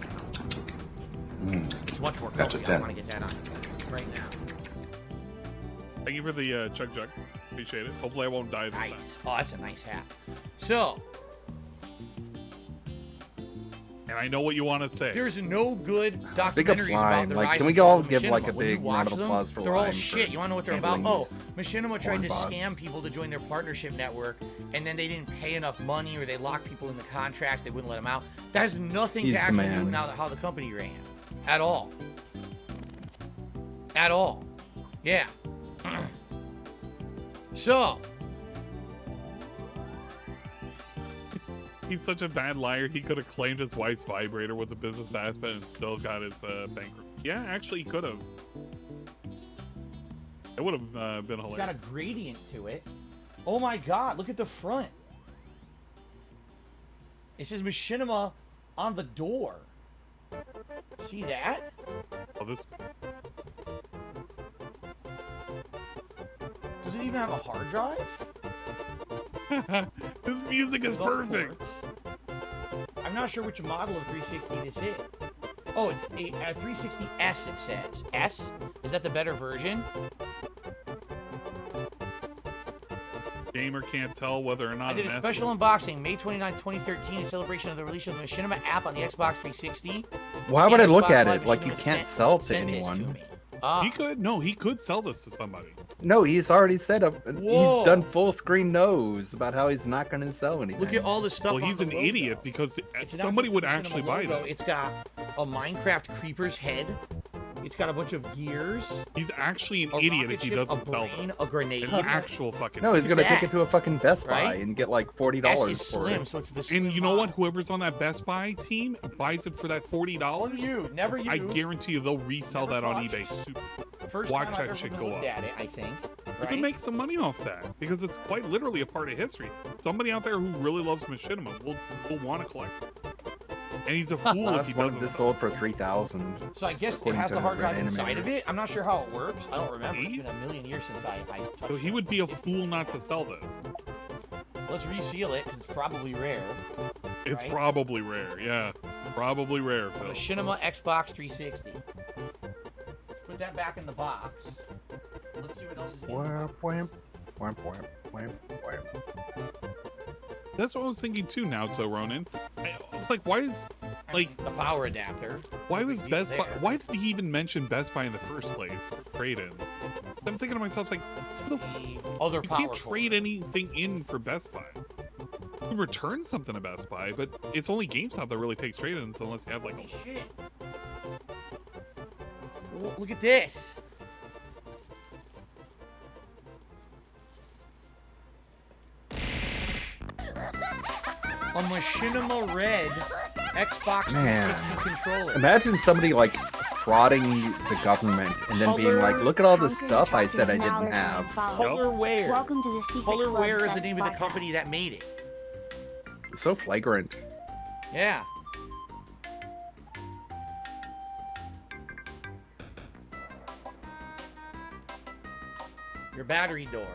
It's much more That's a comfy. I 10. want to get that on right now. Thank you for the Chuck Chuck. Appreciate it. Hopefully I won't die this Nice. Oh, that's a nice hat. So, time. And I know what you want to say. there's no good Big up documentaries about Slime. the Like, rise can we and fall all of give like Machinima. a When you big watch round of them, applause for they're all Lime shit. for You want to know what they're about? handling Oh, these Machinima tried to porn scam bots. people to join their partnership network, and then they didn't pay enough money, or they locked people in the contracts. They wouldn't let them out. That has nothing He's to the actually do man. with now how the company ran, at all. At all. Yeah. So, He's such a bad liar. He could have claimed his wife's vibrator was a business aspect and still got his bankrupt. Yeah, actually, he could have. It would have been it's got a hilarious. gradient to it. Oh my god, look at the front. It says Machinima on the door. See that? Oh, this. Does it even have a hard drive? This music is Develop perfect. ports. I'm not sure which model of 360 this is. Oh, it's a 360S, it says. S? Is that the better version? Gamer can't tell whether or not I did an a S special was- unboxing May 29, 2013 in celebration of the release of the Machinima app on the Xbox 360. Why would I look Xbox at Live it like you Machinima can't sell to sent this anyone? me. Ah. He could. No, he could sell this to somebody. No, he's already said Whoa. he's done full screen no's about how he's not going to sell anything. Look at all the stuff Well, on he's the an logo. idiot because It's not somebody just would the Machinima actually buy logo. this. It's got a Minecraft creeper's head. It's got a bunch of gears. He's actually an A idiot rocket if he ship, doesn't a sell brain, this. a grenade. An actual fucking. No, he's going to Look take at it to a fucking Best Buy Right? and get like S $40 is for slim, it. so it's the slim And you know what? model. Whoever's on that Best Buy team buys it for that $40. You, never you. I guarantee you they'll resell Never that on touched. eBay. Super. First Watch time that I've ever shit even go looked up. at it, I think. You Right? can make some money off that because it's quite literally a part of history. Somebody out there who really loves Machinima will want to collect it. And he's a fool if Last he one doesn't. this sell it. sold for $3,000. So I guess it According has to the hard Red drive inside Animator. of it. I'm not sure how it works. I don't remember. It's Me? been a million years since I touched So he it. would be a fool not to sell this. Let's reseal it because it's probably rare. It's Right? probably rare. Yeah, probably rare, Phil. Machinima Xbox 360. Put that back in the box. Let's see what else is in That's what I was thinking too, Naoto Ronin. I was like, why is like the power adapter? Why was Best Buy? Why did he even mention Best Buy in the first place for trade-ins? I'm thinking to myself, like, other you can't trade anything in for Best Buy. You can return something to Best Buy, but it's only GameStop that really takes trade-ins unless you have like. Shit. Look at this. A Machinima Red Xbox 360 controller. Imagine somebody like frauding the government and then being like, look at all the stuff I said I didn't have. Colorware. Welcome to the secret club. Colorware is the name of the company that made it. It's so flagrant. Yeah. Your battery door.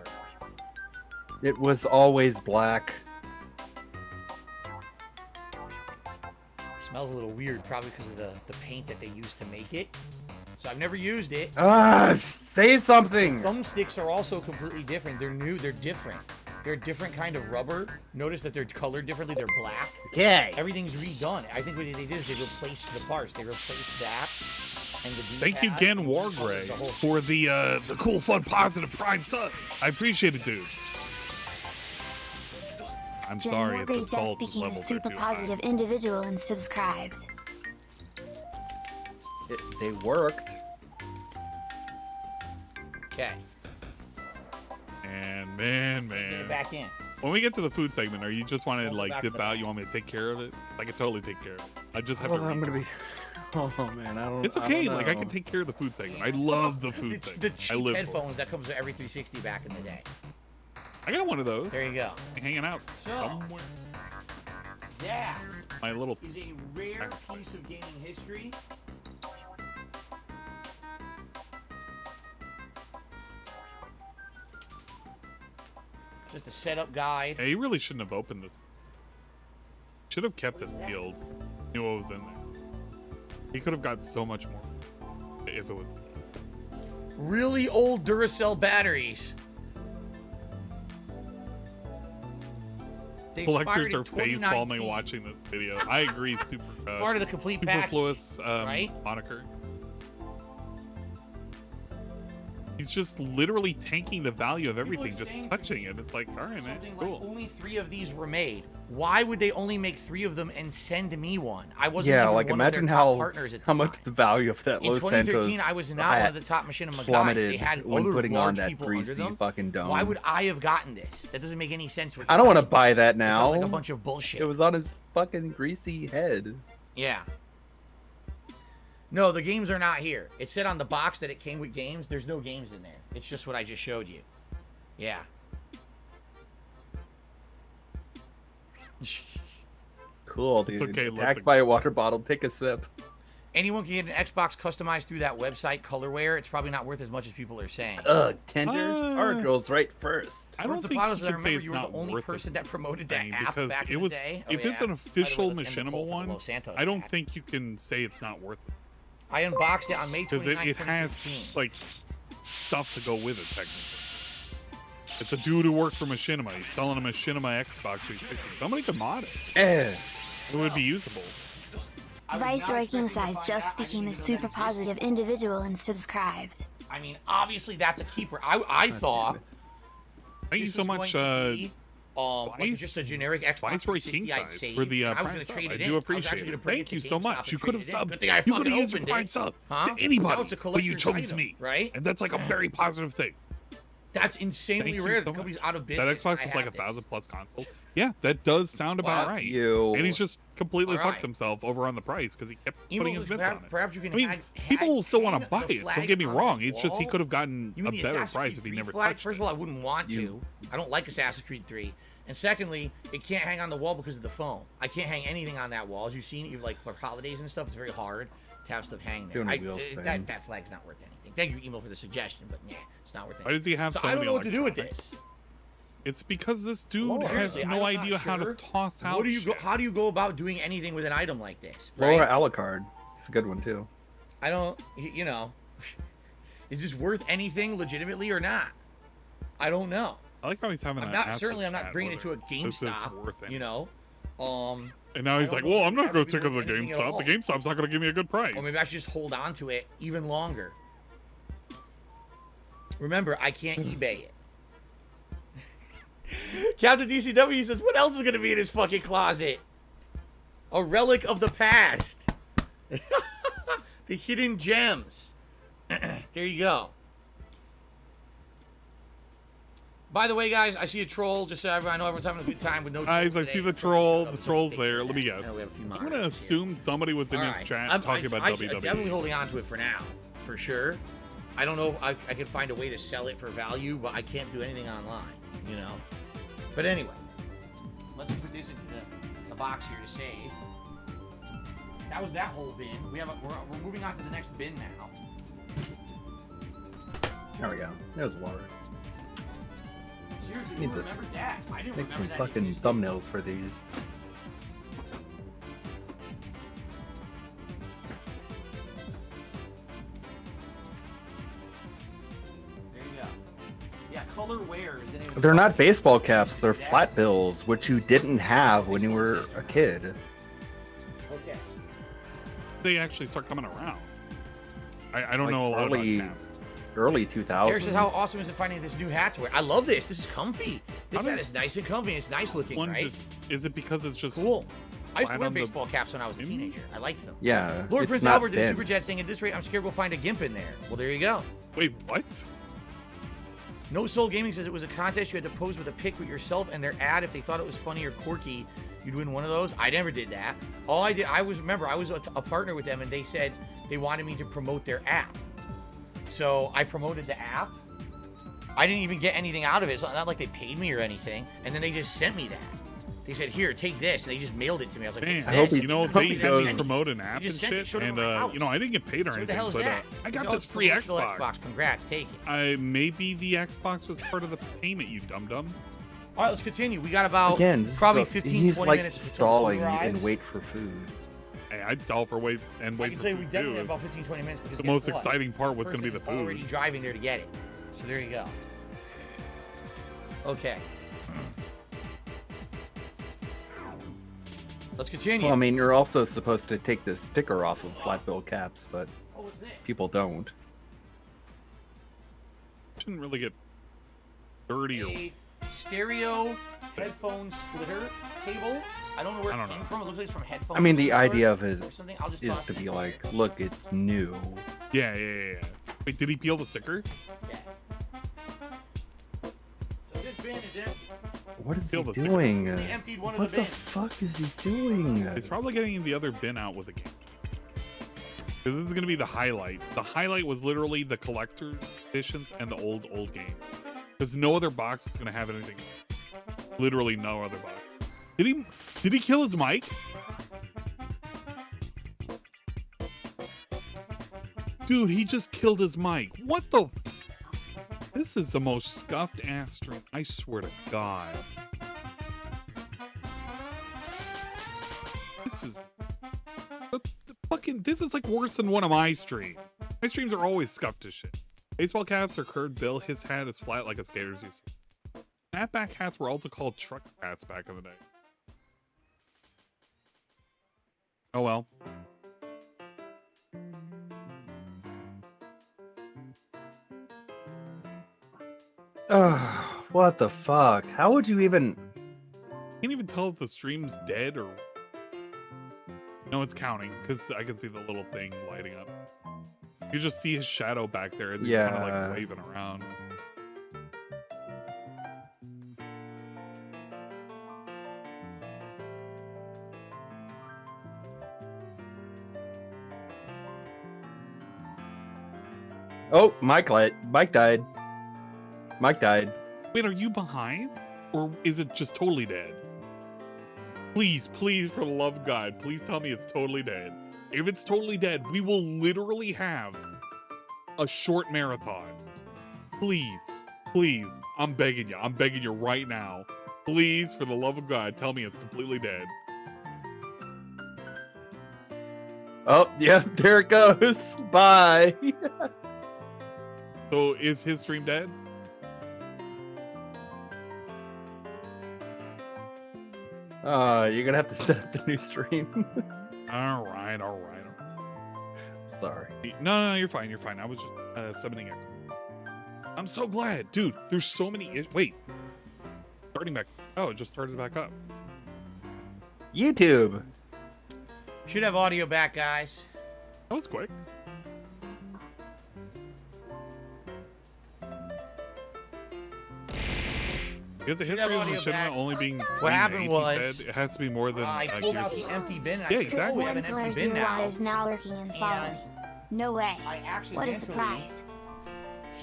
It was always black. Smells a little weird, probably because of the paint that they used to make it. So I've never used it. Say something. The thumbsticks are also completely different. They're new. They're different. They're a different kind of rubber. Notice that they're colored differently. They're black. Okay. Everything's redone. I think what they did is they replaced the parts. They replaced that and the D-pad. Thank you, Gan Wargray, for the cool, fun, positive Prime sub. I appreciate it, dude. I'm sorry if the salt just became a levels super are too positive individual and subscribed. They worked. Okay. And man, Get it back in. when we get to the food segment, are you just want to Back like to dip the- out? You want me to take care of it? I can totally take care of it. I just have to. I'm gonna be. Oh man, I don't. It's okay. I don't Like I know. can take care of the food segment. I love the food segment. The I cheap live for it. headphones that comes with every 360 back in the day. I got one of those. There you go. Hanging out So, somewhere. yeah. My little. Is a rare piece of gaming history. Just a setup guide. Hey, you really shouldn't have opened this. Should have kept it sealed. Knew what was in there. He could have got so much more if it was. Really old Duracell batteries. They Collectors expired are in face 2019. palming watching this video. I agree. Super. Part of the complete package, superfluous right? moniker. He's just literally tanking the value of everything, just touching it. It's like, all right, man, Something cool. like only 3 of these were made. Why would they only make 3 of them and send me one? I wasn't Yeah, even like one imagine of their top partners at the how much time. the value of that In Los 2013, Santos I was not one of the top machinima guys. plummeted They had when other putting on large that people under greasy them. fucking dome. Why would I have gotten this? That doesn't make any sense. I don't want to buy that It now. sounds like a bunch of bullshit. It was on his fucking greasy head. Yeah. No, the games are not here. It said on the box that it came with games. There's no games in there. It's just what I just showed you. Yeah. Cool, dude. It's okay, let Attacked the- by a water bottle. Take a sip. Anyone can get an Xbox customized through that website, Colorware. It's probably not worth as much as people are saying. Ugh, tender. Our girl's right first. I don't Towards the think bottom, you I can say remember it's you were not the only worth person that promoted that thing app because back it in was. the day. If Oh, it's yeah. an By official the way, let's end the machinima poll for the one, Los Santos I don't app. think you can say it's not worth it I unboxed it on May because 29, it has 2015. like stuff to go with it technically. It's a dude who worked for Machinima. He's selling a Machinima Xbox 360. Somebody could mod it. It would be usable. Viceroy King Size just became a super positive individual and subscribed. I mean, obviously that's a keeper. I thought. Thank you this so was much, going to be, like Vice- just a generic Xbox Viceroy 360 King I'd Size save, for the and I was Prime gonna sub. trade I it do in. I was appreciate actually it. gonna bring Thank it you to so GameStop much. and You trade could have it in. subbed. Good thing I You could fucking have used your opened Prime it. sub Huh? to anybody, Now it's a but you collector's chose item, me, right? and that's like a very positive thing. That's insanely Thank you rare. so The much. company's out of That business. Xbox and is I like have 1,000+ console. Yeah, that does sound about Fuck right. you. And he's just completely All fucked right. himself over on the price because he kept You putting know, his bits perhaps, on it. perhaps you can I mean, hang people will still want to the buy it. flag Don't get me on wrong. the It's just he wall. could have gotten You a mean the better Assassin's price Creed if he 3 never flag? touched First it. of all, I wouldn't want to. I don't like Assassin's Creed 3. And secondly, it can't hang on the wall because of the foam. I can't hang anything on that wall. As you've seen, you've like for holidays and stuff, it's very hard to have stuff hang there. Doing a wheel spin. That flag's not worth anything. Thank you, Emo, for the suggestion, but yeah, it's not worth anything. Why does he have So so I don't many know what to do with electronics? this. It's because this dude Lord, has seriously, no I'm not idea how to sure. toss out What do you go? shit. How do you go about doing anything with an item like this? Lower Right? Alucard. It's a good one too. I don't. You know, Is this worth anything legitimately or not? I don't know. I like how he's having I'm that. not certainly. I'm not bringing it to a GameStop. You know. And now he's like, well, I'm not going to take it to the GameStop. The GameStop's not going to give me a good price. Or maybe I should just hold on to it even longer. Remember, I can't eBay it. Captain DCW says, what else is going to be in his fucking closet? A relic of the past. The hidden gems. There you go. By the way, guys, I see a troll. Just so everyone, I know everyone's having a good time with no guys, today. I see the troll. The troll's there. Let me guess. I'm going to assume somebody was in his chat talking about WWE. I'm definitely holding on to it for now. For sure. I don't know if I can find a way to sell it for value, but I can't do anything online, you know? But anyway, let's put this into the box here to save. That was that whole bin. We're moving on to the next bin now. There we go. There's water. Seriously, who remembered that? I didn't Make remember some that fucking existed. thumbnails for these. There you go. Yeah, color wear is the name of They're not baseball caps, they're flat bills, which you didn't have when you were a kid. Okay. They actually start coming around. I don't know a lot about caps. Early 2000s. Eric says, how awesome is it finding this new hat to wear? I love this. This is comfy. This hat is nice and comfy. It's nice looking, right? Is it because it's just cool? I used to wear baseball caps when I was a teenager. I liked them. Yeah. Lord Prince Albert did a super chat saying, at this rate, I'm scared we'll find a GIMP in there. Well, there you go. Wait, what? No Soul Gaming says it was a contest. You had to pose with a pic with yourself and their ad. If they thought it was funny or quirky, you'd win one of those. I never did that. All I did, I was a partner with them, and they said they wanted me to promote their app. So I promoted the app. I didn't even get anything out of it. It's not like they paid me or anything. And then they just sent me that. They said, "Here, take this," and they just mailed it to me. I was like, Man, "What's this?" you know, they promote an app and shit, and you know, I didn't get paid or So what anything, the hell is but that? I got Oh, this it's free promotional Xbox. Congrats, take it. Maybe the Xbox was part of the payment, you dum dum. All right, let's continue. We got about Again, probably 15, he's 20 like minutes until stalling food arrives. and wait for food. Hey, I'd stall for wait I can for tell you we food definitely too. have about 15, 20 minutes. Because The guess most what? exciting part was going to be the Person is already food. driving there to get it. So there you go. Okay. Let's continue. Well, I mean, you're also supposed to take the sticker off of flat bill caps, but what's this? people don't. Shouldn't really get dirty or A stereo headphone splitter cable. I don't know where it came from. It looks like it's from headphones. I mean, the or idea of it something. I'll just is toss to it be in. like, look, it's new. yeah. Wait, did he peel the sticker? Yeah. So this bin is empty. What is he Peel the sticker. doing? He emptied one of What the the bins. fuck is he doing? He's probably getting the other bin out with a game. Because this is going to be the highlight. The highlight was literally the collector editions and the old game. Because no other box is going to have anything. Literally no other box. Did he kill his mic? Dude, he just killed his mic. What the? This is the most scuffed ass stream. I swear to God. This is this is like worse than one of my streams. My streams are always scuffed as shit. Baseball caps are curved bill. His hat is flat like a skater's used to. Snapback hats were also called truck hats back in the day. Oh well. Ugh, what the fuck? How would you even... Can't even tell if the stream's dead or... No, it's counting, because I can see the little thing lighting up. You just see his shadow back there as he's kind of like waving around. Oh, Mike died. Mike died. Wait, are you behind? Or is it just totally dead? Please, for the love of God, please tell me it's totally dead. If it's totally dead, we will literally have a short marathon. Please, I'm begging you right now. Please, for the love of God, tell me it's completely dead. Oh, yeah, there it goes. Bye. So is his stream dead? You're gonna have to set up the new stream. All right. Sorry. No, you're fine. You're fine. I was just summoning it. I'm so glad, dude. There's so many. Wait, starting back. Oh, it just started back up. YouTube. Should have audio back, guys. That was quick. Because the history of the cinema only being what happened was it has to be more than I pulled out the empty bin. Yeah, exactly. We have an empty bin now. Is now lurking and following. No way. What a surprise.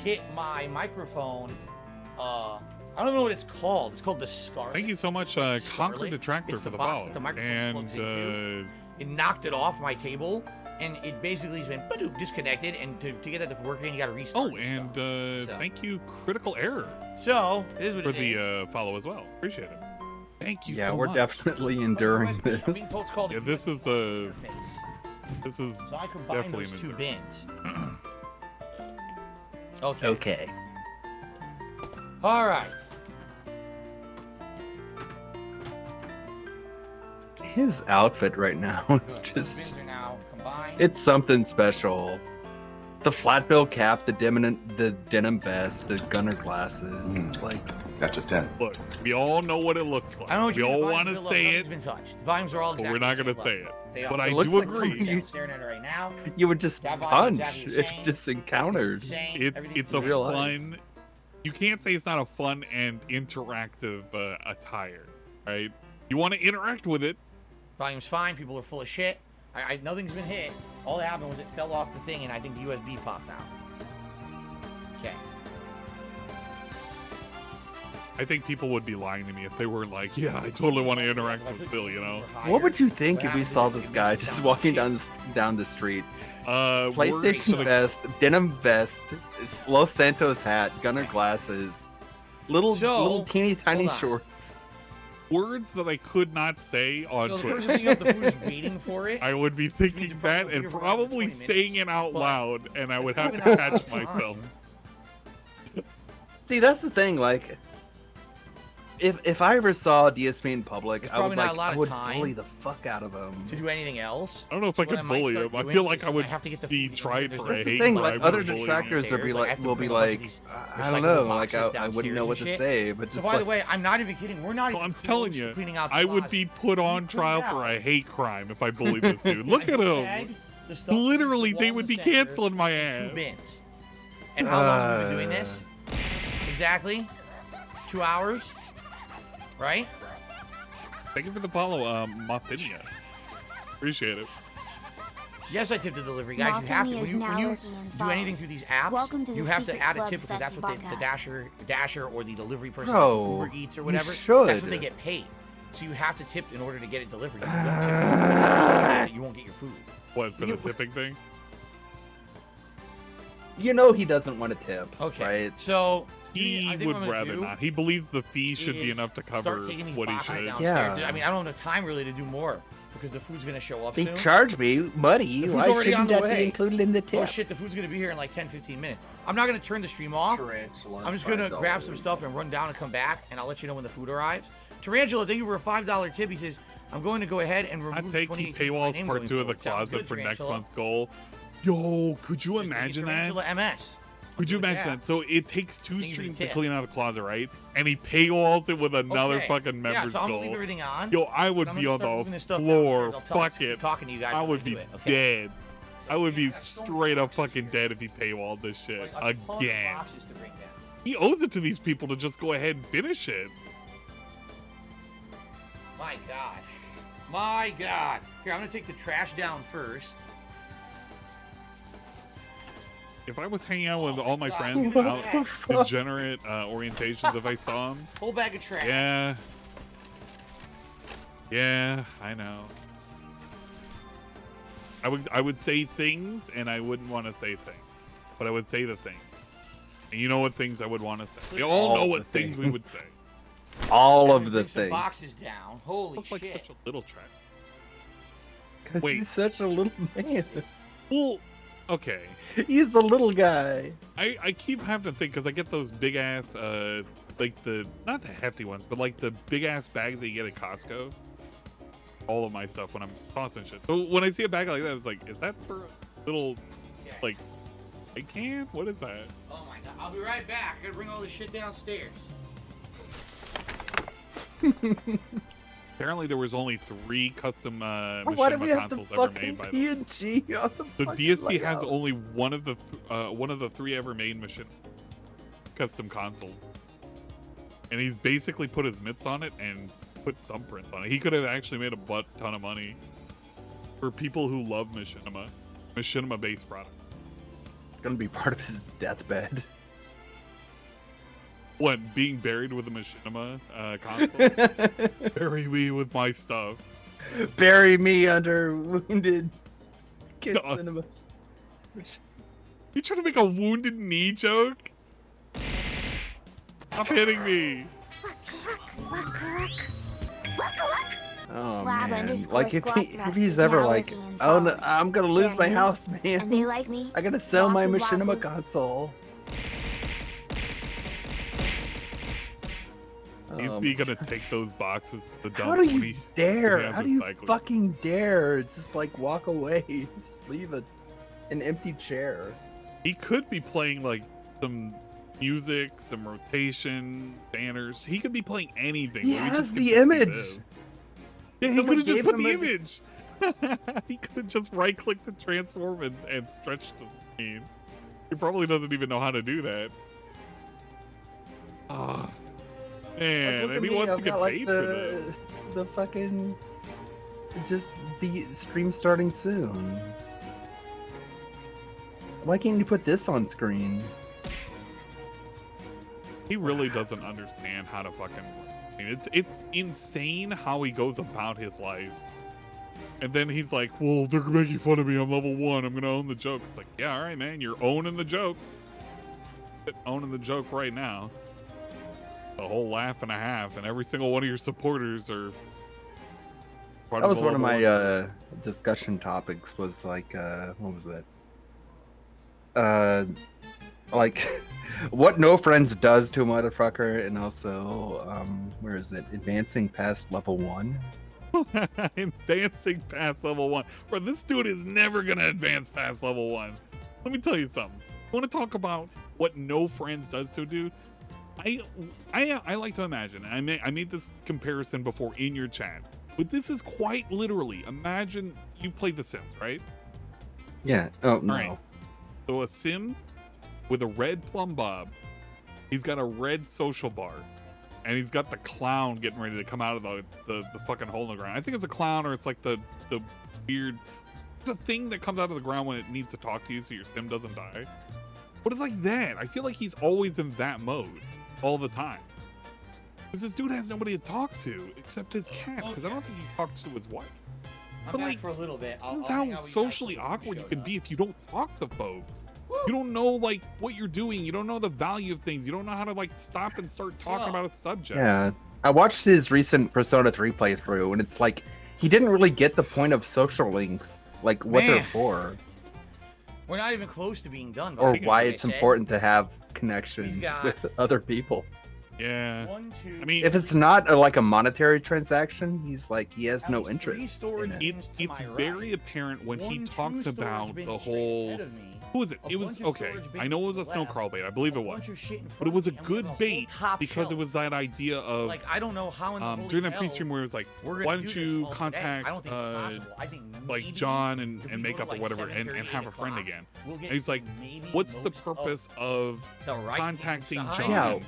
Hit my microphone. I don't know what it's called. It's called the Scarlet. Thank you so much, Conquer Detractor, for the follow. And it knocked it off my table, and it basically has been disconnected. And to get it to work again, you got to restart. Oh, and thank you, Critical Error. So it is what for it is. the follow as well. Appreciate it. Thank you. Yeah, so we're much. definitely enduring this. Yeah, this is a. This is so I combined definitely those two an bins. Okay. Okay. All right. His outfit right now is just. Bins are now combined. It's something special. The flat bill cap, the denim vest, the gunner glasses. It's like. That's a 10. Look, we all know what it looks like. I don't know what we you all mean, want to say it. been touched. The volumes are all But exactly we're not the going same to say level. it. They But are. I It looks do like agree. somebody- I'm staring at it right now. You would just That volume is punch exactly the if same. just encountered. Same. It's Everything's a the real same. life. fun. You can't say it's not a fun and interactive attire, right? You want to interact with it. Volume's fine. People are full of shit. Nothing's been hit. All that happened was it fell off the thing, and I think the USB popped out. Okay. I think people would be lying to me if they were like, "Yeah, I totally want to interact with Phil," you know. What would you think if we saw this guy just walking down the street? PlayStation vest, denim vest, Los Santos hat, gunner glasses, little teeny tiny shorts. Words that I could not say on So the Twitter. person picking up the food is waiting for it. I would be thinking that and probably saying it out loud, and I would have to catch myself. See, that's the thing. Like, if I ever saw DSP in public, I would probably not a lot of I would time bully the fuck out of him. to do anything else. I don't know if I So could what might bully start him. I doing feel like is I would have to get the be food tried because for a That's the hate thing. crime Like for other bullying me. detractors will be Like, I have to will bring be a bunch of like, these I don't recyclable know, like boxes I wouldn't know what to downstairs and say, shit. but So just by the like, way, I'm not even kidding. We're not Well, even I'm telling close to you, cleaning out the I would closet. be put on trial it for out. a hate crime if I bullied this dude. Look at him. The stuff Literally, that's they wall would in be the center, canceling my and ass. 2 bins. And how long have we been doing this? Exactly 2 hours, right? Thank you for the follow, Mothinia. Appreciate it. Yes, I tipped the delivery guys. You have to. When you do anything through these apps, you have to add a tip because that's what the dasher or the delivery person, Bro, Uber Eats or whatever, you should. that's what they get paid. So you have to tip in order to get it delivered. If you don't tip, you won't get your food. What, for the tipping thing? you know, he doesn't want to tip. Okay. Right? So He I think would what I'm gonna rather do not. He believes the fee should be is enough to start cover taking these what he boxes should. downstairs. Yeah. I mean, I don't have time really to do more because the food's gonna show up They soon. charge me money. The food's Why already on shouldn't the that way. be included in the tip? Oh shit, the food's gonna be here in like 10-15 minutes. I'm not gonna turn the stream off. I'm just gonna grab some stuff and run down and come back, and I'll let you know when the food arrives. Tarantula, thank you for a $5 tip. He says, I'm going to go ahead and remove I'd take 20 Keep Paywalls name Part going 2 of the forward. Sounds closet good, for next Tarantula. month's goal. Yo, could you Just imagine that? Tarantula MS. Could you Look at imagine that? So it takes 2 Things are streams to tip. clean out a closet, right? And he paywalls it with another Okay. fucking Yeah, members so I'm gonna goal. leave everything on. Yo, I would I'm be gonna on start moving the this stuff floor. downstairs. I'll Fuck keep it. talking to you guys I while would I be do it, okay? dead. I would be straight up fucking dead if he paywalled this shit Like, a ton of again. boxes to bring down. He owes it to these people to just go ahead and finish it. My God. My God. Here, I'm gonna take the trash down first. If I was hanging out with all my God. friends What out the fuck? degenerate orientations, if I saw him, Whole bag of trash. yeah, I know. I would say things, and I wouldn't want to say things, but I would say the things. And you know what things I would want to say? We all know what things we would say. All of the Bring some things. boxes down. Holy Look shit. like such a little trash. 'Cause Wait. he's such a little man. Well, Okay. He's the little guy. I keep having to think because I get those big ass like not the hefty ones, but like the big ass bags that you get at Costco. All of my stuff when I'm tossing shit. So when I see a bag like that, I was like, is that for a little like a can? What is that? Oh my god! I'll be right back. I gotta bring all this shit downstairs. Apparently, there was only 3 custom Why do we machinima have the consoles ever fucking made by them. P&G on The fucking DSP has layout? only one of the 3 ever made machine custom consoles, and he's basically put his mitts on it and put thumbprints on it. He could have actually made a butt ton of money for people who love machinima based products. It's gonna be part of his deathbed. What, being buried with a machinima console? Bury me with my stuff. Bury me under wounded kid cinemas. You trying to make a wounded knee joke? Stop hitting me. Oh Slab man! underscore Like if squat if thrust he's is ever now like, working in oh no, Fall. I'm gonna lose my Biryani, house, and man. they like me. I gotta sell my Waku machinima waku. console. He's be gonna take those boxes to the dump. How do when you he dare? has How do you recyclers. fucking dare? Just like walk away, just leave an empty chair. He could be playing like some music, some rotation, banners. He could be playing anything. He but we has just get the to see image. this. Yeah, he Someone could have just gave put him the a- image. He could have just right-clicked the transform and stretched the screen. He probably doesn't even know how to do that. Oh, man, Look at and he me, wants to I've get got, like, paid for this. The fucking just the stream starting soon. Why can't you put this on screen? He really doesn't understand how to fucking. I mean, it's insane how he goes about his life. And then he's like, "Well, they're making fun of me. I'm level 1. I'm gonna own the joke." It's like, yeah, all right, man. You're owning the joke. Owning the joke right now. A whole laugh and a half, and every single one of your supporters are. part That was the one of level my discussion topics. Was like, what was that? Like, what No Friends does to a motherfucker, and also, where is it? Advancing past level 1. Advancing past level 1. Bro, this dude is never gonna advance past level 1. Let me tell you something. I want to talk about what No Friends does to a dude. I like to imagine. I made this comparison before in your chat, but this is quite literally. Imagine you played The Sims, right? Yeah. Oh no. All right. So a Sim with a red plumb bob. He's got a red social bar, and he's got the clown getting ready to come out of the fucking hole in the ground. I think it's a clown, or it's like the weird the thing that comes out of the ground when it needs to talk to you so your Sim doesn't die. But it's like that. I feel like he's always in that mode all the time. Because this dude has nobody to talk to except his cat. Because I don't think he talks to his wife. I'm But back like, for a little bit. that's how socially awkward you can be if you don't talk to folks. You don't know like what you're doing. You don't know the value of things. You don't know how to like stop and start talking about a subject. Yeah. I watched his recent Persona 3 playthrough, and it's like he didn't really get the point of social links, like what they're Man. for, We're not even close to being done. or buddy. why Like I it's said, important to have connections We've got- with other people. Yeah. 1, 2, I mean, If it's not like a monetary transaction, he's like he has at no least 3 interest storage in it. bins to it's my very right. apparent when he 1, 2 talked storage about bins the straight whole. ahead of me. Who was it? A It was bunch of okay. storage I know it was a bins to snow the crawl left, bait. I believe it a was, bunch of shit in but front it was a of me, and we have good whole bait top because shelf. it was that idea of Like I don't know how in the holy during that hell pre-stream where it was like, we're gonna why do don't this you all today. contact I don't think it's possible. I think like maybe John if we and go make to, up or like, whattever and 7:30, have a 8 friend o'clock, again. we'll get And he's like, maybe what's the most of purpose of the right-hand contacting side. John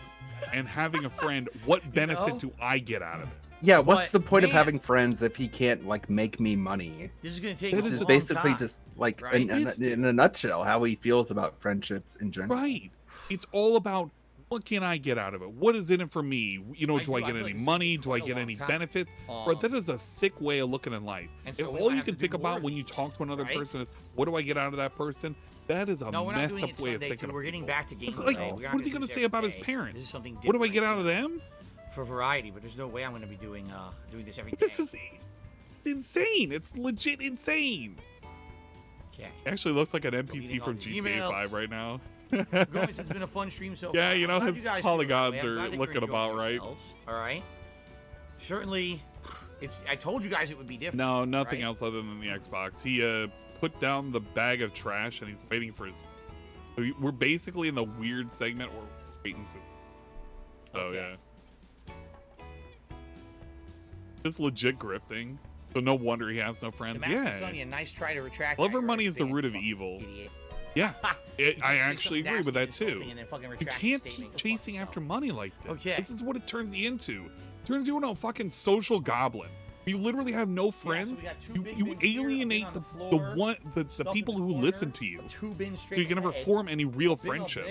and having a friend? What benefit know? do I get out of it? Yeah, what's But, the point of man. having friends if he can't like make me money? This is gonna take That a is Just long basically time. just like right? in a nutshell how he feels about friendships in general. Right. It's all about what can I get out of it? What is in it for me? You know, I do I do. get I feel any like this money? is Do I quite a get long any time. benefits? Bro, that is a sick way of looking at life. And If so we all might you have can to think do more about of when you these, talk to another right? person is, what do I get out of that person? That is a No, we're not messed doing up it way of Sunday thinking too. of We're getting people. back to game It's like, play. what is he gonna say about his parents? This is something What do I different get out of them? for variety, but there's no way I'm gonna be doing this every day. This is insane. It's legit insane. Okay. Actually looks like an NPC from GTA 5 right now. Guys, it's been a fun stream so far. Yeah, you know, I'm glad his you guys polygons feel that way. are I'm glad that looking you're about enjoying right. yourselves, all right. Certainly, I told you guys it would be different. No, nothing right? else other than the Xbox. He put down the bag of trash and he's waiting for his. So we're basically in the weird segment where we're waiting for. Oh yeah. Just legit grifting. So no wonder he has no friends. Damascus Onion, nice try to retract. Lover money is the root of evil. Idiot. Yeah, I actually agree with that too. You can't keep chasing after money like this. Okay. This is what it turns you into. It turns you into a fucking social goblin. You literally have no friends. You alienate the people who listen to you. So you can never form any real friendships.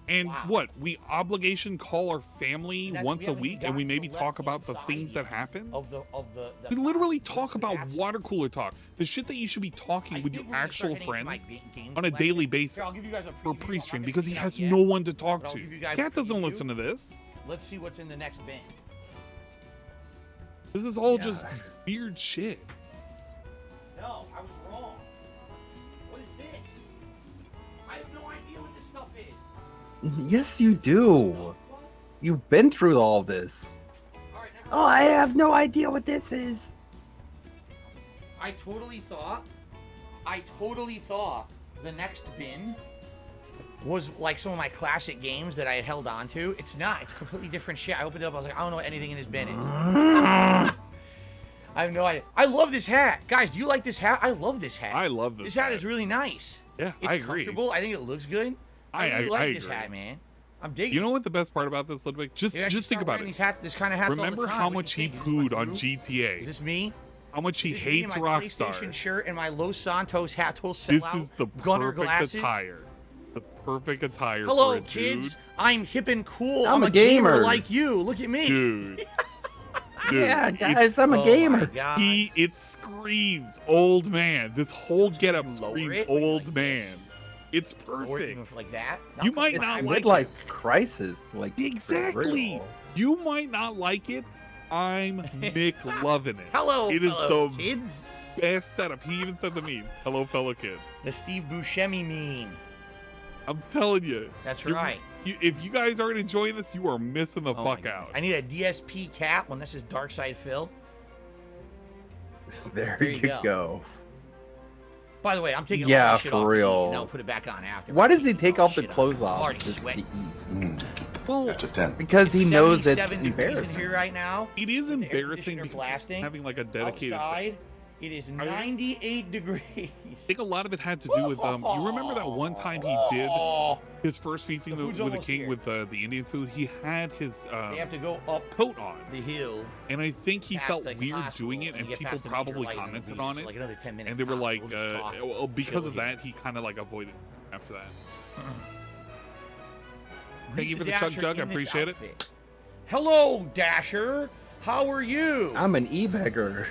And what? We obligation call our family once a week and we maybe talk about the things that happen? We literally talk about water cooler talk. The shit that you should be talking with your actual friends on a daily basis for pre-stream because he has no one to talk to. Cat doesn't listen to this. Let's see what's in the next bin. This is all just weird shit. No, I was wrong. What is this? I have no idea what this stuff is. Yes, you do. You've been through all this. Oh, I have no idea what this is. I totally thought the next bin was like some of my classic games that I had held on to. It's not. It's completely different shit. I opened it up. I was like, I don't know what anything in this bin is. I have no idea. I love this hat. Guys, do you like this hat? I love this hat. I love this This hat is really nice. Yeah, it's I agree. comfortable. I think it looks good. I really like this hat, man. I'm digging. You know what the best part about this, Ludwig? Just think about it. These hats, this kind of hats Remember all the time. how much he pooed on GTA? Is this me? How much he This is hates me in my Rockstar. PlayStation shirt and my Los Santos hat. This is the Gunner perfect glasses. attire. The perfect attire Hello, for a kids. dude. I'm hip and cool. I'm a gamer. like you. Look at me. Dude. Yeah, guys, I'm a gamer. It screams old man. This whole getup screams old man. It's perfect. Like that. You might not like midlife it. crisis, like Exactly. You might not like it. I'm Nick loving it. Hello, It is fellow the kids. best setup. He even said the meme. Hello, fellow kids. The Steve Buscemi meme. I'm telling you. That's You're- right. If you guys aren't enjoying this, you are missing the Oh fuck my out. goodness. I need a DSP cap. Well, this is Dark Side Phil. There you you go. By the way, I'm taking all Yeah, my shit for off to eat, real. and I'll put it back on after. Why does he take off the Shit, clothes I'm off already just to sweating. eat? Well, That's a 10. Because he knows it's 77 degrees in embarrassing. here right now. It is with the air embarrassing conditioner because blasting. having like a dedicated Outside, it is 98 degrees. I think a lot of it had to do with you remember that one time he did his first feasting The food's with the almost king here. with the Indian food. He had his They have to go up coat on, the hill. and I think he past felt the weird hospital, doing it, and and you get people past the major probably light in the commented beach, on so it, like another 10 minutes and they were tops, like, we'll just talk, well, because chill of here. that, he kind of like avoided after that. Thank Read you for the Dasher chug jug. I in this appreciate it. outfit. Hello, Dasher. How are you? I'm an e-beggar.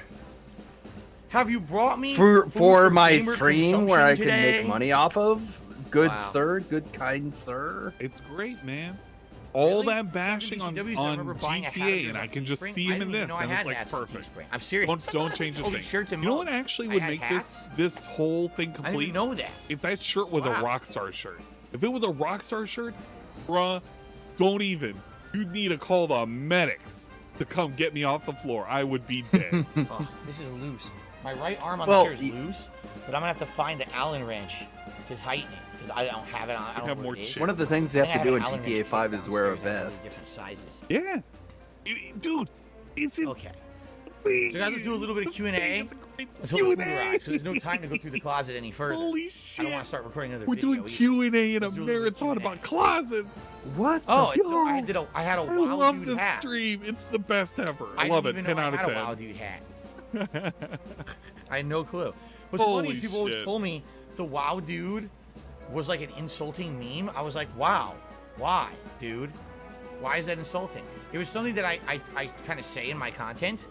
Have you brought me For food my gamer stream where I consumption can today? make money off of. Good Wow. sir, good kind sir. It's great, man. All Really? that bashing on BTTVs, I remember buying a hat of GTA, yours and I on can just Teespring. see I him in didn't even this, know I and it's had like hats on perfect. Teespring. I'm serious. Don't change the Holy thing. shirts and You know what mugs. actually I would had make hats. this whole thing I didn't complete? even know that. If that shirt was a Wow. Rockstar shirt. If it was a Rockstar shirt, bruh, don't even. You'd need to call the medics to come get me off the floor. I would be dead. Oh, this is loose. My right arm on Well, the chair is loose, but I'm gonna have to find the Allen wrench to tighten it because I don't have it on. I don't have know more where it is. shit. One of the things you I have to think I do in an Allen GTA wrench 5 kit is wear a downstairs that's vest. Different sizes. Yeah. Dude, this is... Okay. So guys, let's do a little bit of Q&A. It's a great Until the food Q&A. arrives, so there's no time to go through the closet any further. Holy I shit. don't want to start recording another We're video. doing either. Q&A in a Let's do little bit of marathon Q&A. about closets. What? Oh, the it's so, I had a I Wild love Dude this hat. stream. It's the best ever. I I love didn't it. even 10 know out I had a of Wild 10. Dude hat. I had no clue. What's funny Holy is people always shit. told me the Wow Dude was like an insulting meme. I was like, wow, why, dude? Why is that insulting? It was something that I kind of say in my content.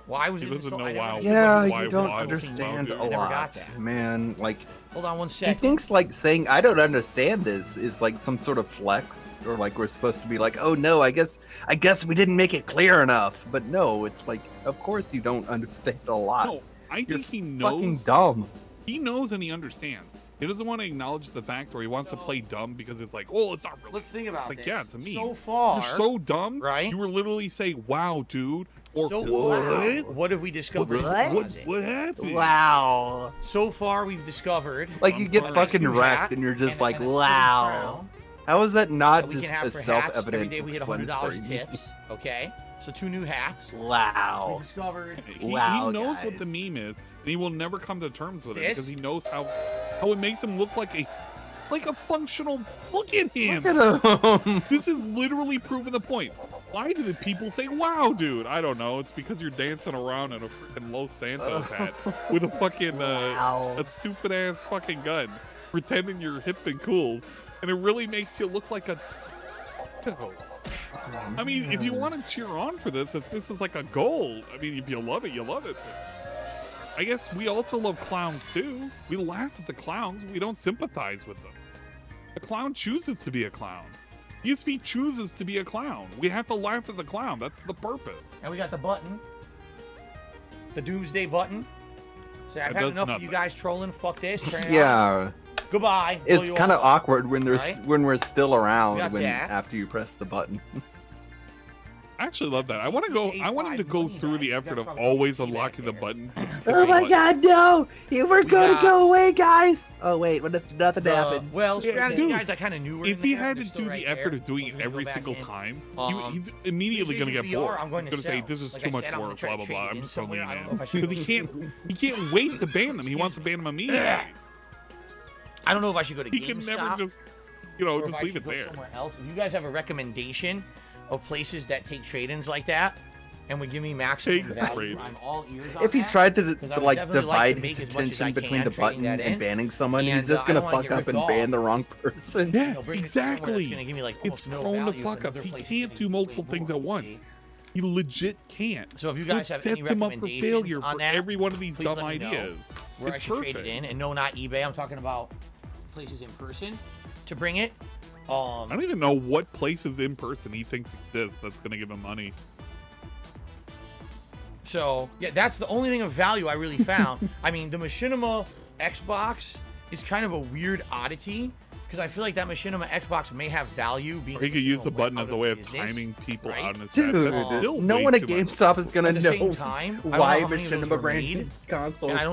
Why was He it doesn't insulting? know I never WoW. understood Yeah, what Why you don't Wild understand Dude? a I never got lot, that. man. Like, Hold on one he sec. thinks like saying I don't understand this is like some sort of flex, or like we're supposed to be like, oh no, I guess we didn't make it clear enough. But no, it's like, of course you don't understand a lot. No, I You're think he fucking knows. dumb. He knows and he understands. He doesn't want to acknowledge the fact, or he wants to play dumb because it's like, oh, it's not really. Let's think about like, this. yeah, it's a meme. So far, you're so dumb, right? You were literally say, "Wow, dude," or so what have we discovered? What happened? Wow. So far, we've discovered. Like you get fucking wrecked, and you're just like, wow. How is that not just a self-evident? Every day we hit $100 tips. Okay, so 2 new hats. Wow. We discovered. He knows what the meme is, and he will never come to terms with it because he knows how it makes him look like a functional. Look at him. Look at him. This is literally proving the point. Why do the people say, "Wow, dude"? I don't know. It's because you're dancing around in a freaking Los Santos hat with a fucking a stupid ass fucking gun, pretending you're hip and cool, and it really makes you look like a. I mean, if you want to cheer on for this, if this is like a goal, I mean, if you love it, you love it. But I guess we also love clowns too. We laugh at the clowns. We don't sympathize with them. A clown chooses to be a clown. ESP chooses to be a clown. We have to laugh at the clown. That's the purpose. And we got the button. The Doomsday button. So I've had enough of you guys trolling. Fuck this. Turn it off. Goodbye. It's kind of awkward when there's right? when we're still around that. after you press the button. I actually love that. I wanted to go through the effort of always unlocking the button. Oh my god, no! You were gonna go away, guys! Oh wait, what if nothing happened? Well, strategy guys, I kind of knew were if he had to do the effort of doing it every single time, he's immediately gonna get bored. He's gonna say, "This is too much work." Blah blah blah. I'm just totally in because he can't wait to ban them. He wants to ban them immediately. I don't know if I should go to He can never just, just leave it there. Somewhere else. If you guys have a recommendation of places that take trade-ins like that and would give me maximum value, I'm all ears on if he that, tried to like divide his attention between the button and banning someone, he's just gonna fuck up and ban the wrong person. Yeah, exactly. It's prone to fuck ups. He can't do multiple things at once. He legit can't. So if you guys have any sets him up for failure on for that, every one of these dumb let me know ideas. Where It's I should perfect. trade it in, and no, not eBay. I'm talking about places in person to bring it. I don't even know what places in person he thinks exist that's gonna give him money. So yeah, that's the only thing of value I really found. I mean, the Machinima Xbox is kind of a weird oddity because I feel like that Machinima Xbox may have value. Being Or he could use the button as a way of timing people out in his Dude, no one at GameStop is gonna know why Machinima branded consoles are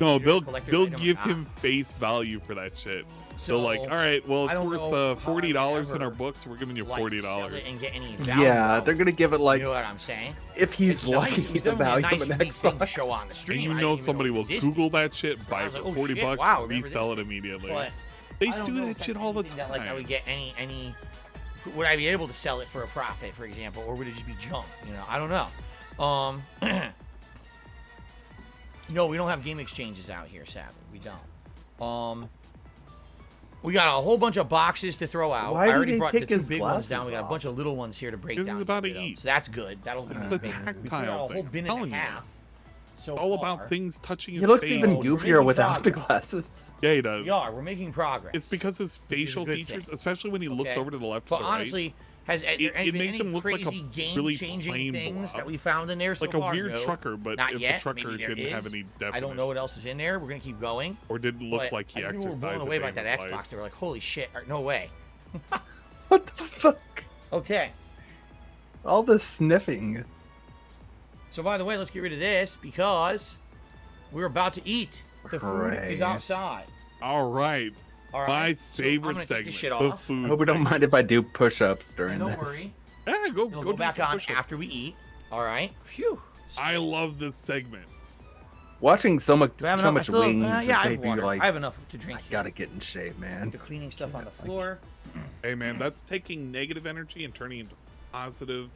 No, they'll give him face value for that shit. So like, all right, well, it's worth $40 in our books. We're giving you $40. And get any value. Yeah, they're gonna give it like. You know what I'm saying? If he's lucky, the value of an Xbox. Show on the stream. And you know somebody will Google that shit, buy it for $40, wow, resell it immediately. But they do that shit all the time. That, like, I would get any. Would I be able to sell it for a profit, for example, or would it just be junk? You know, I don't know. No, we don't have game exchanges out here, sadly. We don't. We got a whole bunch of boxes to throw out. Why I already did brought they the take 2 his big ones down. We got a glasses bunch of little ones here to break down. This is about to eat. So that's good. That'll be the big. We tactile put out a whole thing. bin and a half. So all about things touching his He looks face. even goofier without the glasses. Yeah, he does. We are. We're making progress. It's because his facial features, especially when he looks over to the left but or the right. honestly, has it makes him look like a really game-changing plain things blob. that we found in there so like a far? weird No. trucker, but Not if yet. the trucker Maybe there didn't have is. any definition. I don't know what else is in there. We're gonna keep going. Or didn't look But like he I think exercised. we were blown away by a day that in his Xbox. life. They were like, "Holy shit! No way!" What the fuck? Okay. All this sniffing. So by the way, let's get rid of this because we're about to eat. The food is outside. All right. All right. My So I'm favorite gonna take segment, this shit the off. food. I hope we don't mind if I do push-ups during Don't this. worry. Yeah, It'll go go do back some on push-ups. after we eat. All right. Phew. I love this segment. Watching so much Do I have enough? wings Yeah, just I have made me water. like, I have enough to drink. I gotta get in shape, man. The cleaning stuff on the floor. Hey man, that's taking negative energy and turning it into positive.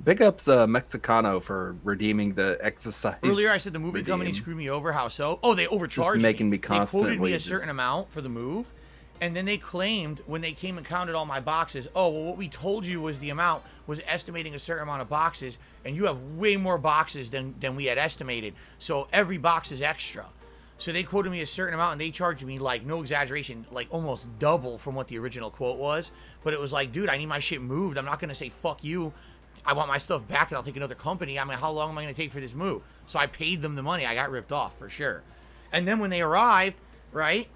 Big ups Mexicano for redeeming the exercise. Earlier, I said the movie company screwed me over. How so? Oh, they overcharged Just making me They quoted me constantly a certain amount for the move, and then they claimed when they came and counted all my boxes, oh, well, what we told you was the amount was estimating a certain amount of boxes, and you have way more boxes than we had estimated. So every box is extra. So they quoted me a certain amount, and they charged me, like, no exaggeration, like almost double from what the original quote was. But it was like, dude, I need my shit moved. I'm not going to say fuck you I want my stuff back and I'll take another company. I mean, how long am I going to take for this move? So I paid them the money. I got ripped off for sure. And then when they arrived, right?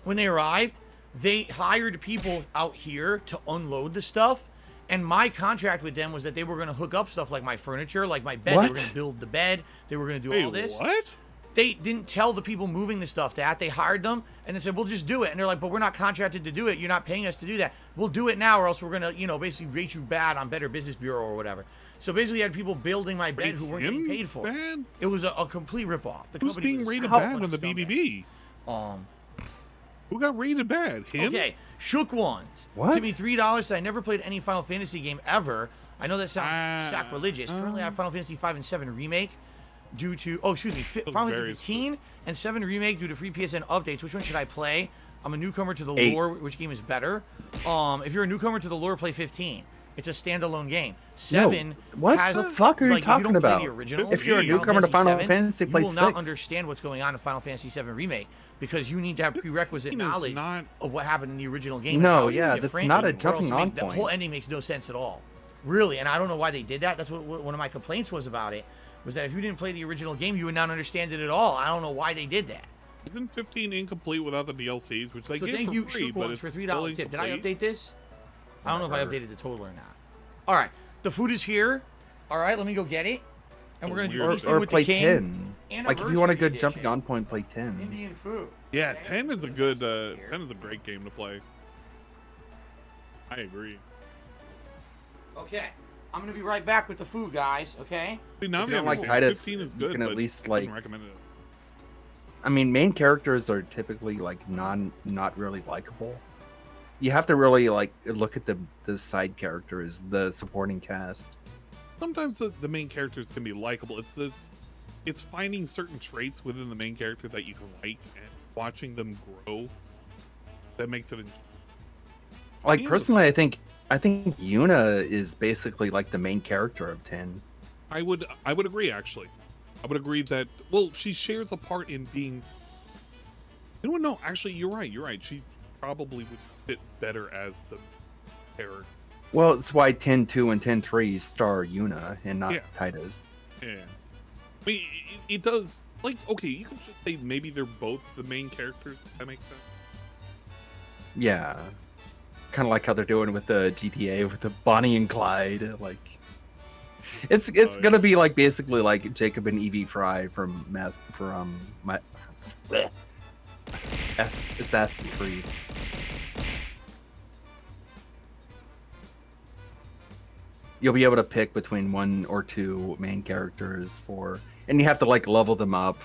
When they arrived, they hired people out here to unload the stuff. And my contract with them was that they were going to hook up stuff like my furniture, like my bed. What? They were going to build the bed. They were going to do all this. What? They didn't tell the people moving the stuff that. They hired them and they said, we'll just do it. And they're like, but we're not contracted to do it. You're not paying us to do that. We'll do it now or else we're going to, you know, basically rate you bad on Better Business Bureau or whatever. So basically you had people building my bed who weren't getting paid for it. It was a complete ripoff. Who's being rated bad on the BBB? Who got rated bad? Him? Okay, Shook Ones. What? Give me $3 that I never played any Final Fantasy game ever. I know that sounds sacrilegious. Currently I have Final Fantasy 5 and 7 Remake due to, Final Fantasy 15 and 7 Remake due to free PSN updates. Which one should I play? I'm a newcomer to the lore. Which game is better? If you're a newcomer to the lore, play 15. It's a standalone game. 7 what has, the fuck are you talking about? If you're a newcomer to Final Fantasy, play 6. You will not understand what's going on in Final Fantasy 7 Remake because you need to have prerequisite knowledge of what happened in the original game. No, yeah, that's not a jumping on point. The whole ending makes no sense at all. Really, and I don't know why they did that. That's what one of my complaints was about it, was that if you didn't play the original game, you would not understand it at all. I don't know why they did that. Isn't 15 incomplete without the DLCs, which they give thank for you, free, but it's for $3 tip. Did I update this? I don't know if I updated the total or not. All right, the food is here. All right, let me go get it. And we're going to do feasting with play the king. 10. Like, if you want a good jumping on point, play 10. Indian food. Yeah, 10 is a good, 10 is a great game to play. I agree. Okay, I'm going to be right back with the food, guys, okay? See, now if you don't like Titus, 15 is good, you can at least, like, I recommend it. I mean, main characters are typically, like, not really likable. You have to really, like, look at the side characters, the supporting cast. Sometimes the main characters can be likable. It's finding certain traits within the main character that you can like and watching them grow that makes it. Like, personally, I think Yuna is basically like the main character of 10. I would agree, actually. I would agree that, well, she shares a part in being. You know what? No, actually, you're right. She probably would fit better as the character. Well, it's why 10-2 and 10-3 star Yuna and not Titus. Yeah. I mean, it does, like, okay, you could just say maybe they're both the main characters, if that makes sense. Yeah. Kind of like how they're doing with the GTA with the Bonnie and Clyde. Like, it's gonna be like basically like Jacob and Evie Fry from Assassin's Creed. You'll be able to pick between 1 or 2 main characters and you have to like level them up.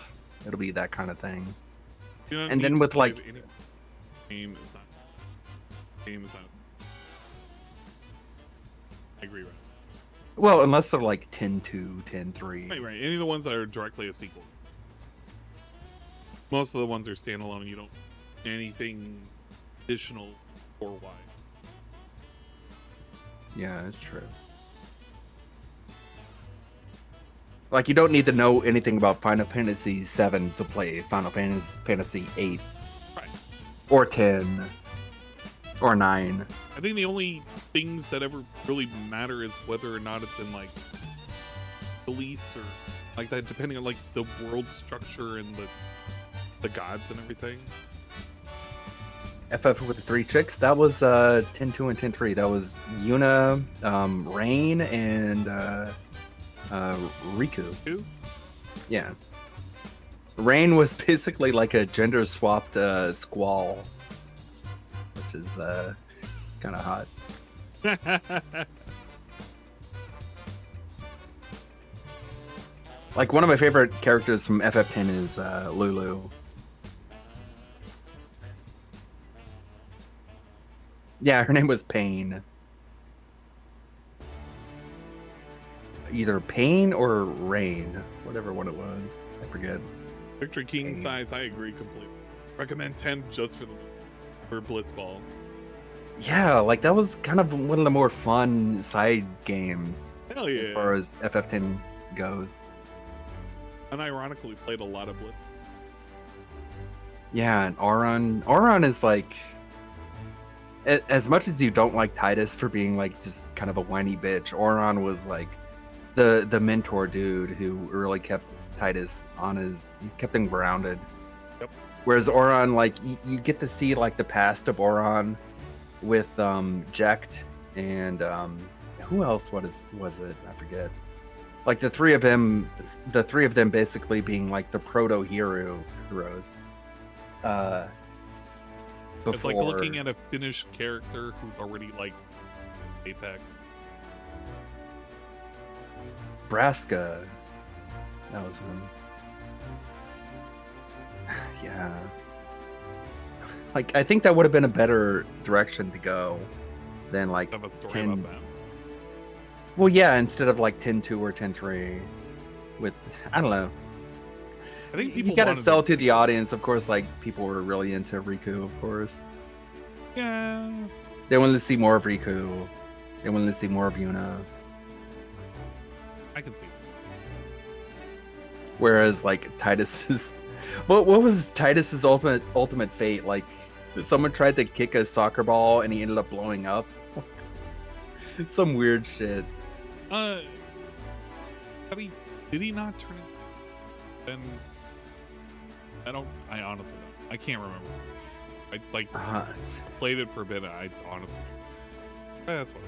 It'll be that kind of thing. And then with like game is not. I agree, right? Well, unless they're like 10-2, 10-3. Right. Any of the ones that are directly a sequel. Most of the ones are standalone and you don't anything additional or why. Yeah, that's true. Like, you don't need to know anything about Final Fantasy 7 to play Final Fantasy 8. Right. Or 10. Or 9. I think the only things that ever really matter is whether or not it's in, like, police or like that, depending on, like, the world structure and the gods and everything. FF with the 3 chicks, that was 10-2 and 10-3. That was Yuna, Rain, and Riku. Who? Yeah. Rain was basically like a gender swapped Squall, which is it's kind of hot. Like, one of my favorite characters from FF10 is Lulu. Yeah, her name was Pain. Either Pain or Rain, whatever one it was. I forget. Victor King size, I agree completely. Recommend 10 just for Blitzball. Yeah, like, that was kind of one of the more fun side games. Hell yeah. As far as FF10 goes. Unironically played a lot of Blitz. Yeah, and Auron is like, as much as you don't like Titus for being like just kind of a whiny bitch, Oron was like the mentor dude who really kept Titus on he kept him grounded. Yep. Whereas Oron, like you get to see like the past of Oron with Jekt and who else was it? I forget. Like the three of them basically being like the proto heroes. It's like looking at a finished character who's already like Apex. Braska. That was him. Yeah. Like I think that would have been a better direction to go than like Have a story 10. about that. Well, yeah, instead of like 10-2 or 10-3 with I don't know. I think people you gotta wanted sell to the audience, of course. Like people were really into Riku, of course. Yeah. They wanted to see more of Riku. They wanted to see more of Yuna. I can see. Whereas like Titus's, what was Titus's ultimate fate? Like someone tried to kick a soccer ball and he ended up blowing up. Some weird shit. I mean, did he not turn it? Then I honestly don't. I can't remember. I like played it for a bit. I honestly, that's what.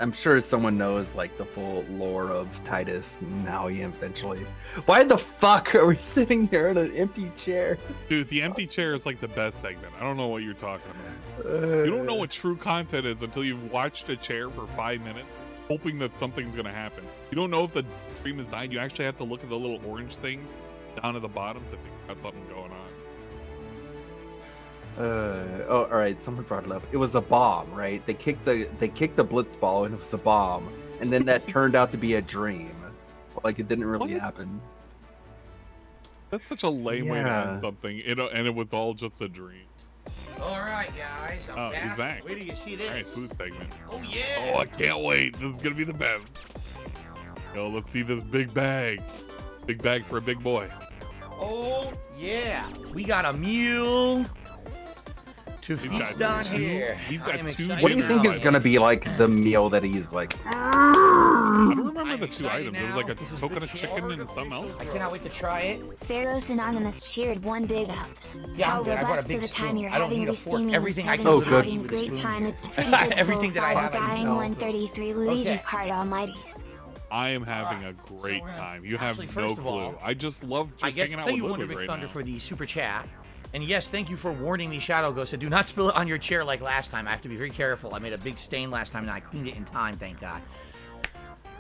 I'm sure someone knows like the full lore of Titus and how he eventually. Why the fuck are we sitting here in an empty chair? Dude, the empty chair is like the best segment. I don't know what you're talking about. You don't know what true content is until you've watched a chair for 5 minutes, hoping that something's gonna happen. You don't know if the stream has died. You actually have to look at the little orange things down at the bottom to figure out something's going on. All right. Someone brought it up. It was a bomb, right? They kicked the blitz ball, and it was a bomb, and then that turned out to be a dream. Like it didn't really happen. That's such a lame way to end something, and it was all just a dream. All right, guys. I'm back. He's back. Wait till you see this. All right, food segment. Oh yeah. Oh, I can't wait. This is gonna be the best. Yo, let's see this big bag. Big bag for a big boy. Oh yeah. We got a meal to feast on here. He's got two. What do you think is gonna be like the meal that he's like? I don't remember the two items. It was like a coconut chicken and something else. I cannot wait to try it. Pharaoh's Anonymous cheered one big ups. Yeah, How I'm good. I brought a robust big of a time spoon. you're I don't having need a fork. re-steaming Everything the I can sevens, do is having eat a great spoon. time. It's Everything that I have, I dying know. 133 Luigi Okay. Card Almighties. I am having a great time. You have Actually, no first of all, clue. I just love I just guess hanging out thank with you, Wonder Ludwig Big right Thunder, now. for the super chat. And yes, thank you for warning me, Shadow Ghost. Do not spill it on your chair like last time. I have to be very careful. I made a big stain last time and I cleaned it in time, thank God.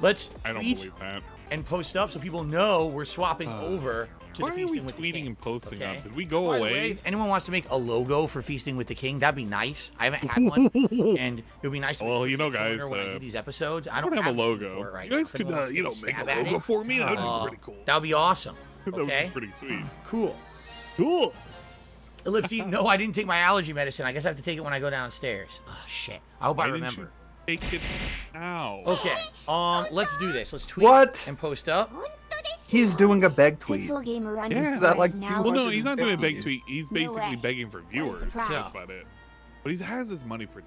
Let's I don't tweet believe that. and post up so people know we're swapping over to Why the are we Feasting with the tweeting King. and posting Okay? up? Did we go By the away? way, if anyone wants to make a logo for Feasting with the King, that'd be nice. I haven't had one, and it would be nice. To Well, make you know, a corner guys, when I do these episodes, I don't don't have a one logo. for it right You guys now. could, If anyone you know, wants to make a stab at logo it, for me. That'd be pretty cool. That'd be awesome. That would Okay, be pretty sweet. cool. Cool. Ellipse, no, I didn't take my allergy medicine. I guess I have to take it when I go downstairs. Oh shit! I hope I Why didn't remember. you take it now? Okay, let's do this. Let's tweet What? and post up. He's doing a beg tweet. Pixel Gamer Yeah, underscore is that like is now Well, no, he's not doing a beg 250? tweet. He's No basically way. begging for viewers. surprise. That's about it. But he has his money for.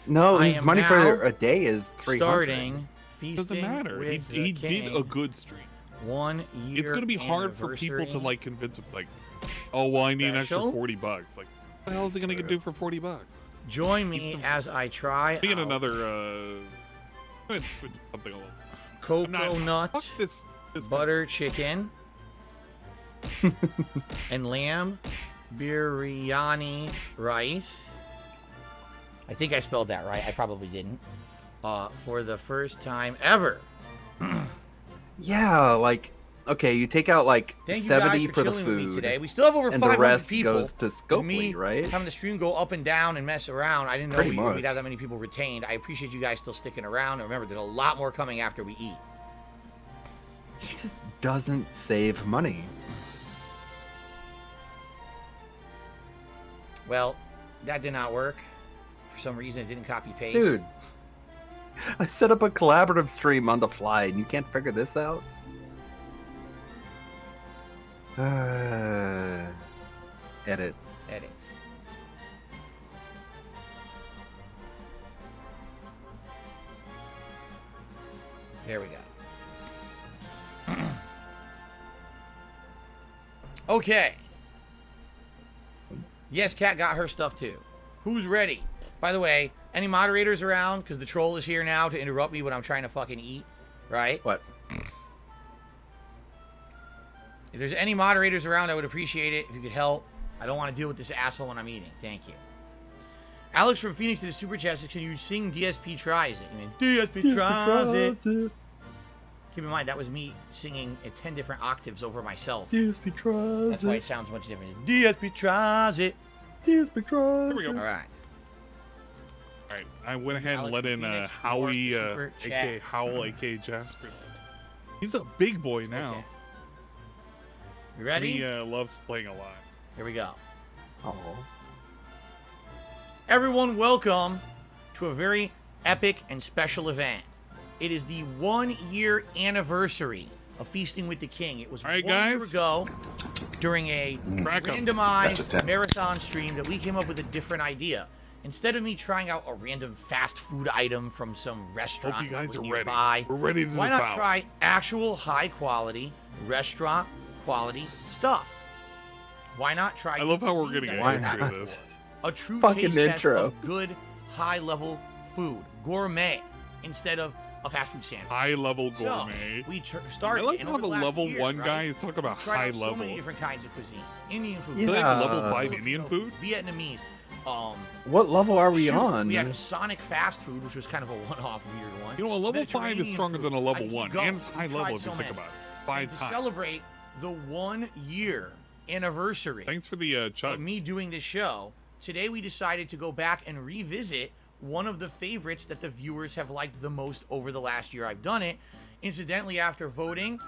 No, I his am money now for a day is 300. Starting feasting Doesn't matter. He with the did a King. good stream. 1 year. It's gonna be hard for people to anniversary. like convince him. It's like, oh well, I need an extra Special? $40. Like, what the hell is it gonna do for $40? Join me as I try. Let me get out another. Let's switch something a little. coconut Fuck this butter chicken and lamb biryani rice. I think I spelled that right. I probably didn't. For the first time ever. Yeah, like okay, you take out like Thank you 70 guys for the chilling with me food, today. We still have over and 500 the rest people. goes to With me Scopely, right? having the stream go up and down and mess around. I didn't know Pretty we'd much. have that many people retained. I appreciate you guys still sticking around. And remember, there's a lot more coming after we eat. He just doesn't save money. Well, that did not work. For some reason, it didn't copy paste. Dude, I set up a collaborative stream on the fly, and you can't figure this out? Edit. Edit. There we go. Okay. Yes, Kat got her stuff too. Who's ready? By the way, any moderators around? Because the troll is here now to interrupt me when I'm trying to fucking eat. Right? What? If there's any moderators around, I would appreciate it if you could help. I don't want to deal with this asshole when I'm eating. Thank you. Alex from Phoenix to the Super Chat says, can you sing DSP Tries It? You mean, DSP Tries It. Keep in mind, that was me singing at 10 different octaves over myself. DSP Tries It. That's why it sounds much different. DSP Tries It. DSP Tries It. Here we go. All right. All right, I went ahead and let in Howie, a.k.a. Howl, a.k.a. Jasper. He's a big boy now. Okay. You ready? He loves playing a lot. Here we go. Oh. Everyone, welcome to a very epic and special event. It is the 1-year anniversary of Feasting with the King. It was all right, 1 year guys. ago during a randomized marathon stream that we came up with a different idea. Instead of me trying out a random fast food item from some restaurant, hope you guys are nearby, ready. We're ready to why not try actual high quality restaurant quality stuff? Why not try? I love how we're getting cuisine a that history of this. a true Fucking taste test intro. of good high level food, gourmet, instead of a fast food sandwich. High level gourmet. So we I started. like and how over the last level year, 1 right, guy is talking about we tried high out level. So many different kinds of cuisines. Indian food. Is it like level Yeah. 5 Indian food? Vietnamese. What level are we shoot, on? We had Sonic fast food, which was kind of a one-off weird one. You know, a level 5 is Mediterranean stronger food. than a I level keep 1. going. And it's high We level tried if you so think many. about it. 5 And to times. celebrate the 1-year anniversary Thanks for the of chug. me doing this show, today we decided to go back and revisit one of the favorites that the viewers have liked the most over the last year I've done it. Incidentally, after voting,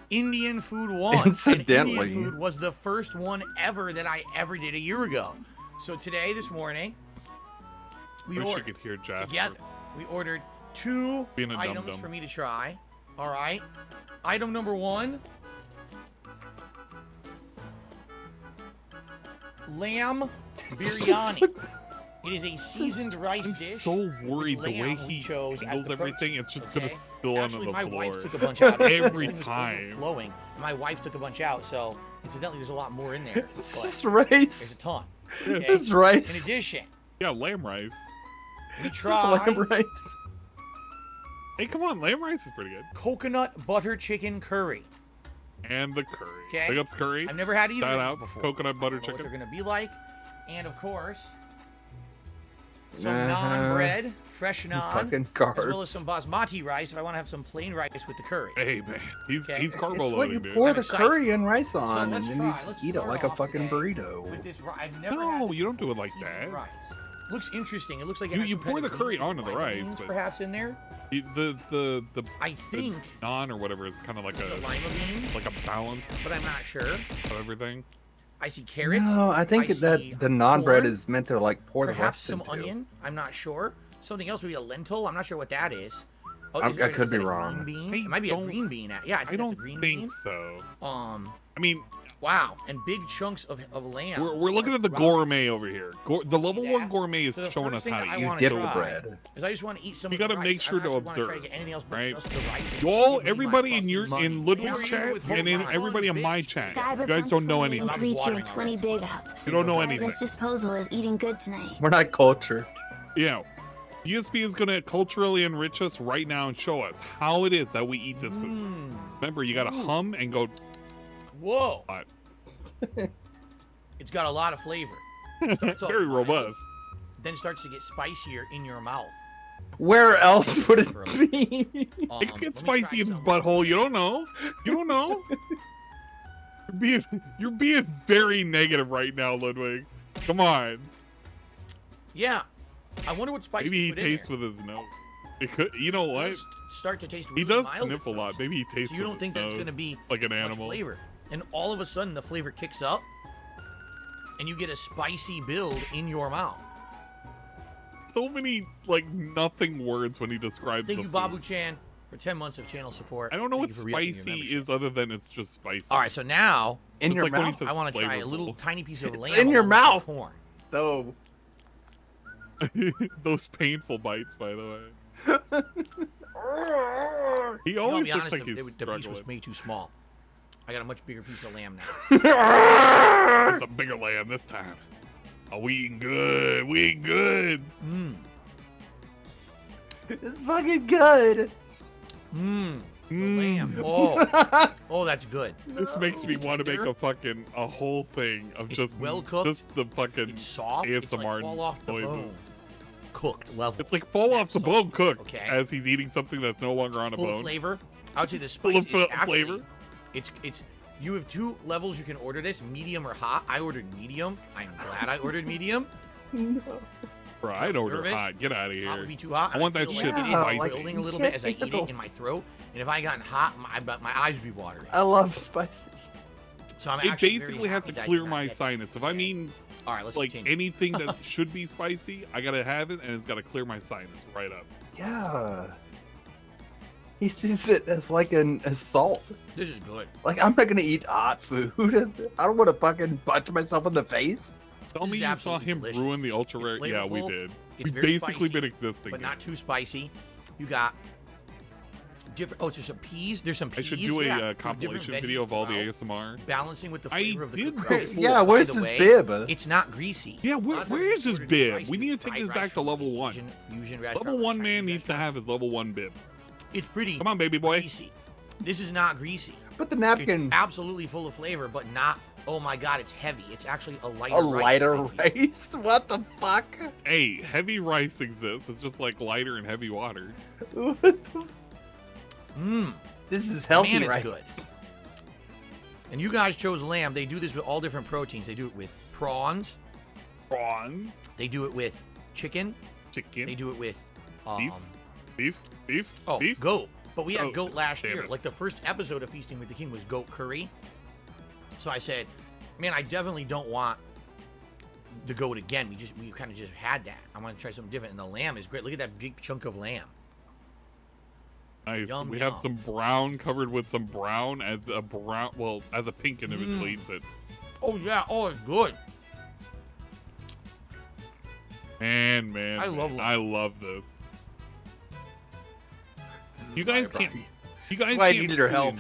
Indian food won. Incidentally. And Indian food was the first one ever that I ever did a year ago. So today, this morning, we Wish you ordered could hear Jasper. together. We ordered 2 Being a items dum-dum. for me to try. All right. Item number 1. Lamb biryani. It is a seasoned rice I'm dish. so worried the way lamb we he chose as handles the everything. It's just gonna okay? spill Actually, onto my the floor. wife took a bunch out. Every This thing was time. overflowing. My wife took a bunch out, so incidentally, there's a lot more in there. This but is There's rice. a ton. This okay? is rice. In addition, Yeah, lamb rice. we This is tried lamb rice. Hey, come on, lamb rice is pretty good. coconut butter chicken curry. And the curry. Okay. Big ups curry. I've never had either Shout of out these before. coconut butter I don't know chicken. what they're gonna be like, and of course, some Uh-huh. naan bread, fresh Some naan, fucking as well as carbs. some basmati rice if I want to have some plain rice with the curry. Hey man, he's Okay. he's carbo It's what you loading, dude. pour I'm the excited. curry and rice on, So and let's then try. you Let's just eat it start like a off fucking today burrito. With this, I've never No, had you don't do it like seasoned that. Rice. Looks interesting. It looks like it You- has you some pour kind the of curry green onto the lima rice, beans but- perhaps in there. The I think naan or whatever is kind of like it's a a lima bean, like a balance but I'm not sure. of everything. I see carrots. No, I think I that see the naan bread corn, is meant to like pour the perhaps rice some into. onion. I'm not sure. Something else, maybe a lentil. I'm not sure what that is. Oh, I is that- could is that be a wrong. Green bean? I It might be a don't- green bean. Yeah, I I think don't it's a green think bean. so. I mean, wow, and big chunks of lamb. we're looking at the Wow. gourmet over here. The level See 1 that? gourmet is So the showing first us how thing to I eat. wanna Dip try the bread. Is I just want to eat some. You of the gotta rice. make sure I to don't actually wanna try observe, get anything else but right? just the rice. You all, Give me my everybody in fucking your money. in Ludwig's Who are chat you with and in rice? everybody in my Bitch. chat, Skyber you guys don't know Pumpkin anything. I'm Creature, watering 20 big ups. You don't know anything. This disposal is eating good tonight. We're not cultured. Yeah. DSP is going to culturally enrich us right now and show us how it is that we eat this food. Remember, you got to hum and go. Whoa! "What?" It's got a lot of flavor. Starts off Very mild, robust. Then starts to get spicier in your mouth. Where else would it be? It could let get me spicy try in his some. butthole. You don't know. You don't know. You're being very negative right now, Ludwig. Come on. Yeah. I wonder what spice. Maybe they he put in tastes there. with his nose. It could. You know It what? does start to taste. He Really does mild sniff at a lot. first. Maybe he tastes. So you don't with think his that's nose gonna be like an much animal? flavor, and all of a sudden the flavor kicks up, and you get a spicy build in your mouth. So many like nothing words when he describes. Thank the you, food. Babu Chan, for 10 months of channel support. I don't know Thank what you for re-upping your spicy membership. is other than it's just spicy. All right, so now In It's your like when he mouth? says I want to try a flavorful. little tiny piece of It's lamb in your along with mouth. some corn. No. Those painful bites, by the way. He always looks honest, like he's the piece struggling. was made too small. I got a much bigger piece of lamb now. It's a bigger lamb this time. Oh, we eating good. We eating good. It's fucking good. Lamb. Oh, that's good. This makes me want to make a whole thing of just well cooked. Just the fucking It's soft. ASMR It's like fall off the noises. bone. Cooked level. It's like fall off the bone cooked Okay. as he's eating something that's no longer on a Full bone. of flavor. I would say the Full spice of is actually, flavor. It's you have two levels you can order this, medium or hot. I ordered medium. I'm glad I ordered medium. Bro, I'd order Nervous. hot. Get out of Hot would here. be too hot. I want that feel shit like it is spicy. building a little bit as I eat it in my throat. And if I gotten hot, my eyes would be watering. I love spicy. So I'm It actually basically very has to happy that I clear did not my get- sinus. If I mean All right, let's like continue. anything that should be spicy, I gotta have it, and it's gotta clear my sinus right up. Yeah. He sees it as like an assault. This is good. Like, I'm not gonna eat hot food. I don't want to fucking punch myself in the face. Tell This me is you saw absolutely him delicious. ruin the ultra rare. It's Yeah, we flavorful. did. It's We've very basically spicy, been existing. but here. not too spicy. You got different. Oh, there's some peas. There's some I peas. should do a yeah, different compilation veggies video of all the throughout, ASMR. balancing with the I flavor of the did cooked before. rice. Yeah, By where's the his way, bib? It's not greasy. Yeah, A lot of where times is you his order bib? rice We with need to take fried this rice back to from level Asian 1. Fusion restaurant Level or 1 Chinese man needs to restaurant. have his level 1 bib. It's pretty. Come on, baby boy. Greasy. This is not greasy. But the It's napkin, absolutely full of flavor, but not. Oh my god, it's heavy. It's actually a lighter a rice. lighter I feel. rice? What the fuck? Hey, heavy rice exists. It's just like lighter and heavy water. What the- This is healthy Man, it's rice. good. And you guys chose lamb. They do this with all different proteins. They do it with prawns. Prawns, They do it with chicken. chicken, They do it with beef, beef, oh, beef. goat. But we had Oh, goat last damn year. it. Like the first episode of Feasting with the King was goat curry. So I said, man, I definitely don't want the goat again. We kind of just had that. I want to try something different. And the lamb is great. Look at that big chunk of lamb. Nice. Yum, we yum. have some brown covered with some brown as a pink individual eats it. Oh yeah. Oh, it's good. Man, I love lamb. I love this. This You is guys why, can't. Brian. You guys That's why I can't needed your fully- help.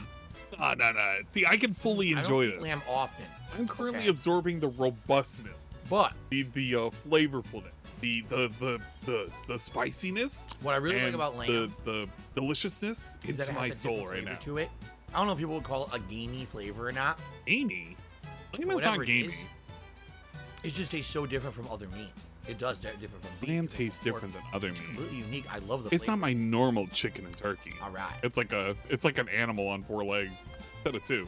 No. See, I can fully I don't enjoy eat this. lamb often, I'm currently Okay. absorbing the robustness, but the flavorfulness, the spiciness. what I really like and about lamb the deliciousness is that into it my has a soul different right flavor now. to it. I don't know if people would call it a gamey flavor or not. Gamey. Lamb is Whatever not it gamey. is, it just tastes so different from other meat. It does taste different from beef. Lamb from tastes pork. different than other It's meat. completely unique. I love the It's flavor. not my normal chicken and turkey. All right. It's like an animal on 4 legs instead of 2.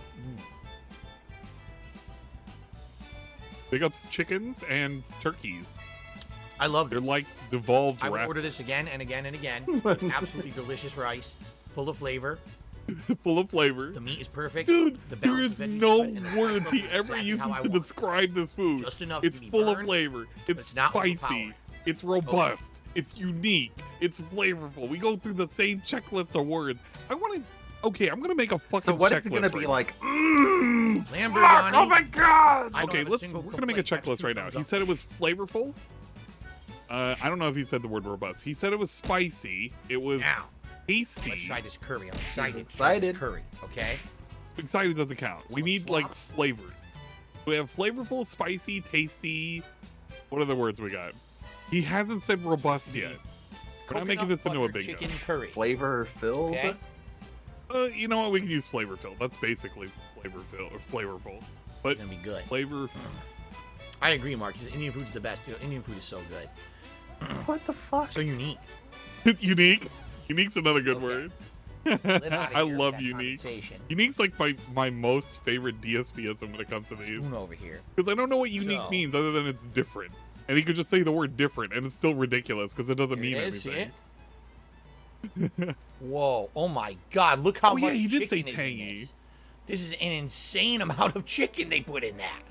Big ups chickens and turkeys. I love They're it. like devolved I would wrap order this again and again and again. It's absolutely delicious rice, full of flavor. full of flavor. The meat is perfect. Dude, the there balance is of veggies no and the spice words level he is ever exactly uses how I to want it. describe this food. Just enough It's to be full of burned, flavor. It's it's not spicy. overpowering. It's robust. It's unique. It's flavorful. We go through the same checklist of words. I'm gonna make a fucking So what checklist. is it gonna be right like? Lamb Fuck, biryani. oh my god! I don't Okay, have a we're single gonna make a complaint. That's checklist right 2 now. thumbs He up. said it was flavorful. I don't know if he said the word robust. He said it was spicy. It was Now, tasty. let's try this curry. I'm excited. He's to try this excited. curry, okay? Excited doesn't count. We So need swap. like flavors. We have flavorful, spicy, tasty. What other words we got? He hasn't said robust yet. We're not making Coconut this into a butter bingo. chicken curry. Flavor filled. Okay. You know what? We can use flavor filled. That's basically flavor filled or flavorful. But It's gonna be good. flavor. I agree, Mark. 'Cause Indian food's the best. Indian food is so good. What the fuck? So unique. Unique. Unique's another good Okay. word. Get outta I here with love that unique. condensation. Unique's like my most favorite DSPism when it comes to these. Spoon over here. Because I don't know what unique So- means other than it's different. And he could just say the word different and it's still ridiculous because it doesn't Here mean it is, see anything. Whoa! Oh my God! Look how Oh, yeah, much he did chicken say is in tangy. this. This is an insane amount of chicken they put in that.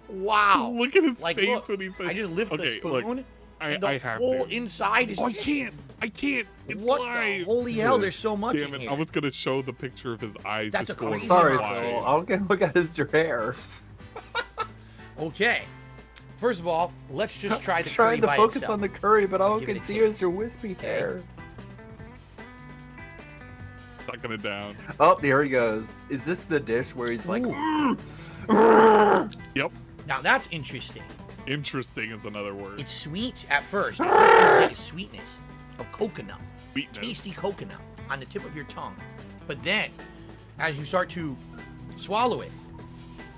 Wow! Look at his Like, face look, when he says. I just lift the Okay, spoon, look, and the I have whole to. inside is. Oh, I chicken. can't. It's What live. the holy hell? There's so much Damn in it! here. I was gonna show the picture of his eyes That's just a going crazy Sorry, amount. Phil. wide. All I can look at is your hair. Okay. First of all, let's just try the I'm trying curry to by focus itself. on the curry, but all I Let's give can it a see is taste. your wispy Okay. hair. sucking it down. Oh, there he goes. Is this the dish where he's like, Yep. Now that's interesting. Interesting is another word. It's sweet at first. The first thing you get is sweetness of coconut. Sweetness. Tasty coconut on the tip of your tongue. But then, as you start to swallow it,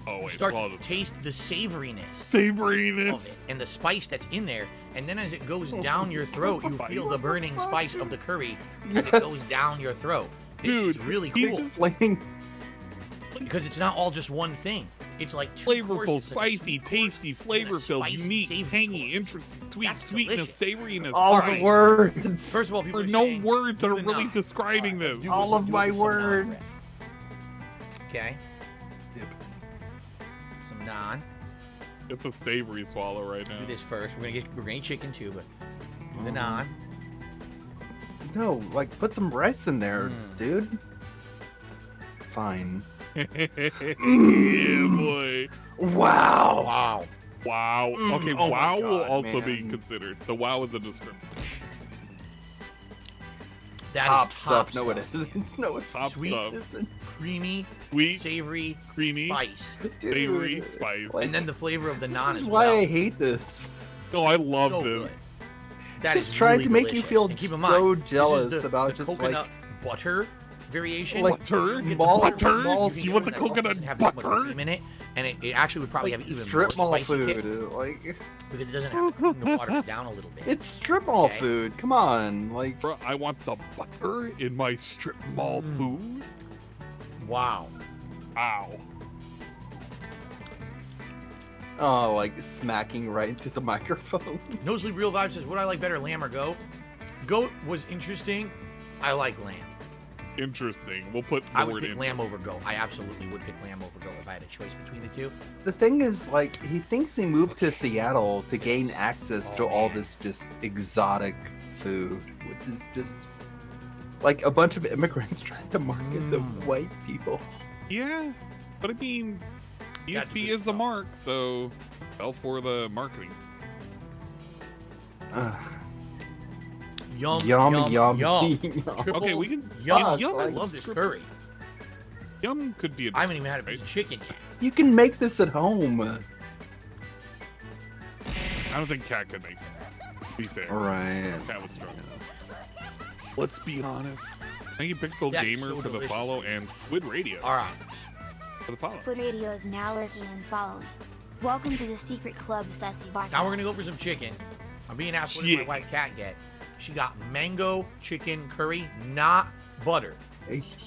you start to taste the savoriness of it and the spice that's in there. And then as it goes down your throat, you feel the burning spice of the curry as it goes down your throat. This is really cool. He's slinging. Because it's not all just one thing. It's like flavorful, spicy, tasty, flavor-filled, unique, tangy, interesting, sweet, sweetness, savoriness. All the words. First of all, people there are no words that are really describing this. All of my words. Okay. Some naan. It's a savory swallow right now. Do this first. We're gonna eat chicken too, but do the naan. No, like put some rice in there, dude. Fine. Yeah, boy. Wow. Wow. Okay, oh wow God, will also be man. considered. So wow is a descriptor. That Top is stuff. top No, it stuff. isn't. No, it's Top Sweet. stuff. isn't. Creamy, Sweet, savory, creamy, spice. Dude, savory, spice. And then the flavor of the this naan is as why well. I hate this. No, I love So this. good. That It's is trying really to make you delicious. feel And keep in so mind, this is jealous the, about the just, coconut like- butter variation. Like, Butter? You get malt- the butter? malt- You want the that coconut doesn't have as much butter? cream in it, and it actually would probably Like have even strip more mall spicy food. kick Like because it doesn't have the cream to water it down a little bit. it's strip mall Okay. food. Come on, like Bro, I want the butter in my strip mall food. Wow. Ow. oh, like smacking right into the microphone. No Sleep Real Vibe says, would I like better, lamb or goat? Goat was interesting. I like lamb. Interesting. We'll put the I would word pick in. lamb over goat. I absolutely would pick lamb over goat if I had a choice between the two. The thing is, like, he thinks he moved to Seattle to gain access to all man. this just exotic food, which is just like a bunch of immigrants trying to market to white people. Yeah, but I mean, That's ESP good is a stuff. mark, so fell for the marketing. Yum, Yum, yum, yum, yum. yum. Triple Okay, we can. Yum. Yum I is a love this descriptor. curry. Yum could be a I haven't even had a descriptor, piece right? of chicken yet. You can make this at home. I don't think Cat could make it. To be fair. All right. Cat would struggle. Let's be honest. Thank you, Pixel That is Gamer, so for the delicious. follow, and Squid Radio All right. for the follow. Squid Radio is now lurking and following. Welcome to the secret club, Sassy Bar. Now we're gonna go for some chicken. I'm being asked what did my Chicken. wife Cat get. She got mango chicken curry, not butter.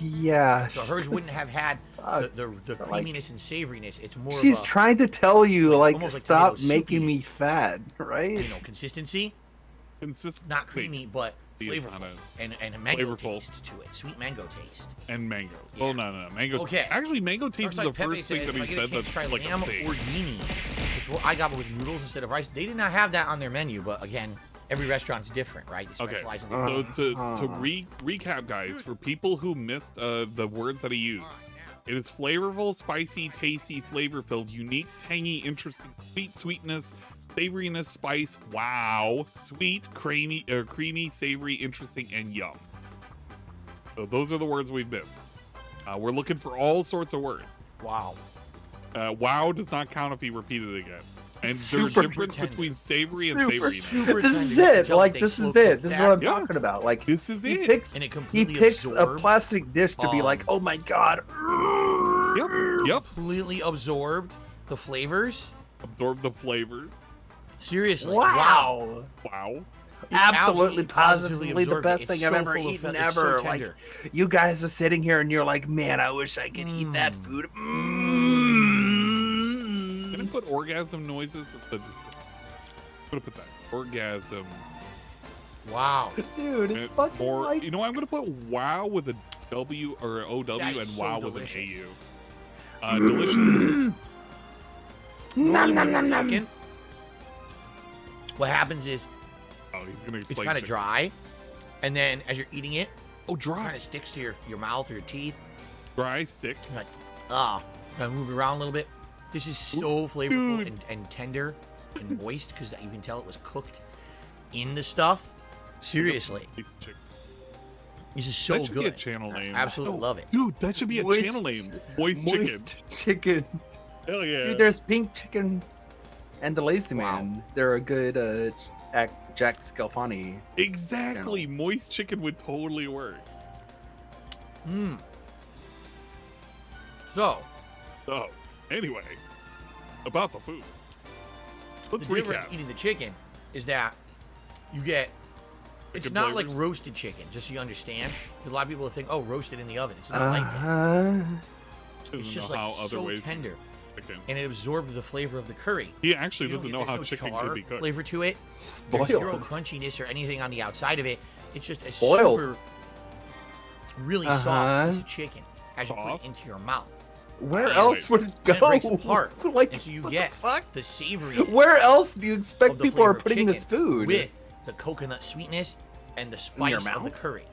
Yeah. So hers wouldn't have had Fuck. the Like- creaminess and savoriness. It's more She's of a, trying to tell you, like, almost like stop tomato making soupy. me fat, right? consistency. Consistent. Not creamy, but It's flavorful. not And a mango flavorful. taste to it. Sweet mango taste. And mango. Yeah. Oh, no. Mango. Okay. Actually, mango taste is the Darkside Pepe first thing says, that if I he get a said chance that's to try like lamb a thing. or guinea. It's what I got with noodles instead of rice. They did not have that on their menu, but again, every restaurant's different, right? They Okay, specialize in their so to recap, guys, for people who missed the words that he used, it is flavorful, spicy, tasty, flavor-filled, unique, tangy, interesting, sweetness, savoriness, spice, wow, sweet, creamy, savory, interesting, and yum. So those are the words we've missed. We're looking for all sorts of words. Wow. Wow does not count if he repeated it again. And there's Super a difference tender. between savory and Super, savoriness. This is tender. You can it. tell Like, they this is slow it. cook This is that. what I'm Yeah. talking about. Like, This is he it. picks And it he completely picks a absorbed, plastic dish to be like, oh my god. Yep. completely absorbed the flavors. Absorb the flavors. Seriously. Wow. Wow. It Absolutely, absolutely positively the absorbed it. best It's thing I've so ever full of eaten it's so ever. Like, tender. you guys are sitting here and you're like, man, I wish I could eat that food. Can I put orgasm noises at the description? I'm gonna put that. Orgasm. Wow. Dude, it's fucking Or like you know, I'm gonna put wow with a W or OW That and is so wow delicious. with an AU. Delicious. nom, nom, nom, nom. Chicken. What happens is Oh, he's gonna it's explain. kind of chicken. dry, and then as you're eating it, Oh, it dry. kind of sticks to your mouth or your teeth. Dry stick. You're like, kind of move it around a little bit. This is so flavorful Dude. and tender and moist because you can tell it was cooked in the stuff. Seriously. Piece of chicken. This is so That should good. be a channel name. I absolutely love it. Dude, that should be a channel name. Moist chicken. Chicken. Hell yeah. Dude, there's pink chicken and the Lazy Man. They're a good Jack Scalfani. Exactly. Moist chicken would totally work. So, anyway, about the food. Let's the difference recap. eating the chicken is that you get, it's Chicken not like flavors? roasted chicken, just so you understand. A lot of people think, oh, roasted in the oven. It's not like that. It's just like so tender. Chicken. And it absorbs the flavor of the curry. He actually So you doesn't don't know get- how there's chicken char can be cooked. flavor to it. Spoiled. There's zero crunchiness or anything on the outside of it. It's just a Boiled. super, really soft piece of chicken as you put it into your mouth. Where And else would it go? And it breaks apart. Like, and so you what get the fuck? the savory. Where else do you expect of the people are flavor of putting this chicken food? with the coconut sweetness and the spice of the mouth? curry.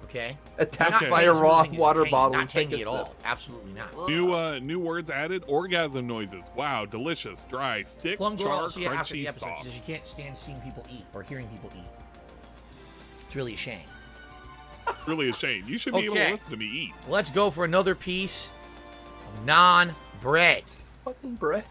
Okay? Attacked It's by not a raw tangy, it's water tangy, bottle. Not Take tangy a at all. sip. Absolutely not. New words added. Orgasm noises. Wow, delicious, dry, stick, Plum girl char, also, yeah, after the crunchy, episode, she soft. says she can't stand seeing people eat or hearing people eat. It's really a shame. Really a shame. You should be able to Okay. listen to me eat. Let's go for another piece of non-bread. It's fucking bread.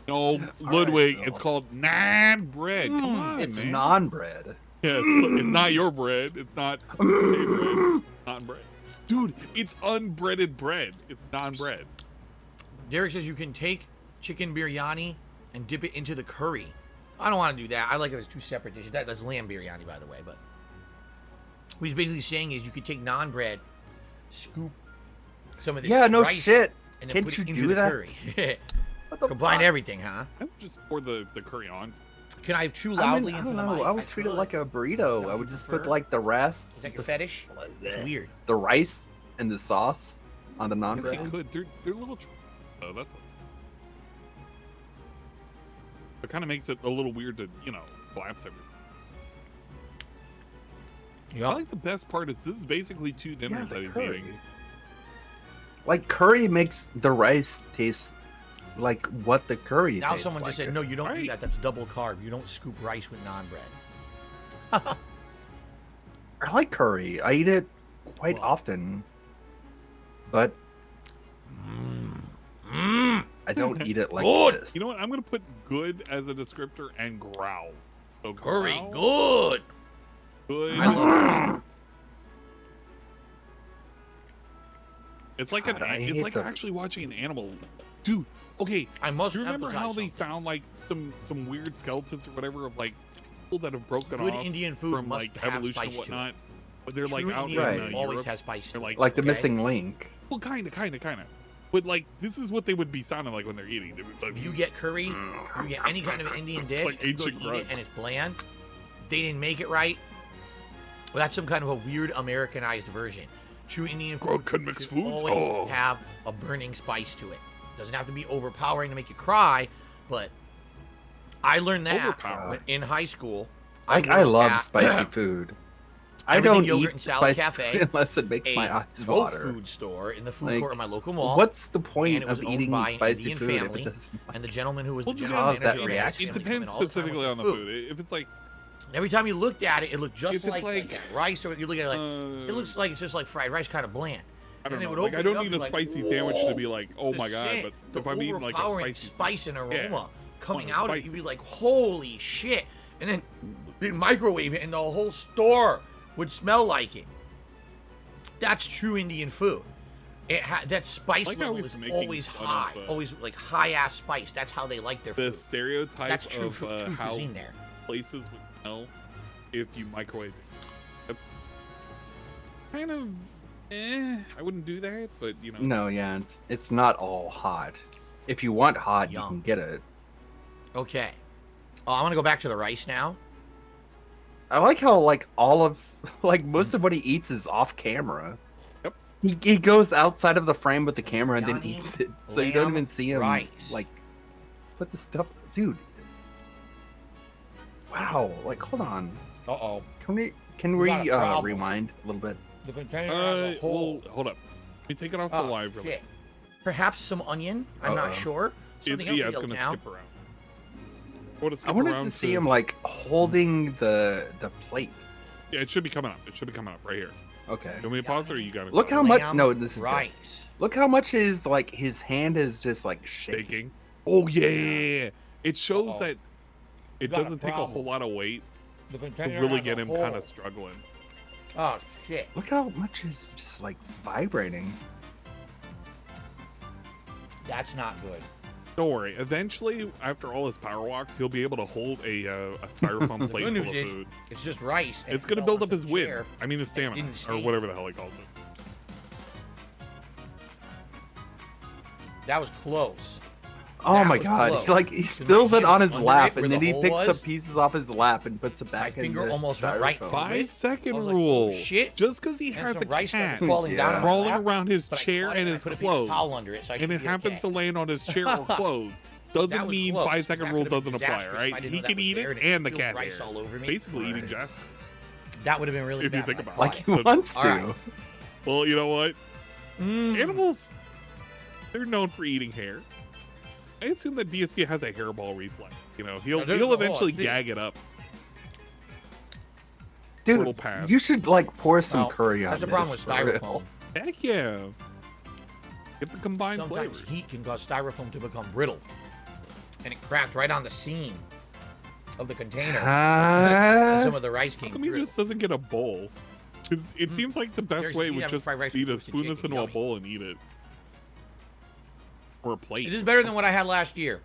No, Ludwig, so. it's called non-bread. Come on, It's man. non-bread. Yeah, it's not your bread. It's not bread. Non-bread. Dude, it's unbreaded bread. It's non-bread. Derek says you can take chicken biryani and dip it into the curry. I don't want to do that. I like it as two separate dishes. That's lamb biryani, by the way. But what he's basically saying is you could take non-bread, scoop some of this Yeah, no rice, shit. and then Can't put you it into do the that? curry. What the Combine fuck? everything, huh? I would just pour the curry on. Can I chew I loudly mean, I into don't the know. mic? I would treat it could. like a burrito. I would just put prefer? like the rest, Is that your fetish? It's weird. the rice and the sauce on the I guess non-bread. you could. They're little. Oh, that's. It kind of makes it a little weird to collapse everything. Yeah. I think the best part is this is basically two dinners the that he's curry. eating. Like curry makes the rice taste like what the curry Now tastes someone like. just said, no, you don't do Right. that. That's double carb. You don't scoop rice with non-bread. I like curry. I eat it quite often, but I don't eat it like this. You know what? I'm gonna put good as a descriptor and growls. So Curry, growl, good. good. I love it. It's like God, I it's hate like the- actually watching an animal. Dude, okay. I must Do you remember how emphasize they something. found like some weird skeletons or whatever of like people that have broken Good off Indian food from must like have evolution and spice to it. whatnot? But they're like True out Indian in food always Europe. has spice to They're it. Like the Okay? missing link. Well, kind of. But like, this is what they would be sounding like when they're eating. They would, like, If you get curry, you get any kind of Indian dish, like and you go to ancient eat it grunts. and it's bland, they didn't make it right. Well, that's some kind of a weird Americanized version. True Indian food Good mixed should foods? always Oh. have a burning spice to it. Doesn't have to be overpowering to make you cry, but I learned that Overpowering. in high school. I worked love at spicy food. I Everything don't Yogurt eat and Salad spicy Cafe, food unless it makes a my eyes health water. food store in the food Like, court of my local mall. What's the and point it was of owned eating by an spicy Indian food if family, it doesn't? and the gentleman who was Well, the to be general honest, manager that of that reaction. it family depends came in all the time specifically with on the food. If it's like, And every time you looked at it, it looked just If it's like like- rice, or you look at it like it looks like it's just like fried rice, kind of bland. I don't And they know. would Like, I open it don't up need and a be like, spicy sandwich to be like, oh the my god. shit, But if I'm eating like a overpowering spicy spice and yeah, aroma coming want it out of it, spicy. you'd be like, holy shit! And then they'd microwave it, and the whole store would smell like it. That's true Indian food. That spice Like how level he's is making always fun high, of, always like high ass spice. That's how they like their the food. stereotype That's true, of true how cuisine there. places would smell if you microwave it. That's kind of I wouldn't do that, but you know. No, yeah, it's not all hot. If you want hot, you can get it. Okay. Oh, I want to go back to the rice now. I like how like all of like most of what he eats is off camera. Yep. He goes outside of the frame with the camera and then Johnny eats it, so you don't lamb even see him rice. like put the stuff. Dude. Wow. Like, hold on. Uh-oh. Can we We got a problem. rewind a little bit? The container has a hole. Well, hold up. Let me take it off the Oh, live. Really. shit. Perhaps some onion. I'm not sure. Something else Yeah, we it's don't gonna now. skip around. I want to skip I wanted around to see him like holding the plate. Yeah, it should be coming up. It should be coming up right here. Okay. You want me to pause or you got it? Look how much. No, this is rice. Good. Look how much his his hand is just like shaking. Oh yeah. It shows that it doesn't take a whole lot of weight to really get him kind of struggling. Oh shit! Look how much is just like vibrating. That's not good. Don't worry. Eventually, after all his power walks, he'll be able to hold a styrofoam plate full of food. It's just rice. It's gonna build up his win. I mean, his stamina, or whatever the hell he calls it. That was close. Oh my god! He spills it on his lap, and then he picks up pieces off his lap and puts it back in the almost went right. 5-second rule. Shit! Just because he has a cat crawling around his chair and his clothes, and it happens to land on his chair or clothes, doesn't mean 5-second rule doesn't apply. Right? He can eat it and the cat hair. Basically eating Jasper. That would have been really if bad. You think about like he wants to. Right. Well, you know what? Animals, they're known for eating hair. I assume that DSP has a hairball reflex. You know, he'll eventually gag it up. Dude, you should pour some curry on this. That's the problem with styrofoam. Heck yeah. Get the combined flavor. Sometimes heat can cause styrofoam to become brittle. And it cracked right on the seam of the container. Some of the rice came through. How come he just doesn't get a bowl? Because it seems like the best way would just be to spoon this into a bowl and eat it. Or a plate. This is better than what I had last year.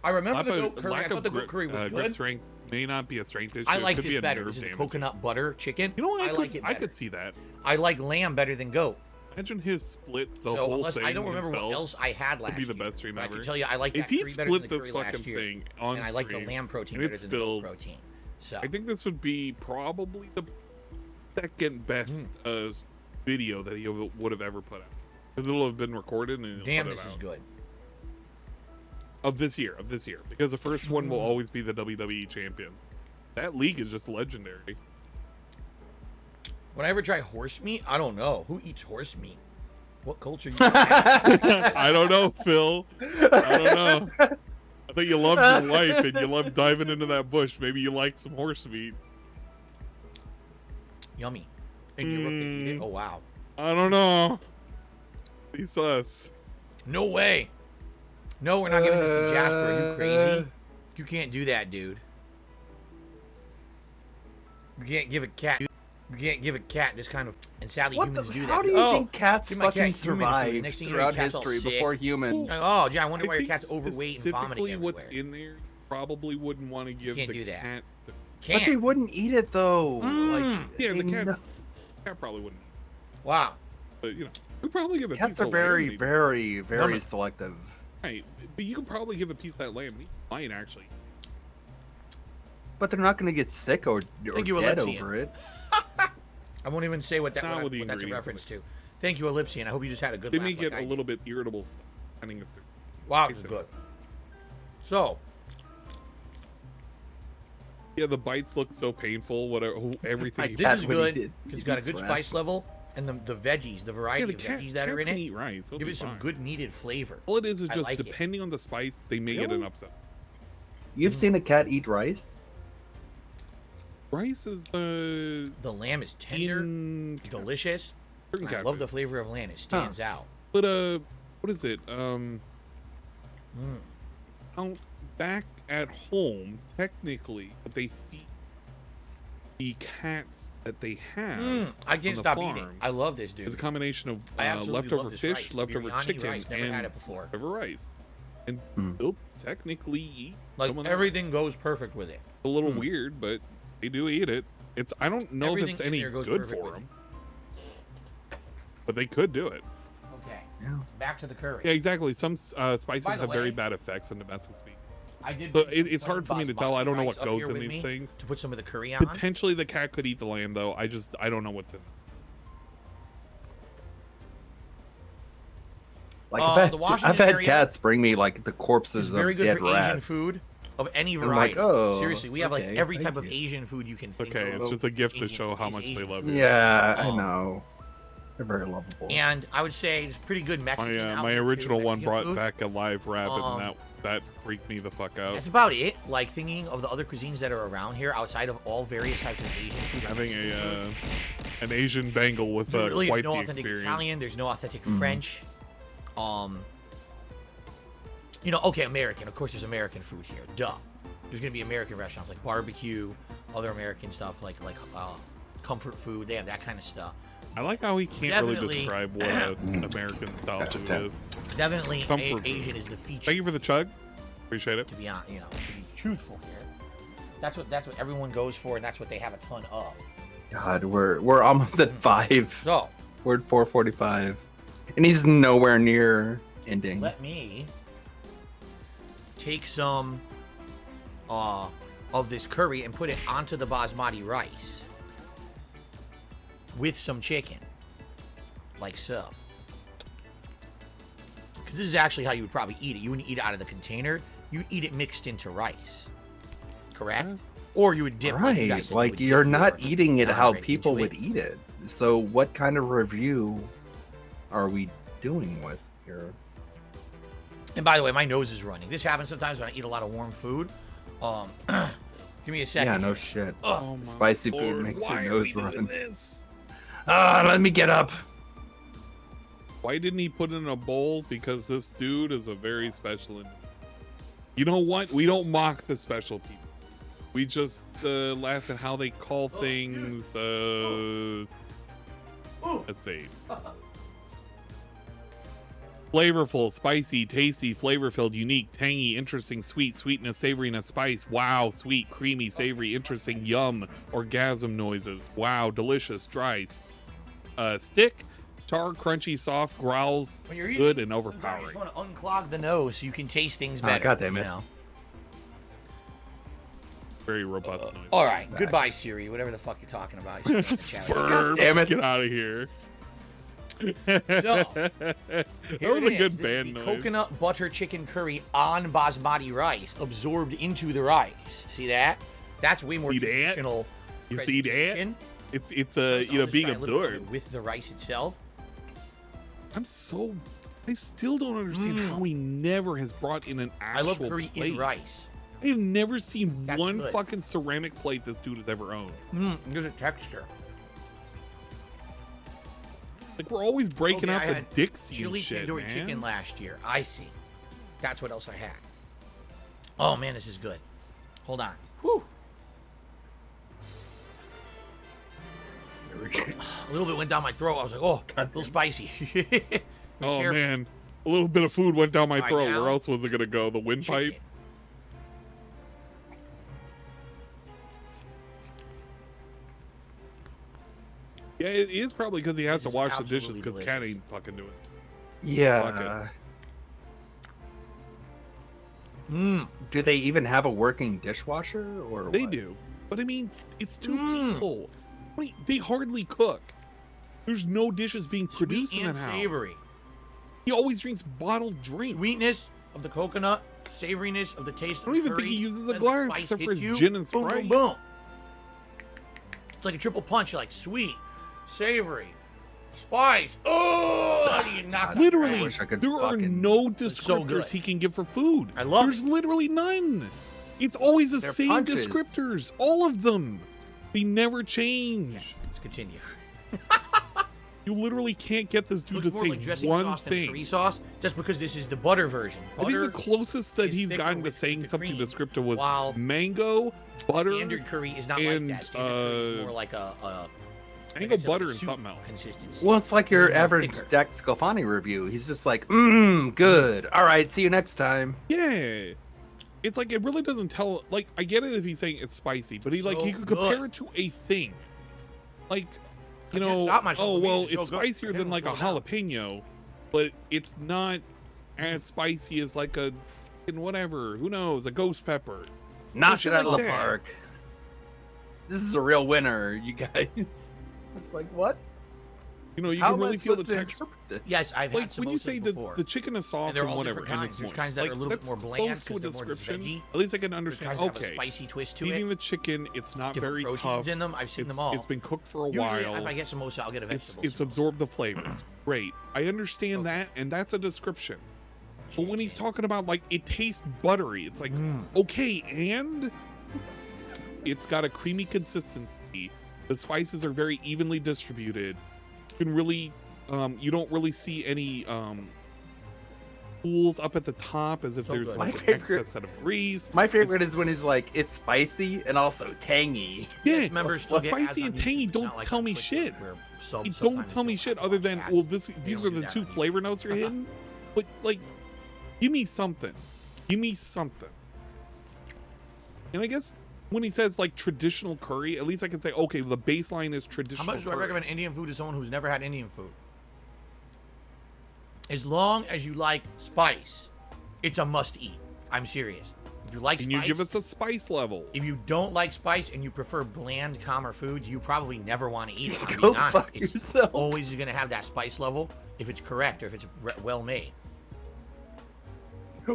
I remember the goat curry. I thought the goat curry was good. Grip strength may not be a strength issue. I like this this better. This is coconut butter chicken. You know what? I like it better. I could see that. I like lamb better than goat. Imagine his split the whole thing. I don't remember what else I had last year. Would be the best stream ever. I can tell you, I like that curry better than the curry last year. Thing on and I like the lamb protein better than the goat protein. So I think this would be probably the second best video that he would have ever put out, because it'll have been recorded and damn, this is good. Of this year, because the first one will always be the WWE champions. That league is just legendary. Would I ever try horse meat? I don't know. Who eats horse meat? What culture? I don't know, Phil. I don't know. I think you loved your life and you loved diving into that bush. Maybe you liked some horse meat. Yummy. In Europe, they eat it. Oh wow. I don't know. Be sus. No way. No, we're not giving this to Jasper. Are you crazy? You can't do that, dude. You can't give a cat. You can't give a cat this kind of. And sadly, humans do that. How do you think cats fucking survive throughout history before humans? Oh, gee, I wonder why your cat's overweight and vomiting everywhere. What's in there? Probably wouldn't want to give the cat. But they wouldn't eat it though. Yeah, the cat probably wouldn't. Wow. But we probably give a cats piece are of very, lamb, very, very selective. Right, but you could probably give a piece of that lamb. He might actually. But they're not going to get sick or dead over it. I won't even say what that's a reference to. Thank you, Ellipsian. I hope you just had a good laugh. They may get a little bit irritable. Depending if they're wow, this is good. So. Yeah, the bites look so painful. Whatever, everything. This is good. It's got a good spice level. And the veggies, the variety of veggies that are in it, eat rice. give it some good needed flavor. All it is just depending on the spice, they may get an upset. You've seen a cat eat rice? Rice is the lamb is tender, delicious. I love the flavor of lamb. It stands out. But what is it? Back at home, technically, they feed the cats that they have. I can't stop eating. I love this, dude. It's a combination of leftover fish, leftover chicken, and leftover rice. And they'll technically eat. Like everything goes perfect with it. A little weird, but they do eat it. I don't know if it's any good for them, but they could do it. Okay. Yeah. Back to the curry. Yeah, exactly. Some spices have very bad effects on domestic species. I did. But it's hard for me to tell. I don't know what goes in these things. To put some of the curry on. Potentially, the cat could eat the lamb, though. I don't know what's in it. Like I've had cats bring me like the corpses of dead rats. Very good for Asian food of any variety. Seriously, we have like every type of Asian food you can think of. Okay, it's just a gift to show how much they love you. Yeah, I know. They're very lovable. And I would say it's pretty good Mexican. My original one brought back a live rabbit, and That freaked me the fuck out. That's about it. Like, thinking of the other cuisines that are around here outside of all various types of Asian food. Having an Asian bangle was really quite no the authentic experience. Italian. There's no authentic French. You know, okay, American. Of course, there's American food here. Duh. There's gonna be American restaurants like barbecue, other American stuff like comfort food. They have that kind of stuff. I like how he can't really describe what American style food is. Definitely, Comfort Asian food. is the feature. Thank you for the chug. Appreciate it. To be honest, you know, to be truthful here, that's what everyone goes for, and that's what they have a ton of. God, we're almost at 5. So We're at 4:45, and he's nowhere near ending. let me take some of this curry and put it onto the basmati rice with some chicken, like so. Because this is actually how you would probably eat it. You wouldn't eat it out of the container. You'd eat it mixed into rice. Correct? Or you would dip it. Right, like you're not eating it how people would eat it. So what kind of review are we doing with here? And by the way, my nose is running. This happens sometimes when I eat a lot of warm food. Give me a second. Yeah, no shit. Oh my Spicy Lord, food makes why your are nose we doing run. this? Let me get up. Why didn't he put it in a bowl? Because this dude is a very special individual. You know what? We don't mock the special people. We just laugh at how they call things. Let's see. Flavorful, spicy, tasty, flavor-filled, unique, tangy, interesting, sweet, sweetness, savoriness, spice. Wow, sweet, creamy, savory, interesting, yum, orgasm noises. Wow, delicious, dry, stick, tart, crunchy, soft, growls, When you're eating, good and sometimes overpowering. you just want to unclog the nose so you can taste things better. God damn it. You know? Very robust noise. All right, goodbye, Siri. Whatever the fuck you're talking about. You should put in the chat. Burp, damn it. get out of here. So, That here was it a good is. This band is the noise. coconut butter chicken curry on basmati rice, absorbed into the rice. See that? That's way more See that? traditional. You see that? chicken. It's Let's you know, just being try a little bit absorbed. with the rice itself. I still don't understand how he never has brought in an I actual love curry plate. in rice. I've never seen That's one good. fucking ceramic plate this dude has ever owned. There's a texture. Like, we're always breaking Okay, out I the had Dixie chili and shit, tandoori man. chicken last year. I see. That's what else I had. Oh man, this is good. Hold on. Whew. A little bit went down my throat. I was like, oh, a little spicy. Oh, Careful. man. A little bit of food went down my All right, throat. now- Where else was it going to go? The windpipe? Chicken. Yeah, it is probably because he has This to is wash the dishes absolutely because delicious. Cat ain't fucking doing it. Yeah. Do they even have a working dishwasher or They what? do. But I mean, it's two people. Wait, they hardly cook. There's no dishes being produced Sweet in and that house. savory. He always drinks bottled drinks. Sweetness of the coconut, savoriness of the taste. I don't even think he uses the glass except for his gin and boom, Sprite. boom, boom. It's like a triple punch. You're like sweet, savory, spice. Oh, how do you knock that Literally, out? wish I could there are fucking- no so descriptors good. he can give for food. I love There's it. literally none. It's always the They're same punches. descriptors. All of them. They never change. Let's continue. You literally can't get this dude Looks to more say like dressing one sauce than thing. curry sauce, just because this is the butter version. I think the Butter closest that is he's thicker gotten to with saying the something cream, descriptive was while mango, butter, standard curry is not and, like that. Standard curry is more like a mango, like butter, a and soup something else. consistency. Well, it's like This your is more average thicker. Dak Scalfani review. He's just like, good. All right, see you next time. Yeah. It's like it really doesn't tell. Like, I get it if he's saying it's spicy, but he So could compare good. it to a thing. Like, you I can't know, stop myself oh from well, eating. It's it's so good. spicier I than can't like a slow down. jalapeno, but it's not as spicy as like a fucking whatever. Who knows? A ghost pepper. Knock shit it out of like the that. park. This is a real winner, you guys. It's like, what? You know, you How can am I really feel the supposed to texture. interpret this? Yes, I've Like had when you samosas say before. the chicken is soft And they're and all whatever, different and kinds. it's There's moist. kinds that Like, are a little bit that's more bland close to a because they're more just description. veggie. At least I can There's understand. kinds that have a Okay, spicy twist to eating it. the chicken, it's not Different very proteins tough. in them. I've seen It's- them all. It's been cooked for a Usually, while. if I get samosa, I'll get a vegetable. It's samosa. absorbed the flavors. Great. I understand Okay. that, and that's a description. But when he's talking about like it tastes buttery, it's like okay, and it's got a creamy consistency. The spices are very evenly distributed. You can really, you don't really see any pools up at the top as if there's like an excess set of grease. My favorite is when he's like, it's spicy and also tangy. Yeah, members still get spicy and tangy don't tell me shit. Don't tell me shit other than, well, these are the two flavor notes you're hitting. But like, give me something. Give me something. And I guess when he says like traditional curry, at least I can say, okay, the baseline is traditional How much do I curry. recommend Indian food to someone who's never had Indian food? As long as you like spice, it's a must-eat. I'm serious. If you like Can spice, you give us a spice level? If you don't like spice and you prefer bland, calmer foods, you probably never want to eat it. I'm Go being honest. fuck It's yourself. always going to have that spice level if it's correct or if it's well made.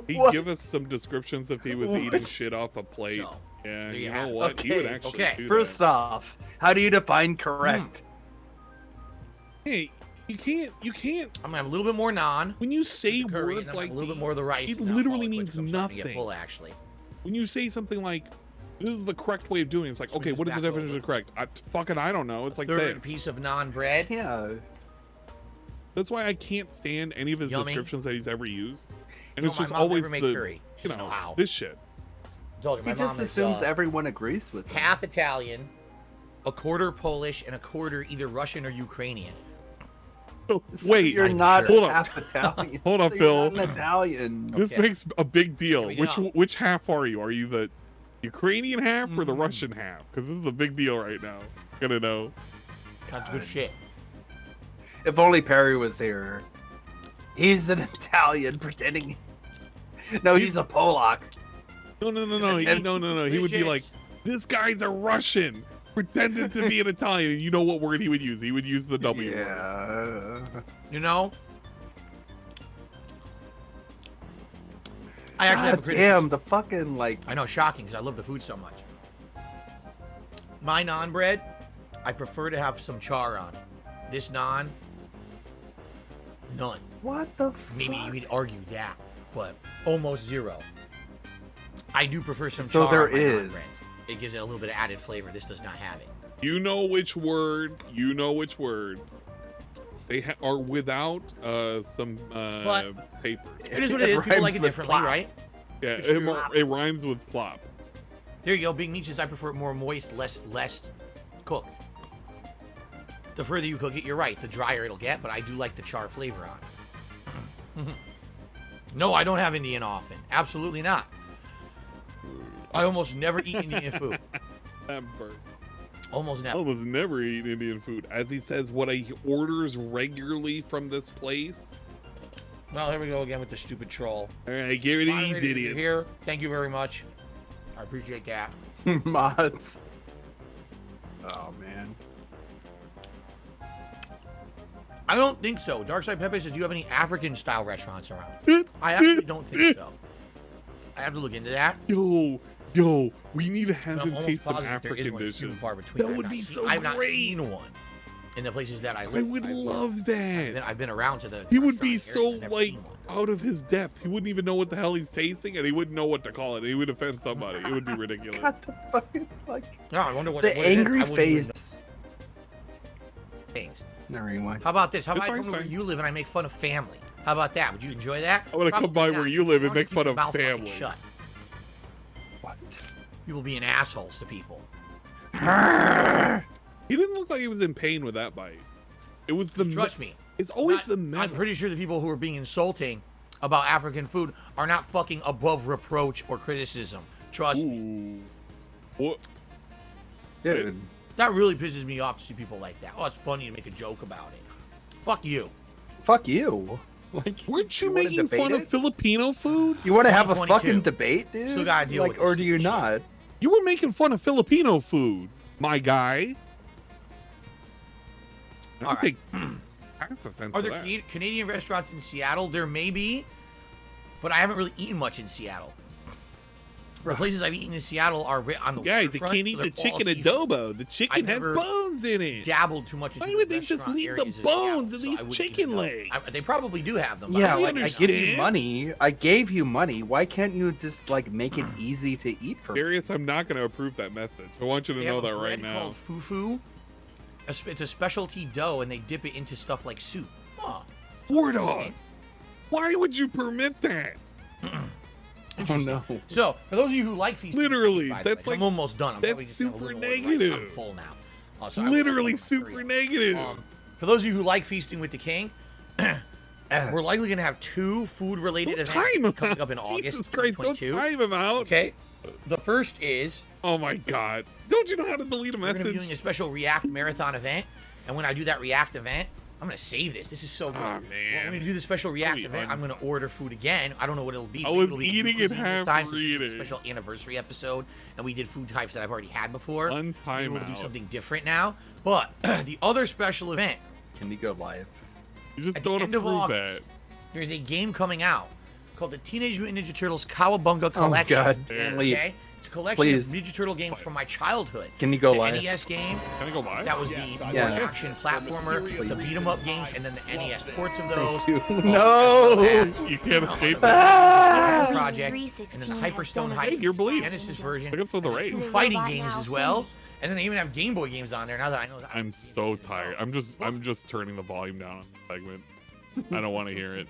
He'd What? give us some descriptions if he was eating shit off a plate. So, yeah, there you you know have it. what? He would Okay, actually okay. do First that. off, how do you define correct? Hey, you can't. I'm gonna have a little bit more naan. When you say Curry, words and like a little bit more of the rice. it and I'll literally call it means quits. I'm starting to get nothing. full, actually. When you say something like, this is the correct way of doing it, it's like, So we okay, just what is the back definition over. of correct? I don't know. It's like Third this. piece of naan bread. Yeah. That's why I can't stand any of his Yummy. descriptions that he's ever used. And You it's know, my just mom always never made the, curry. She you doesn't know, know how. this shit. Told you, my He just mom is, assumes everyone agrees with him. half Italian, a quarter Polish, and a quarter either Russian or Ukrainian. So Wait, you're I'm not sure. Hold on. half Italian. Hold on, So Phil. You're not an Italian. This Okay. makes a big deal. Here we go. Which half are you? Are you the Ukrainian half or the Russian half? Because this is the big deal right now. Gonna know. That's good shit. If only Perry was here. He's an Italian pretending. No, he's a Polak. No. He would be like, this guy's a Russian pretending to be an Italian. And you know what word he would use? He would use the W word. Yeah. You know? I actually have a God criticism. damn, the fucking like. I know, shocking, because I love the food so much. My naan bread, I prefer to have some char on it. This naan, none. What the fuck? Maybe you could argue that, but almost zero. I do prefer some So char there on my naan is. bread. It gives it a little bit of added flavor. This does not have it. You know which word. You know which word. They are without some But- papers. It is what it is. People rhymes like it with differently, plop. right? Yeah, It's true. it rhymes with plop. There you go. Big Meats is I prefer it more moist, less cooked. The further you cook it, you're right. The drier it'll get, but I do like the char flavor on it. No, I don't have Indian often. Absolutely not. I almost never eat Indian food. That burnt. Almost I never. almost never eat Indian food. As he says, what he orders regularly from this place. Well, here we go again with the stupid troll. All right, give it Moderators, easy, if you're idiot. here. Thank you very much. I appreciate that. Mods. Oh man. I don't think so. Darkside Pepe says, do you have any African-style restaurants around? I actually don't think so. I have to look into that. Yo, we need to have But I'm them almost taste some positive there is African one few and dishes. far between. That I've would not be seen- so I've not great. seen one in the places that I live. I would love that. I've been around to the. He would be restaurant so area, I've never like seen one. out of his depth. He wouldn't even know what the hell he's tasting, and he wouldn't know what to call it. He would offend somebody. It would be ridiculous. God, the fucking like. No, I wonder what The what it is. angry I wouldn't even know face. things. Never mind. How about this? How It's about I fine, come to where fine. you live and I make fun of family? How about that? Would you enjoy that? I'm gonna come Probably by not. where you live and Why don't make keep fun your of mouth fucking family. Shut. What? People being assholes to people. He didn't look like he was in pain with that bite. It was the Trust me. It's always Not- the I'm metal. pretty sure the people who are being insulting about African food are not fucking above reproach or criticism. Trust me. Ooh. What? Dude. That really pisses me off to see people like that. Oh, it's funny to make a joke about it. Fuck you. Fuck you. Like, Weren't you wanna making debate fun of it? Filipino food? You want to have a 2022. fucking debate, dude? Still gotta deal like, with or this do you shit. not? You were making fun of Filipino food, my guy. I All don't right. take half offense Are to there that. Canadian restaurants in Seattle? There may be, but I haven't really eaten much in Seattle. The places I've eaten in Seattle are on the Guys, they waterfront, can't eat so the they're all chicken seafood. adobo. The chicken I've has never bones in it. Dabbled too much into Why would they just restaurant leave the areas of bones Seattle, in so these I wouldn't chicken even know. legs? They probably do have them. but Yeah, I like don't I know. give you money. I gave you money. Why can't you just like make it easy to eat for me? Darius, I'm not going to approve that message. I want you to They know have a that right bread now. called fufu. It's a specialty dough, and they dip it into stuff like soup. Huh. War Dog, why would you permit that? Oh no. So, for those of you who like feasting, Literally, by the that's way, like I'm almost done. I'm that's probably just gonna have a super little more rice. I'm negative. full now. So I will Literally open my super burrito. negative. For those of you who like feasting with the king, we're likely going to have 2 food-related events Time him coming out. up in August Jesus Christ, don't 2022. time him out. Okay. The first is Oh my God. Don't you know how to delete a we're going to be doing a message? special React marathon event, and when I do that React event, I'm going to save this. This is so good. Oh, Well, man. when we do the special React Wait, event, I'm going to order food again. I don't know what it'll be. I Maybe was it'll be eating new and cuisine half this time, since it's reading. a special anniversary episode, and we did food types that I've already had before. One Maybe time we'll do out. something different now. But the other special event, Can you go live? You just at the don't end of approve August, that. there's a game coming out called the Teenage Mutant Ninja Turtles Cowabunga Collection. Oh God, Yeah. Lee. Okay? It's a collection Please. of Ninja Turtle games from my childhood. Can you go the live? NES game, Can I go live? that was the Yeah. more action platformer, the beat 'em up games, and then the NES ports of those. No. You can't escape The that. Project, and then the Hyperstone Hey, Hike your beliefs. Genesis version, Pick up some of the and race. 2 fighting games as well. And then they even have Game Boy games on there. Now that I know that, I'm so tired. I'm just turning the volume down on the segment. I don't want to hear it.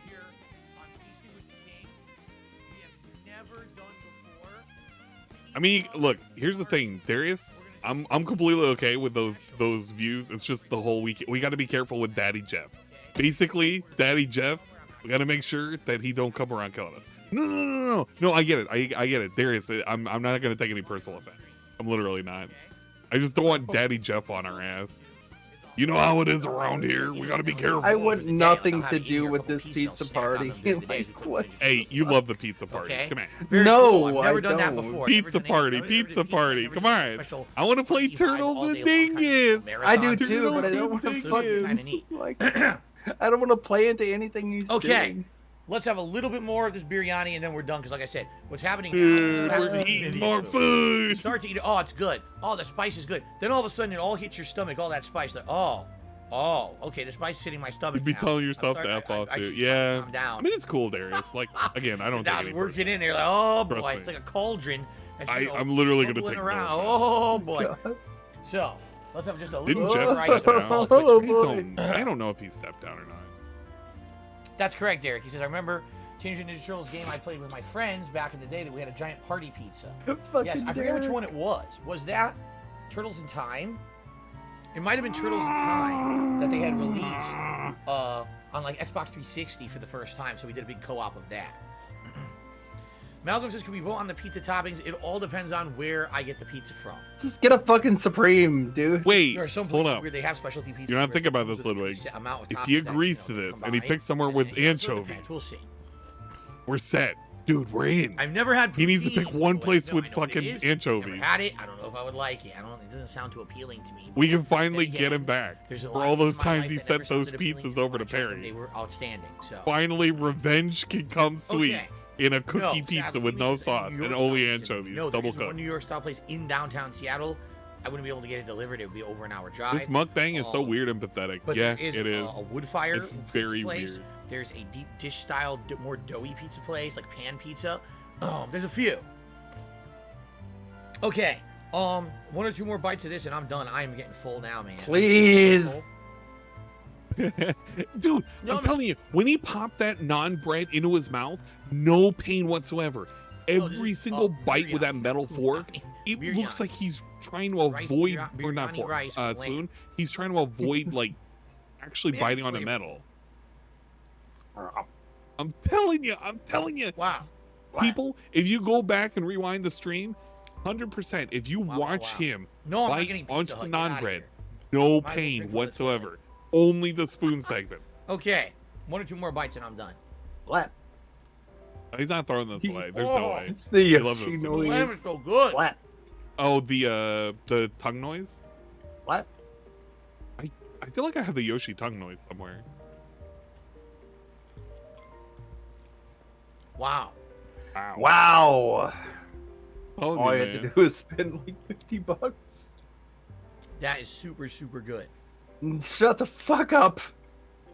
I mean, look, here's the thing, Darius. I'm completely okay with those views. It's just the whole week. We got to be careful with Daddy Jeff. Basically, Daddy Jeff, we got to make sure that he don't come around killing us. No. I get it. I get it. Darius, I'm not gonna take any personal offense. I'm literally not. I just don't want Daddy Jeff on our ass. You know how it is around here. We got to be careful. I want nothing to do with this pizza party. Like, what? Hey, you love the pizza parties. Okay. Come on. Very No, cool. I've never I done that don't. before. Pizza Never done party, any- pizza never did- party. never Come did on. special I want to play 25 Turtles all with day long kind of Dingus. marathon I do thing. too, but I don't want to Turtles fucking Kinda neat. like. I don't want to play into anything he's Okay. doing. Let's have a little bit more of this biryani and then we're done. Because like I said, what's happening now Dude, is we're eating more food. You start to eat it. Oh, it's good. Oh, the spice is good. Then all of a sudden it all hits your stomach. All that spice. Like, oh, okay, the spice is hitting my stomach. You'd be now. telling I'm yourself to starting- F off, I dude. should Yeah. calm down. I mean, it's cool, Darius. Like, again, I don't Now take it's any working in there. Like, oh boy, Trust me. it's like a cauldron. that's, I'm literally gonna bubbling take around. those. Oh boy. So let's have just a little Didn't bit Jeff of rice. step down? All quick Oh, screen. boy. I don't know if he stepped down or not. That's correct, Derek. He says, I remember Teenage Mutant Ninja Turtles game I played with my friends back in the day that we had a giant party pizza. Yes, I forget which one it was. Was that Turtles in Time? It might have been Turtles in Time that they had released on like Xbox 360 for the first time, so we did a big co-op of that. Malcolm says, can we vote on the pizza toppings? It all depends on where I get the pizza from. Just get a fucking Supreme, dude. Wait, There are some hold places up. where they have specialty pizza. You're not where thinking about the this, Ludwig. set amount of If toppings he that, agrees to this and he combine, picks somewhere and with then, so it anchovies, depends. We'll see. we're set. Dude, we're in. I've never had. He needs to pick poutine, one so place I know with what it fucking is. anchovies. Never had it. I don't know if I would like it. It doesn't sound too appealing to me. We can But finally then get him again, back there's a for lot all of those things in my times life he that sent never those sounded appealing pizzas me over when to I tried them. Perry. They were outstanding. So. Finally, revenge can come sweet Okay. in a cookie No, pizza sadly, with no there's a sauce New and York only style pizza. anchovies, No, double there's one cooked. New York style place in downtown Seattle. I wouldn't be able to get it delivered. It would be over an hour drive. This mukbang is so weird and pathetic. But Yeah, there is it is. a wood fire. It's pizza very place. weird. There's a deep dish style, more doughy pizza place, like pan pizza. There's a few. Okay. One or two more bites of this and I'm done. I am getting full now, man. Please. Dude, No, I'm telling you, when he popped that naan bread into his mouth, no pain whatsoever. Every single bite with that metal fork, it Biryani. looks like he's trying to Rice, avoid, biryani or not fork, rice with spoon. lamb. He's trying to avoid, like, actually Man, biting it's on the flavorful. metal. I'm telling you. Wow. People, if you go back and rewind the stream, 100%, if you watch wow. him No, I'm not bite getting Pizza onto Hut. the Get naan outta bread, here. no Might as well pain pick one that's whatsoever. Only the spoon segments. Okay. One or two more bites and I'm done. What? He's not throwing this away. There's no way. It's the He loves Yoshi this. The lamb noise. is so good. What? Oh, the tongue noise? What? I feel like I have the Yoshi tongue noise somewhere. Wow. Wow. Wow. All I had to do was spend like $50. That is super, super good. Shut the fuck up.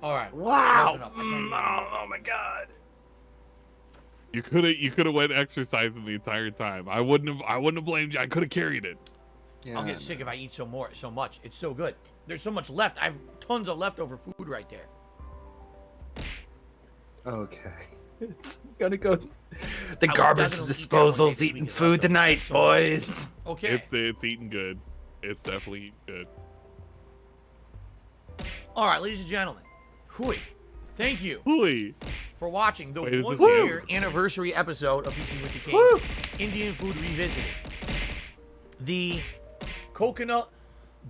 All right. Wow. Oh my god. You could have went exercising the entire time. I wouldn't have blamed you. I could have carried it. Yeah, I'll get sick if I eat so much. It's so good. There's so much left. I have tons of leftover food right there. Okay. It's gonna go. The garbage disposal's eating food tonight, boys. Okay. It's eating good. It's definitely good. All right, ladies and gentlemen. Hui. Thank you. Hui. For watching the 1 year anniversary episode of Feasting with the King. Woo! Indian Food Revisited. The coconut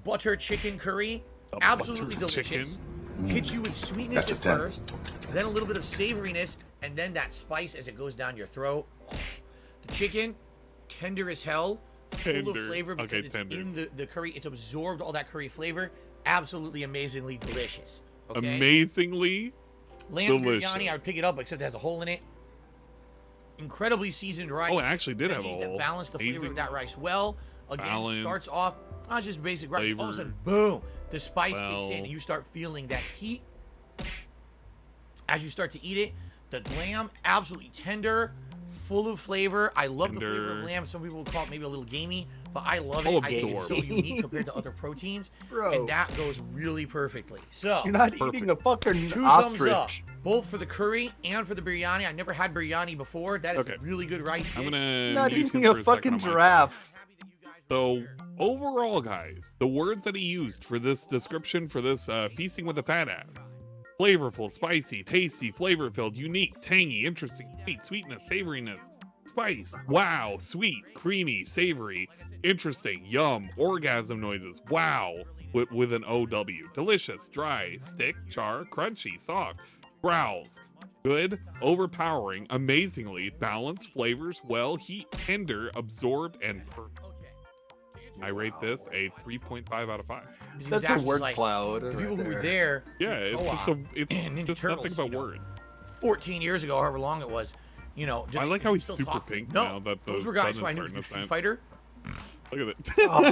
butter chicken curry, absolutely delicious. Hits you with sweetness at first, then a little bit of savoriness, and then that spice as it goes down your throat. Oh, the chicken, tender as hell, full of flavor because it's in the curry. It's absorbed all that curry flavor. Absolutely amazingly delicious. Okay? Amazingly Lamb delicious. biryani, I would pick it up, except it has a hole in it. Incredibly seasoned rice. Oh, it actually did have a hole. That balance the flavor of that rice well. Again, balance, starts off not just basic rice. flavor, All of a sudden, boom, the spice kicks in, and you start feeling that heat as you start to eat it. The lamb, absolutely tender, full of flavor. I love the flavor of lamb. Some people would call it maybe a little gamey, but I love it. I think it's so unique compared to other proteins, and that goes really perfectly. So you're not eating a fucking two ostrich. Thumbs up, both for the curry and for the biryani. I never had biryani before. That is really good rice dish. I'm gonna not eating a fucking giraffe. So overall, guys, the words that he used for this description for this feasting with a fat ass: flavorful, spicy, tasty, flavor-filled, unique, tangy, interesting, sweet, sweetness, savoriness, spice, wow, sweet, creamy, savory, interesting, yum, orgasm noises, wow, with an OW, delicious, dry, stick, char, crunchy, soft, growls, good, overpowering, amazingly, balanced, flavors, well, heat, tender, absorbed, and perfect. I rate this a 3.5 out of 5. That's a word cloud. The people who were there. Yeah, it's just nothing but words. 14 years ago, however long it was, you know. I like how he's super pink now that those were guys who I knew from Street Fighter. Look at it. Oh,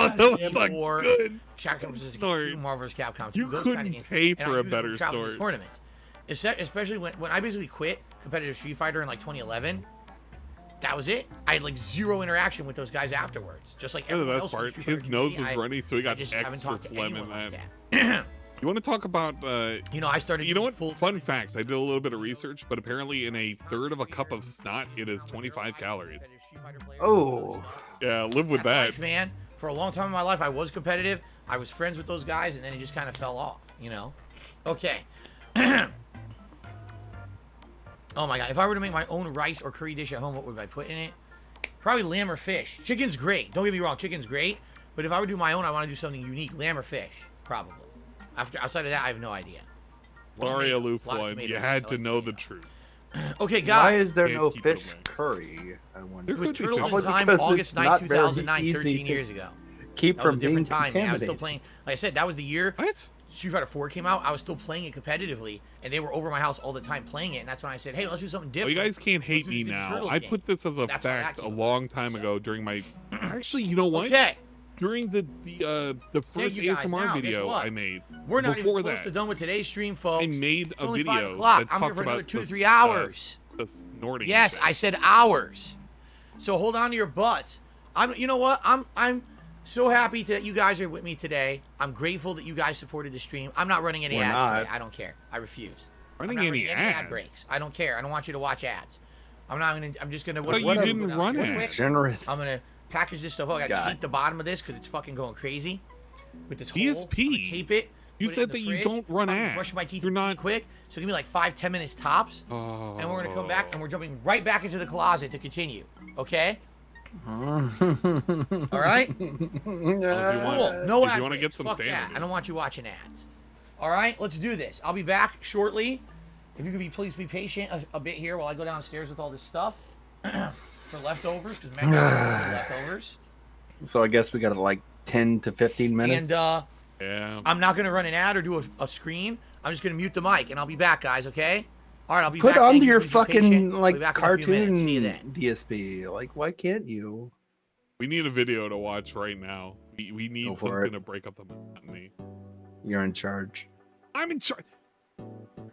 that was like good. Capcom vs. Marvel vs. Capcom 2. You couldn't pay for a better story. Tournaments, especially when I basically quit competitive Street Fighter in like 2011. That was it. I had like zero interaction with those guys afterwards. Just like everyone else. His nose was runny, so he got extra phlegm in that. You want to talk about? You know, I started. You know what? Fun fact: I did a little bit of research, but apparently, in a third of a cup of snot, it is 25 calories. Oh. Yeah, live with that, life, man. For a long time in my life, I was competitive. I was friends with those guys, and then it just kind of fell off. You know. Okay. Oh my god, if I were to make my own rice or curry dish at home, what would I put in it? Probably lamb or fish. Chicken's great. Don't get me wrong, chicken's great. But if I were to do my own, I want to do something unique. Lamb or fish, probably. Outside of that, I have no idea. Sorry, Aloof One. You had to know the truth. Okay, guys. Why is there no fish curry? I wonder. It was Turtles in Time, August 9th, 2009, 13 years ago. Keep from being different time. contaminated. I was still playing. Like I said, that was the year. What? Street Fighter 4 came out, I was still playing it competitively, and they were over my house all the time playing it, and that's when I said, hey, let's do something different. Well, you guys can't hate me now. I put this as a fact a long time ago during my... Actually, you know what? Okay. During the first ASMR video I made, we're not before even close to done with today's stream, folks. I made a video that talked about another 2 to 3 hours. The snorting. Yes, shit. I said hours. So hold on to your butts. You know what? I'm so happy that you guys are with me today. I'm grateful that you guys supported the stream. I'm not running any ads today. I don't care. I refuse. Running any ad breaks. I don't care. I don't want you to watch ads. I'm just gonna. But you didn't run ads. Generous. I'm gonna package this stuff up. I gotta tape the bottom of this because it's fucking going crazy. With this ESP. Tape it. You said that you don't run ads. Brush my teeth. You're not quick. So give me like 5-10 minutes tops. Oh. And we're gonna come back and we're jumping right back into the closet to continue. Okay. All right. Cool. No ads. You want to get some sanity? I don't want you watching ads. All right, let's do this. I'll be back shortly. If you could please be patient a bit here while I go downstairs with all this stuff for leftovers, because man, leftovers. So I guess we got like 10 to 15 minutes. And yeah. I'm not gonna run an ad or do a screen. I'm just gonna mute the mic, and I'll be back, guys. Okay. All right, I'll be Put back. onto Thank you your for being patient. fucking I'll like be back in a few minutes. cartoon See you then. DSP. Like, why can't you? We need a video to watch right now. We need Go for something it. to break up the monotony. You're in charge. I'm in charge. All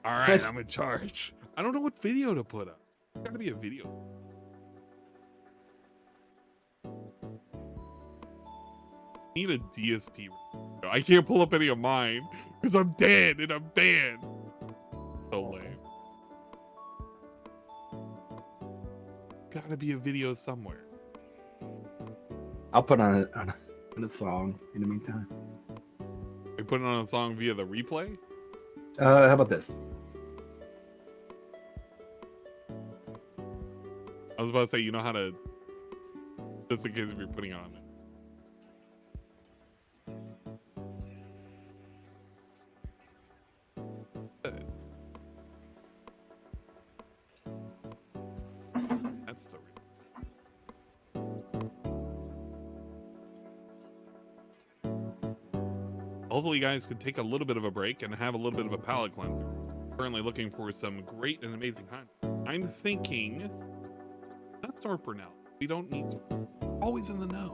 right, I'm in charge. I don't know what video to put up. There's gotta be a video. Need a DSP. I can't pull up any of mine because I'm dead and I'm banned. So lame. Gotta be a video somewhere. I'll put on a song in the meantime. We put it on a song via the replay? How about this? I was about to say, you know how to, just in case if you're putting it on it. That's the Hopefully you guys can take a little bit of a break and have a little bit of a palate cleanser. Currently looking for some great and amazing content. I'm thinking, not Snort Burnell. We don't need always in the know.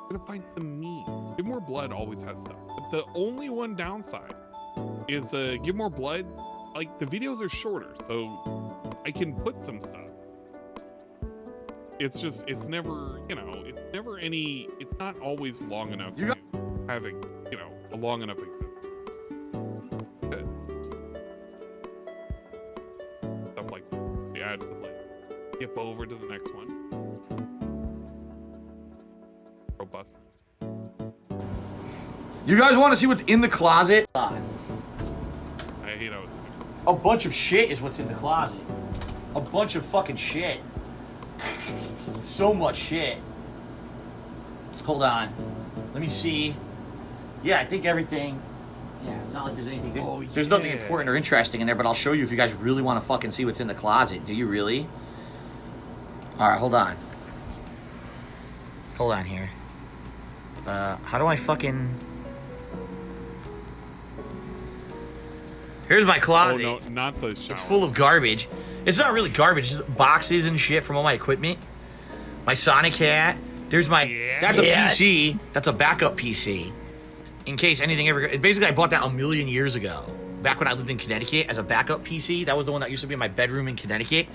We're gonna find some memes. Give More Blood always has stuff. But the only one downside is Give More Blood, like the videos are shorter, so I can put some stuff. It's just, it's never, you know, it's never any, it's not always long enough to have a, you know, a long enough existence. Good. Stuff like the add to the plate. Skip over to the next one. Robust. You guys want to see what's in the closet? I hate how it's A bunch of shit is what's in the closet. A bunch of fucking shit. So much shit. Hold on. Let me see. Yeah, I think everything. Yeah, it's not like there's anything good. There's nothing important or interesting in there, but I'll show you if you guys really want to fucking see what's in the closet. Do you really? Alright, hold on. Hold on here. How do I fucking... Here's my closet. Oh, no, not the shower. It's full of garbage. It's not really garbage, it's boxes and shit from all my equipment. My Sonic hat. There's my... That's a PC. That's a backup PC. In case anything ever... Basically, I bought that a million years ago. Back when I lived in Connecticut as a backup PC. That was the one that used to be in my bedroom in Connecticut.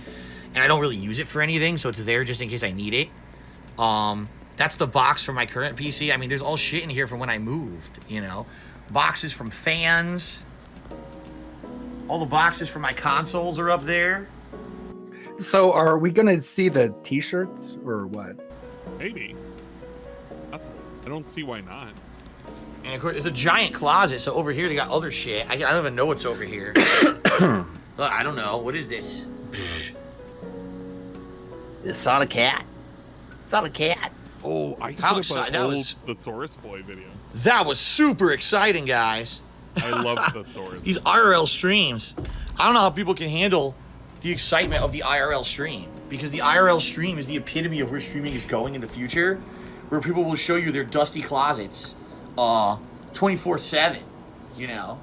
And I don't really use it for anything, so it's there just in case I need it. That's the box for my current PC. I mean, there's all shit in here from when I moved, you know. Boxes from fans. All the boxes for my consoles are up there. So are we gonna see the t-shirts or what? Maybe. Possible. I don't see why not. And of course, it's a giant closet, so over here they got other shit. I don't even know what's over here. Look, I don't know. What is this? It's not a cat. It's not a cat. Oh, I How put up excited! an That old was Thesaurus Boy video. that was super exciting, guys. I love Thesaurus. These IRL streams. I don't know how people can handle the excitement of the IRL stream, because the IRL stream is the epitome of where streaming is going in the future, where people will show you their dusty closets 24/7, you know.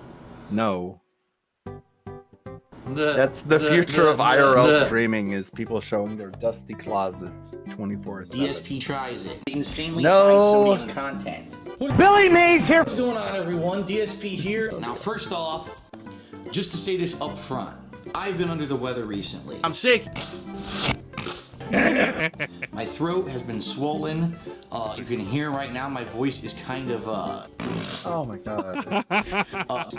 No. That's the future of IRL streaming, is people showing their dusty closets 24/7. DSP tries it. Insanely No. high sodium content. Billy Mays here. What's going on, everyone? DSP here. Now, first off, just to say this up front, I've been under the weather recently. I'm sick. My throat has been swollen. You can hear right now my voice is kind of Oh my god.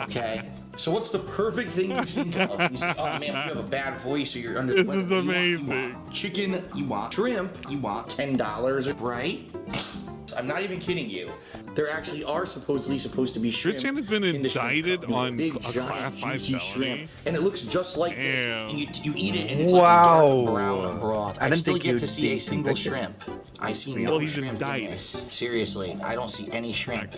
okay. So what's the perfect thing you think of? You say, oh man, you have a bad voice or you're under the This weather. is You want amazing. chicken, you want shrimp, you want $10, right? I'm not even kidding you. There actually are supposed to be shrimp. Christian has been in the shrimp indicted cup. on Big, a giant, class 5 juicy felony. shrimp, and it looks just like this. Damn. And you eat it, and it's Wow. like a dark brown broth. I I didn't still think get you'd to see be a single convicted. shrimp. I see Well, no he's shrimp in indicted. this. Seriously, I don't see any shrimp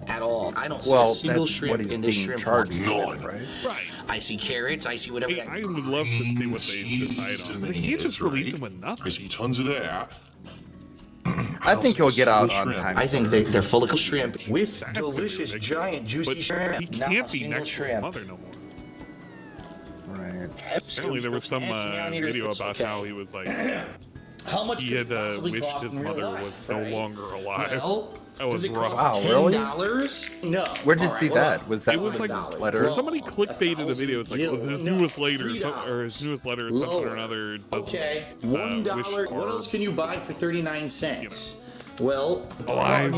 at all. I don't see Well, a single that's shrimp what he's in this being shrimp charged box. with, right? Right. I see carrots. I see whatever. Hey, I would love to see what they decide on. But they can't just release them with There's nothing. tons of that. I think he'll get out on time. I think they're full of shrimp with That's gonna be delicious, ridiculous. giant, juicy But shrimp. he Not a can't be single next to his shrimp. mother no more. Right. Apparently there was some video about how he was like, how much he had wished his mother was no longer alive. Well, that was rough. Wow, really? No. Where'd you see that? Was that it was like letter? Somebody clickbaited the video. It's like his newest letter, or his newest letter, or something or another. Okay, $1. What else can you buy for 39 cents? Well,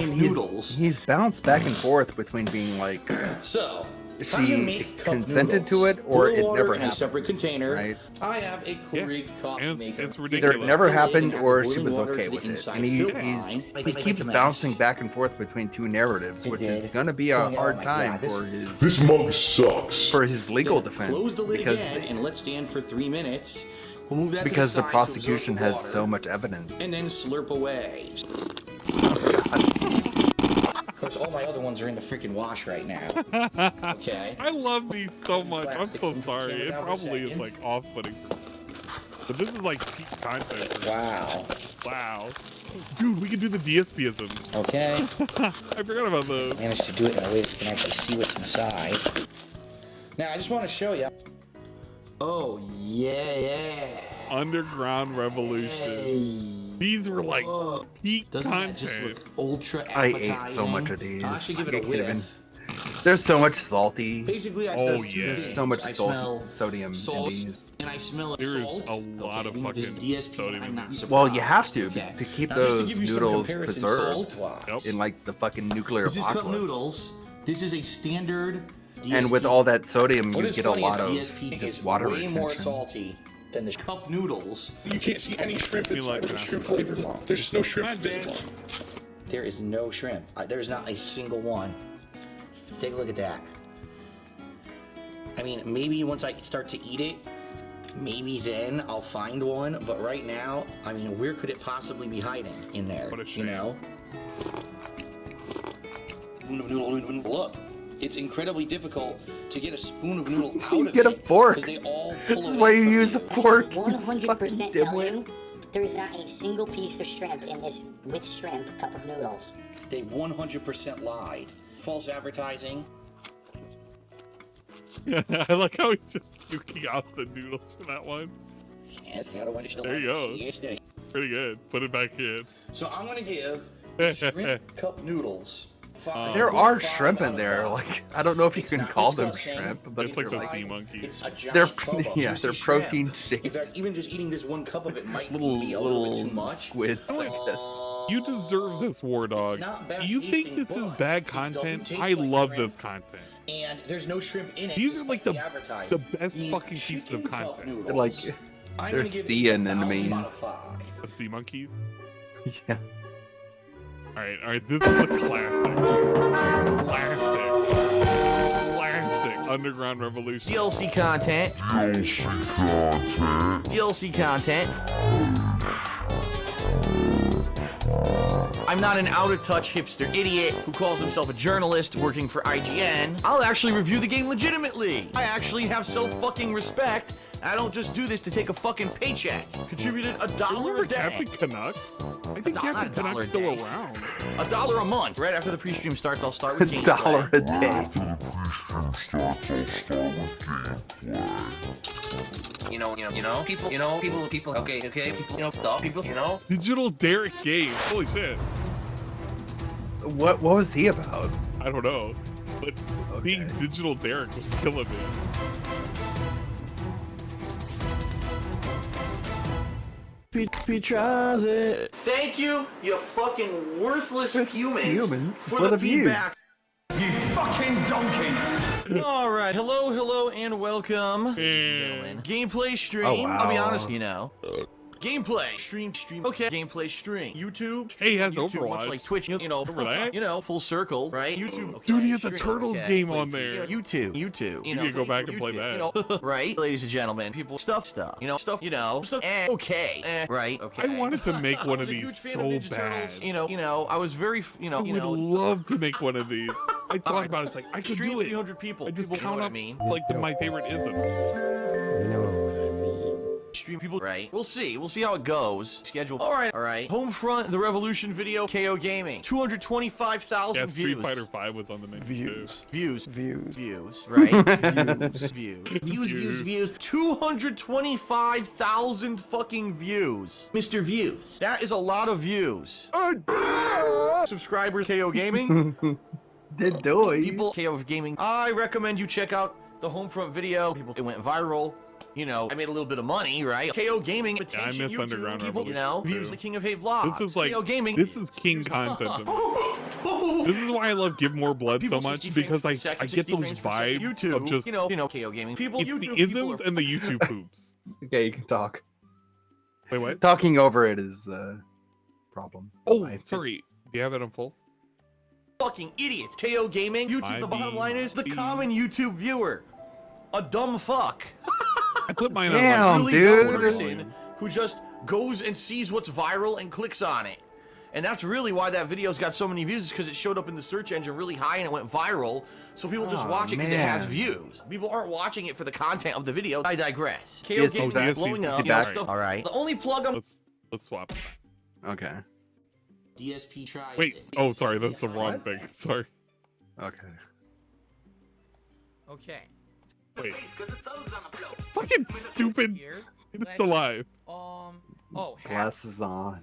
he's bounced back and forth between being like, so she consented to it, or it never happened. In a separate container. Right? I have a Keurig coffee maker. It's ridiculous. Either it never happened, or she was okay with it. And he keeps bouncing back and forth between two narratives, which is gonna be a hard time for his. This mug sucks. For his legal defense, Close the lid again and let's stand for 3 minutes. We'll move that because to the the prosecution has so much evidence. And then slurp away. Of course, all my other ones are in the freaking wash right now. Okay. I love these so much. I'm so sorry. It probably is like off-putting. But this is like peak content. Wow. Wow. Dude, we can do the DSPisms. Okay. I forgot about those. I managed to do it in a way that you can actually see what's inside. Now, I just want to show you. Oh, yeah. Underground Revolution. These were like peak content. Just look ultra I appetizing? ate so much of these. I'll actually give it a whiff. There's so much salty. Basically, there's so much sodium in these. And I smell There's salt. a lot of fucking sodium in these. Well, you have to keep those noodles preserved in like the fucking nuclear This is cup apocalypse. noodles. This is a standard DSP. And with all that sodium, What you is get a funny lot is of DSP just is water way more retention. salty than the cup noodles. You can't see any shrimp inside of the shrimp flavored mug. There's just no shrimp in this mug. There is no shrimp. There's not a single one. Take a look at that. I mean, maybe once I start to eat it, maybe then I'll find one. But right now, I mean, where could it possibly be hiding in there? What a shame. You know? Look, it's incredibly difficult to get a spoon of noodle out of it. Get a fork. Because they all pull That's away why you from use a you. fork. 100% tell you, there is not a single piece of shrimp in this with shrimp cup of noodles. They 100% lied. False advertising. I like how he's just puking out the noodles for that one. Yes, There you go. Pretty good. Put it back in. So I'm gonna give shrimp cup noodles. There are shrimp in there. Like, I don't know if you can call them shrimp, but It's like they're the sea monkeys. they're they're protein shaped. In fact, even just eating this one cup of it might be a little little bit too much. squids like this. You deserve this, War Dog. You think this is bad content? I love this content. And there's no shrimp in it. These are like the best The fucking pieces of content. They're like, they're sea anemones. The sea monkeys? Yeah. Alright, this is the classic. Classic Underground Revolution. DLC content. DLC content. I'm not an out-of-touch hipster idiot who calls himself a journalist working for IGN. I'll actually review the game legitimately. I actually have self-fucking-respect. I don't just do this to take a fucking paycheck. Contributed $1 a day. Captain Canuck? I think Captain Canuck's still around. $1 a month. Right after the pre-stream starts, I'll start with gameplay. $1 a day. You know, people, okay, people, stop, people, Digital Derek Game. Holy shit. What was he about? I don't know. But being Digital Derek was killing me. Tries it. Thank you, you fucking worthless humans for the feedback. views. You fucking donkey. All right, hello, and welcome. And gameplay stream. Oh, wow. I'll be honest, gameplay stream. Okay, gameplay stream. YouTube. Hey, he has YouTube, much Overwatch. like Twitch. Remember that? Full circle, right? YouTube. Okay, Dude, he has the stream, Turtles okay. game on there. YouTube. You can go back and play that. Right, ladies and gentlemen, people, stuff. Okay, right. Okay. I wanted to make one of these so bad. I was very, I would love to make one of these. I thought about it. It's like I could Stream do it. 300 people. I just People know count what I up mean. like my favorite isms. You know what I mean. Stream few people, right? We'll see how it goes. Schedule. All right. Homefront, the Revolution video, KO Gaming, 225,000 Yeah, views. Street Fighter 5 was on the menu. Views, right? Views. 225,000 fucking views. Mr. Views. That is a lot of views. Subscribers, KO Gaming. Did do it. People, KO Gaming. I recommend you check out the Homefront video. It went viral. You know, I made a little bit of money, right? KO Gaming, attention, I miss YouTube, Underground people, you know, Revolution, views too. the King of Hate vlog. This is like, KO Gaming. this is king content to me. This is why I love Give More Blood so much, because I get those vibes YouTube, of just, you know, KO Gaming. People, it's YouTube, the isms and the YouTube poops. Okay, you can talk. Wait, what? Talking over it is a problem. Oh, sorry. Do you have it on full? Fucking idiots. KO Gaming. YouTube, the bottom line is the common YouTube viewer. A dumb fuck. I put mine on like dude. Dumb person who just goes and sees what's viral and clicks on it. And that's really why that video's got so many views, is because it showed up in the search engine really high and it went viral. So people just watch it because it has views. People aren't watching it for the content of the video. I digress. KO Gaming is blowing up. You know, stuff. All right. The only plug I'm... Let's swap it back. Okay. DSP tried. Wait. Oh, sorry. That's the wrong thing. Sorry. Okay. Wait. Fucking stupid. It's alive. Glasses on.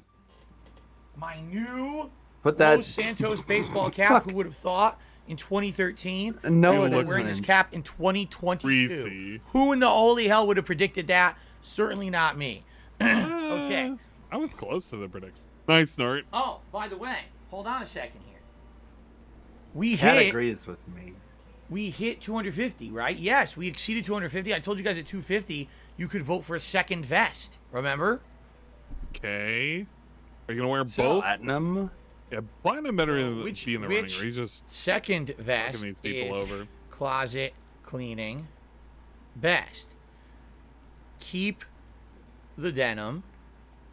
My new Put that Los Santos baseball cap. Who would have thought in 2013? No, I was wearing this cap in 2022. Who in the holy hell would have predicted that? Certainly not me. Okay. I was close to the prediction. Nice, Snort. Oh, by the way, hold on a second here. We Cat hit. agrees with me. We hit 250, right? Yes, we exceeded 250. I told you guys at 250, you could vote for a second vest. Remember? Okay. Are you gonna wear both? Platinum. Yeah, platinum better than be in the running. Or he's just second vest fucking these people is over. Closet cleaning best. Keep the denim.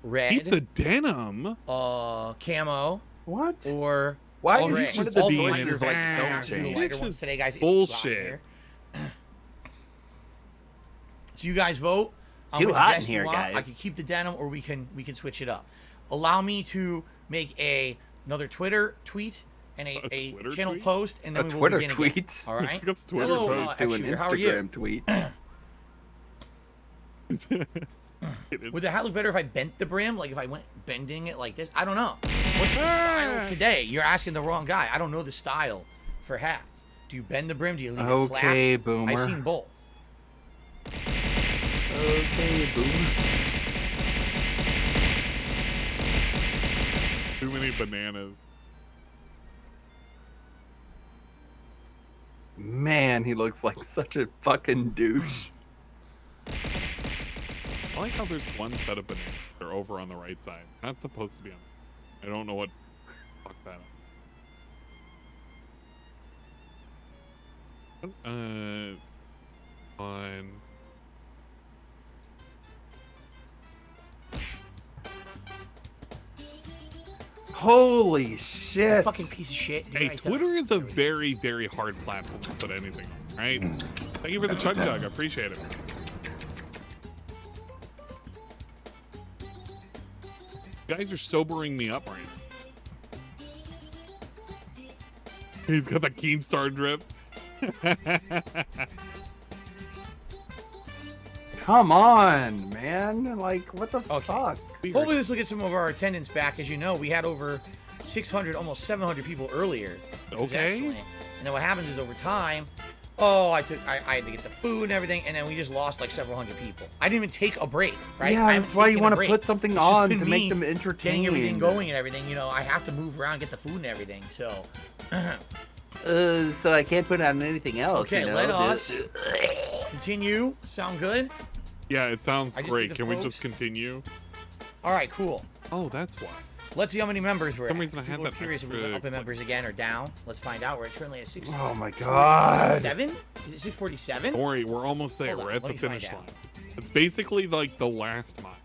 Red. Keep the denim. Camo. What? Or why all is red. this the Lighters like lighter ones today, guys. Bullshit. So you guys vote. Too hot in here, guys. I can keep the denim, or we can switch it up. Allow me to make another Twitter tweet and a channel tweet? post, and then A we will Twitter begin tweet? again. All right. Pick up Twitter As opposed post. to an Shooter, how are you? Instagram tweet. Would the hat look better if I bent the brim? Like if I went bending it like this? I don't know. What's the style today? You're asking the wrong guy. I don't know the style for hats. Do you bend the brim? Do you leave it flat? Okay, boomer. I've seen both. Okay, boomer. Too many bananas. Man, he looks like such a fucking douche. I like how there's one set of bananas. They're over on the right side. Not supposed to be on. I don't know what. Fuck that up. One. Holy shit! Fucking piece of shit. Hey, Twitter is a very, very hard platform to put anything on, right? Thank you for the chug jug. I appreciate it. You guys are sobering me up right now. He's got the Keemstar drip. Come on, man. Like, what the fuck? Hopefully this will get some of our attendance back. As you know, we had over 600, almost 700 people earlier. Which was Okay. excellent. And then what happens is over time, I had to get the food and everything, and then we just lost like several hundred people. I didn't even take a break, right? Yeah, I that's haven't why you taken a want to break. put something It's just on been to me make them entertaining. Getting everything going and everything, you know, I have to move around, get the food and everything, so. So I can't put on anything else. Okay, you know? let us continue. Sound good? Yeah, it sounds I just great. did the Can we post. just continue? All right, cool. Oh, that's why. Let's see how many members we're For some at. reason I had People are that curious if we're extra up in members again or down. Let's find out. We're currently at 6. Oh my god. 7? Is it 647? Don't worry, we're almost there. Hold on, We're at let the me find finish out. line. It's basically like the last mile.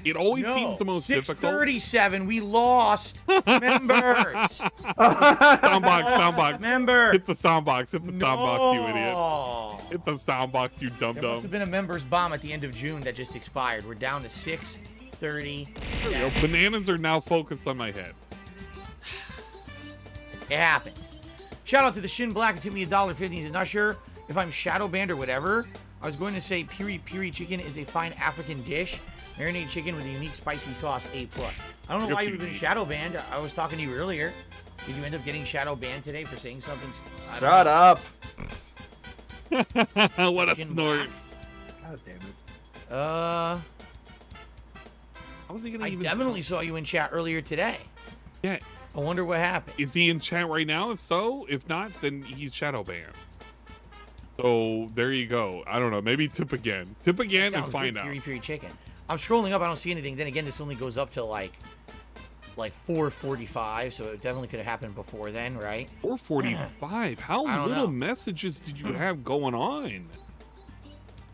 It always seems the most difficult. 637. We lost members. Soundbox. Member. Hit the soundbox. Hit the soundbox, you idiot. Hit the soundbox, you There must dum-dum. have been a members bomb at the end of June that just expired. We're down to 637. Bananas are now focused on my head. It happens. Shout out to the Shin Black who tipped me $1.50. He's not sure if I'm shadow banned or whatever. I was going to say piri piri chicken is a fine African dish. Marinated chicken with a unique spicy sauce, A+. I don't know why you've been shadow banned. I was talking to you earlier. Did you end up getting shadow banned today for saying something? Shut up. What a snort. God damn it. How was he gonna I even definitely saw you in chat earlier today. Yeah. I wonder what happened. Is he in chat right now? If so, if not, then he's shadow banned. So there you go. I don't know. Maybe tip again. Tip again and find out. Piri piri chicken. I'm scrolling up. I don't see anything. Then again, this only goes up to like 4:45, so it definitely could have happened before then, right? 4:45. How little messages did you have going on?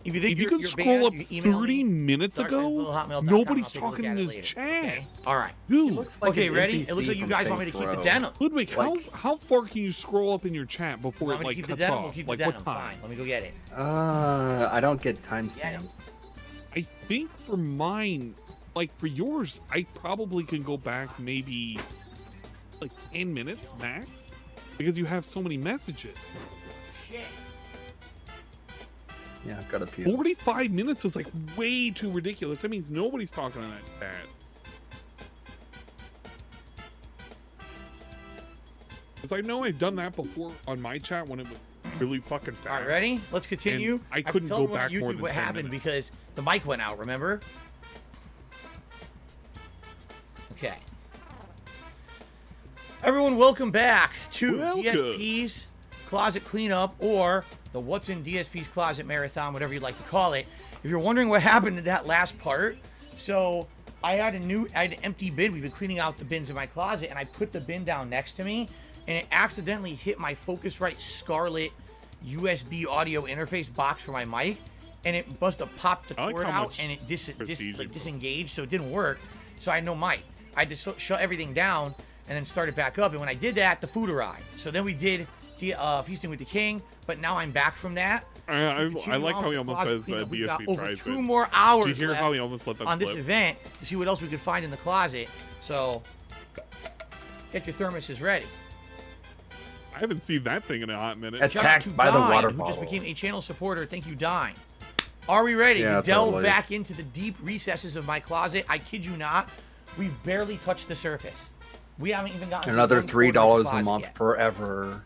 If you could scroll up 30 minutes ago, nobody's talking in his chat. Okay. All right. Dude. Okay, ready? It looks like you guys want me to keep the denim. Ludwig, how far can you scroll up in your chat before it like cuts off? We'll keep the Like denim. what time? Fine. Let me go get it. I don't get timestamps. I think for mine, like for yours, I probably can go back maybe like 10 minutes max because you have so many messages. Shit. Yeah, I've got a few. 45 minutes is like way too ridiculous. That means nobody's talking on that chat. Because I know I've done that before on my chat when it was really fucking fast. All right, ready? Let's continue. And I couldn't go back YouTube more than what 10 happened minutes. because the mic went out, remember? Okay. Everyone, welcome back to DSP's Closet Cleanup, or the What's in DSP's Closet Marathon, whatever you'd like to call it. If you're wondering what happened to that last part, so I had an empty bin. We've been cleaning out the bins in my closet, and I put the bin down next to me, and it accidentally hit my Focusrite Scarlett USB audio interface box for my mic, and it must have popped the cord out, and it disengaged, so it didn't work. So I had no mic. I had to shut everything down and then start it back up. And when I did that, the food arrived. So then we did Feasting with the King, but now I'm back from that. I like how he almost says DSP tries it. 2 more hours. Did you hear how he almost let that on slip? this event to see what else we could find in the closet. So get your thermoses ready. I haven't seen that thing in a hot minute. Attacked by the water who bottle. just became a channel supporter. Thank you, Dine. Are we ready to delve back into the deep recesses of my closet? I kid you not. We've barely touched the surface. We haven't even gotten another $3 a month forever.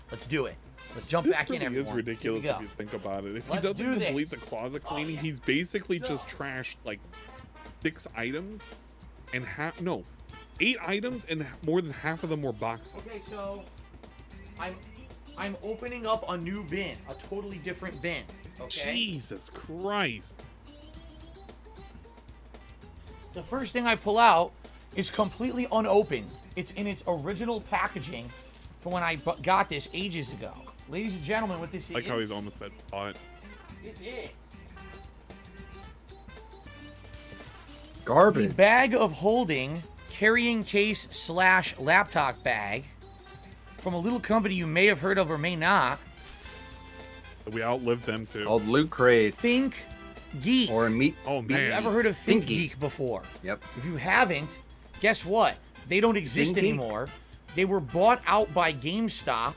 Let's do it. Let's jump back in, everyone. This really is ridiculous if you think about it. If he doesn't complete the closet cleaning, he's basically just trashed like 6 items and 8 items, and more than half of them were boxes. Okay, so I'm opening up a new bin, a totally different bin. Okay. Jesus Christ. The first thing I pull out is completely unopened. It's in its original packaging from when I got this ages ago. Ladies and gentlemen, what this is... Like how he's almost said pot. This is... Garbage. The bag of holding carrying case / laptop bag from a little company you may have heard of or may not. We outlived them too. Called Loot Crate. Think Geek. Or Meat. Oh man. Have you ever heard of Think Geek before? Yep. If you haven't, guess what? They don't exist Think Geek? anymore. They were bought out by GameStop,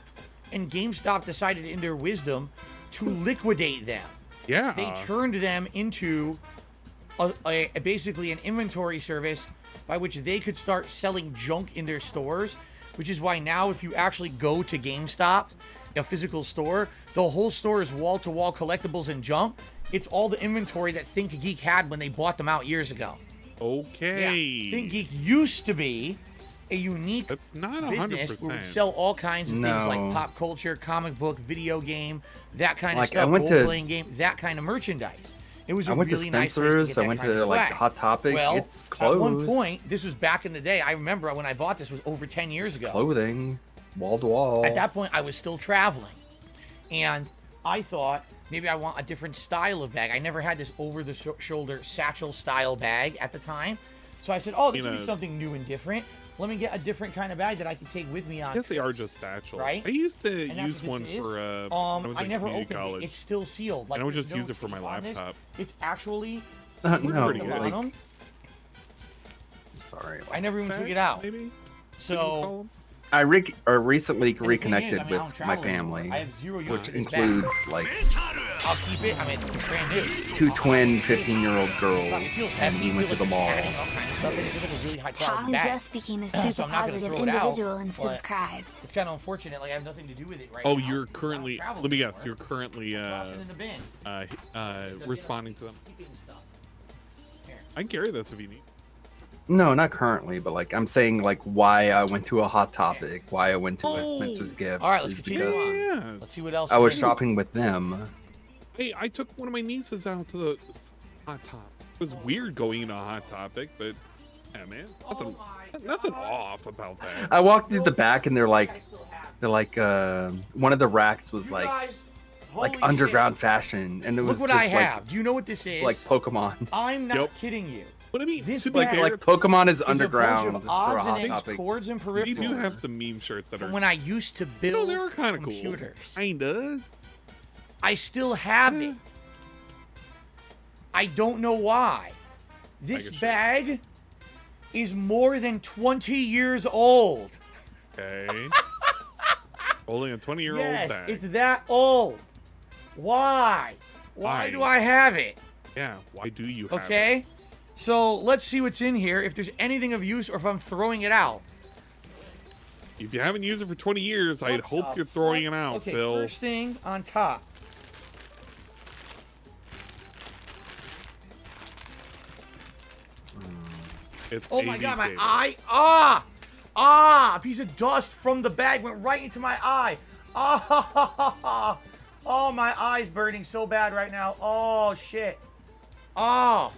and GameStop decided in their wisdom to liquidate them. Yeah. They turned them into basically an inventory service by which they could start selling junk in their stores, which is why now if you actually go to GameStop, a physical store, the whole store is wall-to-wall collectibles and junk. It's all the inventory that Think Geek had when they bought them out years ago. Okay. Yeah. Think Geek used to be a unique That's not business 100%. where we'd sell all kinds of things like pop culture, comic book, video game, that kind of Like, stuff, I went to- role-playing game, that kind of merchandise. It was a I went really to nice place to Spencer's. get I that went kind to of like swag. Hot Topic. Well, It's clothes. at one point, this was back in the day. I remember when I bought this was over 10 years ago. Clothing. Wall to wall. At that point, I was still traveling. And I thought, Maybe I want a different style of bag. I never had this over-the-shoulder satchel-style bag at the time. So I said, oh, this would be something new and different. Let me get a different kind of bag that I can take with me on. I guess they are just satchels. Right? I used to use one for when I was I in never community opened college. it. It's still sealed. Like, and I would just no use it for my tape on this. laptop. It's actually No, sealed at the like- bottom. Sorry. I never even took it out. Maybe. So I recently and the thing reconnected is, I mean, I with don't my travel anymore. family, I have zero use which for this includes bag. like I'll keep it. I mean, it's brand new. 2 twin 15-year-old It girls, feels and heavy. we went to the mall. All kinds of stuff. It's just like a really high Tom, quality who bag. just became a So super I'm not gonna positive throw it out, individual and but subscribed. It's kind of unfortunate. Like I have nothing to do with it right Oh, now. you're currently. travel Let me guess. anymore. You're currently Toss it in the bin. responding to them. Keeping stuff. I can carry this if you need. No, not currently, but like I'm saying, like why I went to a Hot Topic, why I went to Westminster's Gifts. All right, let's is continue because on. Let's see what else. I was is in. shopping with them. Hey, I took one of my nieces out to the Hot Topic. It was weird going into a Hot Topic, but yeah, man, nothing off about that. I walked through the back, and they're like, one of the racks was like underground fashion, and it was Look what just I like have. Do you know what this is? like Pokemon. I'm not Yep. kidding you. What I mean, This to be bag fair, Like Pokemon is is underground a bunch for of a odds Hot and ends, Topic. cords and we peripherals. do have some meme shirts that from are. when I used to build No, they were kind of cool. computers. Kinda. I still have it. I don't know why. This guess bag is more than 20 years old. Okay. Holding a 20-year-old Yes, bag. it's that old. Why? Why do I have it? Yeah. Why do you have Okay. it? So let's see what's in here. If there's anything of use, or if I'm throwing it out. If you haven't used it for 20 years, I'd hope you're throwing it out, Okay, Phil. first thing on top. It's Oh my AV god, my cable. eye! A piece of dust from the bag went right into my eye. Oh, my eye's burning so bad right now. Oh, shit. Oh.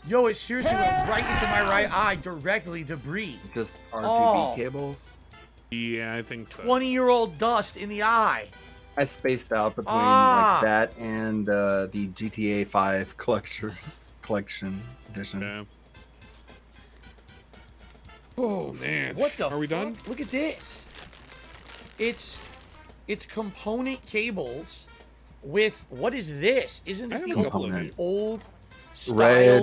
Yo, it seriously went right into my right eye, directly debris. Just RGB Oh. cables. Yeah, I think so. 20-year-old dust in the eye. I spaced out between Ah. like that and the GTA 5 collection edition. Yeah. Oh man. What the Are we done? Look at this. It's component cables with, what is this? Isn't this I the have a couple of old, these. style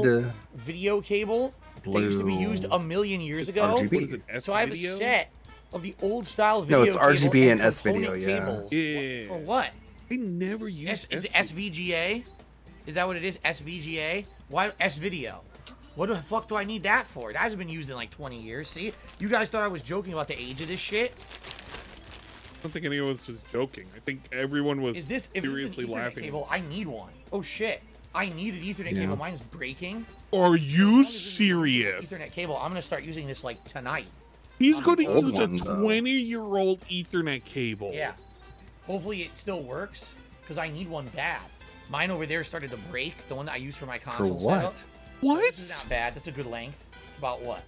Red, video cable that used to be blue. used a million years It's ago? RGB. What is it? S So I have video? a set of the old style video No, it's RGB cable and S video, component yeah. cables. Yeah. For what? I never used Is it SVGA? Is that what it is? SVGA? Why S video? What the fuck do I need that for? It hasn't been used in like 20 years. See? You guys thought I was joking about the age of this shit? I don't think anyone was joking. I think everyone was Is this, if this is seriously an Ethernet laughing. cable, I need one. Oh shit. I need an Ethernet Yeah. cable. Mine's breaking. Are you serious? Ethernet cable. I'm gonna start using this like tonight. He's going to Old use one, a though. 20-year-old Ethernet cable. Yeah. Hopefully it still works, because I need one bad. Mine over there started to break. The one that I use for my console what? setup. What? This is not bad. That's a good length. It's about what?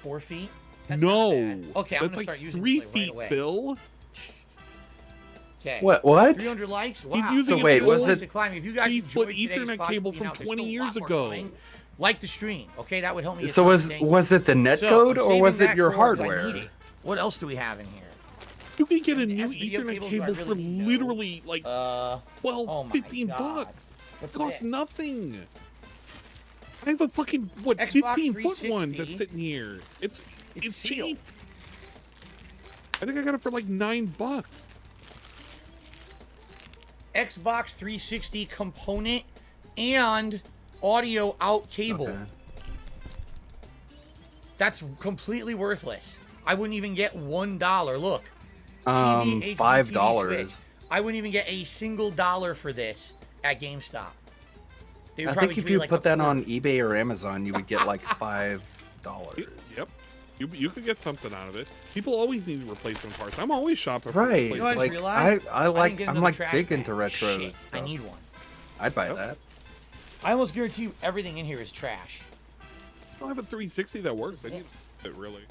4 feet? That's No. not bad. Okay, I'm That's gonna like start using 3 this, like, feet, right away. Phil. Okay. What? 300 likes? He's Wow. using So wait, an was old it- If you guys 3-foot enjoyed today's Ethernet podcast, cable you from know, there's 20 still a years lot more ago? coming. Like the stream, okay? That would help me. get So some things. was it the net So, code I'm or saving was it that your cord 'cause I hardware? need it. What else do we have in here? You can get a And new S video Ethernet cables, cable do I for really need those? literally like 12, oh my 15 God. bucks. What's It costs this? nothing. I have a fucking, what, Xbox 15-foot one 360. that's sitting here. It's sealed. cheap. I think I got it for like $9. Xbox 360 component and audio out cable. Okay. That's completely worthless. I wouldn't even get $1. Look. TV, $5. Switch. I wouldn't even get a single dollar for this at GameStop. They would I probably think give if me you like put a that quarter. on eBay or Amazon, you would get like $5. Yep. You could get something out of it. People always need replacement parts. I'm always shopping for Right. You know what I just Like realized? I like didn't get I'm another like trash big bag. into retros. Shit, I stuff. need one. I'd buy that. I almost guarantee you everything in here is trash. I don't have a 360 that works. I need it really.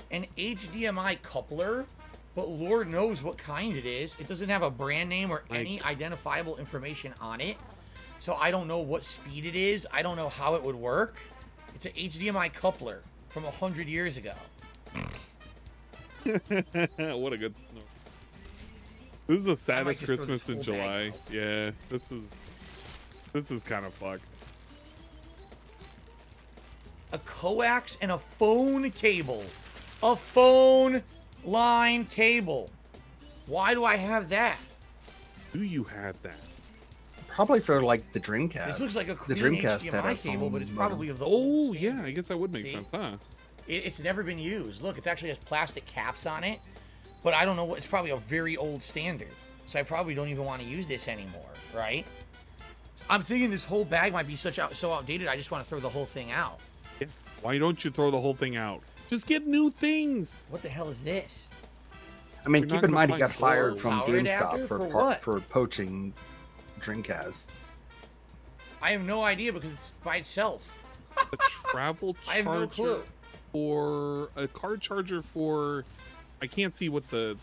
An HDMI coupler but Lord knows what kind it is. It doesn't have a brand name or any identifiable information on it. So I don't know what speed it is. I don't know how it would work. It's an HDMI coupler from 100 years ago. What a good snort. This is the saddest Christmas in July. Yeah, this is kind of fucked. A coax and a phone cable. A phone line cable. Why do I have that? Do you have that? Probably for like the Dreamcast. This looks like a the clean Dreamcast had HDMI a cable, but it's phone probably modem. of the old yeah, standard. I guess that would make See? sense, huh? It's never been used. Look, it's actually has plastic caps on it, but I don't know what. It's probably a very old standard, so I probably don't even want to use this anymore, right? I'm thinking this whole bag might be so outdated. I just want to throw the whole thing out. Yeah. Why don't you throw the whole thing out? Just get new things. What the hell is this? I mean, You're keep not in gonna mind he find got fired from power adapter GameStop for what? poaching Dreamcasts. I have no idea because it's by itself. A travel charger. I have no clue. Or a card charger for. I can't see what the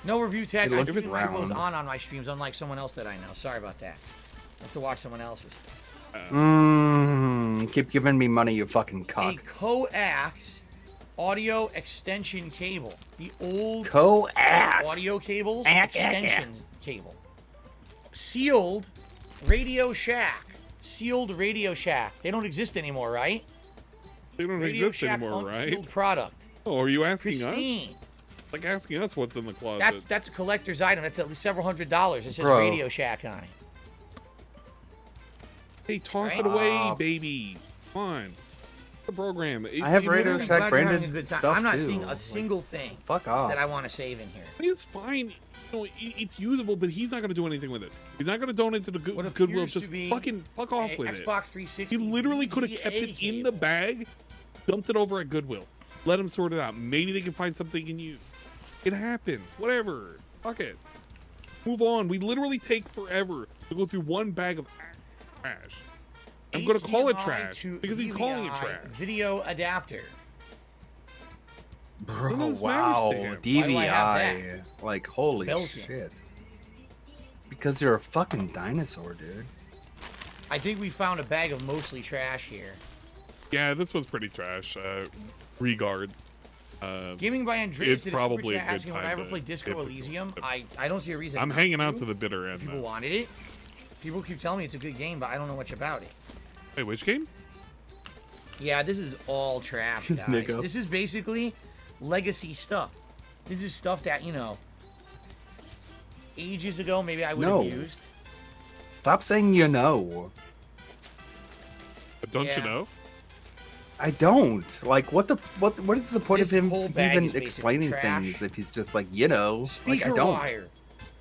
No review tag. It I looks do see round. those on my streams, unlike someone else that I know. Sorry about that. I have to watch someone else's. Keep giving me money, you fucking A cock. coax audio extension cable. The old Coax audio cables extension cable. Sealed Radio Shack. Sealed Radio Shack. They don't exist anymore, right? They don't Radio exist Shack anymore, right? unsealed product. Oh, are you asking Pristine. us? Like asking us what's in the closet. That's a collector's item. That's at least several $100s. It says Bro. Radio Shack on it. Hey, toss Right? it away, baby. Come on. The program. I have Radio I'm Shack glad you're having a branded good time. stuff I'm not too. seeing a single thing Fuck off. that I want to save in here. It's fine. You know, it's usable, but he's not going to do anything with it. He's not going to donate to the What Goodwill. appears to Just be fuck off a with it. Xbox 360. He literally could have kept it in the bag, dumped it over at Goodwill, let him sort it out. Maybe they can find something in you. It happens. Whatever. Fuck it. Move on. We literally take forever to go through one bag of trash. I'm going to call it HDMI trash to because he's calling it DVI trash. Video adapter. Bro, None of this wow, matters to him. Why do I have DVI. Like, holy Belgium. shit. Because you're a fucking dinosaur, dude. I think we found a bag of mostly trash here. Yeah, this was pretty trash. Regards. Gaming by Andreas It's did probably a a super chat good asking would time I ever to play Disco dip into Elysium. it. I don't see a reason. I'm not hanging out to. to the bitter end, People though. wanted it. People keep telling me it's a good game, but I don't know much about it. Wait, which game? Yeah, this is all trash, guys. Nigga. This is basically legacy stuff. This is stuff that, you know, ages ago maybe I would No. have used. Stop saying you know. But don't you Yeah. know? I don't. Like, what is the point This of him whole bag even is basically explaining trash. things if he's just like, you know? Like, Speaker I don't. wire.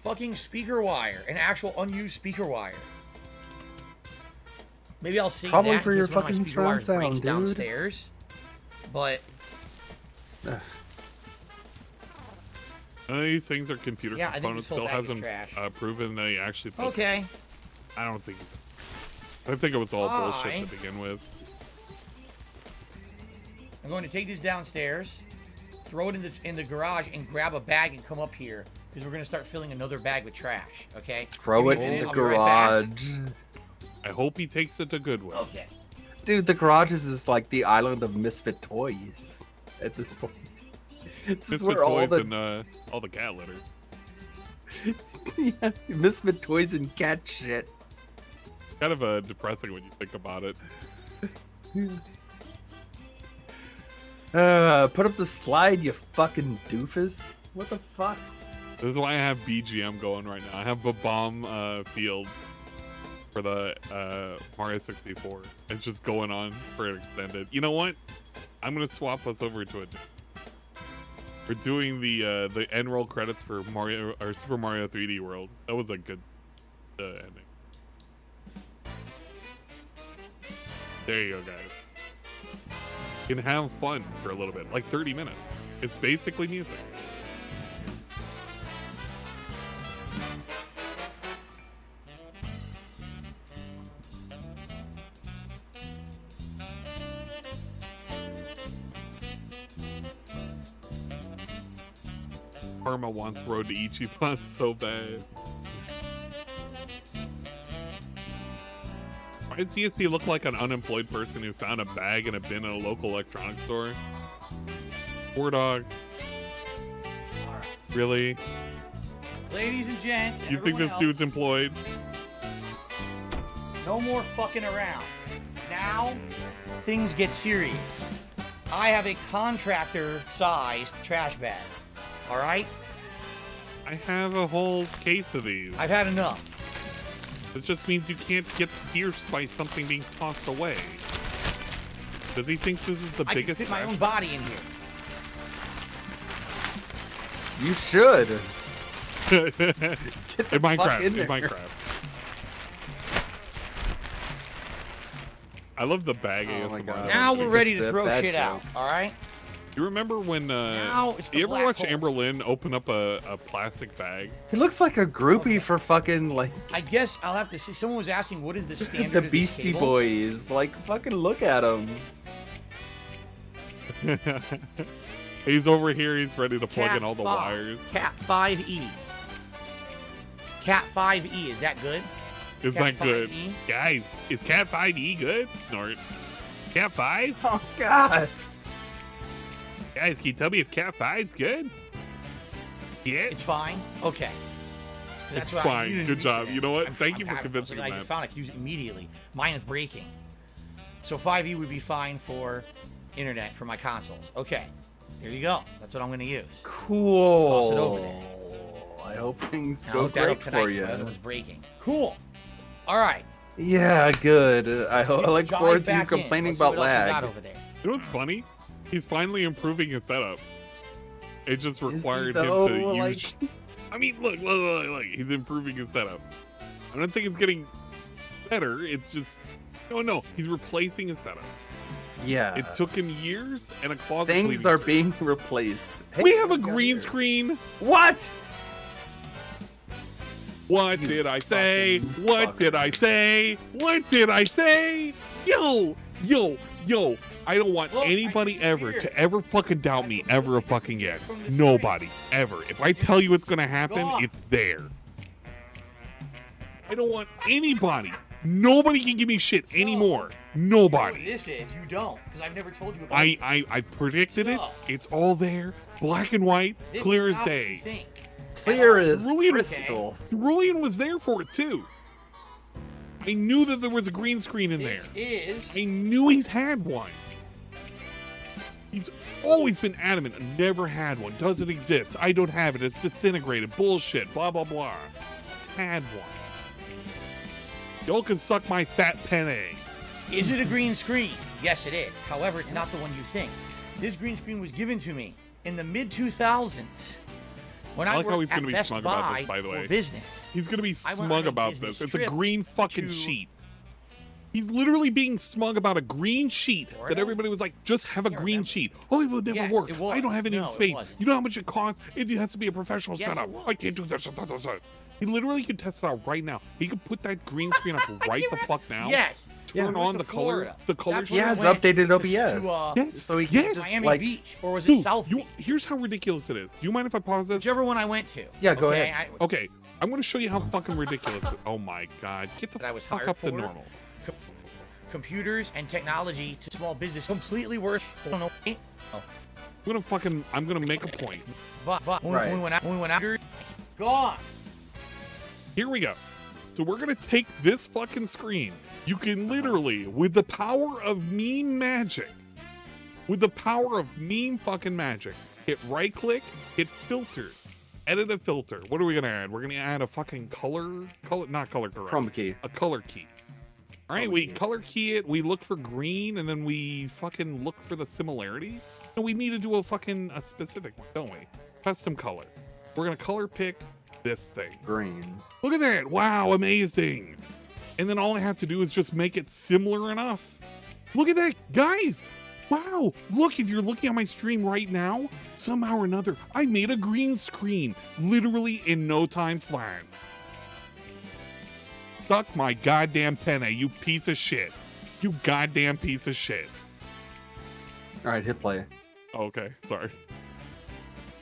Fucking speaker wire. An actual unused speaker wire. Maybe I'll save Probably that for in your case one of my fucking speaker wires surround breaks sound, dude. downstairs. But None of these things are computer Yeah, I think components. this whole Still bag is hasn't trash. proven they actually. Put, okay. I don't think. I think it was all bullshit Fine. to begin with. I'm going to take this downstairs, throw it in the garage, and grab a bag and come up here because we're going to start filling another bag with trash. Okay. Throw Give it me a in minute, the I'll be right back. garage. I hope he takes it to Goodwill. Okay. Dude, the garage is just like the island of misfit toys at this point. This is Misfit where all toys the and all the cat litter. yeah, misfit toys and cat shit. Kind of depressing when you think about it. Put up the slide, you fucking doofus. What the fuck? This is why I have BGM going right now. I have Bomb Fields for the Mario 64. It's just going on for an extended. You know what? I'm gonna swap us over to it. We're doing the end roll credits for Mario or Super Mario 3D World. That was a good ending. There you go, guys. You can have fun for a little bit, like 30 minutes. It's basically music. Karma wants Road to Ichiban so bad. Why does TSP look like an unemployed person who found a bag in a bin at a local electronics store? Poor dog. Really? Ladies and gents, You think this dude's employed? No more fucking around. Now, things get serious. I have a contractor-sized trash bag. All right? I have a whole case of these. I've had enough. This just means you can't get pierced by something being tossed away. Does he think this is the I biggest? can fit my trash own body in here. You should. In Minecraft. In Minecraft. I love the bag ASMR. Now we're ready to throw shit out. All right? You remember when it's the you ever black watch hole. Amber Lynn open up a plastic bag? He looks like a groupie for fucking like I guess I'll have to see. Someone was asking, what is the standard the of this Beastie table? Boys. Like, fucking look at him. He's over here. He's ready to plug Cat in all the 5. wires. Cat 5E. Cat 5E. Is that good? Is Cat that good? 5E? Guys, is Cat 5E good? Snort. Cat 5? Oh, God. Guys, can you tell me if Cat 5's good? Yeah. It's fine. Okay. It's what fine. you didn't Good use job. it. You know what? I'm- Thank I'm you for kind of- convincing I me, just man. found I could use it immediately. Mine is breaking. So 5E would be fine for internet for my consoles. Okay. Here you go. That's what I'm going to use. Cool. Toss it over there. I hope things Now go look that great up tonight. for you. The other one's breaking. Cool. All right. Yeah, good. I look Dive forward to you back in. complaining Let's see about what else we got lag. over there. You know what's funny? He's finally improving his setup. It just required him though? to Like- use. I mean, look. He's improving his setup. I'm not saying it's getting better. It's just no. He's replacing his setup. Yeah. It took him years and a closet. Things cleaning are service. being replaced. Hey, We have a what do we got green here? screen. What? What did I say? What did I say? What did I say? Yo. I don't want anybody ever to ever fucking doubt me ever fucking yet. Nobody. Ever. If I tell you it's gonna happen, it's there. I don't want anybody. Nobody can give me shit anymore. Nobody. What this is, you don't, because I've never told you about I predicted it. It's all there. Black and white. This Clear is as not what you day. think. Clear as Cerulean, crystal. Cerulean was there for it too. I knew that there was a green screen in there. This is I knew he's had one. He's always been adamant. Never had one. Doesn't exist. I don't have it. It's disintegrated. Bullshit. Blah, blah, blah. Had one. Y'all can suck my fat penne. Is it a green screen? Yes, it is. However, it's not the one you think. This green screen was given to me in the mid-2000s when I I like how he's worked going to at be Best smug Buy about this, by the for way. business. He's going to be I went smug on a about business this. It's a trip green fucking to- sheet. He's literally being smug about a green sheet that everybody was like, just have a green sheet. Oh, it will never Yes, work. it was. I don't have any No, it space. wasn't. You know how much it costs? It has to be a professional Yes, it setup. was. I can't do this. He literally could test it out right now. He could put that green screen up right the fuck now. Yes. Turn Yeah. on the To color. Florida. The color. That's He where I has went updated to- OBS. Yes. So he can Yes. just Miami like Beach, or was it Dude, South Beach? here's how ridiculous it is. Do you mind if I pause this? Whichever one I went to. Yeah, go Okay, ahead. Okay, I'm going to show you how fucking ridiculous it is. Oh my god. Get the That I was fuck hired up to for. normal. Computers and technology to small business completely worth. I don't know. I'm gonna make a point. But when, Right. when we went out, gone. Here we go. So we're gonna take this fucking screen. You can literally, with the power of meme magic, hit right click, hit filters, edit a filter. What are we gonna add? We're gonna add a fucking not color correct. Chroma key. A color key. All right, we color key it, we look for green, and then we fucking look for the similarity. And we need to do a specific one, don't we? Custom color. We're gonna color pick this thing. green. Look at that. Wow, amazing. And then all I have to do is just make it similar enough. Look at that, guys. Wow, look, if you're looking at my stream right now, somehow or another, I made a green screen, literally in no time flat. Suck my goddamn penne, you piece of shit. You goddamn piece of shit. All right, hit play. Okay, sorry.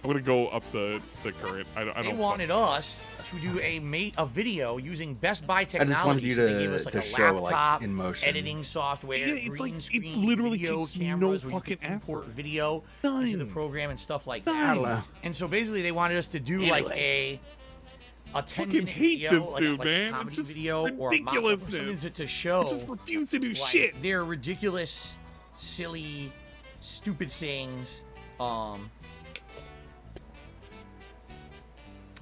I'm gonna go up the current. I don't. They wanted us to do a video using Best Buy technology. I just wanted you so they gave us to like a show laptop, like in motion editing software, Yeah, it's green like screen, it literally video takes cameras, no where you fucking can import effort. video into the program and stuff like None. that. And so basically, they wanted us to do like a 10-minute hate video, this like, dude, like man. a comedy It's just video ridiculousness. or something to show. I just refuse to do like, shit. They're ridiculous, silly, stupid things.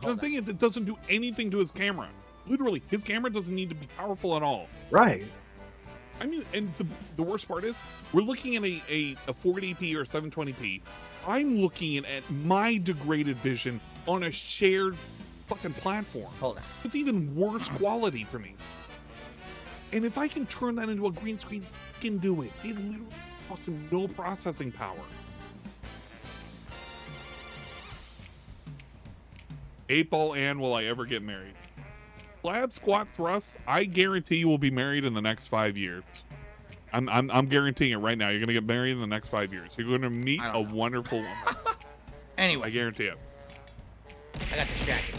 And the thing is, it doesn't do anything to his camera. Literally, his camera doesn't need to be powerful at all. Right. I mean, and the worst part is, we're looking at a 480p or 720p. I'm looking at my degraded vision on a shared fucking platform. Hold on. It's even worse quality for me. And if I can turn that into a green screen, I can do it. It literally costs him no processing power. 8-ball and will I ever get married? Slab, squat, thrust, I guarantee you will be married in the next 5 years. I'm guaranteeing it right now. You're gonna get married in the next 5 years. You're gonna meet a wonderful woman. Anyway, I guarantee it. I got distracted.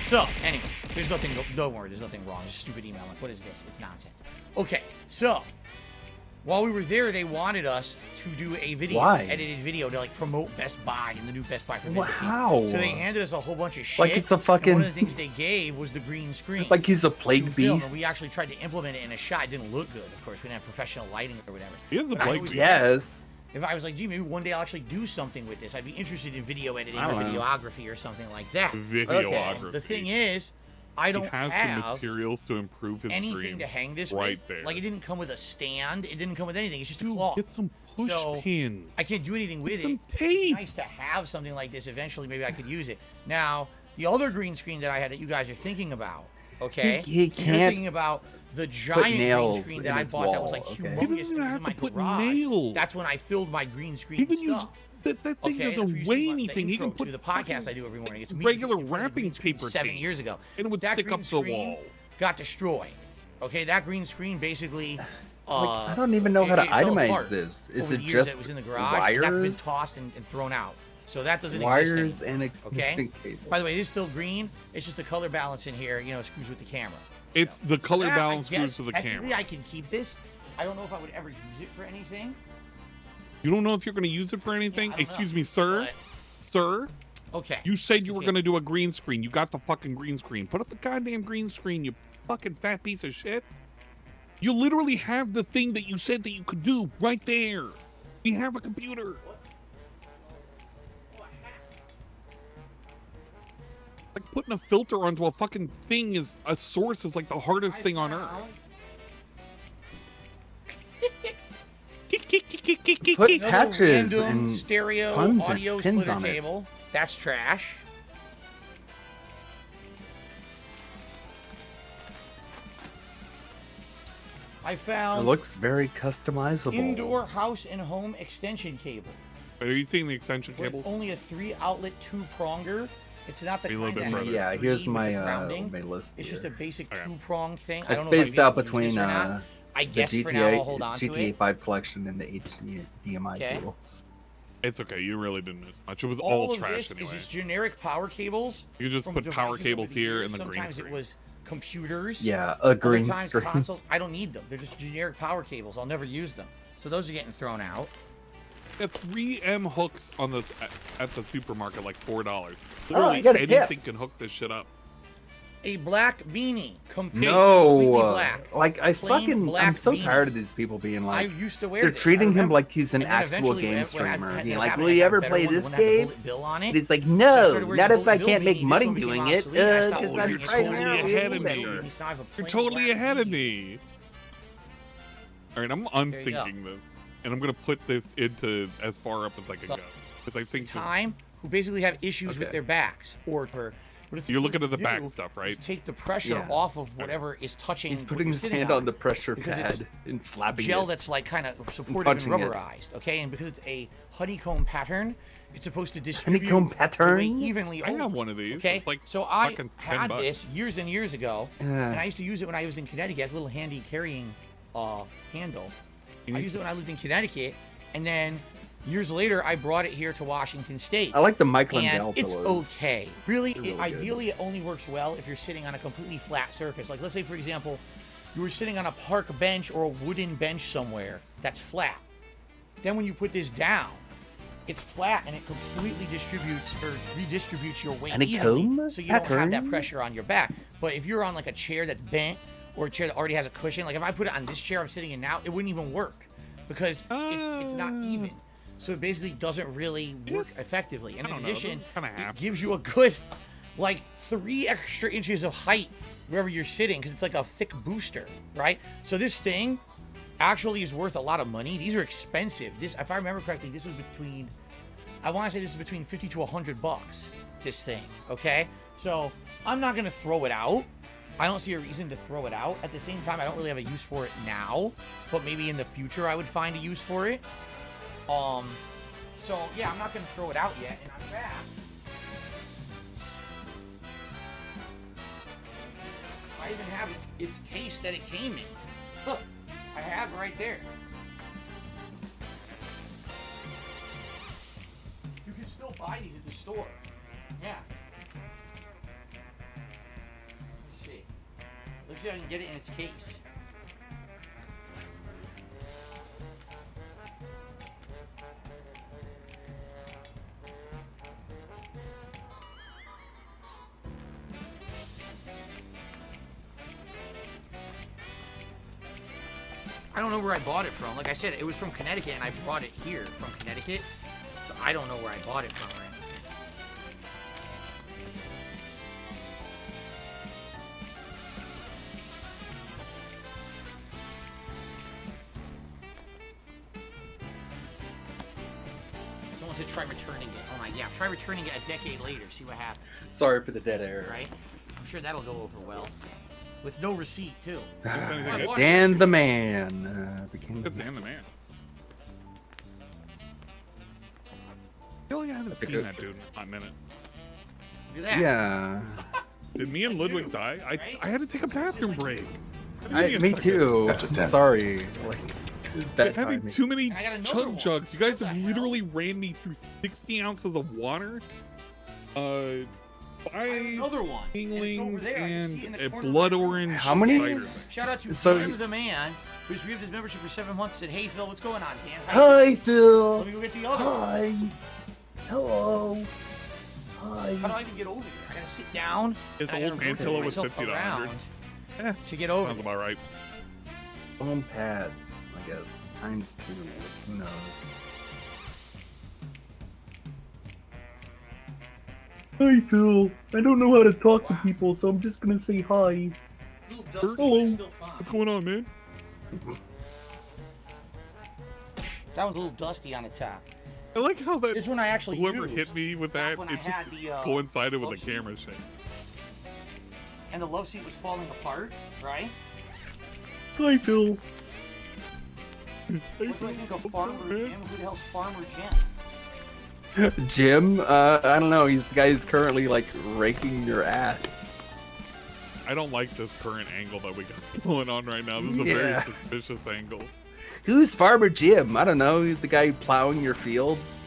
So, anyway, there's nothing, don't worry, there's nothing wrong. Just stupid email. Like, what is this? It's nonsense. Okay, so, while we were there, they wanted us to do a video, edited video to like promote Best Buy and the new Best Buy for business. Wow. So they handed us a whole bunch of shit. Like it's a fucking. And one of the things they gave was the green screen. Like he's a plague beast. And we actually tried to implement it in a shot. It didn't look good, of course. We didn't have professional lighting or whatever. He is a plague beast. Yes. If I was like, gee, maybe one day I'll actually do something with this. I'd be interested in video editing or I don't know. videography or something like that. Videography. The thing is, I don't he has have the materials to improve his anything stream to hang this right with. there. Like, it didn't come with a stand. It didn't come with anything. It's just a cloth. Get some push pins. I can't do anything with Get some it. tape. It's nice to have something like this. Eventually, maybe I could use it. Now, the other green screen that I had that you guys are thinking about, okay? He You're can't thinking about the giant green nails screen in that I his bought that was like wall, humongous. okay? He doesn't even have in to my put garage. nails. That's when I filled my green screen He can use stuff. that thing Okay, doesn't that's weigh the anything. He intro can put to the podcast I do every morning. It's me regular in front of the wrapping green screen paper 7 tape, years ago. and it would That stick green up the screen wall. Got destroyed. Okay, that green screen basically. I don't even know how to it fell itemize apart this. over Is the it years just that it was in the garage? That's been wires? tossed and thrown out. So that doesn't Wires exist and anymore. extending Okay. cables. By the way, it is still green. It's just the color balance in here, screws with the camera. It's the color Yeah, balance I guess screws to the technically camera. I can keep this. I don't know if I would ever use it for anything. You don't know if you're going to use it for anything? I don't Excuse know, me, sir? but- Sir? Okay. You said you were going to do a green screen. You got the fucking green screen. Put up the goddamn green screen, you fucking fat piece of shit. You literally have the thing that you said that you could do right there. We have a computer. Like putting a filter onto a fucking thing is a source is like the hardest thing on earth. Put Another patches random and stereo puns audio and pins splitter on it. cable. That's trash. I It found looks very customizable. indoor house and home extension cable. Are you seeing the extension But it's cables? only a 3-outlet 2-pronger. It's not the Be a little kind bit that further. has Yeah, three here's with my the grounding. my list. It's just a here. basic Okay. 2-prong thing. I I don't know if spaced I'd out be able to use between this or not. I the guess for now I'll GTA hold on to GTA it. 5 collection and the HDMI Okay. cables. It's okay. You really didn't miss much. It was All all of trash this anyway. is just generic power cables. You just from put power devices cables over the here years. and the green Sometimes screen. it was computers. Yeah, a green Other times screen. consoles. I don't need them. They're just generic power cables. I'll never use them. So those are getting thrown out. The 3M hooks on this at the supermarket like $4. Oh, Literally I got a tip. anything can hook this shit up. A black beanie. Completely No, black. like I Plain fucking, I'm black so beanie. tired of these people being I like, used to wear they're this. treating I him remember. like he's an And then actual eventually game when streamer. had Being that like, happened, will I you got ever better play ones, this the one that had the game? bullet bill on it. And he's like, I no, started wearing not the if I bullet can't bill make beanie. money This one doing became it. obsolete. I stopped Because wearing I'm it. trying Totally to ahead of earn me. better. Now I have a You're plain totally black ahead of beanie. me. All right, I'm you go. unsyncing this, and I'm gonna put this into as far up as I can go, because I think this- Time who basically have issues with Okay. their backs or for. What it's You're looking supposed at the to back do stuff, right? is take the pressure Yeah. off of whatever is touching. He's what putting you're his sitting hand on the pressure because it's pad and slapping gel it. that's like kind of supportive and punching it. rubberized, okay? And because it's a honeycomb pattern, it's supposed to distribute Honeycomb the pattern? weight evenly I over. have one of these. Okay, It's like so I fucking had $10. this years and years ago, and I used to use it when I was in Connecticut as a little handy carrying handle. I used it when I lived in Connecticut, and then Years later, I brought it here to Washington State. I like the Mike and Lindell it's pillows. okay. Really, They're really ideally, it only works well if you're sitting on a completely flat surface. Like, let's say, for example, you were sitting on a park bench or a wooden bench somewhere that's flat. Then when you put this down, it's flat and it completely distributes or redistributes your weight evenly, so you don't have that pressure on your back. But if you're on like a chair that's bent or a chair that already has a cushion, like if I put it on this chair I'm sitting in now, it wouldn't even work because it's not even. So it basically doesn't really work effectively. And in addition, it gives you a good, like 3 extra inches of height wherever you're sitting because it's like a thick booster, right? So this thing actually is worth a lot of money. These are expensive. This, if I remember correctly, this was between, I want to say this is between 50 to 100 bucks, this thing, okay? So I'm not going to throw it out. I don't see a reason to throw it out. At the same time, I don't really have a use for it now, but maybe in the future I would find a use for it. So yeah, I'm not going to throw it out yet, and I'm back. I even have its case that it came in. Look, I have it right there. You can still buy these at the store. Yeah. Let's see. Let's see if I can get it in its case. I don't know where I bought it from. Like I said, it was from Connecticut, and I brought it here from Connecticut. So I don't know where I bought it from right now. Someone said try returning it. Oh my, yeah, try returning it a decade later. See what happens. Sorry for the dead air. Right? I'm sure that'll go over well. With no receipt, too. Dan the Man. It's Dan the Man. I feel like I haven't seen that dude in a hot minute. Look at that. Yeah. Did me and Ludwig die? I had to take a bathroom break. Me too. I'm sorry. Like, it's bad having timing. too many chug jugs. You guys have literally ran me through 60 ounces of water. 5 Inglings and a blood orange. How many? Cider. Shout out to So- Dan the Man, who's reviewed his membership for 7 months. Said, "Hey Phil, what's going on, Dan? Hi, Phil. Let me go get the other one. Hi. Hello. Hi. How do I even get over here? I gotta sit down. His and I old gotta Mantilla rotate was myself 50 to 100. around to get over. Sounds about right. Foam pads, I guess. Times 2. Who knows? Hi, Phil. I don't know how to talk to people, so I'm just gonna say hi. Hello. What's going on, man? That was a little dusty on the top. I like how that this one I actually whoever used hit me with that, when I it just had the, coincided with love the camera shake. And the love seat was falling apart, right? Hi, Phil. What do I think of Farmer Jim? Who the hell's Farmer Jim? Jim? I don't know. He's the guy who's currently, like, raking your ass. I don't like this current angle that we got going on right now. This is a very suspicious angle. Who's Farmer Jim? I don't know. The guy plowing your fields?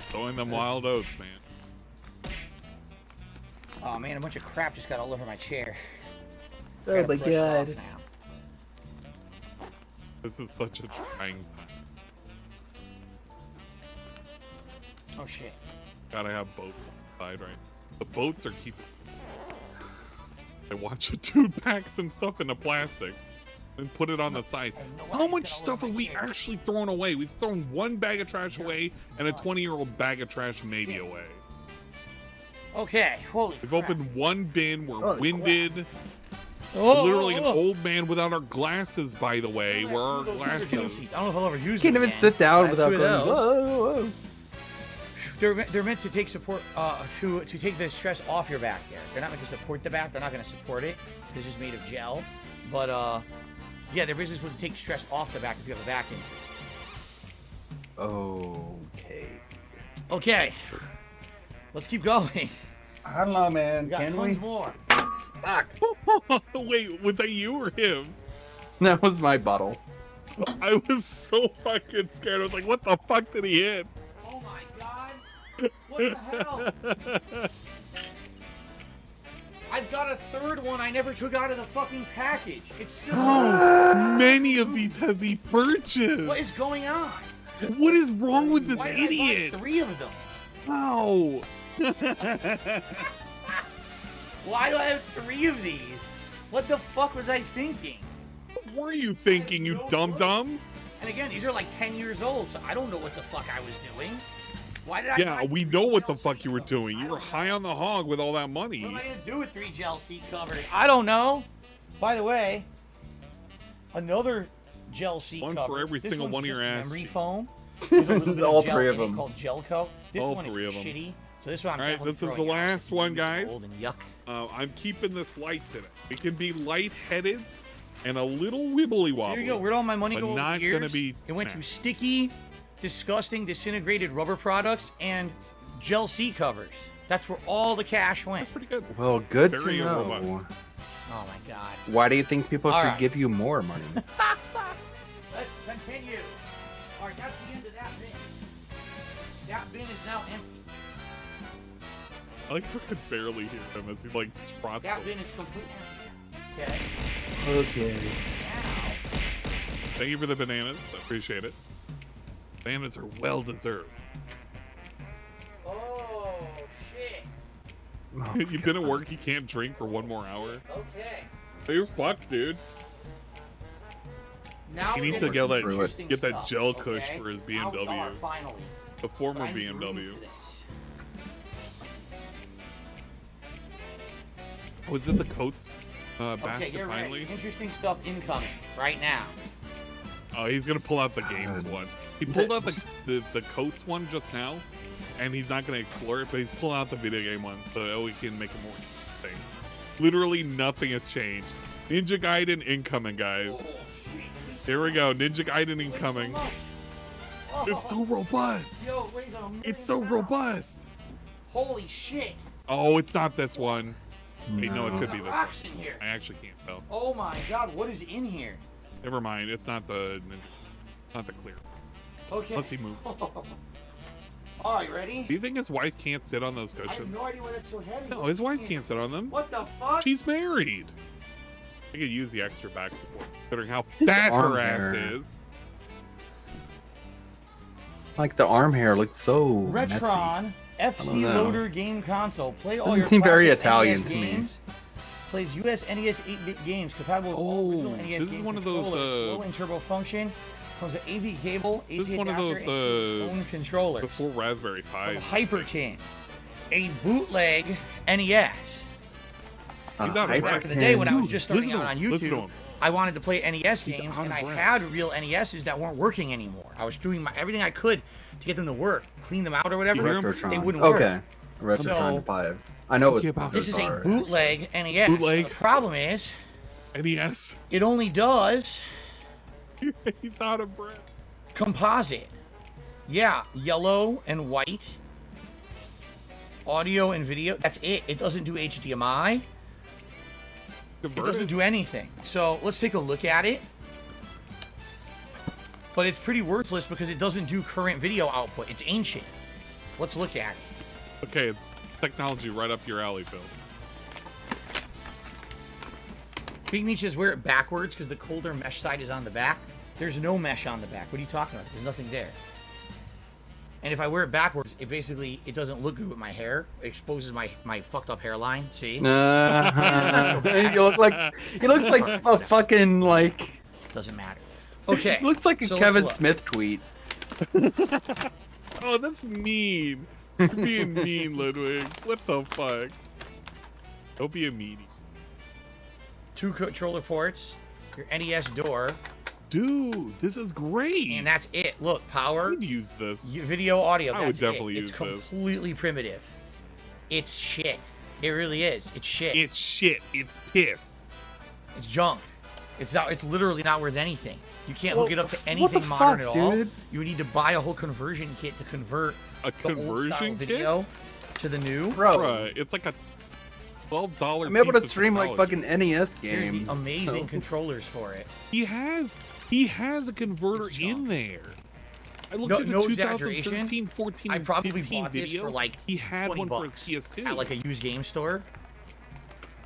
Throwing them wild oats, man. Oh man, a bunch of crap just got all over my chair. Oh Gotta my brush it off god. now. This is such a trying time. Oh shit. Gotta have boats on the side, right? The boats are keeping. I watch a dude pack some stuff into plastic and put it on the side. How much stuff have we actually thrown away? We've thrown 1 bag of trash away and a 20-year-old bag of trash maybe away. Okay, holy We've crap. opened 1 bin, we're Holy winded. Oh, Literally an oh, oh. old man without our glasses, by the way. Where are our glasses? I don't know if I'll ever use Can't them even again. sit down That's without who going, knows. whoa, whoa. They're meant to take support to take the stress off your back there. They're not meant to support the back. They're not going to support it. It's just made of gel. But yeah, they're basically supposed to take stress off the back if you have a back injury. Okay. Okay. Let's keep going. I don't know, man. We got Can tons we? more. Fuck. Wait, was that you or him? That was my bottle. I was so fucking scared. I was like, what the fuck did he hit? Oh my god. What the hell? I've got a third one I never took out of the fucking package. It's still. How many of these has he purchased? What is going on? What is wrong with this Why did idiot? I buy 3 of them. How? Why do I have 3 of these? What the fuck was I thinking? What were you thinking, you dum-dum? And again, these are like 10 years old, so I don't know what the fuck I was doing. Why did I Yeah, we know what the fuck you were doing. You were high on the hog with all that money. What am I gonna do with 3 gel seat covers? I don't know. By the way, another gel seat One cover. for every This single one's one of your just ass. memory foam. With a little bit All of gel 3 of in it them. called Gelco. This All one is 3 of them. shitty. So this one I'm All right, definitely this is the throwing out. last one, guys. Old and yuck. I'm keeping this light today. It can be light-headed and a little wibbly wobbly. There you go. Where'd all my money but go? not over the years? gonna be. It went to smashed. sticky, disgusting, disintegrated rubber products and gel seat covers. That's where all the cash went. That's pretty good. Well, good Very to know. robust. Oh my god. Why do you think people All should right. give you more money? Let's continue. All right, that's the end of that bin. That bin is now empty. I like how I could barely hear him as he like trots. That up. bin is completely empty. Okay. Okay. Now, Thank you for the bananas. I appreciate it. Bananas are well deserved. oh shit. Oh, You've been at work, you can't drink for 1 more hour. Okay. You're fucked, dude. Now He we're needs to getting get some interesting that stuff, gel cush okay? for his Now we BMW. are finally. The former But I need room BMW. for this. Was it the coats Okay, basket get finally? ready. Interesting stuff incoming right now. Oh, he's gonna pull out the games one. He pulled out the coats one just now, and he's not gonna explore it, but he's pulling out the video game one, so we can make it more interesting. Literally nothing has changed. Ninja Gaiden incoming, guys. Here we go, Ninja Gaiden incoming. It's so robust. Yo, it weighs a million It's so pounds. robust. Holy shit. Oh, it's not this one. Wait, no, it could be this one. Rocks in here. I actually can't tell. Oh my god, what is in here? Never mind. It's not the not the clear. Okay. Let's see move. All right, ready? Do you think his wife can't sit on those I have cushions? no idea why that's so heavy. No, his wife can't sit on them. What the fuck? She's married. I could use the extra back support, considering how His fat arm her ass hair. is. Like the arm hair looks so messy. Retron I FC don't know. Loader game console. Play all Doesn't your seem very classic Italian NES to me. games. Plays US NES 8-bit games compatible with all original NES this is game one of those, controllers. Slow and turbo function. Comes with AV cable, AC This is one of adapter, those and its own controller. before Raspberry Pi. From Hyper King, a bootleg NES. He's out of Back breath. in the day when I was Dude, just starting listen out to on him, listen to YouTube, him. I wanted to play NES He's games, out and of I breath. had real NESs that weren't working anymore. I was doing everything I could to get them to work, clean them out or whatever. Retrotron. They wouldn't Okay. work. Retron So 5. I know it's this is a bootleg NES. Bootleg. The problem is, NES. it only does He's out of breath. composite. Yeah, yellow and white. Audio and video. That's it. It doesn't do HDMI. It doesn't do anything. So let's take a look at it. But it's pretty worthless because it doesn't do current video output. It's ancient. Let's look at it. Okay, it's technology right up your alley, Phil. Big Meat says wear it backwards because the colder mesh side is on the back. There's no mesh on the back. What are you talking about? There's nothing there. And if I wear it backwards, it basically, it doesn't look good with my hair. It exposes my fucked up hairline. See? You look like he looks like a fucking like. Doesn't matter. Okay. Looks like a so Kevin let's look. Smith tweet. Oh, that's mean. You're being mean, Ludwig. What the fuck? Don't be a meanie. 2 controller ports, your NES door, Dude, this is great. and that's it. Look, power, I'd use this. video, audio. I would That's definitely it. use It's this. completely primitive. It's shit. It really is. It's shit. It's shit. It's piss. It's junk. It's not. It's literally not worth anything. You can't Well, hook it up to what anything the modern fuck, at all. dude? You would need to buy a whole conversion kit to convert A the old style conversion video kit? to the new. Bro, Bruh, it's like a $12 I'm able piece to of stream like technology. fucking NES Here's games. the amazing so- controllers for it. He has He has a converter in there. I looked at the 2013, 14, I and probably 15 bought this video. for like he had one for his $20 PS2 at like a used game store.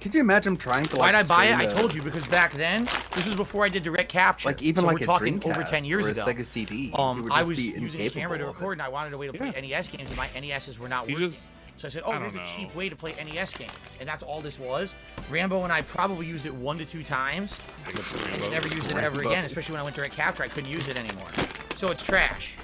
Could you imagine trying to? Why'd I like, buy it? I stream told you because back then, this was before I did direct capture. Like even so like we're a talking Dreamcast over 10 years or a ago. Sega CD. I was using a camera to record, and I wanted a way to play NES games, and my NESs were not working. So I said, oh, here's a cheap way to play NES games. And that's all this was. Rambo and I probably used it 1 to 2 times. And then never used it ever again, especially when I went direct capture. I couldn't use it anymore. So it's trash.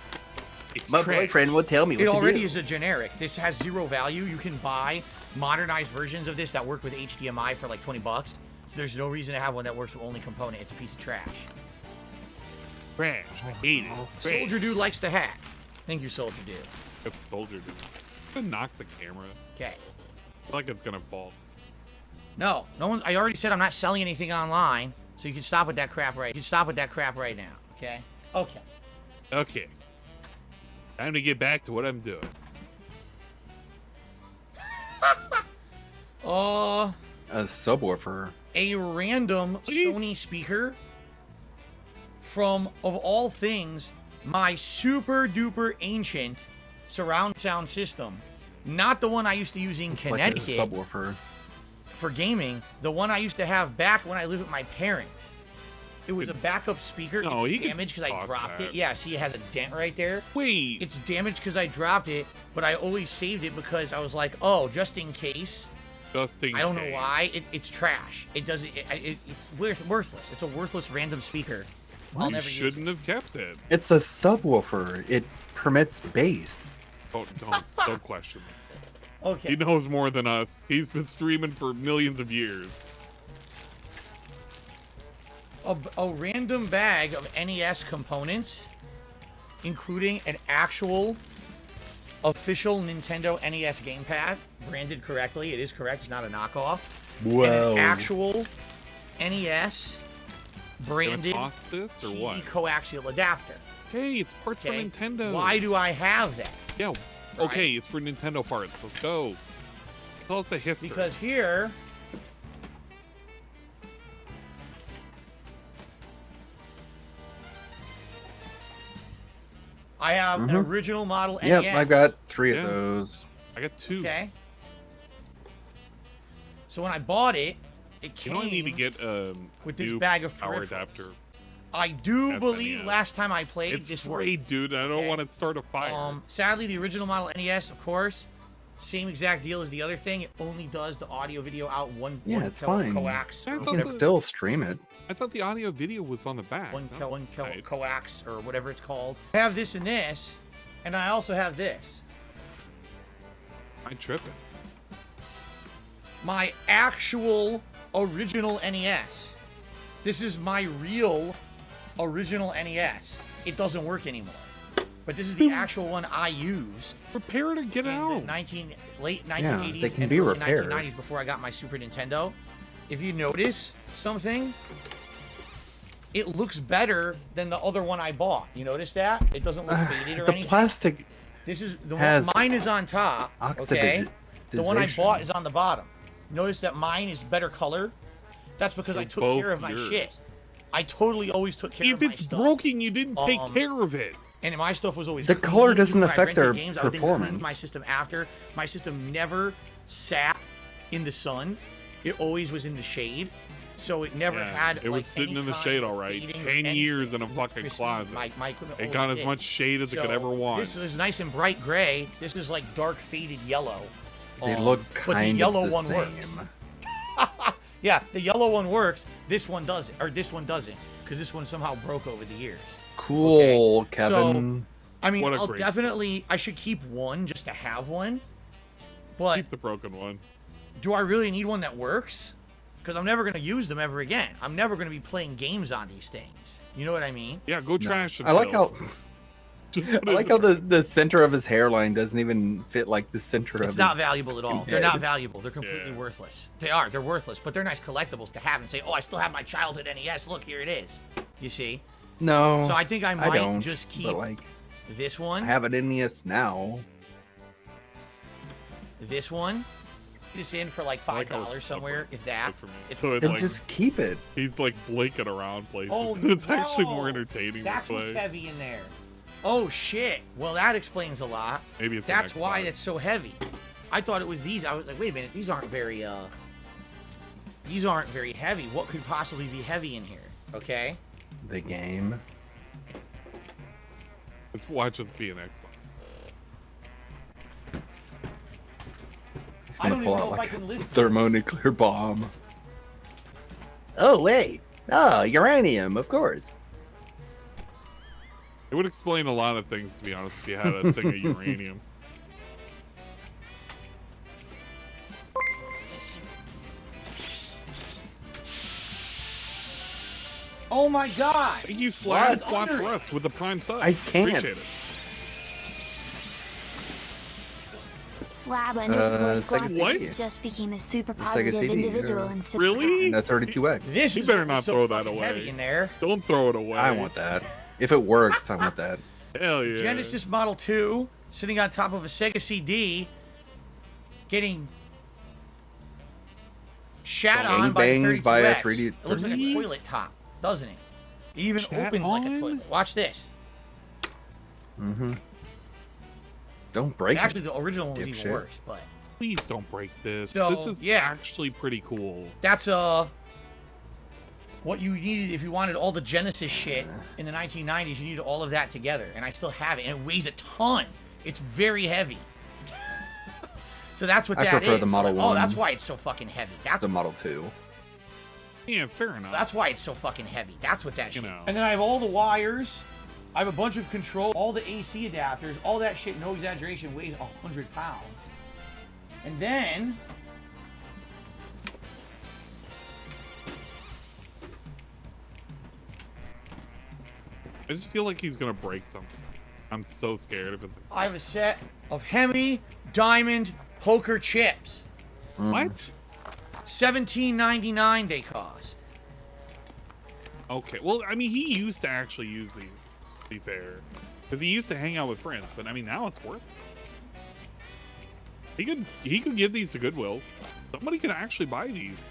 My boyfriend would tell me what It to already do. is a generic. This has 0 value. You can buy modernized versions of this that work with HDMI for like $20. So there's no reason to have one that works with only component. It's a piece of trash. Trash. I hate it. Soldier Dude likes the hat. Thank you, Soldier Dude. If Soldier Dude. I'm gonna knock the camera. Okay. I feel like it's gonna fall. No one's. I already said I'm not selling anything online, so you can stop with that crap right. You can stop with that crap right now. Okay. Okay. Okay. Time to get back to what I'm doing. A subwoofer. A random Sony speaker from, of all things, my super duper ancient surround sound system. Not the one I used to use in Connecticut. Like a subwoofer. For gaming, the one I used to have back when I lived with my parents. It was a backup speaker. No, it's damaged because I dropped it. Yeah, see, it has a dent right there. Wait. It's damaged because I dropped it, but I always saved it because I was like, oh, just in case. Just in case. I don't know why. It's trash. It doesn't. It's worthless. It's a worthless random speaker. I'll You never use shouldn't have kept it. It's a subwoofer. It permits bass. Don't question me. Okay. He knows more than us. He's been streaming for millions of years. A random bag of NES components, including an actual official Nintendo NES gamepad, branded correctly. It is correct. It's not a knockoff. Whoa. And an actual NES branded Toss this or TV what? coaxial adapter. Hey, it's parts for Nintendo. Why do I have that? Yeah. Okay, it's for Nintendo parts. Let's go. Tell us the history. Because here, I have an original model NES. Yep, I've got 3 of those. I got 2. Okay. So when I bought it, it came You don't need to get with this bag of power peripherals. adapter. I do That's believe NES. last time I played, It's this free, worked. dude. I don't want to start a fire. Sadly, the original model NES, of course, same exact deal as the other thing. It only does the audio video out one. Yeah, one it's fine. Coax. You can still stream it. I thought the audio video was on the back. One coax or whatever it's called. I have this and this, and I also have this. I'm tripping. My actual original NES. This is my real original NES. It doesn't work anymore. But this is the actual one I used. Repair it or get out. Late 1980s they can and be early repaired. 1990s before I got my Super Nintendo. If you notice something, it looks better than the other one I bought. You notice that? It doesn't look faded or The anything. plastic. This is the one. has Mine is on top. Okay. The one I oxidization. bought is on the bottom. Notice that mine is better color. That's because I took care of my shit. I totally always took care of my If it's stuff. broken, you didn't take care of it. And my stuff was always The clean. color doesn't Even when I affect rented their games, I would then clean performance. my system after. My system never sat in the sun. It always was in the shade. So it never had. It was sitting in the shade, all right. 10 years in a fucking closet. My equipment It got always as did. much shade as it could So ever want. This is nice and bright gray. This is like dark faded yellow. They look but the kind yellow of the one same. works. Yeah, the yellow one works. This one doesn't, or this one doesn't, because this one somehow broke over the years. Cool, Kevin. So, I mean, What a I'll great definitely. I should keep one just to have one. But Keep the broken one. do I really need one that works? Because I'm never going to use them ever again. I'm never going to be playing games on these things. You know what I mean? Yeah, go trash them. I like how. I like how the center of his hairline doesn't even fit like the center of his. It's not valuable at all. fucking They're not head. valuable. They're completely worthless. They are. They're worthless. But they're nice collectibles to have and say, oh, I still have my childhood NES. Look, here it is. You see? No. So I think I might don't, just keep but, like, this one. I have an NES now. This one. this in for like $5 somewhere, if that. Then just keep it. He's like blinking around places. Oh, It's actually no. more entertaining That's this what's way. heavy in there. Oh shit. Well, that explains a lot. Maybe it's the That's next why part. it's so heavy. I thought it was these. I was like, wait a minute, these aren't very heavy. What could possibly be heavy in here? Okay. The game. Let's watch this be an Xbox. He's I gonna don't pull even out know if I like a can lift thermonuclear bomb. Oh wait. Oh, uranium, of course. It would explain a lot of things, to be honest, if you had a thing of uranium. Oh my god! Thank you, Slab What? Squat Thrust with the prime sub. I can't. Appreciate it. Slab underscore squad Sega Six just became a super Sega positive CD, individual yeah. instead Really? And that's 32X. This You is better not so throw that fucking away. heavy in there. Don't throw it away. I want that. If it works, I want that. Hell yeah. Genesis Model 2 sitting on top of a Sega CD, getting shat Bang, on by the banged by a 32X. 3D It looks like a 30X. toilet top, doesn't it? It even Shat opens like a on? toilet. Watch this. Mm-hmm. Don't break Actually, it. the original one was even dipshit. worse, but Please don't break this. So, This is yeah. actually pretty cool. that's what you needed if you wanted all the Genesis shit in the 1990s. You needed all of that together, and I still have it, and it weighs a ton. It's very heavy. So that's what I that is. prefer the Model Oh, 1. that's why it's so fucking heavy. That's The Model 2. Yeah, fair enough. That's why it's so fucking heavy. That's what that shit. You know. And then I have all the wires. I have a bunch of control, all the AC adapters, all that shit, no exaggeration, weighs 100 pounds. And then I just feel like he's gonna break something. I'm so scared if it's I have a set of Hemi Diamond Poker chips. What? $17.99 they cost. Okay. Well, I mean, he used to actually use these, to be fair. Because he used to hang out with friends, but I mean, now it's worth it. He could give these to Goodwill. Somebody could actually buy these.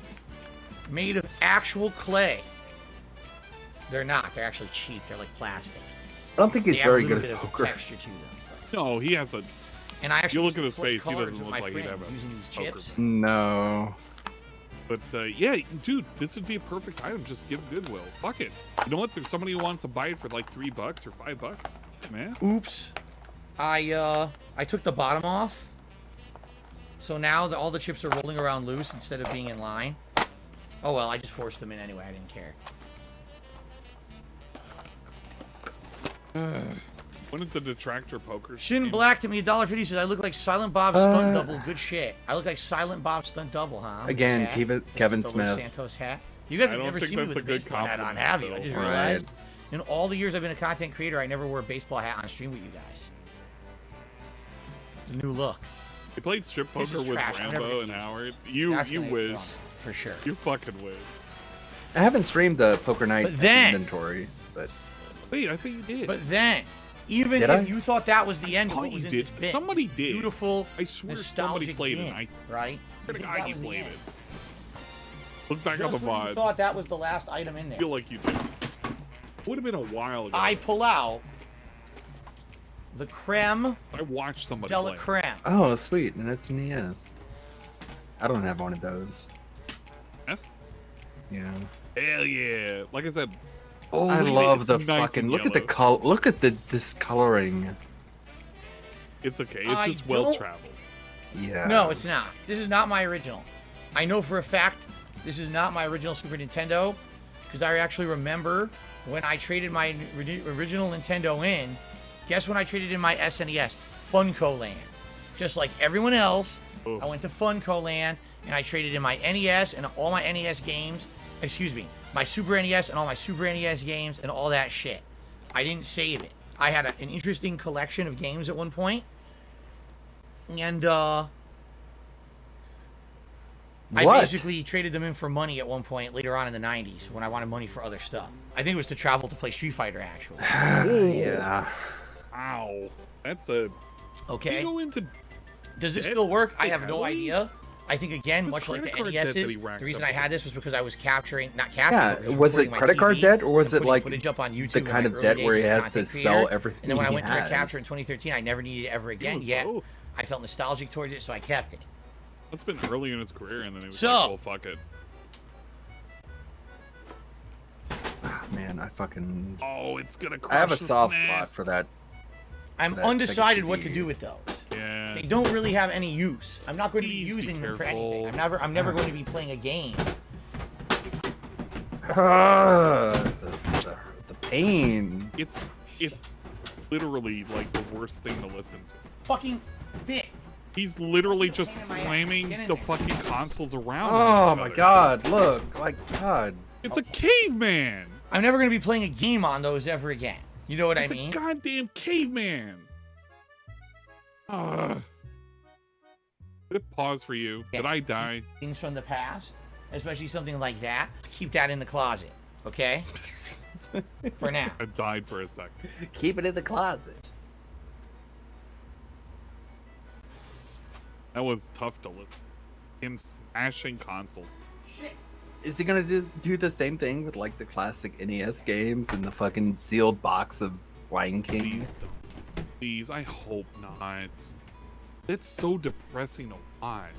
Made of actual clay. They're not. They're actually cheap. They're like plastic. I don't think They he's have a very little good bit at of poker. texture to them. No, he has a. And I actually You look at used his to play face, he cards doesn't with look my like he'd have friends a using these poker chips. No. But yeah, dude, this would be a perfect item. Just give Goodwill. Fuck it. You know what? There's somebody who wants to buy it for like $3 or $5. Hey, man. Oops. I took the bottom off. So now all the chips are rolling around loose instead of being in line. Oh well, I just forced them in anyway. I didn't care. When it's a detractor poker. Shin Black to me $1.50 says I look like Silent Bob stunt double. Good shit. I look like Silent Bob stunt double, huh? Again, Hat. Kevin The Los Smith. Santos hat. You guys I have don't never think seen me that's with a good baseball hat on, compliment, have you? I though. just Right. realized. In all the years I've been a content creator, I never wore a baseball hat on stream with you guys. It's a new look. They played strip This poker is with trash. I'm never Rambo gonna and use Howard. this. You That's gonna get wish. thrown, for sure. You fucking wish. I haven't streamed the Poker Night But then- inventory, but Wait, I think you did. But then, even Did if I? you thought that was the end of thought what was you in did. this bit, Somebody did. beautiful, I swear somebody nostalgic played it. game, I right? swear to think God that you was the played end. it. Look back Just on the when you VODs. thought that was the last item in I there, feel like you did. Would have been a while ago. I pull out the creme I watched somebody de la play. creme. oh sweet, and it's an ES. I don't have one of those. Yes? Yeah. Hell yeah. Like I said, Oh, I look at it, love it's the nice fucking and look at the yellow. color. Look at the discoloring. It's okay. It's I just well don't- traveled. Yeah. No, it's not. This is not my original. I know for a fact this is not my original Super Nintendo because I actually remember when I traded my original Nintendo in. Guess when I traded in my SNES? Funko Land. Just like everyone else, Oof. I went to Funko Land and I traded in my NES and all my NES games. Excuse me, my Super NES and all my Super NES games and all that shit. I didn't save it. I had an interesting collection of games at one point, and I What? basically traded them in for money at one point later on in the 90s when I wanted money for other stuff. I think it was to travel to play Street Fighter, actually. Yeah. Ow. That's a... Okay. You go into... Does it Dead? still work? I Wait, have no really? idea. I think again, much like the NES's, the reason I had this was because I was not capturing. Yeah, was it credit card debt or was it like footage up on YouTube the kind of debt where he has to sell everything? And then when I went to a capture in 2013, I never needed it ever again. Yet I felt nostalgic towards it, so I kept it. That's been early in his career, and then he was like, "Well, fuck it." Oh, man, I fucking. Oh, it's gonna crush. I have a soft SNES. spot for that. I'm undecided what to do with those. Yeah. They don't really have any use. I'm not going to be using them for anything. I'm never going to be playing a game. The pain. It's literally like the worst thing to listen to. Fucking fit. He's literally just slamming the fucking consoles around. Oh my god! Look, like God. It's a caveman. I'm never going to be playing a game on those ever again. You know what I mean? It's a goddamn caveman. Did it pause for you? Did I die? Things from the past, especially something like that, keep that in the closet, okay? For now. I died for a second. Keep it in the closet. That was tough to listen. Him smashing consoles. Shit. Is he gonna do the same thing with like the classic NES games and the fucking sealed box of Lion King? Please don't. Please, I hope not. It's so depressing to watch.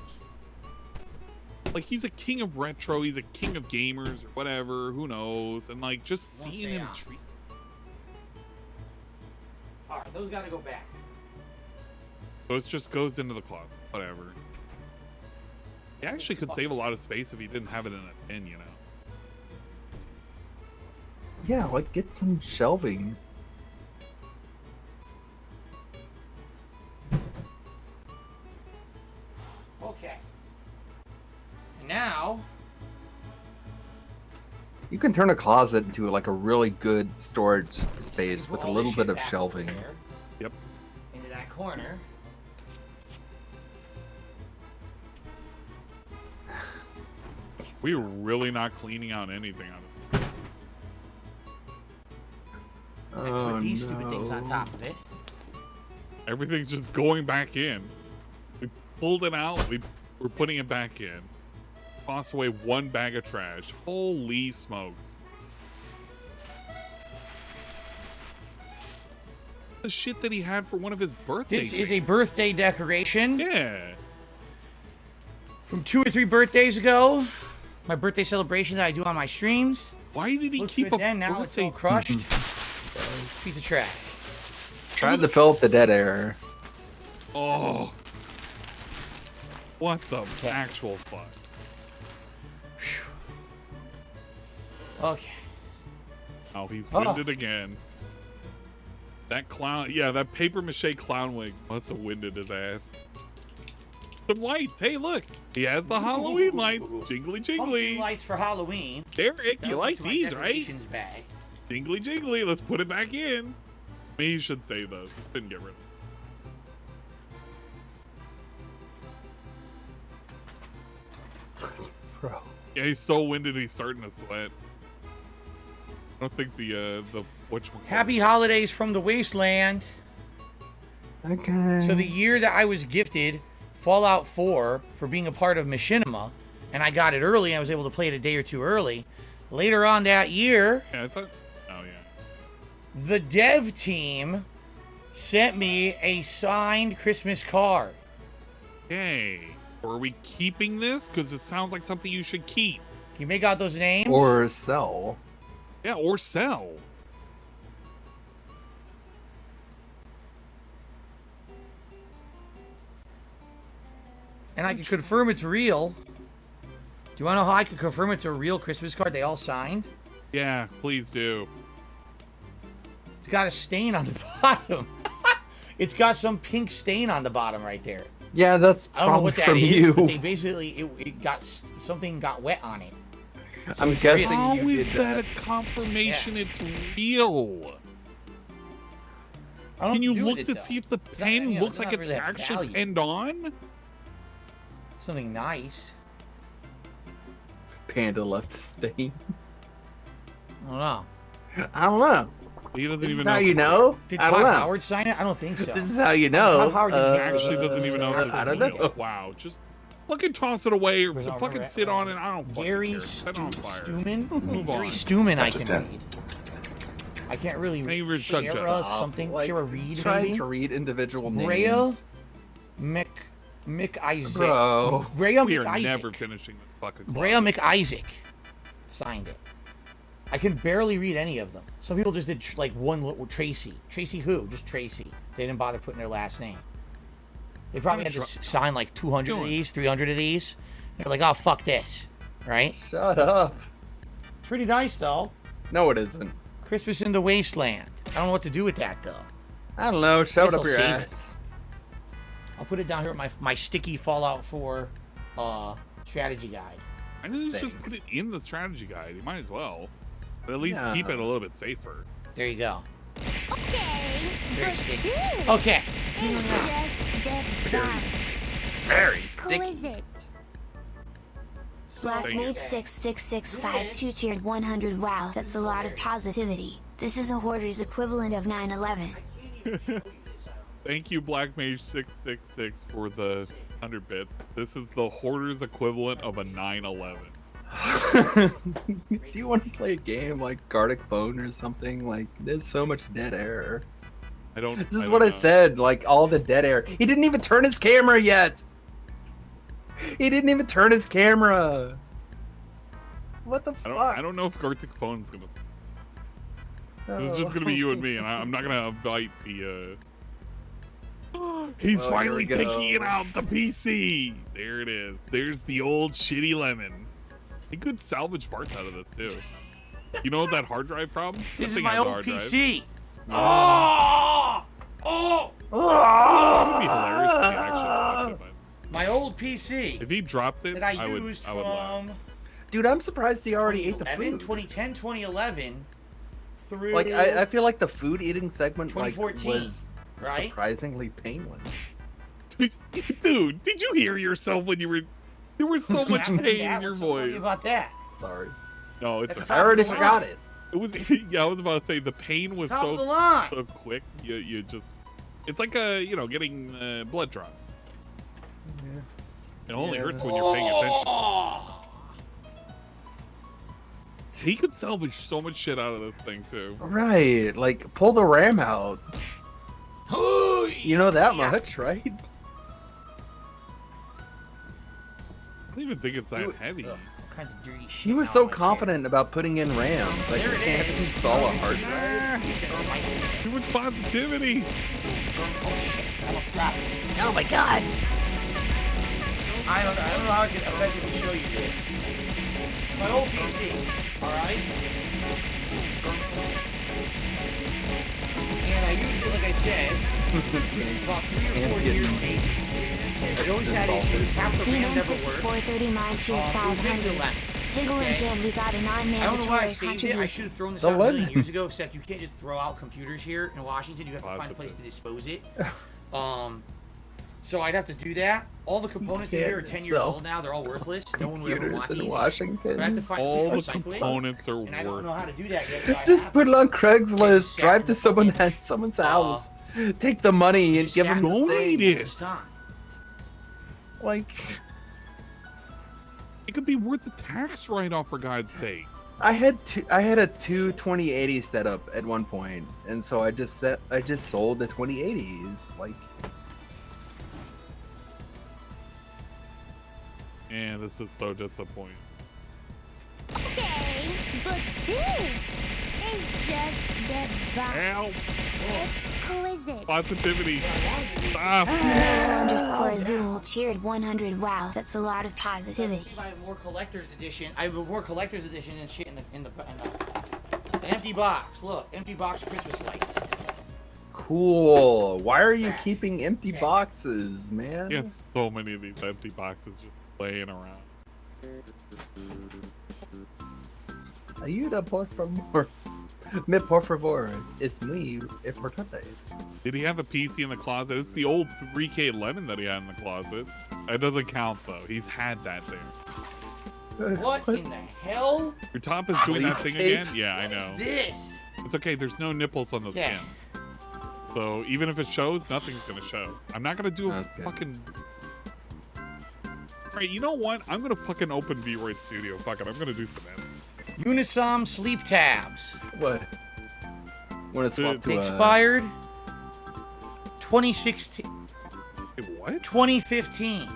Like, he's a king of retro, he's a king of gamers or whatever, who knows? And like, just seeing him treat. Alright, those gotta go back. So it just goes into the closet, whatever. He actually could save a lot of space if he didn't have it in a bin, you know? Yeah, like get some shelving. Okay. And now... You can turn a closet into like a really good storage space with a little bit of shelving. Yep. Into that corner. We were really not cleaning out anything on it. And put these stupid things on top of it. Everything's just going back in. We pulled it out. We're putting it back in. Toss away one bag of trash. Holy smokes. The shit that he had for one of his birthdays. This is a birthday decoration. Yeah. From 2 or 3 birthdays ago. My birthday celebration that I do on my streams. Why did he keep a then? Now it's all crushed. Piece of trash. Trying to fill up the dead air. Oh. What the actual fuck? Okay. Oh, he's winded again. That clown, yeah, that paper mache clown wig must have winded his ass. Some lights. Hey, look. He has the Halloween lights. Jingly jingly. Pumpkin lights for Halloween. Derek, you like these, right? Bag. Jingly jingly. Let's put it back in. I mean, he should save those. Didn't get rid of them. Bro. Yeah, he's so winded he's starting to sweat. I don't think the whatchamacallit. Happy holidays from the wasteland. Okay. So the year that I was gifted Fallout 4 for being a part of Machinima, and I got it early, and I was able to play it a day or two early. Later on that year, yeah, I thought, oh yeah, the dev team sent me a signed Christmas card. Hey, are we keeping this? Because it sounds like something you should keep. Can you make out those names? Or sell. Yeah, or sell. And I can confirm it's real. Do you want to know how I can confirm it's a real Christmas card they all signed? Yeah, please do. It's got a stain on the bottom. It's got some pink stain on the bottom right there. Yeah, that's I don't know probably what that from is, you. but they basically, it got, something got wet on it. So I'm guessing how you is did that a confirmation it's real? I don't Can you do look with to it, see though. if the It's not- pen you know, looks it's like not it's really that actually value. penned on? Something nice. Panda left the stain. I don't know. I don't know. He doesn't This even is know. how you know? Did I don't Todd know. Howard sign it? I don't think so. This is how you know. Todd Howard didn't He actually doesn't even know if this I is don't real. know. Wow, just Fucking toss it away or fucking sit on it. I don't fucking Gary care. Set it on fire. Stuman? Move Gary on. Stuman I can read. I can't really Favorite read. Shara something. Like, Shara Reed, trying maybe? to read individual names. Brea McIsaac. Bro. Brea We are McIsaac. never finishing this fucking Brea McIsaac signed it. I can barely read any of them. Some people just did like one little Tracy. Tracy who? Just Tracy. They didn't bother putting their last name. They probably had to sign like 200 of these, 300 of these. They're like, oh, fuck this. Right? Shut up. It's pretty nice, though. No, it isn't. Christmas in the Wasteland. I don't know what to do with that, though. I don't know. Shove it Guess up I'll your save ass. I'll put it down here with my sticky Fallout 4 strategy guide. I didn't just put it in the strategy guide. You might as well. But at least keep it a little bit safer. There you go. Okay. Very sticky. Okay. Very sticky. Black Mage 66652 tiered 100. Wow, that's a lot of positivity. This is a hoarder's equivalent of 9/11. Thank you, Black Mage 666 for the 100 bits. This is the hoarder's equivalent of a 9/11. Do you want to play a game like Gartic Phone or something? Like, there's so much dead air. This is what I said. Like, all the dead air. He didn't even turn his camera yet. He didn't even turn his camera. What the fuck? I don't know if Gartic Phone's gonna. This is just gonna be you and me, and I'm not gonna invite the. He's finally picking out the PC. There it is. There's the old shitty lemon. He could salvage parts out of this too. You know that hard drive problem? This is thing my has a old hard drive. PC. Oh! Oh! It would be hilarious if he actually dropped it. My old PC. If he dropped it, that I used would laugh. from Dude, I'm surprised he already ate the food. 2010, 2011 through Like, I feel like the food eating segment like 2014, was right? surprisingly painless. Dude, did you hear yourself when you were? There was so much pain in your voice. About that. Sorry. No, it's. I already forgot it. It was. Yeah, I was about to say the pain was Top of the so line. quick. You just. It's like getting blood drawn. Yeah. It only hurts when you're paying attention. He could salvage so much shit out of this thing too. Right, like pull the RAM out. You know that much, right? I don't even think it's that heavy. Kind of dirty shit. He was so confident about putting in RAM, but he can't install a hard drive. Too much positivity. Oh shit! Oh my god. I don't know how I can effectively show you this. My old PC, alright? And I used it, like I said, about 3 or 4 years maybe. It always had issues. Half the RAM never worked. 439 tier 500. Jiggle and Jam, we got a I don't know why I non-mandatory saved it. I contribution. should have thrown this out a million years ago, except you can't just throw out computers here in Washington. You have to find a place to dispose it. So I'd have to do that. All the components in here are 10 years old now. They're all worthless. No one would ever want Computers these. in Washington. But I have to find All the people to recycle it, components are and I don't know how worth. to do that yet. So I Just have put it on Craigslist. sat Drive in to the someone's house. Take the money and give them the Donate thing. it. time. Like, It could be worth the tax write-off for God's sakes. I had a 2080 set up at one point, and so I just sold the 2080s. Like, And this is so disappointing. Okay, but this is just the Help! Exquisite. Positivity. Stop. Underscore Zool cheered 100. Wow, that's a lot of positivity. I have more collector's edition. I have more collector's edition than shit in the empty box. Look, empty box Christmas lights. cool. Why are you keeping empty boxes, man? Yes, so many of these empty boxes just laying around. Ayuda, por favor. Me por favor. Es muy importante. Did he have a PC in the closet? It's the old 3K Lemon that he had in the closet. That doesn't count though. He's had that there. What in the hell? Your top is doing that thing again? Yeah, I know. What is this? It's okay. There's no nipples on the skin. So even if it shows, nothing's gonna show. I'm not gonna do a fucking. Alright, you know what? I'm gonna fucking open V-Roid Studio. Fuck it, I'm gonna do some in. Unisom sleep tabs. What? Want to swap to expired 2016. Wait, what? 2015.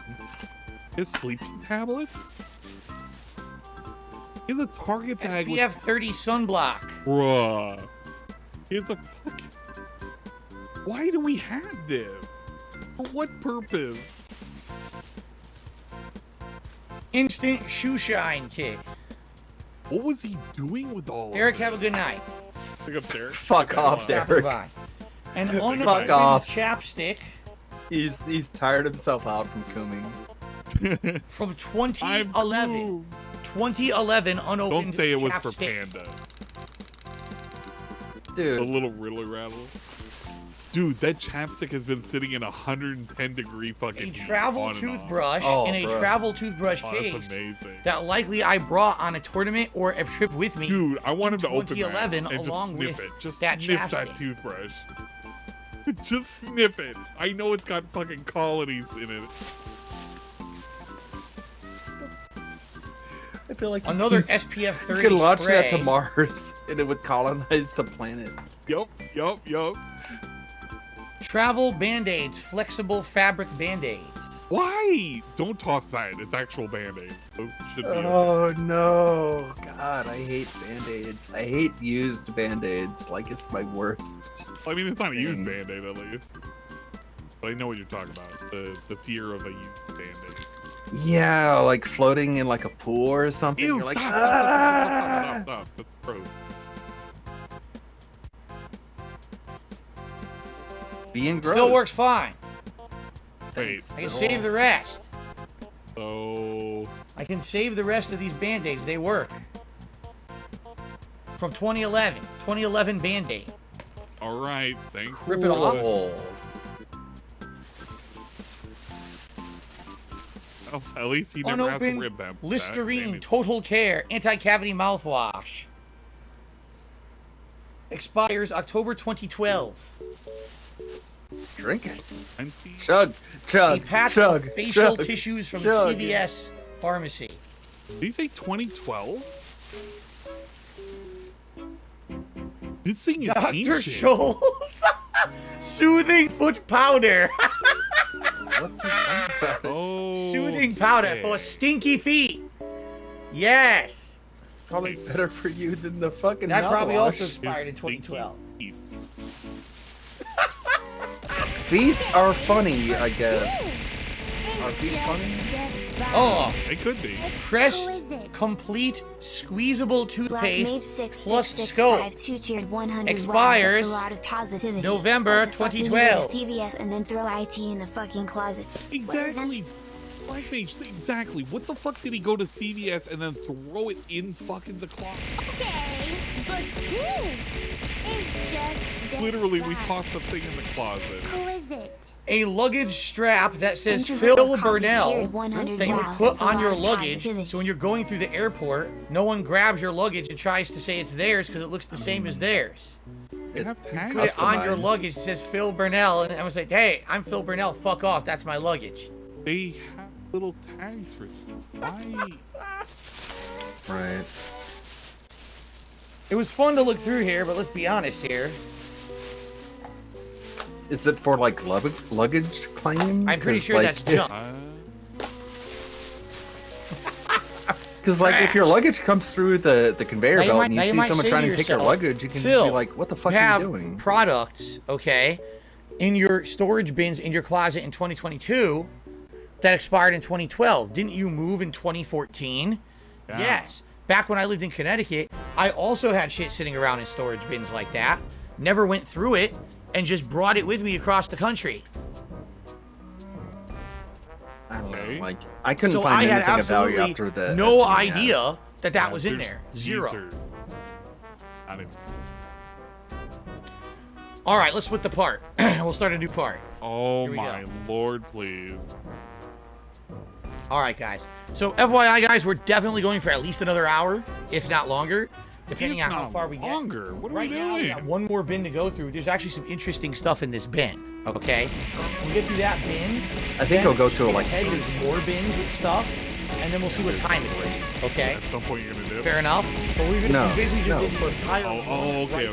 His sleep tablets? He has a Target bag SPF 30 sunblock. Bruh. He has a fucking... Why do we have this? For what purpose? Instant shoe shine kit. What was he doing with all Derek, of it? have a good night. Pick up Derek. Fuck off, Derek. An Fuck unopened off. chapstick. He's tired himself out from combing. From 2011. 2011 unopened Don't say it was for chapstick. Panda. Dude. A little riddle rattle. Dude, that chapstick has been sitting in 110 degree fucking A travel toothbrush in a travel toothbrush case. That's amazing. That likely I brought on a tournament or a trip with me. Dude, I wanted to open that 2011 and just along sniff with it. Just that sniff chapstick. that toothbrush. Just sniff it. I know it's got fucking colonies in it. I feel like another SPF 30 You could launch spray. that to Mars and it would colonize the planet. Yup. Travel Band-Aids, flexible fabric Band-Aids. Why? Don't toss that. It's actual Band-Aids. Those should be Oh no. God, I hate Band-Aids. I hate used Band-Aids. Like it's my worst. I mean, it's not a used Band-Aid at least. But I know what you're talking about. The fear of a used Band-Aid. Yeah, like floating in like a pool or something. Ew, You're like, stop. That's gross. Being gross. Still works fine. Wait. I can save the rest. Oh. I can save the rest of these Band-Aids. They work. From 2011. 2011 Band-Aid. All right. Thanks. Rip it off. Oh, at least he never has to Unopened rib them. Listerine Total Care Anti-Cavity Mouthwash. Expires October 2012. Drink it. Chug. A pack of facial chug, tissues from chug. CVS Pharmacy. Did you say 2012? This thing is Dr. ancient. Scholl's Soothing Foot Powder. What's he talking about? Oh, Soothing powder for stinky feet. Yes. Probably better for you than the fucking That probably mouthwash. also expired in 2012. Feet are funny, I guess. Are feet funny? Oh, they could be. Crest Complete Squeezable Toothpaste plus Scope expires November 2012. CVS and then throw IT in the fucking closet. Exactly. Black Mage, exactly. What the fuck did he go to CVS and then throw it in fucking the closet? Okay, but this is just Literally, we tossed the thing in the closet. Who is it? A luggage strap that says Introvert Phil coffee Burnell shared 100 that you would wow, put that's a on lot your of luggage. positivity. So when you're going through the airport, no one grabs your luggage and tries to say it's theirs because it looks the same as theirs. It has Put tags. it on your luggage. It says Phil Burnell, and I was like, "Hey, I'm Phil Burnell. Fuck off. That's my luggage." They have little tags for you. Why? Right. It was fun to look through here, but let's be honest here. Is it for like luggage claim? I'm pretty 'Cause, sure like, that's junk. Because like if your luggage comes through the conveyor Now you belt might- and now you you see might someone say trying to to take your yourself, luggage, you can Phil, be like, "What the fuck you are have you doing?" products, okay, in your storage bins in your closet in 2022 that expired in 2012. Didn't you move in 2014? Yeah. Yes. Back when I lived in Connecticut, I also had shit sitting around in storage bins like that. Never went through it and just brought it with me across the country. I don't know. Like I couldn't So find I had anything of value absolutely after the no SNES. idea that that was in There's there. Zero. user. I didn't. All right, let's split the part. We'll start a new part. Oh Here we my go. lord, please. All right, guys. So FYI, guys, we're definitely going for at least another hour, if not longer. depending on how far we get. Longer. What are Right we now, we doing? got one more bin to go through. There's actually some interesting stuff in this bin. Okay, we'll get through that bin. I think he'll go to like. There's more bins with stuff, and then we'll see what time it is. Okay. At some point you're gonna do. Fair enough. But we're No, basically just no. looking for tile. Okay.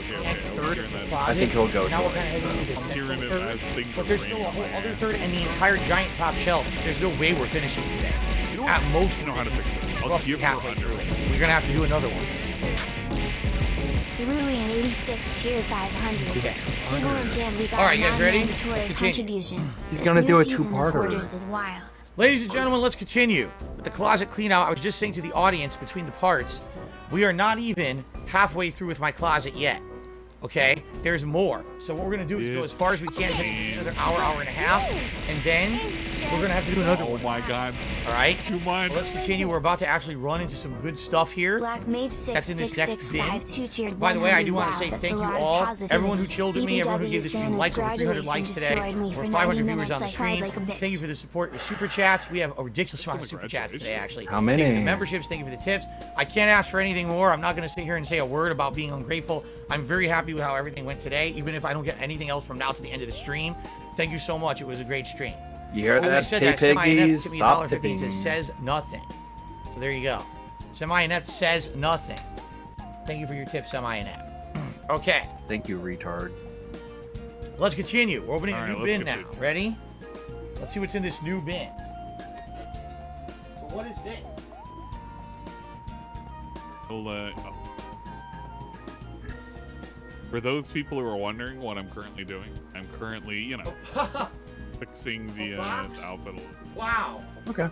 Third of the I closet. think he'll go Now to we're kind of heading into the I'm hearing central it third. as things But are there's still a raining. whole other third and the entire giant top shelf. There's no way we're finishing today. You know At what? most, I know how to fix this. I'll roughly give her halfway 100. through it. We're gonna have to do another one. Cerulean 86, Sheer 500. Okay. Jiggle and Jam, we got All right, you guys ready? mandatory Let's continue. contribution. He's This gonna new do a season of two-parter. Hoarders is wild. Ladies and gentlemen, let's continue with the closet clean out. I was just saying to the audience between the parts, we are not even halfway through with my closet yet. Okay? There's more. So what we're going to do is go as far as we can, take another hour, hour and a half, and then we're going to have to do another one. Oh my god. All right? Too much. Let's continue. We're about to actually run into some good stuff here. Black Mage That's in this next bin. 6665 tiered By the way, I do 100. want to Wow, say that's thank a you lot of all. positivity. Everyone who chilled with me, everyone who gave this stream BTTV likes, over 300 graduation likes today. destroyed me for Over 90 500 viewers minutes. on the I cried stream. like a bitch. Thank you for the support. The super chats. We have a ridiculous amount of super chats today, actually. How many? Thank you for the memberships. Thank you for the tips. I can't ask for anything more. I'm not going to sit here and say a word about being ungrateful. I'm very happy with how everything went today, even if I don't get anything else from now to the end of the stream. Thank you so much. It was a great stream. You hear As I that? said, Hey that semi-inept piggies, took me stop $1.50 tipping. says nothing. So there you go. Semi-inept says nothing. Thank you for your tip, semi-inept. Okay, Thank you, retard. let's continue. We're opening All a right, new let's bin now. continue. Ready? Let's see what's in this new bin. So what is this? We'll, For those people who are wondering what I'm currently doing, I'm currently, you know, fixing the outfit. Wow. Okay.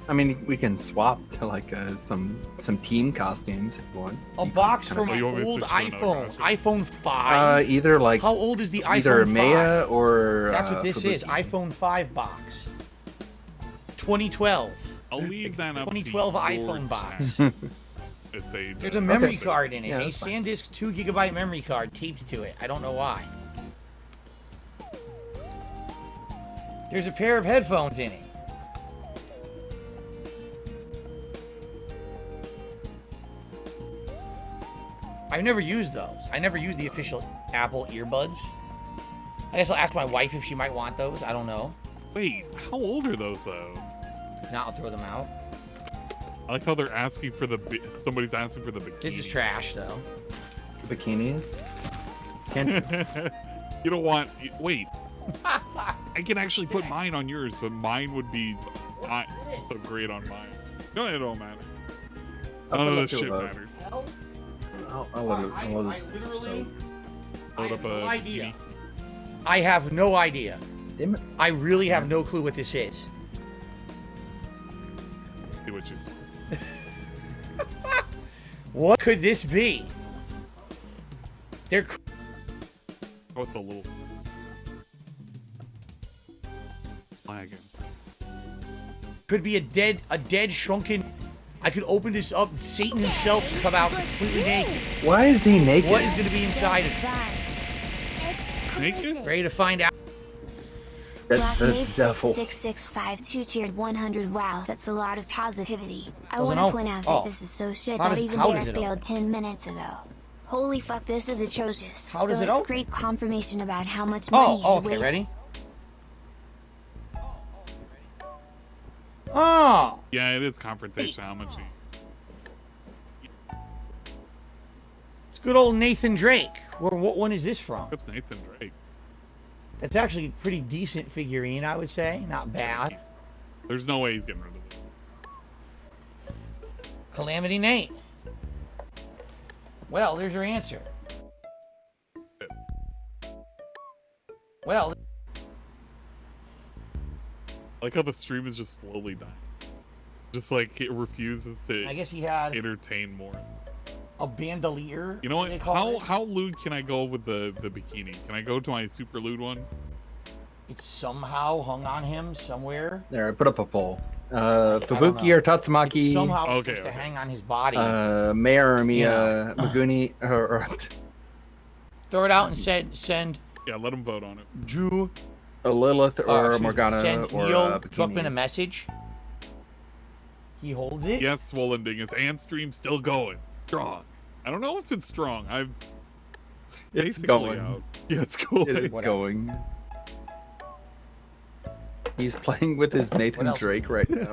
I mean, we can swap to like some team costumes if you want. A box kind of from you want me to old switch to another iPhone. costume? iPhone 5. Either like How old is the iPhone either 5? Maya or That's what this is. Fubuki. iPhone 5 box. 2012. I'll leave that up 2012 to your iPhone box. chat if they There's a memory Okay. card in it. Yeah, a that's fine. SanDisk 2 GB memory card taped to it. I don't know why. There's a pair of headphones in it. I've never used those. I never used the official Apple earbuds. I guess I'll ask my wife if she might want those. I don't know. Wait, how old are those though? If not, I'll throw them out. I like how they're asking for the somebody's asking for the bikini. This is trash, though. Bikinis. Can't. You don't want. Wait, I can actually put mine on yours, but mine would be not so great on mine. No, it don't matter. None of this shit matters. I'll let it. I literally. Load up no a idea. bikini. I have no idea. Damn it. I really have no clue what this is. See what you see. What could this be? They're How about the little flag? could be a dead shrunken. I could open this up. Satan himself could come out completely naked. Why is he naked? What is going to be inside of it? Naked? Ready to find out? Black Mage the devil. 6652 tiered 100. Wow, that's a lot of positivity. I Doesn't want to open. point out that Oh. this is so shit How that does- even how does Derek it failed open? 10 minutes ago. Holy fuck, this is atrocious. How does Though it it's open? great confirmation about how much money Oh, he okay, wastes. ready? Oh, Yeah, it is confrontation. How much? it's good old Nathan Drake. What one is this from? What's Nathan Drake? It's actually a pretty decent figurine, I would say. Not bad. There's no way he's getting rid of it. Calamity Nate. Well, there's your answer. Well, I like how the stream is just slowly dying. Just like it refuses to I guess he had entertain more. a bandolier. You know they what? call this. How lewd can I go with the bikini? Can I go to my super lewd one? It's somehow hung on him somewhere. There, I put up a poll. don't Fubuki know. or Tatsumaki? Somehow it's Okay, supposed to okay. hang on his body. Mayor or Mia, Maguni, or Throw it out and send Yeah, let him vote on it. Drew a Lilith or excuse me, Morgana send or Neil bikinis. Druckmann a message. He holds it. Yes, Swollen Dingus and stream still going strong. I don't know if it's strong. I've It's basically going. out. Yeah, it's going. It is going. He's playing with his Nathan Drake right now.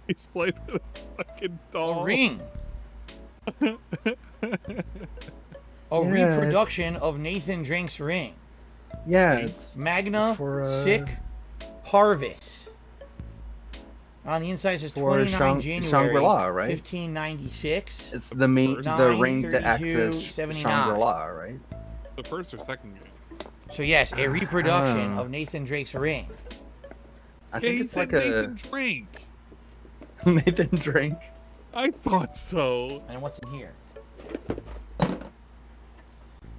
He's playing with a fucking doll. A ring. A Yeah, reproduction of Nathan Drake's ring. Yeah, it's Magna for, Sick Parvis. On the inside it says for 29 January Shangri-La, right? 1596. It's the ring that acts as 9/32/79. Shangri-La, right? The first or second game. So yes, a reproduction Oh. of Nathan Drake's ring. I think he it's said like Nathan Drake. Nathan Drake. I thought so. And what's in here?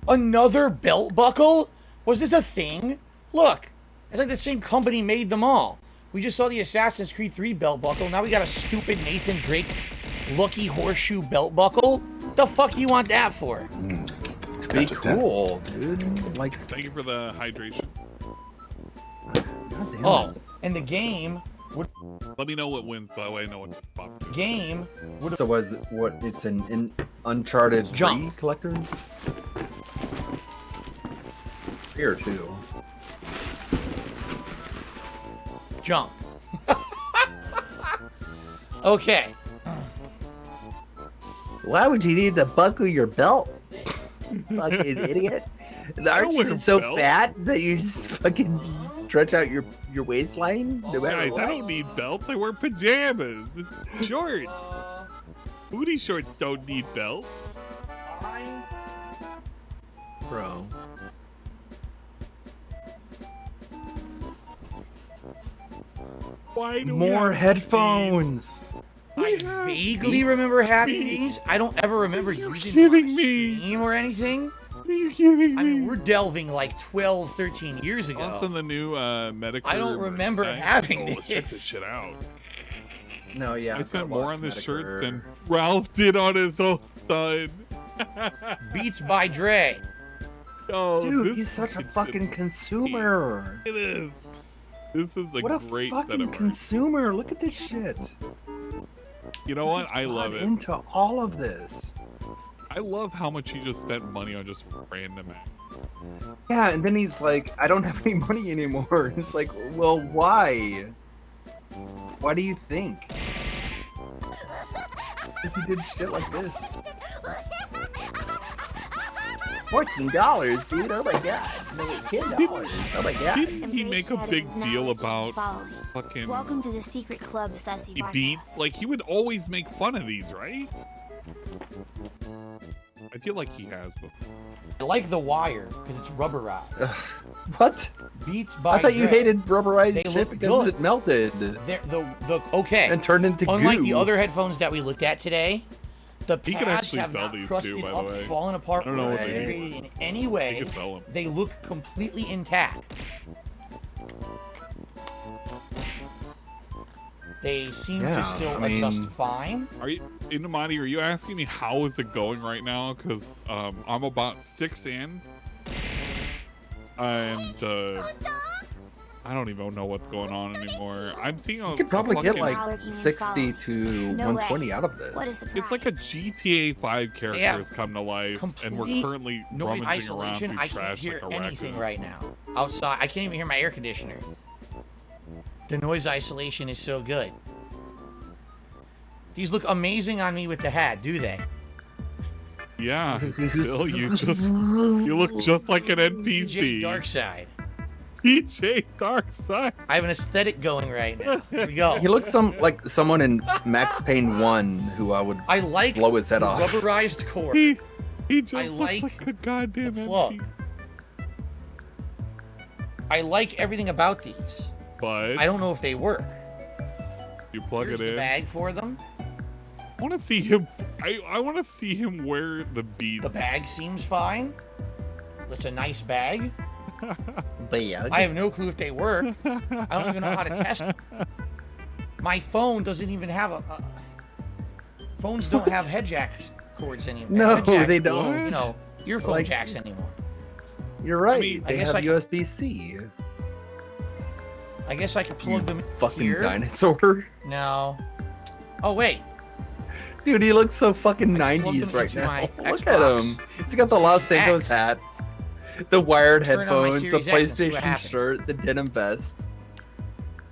Another belt buckle? Was this a thing? Look, it's like the same company made them all. We just saw the Assassin's Creed 3 belt buckle. Now we got a stupid Nathan Drake Lucky Horseshoe belt buckle. The fuck do you want that for? Be cool, dude. Like, thank you for the hydration. Oh, and the game would. Let me know what wins so that way I know what to pop. Game would. So was what? It's an Uncharted 3 collectors. 3 or 2. Junk. Okay. Why would you need to buckle your belt? Fucking idiot. Aren't you just so fat that you just fucking stretch out your waistline? No matter Guys, what? I don't need belts. I wear pajamas and shorts. Booty shorts don't need belts. Bro. Why do More headphones. I vaguely remember having these. I don't ever remember using them on Steam or anything. Are you kidding me? I mean, we're delving like 12, 13 years ago. What's in the new Medicare? I don't remember having Let's check this. this shit out. No, yeah. I spent more on this shirt than Ralph did on his own son. Beats by Dre. Oh, Dude, he's such a fucking consumer. It is. This is a What a great fucking setup. consumer. Look at this shit. You know what? Just I love bought it. into all of this. I love how much he just spent money on just random acts. Yeah, and then he's like, I don't have any money anymore. It's like, well, why? Why do you think? Because he did shit like this. $14, dude. Oh my god. No, wait, $10. Oh my god. Didn't he make a big deal about fucking Welcome to the secret club, Sussy Bar. beats? Like, he would always make fun of these, right? I feel like he has before. I like The Wire because it's rubberized. What? Beats by I thought you Dre. hated rubberized They shit look because good. it melted. Okay. And turned into Unlike goo. the other headphones that we looked at today, the He pads could actually have sell not these crusted too, by the up, way. fallen apart, I don't know or what they do. degraded in any way. He could sell 'em. They look completely intact. They seem to still adjust fine. Are you, Inamati, are you asking me how is it going right now? Because I'm about 6 in. And I don't even know what's going on anymore. I'm seeing a You could probably get fucking- like 60 to 120 out of this. It's like a GTA 5 character Yeah. has come to life, and we're Complete currently noise rummaging around isolation. through I can't trash hear like a anything raccoon. right now. Outside, I can't even hear my air conditioner. The noise isolation is so good. These look amazing on me with the hat, do they? Yeah, Bill, you look just like an NPC. PJ Darkside. PJ Darkside. I have an aesthetic going right now. Here we go. He looks like someone in Max Payne 1 who I would blow his head the off. rubberized cord. He just I looks like a goddamn look. NPC. I like everything about these. But I don't know if they work. you plug Here's it the in. bag for them. I want to see him. I want to see him wear the beads. The bag seems fine. It's a nice bag. Bag. I have no clue if they work. I don't even know how to test them. My phone doesn't even have a phones don't have head jack cords anymore. No, Head jack, they don't. You know, earphone Like- jacks anymore. You're right. I mean, I they guess have I could- USB-C. I guess I could plug them Fucking here. dinosaur. No. Oh wait. Dude, he looks so fucking 90s right now. Look at him. He's got the Los Santos hat, the wired headphones, the PlayStation shirt, the denim vest.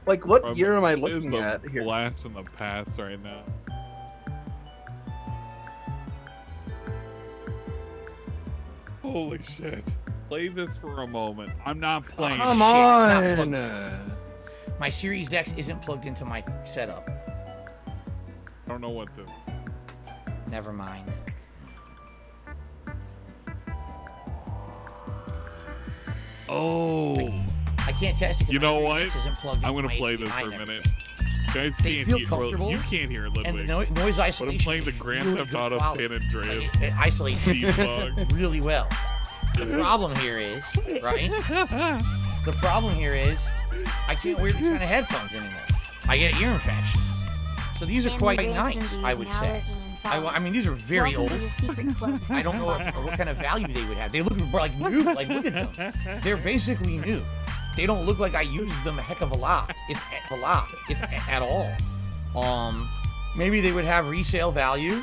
Like, what year am I looking at here? Blast in the past right now. Holy shit. Play this for a moment. I'm not playing. Come on. My Series X isn't plugged into my setup. I don't know what this. Never mind. Oh. I can't test it. You know what? I'm gonna play this for a minute. Guys can't hear. Well, you can't hear Ludwig. And the noise isolation. But I'm playing the Grand Theft Auto San Andreas. It isolates really well. The problem here is, right? The problem here is, I can't wear these kind of headphones anymore. I get ear infections. So these are quite nice, I would say. I mean, these are very old. I don't know what kind of value they would have. They look like new. Like, look at them. They're basically new. They don't look like I used them a heck of a lot, if at all. Maybe they would have resale value.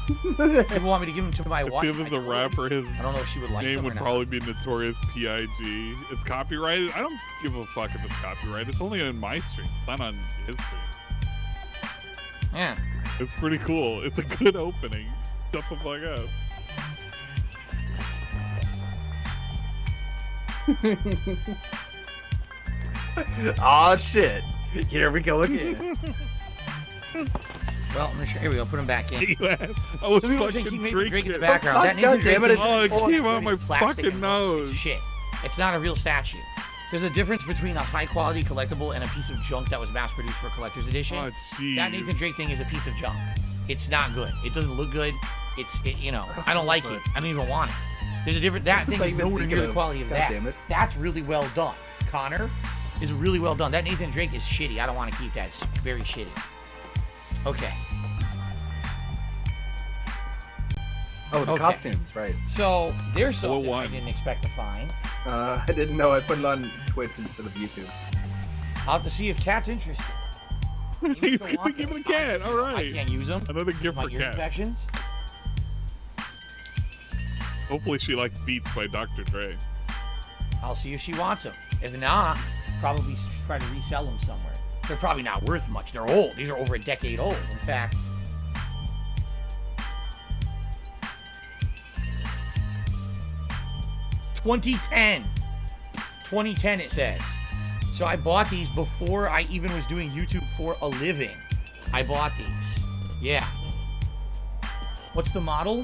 People want me to give them to my wife. If he was a rapper, his I don't know if she would like name them or would not. probably be Notorious P.I.G. It's copyrighted. I don't give a fuck if it's copyrighted. It's only on my stream, not on his stream. Yeah. It's pretty cool. It's a good opening. Shut the fuck up. Aw, shit. Here we go again. Well, I'm sure. Here we go. Put him back in. I was fucking drinking in the background. That God damn it. Oh, it came out my fucking nose. Shit. It's not a real statue. There's a difference between a high-quality collectible and a piece of junk that was mass-produced for a collector's edition. Oh, jeez. That Nathan Drake thing is a piece of junk. It's not good. It doesn't look good. You know, I don't like it. I don't even want it. There's a different. That thing is nowhere near the quality of that. That's really well done. Connor is really well done. That Nathan Drake is shitty. I don't want to keep that. It's very shitty. Okay. Oh, the costumes, right. So, there's something I didn't expect to find. I didn't know. I put it on Twitch instead of YouTube. I'll have to see if Cat's interested. He's gonna give it a cat. All right. I can't use them. Another gift for ear Cat. infections. Hopefully she likes Beats by Dr. Dre. I'll see if she wants them. If not, probably try to resell them somewhere. They're probably not worth much. They're old. These are over a decade old. In fact, $2010 it says. So I bought these before I even was doing YouTube for a living. I bought these. Yeah. What's the model?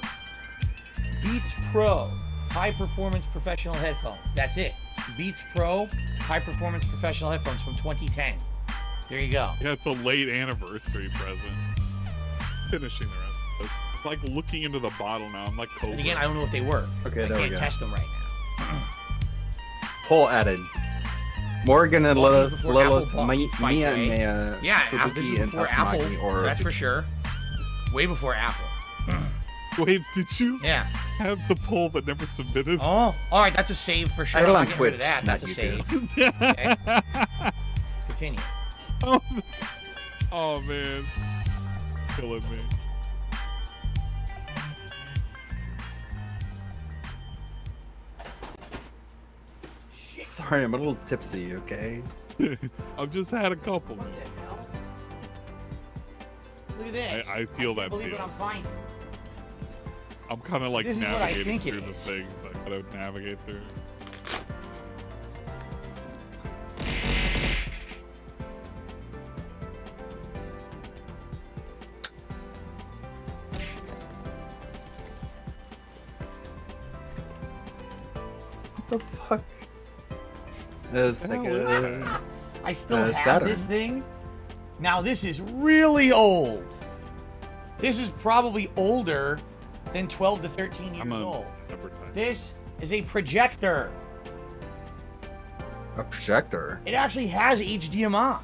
Beats Pro high performance professional headphones. That's it. Beats Pro high performance professional headphones from 2010. There you go. Yeah, it's a late anniversary present. Finishing the rest of this. I'm like looking into the bottle now. I'm like Cobra. And again, I don't know if they work. Okay, I there we can't go. test them right now. Poll added. Morgan and Lilith, Apple Mia, and yeah, this Suzuki is and before Tatsumaki, Apple. or That's for sure. Way before Apple. Wait, did you Yeah. have the poll that never submitted? Oh, all right. That's a save for sure. I had it I'm on not getting rid of Twitch, that. not That's a YouTube. save. Okay. Let's continue. Oh man, killing me. Sorry, I'm a little tipsy, okay? I've just had a couple, man. Look at this. I feel that Believe feel. what I'm finding. I'm kind of like This is what I navigating think it through the is. things I gotta navigate through. What the fuck? It's like a... I still have Saturn. this thing. Now this is really old. This is probably older than 12 to 13 years old. This is a projector. A projector? It actually has HDMI.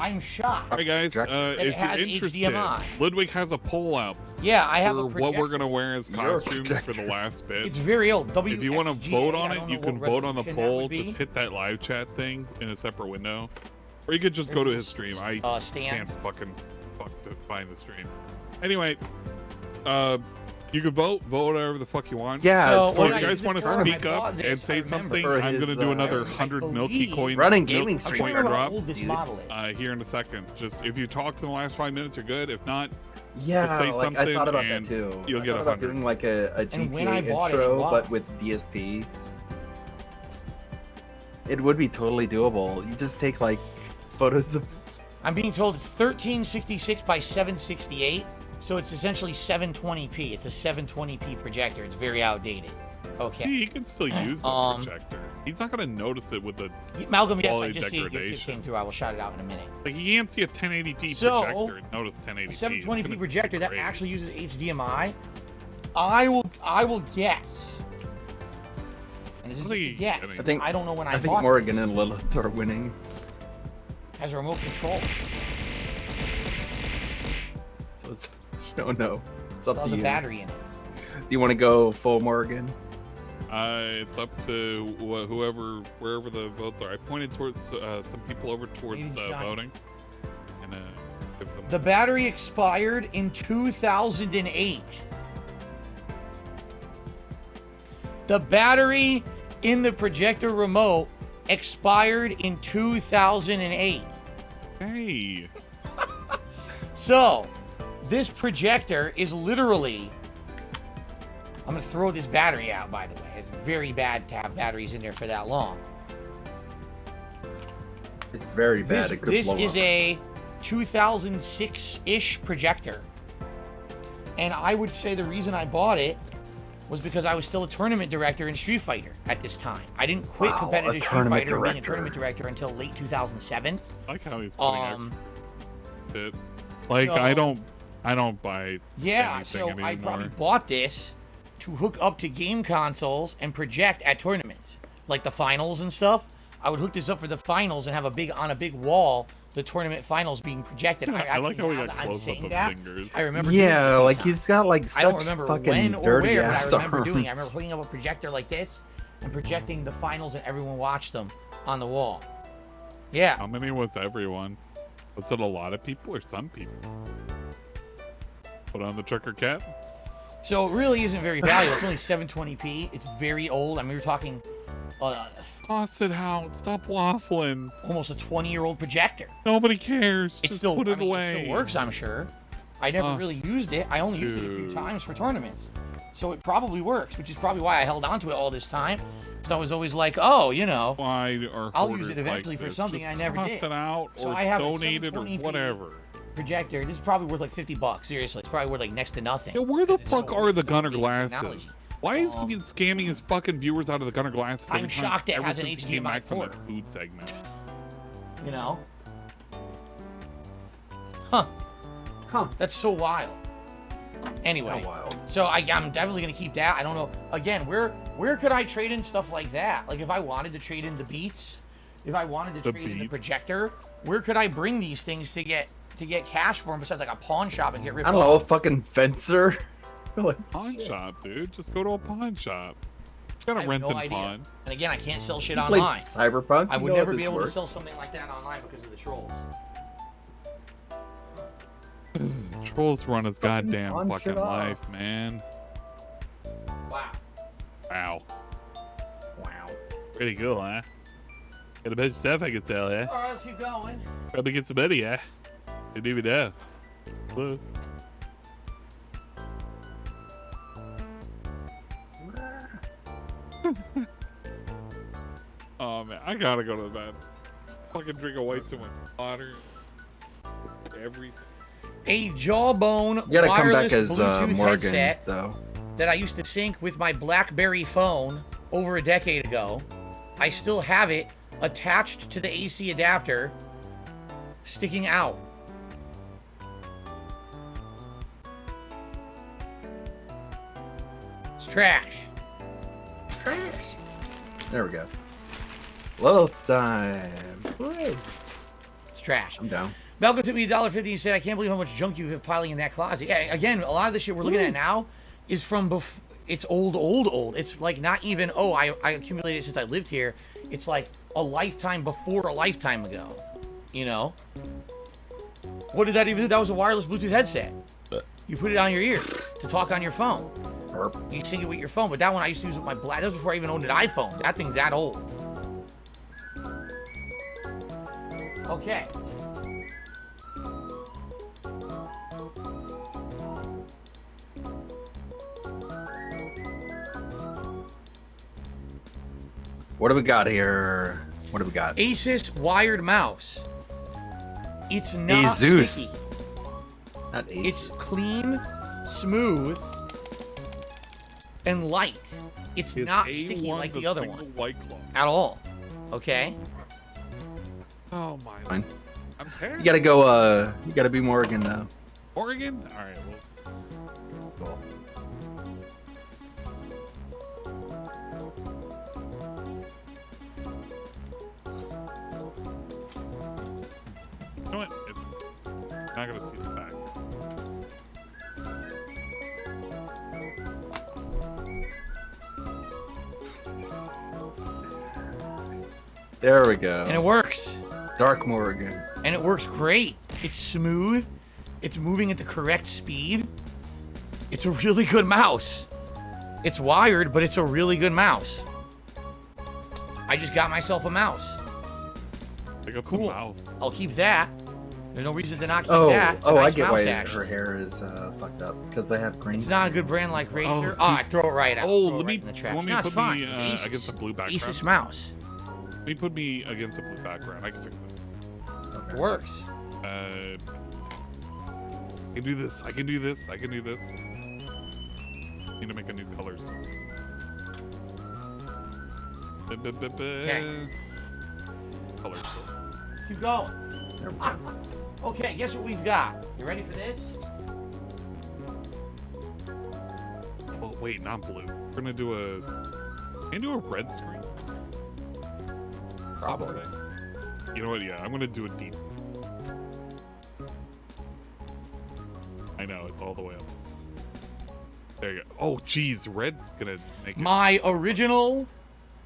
I'm shocked. Hey guys, that it if you're has interested, HDMI. Ludwig has a poll out. Yeah, I have for a what projector. we're gonna wear as You're a costumes for the last bit. It's very old. If you want to WXGA, vote on I it, don't you know can what vote on the resolution that poll. would be. Just hit that live chat thing in a separate window, Or you could just go to his stream. I Stan. can't fucking find the stream. Anyway, you can vote whatever the fuck you want. Yeah, so, it's fun. if you guys want to speak up and say something, I'm gonna do another 100 Milky coin running gaming coin stream. drop here in a second. Just if you talk in the last 5 minutes, you're good. If not, yeah, just say something I thought about and that too. you'll get I thought about 100. doing like a GTA intro, but with DSP. It would be totally doable. You just take like photos of. I'm being told it's 1366 by 768, so it's essentially 720p. It's a 720p projector. It's very outdated. Okay. He can still use a projector. He's not gonna notice it with the Malcolm, yes, I quality just see it. It degradation. came through. I will shout it out in a minute. Like he can't see a 1080p So, projector and notice 1080p. A 720p projector that actually uses HDMI. I will guess. And this is just a guess. I don't know when I think bought Morgan this. and Lilith are winning. Has a remote control. So it's, you don't know. It's up There's to a you. battery in it. Do you want to go full Morgan? It's up to wherever the votes are. I pointed towards some people over towards voting. And give them. The battery expired in 2008. The battery in the projector remote expired in 2008. Hey. So, this projector is literally... I'm going to throw this battery out, by the way. It's very bad to have batteries in there for that long. It's very bad. This is a 2006-ish projector. And I would say the reason I bought it was because I was still a tournament director in Street Fighter at this time. I didn't quit competitive Street Fighter and being a tournament director until late 2007. I like how he's putting it. Like, I don't buy so anything I anymore. probably bought this to hook up to game consoles and project at tournaments, like the finals and stuff. I would hook this up for the finals and have on a big wall the tournament finals being projected. I like how we got close up of fingers. I remember. Yeah, like he's got like such I don't remember fucking when or dirty where, but I ass remember doing it. I arms. remember hooking up a projector like this and projecting the finals, and everyone watched them on the wall. Yeah. How many was everyone? Was it a lot of people or some people? Put on the trucker cap. So it really isn't very valuable. It's only 720p. It's very old. I mean, we were talking. Toss it out. Stop waffling. Almost a 20-year-old projector. Nobody cares. It Just still put it I mean, away. It still works, I'm sure. I never really used it. I only used it a few times for tournaments. So it probably works, which is probably why I held on to it all this time. Because I was always like, oh, you know, why are I'll use it hoarders eventually like for this? something Just I never toss did. it out So or I have a donate it or 720p whatever. projector. This is probably worth like $50. Seriously, it's probably worth like next to nothing. Yeah, where the fuck so are the Gunner technology. glasses? Why is he been scamming his fucking viewers out of the Gunner glasses? I'm every time- shocked it ever has an since he came HDMI back from port. that food segment. You know? Huh. That's so wild. Anyway, so I'm definitely gonna keep that. I don't know. Again, where could I trade in stuff like that? Like if I wanted to trade in the Beats, if I wanted to trade in the projector, where could I bring these things to get cash for them besides like a pawn shop and get ripped I don't know, a off? fucking fencer. Pawn shop, dude. Just go to a pawn shop. It's got I a have rent no and idea. pawn. And again, I can't sell shit You played online. Cyberpunk, I you would know never how be this able works. to sell something like that online because of the trolls. Trolls run his goddamn pawn fucking shit off. life, man. Wow. Wow. Pretty cool, huh? Got a bunch of stuff I can sell, yeah? All right, let's keep going. Probably get some money, yeah? Didn't even know. Hello? Oh man, I gotta go to the bed. Fucking drink a way too much water. Everything. A Jawbone You gotta come back wireless as Bluetooth Morgan, headset though. that I used to sync with my BlackBerry phone over a decade ago. I still have it attached to the AC adapter, sticking out. It's trash. There we go. Lilith time. Woo. It's trash. I'm down. Malcolm took me $1.50 and said, I can't believe how much junk you have piling in that closet. Yeah, again, a lot of the shit we're looking at now is from it's old. It's like not even, I accumulated it since I lived here. It's like a lifetime before a lifetime ago. You know? What did that even do? That was a wireless Bluetooth headset. You put it on your ear to talk on your phone. You sync it with your phone, but that one I used to use with my That was before I even owned an iPhone. That thing's that old. Okay. What do we got here? What do we got? Asus wired mouse. It's not Asus. sticky. Not Asus. It's clean, smooth, and light. It's not sticky like the other one at all. Okay. Oh my. Fine. I'm terrible. You gotta go. You gotta be Morgan though. Oregon? All right. Well. You know what? It's not gonna see the back. There we go. And it works. Dark Morgan. And it works great. It's smooth. It's moving at the correct speed. It's a really good mouse. It's wired, but it's a really good mouse. I just got myself a mouse. Pick up Cool. some mouse. I'll keep that. There's no reason to not keep that. It's a nice I get mouse why action. her hair is fucked up because they have green. It's not a good brand like Razer. Oh, I throw it right out. Oh, Throw it let me. right in the trash. Want me No, to it's put fine. me It's Asus. against a blue background? Asus mouse. Let me put me against a blue background. I can fix it. It works. I can do this. I can do this. I can do this. Need to make a new colors. Okay. Colors. Keep going. Okay, guess what we've got? You ready for this? Oh wait, not blue. We're gonna do a. Can you do a red screen? Probably. You know what? Yeah, I'm gonna do a deep. I know it's all the way up. There you go. Oh, geez, red's gonna make it. My original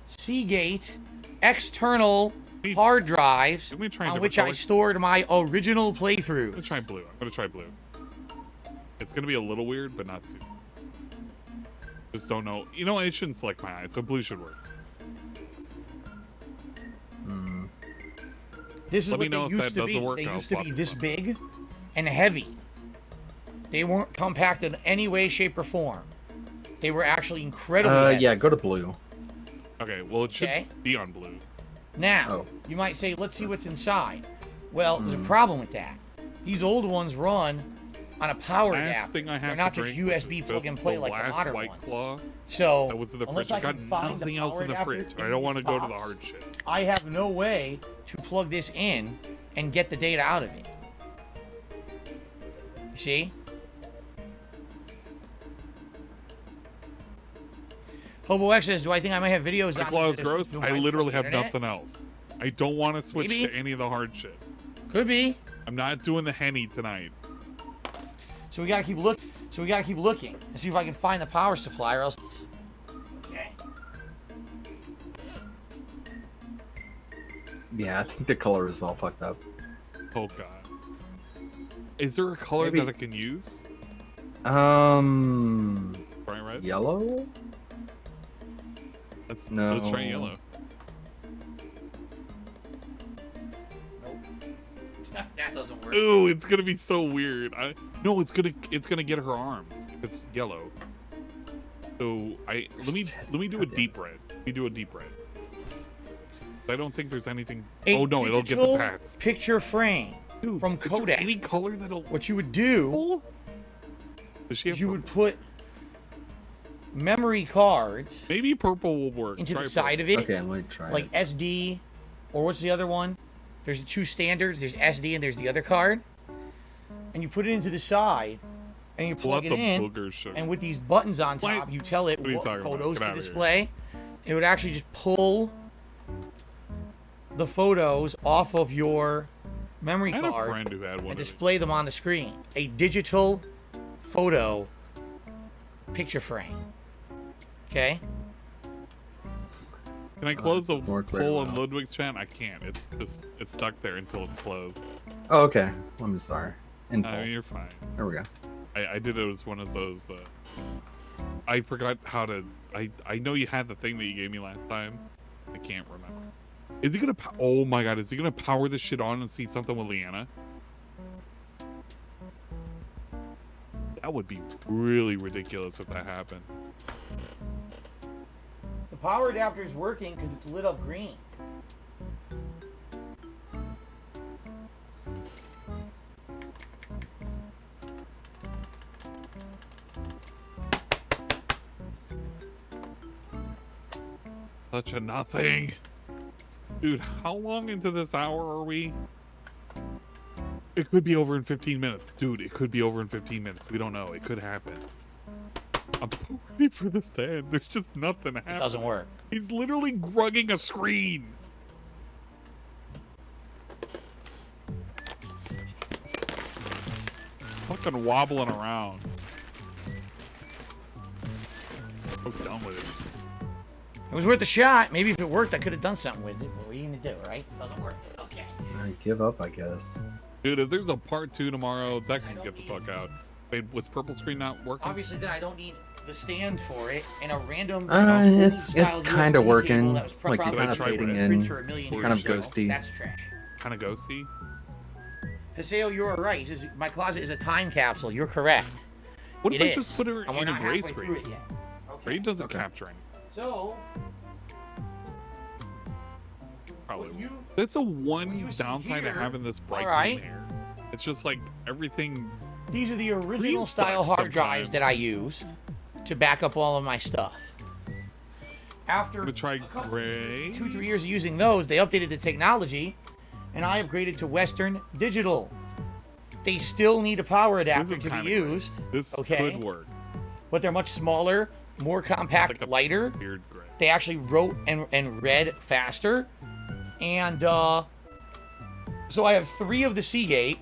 Seagate external hard drives Can we try on different which I colors? stored my original I'm gonna playthroughs. try blue. I'm gonna try blue. It's gonna be a little weird, but not too. Just don't know. You know, it shouldn't select my eyes, so blue should work. This is Let me what know they if used that to be. doesn't work, They I'll used to swap be it this out. big and heavy. They weren't compact in any way, shape, or form. They were actually incredibly heavy. Yeah, go to blue. Okay, well, it should Okay. be on blue. Now, you might say, let's see what's inside. Well, there's a problem with that. These old ones run on a power Last adapter. thing I have They're to not just drink USB was plug and just play the like the last modern White ones. Claw. So, That was in the unless fridge. I got can find nothing the else power in the adapter fridge. in I don't want to this go to the box, hard shit. I have no way to plug this in and get the data out of it. You see? Hobo X says, do I think I might have videos My on claw is this gross. new I mic literally from have the internet? nothing else. I don't want to switch Maybe. to any of the hard shit. Could be. I'm not doing the Henny tonight. So we gotta keep looking and see if I can find the power supply or else. Okay. Yeah, I think the color is all fucked up. Oh god. Is there a color Maybe- that I can use? Bright red? Yellow? Let's No. try yellow. That doesn't work. Ooh, it's gonna be so weird. No, it's gonna get her arms. It's yellow. So let me do a deep red. Let me do a deep red. I don't think there's anything. Oh no, it'll get the digital pats. picture frame from Is there Kodak. any color that'll. What you would do Does she have is you would put memory cards Maybe purple will work. into Try the side purple. of it, Okay, I'm gonna try like it. SD, or what's the other one? There's two standards. There's SD and there's the other card. And you put it into the side, and you plug Let it the in. boogers show. And with these buttons on What? top, you tell it What are you what talking about? photos Get to outta here. display. It would actually just pull the photos off of your memory I had a card friend who had one and of these. display them on the screen. A digital photo picture frame. Okay? Can I close the poll on Ludwig's chat? I can't. It's stuck there until it's closed. Oh, okay. I'm sorry. You're fine. There we go. I did it as one of those. I forgot how to. I know you had the thing that you gave me last time. I can't remember. Is he gonna? Oh my god! Is he gonna power this shit on and see something with Leanna? That would be really ridiculous if that happened. The power adapter is working because it's lit up green. Such a nothing. Dude, how long into this hour are we? It could be over in 15 minutes. Dude, it could be over in 15 minutes. We don't know. It could happen. I'm so ready for this to end. There's just nothing happening. It doesn't work. He's literally grugging a screen. Fucking wobbling around. So done with it. It was worth a shot. Maybe if it worked, I could have done something with it. But what are you gonna do, right? It doesn't work. Okay. I give up, I guess. Dude, if there's a part 2 tomorrow, that can get the fuck out. Wait, was purple screen not working? Obviously, then I don't need the stand for it and a random. It's kind of working. Like you're kind of fading in, kind of ghosty. That's trash. Kind of ghosty. Haseo, you're right. He says my closet is a time capsule. You're correct. What if It I is. just put her And we're in a not gray halfway through screen? it yet. Gray doesn't capture anything. So. Probably. That's the one downside of having this bright green hair. It's just like everything. These are the original style hard drives that I used to back up all of my stuff. After I'm gonna try gray. 2-3 years of using those, they updated the technology, and I upgraded to Western Digital. They still need a power adapter to be used. This could work. But they're much smaller, more compact, lighter. Weird gray. They actually wrote and read faster. And so I have 3 of the Seagate,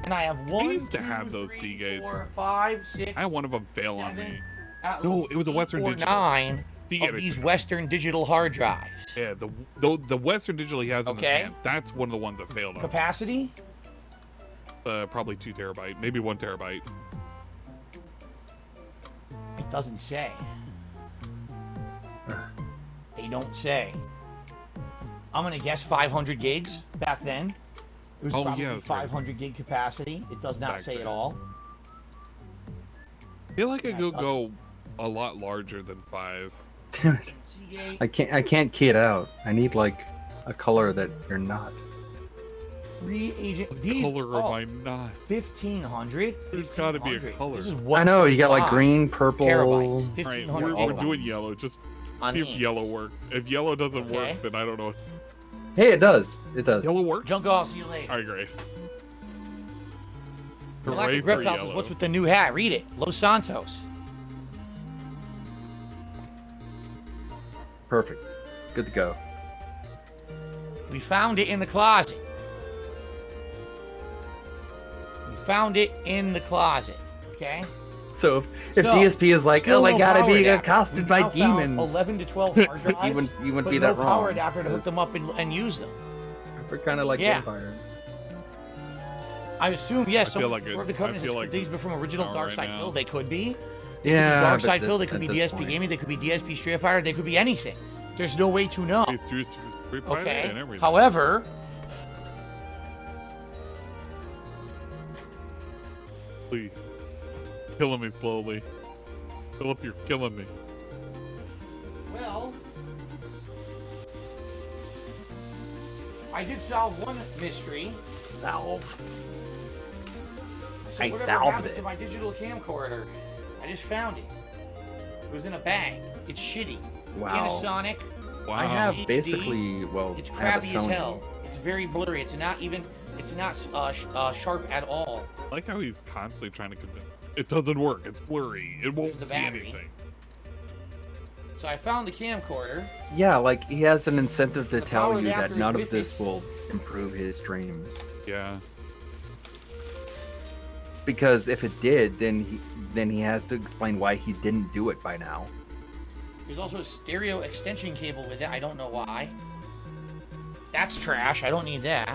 and I have 1, I used to 2, have those 3, Seagates. 4, 5, 6. I had one of them fail on me. at No, least it was a 8 Western or Digital. 9 Seagate of these Western Digital hard drives. Yeah, the Western Digital he has in his hand, that's one of the ones that failed on. Capacity? Probably 2 terabyte, maybe 1 terabyte. It doesn't say. They don't say. I'm gonna guess 500 gigs back then. It was probably yeah, 500 gig capacity. It does not say at all. I feel like I could go a lot larger than 5. I can't key it out. I need like a color that you're not. These color am I not? 1500. There's got to be a color. This is I know you got like green, purple. terabytes. All right, 1500 we're doing yellow. Just On see if each. yellow works. If yellow doesn't work, then I don't know. Hey, it does. It does. Yellow works. Junk off. See you later. All right, great. Galactic Hooray for Reptiles says, yellow. what's with the new hat? Read it. Los Santos. Perfect. Good to go. We found it in the closet. We found it in the closet. Okay? So if DSP is like, still oh, I no gotta power be adapter. accosted We've by now found demons. 11 to 12 hard drives. you wouldn't but be no that wrong. power adapter to hook them up and use them. We're kind of like Yeah. vampires. I assume, yes. I feel like it- the Covenant I feel has like these, but from original now, Dark right Side now. Phil, they could be. They Yeah, could be Dark but Side Phil, this- they could be at this DSP point. Gaming, they could be DSP Street Fighter, they could be anything. There's no way to know. Street Fighter and Okay? everything. However, Please. Killing me slowly. Philip, you're killing me. well, I did solve one mystery. Solve. So I whatever solved happened it. to my digital camcorder? I just found it. It was in a bag. It's shitty. Wow. Panasonic. I have HD. basically, well, It's I have a crappy as Sony. hell. It's very blurry. It's not sharp at all. I like how he's constantly trying to convince. It doesn't work. It's blurry. It won't the see battery. anything. So I found the camcorder. Yeah, like he has an incentive to tell power you that adapter is none of with this it. will improve his dreams. Yeah. Because if it did, then he has to explain why he didn't do it by now. There's also a stereo extension cable with it. I don't know why. That's trash. I don't need that.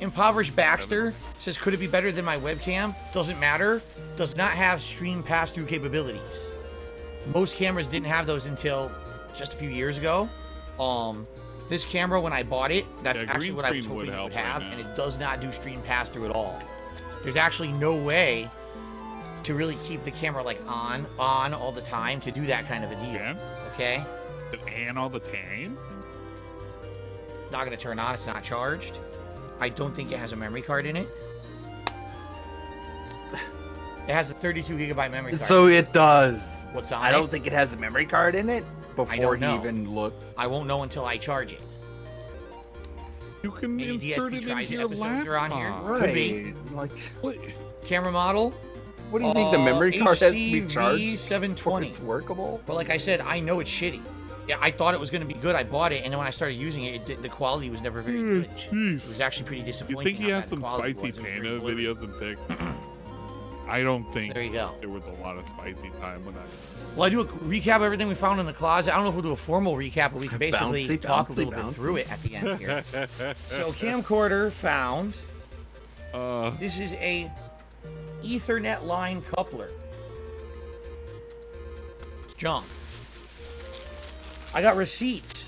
Impoverished Baxter says, could it be better than my webcam? Doesn't matter. Does not have stream pass-through capabilities. Most cameras didn't have those until just a few years ago. This camera, when I bought it, that's actually what I was hoping it would have, and it does not do stream pass-through at all. There's actually no way to really keep the camera like on all the time to do that kind of a deal. Yeah. Okay? And all the time? It's not going to turn on. It's not charged. I don't think it has a memory card in it. It has a 32 gigabyte memory card. So it does. What's on it? I don't think it has a memory card in it before he even looks. I won't know until I charge it. You can maybe insert DSP it tries into your episodes are on here. Right. Could be. Like, what? Camera model. What do you think the memory card has to be charged? HCV720. It's workable. But like I said, I know it's shitty. Yeah, I thought it was going to be good. I bought it, and then when I started using it, the quality was never very good. Jeez. It was actually pretty disappointing. You think he has some spicy panda videos and pics? I don't think there you go. There was a lot of spicy time when I... Well, I do a recap of everything we found in the closet. I don't know if we'll do a formal recap, but we can basically talk a little bit through it at the end here. So, camcorder found. This is a Ethernet line coupler. It's junk. I got receipts.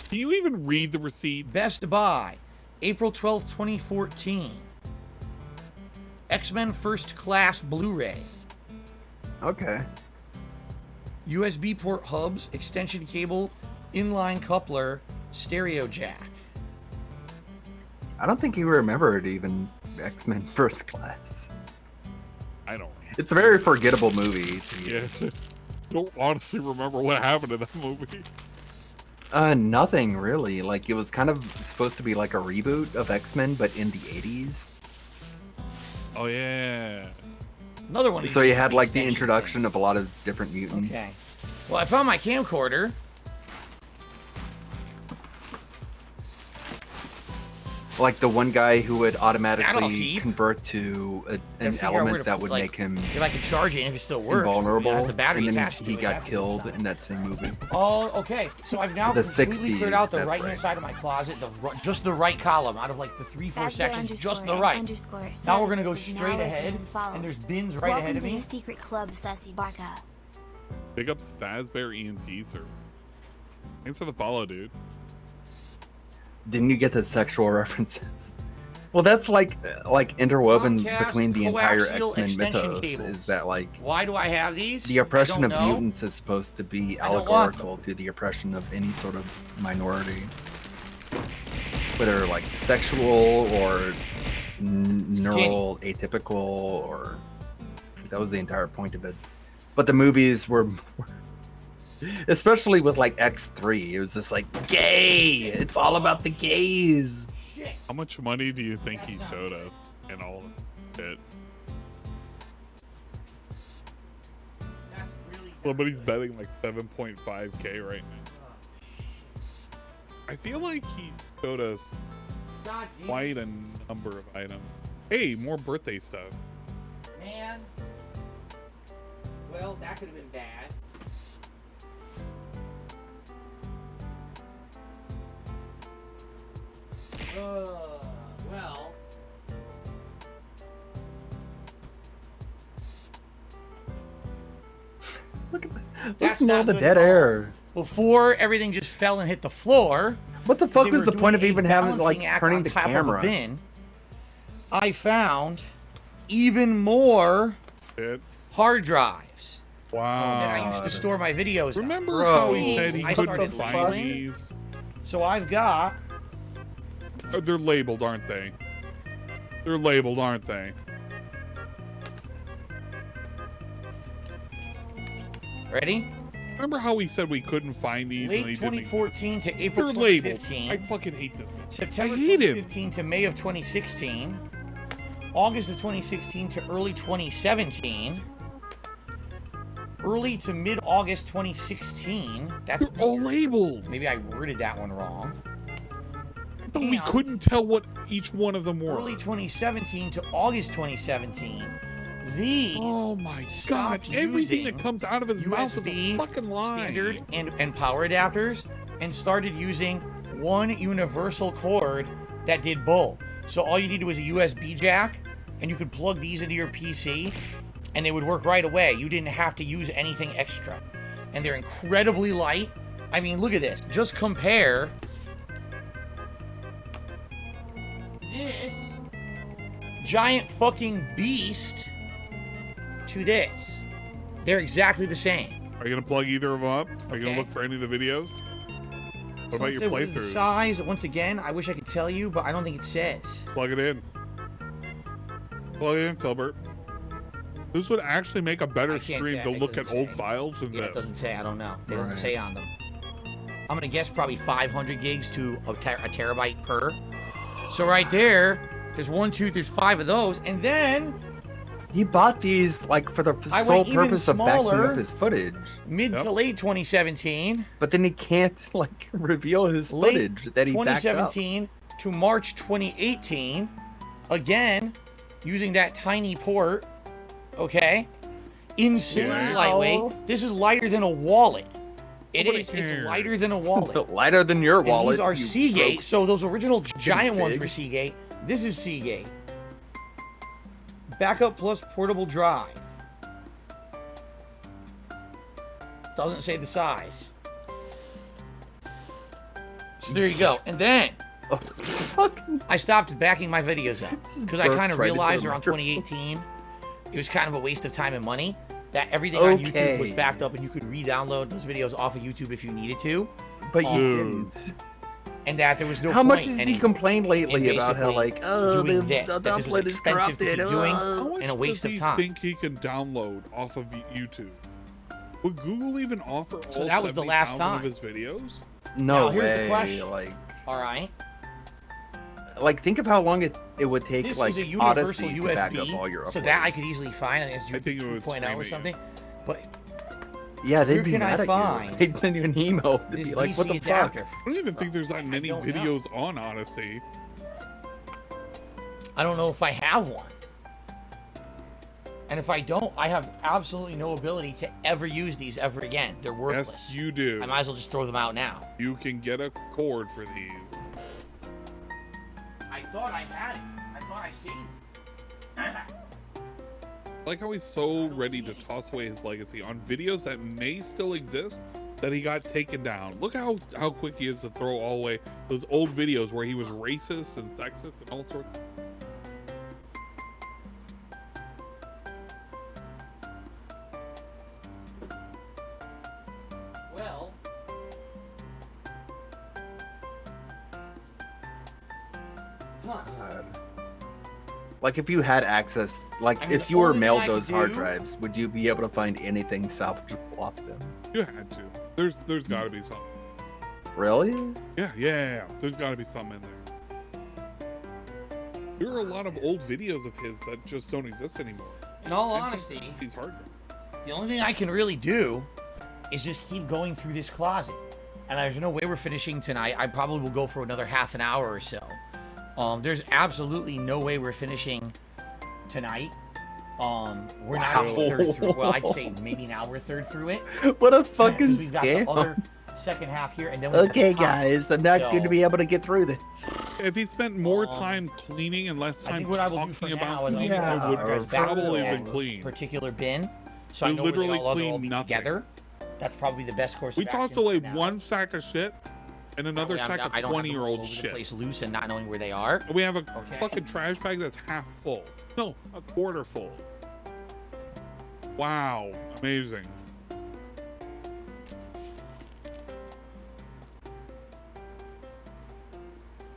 Can you even read the receipts? Best Buy, April 12th, 2014. X-Men First Class Blu-ray. Okay. USB port hubs, extension cable, inline coupler, stereo jack. I don't think you remembered even X-Men First Class. I don't. It's a very forgettable movie. Yeah. Don't honestly remember what happened in that movie. Nothing really. Like, it was kind of supposed to be like a reboot of X-Men, but in the 80s. Oh yeah. Another one. So you had like the introduction of a lot of different mutants. Okay. Well, I found my camcorder. Like the one guy who would automatically convert to an element that would make him if I could charge it and if it still works, invulnerable. it has the battery and then attached to he it. got killed in that same movie. Oh, okay. So I've now The completely 60s, cleared out the that's right-hand right. side of my closet, just the right column out of like the 3-4 sections, just the _ right. _ Now we're gonna go services is straight now ahead, open and follow. and there's bins right Welcome ahead of to me. the secret club, Sassy Barca. Big ups Fazbear ENT service. Thanks for the follow, dude. Didn't you get the sexual references? Well, that's like interwoven Comcast between the entire coaxial X-Men extension mythos. cables. Is that like Why do I have these? the oppression I of don't know. mutants is supposed to be I don't want allegorical to the oppression of any sort of minority, whether like sexual or neural atypical, or that was the entire point of it. But the movies were, especially with like X3, it was just like gay. It's all about the gays. How much money do you think he showed us in all of it? Somebody's betting like 7.5K right now. I feel like he showed us quite a number of items. Hey, more birthday stuff. Man. Well, that could have been bad. Well. Listen to all the dead air. Before everything just fell and hit the floor. What the fuck they was were the point of doing a even having like balancing act turning on the top of a camera? bin. I found even more hard drives. Wow. That I used to store my videos. Remember on. how he said he I couldn't started find labeling. these? So I've got. Oh, they're labeled, aren't they? They're labeled, aren't they? Ready? Remember how he said we couldn't find these? Late and they didn't 2014 to April They're labeled. 2015. I fucking hate this. September I hate him. 2015 to May of 2016. August of 2016 to early 2017. Early to mid-August 2016. That's They're all labeled. Maybe I worded that one wrong. We couldn't tell what each one of them were. Early 2017 to August 2017, these. Oh my god! Everything that comes out of his mouth is a fucking lie. Standard and power adapters, and started using one universal cord that did both. So all you needed was a USB jack, and you could plug these into your PC, and they would work right away. You didn't have to use anything extra. And they're incredibly light. I mean, look at this. Just compare this giant fucking beast to this. They're exactly the same. Are you gonna plug either of them up? Are you gonna look for any of the videos? What about your playthroughs? Size, once again, I wish I could tell you, but I don't think it says. Plug it in. Plug it in, Filbert. This would actually make a better stream to look at old files than this. It doesn't say, I don't know. It doesn't say on them. I'm gonna guess probably 500 gigs to a terabyte per. So right there, there's 1, 2, there's 5 of those, and then he bought these like for the sole purpose of backing up his footage. Mid to late 2017. But then he can't like reveal his footage that he backed up. 2017 to March 2018. Again, using that tiny port. Okay, insanely lightweight. This is lighter than a wallet. It's lighter than a wallet. Lighter than your wallet. These are Seagate. So those original giant ones were Seagate. This is Seagate. Backup plus portable drive. Doesn't say the size. So there you go. And then I stopped backing my videos up because I kind of realized around 2018 it was kind of a waste of time and money. That everything on YouTube was backed up and you could re-download those videos off of YouTube if you needed to. But you didn't. And that there was no How point much has he complained lately about how like, doing the this was expensive to keep doing and a waste of time. How much does he think he can download off of YouTube? Would Google even offer all that was the last 70,000 time of his videos? No now, here's way. The question. Like, all right. Like, think of how long it would take, This like, was a universal Odyssey USB, to back up all your uploads. so that I could easily find. I think it was 2.0 or something. But yeah, they'd be where can mad I at find you. They'd send you an email to be like, what the fuck? I don't even think there's that many videos on Odyssey. I don't know if I have one. And if I don't, I have absolutely no ability to ever use these ever again. They're worthless. Yes, you do. I might as well just throw them out now. You can get a cord for these. I thought I had it. I thought I saved it. Like how he's so ready to toss away his legacy on videos that may still exist that he got taken down. Look how quick he is to throw all away those old videos where he was racist and sexist and all sorts. Well, God. Like, if you had access, like, if you were mailed those hard drives, would you be able to find anything salvageable off them? You had to. There's got to be something. Really? Yeah. There's got to be something in there. There are a lot of old videos of his that just don't exist anymore. In all honesty, he's hard. The only thing I can really do is just keep going through this closet. And there's no way we're finishing tonight. I probably will go for another half an hour or so. There's absolutely no way we're finishing tonight. We're not even third through. Well, I'd say maybe now we're third through it. What a fucking we've got the scam. other second half here, and then we Okay, guys, I'm not going to be able to get through this. If he spent more time cleaning and less time talking about cleaning, it would have probably been clean. Particular bin, so I We know literally where they all cleaned be nothing. together. That's probably the best course. We of tossed action away now. one sack of shit and another sack of I don't have them 20-year-old all over the shit. place loose and not knowing where they are. We have a fucking trash bag that's half full. No, a quarter full. Wow, amazing.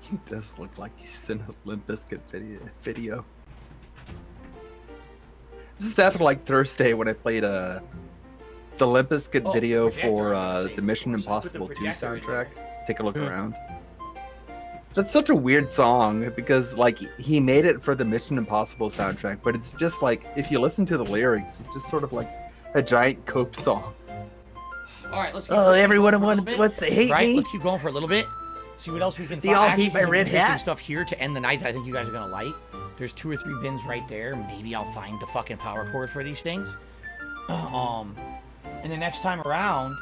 He does look like he's in a Limp Bizkit video. This is after like Thursday when I played the Limp Bizkit video for the Mission Impossible 2 soundtrack. Take a look around. That's such a weird song because like he made it for the Mission Impossible soundtrack, but it's just like if you listen to the lyrics, it's just sort of like a giant coke song. All right, let's. Oh, everyone wants to hate me. Let's keep going for a little bit. See what else we can They all hate my some red interesting hat. stuff here to end the night that I think you guys are gonna like. There's 2 or 3 bins right there. Maybe I'll find the fucking power cord for these things. And the next time around,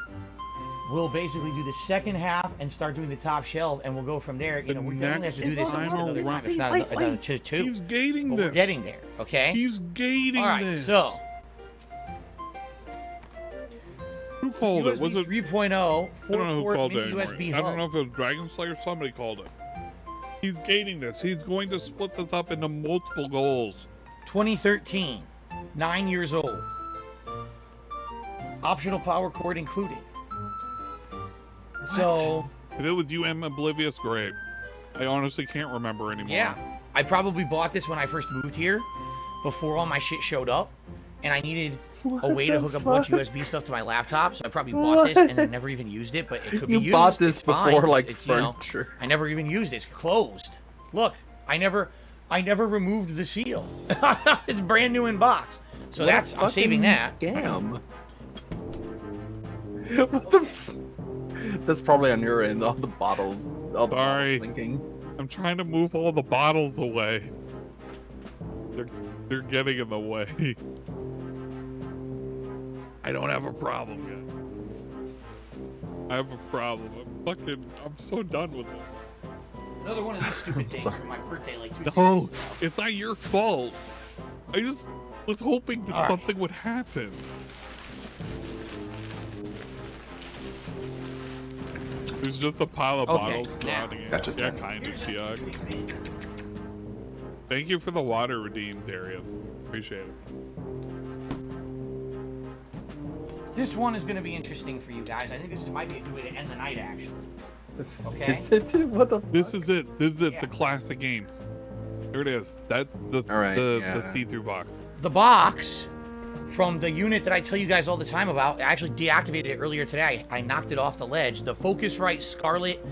we'll basically do the second half and start doing the top shelf, and we'll go from there. You know, we definitely have to do this another time, if not another 2. He's gating this. We're getting there, okay? He's gating All right, this. so who called it? Was it 3.0? I don't know who called it. USB I don't know if it was Dragon Slayer. Somebody called it. He's gating this. He's going to split this up into multiple goals. 2013, 9 years old. Optional power cord included. So if it was UM Oblivious, great. I honestly can't remember anymore. yeah, I probably bought this when I first moved here, before all my shit showed up, and I needed a way to hook up a bunch of USB stuff to my laptop. So I probably bought this and I never even used it, but it could be used. You bought this It's fine. before, like, It's, you know, furniture. I never even used it. It's closed. Look, I never removed the seal. It's brand new in box. So What a that's I'm saving that. Scam. What the? That's probably on your end. All the bottles. All the Sorry. bottles blinking. I'm trying to move all the bottles away. They're getting in the way. I don't have a problem yet. I have a problem. I'm so done with it. Another one of these stupid things for my birthday, like 2 No, years ago. it's not your fault. I just was hoping that All right. something would happen. There's just a pile of Okay, bottles surrounding it. Yeah, kind of, Tiag. Thank you for the water redeemed, Darius. Appreciate it. This one is going to be interesting for you guys. I think this might be a good way to end the night, actually. Okay. Is it? What the? This is it. This is it. Yeah. The classic games. Here it is. That's the All right, the see-through box. The box from the unit that I tell you guys all the time about, I actually deactivated it earlier today. I knocked it off the ledge. The Focusrite Scarlett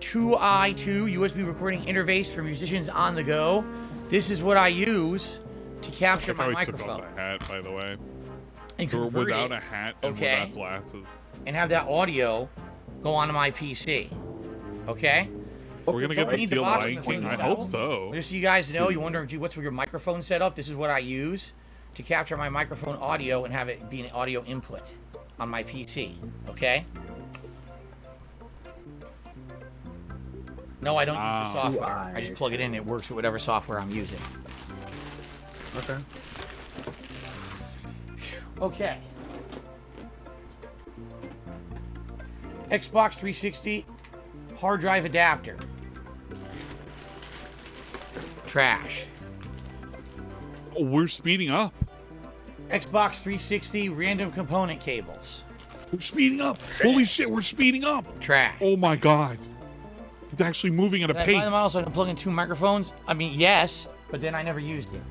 2i2 USB recording interface for musicians on the go. This is what I use to capture my I took microphone. off the hat, by the way. And Or convert without it, a hat and okay, without glasses. and have that audio go onto my PC. Okay? We're gonna get I the need Steel box Lion from King. the I cell. hope so. Just so you guys know, you're wondering, gee, what's your microphone setup? This is what I use to capture my microphone audio and have it be an audio input on my PC. Okay? No, I don't use the software. I just plug it in. It works with whatever software I'm using. Okay. Okay. Xbox 360 hard drive adapter. Trash. Oh, we're speeding up. Xbox 360 random component cables. We're speeding up. Holy shit, we're speeding up. Trash. Oh my god. It's actually moving at a Did I pace. buy them all so I can plug in 2 microphones? I mean, yes, but then I never used it.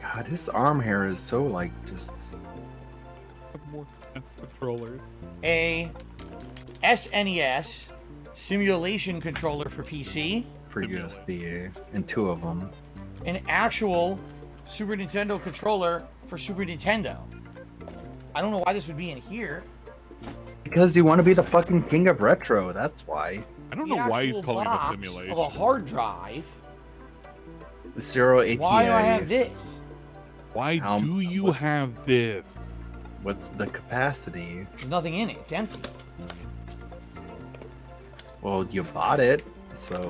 God, his arm hair is so like just. More fast controllers. A SNES simulation controller for PC. For USB, and 2 of them. An actual Super Nintendo controller for Super Nintendo. I don't know why this would be in here. Because you want to be the fucking king of retro. That's why. I don't The know why he's actual calling it a box simulation. of a hard drive. The 0 ATA. Why do I have this? Why do you have this? What's the capacity? There's nothing in it. It's empty. Well, you bought it, so.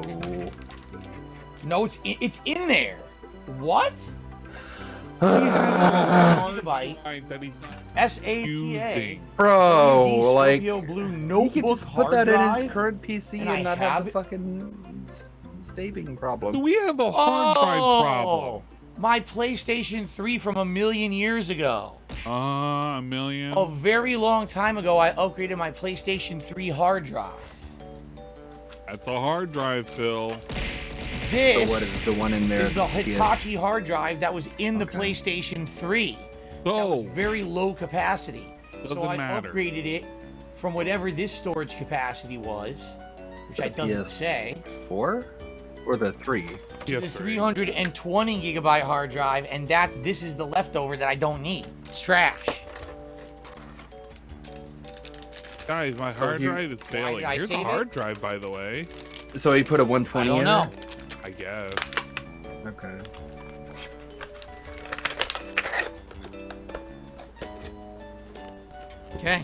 No, it's in there. What? Gigabyte that he's not SATA. using. Bro, like, Scorpio Blue he notebook could just put hard that in drive, his current PC and and, I not have have the it. fucking saving problem. Do we have a hard drive problem? My PlayStation 3 from a million years ago. A million? A very long time ago, I upgraded my PlayStation 3 hard drive. That's a hard drive, Phil. This So what is the one in there? is the PS? Hitachi hard drive that was in the PlayStation 3. That was very low capacity. So Doesn't I matter. upgraded it from whatever this storage capacity was, which it doesn't say. 4 or the 3? The 320 gigabyte hard drive, and this is the leftover that I don't need. It's trash. Guys, my hard drive is failing. I Here's a save hard it? drive, by the way. So he put a 120 I don't in know. I guess. Okay. Okay.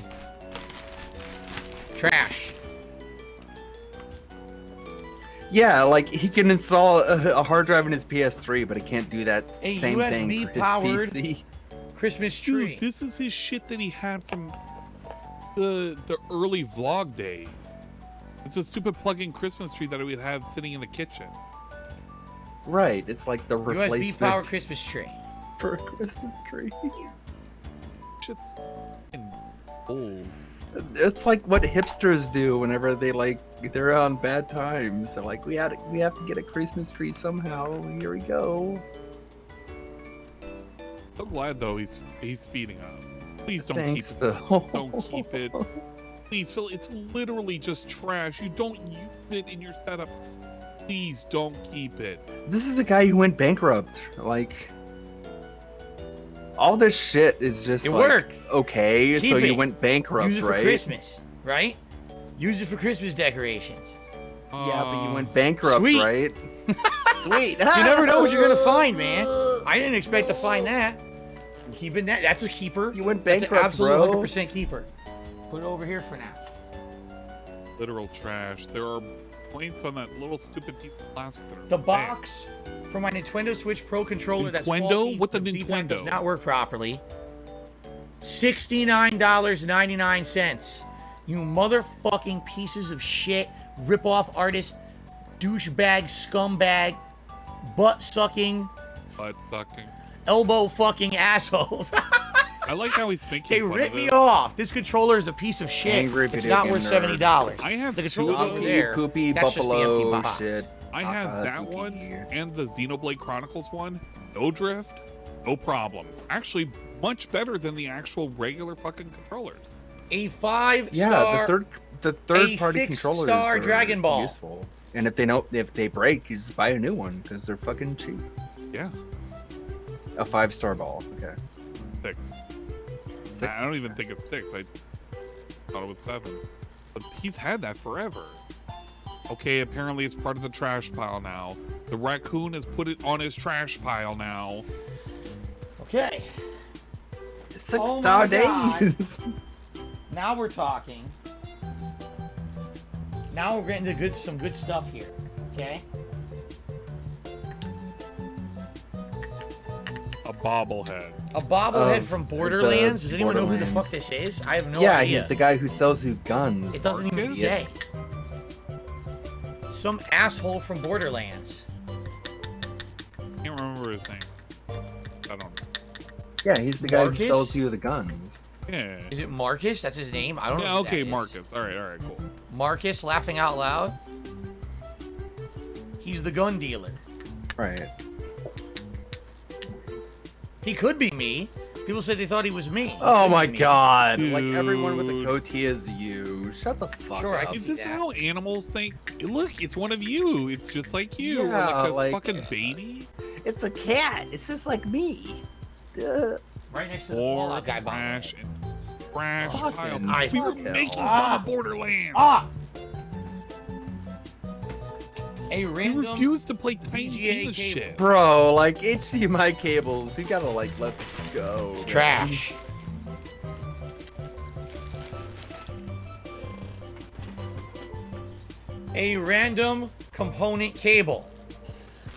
Trash. Yeah, like he can install a hard drive in his PS3, but he can't do that A same thing USB for his powered PC. Christmas tree. Dude, this is his shit that he had from the early vlog day. It's a stupid plug-in Christmas tree that we'd have sitting in the kitchen. Right, it's like the replacement USB powered Christmas tree. for a Christmas tree. Shit's old. It's like what hipsters do whenever they're on bad times. They're like, we have to get a Christmas tree somehow. Here we go. So glad though he's speeding up. Please don't Thanks, keep Phil. it. Don't keep it. Please, Phil. It's literally just trash. You don't use it in your setups. Please don't keep it. This is a guy who went bankrupt. Like, all this shit is just It like, works. okay, Keep so you it. went bankrupt, Use it for right? Christmas, right? Use it for Christmas decorations. Yeah, but you went bankrupt, Sweet. right? Sweet. You never know what you're gonna find, man. I didn't expect to find that. I'm keeping that. That's a keeper. You went That's bankrupt, an absolute bro. 100% keeper. Put it over here for now. Literal trash. There are points on that little stupid piece of plastic that are The bad. box for my Nintendo Switch Pro controller that's Nintendo? faulty. What's a the VPAC Nintendo? does not work properly. $69.99. You motherfucking pieces of shit, rip-off artist, douchebag, scumbag, butt-sucking, elbow-fucking assholes. I like how he's making They fun ripped of me this. off. This controller is a piece of shit. Angry It's video not game worth nerd. $70. I have the two controller of over those. there. Poopy That's just the buffalo empty box. shit. I have that one and the Xenoblade Chronicles one. No drift, no problems. Actually, much better than the actual regular fucking controllers. A 5-star. Yeah, the third party a controllers 6-star are Dragon Ball. useful. And if they break, you just buy a new one because they're fucking cheap. Yeah. A 5-star ball. Okay. 6. 6. I don't even think it's 6. I thought it was 7. But he's had that forever. Okay, apparently it's part of the trash pile now. The raccoon has put it on his trash pile now. Okay. 6-star days. Now we're talking. Now we're getting to some good stuff here. Okay. A bobblehead. A bobblehead from Borderlands. Does anyone know who the fuck this is? I have no idea. Yeah, he's the guy who sells you guns. It doesn't even say. Some asshole from Borderlands. Can't remember his name. I don't know. Yeah, he's the guy Marcus? who sells you the guns. Yeah. Is it Marcus? That's his name? I don't know. Yeah, who okay, that is. Marcus. All right, cool. Marcus, laughing out loud. He's the gun dealer. Right. He could be me. People said they thought he was me. Oh my He could be me. god. Like everyone with a goatee is you. Shut the fuck Sure, I up. can Is this how animals think? Look, it's one of you. It's just like you. Yeah, We're like a like- fucking baby. It's a cat. It's just like me. Right next to the Or Fallout guy behind trash and trash pile. Fucking We were hell. making fun of Borderlands. A We random refuse to play tiny VGA penis cable. shit. Bro, like HDMI cables, you gotta like let this go. man. trash. A random component cable.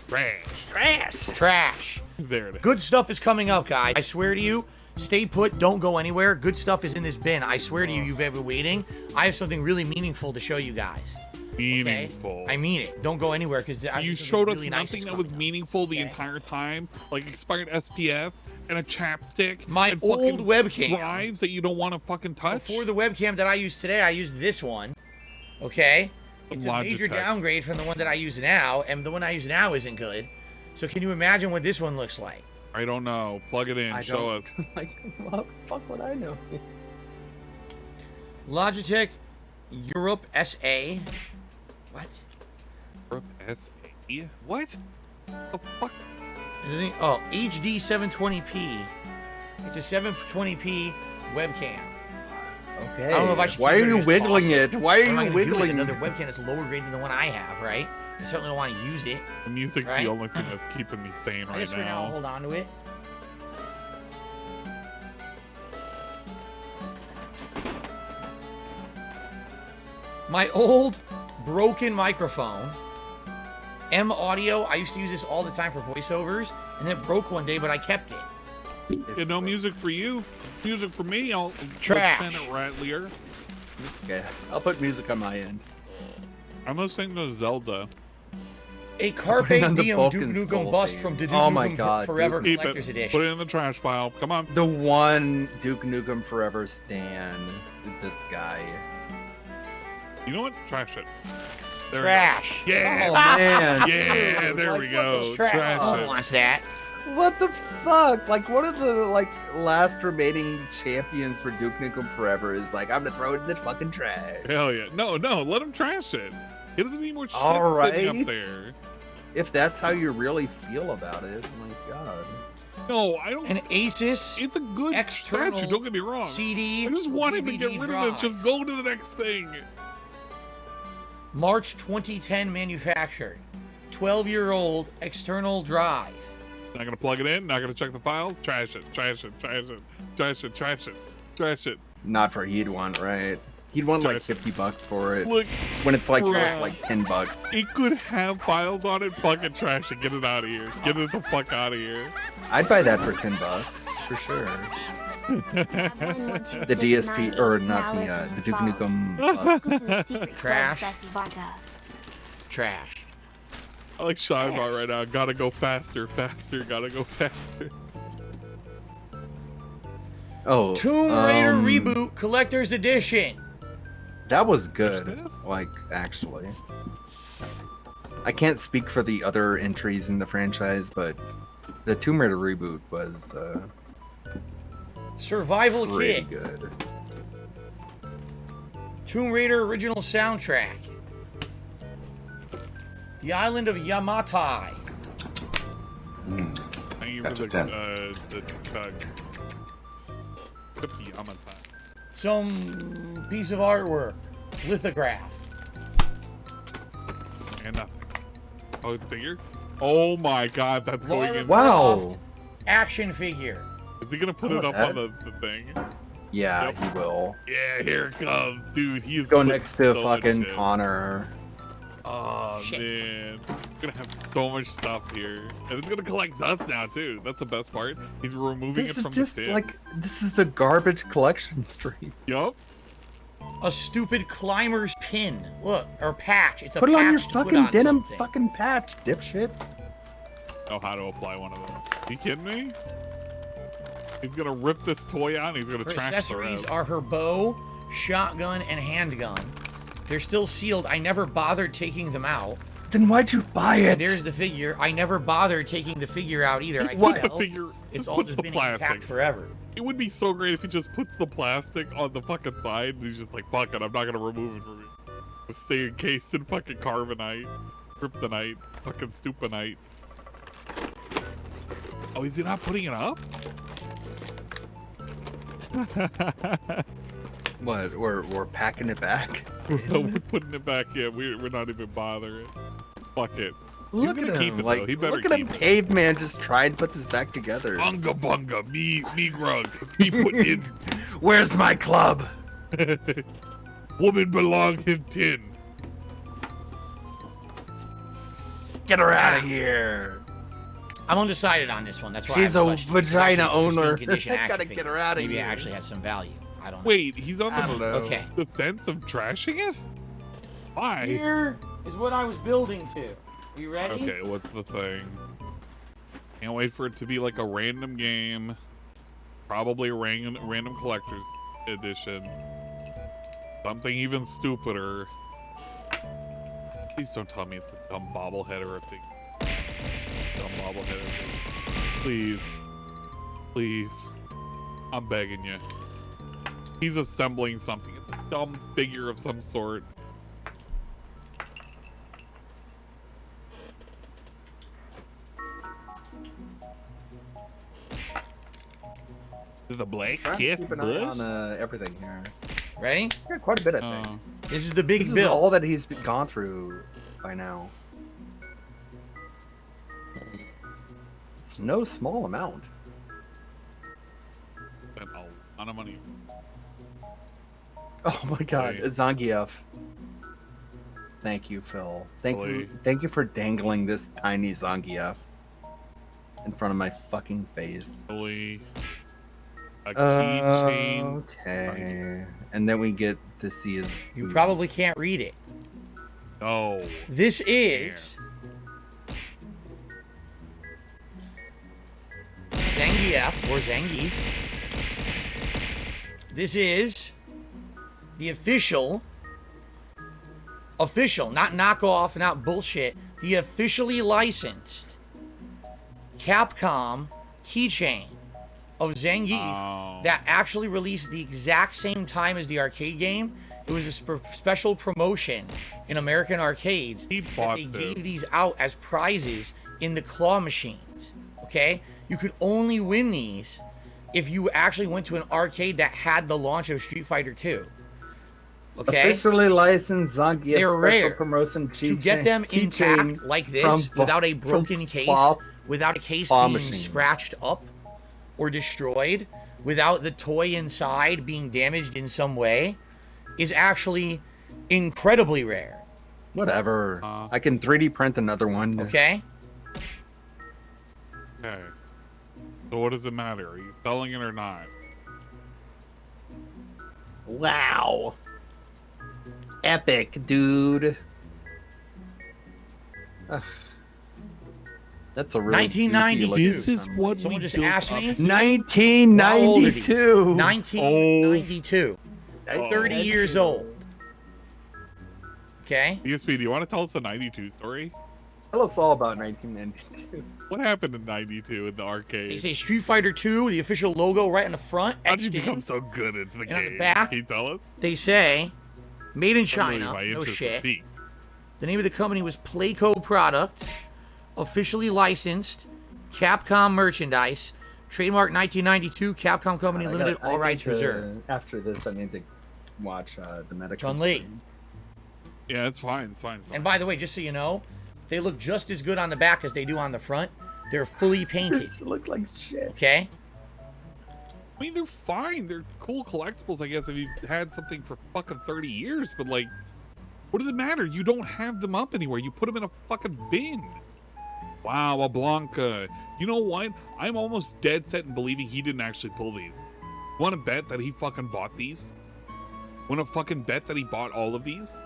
Trash. Trash. There it is. Good stuff is coming up, guys. I swear to you, stay put, don't go anywhere. Good stuff is in this bin. I swear to you, you've been waiting. I have something really meaningful to show you guys. Meaningful. I mean it. Don't go anywhere because You showed us nothing that was meaningful the entire time, like expired SPF and a chapstick. My and old fucking webcam. drives that you don't want to fucking touch. Before the webcam that I use today, I used this one. Okay? It's a major Logitech. downgrade from the one that I use now, and the one I use now isn't good. So can you imagine what this one looks like? I don't know. Plug it in. I Show don't- us. Like, what the fuck would I know? Logitech Europe SA. What? Europe SA? What? The fuck? Oh, HD 720p. It's a 720p webcam. Okay. I don't know if I should. Why keep are you or just wiggling toss it? Why are Or am I you gonna do, like, wiggling? another webcam that's lower grade than the one I have, right? I certainly don't want to use it. The music's right? the only thing that's keeping me sane I right guess for now, I'll now. hold on to it. My old broken microphone, M Audio. I used to use this all the time for voiceovers, and it broke one day, but I kept it. Yeah, no music for you. Music for me. I'll Trash. Lieutenant Rattlier. Okay. I'll put music on my end. I'm listening to Zelda. A Carpe Putting on the Diem Vulcan Duke Nukem Skull bust theme. from the Duke Oh my Nukem God, Forever Duke. Collector's Put Edition. it in the trash pile. Come on. The one Duke Nukem Forever stan. This guy. You know what? Trash it. There Trash. We go. Yeah. Oh, man. Yeah. There we go. Trash. Trash Oh, it. wants that. What the fuck? Like, one of the last remaining champions for Duke Nukem Forever is like, I'm gonna throw it in the fucking trash. Hell yeah. No, let him trash it. He doesn't need more shit All sitting right. up there. If that's how you really feel about it, oh my god. No, I don't. An Asus. It's a good external statue. Don't get me wrong. CD. I just want him to get DVD rid drive. of this. Just go to the next thing. March 2010 manufactured. 12-year-old external drive. Not gonna plug it in. Not gonna check the files. Trash it. Trash it. Trash it. Trash it. Trash it. Trash it. Not for he'd want, right? He'd want like Trash it. $50 for it. Look, when it's like bruh. like $10. It could have files on it. Fucking trash it. Get it out of here. Get it the fuck out of here. I'd buy that for $10 for sure. The DSP or not the Duke Nukem Trash. Trash. I like Shybar right now. Gotta go faster, faster. Gotta go faster. Oh, Tomb Raider Reboot Collector's Edition. That was good. Like, actually. I can't speak for the other entries in the franchise, but the Tomb Raider reboot was Survival pretty Kit. good. Tomb Raider original soundtrack. The Island of Yamatai. Thank you That's for a 10. the tug. What's Yamatai? Some piece of artwork. Lithograph. And nothing. Oh, figure? Oh my god, that's going Lara in. Croft action figure. Is he gonna put it up on the thing? Yeah, Yep. he will. Yeah, here it comes. Dude, he's Go next to so much fucking shit. Connor. Oh, man. We're gonna have so much stuff here. And it's gonna collect dust now, too. That's the best part. He's removing This it is from just the tin. like this is a garbage collection stream. Yup. A stupid climber's pin. Look, or patch. It's a Put it patch on your to put fucking on denim something. fucking patch, dipshit. Know how to apply one of them. You kidding me? He's gonna rip this toy out and he's gonna Her trash the accessories rest. are her bow, shotgun, and handgun. They're still sealed. I never bothered taking them out. Then why'd you buy it? And there's the figure. I never bothered taking the figure out either. Just I put can the tell. figure. It's just all put just the been plastic intact forever. It would be so great if he just puts the plastic on the fucking side and he's just like, fuck it, I'm not gonna remove it from it. Just stay encased in fucking carbonite, kryptonite, fucking stupenite. Oh, is he not putting it up? What? We're packing it back. We're putting it back in. We're not even bothering. Fuck it. Look He's at gonna keep him. it, Like, though. He better look at him, keep it. caveman. Just try and put this back together. Unga bunga, me grug, me put in. Where's my club? Woman belong in tin. Get her out of here. I'm undecided on this one. That's why She's I a haven't touched it. It's vagina actually a pristine owner. condition action Gotta figure. get her outta Maybe here. it actually has some value. I don't know. Wait, he's on I don't know. Okay. the fence of trashing it? Why? Here is what I was building to. You ready? Okay, what's the thing? Can't wait for it to be like a random game. Probably a random collector's edition. Something even stupider. Please don't tell me it's a dumb bobblehead or a thing. Dumb bobblehead or a thing. Please. Please. I'm begging you. He's assembling something. It's a dumb figure of some sort. The black Trying to kiss keep an eye bush? on everything here. Ready? Yeah, quite a bit, I think. This is the big This bill. is all that he's gone through by now. It's no small amount. Spent a lot of money. Oh my God, Wait. Zangief. Thank you, Phil. Thank you for dangling this tiny Zangief in front of my fucking face. A keychain. Okay. And then we get to see his. You probably can't read it. No. This is Zangief or Zangief. This is the official, not knockoff, not bullshit, the officially licensed Capcom keychain of Zangief that actually released the exact same time as the arcade game. It was a special promotion in American arcades. They gave these out as prizes in the claw machines. Okay? You could only win these if you actually went to an arcade that had the launch of Street Fighter 2. Okay? Officially licensed Zangief They're special rare. promotion To get them intact like this, without a broken case, without a case being scratched up or destroyed, without the toy inside being damaged in some way, is actually incredibly rare. Whatever. I can 3D print another one. Okay? Okay. So what does it matter? Are you selling it or not? Wow. Epic, dude. Ugh. That's a really 1992. This is what Someone we just built asked me. up to. 1992. 1992. 30 years old. Okay? ESP, do you want to tell us the 92 story? Tell us all about 1992. What happened in 92 in the arcade? They say Street Fighter 2, the official logo right on the front. How did you become so good at the And game? on the back, Can you tell us? they say, made in Suddenly China. my No interest is shit. piqued. The name of the company was Playco Products. Officially licensed. Capcom merchandise. Trademark 1992. Capcom Company Limited. All rights reserved. After this, I need to watch the medical. Chun-Li. Yeah, it's fine. It's fine. It's fine. And by the way, just so you know, they look just as good on the back as they do on the front. They're fully painted. They look like shit. Okay? I mean, they're fine. They're cool collectibles, I guess, if you've had something for fucking 30 years. But, like, what does it matter? You don't have them up anywhere. You put them in a fucking bin. Wow, a Blanca. You know what? I'm almost dead set in believing he didn't actually pull these. Want to bet that he fucking bought these? Want to fucking bet that he bought all of these?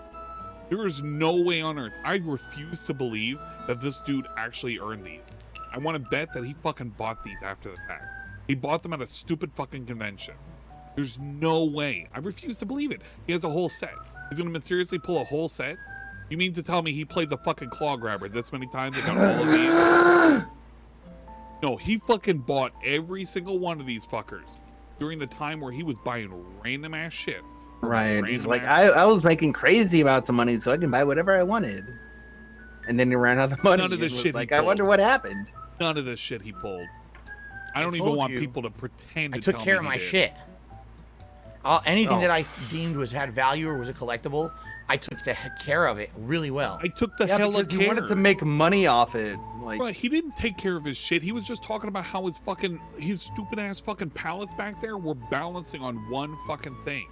There is no way on earth. I refuse to believe that this dude actually earned these. I want to bet that he fucking bought these after the fact. He bought them at a stupid fucking convention. There's no way. I refuse to believe it. He has a whole set. He's gonna mysteriously pull a whole set? You mean to tell me he played the fucking claw grabber this many times and got all of these? No, he fucking bought every single one of these fuckers during the time where he was buying random ass shit. Right. He's like, I was making crazy amounts of money so I can buy whatever I wanted. And then he ran out of money. None of this and was shit. Like, he I pulled. wonder what happened. None of this shit he pulled. I don't even told want you, people to pretend. I to took tell care me of he my did. shit. Anything Oh. that I deemed had value or was a collectible, I took care of it really well. I took the Yeah, hell of because he wanted care. to make money off it. Like, Bro, he didn't take care of his shit. He was just talking about how his stupid ass fucking pallets back there were balancing on one fucking thing.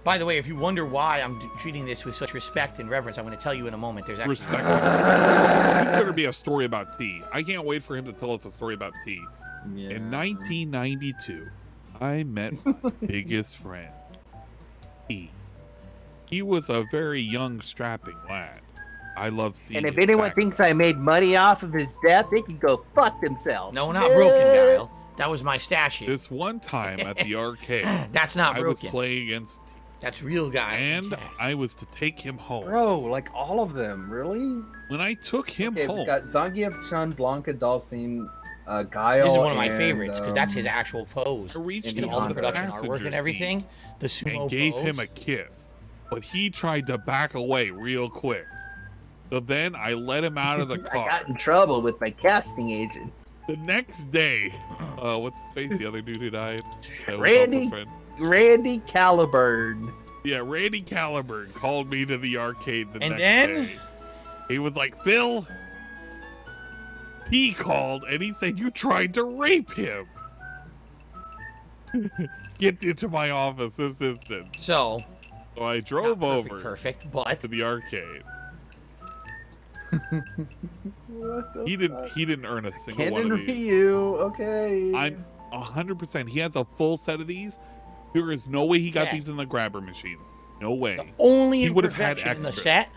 By the way, if you wonder why I'm treating this with such respect and reverence, I'm going to tell you in a moment. There's actually Respect. There's going to be a story about T. I can't wait for him to tell us a story about T. yeah. In 1992, I met my biggest friend, T. He was a very young, strapping lad. I love seeing And if his anyone backside. thinks I made money off of his death, they can go fuck themselves. No, not broken, Dial. That was my statue. This one time at the arcade, That's not I was broken. playing against T. That's real, guy. And I was to take him home. Bro, like all of them, really? When I took him Okay, home, we've got Zangief, Chun, Blanca, Dalsim, Guile. This is one of my and, favorites because that's his actual pose. I reached in into all the the production passenger artwork and everything. The sumo and gave pose. him a kiss, but he tried to back away real quick. So then I let him out of the I car. got in trouble with my casting agent. The next day, what's his face? The other dude who died. Randy Caliburn. Yeah, Randy Caliburn called me to the arcade the next then? day. He was like, Phil, he called and he said you tried to rape him. Get into my office this instant. So I drove over but to the arcade. He didn't earn a single Ken one and of these. Ryu, okay. I'm 100%. He has a full set of these. There is no way he got Yeah. these in the grabber machines. No way. Only he would have had imperfection in the extras. set,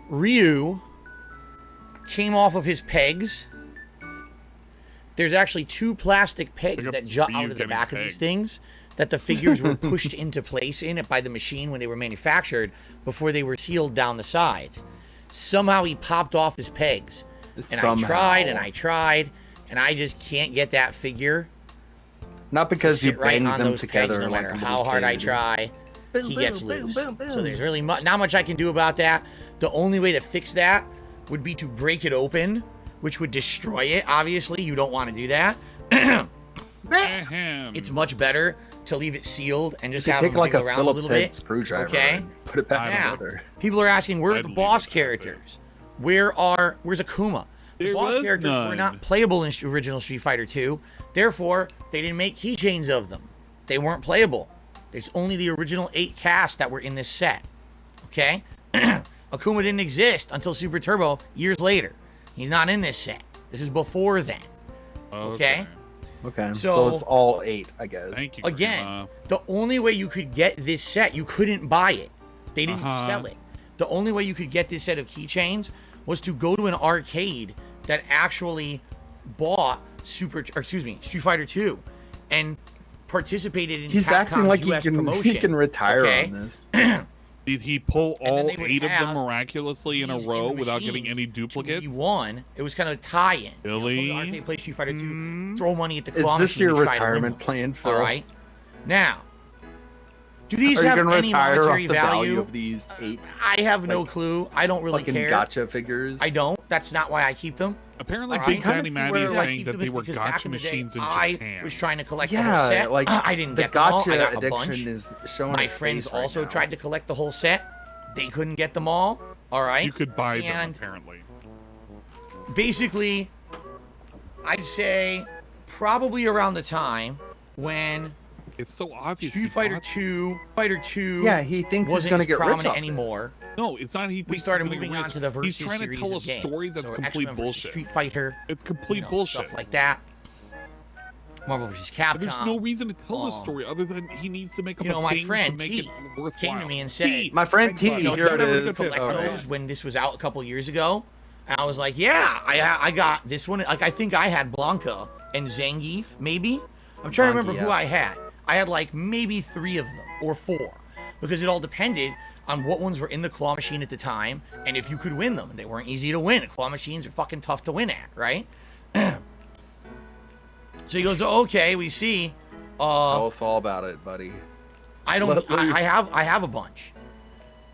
Ryu came off of his pegs. There's actually 2 plastic pegs that jut out of the back of these things that the figures were pushed into place in it by the machine when they were manufactured before they were sealed down the sides. Somehow he popped off his pegs. And I tried, and I just can't get that figure. Not because you right banged on them those together pegs, no like matter a how little hard I kid. try, he gets loose. boom. So there's really not much I can do about that. The only way to fix that would be to break it open, which would destroy it. Obviously, you don't want to do that. It's much better to leave it sealed and just You have take them like a jiggle around a Phillips little head bit. screwdriver Okay. and put it back Now, together. people are asking, where are the boss characters? Where's Akuma? The There boss was characters were none. not playable in original Street Fighter 2. Therefore, they didn't make keychains of them. They weren't playable. There's only the original 8 casts that were in this set. Okay? Akuma didn't exist until Super Turbo years later. He's not in this set. This is before then. Okay? Okay, so it's all 8, I guess. Thank you. Again, the only way you could get this set, you couldn't buy it. They didn't sell it. The only way you could get this set of keychains was to go to an arcade that actually bought Street Fighter 2 and participated in He's Capcom's acting like US he promotion. can retire okay? on this. Did he pull And then all they would 8 of have them miraculously in a these row in the without getting machines any duplicates? He won. It was kind of a tie-in. Really? You know, go to the arcade, play Street Fighter 2, throw money at the Is claw this machine your to try to win retirement them. plan, Phil? All right. Now, do these Are you have gonna any retire off monetary the value value? of these 8? I have no clue. I don't really fucking care. gotcha figures. I don't. That's not why I keep them. Apparently, All Big right? Daddy Matty is I saying keep that them they is were because back gotcha in the day, machines in I Japan. was trying to collect the whole Yeah, set. like I didn't the get them all. gotcha I got a addiction bunch. is showing My its friends face right also now. tried to collect the whole set. They couldn't get them all. All right. You could buy them, And apparently. basically, I'd say probably around the time when It's so obvious. Street Fighter 2, Yeah, he thinks he's wasn't gonna as get rich prominent off anymore. No, it's not. He We thinks started he's gonna moving get on rich. to the Versus He's trying to series tell a of games. story that's So complete X-Men versus bullshit. Street Fighter. It's complete you know, bullshit. Stuff like that. Marvel vs. Capcom. There's no reason to tell this story other than he needs to make up You know, a my thing friend to make T it worthwhile. came to me and said, My friend T, you know, here it you is. collect Okay. those when this was out a couple years ago. And I was like, yeah, I got this one. Like, I think I had Blanca and Zangief, maybe. I'm trying to remember who I had. I had like maybe 3 of them or 4 because it all depended on what ones were in the claw machine at the time and if you could win them. They weren't easy to win. Claw machines are fucking tough to win at, right? So he goes, okay, we see. Tell us all about it, buddy. I don't. Let loose. I have a bunch.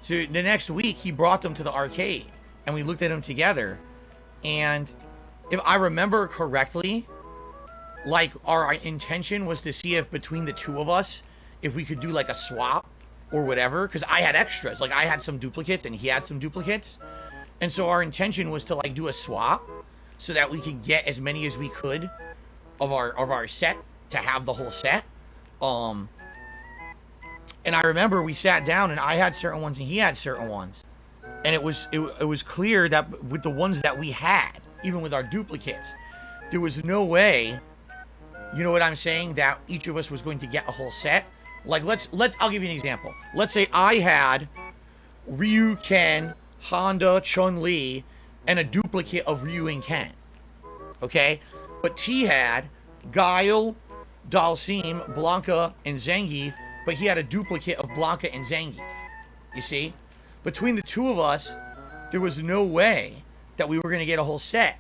So the next week he brought them to the arcade, and we looked at them together. And if I remember correctly, like our intention was to see if between the 2 of us, if we could do like a swap or whatever. Because I had extras, like I had some duplicates and he had some duplicates, and so our intention was to like do a swap so that we could get as many as we could of our set to have the whole set. And I remember we sat down and I had certain ones and he had certain ones. And it was clear that with the ones that we had, even with our duplicates, there was no way, you know what I'm saying, that each of us was going to get a whole set. Like I'll give you an example. Let's say I had Ryu, Ken, Honda, Chun-Li, and a duplicate of Ryu and Ken. Okay? But T had Guile, Dalsim, Blanca, and Zangief, but he had a duplicate of Blanca and Zangief. You see? Between the 2 of us, there was no way that we were going to get a whole set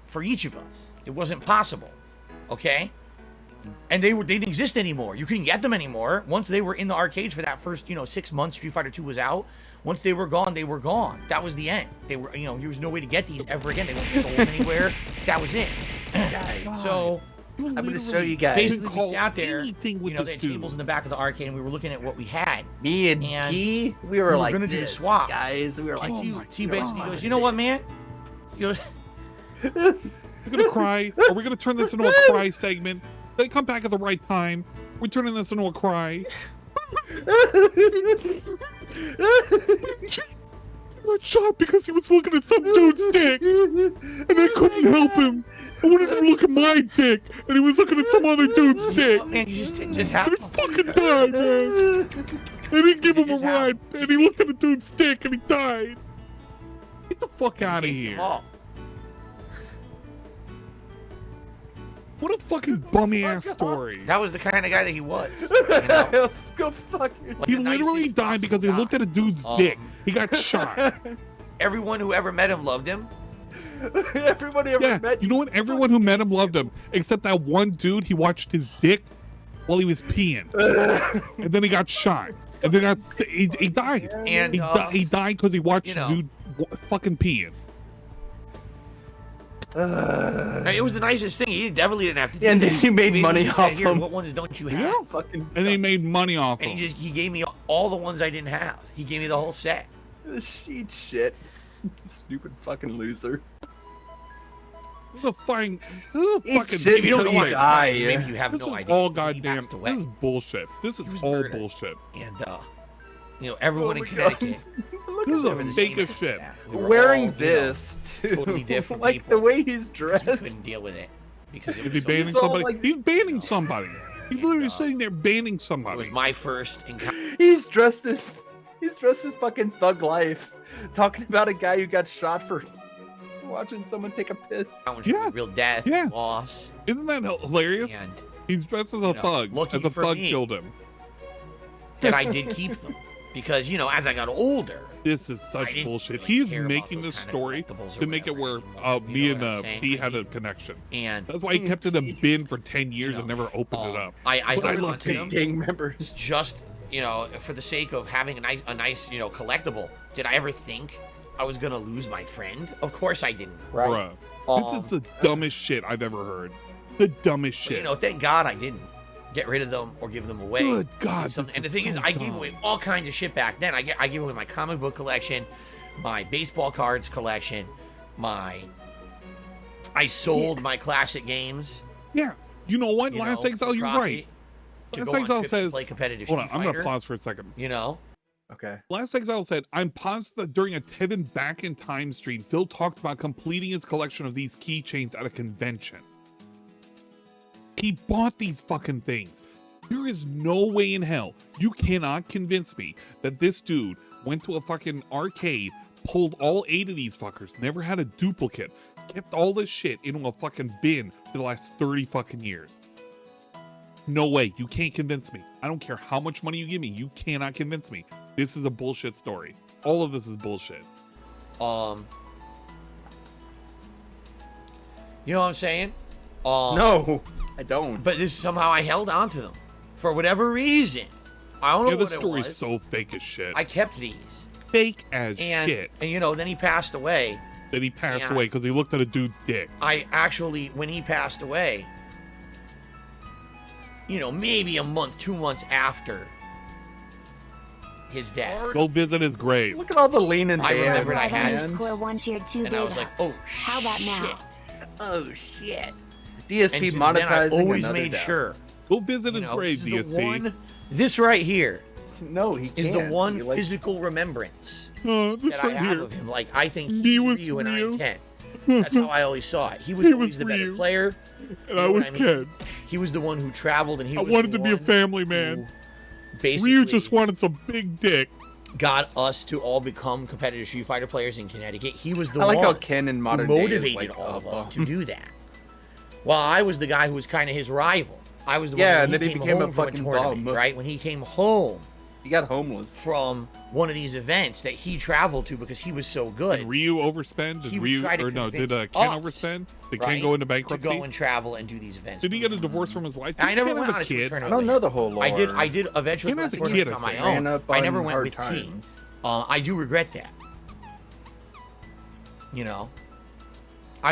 for each of us. It wasn't possible. Okay? And they didn't exist anymore. You couldn't get them anymore. Once they were in the arcades for that first, 6 months Street Fighter 2 was out, once they were gone, they were gone. That was the end. They were, there was no way to get these ever again. They weren't sold anywhere. That was it. guys. So I'm gonna show you guys. basically we sat there. Anything with You know, this they had tables in the back of the arcade, and we were looking at what we had. Me and T, we were like gonna do the this, swap, guys. We were like, T basically goes, you know what, man? He goes, We're gonna cry. Are we gonna turn this into a cry segment? They come back at the right time. We're turning this into a cry. He got shot because he was looking at some dude's dick, and I couldn't help him. I wanted him to look at my dick, and he was looking at some other dude's dick. oh, man, you just have And he fucking died, man. I didn't give him a ride, and he looked at the dude's dick, and he died. Get the fuck out of here. What a fucking bummy ass story. That was the kind of guy that he was. You know? Go fuck yourself. He literally died because he looked at a dude's dick. He got shot. Everyone who ever met him loved him. Everybody ever met you know what? Everyone who met him loved him, except that one dude. He watched his dick while he was peeing, and then he got shot, and then he died. And he died because he watched dude fucking peeing. It was the nicest thing. He definitely didn't have to do and then that. he made He money just said, off "Here, him. what ones don't you have? Fucking And they made money off and him. he gave me all the ones I didn't have. He gave me the whole set. Eat shit. Stupid fucking loser. Who fucking shit If you don't know till why you he die. died, maybe you have This no is idea. all He goddamn. passed away. This is bullshit. This is was all murdered. bullshit. And you know, everyone in Connecticut. This is were a the fake same as shit. We were Wearing all, you this, know, too. totally different Like people. the way he's dressed. We couldn't deal with it because it Is was he so banning He's all somebody? like- He's banning somebody. He's literally sitting there banning It somebody. was my first encounter. He's dressed as fucking thug life, talking about a guy who got shot for watching someone take a piss. With real death, Yeah. loss. Isn't that hilarious? And He's dressed as a thug. lucky As a for thug me. killed him. that I did keep them because as I got older, This is such didn't bullshit. really He's care about making those this kind of story collectibles or to make it where whatever, me you and know what I'm saying? P had a connection. And That's why he kept it in a bin for 10 years and never opened it up. I But I held love on to P. them Gang members. just for the sake of having a nice collectible. Did I ever think I was gonna lose my friend? Of course I didn't. Bruh. This is the dumbest shit I've ever heard. The dumbest shit. But, thank God I didn't get rid of them or give them away. Good God, And this the is thing is, so I gave dumb. away all kinds of shit back then. I gave away my comic book collection, my baseball cards collection, I sold my classic games. Yeah. You know what? You Last know, Exile, you're profit right. to Last go on Exile trips to says. play competitive Hold on, Street I'm going to Fighter. pause for a second. Okay. Last Exile said, I'm positive that during a Tevin Back in Time stream, Phil talked about completing his collection of these keychains at a convention. He bought these fucking things. There is no way in hell you cannot convince me that this dude went to a fucking arcade, pulled all 8 of these fuckers, never had a duplicate, kept all this shit into a fucking bin for the last 30 fucking years. No way. You can't convince me. I don't care how much money you give me. You cannot convince me. This is a bullshit story. All of this is bullshit. You know what I'm saying? No, I don't. But somehow I held on to them for whatever reason. I don't know Yeah, what this it story's was. so fake as shit. I kept these. Fake as And shit. then he passed away. Then he passed Yeah. away because he looked at a dude's dick. I actually, when he passed away, maybe a month, 2 months after his death. Go visit his grave. Look at all the lean and I remembered I had Underscore one shared 2 and I was like, oh, How about now? Oh shit. And DSP since then, I monetizing always another made death. sure. Go visit his grave, this is the DSP. one- this right here No, he is can't. the one He, like- physical remembrance This that I right have here. of him. Like, I think He was Ryu and Ryu. I'm Ken. That's how I always saw it. He was He always was the better Ryu. player. And I was Ken. He was the one who traveled, and he I was wanted the to be a one family man. basically Ryu just wanted some big dick. got us to all become competitive Street Fighter players in Connecticut. He was the I like one how Ken in modern who day is motivated like, all of us oh. to do that. While I was the guy who was kind of his rival. I was the Yeah, one and when then he came became a home from fucking tournament, bum. right? When he came home He got homeless from one of these events that he traveled to because he was so good. Did Ryu overspend? Did He would Ryu try to or no? Did convince Ken us, overspend? Did Ken right, go into to bankruptcy? go and travel and do these events. Did he get a divorce from his wife? I Did never Ken went have on a a kid? tournament. I don't know the whole lore. I did eventually Ken go has to a kid, tournaments I on my think. own. Ran up I on never went hard with T. times. I do regret that.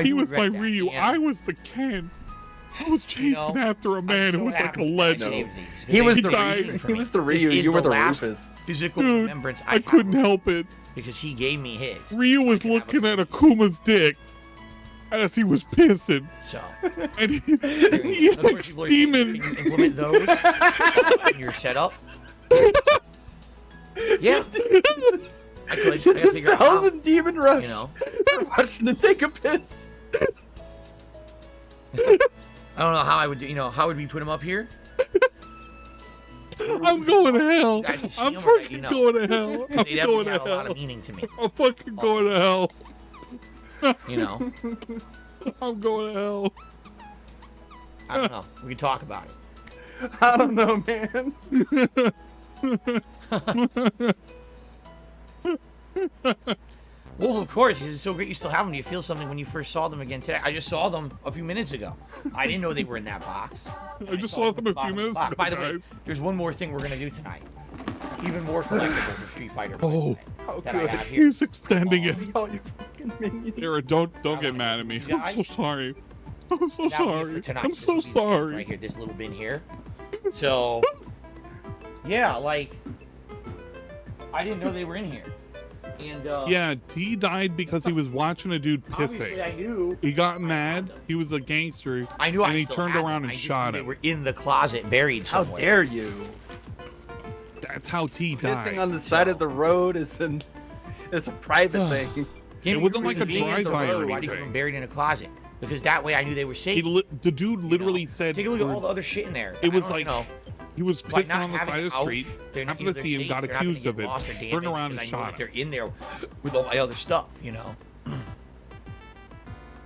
He was my Ryu. I was the Ken. I was chasing after a man who was like a legend. He was the Ryu. You were the Rufus. Physical Dude, remembrance I couldn't help it. Because he gave me his. Ryu was looking at Akuma's dick as he was pissing. So. And he like steaming. Can you implement those in your setup? Yeah. I could. I gotta figure out how. 1,000 Demon Rush. You know. Watching him take a piss. I don't know how I would, how would we put him up here? I'm going to hell. I'm fucking going to hell. I'm They going definitely to have a lot hell. of meaning to me. I'm fucking going to hell. You know. I'm going to hell. I don't know. We can talk about it. I don't know, man. Well, of course, it's so great you still have them. Do you feel something when you first saw them again today? I just saw them a few minutes ago. I didn't know they were in that box. I just saw them a few minutes ago. By the way, there's one more thing we're going to do tonight. Even more collectibles of Street Fighter. Oh, that I have here. he's extending it. Aaron, don't get mad at me. I'm so sorry. I'm so sorry. I'm so sorry. Right here, this little bin here. So, yeah, like, I didn't know they were in here. And, yeah, T died because he was watching a dude pissing. I knew. He got mad. He was a gangster. I knew. And I he still turned had around them. and I just shot knew him. They were in the closet, buried How somewhere. dare you? That's how T died. Pissing on the side of the road is a private thing. It wasn't like a Being in the drive-by or road, why do you keep them anything. buried in a closet? Because that way I knew they were safe. The dude literally said. Take a look at all the other shit in there. It was I don't like know. he was By pissing not on the having side of it the out, street. they're not- Happened to they're see him, safe, got they're not gonna accused get of it. lost or Turned damaged around because and I know shot that him. they're in there with all my other stuff, you know.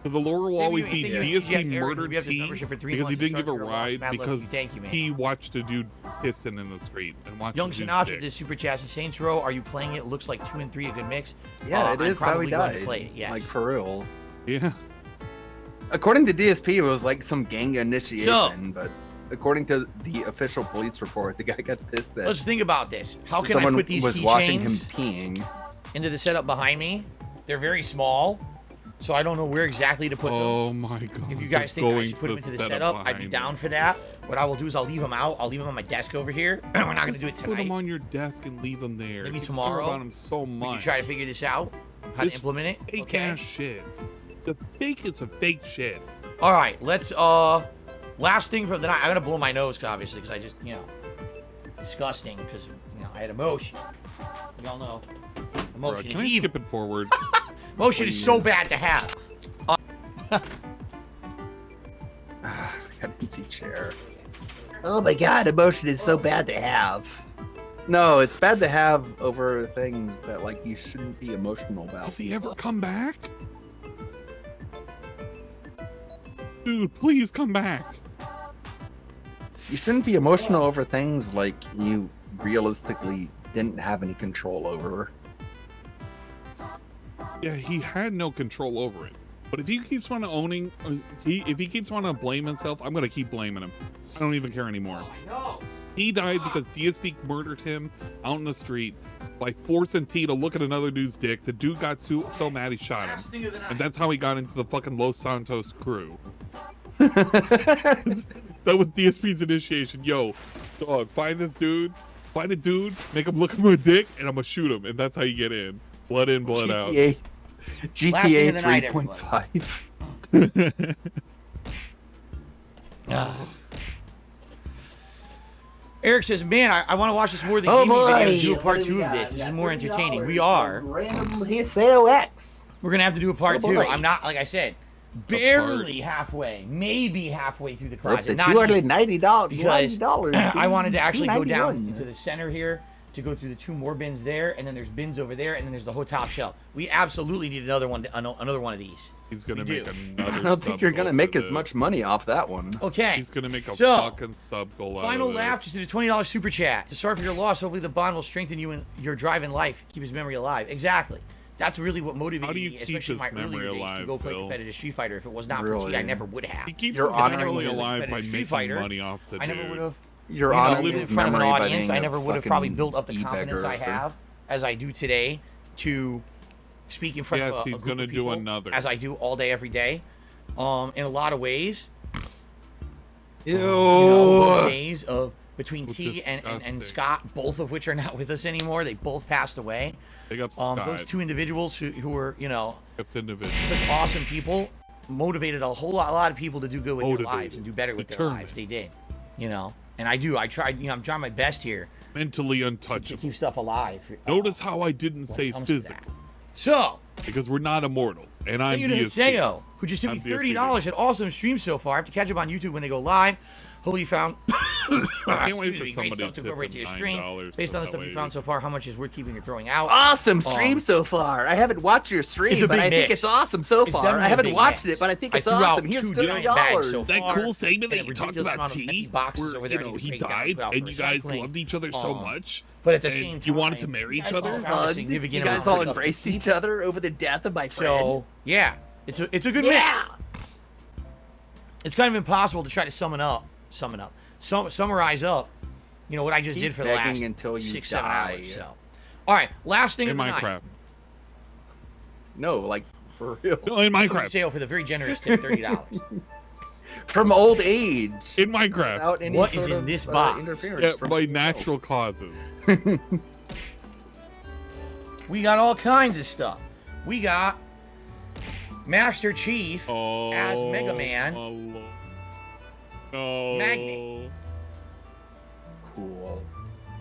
So the lore will always be DSP murdered we have this T membership for 3 because he months. didn't give a Start for your ride loss. Mad because Lucky. Thank you, man. he watched a dude pissing in the street and watched Young a dude Sinatra stick. did Super Chassis Saints Row. Are you playing it? Looks like 2 and 3 a good mix. Yeah, it I'm is how he probably going to died. play it, yes. Like, for real. Yeah. According to DSP, it was like some gang initiation, but according to the official police report, the guy got pissed that Let's think about this. How can someone I put these was watching him keychains peeing. into the setup behind me? They're very small, so I don't know where exactly to put them. Oh my god. If you guys think I should put them into the setup, I'd be behind down for that. What I will do is I'll leave them out. I'll leave them on my desk over here. We're not going to do it Put them tonight. on your desk and leave them there. Maybe You care tomorrow. about them so much. We can try to figure this out. How to This implement it. Fake Okay. ass shit. The fake is a fake shit. All right, let's last thing for the night. I'm gonna blow my nose, obviously, because I just disgusting. Because I had emotion. We all know emotion Bro, can I is evil. skip it forward? Emotion is so bad to have. I got an empty chair. Oh my god, emotion is so bad to have. No, it's bad to have over things that like you shouldn't be emotional about. Does he ever come back? Dude, please come back. You shouldn't be emotional over things like you realistically didn't have any control over. Yeah, he had no control over it. But if he keeps on owning, if he keeps on to blame himself, I'm gonna keep blaming him. I don't even care anymore. He died because DSP murdered him out in the street by forcing T to look at another dude's dick. The dude got so mad he shot him, and that's how he got into the fucking Los Santos crew. That was DSP's initiation. Yo, dog, find this dude, find a dude, make him look at my dick, and I'm gonna shoot him, and that's how you get in. Blood in, blood out. GTA 3.5. Eric says, "Man, I want to watch this more than gaming videos. Do a part 2 of this. This is more entertaining. We are. Randomly SAOX. We're gonna have to do a part 2. boy. I'm not, like I said, barely halfway, maybe halfway through the closet. Not $290 because $90, I wanted to actually go down $291. into the center here to go through the 2 more bins there, and then there's bins over there, and then there's the whole top shelf. We absolutely need another one of these. He's gonna We make do. another. I don't think you're gonna sub-goal make for as this. much money off that one. Okay. He's gonna make a So, fucking sub goal out Final of laugh this. just did a $20 super chat. To sorry for your loss. Hopefully the bond will strengthen you in your drive in life. Keep his memory alive. Exactly. That's really what motivated How do you me, keep especially in my his early memory days, to alive, go play Phil? competitive Street Fighter. If it was not for Really? T, I never would have. He keeps You're his honoring memory his alive by Street making Fighter. money off the I never dude. would have. You're You know, honoring living in his front of an memory by audience, being I a never would have probably fucking built up the confidence I e-beggar. have as I do today to speak in front of a he's group gonna of do people, another. as I do all day, every day. In a lot of ways. Ew. You know, those days of between T and disgusting. Scott, both of which are not with us anymore. They both passed away. Big up Scott. Those two individuals who were, you know, individuals. such awesome people, motivated a lot of people to do good with their lives and do better with their lives. They did, you know. And I tried, you know, I'm trying my best here. Mentally untouchable. To keep stuff alive. Notice how I didn't say physical. So. Because we're not immortal. And I'm Thank you to DSP. Hiseo, who just took me $30 at awesome streams so far. I have to catch up on YouTube when they go live. Hopefully you found. I can't wait for somebody to go right to your stream. $9 Based on the stuff you found so far, how much is worth keeping or throwing out? Awesome stream so far. I haven't watched your stream, but I think it's awesome so far. I haven't watched it, but I think it's awesome. Here's $30. That cool segment that you talked about T, where you know he died and you guys loved each other so much. But at the same time, you wanted to marry each other. You guys all embraced each other over the death of my friend. So yeah, it's a good mix. It's kind of impossible to try to summarize up, you know, what I just did for the last 6-7 hours. So, all right, last thing in of the Minecraft. night. No, like for real. No, in Minecraft. Sale for the very generous tip, $30 from old age in Minecraft. What is in this box? By natural causes. We got all kinds of stuff. We got Master Chief as Mega Man. Magnet. Cool.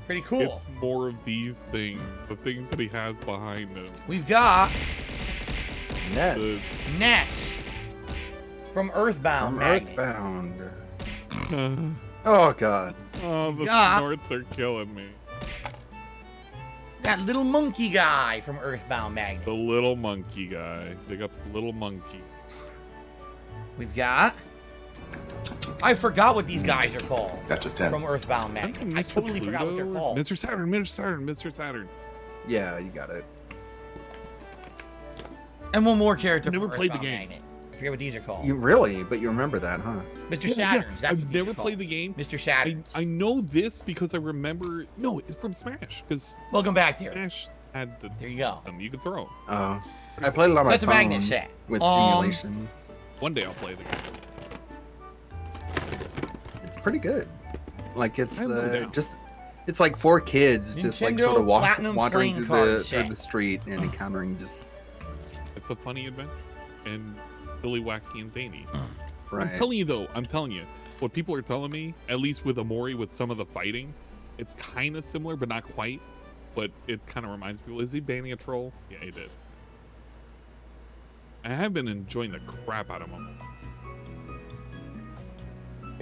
Pretty cool. It's more of these things, the things that he has behind him. We've got Ness. Ness from Earthbound. Earthbound. Oh god. Oh, the Yeah. snorts are killing me. That little monkey guy from Earthbound Magnet. The little monkey guy. Big up's little monkey. We've got. I forgot what these guys are called. That's a 10. From Earthbound Magnet. I totally forgot what they're called. Mr. Saturn. Yeah, you got it. And one more character. Never from played the Earthbound game. Magnet. I forget what these are called. You really? But you remember that, huh? Mr. Saturns. That's I've never played the game. Mr. Saturns. I know this because I remember. No, it's from Smash. Because welcome back, dear. Smash had the. There you go. You can throw. Oh, I played it on my That's a phone magnet set. with emulation. One day I'll play the game. It's pretty good. Like it's I have no doubt. just. It's like for kids, just like sort of Platinum wandering playing through card the set. street and encountering just. It's a funny adventure and silly, wacky, and zany. Right. I'm telling you, what people are telling me, at least with Amori, with some of the fighting, it's kind of similar, but not quite. But it kind of reminds people, is he banning a troll? Yeah, he did. I have been enjoying the crap out of him.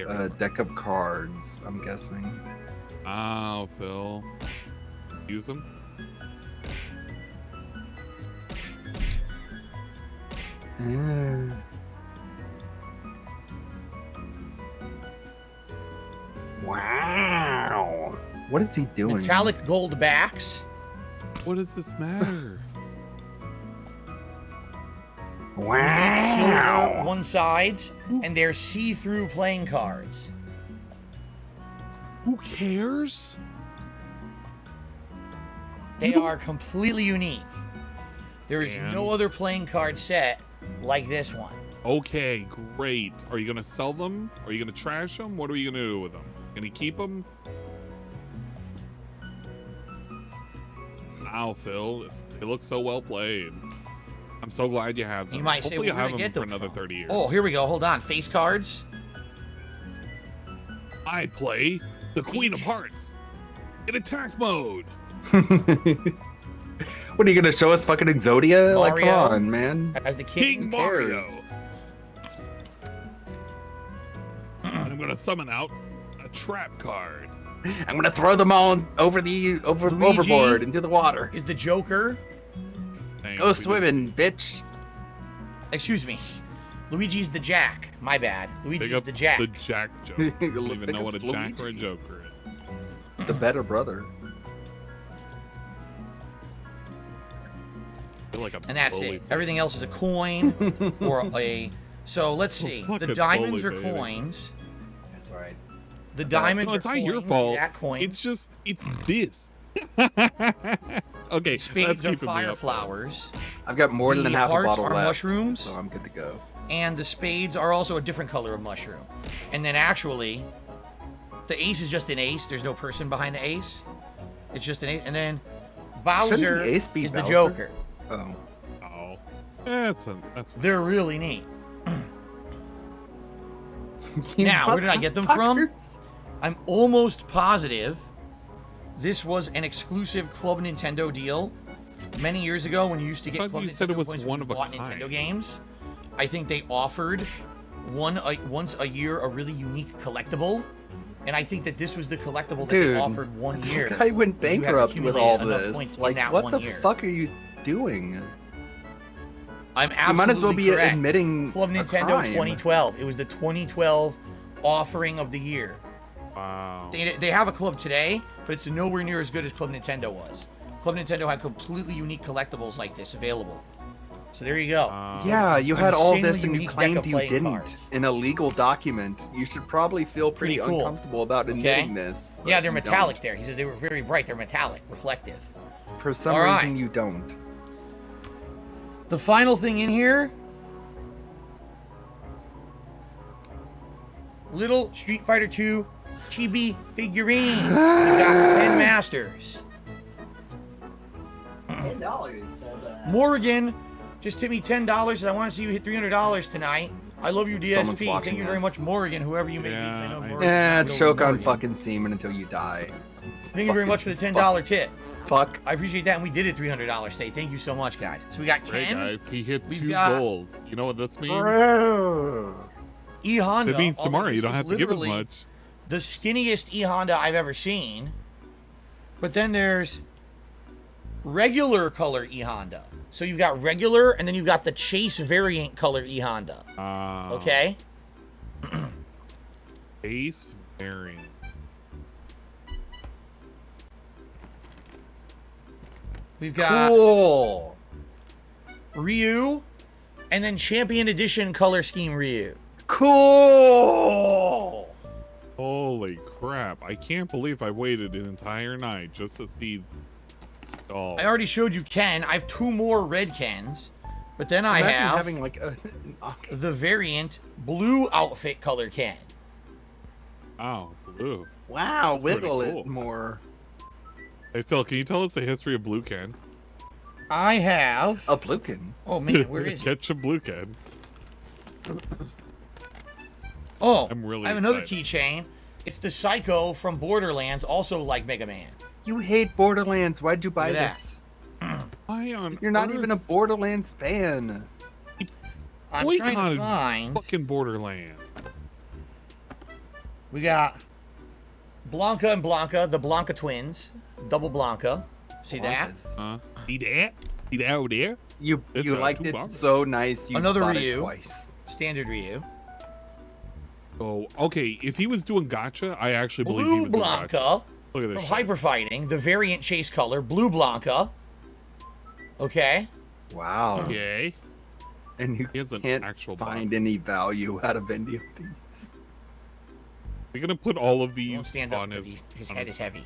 A deck of cards, I'm guessing. Oh, Phil. Use them? Wow. What is he doing? Metallic gold backs. What does this matter? Wow. Silver one sides, and they're see-through playing cards. Who cares? They are completely unique. There is no other playing card set like this one. Okay, great. Are you gonna sell them? Are you gonna trash them? What are you gonna do with them? Gonna keep them? Wow, Phil, they look so well played. I'm so glad you have them. You might say, Hopefully well, you'll where have did I them get for them another from? 30 years. Oh, here we go. Hold on. Face cards. I play the Queen of Hearts in attack mode. What are you gonna show us, fucking Exodia? Like, come Mario on, man. As the king. King Mario. I'm gonna summon out a trap card. I'm gonna throw them all overboard into the water. Is the Joker. Go swimming, bitch. Excuse me. Luigi's the Jack. My bad. Luigi's the Jack. The Jack joke. I don't even know what a Jack or a Joker is. The better brother. I feel like I'm And that's slowly it. Everything else is a coin or a. So let's see. fucking The diamonds slowly, are baby. coins. That's right. The diamonds No, it's are not coins. your fault. That coin. It's just, it's this. Okay, Spades are keeping me fire up, flowers. I've got more than The half a hearts bottle are left, mushrooms. so I'm good to go. And the spades are also a different color of mushroom. And then actually, the ace is just an ace. There's no person behind the ace. It's just an ace. And then Bowser is the Joker. Oh. Oh. That's They're really neat. Now, where did I get them from? I'm almost positive this was an exclusive Club Nintendo deal many years ago when you used to get Club Nintendo points when you bought Nintendo games. I think they offered once a year a really unique collectible, and I think that this was the collectible that they offered one year. This guy went bankrupt with all this. Like, what the fuck are you doing? I'm absolutely You might as well be correct. admitting Club Nintendo 2012. It was the 2012 offering of the year. Wow. They have a club today, but it's nowhere near as good as Club Nintendo was. Club Nintendo had completely unique collectibles like this available. So there you go. Yeah, you had all Insanely this and you unique deck claimed of you playing didn't. cards. In a legal document. You should probably feel pretty Pretty cool. uncomfortable about admitting this. but Yeah, they're you metallic don't. there. He says they were very bright. They're metallic, reflective. For some All reason, right. you don't. The final thing in here, little Street Fighter 2 chibi figurines. We've got 10 masters. $10. Morgan just tipped me $10. I want to see you hit $300 tonight. I love you, Someone's DSP. watching Thank you very this. much, Morgan, whoever you may be. 'cause I know Morgan. Yeah, I know choke on Morgan. fucking semen until you die. Thank you very much for the $10 tip. Fuck. I appreciate that, and we did it $300 today. Thank you so much, guys. So we got Great, Ken. guys. He hit We've 2 got- goals. You know what this means? E Honda. It means although tomorrow you this don't is have to give as literally much. The skinniest E Honda I've ever seen. But then there's regular color E Honda. So you've got regular, and then you've got the Chase variant color E Honda. Okay? Ace variant. We've got Cool. Ryu, and then Champion Edition color scheme Ryu. Cool. Holy crap. I can't believe I waited an entire night just to see dolls. I already showed you Ken. I have 2 more red Kens. But then I Imagine have having like a the variant blue outfit color Ken. Oh, blue. wow, That's pretty wiggle cool. it more. Hey, Phil, can you tell us the history of Blue Ken? I have a blue Ken. Oh man, where is it? Ketchup Blue Ken. Oh, I'm really I have another excited. keychain. It's the Psycho from Borderlands, also like Mega Man. You hate Borderlands. Why'd you buy Look at this? Why on You're not earth? even a Borderlands fan. I'm trying to Boycotted find. fucking Borderland. We got Blanca and Blanca, the Blanca twins, double Blanca. See that? See that? See that over there? You It's, liked 2 it bucks. so nice. You Another bought Ryu. it twice. Standard Ryu. Oh, okay. If he was doing gotcha, I actually believe he Blue was doing Blanca gotcha. Look at from this shit. Hyper Fighting, the variant chase color, blue Blanca. Okay. Wow. Okay. And you He has an can't actual find box. any value out of any of these. We're gonna put all of Don't these stand on up. his. His on head his- is heavy.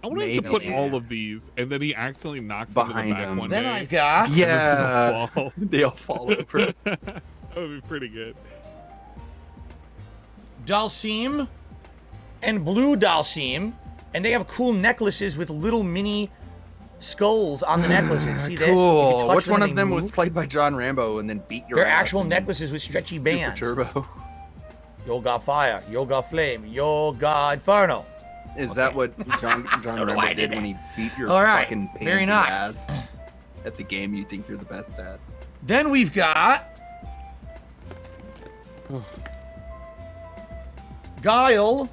I want him to put Maybe. all of these, and then he accidentally knocks into the Behind back him. one Then day. I've got Yeah. fall. They all fall over. That would be pretty good. Dalsim and blue Dalsim, and they have cool necklaces with little mini skulls on the necklaces. See this? You can Cool. touch Which one and of they them was move. played by John Rambo and then beat your They're ass actual in necklaces with stretchy Super bands. Turbo. Yo got fire, yo got flame, yo got inferno. Is that what John know Rambo why I did did when he beat your All right. fucking pansy Very nice. ass at the game you think you're the best at? Then we've got Guile,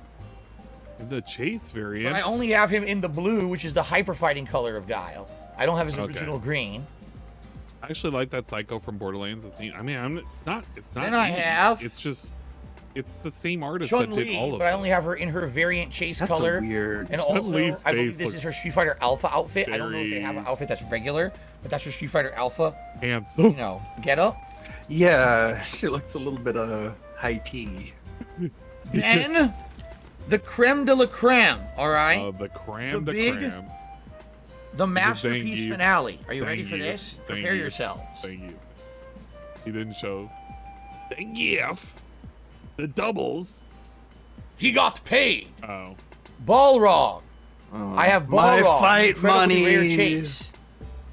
The chase variant. but I only have him in the blue, which is the hyper fighting color of Guile. I don't have his Okay. original green. I actually like that Psycho from Borderlands. It's neat. I mean, it's not. Then I neat. have- It's just. It's the same artist that did Chun-Li, all of but I them. only have her in her variant chase That's color. a weird. And also, Chun-Li's I believe face this is looks her Street Fighter Alpha outfit. I don't know if they have an very- outfit that's regular, but that's her Street Fighter Alpha, Handsome. get up. Yeah, she looks a little bit high tea. Then, the creme de la creme, all right? The creme The de big- creme. The masterpiece finale. Are you ready for you. this? Thank Prepare you. yourselves. Thank you. He didn't show. Thank you. The doubles. He got paid. Oh. Balrog. I have my Balrog. fight incredibly rare money. chase.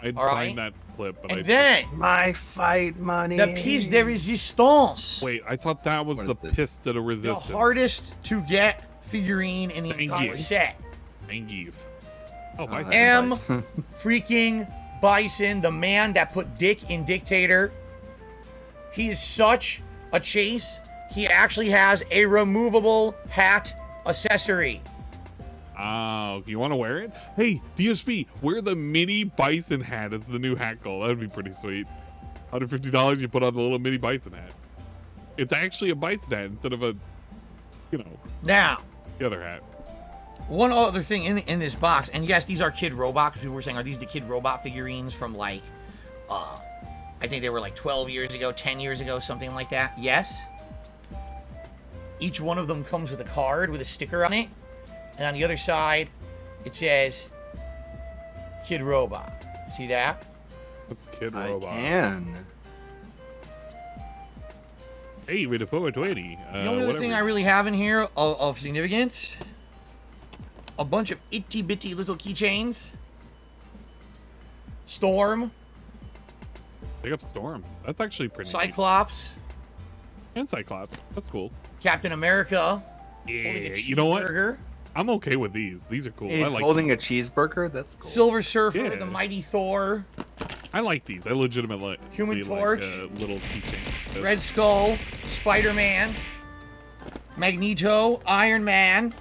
I'd All find right. that clip, but And then my fight money. the piece de resistance. Wait, I thought that was the piece de The resistance. hardest to get figurine in the Thank entire you. set. Thank you. Oh, my M freaking Bison, the man that put Dick in Dictator. He is such a chase. He actually has a removable hat accessory. Oh, you want to wear it? Hey, DSP, wear the mini bison hat as the new hat goal. That would be pretty sweet. $150, you put on the little mini bison hat. It's actually a bison hat instead of a, Now, the other hat. one other thing in this box, and yes, these are Kid Robot. People were saying, are these the Kid Robot figurines from like, I think they were like 12 years ago, 10 years ago, something like that. Yes. Each one of them comes with a card with a sticker on it. And on the other side, it says Kid Robot. See that? What's Kid Robot? I can. Hey, with a poet 20. The only other thing I really have in here of significance, a bunch of itty bitty little keychains. Storm. Pick up Storm. That's actually pretty Cyclops. neat. And Cyclops. That's cool. Captain America. Yeah, you know what? Cheeseburger. I'm okay with these. These are cool. He's I like holding them. a cheeseburger. That's cool. Silver Surfer, Yeah. the Mighty Thor. I like these. I legitimately Human like, Torch. little keychain. Red Skull. Spider-Man. Magneto. Iron Man.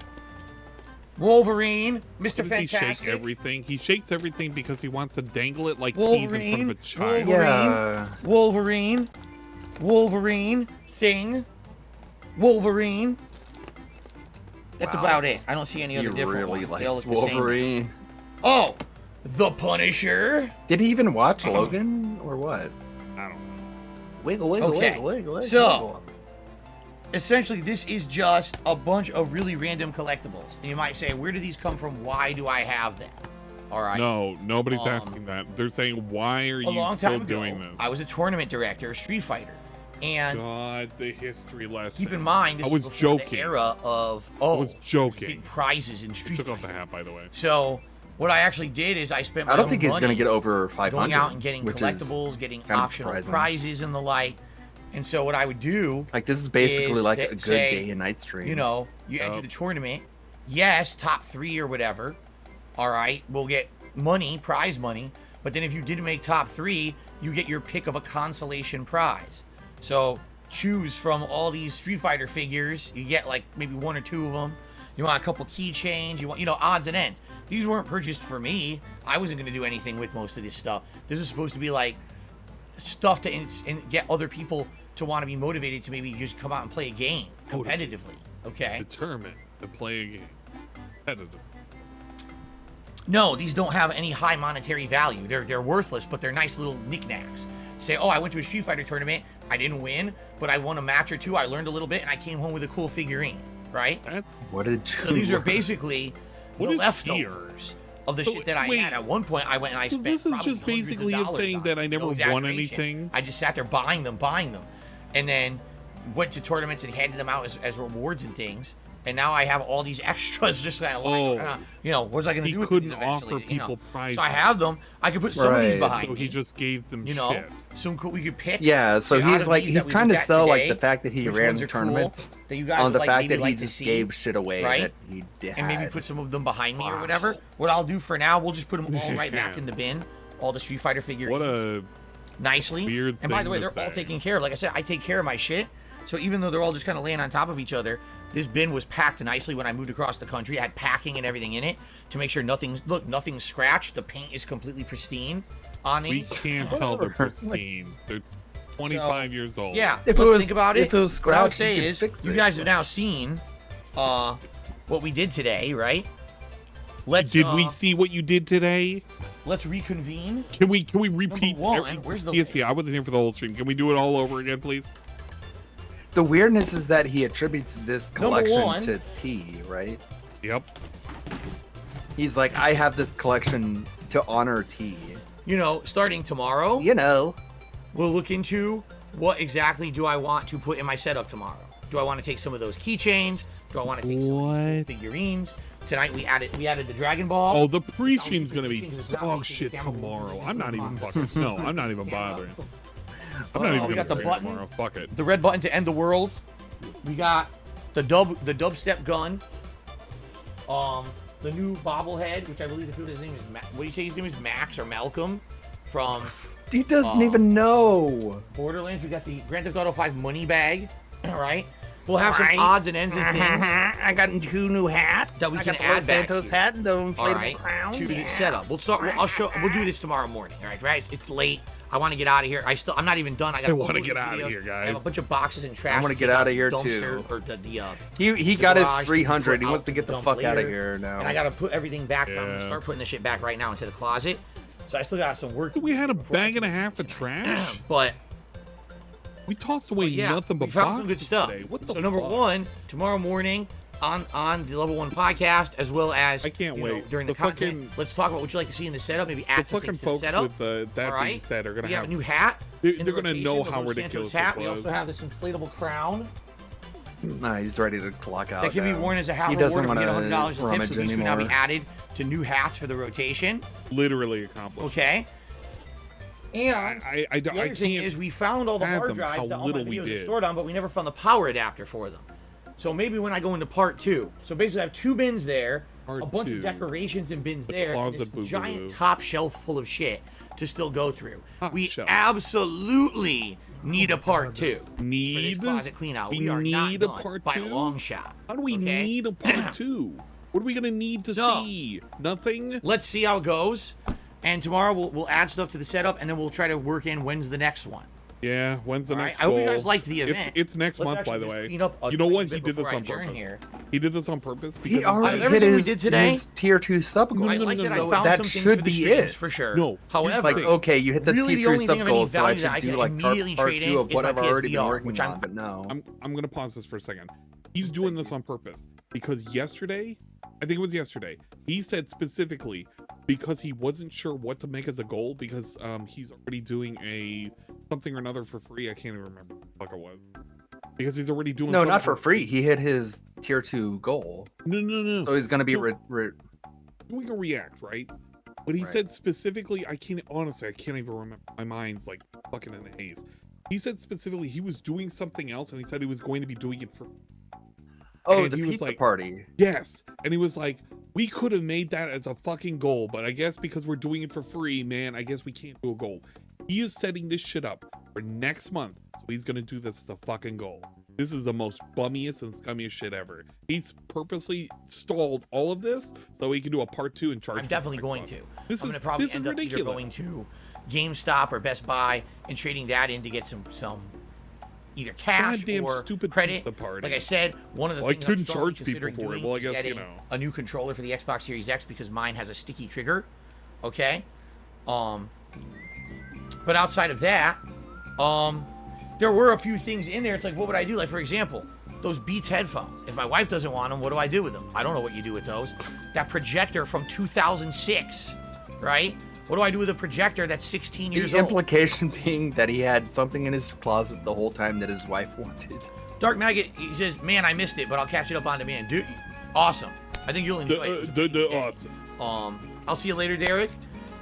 Wolverine. Mr. Does he Fantastic. shake everything? He shakes everything because he wants to dangle it like keys Wolverine. in front of a child. Wolverine. Wolverine. Thing. Wolverine. That's Wow. about it. I don't see any other He different really ones. They all likes look the same. Wolverine. Oh, the Punisher. Did he even watch Logan or what? I don't know. Wiggle, wiggle, Okay. wiggle, wiggle, wiggle. So, essentially, this is just a bunch of really random collectibles. And you might say, where do these come from? Why do I have them? All right. No, nobody's asking that. They're saying, why are A you long still time ago, doing this? I was a tournament director of Street Fighter. And God, the history lesson. keep in mind, this I was before joking. the era of, I was joking. big prizes in Street Took Fighter. off the hat, by the way. So, what I actually did is I spent my I don't own think he's money going to get over 500. going out and getting which is collectibles, getting kind of optional surprising. prizes and the like. And so what I would do, Like, this is basically is like sa- a good say, day and night stream. you know, you enter the tournament. Yes, top 3 or whatever. All right, we'll get money, prize money. But then if you didn't make top 3, you get your pick of a consolation prize. So choose from all these Street Fighter figures. You get like maybe 1 or 2 of them. You want a couple keychains. You want, odds and ends. These weren't purchased for me. I wasn't going to do anything with most of this stuff. This is supposed to be like stuff to get other people to want to be motivated to maybe just come out and play a game competitively. Okay. Determined to play a game. Competitive. No, these don't have any high monetary value. They're worthless, but they're nice little knickknacks. Say, oh, I went to a Street Fighter tournament. I didn't win, but I won a match or 2. I learned a little bit, and I came home with a cool figurine. Right? What did you So these are basically What the is leftovers of the shit that I wait. had. At one point, I went and I So spent this is probably just hundreds of basically it dollars saying on that it. I never No won exaggeration. anything? I just sat there buying them, and then went to tournaments and handed them out as rewards and things. And now I have all these extras just kind of lying around. What was I going to He do with couldn't these eventually, offer people prizes. So I have them. I could put some of these behind So me. he just gave them You know, shit. some cool we could pick. Yeah, so say, out he's of like these he's that we trying to looked at sell like today, the fact that he which ran ones are cool tournaments that you guys on the would, fact maybe that he like to just see, gave shit away right? that he did. And maybe put some of them behind me or whatever. What I'll do for now, we'll just put them all right back in the bin. All the Street Fighter figures. What a nicely. weird And by thing the way, to they're all say. taken care of. Like I said, I take care of my shit. So even though they're all just kind of laying on top of each other, this bin was packed nicely when I moved across the country. I had packing and everything in it to make sure nothing's scratched. The paint is completely pristine on We these. can't tell they're pristine. They're 25 years old. Yeah, If let's it was- think about it. if it was What I would scratched, say you could is, fix you it. guys have now seen what we did today, right? Let's Did we see what you did today? Let's reconvene. Can we repeat? Number 1, where's the ESP, I wasn't here for the whole stream. Can we do it all over again, please? The weirdness is that he attributes this collection one. to T, right? Yep. He's like, I have this collection to honor T. You know, starting tomorrow, You know. we'll look into what exactly do I want to put in my setup tomorrow. Do I want to take some of those keychains? Do I want to take some of those figurines? Tonight we added the Dragon Ball. Oh, the pre-stream's gonna be dog shit tomorrow. I'm not even fucking. No, I'm not even bothering. I'm not even we gonna got the stream button, tomorrow. Fuck it. the red button to end the world. We got the dubstep gun. The new bobblehead, which I believe his name is. What do you say his name is? Max or Malcolm from. He doesn't even know. Borderlands. We got the Grand Theft Auto 5 money bag. All right. We'll have some odds and ends and things. I got 2 new hats. That we I can got the add Los back Santos here. hat and the inflatable All right, crown. to the setup. We'll start. We'll do this tomorrow morning. All right, guys. It's late. I want to get out of here. I'm not even done. I want to get out of here, I have a guys. bunch of boxes and trash. I want to get out of here dumpster, too. Or the He got his garage to 300. He put wants out to get the dump fuck out of later. here now. And I gotta put everything back. I'm gonna Yeah. start putting the shit back right now into the closet. So I still got some work. We had a bag and a half of trash. But we tossed away yeah, nothing but we found some boxes good stuff. today. What the so number fuck? 1, tomorrow morning on the Level 1 podcast, as well as I can't you know, wait. during the, The content. fucking- Let's talk about what you like to see in the setup. Maybe add The some fucking things to the folks setup. with that All being right? said are gonna we have have a new hat. They're in the gonna rotation, know the how Los ridiculous Santos hat. this We was. also have this inflatable crown Nah, he's ready to clock out. that can be now. worn as a hat He reward doesn't if we want get to $100 in tips. rummage So these can now be anymore. added to new hats for the rotation. Literally accomplished. Okay. And I the other thing can't is we found all the hard fathom drives how that all my little we videos are did. stored on, but we never found the power adapter for them. So maybe when I go into part 2. So basically I have 2 bins there, Part a bunch 2. of decorations and bins The there, and closet this boo-boo-boo. giant top shelf full of shit to still go through. Top we shelf. absolutely need a part 2 for this Need closet clean out. we We are not need a done part by 2? a long shot. How do we okay? need a part 2? What are we gonna need to So- see? Nothing. Let's see how it goes. And tomorrow we'll add stuff to the setup, and then we'll try to work in when's the next one. Yeah, when's the All right, next I hope you goal? guys liked the event. It's next Let's month, by actually the just way. clean up a You know what? tiny He bit did this before I on adjourn purpose. here. He did this on purpose because He already hit everything we his, did today- his tier 2 sub goal. I like that I So found that some things should for the be streams it. for sure. No, However, It's like, okay, you hit the really the tier 3 only sub thing of goal, any so I value should that I do can like immediately part trade 2 in of is what my I've already been PSVR, working which on, but no. I'm gonna pause this for a second. He's doing this on purpose because yesterday, I think it was yesterday, he said specifically because he wasn't sure what to make as a goal because he's already doing a something or another for free. I can't even remember what the fuck it was. Because he's already doing No, something not for free. He hit his tier 2 goal. No. So he's going to be doing a react, right? But he said specifically, I can't even remember. My mind's like fucking in a haze. He said specifically he was doing something else and he said he was going to be doing it for. Oh, and the he was pizza like, party. Yes. And he was like, we could have made that as a fucking goal, but I guess because we're doing it for free, man, I guess we can't do a goal. He is setting this shit up for next month. So he's going to do this as a fucking goal. This is the most bummiest and scummiest shit ever. He's purposely stalled all of this so he can do a part 2 and charge. I'm definitely going to. This I'm is gonna probably this end is up either ridiculous. going to GameStop or Best Buy and trading that in to get some either cash Goddamn or stupid credit. pizza party. Like I said, one of the Well, I things couldn't I'm strongly charge people considering for it. doing Well, I is guess, you getting know. a new controller for the Xbox Series X because mine has a sticky trigger. Okay. But outside of that, there were a few things in there. It's like, what would I do? Like, for example, those Beats headphones. If my wife doesn't want them, what do I do with them? I don't know what you do with those. That projector from 2006, right? What do I do with a projector that's 16 years The old? implication being that he had something in his closet the whole time that his wife wanted. Dark Maggot, he says, man, I missed it, but I'll catch it up on demand. Dude, awesome. I think you'll enjoy it. Awesome. I'll see you later, Derek.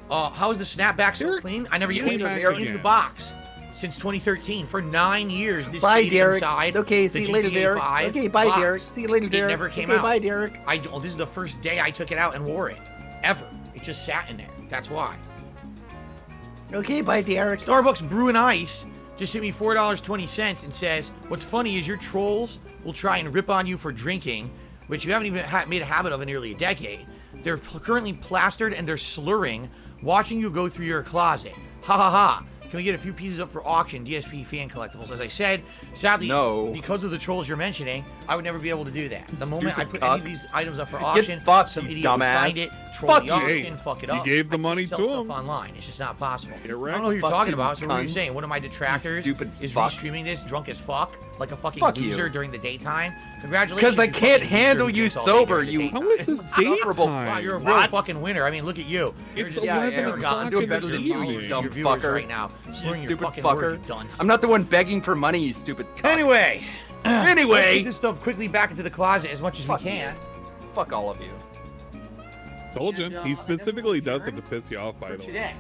How is the snapback so clean? I never used it. back They're in again. the box since 2013 for 9 years. This Bye, stayed Derek. inside Okay, the see you later, GTA Derek. 5 Okay, bye, box. Derek. See you later, Derek. It never came Okay, out. bye, Derek. This is the first day I took it out and wore it, ever. It just sat in there. That's why. Okay, bye, Derek. Starbucks Brew and Ice just sent me $4.20 and says, what's funny is your trolls will try and rip on you for drinking, which you haven't even made a habit of in nearly a decade. They're currently plastered and they're slurring, watching you go through your closet. Ha ha ha. Can we get a few pieces up for auction, DSP fan collectibles? As I said, sadly, because of the trolls you're mentioning, I would never be able to do that. The moment I put any of these items up for auction, some idiot will find it, troll the auction, fuck it up. You gave the money to him. Online. It's just not possible. I Get wrecked. don't know who you're talking about, so what are you cunt. saying? One of my detractors is restreaming this drunk as fuck, like a fucking loser during the daytime? Congratulations. Because I can't handle you sober, you. How is this daytime? Wow, you're a real fucking winner. I mean, look at you. It's 11 o'clock I'm doing better than you, you dumb fucker. Right now. You Slurring your stupid fucking fucker. words, you dunce. I'm not the one begging for money, you stupid cunt. Anyway. Let's Anyway. get this stuff quickly back into the closet as much as we can. Fuck all of you. Told you. He specifically does it to piss you off, by the way. Today.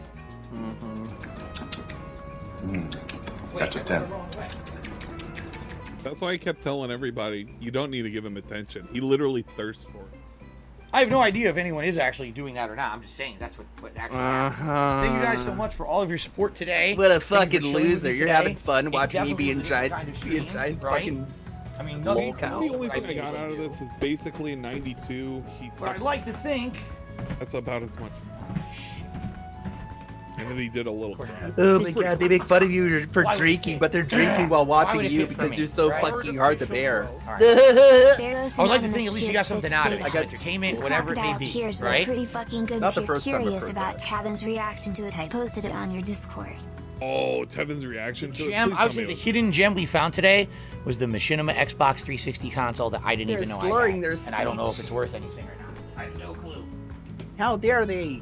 That's a 10. That's why I kept telling everybody, you don't need to give him attention. He literally thirsts for it. I have no idea if anyone is actually doing that or not. I'm just saying that's what actually happened. Thank you guys so much for all of your support today. What a Thank you fucking for chilling with loser. me You're today. having fun It watching me definitely being was a giant, kind of being stream, giant right? fucking. I mean, The nothing. only thing I got out of this is basically 92. But I'd like to think. That's about as much. And then he did a little. Oh my god, they make fun of you for drinking, but they're drinking while watching would it you fit for because me, you're so right? fucking hard to bear. I would like to think at least you got something out of it. Some entertainment, whatever it may Crocodile be, Tears were right? pretty fucking good. Not the If you're first time I've curious heard about Tavin's reaction to it, I posted it on your Discord. Oh, Tevin's reaction to Gem, it. Please obviously, tell the me hidden gem we found today was the Machinima Xbox 360 console that I didn't even know I had. And I don't know if it's worth anything or not. I have no clue. How dare they?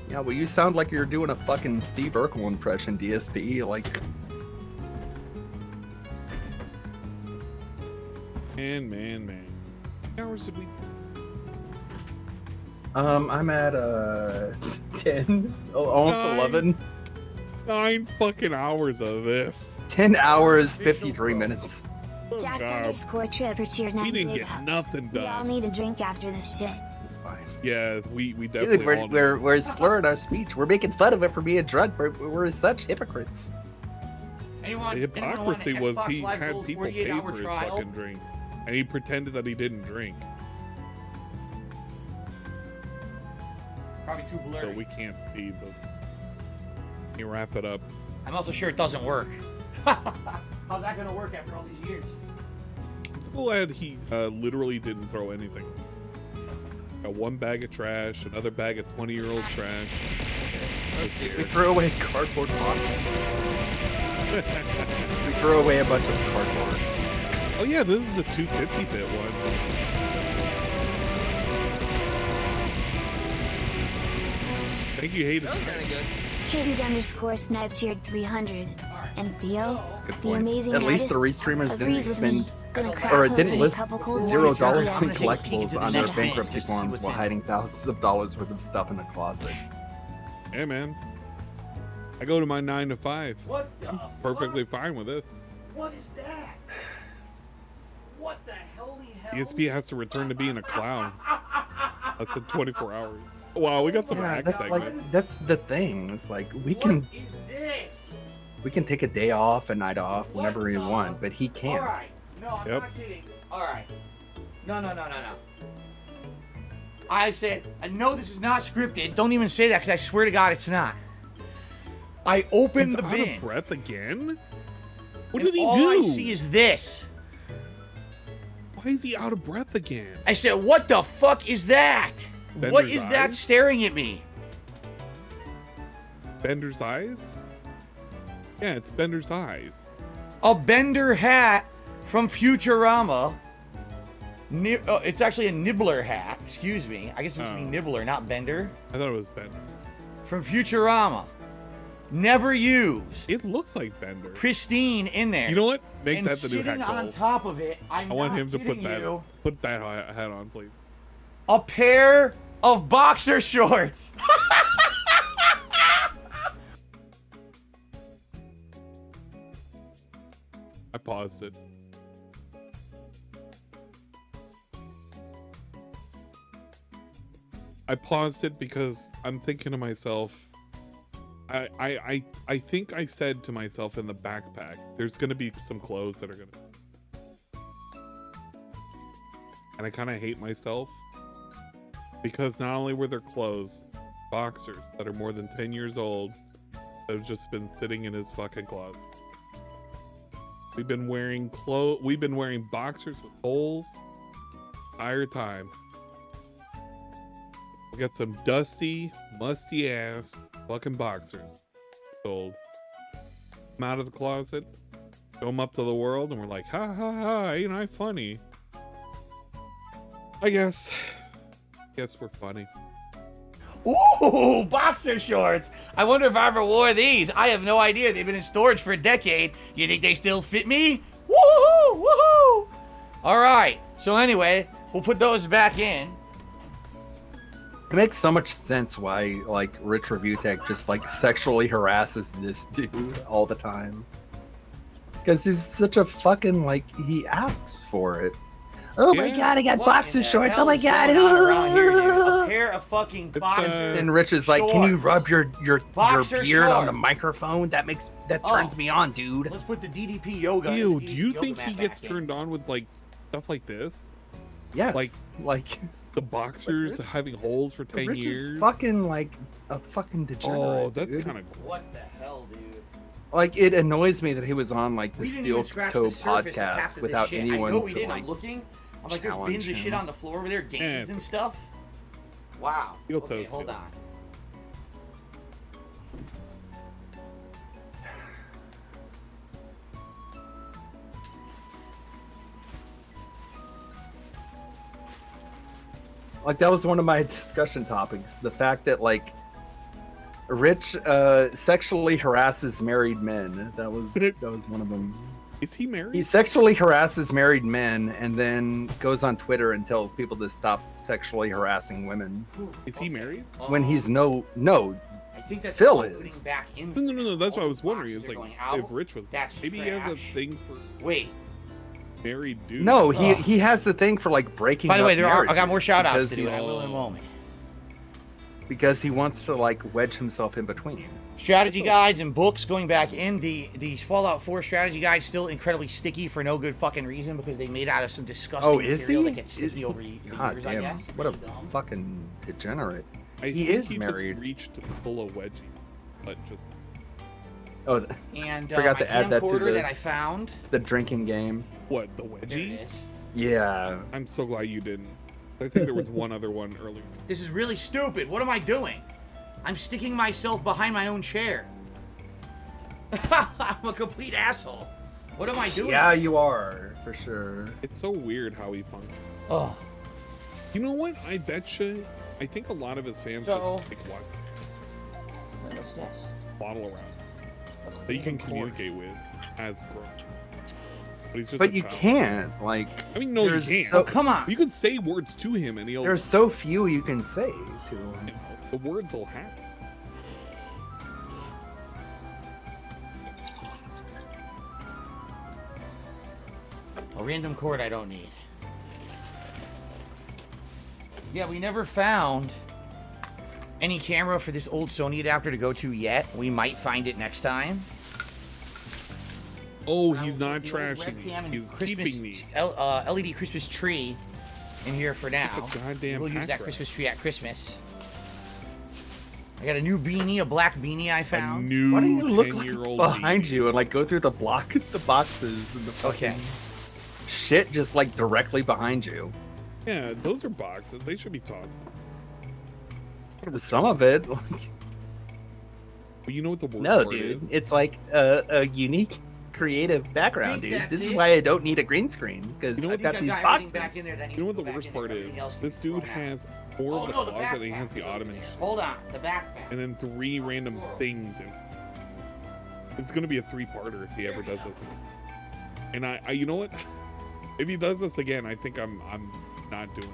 Yeah, well, you sound like you're doing a fucking Steve Urkel impression, DSP. Like, Man. How hours did we? I'm at 10, almost 11. 9 fucking hours of this. 10 hours, 53 minutes. Jack God. underscore Tripper cheered 9 He didn't big get hugs. nothing We all done. need a drink after this shit. It's fine. Yeah, we definitely. Dude, all we're slurring our speech. We're making fun of it for being drunk. We're such hypocrites. Anyone, The hypocrisy was he Live had Gold people pay 48-hour for his trial? fucking drinks, and he pretended that he didn't drink, Probably too so blurry. we can't see those. Can you wrap it up? I'm also sure it doesn't work. How's that gonna work after all these years? I'm so glad he literally didn't throw anything. Got one bag of trash, another bag of 20-year-old trash. We threw away cardboard boxes. We threw away a bunch of cardboard. Oh yeah, this is the 250-bit one. Thank you, Hayden. That was kind of good. Hated underscore snipe cheered 300. And Theo, Good the point. amazing At least artist, the restreamers didn't agrees with me. spend, Gonna crack or it open didn't a list couple cold $0 ones for in DS. collectibles on their bankruptcy Just see forms what's while in. hiding thousands of dollars worth of stuff in the closet. Hey man, I go to my 9 to 5. What the Perfectly fine with this. What is that? What the holy hell? ESP has to return to being a clown. That's in 24 hours. Wow, we got some Yeah, act that's segment. like that's the thing. It's like we can take a day off, a night off, whenever we want, but he can't. Alright. No, I'm Yep. not kidding. Alright. No. I said, I know this is not scripted. Don't even say that because I swear to God it's not. I opened He's the out bin. of breath again? What and did he all do? I see is this. Why is he out of breath again? I said, what the fuck is that? What Bender's is that eyes? staring at me? Bender's eyes? Yeah, it's Bender's eyes. A Bender hat from Futurama. It's actually a Nibbler hat. Excuse me. I guess it must be Nibbler, not Bender. I thought it was Bender. From Futurama. Never used. It looks like Bender. Pristine in there. You know what? Make and that the new sitting hat on goal. top of it, I want him to put you, that hat on, please. a pair of boxer shorts. I paused it. I paused it because I'm thinking to myself, I think I said to myself in the backpack, there's gonna be some clothes that are gonna, and I kind of hate myself because not only were there clothes, boxers that are more than 10 years old, that have just been sitting in his fucking closet. We've been wearing boxers with holes entire time. We got some dusty, musty ass fucking boxers sold. Come out of the closet, show them up to the world, and we're like, ha ha ha, ain't I funny? I guess we're funny. Ooh, boxer shorts. I wonder if I ever wore these. I have no idea. They've been in storage for a decade. You think they still fit me? Woohoo! Woohoo! All right. So anyway, we'll put those back in. It makes so much sense why, like, Rich Review Tech just, like, sexually harasses this dude all the time. Because he's such a fucking, like, he asks for it. Oh my god, I got boxer shorts. Oh my god. A pair of fucking boxers. And Rich is like, can you rub your beard shorts. on the microphone? That turns me on, dude. Let's put the DDP yoga. Ew, do you think he gets turned on with like stuff like this? Yes. Like the boxers having holes for 10 Rich years. is fucking like a fucking degenerate. Oh, that's dude. kind of What the hell, dude? Like, it annoys me that he was on like the We didn't Steel even scratch Toe the surface of half podcast of this without shit. anyone I know we to didn't. like I'm looking. I'm like, there's challenge bins of shit him. on the floor over there, games and stuff. Wow. Steel Okay, Toe hold still. on. Like, that was one of my discussion topics. The fact that, like, Rich sexually harasses married men. That was one of them. Is he married? He sexually harasses married men and then goes on Twitter and tells people to stop sexually harassing women. Is he married? When he's no. I think that's Phil what I'm is. putting back in. No. That's what I was wondering. Is Boxers are like going out. if Rich was That's maybe he has a trash. thing for Wait. married dudes. No, he has the thing for like breaking. By the way, up I got more shout outs because to do. he's- I will in a moment. Because he wants to like wedge himself in between. Strategy guides and books going back in. The Fallout 4 strategy guide still incredibly sticky for no good fucking reason because they made out of some disgusting Oh, is material he? that gets sticky over the God years, I damn! guess. What a fucking degenerate. I He think is he married. Just reached to pull a wedgie, but just Oh, And forgot my to add that to camcorder the that I found. the drinking game. what the There it wedgies? is. Yeah. I'm so glad you didn't. I think there was one other one earlier. This is really stupid. What am I doing? I'm sticking myself behind my own chair. I'm a complete asshole. What am I doing? Yeah, you are for sure. It's so weird how he functions. Oh. You know what? I bet you. I think a lot of his fans So- just like watch What's this? bottle around that you can communicate with as grown. But he's just. But a you child. can't like. I mean, no, you there's can't. so- Come on. You can say words to him, and he'll. There's so few you can say to him. The words will happen. A random cord I don't need. Yeah, we never found any camera for this old Sony adapter to go to yet. We might find it next time. Oh, he's not The old trashing me. webcam and He's Christmas, keeping me. LED Christmas tree in here for now. a goddamn We'll use pack that rat. Christmas tree at Christmas. I got a new beanie, a black beanie I A found. new Why do you look like 10-year-old behind you and like go through the boxes and the fucking Okay. shit just like directly behind you? Yeah, those are boxes. They should be tossed. Some of it, like, But you know what the worst no, part dude, is? it's like a unique, creative background, think dude. that's This is it. why I don't need a green screen because You know I've what got I these got everything boxes. back in there that needs You know what to the go back worst in there. part Everything is? else can This be dude thrown out. has more Oh, of the no, the closet than he backpack has the is over ottoman there. shit. Hold on, the backpack. And then 3 random things. And it's gonna be a 3-parter if he ever does this again. And I you know what? If he does this again, I think I'm not doing it.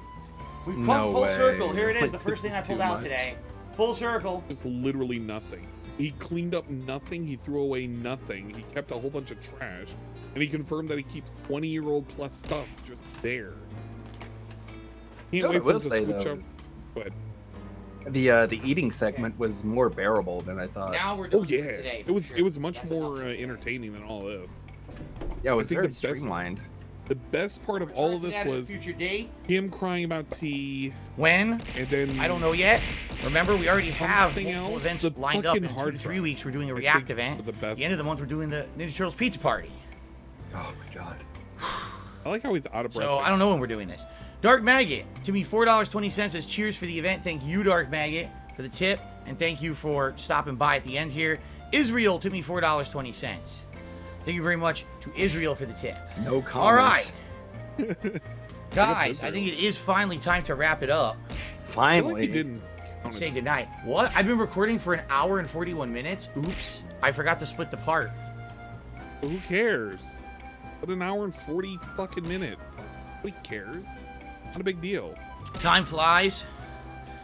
We've come No full way. circle. Here it is, the Like, first this thing I is pulled too out much. today. Full circle. Just literally nothing. He cleaned up nothing. He threw away nothing. He kept a whole bunch of trash. And he confirmed that he keeps 20-year-old plus stuff just there. Can't What I wait for will him to say, switch though, up. is But the eating segment was more bearable than I thought. Now we're doing oh yeah, today. it was much more entertaining than all this. Yeah, it was think very the best- streamlined. The best part of all of this was future date. him crying about tea. When? And then I don't know yet. Remember, we already have multiple else, events the lined up. In fucking 2 hard to 3 drive. weeks, we're doing a I React think event. the best. At the end of the month, we're doing the Ninja Turtles Pizza Party. Oh my god. I like how he's out of breath. So I don't know when we're doing this. Dark Maggot, to me, $4.20 says cheers for the event. Thank you, Dark Maggot, for the tip. And thank you for stopping by at the end here. Israel, to me, $4.20. Thank you very much to Israel for the tip. No comment. All right. Guys, I think it is finally time to wrap it up. Finally. didn't say goodnight. What? I've been recording for 1 hour and 41 minutes? Oops. I forgot to split the part. Who cares? But 1 hour and 40 fucking minutes. Nobody cares. Not a big deal. Time flies.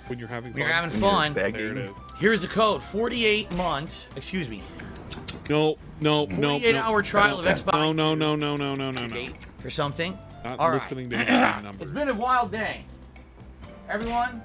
When you're having fun. When you're having fun. There it is. Here's the code. 48 months. Excuse me. No. 48-hour trial of Xbox. No. For something. Not All right. listening to any numbers. It's been a wild day. Everyone,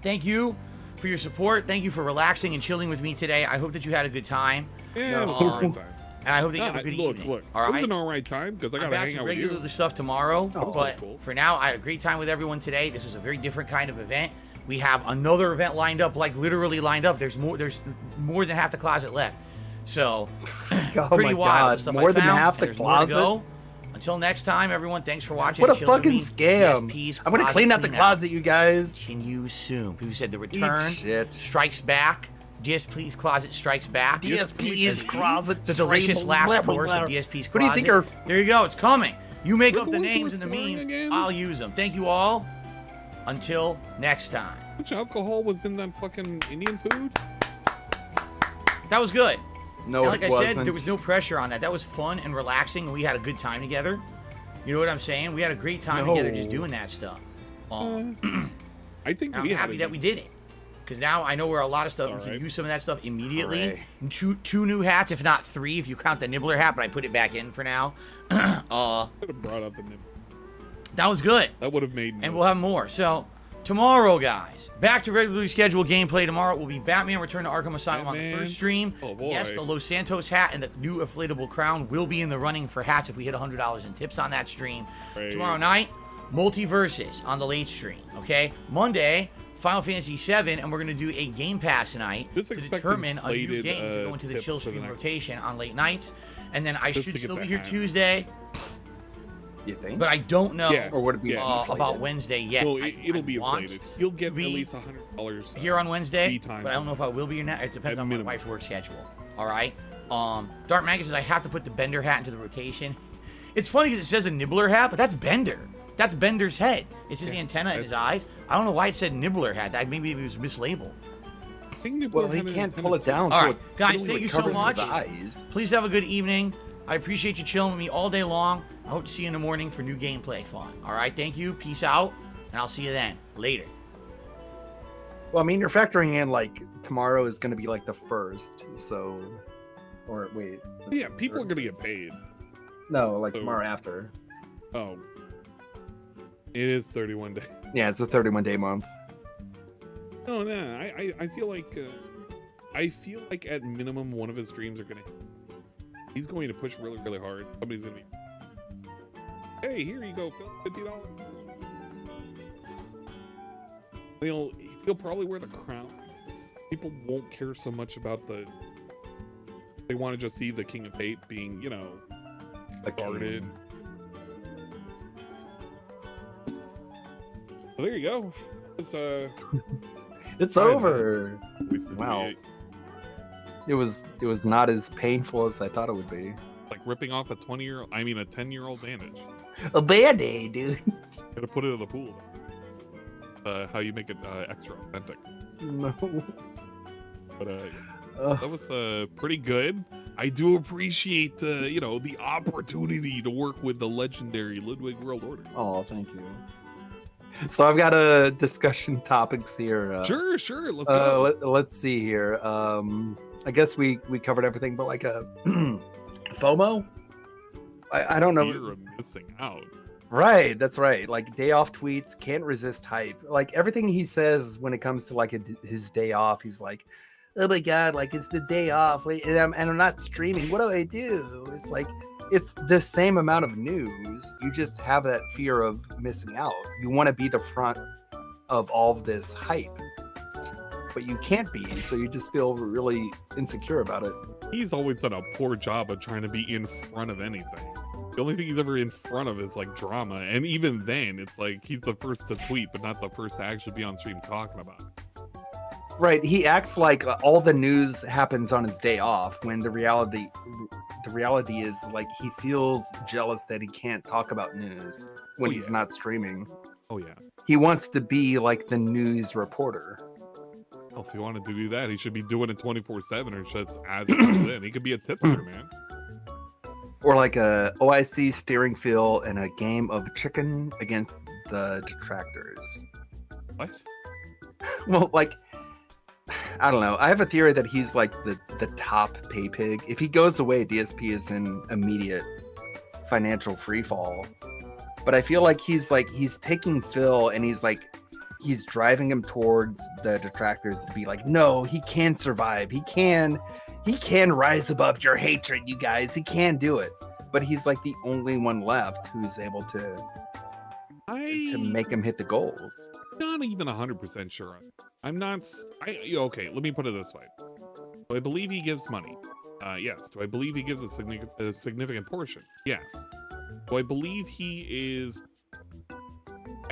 thank you for your support. Thank you for relaxing and chilling with me today. I hope that you had a good time. Yeah, it was an alright time. And I hope that you have a good evening. Look. All right? It was an alright time because I got to hang out with you. Regular stuff tomorrow. Oh, But cool. for now, I had a great time with everyone today. This was a very different kind of event. We have another event lined up, like literally lined up. There's more than half the closet left. So, Oh pretty my wild. God, The stuff more I than found, half and the there's more to closet? go. Until next time, everyone, thanks for watching. What a Chilling with fucking me. scam. DSP's I'm gonna Closet clean out the Clean closet, you guys. Continue soon. People said the Eat return shit. strikes back. DSP's Closet strikes back. DSP's Closet. The delicious last course of DSP's Closet. What do you think are... There you go. It's coming. You make Where's up the the ones who names were and the snoring memes. again? I'll use them. Thank you all. Until next time. How much alcohol was in that fucking Indian food? That was good. No, And like it I wasn't. said, there was no pressure on that. That was fun and relaxing, and we had a good time together. You know what I'm saying? We had a great time together just doing that stuff. I think I'm we happy that we did it. Because now I know where a lot of stuff, we can right. use some of that stuff immediately. Hooray. Two new hats, if not 3, if you count the Nibbler hat, but I put it back in for now. Could have brought up the nib. That was good. That would have made. And we'll have more. So, tomorrow, guys, back to regularly scheduled gameplay. Tomorrow will be Batman Return to Arkham Asylum on the Batman. first stream. Oh, boy. Yes, the Los Santos hat and the new inflatable crown will be in the running for hats if we hit $100 in tips on that stream. Great. Tomorrow night, Multiverses on the late stream. Okay? Monday, Final Fantasy VII, and we're going to do a Game Pass night Just to expect determine a new inflated, game to go into the tips chill for the stream next- rotation on late nights. And then I Just should to get still the be here hat. Tuesday, You think? but I don't know Yeah. Or would it be about inflated? Wednesday yet. No, I it'll be want inflated. You'll get to at be least $100 here on Wednesday, tea time but I don't know if I will be or not. It depends At on minimum. my wife's work schedule. All right. Dark Magus says I have to put the Bender hat into the rotation. It's funny because it says a Nibbler hat, but that's Bender. That's Bender's head. It's his antenna and his eyes. I don't know why it said Nibbler hat. That maybe it was mislabeled. Well, he can't pull it down. All so right, it guys, literally thank you so covers much. his eyes. Please have a good evening. I appreciate you chilling with me all day long. I hope to see you in the morning for new gameplay fun. All right, thank you. Peace out, and I'll see you then. Later. Well, I mean, you're factoring in like tomorrow is going to be like the first, so, or wait. Yeah, people are gonna get paid. No, like So- tomorrow after. Oh, it is 31 days. Yeah, it's a 31-day month. Oh no, I feel like at minimum one of his streams are gonna. He's going to push really, really hard. Somebody's gonna be. Hey, here you go, Phil. $50. He'll probably wear the crown. People won't care so much about the. They want to just see the King of Hate being, guarded. So there you go. It's It's I know. over. Wasted Wow. me. It was not as painful as I thought it would be. Like ripping off a 10-year-old bandage. A band-aid, dude. Gotta put it in the pool. How you make it extra authentic. No. But that was pretty good. I do appreciate the opportunity to work with the legendary Ludwig World Order. Oh, thank you. So I've got a discussion topics here. Sure. Let's go. Let's see here. I guess we covered everything, but like a FOMO. I don't know. Fear of missing out. Right, that's right. Like day off tweets, can't resist hype. Like everything he says when it comes to like his day off, he's like, "Oh my god, like it's the day off, and I'm not streaming. What do I do?" It's like it's the same amount of news. You just have that fear of missing out. You want to be the front of all of this hype, but you can't be, so you just feel really insecure about it. He's always done a poor job of trying to be in front of anything. The only thing he's ever in front of is like drama, and even then it's like he's the first to tweet but not the first to actually be on stream talking about it. Right, he acts like all the news happens on his day off, when the reality is like he feels jealous that he can't talk about news when he's not streaming. Oh yeah. He wants to be like the news reporter. Well, if he wanted to do that, he should be doing it 24/7 or just as it comes in. He could be a tipster, man. Or like a OIC steering feel in a game of chicken against the detractors. What? Well, like, I don't know. I have a theory that he's like the top pay pig. If he goes away, DSP is in immediate financial free fall. But I feel like he's taking Phil and he's driving him towards the detractors to be like, no, he can survive. He can rise above your hatred, you guys. He can do it. But he's like the only one left who's able to make him hit the goals. Not even 100% sure. Okay, let me put it this way. Do I believe he gives money? Yes. Do I believe he gives a significant portion? Yes. Do I believe he is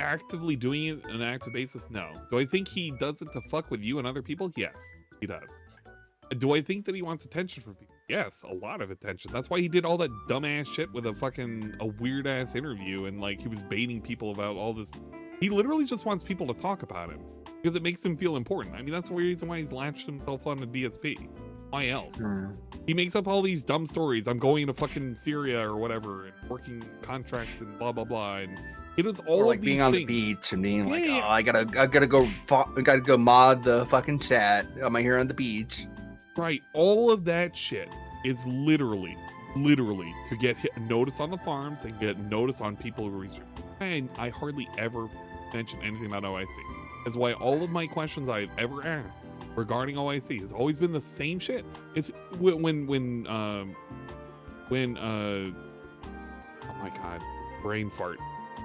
actively doing it on an active basis? No. Do I think he does it to fuck with you and other people? Yes, he does. Do I think that he wants attention from people? Yes, a lot of attention. That's why he did all that dumbass shit with a weird ass interview, and like he was baiting people about all this. He literally just wants people to talk about him because it makes him feel important. I mean, that's the reason why he's latched himself on the DSP. Why else? He makes up all these dumb stories. I'm going to fucking Syria or whatever, and working contract and blah blah blah. And it was all or like of being these on things. the beach and being like, oh, I gotta go mod the fucking chat. I'm here on the beach. Right, all of that shit is literally to get notice on the farms and get notice on people who research. And I hardly ever mention anything about OIC. That's why all of my questions I've ever asked regarding OIC has always been the same shit. It's when oh my god, brain fart.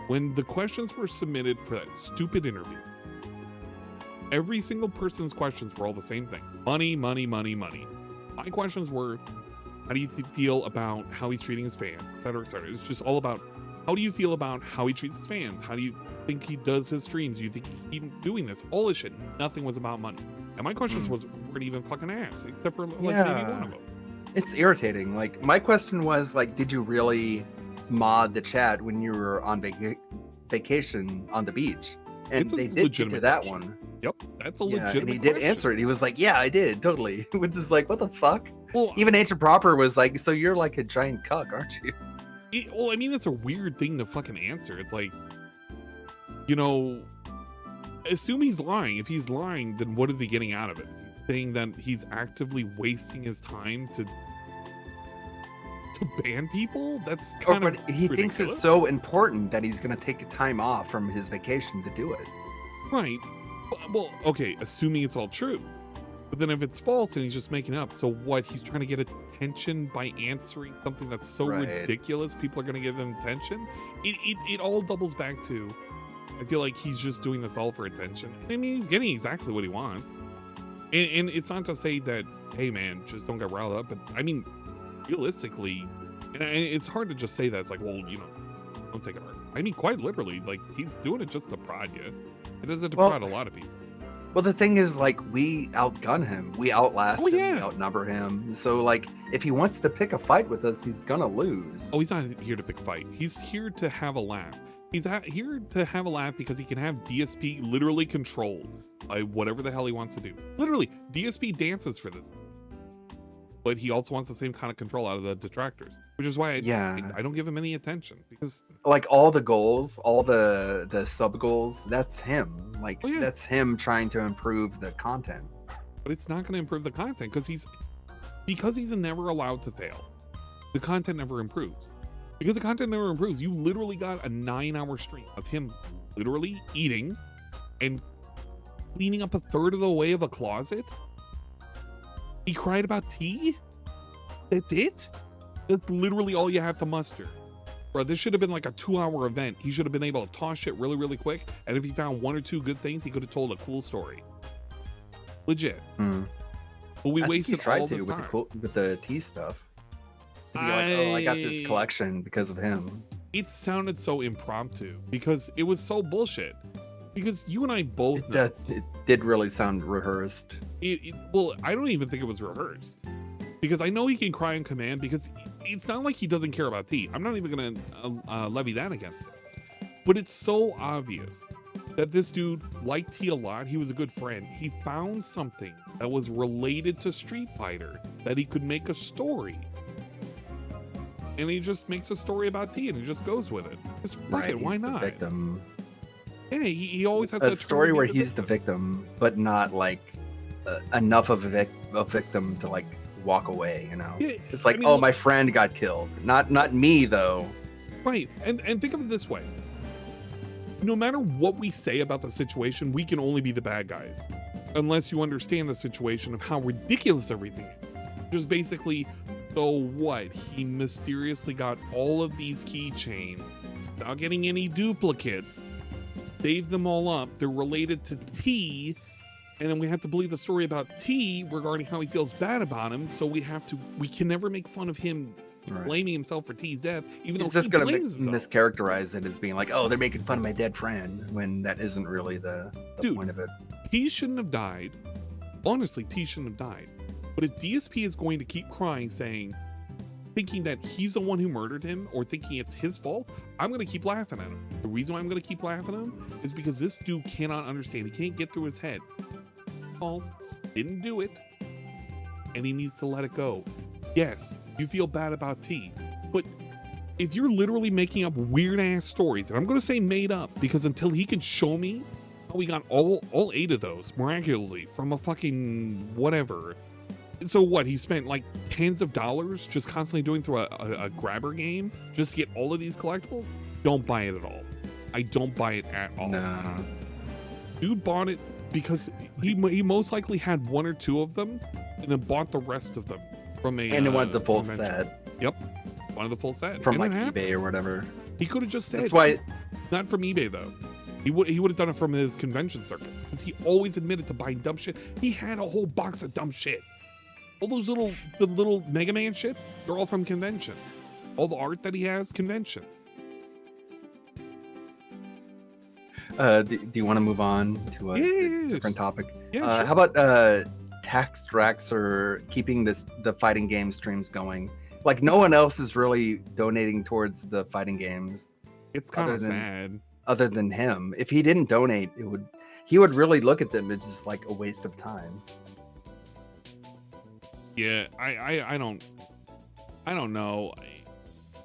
When the questions were submitted for that stupid interview, every single person's questions were all the same thing. Money, money, money, money. My questions were, how do you feel about how he's treating his fans, etc., etc. It's just all about, how do you feel about how he treats his fans? How do you think he does his streams? Do you think he keep doing this? All this shit. Nothing was about money. And my questions weren't even fucking asked, except for like maybe one of them. It's irritating. Like, my question was like, did you really mod the chat when you were on vacation on the beach? And they did get to that question. one. Yep, that's a legitimate and he did question. answer it. He was like, yeah, I did, totally. Which is like, what the fuck? Well, even Agent Proper was like, so you're like a giant cuck, aren't you? Well, I mean, it's a weird thing to fucking answer. It's like, you know, assume he's lying. If he's lying, then what is he getting out of it? He's saying that he's actively wasting his time to ban people? That's kind of he thinks it's so important that he's going to take time off from his vacation to do it. Right. Well, okay, assuming it's all true. But then if it's false and he's just making it up, so what? He's trying to get attention by answering something that's so ridiculous, people are going to give him attention? It all doubles back to, I feel like he's just doing this all for attention. I mean, he's getting exactly what he wants. And it's not to say that, hey man, just don't get riled up, but I mean, realistically, and it's hard to just say that. It's like, well, you know, don't take it hard. I mean, quite literally, like, he's doing it just to prod you. It doesn't to prod a lot of people. Well, the thing is, like, we outgun him. We outlast him. We outnumber him. So, like, if he wants to pick a fight with us, he's gonna lose. Oh, he's not here to pick a fight. He's here to have a laugh. He's here to have a laugh because he can have DSP literally controlled by whatever the hell he wants to do. Literally, DSP dances for this. But he also wants the same kind of control out of the detractors, which is why I don't give him any attention, because like all the goals, all the sub goals, that's him. Like that's him trying to improve the content. But it's not going to improve the content because he's never allowed to fail. The content never improves. Because the content never improves, you literally got a 9-hour stream of him literally eating and cleaning up a third of the way of a closet. He cried about tea? That's it? That's literally all you have to muster. Bro, this should have been like a 2-hour event. He should have been able to toss shit really, really quick. And if he found 1 or 2 good things, he could have told a cool story. Legit. But we wasted all this time. With the tea stuff. To be like, oh, I got this collection because of him. It sounded so impromptu because it was so bullshit. Because you and I both know. It did really sound rehearsed. Well, I don't even think it was rehearsed. Because I know he can cry on command because it's not like he doesn't care about tea. I'm not even going to levy that against him. But it's so obvious that this dude liked tea a lot. He was a good friend. He found something that was related to Street Fighter that he could make a story. And he just makes a story about tea and he just goes with it. Just fuck it, why not? The victim. Yeah, he always has a story where he's the victim, but not like enough of a victim to like walk away, you know? Yeah, it's like, I mean, oh, my friend got killed. Not me, though. Right, and think of it this way. No matter what we say about the situation, we can only be the bad guys. Unless you understand the situation of how ridiculous everything is. Just basically, so what? He mysteriously got all of these keychains without getting any duplicates. Saved them all up. They're related to tea. And then we have to believe the story about T regarding how he feels bad about him. So we can never make fun of him blaming himself for T's death, even though he's going to mischaracterize it as being like, oh, they're making fun of my dead friend, when that isn't really the point of it. T shouldn't have died. Honestly, T shouldn't have died. But if DSP is going to keep crying, thinking that he's the one who murdered him or thinking it's his fault, I'm going to keep laughing at him. The reason why I'm going to keep laughing at him is because this dude cannot understand. He can't get through his head. Didn't do it, and he needs to let it go. Yes, you feel bad about T, but if you're literally making up weird ass stories, and I'm going to say made up because until he can show me how we got all 8 of those miraculously from a fucking whatever. So what, he spent like tens of dollars just constantly doing through a grabber game just to get all of these collectibles? Don't buy it at all. I don't buy it at all. No. Dude bought it because he most likely had 1 or 2 of them and then bought the rest of them from a and he wanted the full set. Yep, wanted the full set from like eBay or whatever. He could have just said. That's why. Not from eBay though. He would have done it from his convention circuits because he always admitted to buying dumb shit. He had a whole box of dumb shit. All those little Mega Man shits, they're all from conventions. All the art that he has, conventions. Do you want to move on to a different topic? Yeah, sure. How about tax Draxer keeping the fighting game streams going? Like no one else is really donating towards the fighting games. It's kind of sad. Other than him, if he didn't donate, he would really look at them as just like a waste of time. Yeah, I don't know.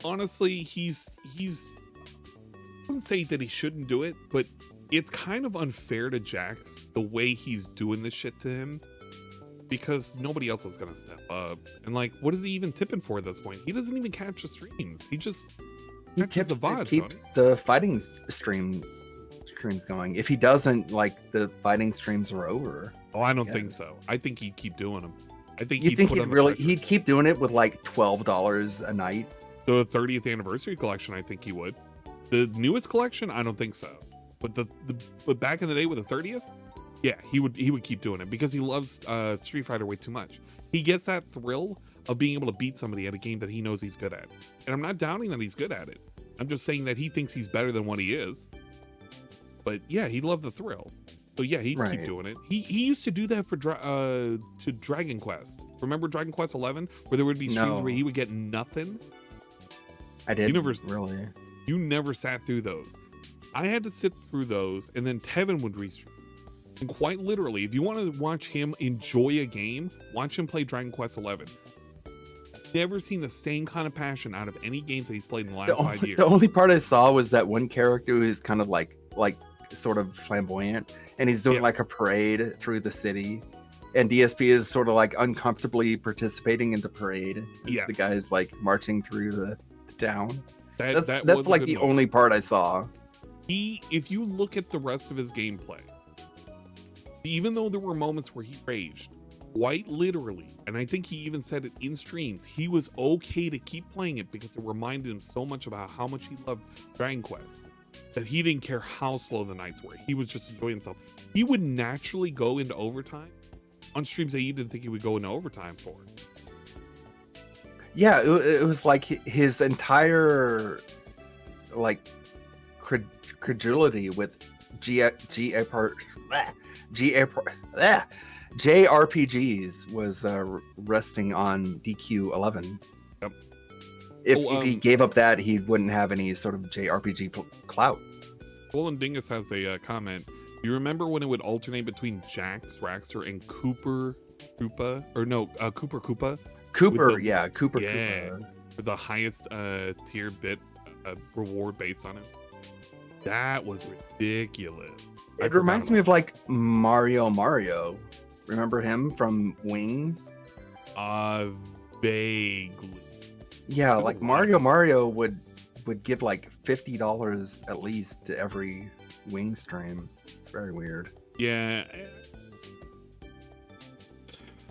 Honestly, he's. I wouldn't say that he shouldn't do it, but it's kind of unfair to Jax the way he's doing this shit to him because nobody else is gonna step up. And like, what is he even tipping for at this point? He doesn't even catch the streams. He just tips the VODs. Keeps the fighting streams going. If he doesn't, like, the fighting streams are over. Oh, I don't think so. I think he'd keep doing them. I think he'd keep doing it with like $12 a night. The 30th anniversary collection, I think he would. The newest collection, I don't think so. But but back in the day with the 30th, yeah, he would keep doing it because he loves Street Fighter way too much. He gets that thrill of being able to beat somebody at a game that he knows he's good at. And I'm not doubting that he's good at it. I'm just saying that he thinks he's better than what he is. But yeah, he loved the thrill. So yeah, he'd keep doing it. He used to do that for to Dragon Quest. Remember Dragon Quest 11, where there would be streams where he would get nothing? I didn't really. You never sat through those. I had to sit through those, and then Tevin would restream. And quite literally, if you want to watch him enjoy a game, watch him play Dragon Quest 11. Never seen the same kind of passion out of any games that he's played in the last 5 years. The only part I saw was that one character who's kind of like sort of flamboyant, and he's doing like a parade through the city, and DSP is sort of like uncomfortably participating in the parade. Yes. The guy's like marching through the town. That's was like the only part I saw. If you look at the rest of his gameplay, even though there were moments where he raged, quite literally, and I think he even said it in streams, he was okay to keep playing it because it reminded him so much about how much he loved Dragon Quest that he didn't care how slow the nights were. He was just enjoying himself. He would naturally go into overtime on streams that he didn't think he would go into overtime for. Yeah, it was like his entire like credulity with JRPGs was resting on DQ11. Yep. If he gave up that, he wouldn't have any sort of JRPG clout. Colin Dingus has a comment. You remember when it would alternate between Jax, Raxter, and Cooper Koopa? Or no, Cooper Koopa? Cooper, Cooper yeah, Koopa. With the highest tier bit reward based on it. That was ridiculous. It reminds me of like Mario. Remember him from Wings? Vaguely. Yeah, like Mario would give like $50 at least to every Wing stream. It's very weird. Yeah.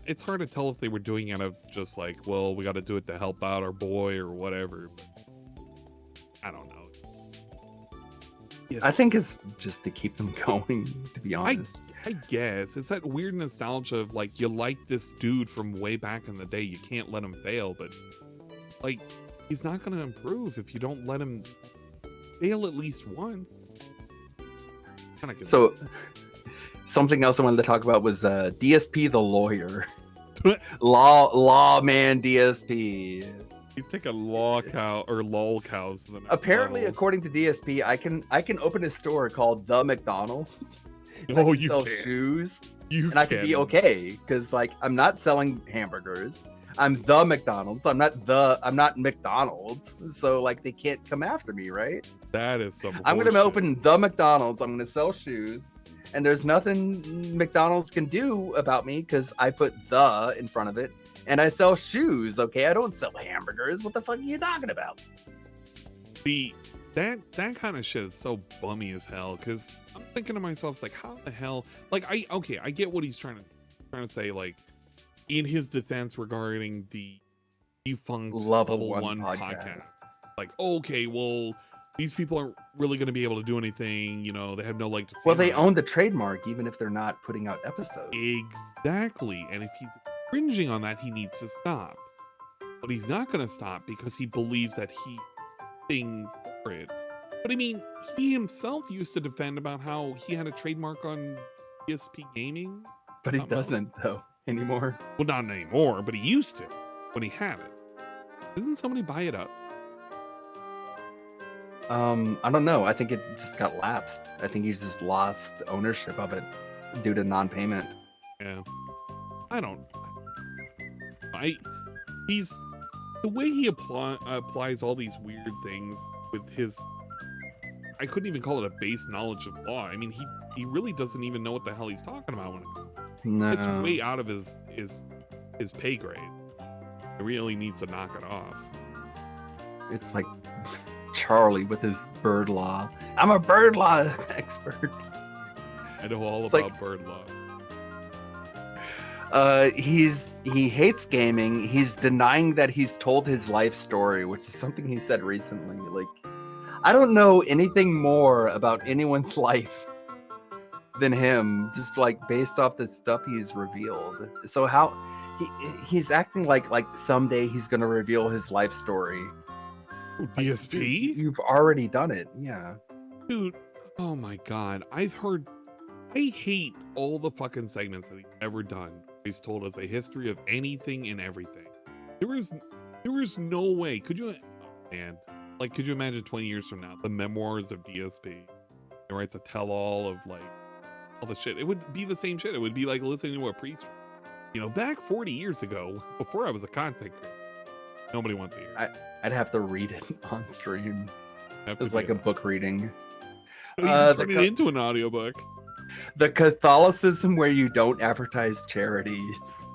It's hard to tell if they were doing it out of just like, well, we got to do it to help out our boy or whatever. I don't know. Yes. I think it's just to keep them going, to be honest. I guess. It's that weird nostalgia of like, you like this dude from way back in the day. You can't let him fail, but like, he's not going to improve if you don't let him fail at least once. So, something else I wanted to talk about was DSP the lawyer. Lawman DSP. He's taking lol cows to the next Apparently, level. according to DSP, I can open a store called The McDonald's. Oh, you sell can. Shoes. You and I could be okay because like I'm not selling hamburgers. I'm the McDonald's. I'm not McDonald's. So like they can't come after me, right? That is some. I'm gonna open the McDonald's. I'm gonna sell shoes, and there's nothing McDonald's can do about me because I put the in front of it, and I sell shoes. Okay, I don't sell hamburgers. What the fuck are you talking about? That kind of shit is so bummy as hell because I'm thinking to myself, it's like, how the hell? Like, I get what he's trying to say, like, in his defense regarding the defunct Level 1 podcast. Like, okay, well, these people aren't really going to be able to do anything, you know, they have no leg to stand Well, they on. own the trademark, even if they're not putting out episodes. Exactly. And if he's cringing on that, he needs to stop. But he's not going to stop because he believes that he's thing for it. But I mean, he himself used to defend about how he had a trademark on PSP gaming. But he doesn't, though, anymore. Well, not anymore, but he used to when he had it. Doesn't somebody buy it up? I don't know. I think it just got lapsed. I think he's just lost ownership of it due to non-payment. Yeah. He's the way he applies all these weird things with his, I couldn't even call it a base knowledge of law. I mean, he really doesn't even know what the hell he's talking about when it's way out of his pay grade. He really needs to knock it off. It's like Charlie with his bird law. I'm a bird law expert. I know all It's about like- bird law. He hates gaming. He's denying that he's told his life story, which is something he said recently. Like, I don't know anything more about anyone's life than him, just like based off the stuff he's revealed. So how he's acting like someday he's gonna reveal his life story. DSP? You've already done it, yeah. Dude, oh my god. I hate all the fucking segments that he's ever done. He's told us a history of anything and everything. There is no way. Could you imagine 20 years from now, the memoirs of DSP? He writes a tell-all of like all the shit. It would be the same shit. It would be like listening to a priest. You know, back 40 years ago, before I was a content creator, nobody wants to hear. I'd have to read it on stream. Have It's to like do a book reading. You can turn it into an audiobook. The Catholicism where you don't advertise charities.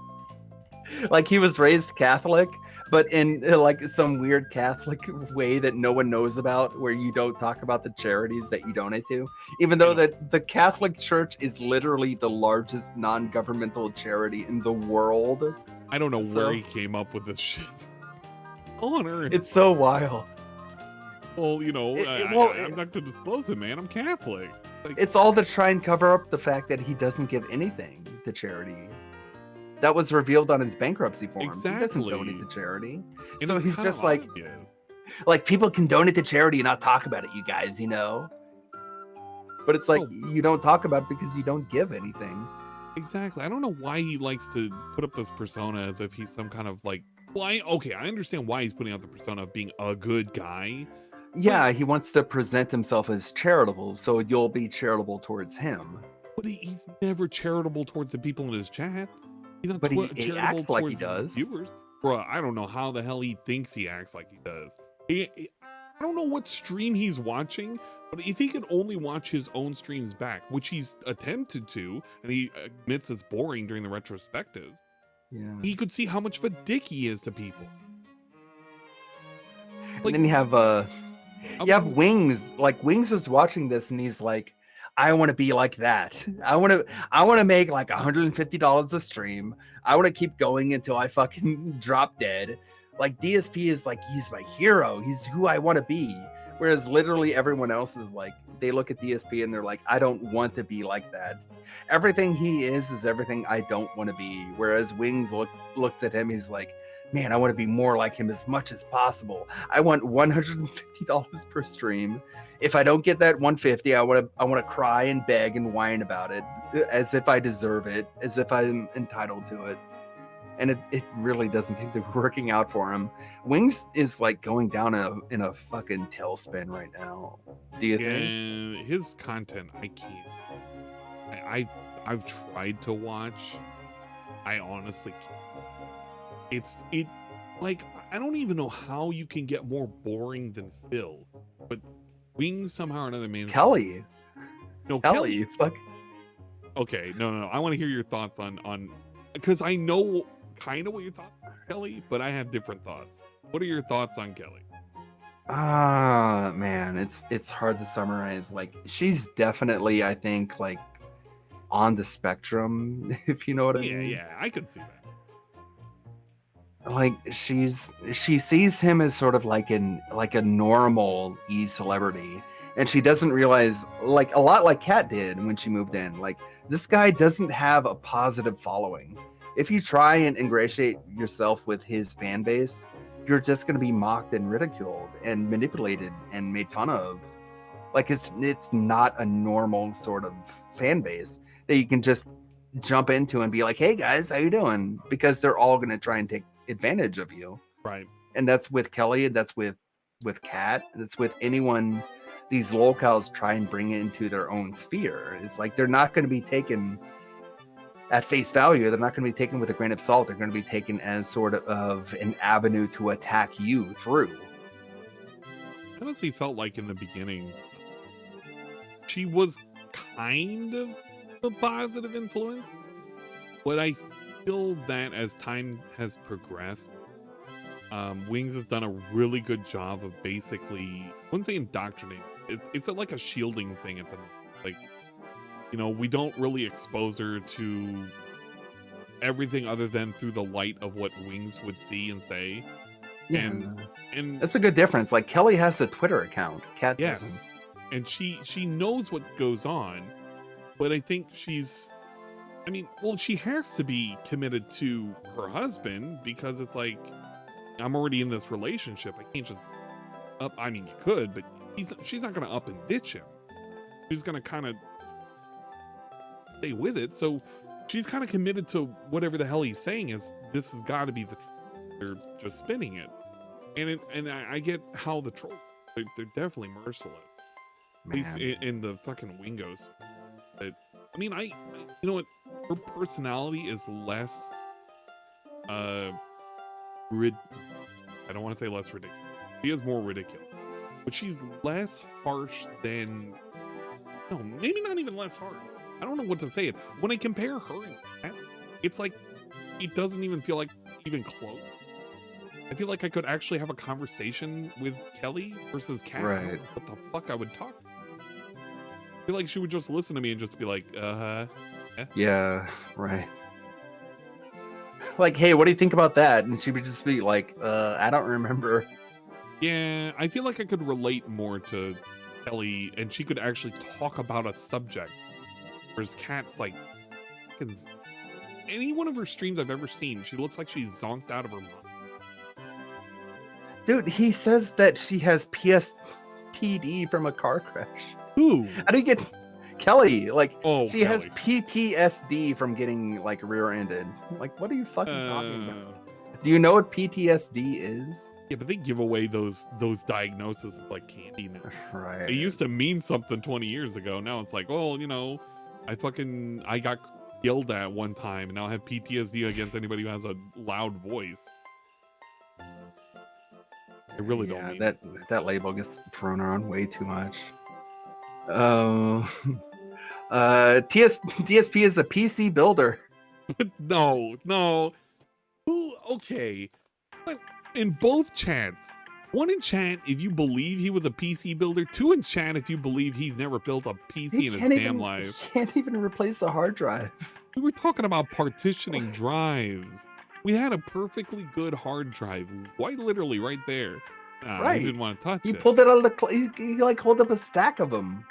Like he was raised Catholic, but in like some weird Catholic way that no one knows about, where you don't talk about the charities that you donate to, even though the Catholic Church is literally the largest non-governmental charity in the world. I don't know where he came up with this shit. On earth. It's so wild. Well, you know, I'm not going to disclose it, man. I'm Catholic. Like, it's all to try and cover up the fact that he doesn't give anything to charity. That was revealed on his bankruptcy forms. Exactly. He doesn't donate to charity. And so he's just like, obvious. Like people can donate to charity and not talk about it, you guys, you know? But it's like, you don't talk about it because you don't give anything. Exactly. I don't know why he likes to put up this persona as if he's some kind of like, well, I understand why he's putting out the persona of being a good guy. Yeah, he wants to present himself as charitable, so you'll be charitable towards him. But he's never charitable towards the people in his chat. He's not but he charitable acts like he towards does. His viewers. Bruh, I don't know how the hell he thinks he acts like he does. I don't know what stream he's watching, but if he could only watch his own streams back, which he's attempted to, and he admits it's boring during the retrospectives, he could see how much of a dick he is to people. Like, and then you have Wings. Like Wings is watching this and he's like, I want to be like that. I want to make like $150 a stream. I want to keep going until I fucking drop dead. Like DSP is like, he's my hero. He's who I want to be. Whereas literally everyone else is like, they look at DSP and they're like, I don't want to be like that. Everything he is everything I don't want to be. Whereas Wings looks at him, he's like, man, I want to be more like him as much as possible. I want $150 per stream. If I don't get that $150, I want to cry and beg and whine about it, as if I deserve it, as if I'm entitled to it. And it really doesn't seem to be working out for him. Wings is like going down in a fucking tailspin right now. Do you think? His content, I can't. I've tried to watch. I honestly can't. Like, I don't even know how you can get more boring than Phil, but Wings somehow or another managed. Kelly. No, Kelly. Fuck. Okay, no. I want to hear your thoughts on because I know kind of what your thoughts are, Kelly, but I have different thoughts. What are your thoughts on Kelly? Man, it's hard to summarize. Like, she's definitely, I think, like on the spectrum, if you know what I mean. Yeah, I could see that. Like she sees him as sort of like a normal celebrity, and she doesn't realize, like a lot like Kat did when she moved in, like this guy doesn't have a positive following. If you try and ingratiate yourself with his fan base, you're just going to be mocked and ridiculed and manipulated and made fun of. Like it's not a normal sort of fan base that you can just jump into and be like, hey guys, how you doing? Because they're all going to try and take advantage of you. Right. And that's with Kelly, and that's with Kat, that's with anyone these locals try and bring into their own sphere. It's like they're not going to be taken at face value. They're not going to be taken with a grain of salt. They're going to be taken as sort of an avenue to attack you through. I honestly felt like in the beginning she was kind of a positive influence, but I feel that as time has progressed, Wings has done a really good job of basically, I wouldn't say indoctrinating. It's like a shielding thing at the moment. Like, you know, we don't really expose her to everything other than through the light of what Wings would see and say. Yeah. And that's a good difference. Like Kelly has a Twitter account. Kat doesn't. And she knows what goes on, but I think she has to be committed to her husband, because it's like, I'm already in this relationship. I can't just up. I mean, you could, but she's not going to up and ditch him. She's going to kind of stay with it. So she's kind of committed to whatever the hell he's saying is, this has got to be the truth. They're just spinning it. And I get how the trolls, they're definitely merciless. At least in the fucking Wingos. But, I mean, you know what? Her personality is less, I don't want to say less ridiculous. She is more ridiculous. But she's less harsh than, no, maybe not even less harsh. I don't know what to say it. When I compare her and Kat, it's like, it doesn't even feel like even close. I feel like I could actually have a conversation with Kelly versus Kat. Right. I don't know what the fuck I would talk. I feel like she would just listen to me and just be like, Yeah, right. Like, hey, what do you think about that? And she would just be like, I don't remember. Yeah, I feel like I could relate more to Kelly, and she could actually talk about a subject. Whereas Kat's like, any one of her streams I've ever seen, she looks like she's zonked out of her mind. Dude, he says that she has PTSD from a car crash. Who? How do you get Kelly? Like, she Kelly. has PTSD from getting like rear-ended. Like, what are you fucking talking about? Do you know what PTSD is? Yeah, but they give away those diagnoses like candy now. Right. It used to mean something 20 years ago. Now it's like, well, you know, I got yelled at one time, and now I have PTSD against anybody who has a loud voice. I really don't mean that label gets thrown around way too much. DSP is a PC builder. No. Who? Okay. But in both chats, one in chat if you believe he was a PC builder, two in chat if you believe he's never built a PC in his damn life. He can't even replace the hard drive. We were talking about partitioning drives. We had a perfectly good hard drive, quite literally right there. Right. He didn't want to touch He it. pulled it out of the. He like hold up a stack of them.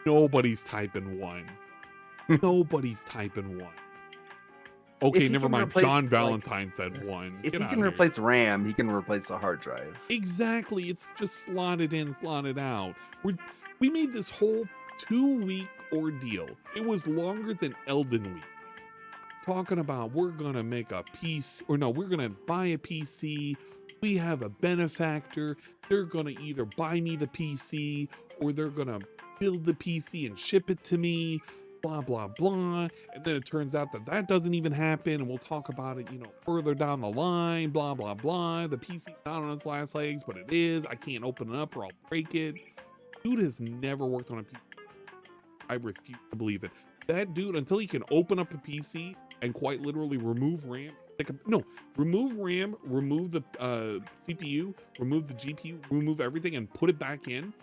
Nobody's typing one. Nobody's typing one. Okay, never mind. John Valentine said one. If he can replace RAM, he can replace the hard drive. Exactly. It's just slotted in, slotted out. We made this whole 2-week ordeal. It was longer than Elden Week. Talking about we're gonna make a PC, or no, we're gonna buy a PC. We have a benefactor. They're gonna either buy me the PC or they're gonna build the PC and ship it to me. Blah blah blah. And then it turns out that doesn't even happen, and we'll talk about it, you know, further down the line. Blah blah blah. The PC's not on its last legs, but it is. I can't open it up or I'll break it. Dude has never worked on a PC. I refuse to believe it. That dude, until he can open up a PC and quite literally remove RAM, remove RAM, remove the CPU, remove the GPU, remove everything, and put it back in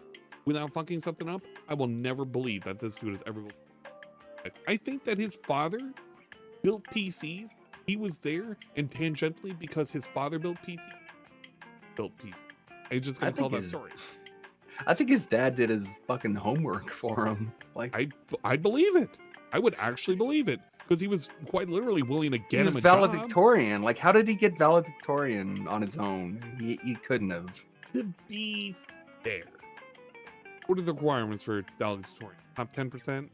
without fucking something up, I will never believe that this dude has ever. I think that his father built PCs. He was there, and tangentially, because his father built PCs. I'm just gonna tell that story. I think his dad did his fucking homework for him. Like, I believe it. I would actually believe it, because he was quite literally willing to get him a job. valedictorian. Like, how did he get valedictorian on his own? He couldn't have. To be fair, what are the requirements for valedictorian? Top 10%?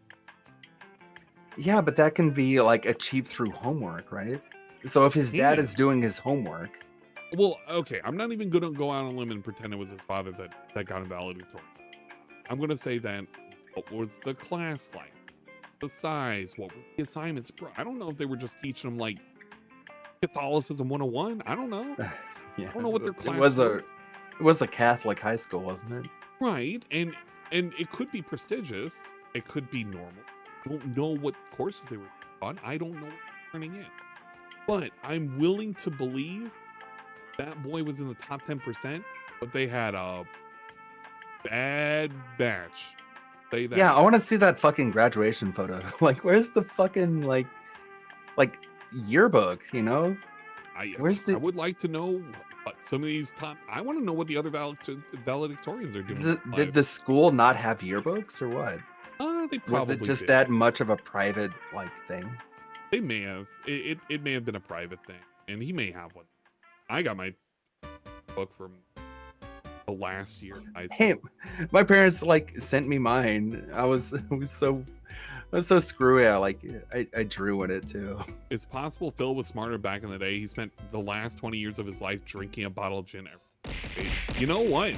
Yeah, but that can be like achieved through homework, right? So if his dad is doing his homework. Well, okay, I'm not even gonna go out on a limb and pretend it was his father that got him valedictorian. I'm gonna say that what was the class like? The size, what were the assignments? Bro, I don't know if they were just teaching him like Catholicism 101. I don't know. Yeah, I don't know what their class it was a Catholic high school, wasn't it? Right, and it could be prestigious. It could be normal. I don't know what courses they were on. I don't know what they're turning in. But I'm willing to believe that boy was in the top 10%, but they had a bad batch. Say that. Yeah, I want to see that fucking graduation photo. Like, where's the fucking like yearbook? You know, I would like to know what some of these top. I want to know what the other valedictorians are doing. Did the school not have yearbooks or what? They probably was it just did. that much of a private like thing? They may have. It may have been a private thing, and he may have one. I got my book from the last year. Hey, my parents like sent me mine. I was so screwy. I drew in it too. It's possible Phil was smarter back in the day. He spent the last 20 years of his life drinking a bottle of gin every day. You know what?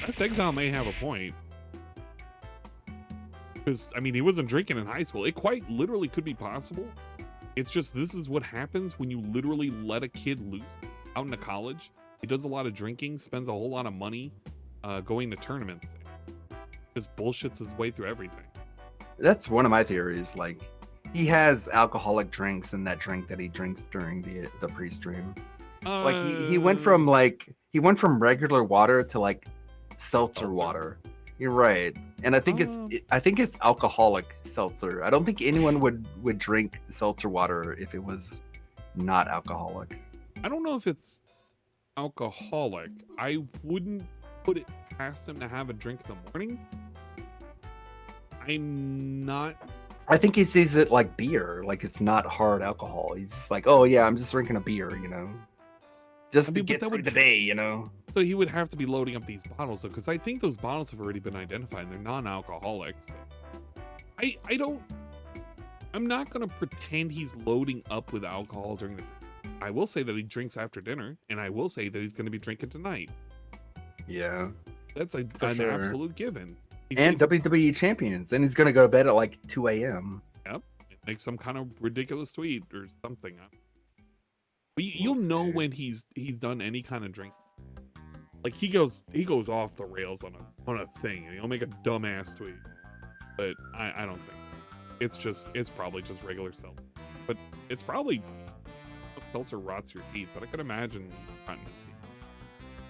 This exile may have a point. Because, I mean, he wasn't drinking in high school. It quite literally could be possible. It's just, this is what happens when you literally let a kid loose out into college. He does a lot of drinking, spends a whole lot of money going to tournaments. Just bullshits his way through everything. That's one of my theories. Like, He has alcoholic drinks in that drink that he drinks during the pre-stream. Like he went from regular water to like seltzer water. You're right, and I think it's alcoholic seltzer. I don't think anyone would drink seltzer water if it was not alcoholic. I don't know if it's alcoholic. I wouldn't put it past him to have a drink in the morning. I'm not. I think he sees it like beer, like it's not hard alcohol. He's just like, oh yeah, I'm just drinking a beer, you know, just to get through the day, you know. So he would have to be loading up these bottles, though, because I think those bottles have already been identified. They're non-alcoholic. So I'm not gonna pretend he's loading up with alcohol during the. I will say that he drinks after dinner, and I will say that he's gonna be drinking tonight. Yeah, that's an absolute given. And WWE champions, and he's gonna go to bed at like 2 a.m. Yep, make some kind of ridiculous tweet or something. You'll know when he's done any kind of drink. Like he goes off the rails on a thing, and he'll make a dumbass tweet. But I don't think it's probably just regular seltzer. But it's probably seltzer rots your teeth. But I could imagine rotting his teeth.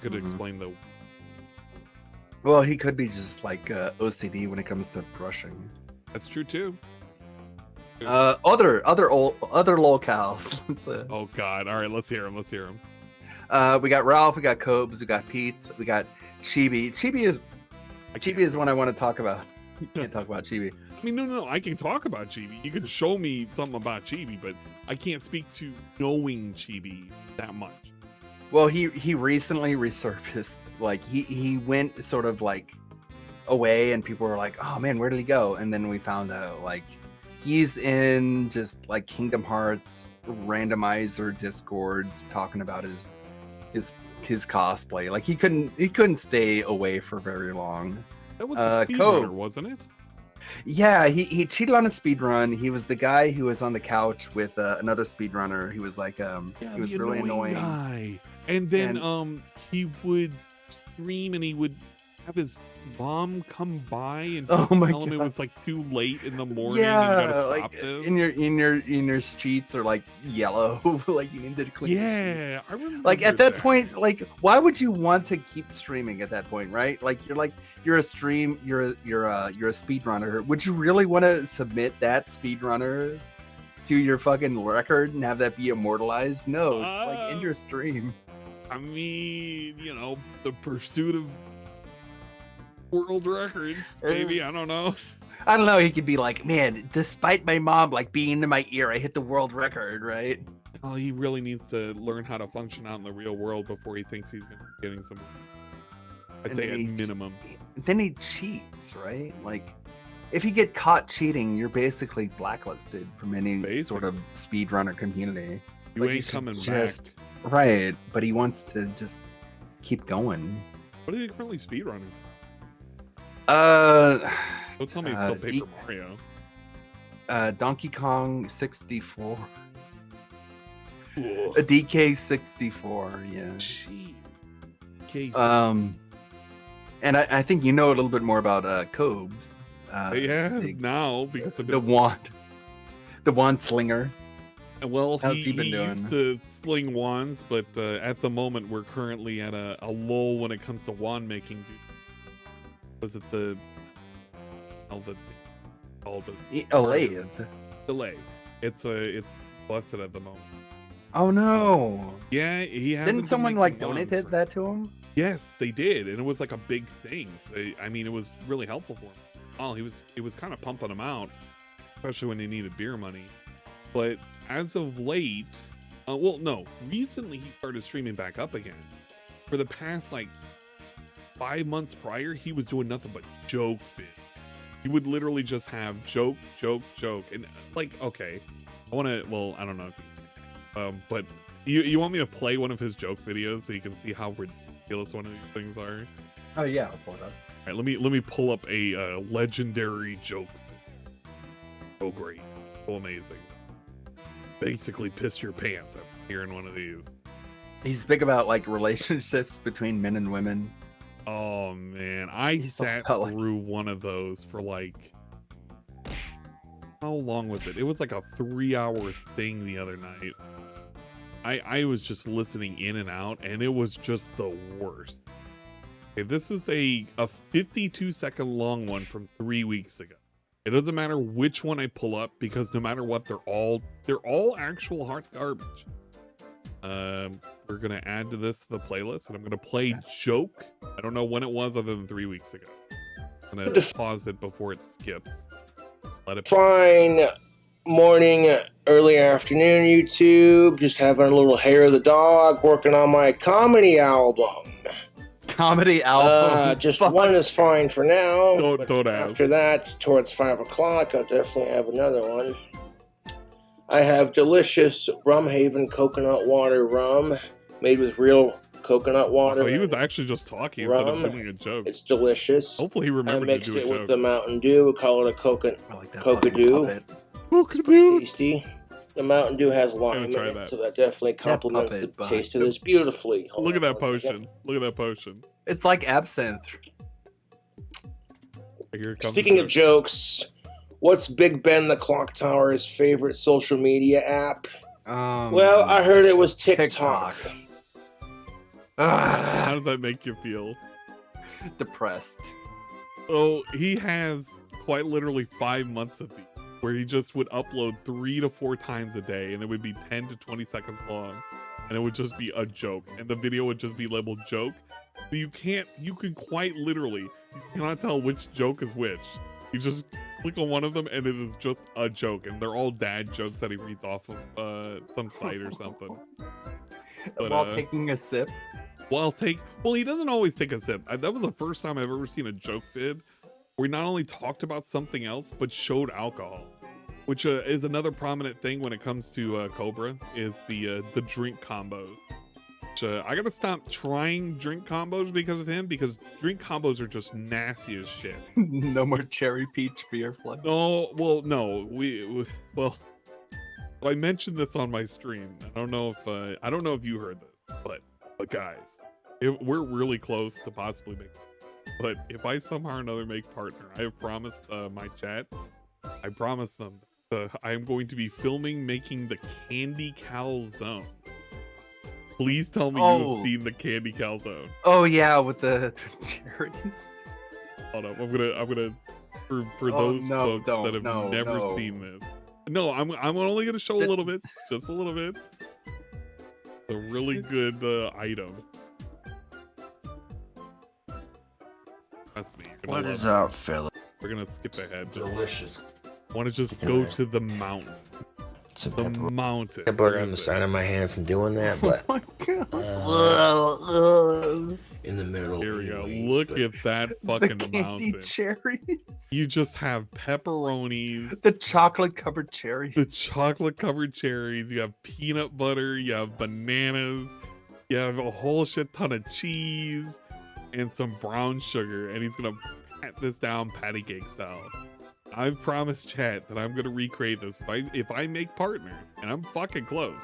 Could explain the. Well, he could be just like OCD when it comes to brushing. That's true too. Other locales. Oh God! All right, let's hear him. We got Ralph, we got Cobes, we got Pete's, we got Chibi. Chibi is one I want to talk about. You can't talk about Chibi. I mean, no, I can talk about Chibi. You can show me something about Chibi, but I can't speak to knowing Chibi that much. Well, he recently resurfaced. Like he went sort of like away, and people were like, "Oh man, where did he go?" And then we found out like he's in just like Kingdom Hearts randomizer discords talking about his cosplay. Like he couldn't stay away for very long. That was a speedrunner, wasn't it? Yeah, he cheated on a speedrun. He was the guy who was on the couch with another speedrunner. He was like he was really annoying guy. And then he would stream and he would have his mom come by and tell him it was like too late in the morning. Yeah, and you gotta stop like this. in your sheets are like yellow. Like you need to clean. Yeah, I remember. Like at that point, like why would you want to keep streaming at that point, right? Like you're a speedrunner. Would you really want to submit that speedrunner to your fucking record and have that be immortalized? No, it's like in your stream. I mean, you know, the pursuit of world records, maybe. I don't know. I don't know. He could be like, man, despite my mom like being in my ear, I hit the world record, right? Oh, he really needs to learn how to function out in the real world before he thinks he's gonna be getting some. I'd say at minimum. Then he cheats, right? Like, if you get caught cheating, you're basically blacklisted from any sort of speedrunner community. You ain't coming back. Right, but he wants to just keep going. What are you currently speedrunning? Don't tell me it's still Paper Mario. Donkey Kong 64. A DK 64, yeah. And I think you know a little bit more about Cobes. Now because of the wand slinger. Well, he used to sling wands, but at the moment we're currently at a lull when it comes to wand making. Was it the lathe? The lathe. It's busted at the moment. Oh no! Yeah, he has. Didn't someone like donate that to him? Yes, they did, and it was like a big thing. So I mean, it was really helpful for him. Oh, it was kind of pumping him out, especially when he needed beer money. But as of late, recently he started streaming back up again. For the past like 5 months prior, he was doing nothing but joke vid. He would literally just have joke, and like, okay, I don't know. But you want me to play one of his joke videos so you can see how ridiculous one of these things are? Oh yeah, I'll pull it up. All right, let me pull up a legendary joke. Oh great, so amazing. Basically piss your pants after hearing one of these. He's big about like relationships between men and women. Oh man, I sat through one of those for like long was it? It was like a 3-hour thing the other night. I was just listening in and out, and it was just the worst. Okay, this is a 52-second long one from 3 weeks ago. It doesn't matter which one I pull up, because no matter what, they're all actual hard garbage. We're gonna add to the playlist, and I'm gonna play Joke. I don't know when it was, other than 3 weeks ago. I'm gonna pause it before it skips. Let it. Fine morning, early afternoon, YouTube. Just having a little hair of the dog, working on my comedy album. Comedy album. Just one is fine for now. Don't after that, towards 5 o'clock, I'll definitely have another one. I have delicious Rumhaven coconut water rum made with real coconut water. Oh, he was actually just talking instead of doing a joke. It's delicious. Hopefully he remembered I mixed to do a it joke. with the Mountain Dew. Call it a Coca-Dew. Coca-Dew. Tasty. The Mountain Dew has lime in it, so that definitely complements the taste of this beautifully. Look at that potion. Look at that potion. It's like absinthe. Here it comes. Speaking of jokes, what's Big Ben the Clock Tower's favorite social media app? Well, I heard it was TikTok. How does that make you feel? Depressed. Oh, he has quite literally 5 months of these, where he just would upload 3 to 4 times a day, and it would be 10 to 20 seconds long, and it would just be a joke, and the video would just be labeled joke. So you can quite literally, you cannot tell which joke is which. You just click on one of them, and it is just a joke, and they're all dad jokes that he reads off of some site or something. But, while taking a sip. Well, he doesn't always take a sip. That was the first time I've ever seen a joke vid where he not only talked about something else, but showed alcohol, which is another prominent thing when it comes to Cobra, is the drink combos. Which, I gotta stop trying drink combos because of him, because drink combos are just nasty as shit. No more cherry peach beer flavors. No, well, no, well, I mentioned this on my stream. I don't know if you heard this, but guys, we're really close to possibly making. But if I somehow or another make partner, I have promised my chat, I promised them I am going to be filming making the candy calzone. Please tell me you've seen the candy calzone. Oh yeah, with the cherries. Hold up, I'm gonna for those folks that have never seen this. No, I'm only gonna show a little bit, just a little bit. A really good item. Trust me. What is up, fella? We're gonna skip ahead. Delicious. I want to just go to the mountain. The mountain. Butter on the side of my hand from doing that, but in the middle. Here we go. Look at that fucking the mountain. Cherries. You just have pepperonis. The chocolate covered cherries. The chocolate covered cherries. You have peanut butter. You have bananas. You have a whole shit ton of cheese and some brown sugar. And he's gonna pat this down patty cake style. I've promised chat that I'm gonna recreate this. If I make partner, and I'm fucking close,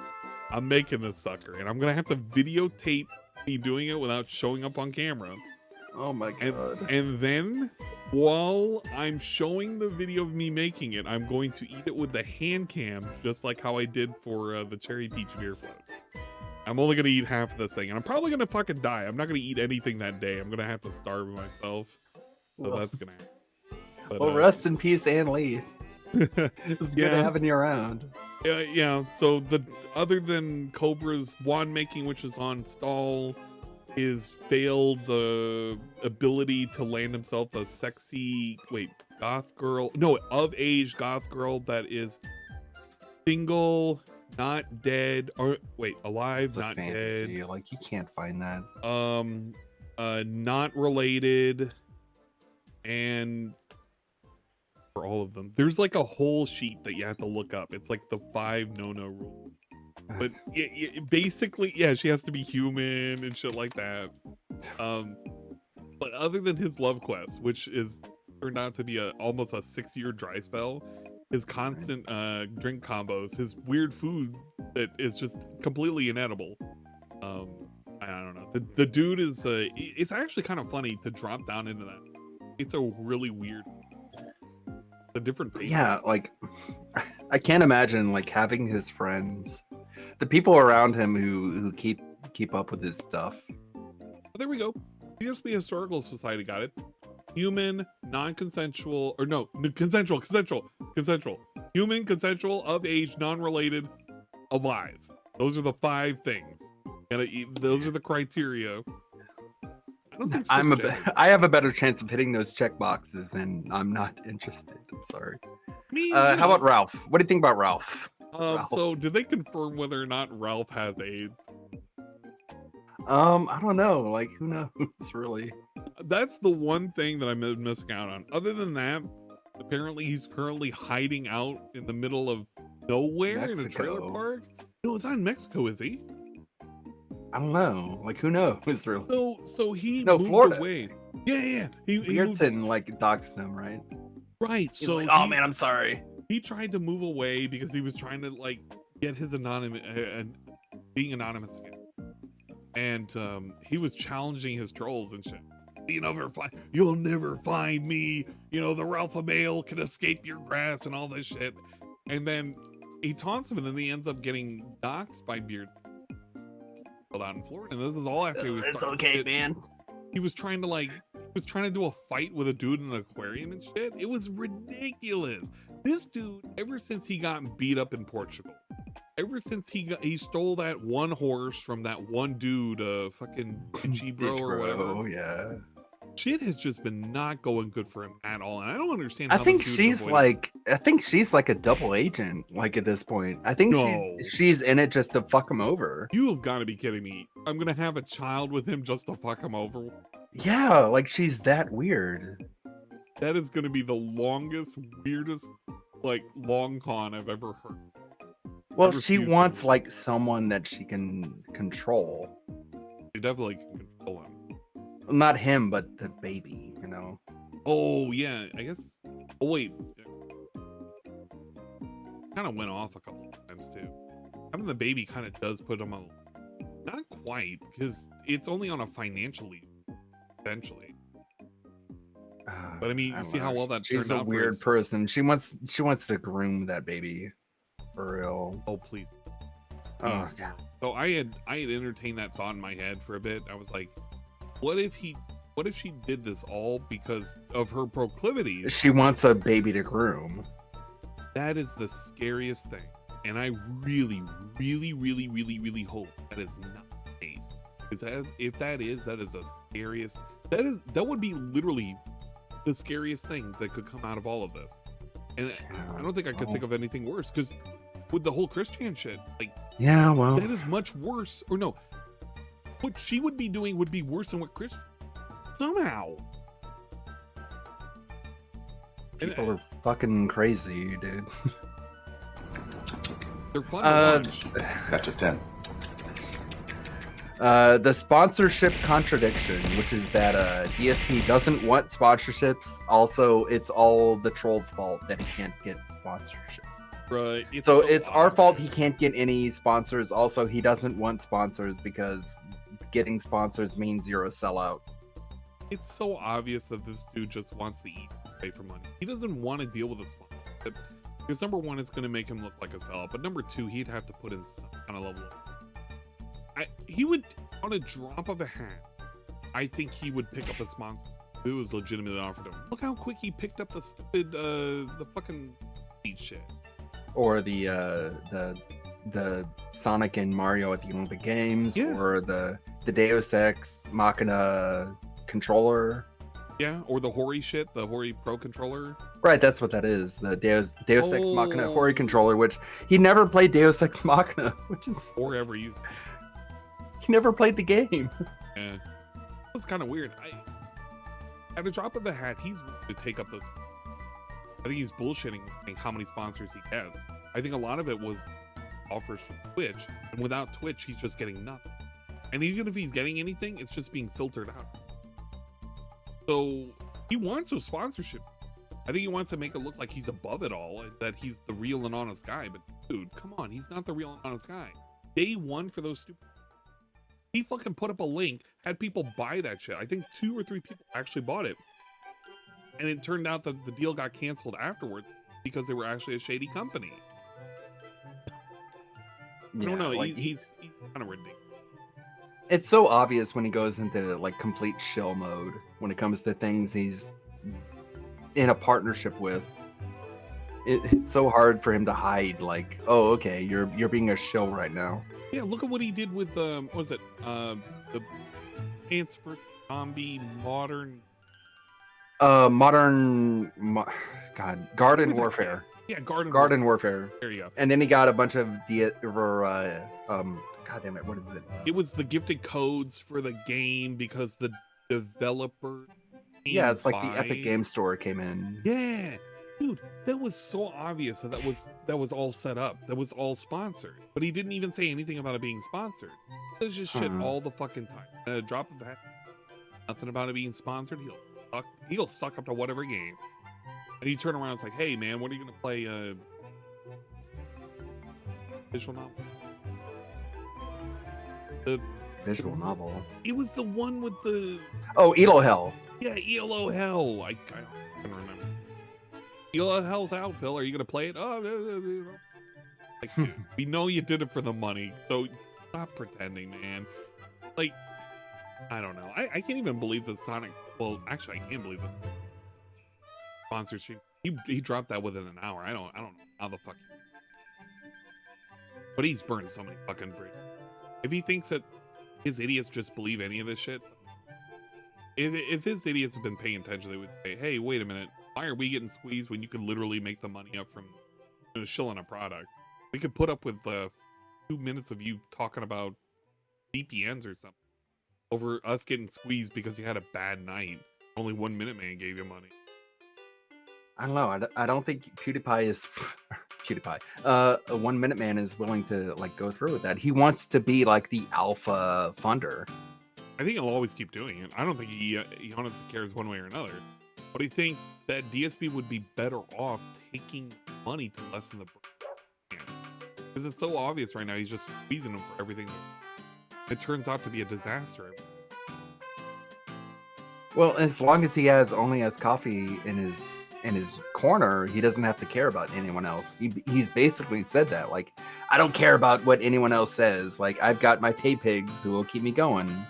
I'm making this sucker, and I'm gonna have to videotape me doing it without showing up on camera. Oh my god! And then while I'm showing the video of me making it, I'm going to eat it with the hand cam, just like how I did for the cherry peach beer float. I'm only gonna eat half of this thing, and I'm probably gonna fucking die. I'm not gonna eat anything that day. I'm gonna have to starve myself. So that's gonna happen. But, well, rest in peace, Ann Lee. It's good having you around. Yeah. So other than Cobra's wand making, which is on stall, his failed ability to land himself a sexy goth girl, of age goth girl that is single, not dead, or alive, it's not fantasy. dead. Like you can't find that. Not related, and for all of them, there's like a whole sheet that you have to look up. It's like the 5 no rules. But basically, she has to be human and shit like that. But other than his love quest, which is turned out to be almost a 6-year dry spell, his constant drink combos, his weird food that is just completely inedible. I don't know. The dude is it's actually kind of funny to drop down into that. It's a really weird. The different pacing. Yeah, like I can't imagine like having his friends, the people around him who keep up with his stuff. There we go. BSB Historical Society got it. Human, non-consensual, or no, consensual. Human, consensual, of age, non-related, alive. Those are the 5 things. And those are the criteria. I don't think I have a better chance of hitting those check boxes, and I'm not interested. I'm sorry. How about Ralph? What do you think about Ralph? So did they confirm whether or not Ralph has AIDS? I don't know. Like, who knows, really? That's the one thing that I'm missing out on. Other than that, apparently he's currently hiding out in the middle of nowhere in a trailer park. No, it's not in Mexico, is he? I don't know. Like, who knows, really? So he moved Florida. Away. Yeah. He moved and like doxed him, right? Right. He's so like, oh man, I'm sorry. He tried to move away because he was trying to like get his anonymous being anonymous again. And he was challenging his trolls and shit. You'll never find me. You know, the Ralpha male can escape your grasp and all this shit. And then he taunts him, and then he ends up getting doxxed by Beards out in Florida. And this is all after he was. It's okay, man. He was trying to do a fight with a dude in an aquarium and shit. It was ridiculous. This dude, ever since he got beat up in Portugal, ever since he stole that one horse from that one dude, fucking Itchy Bro or whatever. Oh yeah. Shit has just been not going good for him at all, and I don't understand. I think she's like a double agent. Like at this point, I think she's in it just to fuck him over. You have got to be kidding me! I'm gonna have a child with him just to fuck him over. Yeah, like she's that weird. That is gonna be the longest, weirdest, like long con I've ever heard. Well, she wants like someone that she can control. She definitely can control him. Not him, but the baby, you know. Oh yeah, I guess. Oh wait, kind of went off a couple of times too. Having the baby kind of does put him on. Not quite, because it's only on a financial leave, eventually. But I mean, you see how well that turned out. She's a weird person. She wants to groom that baby, for real. Oh please. Oh yeah. So I had entertained that thought in my head for a bit. I was like, what if she did this all because of her proclivities? She wants a baby to groom. That is the scariest thing. And I really, really, really, really, really hope that is not the case. Because if that is the scariest, that would be literally the scariest thing that could come out of all of this. And I don't think I could think of anything worse, because with the whole Christian shit, like, yeah, well, that is much worse. Or no, what she would be doing would be worse than what Chris somehow. People are fucking crazy, dude. They're fun to watch. That's a 10. The sponsorship contradiction, which is that ESP doesn't want sponsorships. Also, it's all the troll's fault that he can't get sponsorships. Right. So it's our fault he can't get any sponsors. Also, he doesn't want sponsors because getting sponsors means you're a sellout. It's so obvious that this dude just wants to eat and pay for money. He doesn't want to deal with a sponsorship. Because number one, it's going to make him look like a sellout. But number two, he'd have to put in some kind of level. He would, on a drop of a hat, I think he would pick up a sponsor who was legitimately offered him. Look how quick he picked up the stupid, the fucking shit. Or the Sonic and Mario at the Olympic Games, or the Deus Ex Machina controller. Yeah, or the Hori shit, the Hori Pro controller. Right, that's what that is. The Deus Ex Machina Hori controller, which he never played Deus Ex Machina, which is or ever used. He never played the game. Yeah, it's kind of weird. At a drop of a hat, he's willing to take up those. I think he's bullshitting how many sponsors he gets. I think a lot of it was offers from Twitch, and without Twitch, he's just getting nothing. And even if he's getting anything, it's just being filtered out. So he wants a sponsorship. I think he wants to make it look like he's above it all, and that he's the real and honest guy. But dude, come on, he's not the real and honest guy. Day one for those stupid. He fucking put up a link, had people buy that shit. I think 2 or 3 people actually bought it. And it turned out that the deal got canceled afterwards because they were actually a shady company. I don't know. Like, He's kind of ridiculous. It's so obvious when he goes into like complete shill mode when it comes to things he's in a partnership with. It's so hard for him to hide. Like, oh, okay, you're being a shill right now. Yeah, look at what he did with what was it the Ants vs Zombie Garden Warfare. Yeah, Garden Warfare. There you go. And then he got a bunch of God damn it, what is it? It was the gifted codes for the game because the developer. Yeah, it's like the Epic Game Store came in. Yeah, dude, that was so obvious that was all set up. That was all sponsored. But he didn't even say anything about it being sponsored. It was just shit all the fucking time. A drop of a hat. Nothing about it being sponsored. He'll suck up to whatever game. And he turn around and it's like, hey man, when are you gonna play visual novel? The visual novel. It was the one with the ELO Hell. Yeah, ELO Hell. I can remember. ELO Hell's out, Phil. Are you gonna play it? Oh, like, dude, we know you did it for the money, so stop pretending, man. Like, I don't know. I can't even believe the Sonic. Well, actually, I can't believe this sponsorship. He dropped that within an hour. I don't know how the fuck. But he's burned so many fucking bridges. If he thinks that his idiots just believe any of this shit, if his idiots have been paying attention, they would say, hey, wait a minute, why are we getting squeezed when you could literally make the money up from shilling a product? We could put up with 2 minutes of you talking about VPNs or something over us getting squeezed because you had a bad night. Only 1 Minute Man gave you money. I don't know. I don't think PewDiePie is a 1 Minute Man is willing to like go through with that. He wants to be like the alpha funder. I think he'll always keep doing it. I don't think he honestly cares one way or another. But I think that DSP would be better off taking money to lessen the brands. Because it's so obvious right now, he's just squeezing them for everything. It turns out to be a disaster. Well, as long as he only has coffee in his corner, he doesn't have to care about anyone else. He's basically said that, like, I don't care about what anyone else says. Like, I've got my pay pigs who will keep me going.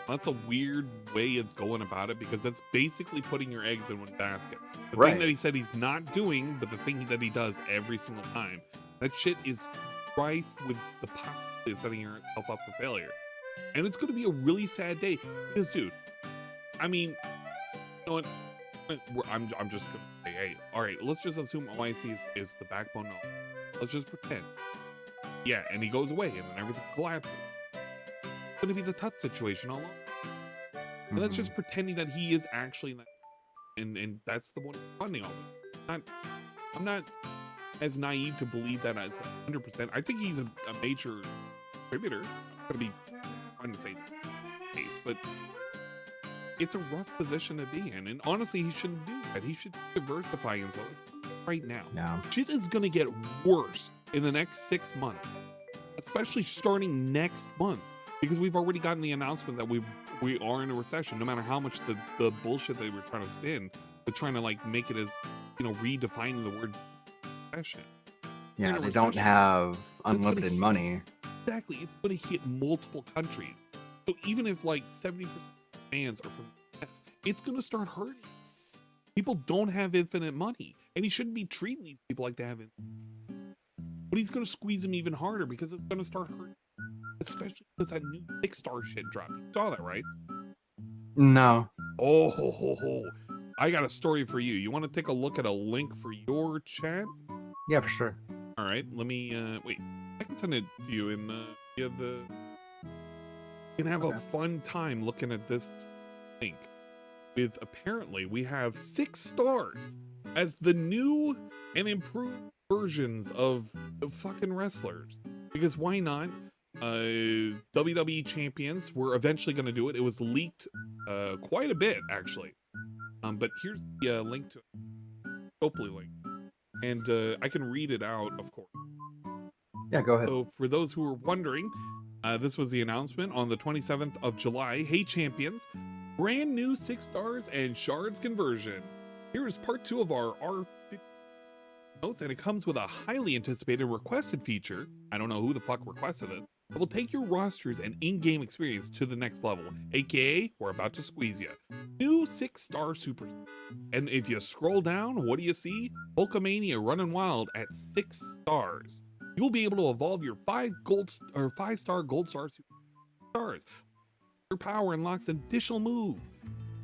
That's a weird way of going about it because that's basically putting your eggs in one basket. The Right. thing that he said he's not doing, but the thing that he does every single time, that shit is rife with the possibility of setting yourself up for failure. And it's going to be a really sad day because, dude, I mean, you know what? I'm just gonna say, hey, all right, let's just assume OIC is the backbone. No, let's just pretend. Yeah, and he goes away, and then everything collapses. It's gonna be the Tut situation all over. And that's just pretending that he is actually in that, and that's the one funding all of it. I'm not as naive to believe that as 100%. I think he's a major contributor. I'm gonna be trying to say the case, but it's a rough position to be in, and honestly, he shouldn't do that. He should diversify himself right now. Yeah. Shit is gonna get worse in the next 6 months, especially starting next month, because we've already gotten the announcement that we are in a recession. No matter how much the bullshit they were trying to spin, they're trying to like make it as, you know, redefining the word recession. Yeah, they don't have unlimited money. Exactly, it's gonna hit multiple countries. So even if like 70% fans are from the US, it's gonna start hurting. People don't have infinite money, and he shouldn't be treating these people like they have it. But he's gonna squeeze them even harder because it's gonna start hurting, especially because that new 6-star shit dropped. You saw that, right? No. Oh, ho, ho, ho. I got a story for you. You want to take a look at a link for your chat? Yeah, for sure. All right, let me wait. I can send it to you in via the. You can have a fun time looking at this link. With apparently we have 6 stars as the new and improved versions of the fucking wrestlers. Because why not? WWE champions were eventually going to do it. It was leaked quite a bit actually. But here's the link to hopefully link, and I can read it out, of course. Yeah, go ahead. So for those who were wondering, this was the announcement on the 27th of July. Hey champions, brand new 6 stars and shards conversion. Here is part 2 of our R50 notes, and it comes with a highly anticipated requested feature. I don't know who the fuck requested this. It will take your rosters and in-game experience to the next level, aka we're about to squeeze you. New 6-star super. And if you scroll down, what do you see? Hulkamania running wild at 6 stars. You'll be able to evolve your 5-star gold stars. Your power unlocks an additional move.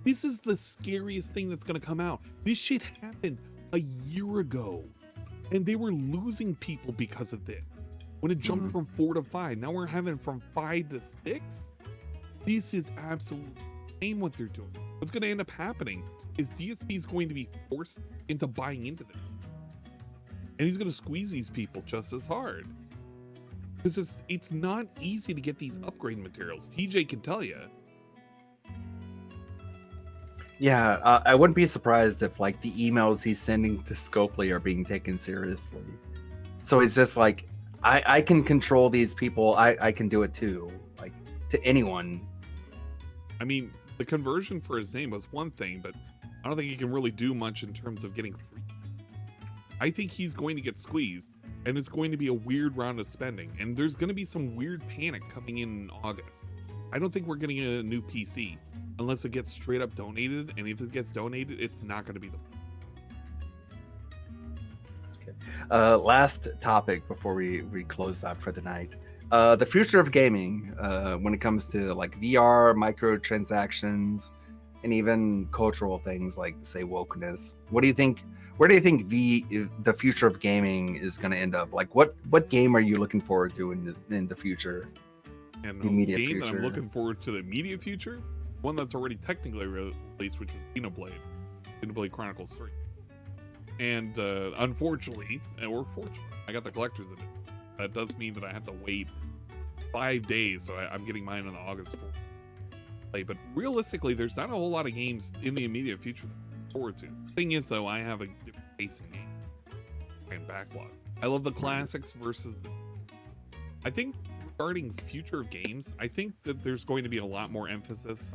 This is the scariest thing that's gonna come out. This shit happened a year ago, and they were losing people because of it. When it jumped from 4 to 5, now we're having from 5 to 6. This is absolutely insane what they're doing. What's going to end up happening is DSP is going to be forced into buying into this, and he's going to squeeze these people just as hard because it's not easy to get these upgrade materials. TJ can tell you. Yeah, I wouldn't be surprised if like the emails he's sending to Scopely are being taken seriously. So it's just like, I can control these people. I can do it too, like to anyone. I mean, the conversion for his name was one thing, but I don't think he can really do much in terms of getting free. I think he's going to get squeezed, and it's going to be a weird round of spending, and there's going to be some weird panic coming in August. I don't think we're getting a new PC unless it gets straight up donated, and if it gets donated, it's not going to be the last topic before we close that for the night. The future of gaming, when it comes to like VR, microtransactions, and even cultural things like say wokeness. What do you think? Where do you think the future of gaming is going to end up? Like, what game are you looking forward to in the future? And the immediate game future. that I'm looking forward to the immediate future, one that's already technically released, which is Xenoblade Chronicles 3. And unfortunately, or fortunately, I got the collector's edition. That does mean that I have to wait 5 days, so I'm getting mine on the August 4th. But realistically, there's not a whole lot of games in the immediate future that I'm looking forward to. The thing is, though, I have a different pacing game and backlog. I love the classics versus I think regarding future of games, I think that there's going to be a lot more emphasis,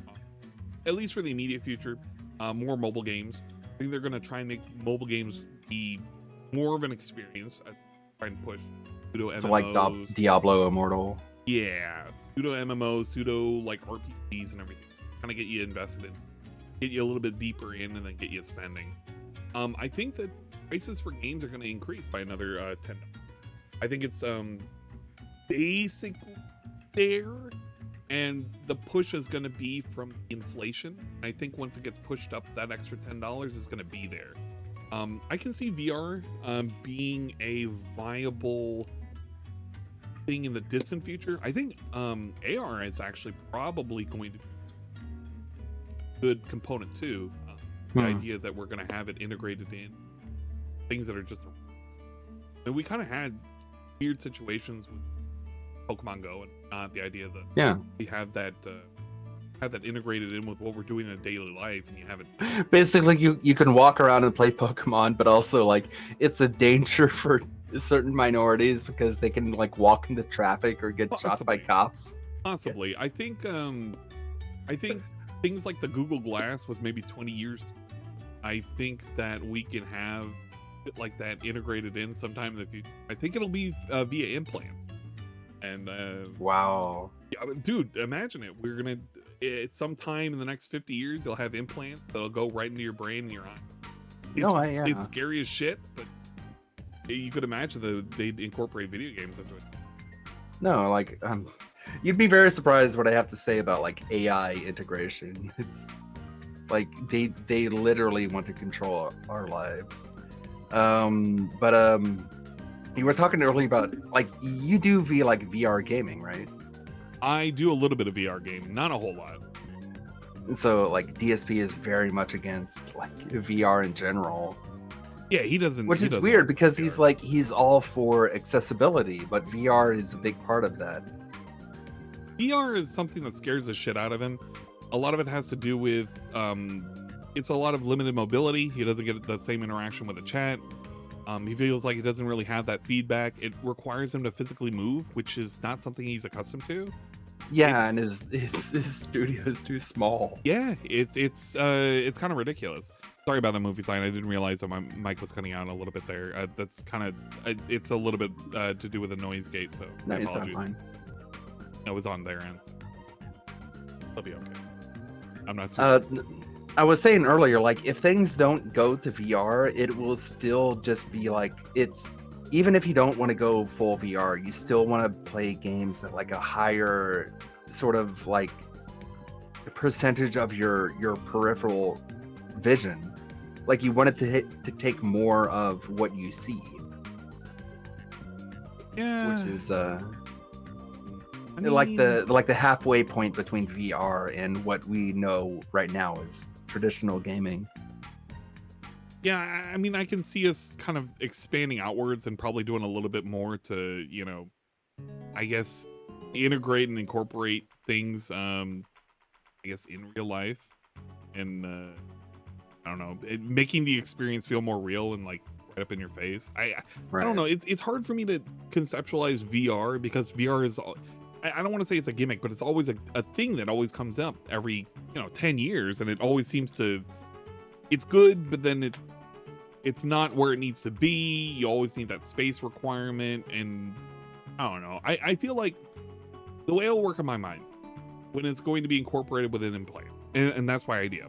at least for the immediate future, more mobile games. I think they're going to try and make mobile games be more of an experience. Try and push pseudo MMOs. So like Diablo Immortal. Yeah, pseudo MMOs, pseudo like RPGs and everything. Kind of get you invested in, get you a little bit deeper in, and then get you spending. I think that prices for games are going to increase by another $10. I think it's basically there, and the push is going to be from inflation. I think once it gets pushed up, that extra $10 is going to be there. I can see VR being a viable thing in the distant future. I think AR is actually probably going to be a good component too. The idea that we're going to have it integrated in things that are just, and we kind of had weird situations with Pokemon Go, and the idea that we have that integrated in with what we're doing in daily life, and you have it. Basically, you can walk around and play Pokemon, but also like it's a danger for certain minorities because they can like walk into traffic or get shot by cops. Possibly, I think things like the Google Glass was maybe 20 years. I think that we can have it like that integrated in sometime in the future. I think it'll be via implants. And wow, yeah, dude, imagine it. We're gonna sometime in the next 50 years, you'll have implants that'll go right into your brain and your eye. It's scary as shit, but you could imagine that they'd incorporate video games into it. No, like you'd be very surprised what I have to say about like AI integration. It's like they literally want to control our lives. You were talking earlier about like you do VR gaming, right? I do a little bit of VR gaming, not a whole lot. So like DSP is very much against like VR in general. Yeah, he doesn't. Which is weird because he's all for accessibility, but VR is a big part of that. VR is something that scares the shit out of him. A lot of it has to do with it's a lot of limited mobility. He doesn't get the same interaction with the chat. He feels like he doesn't really have that feedback. It requires him to physically move, which is not something he's accustomed to. Yeah, and his studio is too small. Yeah, it's kind of ridiculous. Sorry about the movie sign. I didn't realize that my mic was cutting out a little bit there. That's kind of, it's a little bit to do with the noise gate, so my apologies. Fine. It was on their end. It'll be okay. I'm not too I was saying earlier, like, if things don't go to VR, it will still just be like, it's, even if you don't want to go full VR, you still want to play games at like a higher sort of like percentage of your peripheral vision. Like, you want it to take more of what you see. Yeah. Which is like the halfway point between VR and what we know right now is traditional gaming. Yeah, I mean, I can see us kind of expanding outwards and probably doing a little bit more to, you know, I guess integrate and incorporate things, I guess, in real life, and I don't know, making the experience feel more real and like right up in your face. I don't know. It's hard for me to conceptualize VR because VR is, I don't want to say it's a gimmick, but it's always a thing that always comes up every, 10 years, and it always seems to, it's good, but then it's not where it needs to be. You always need that space requirement, and I don't know. I feel like the way it'll work in my mind when it's going to be incorporated with an implant, and that's my idea.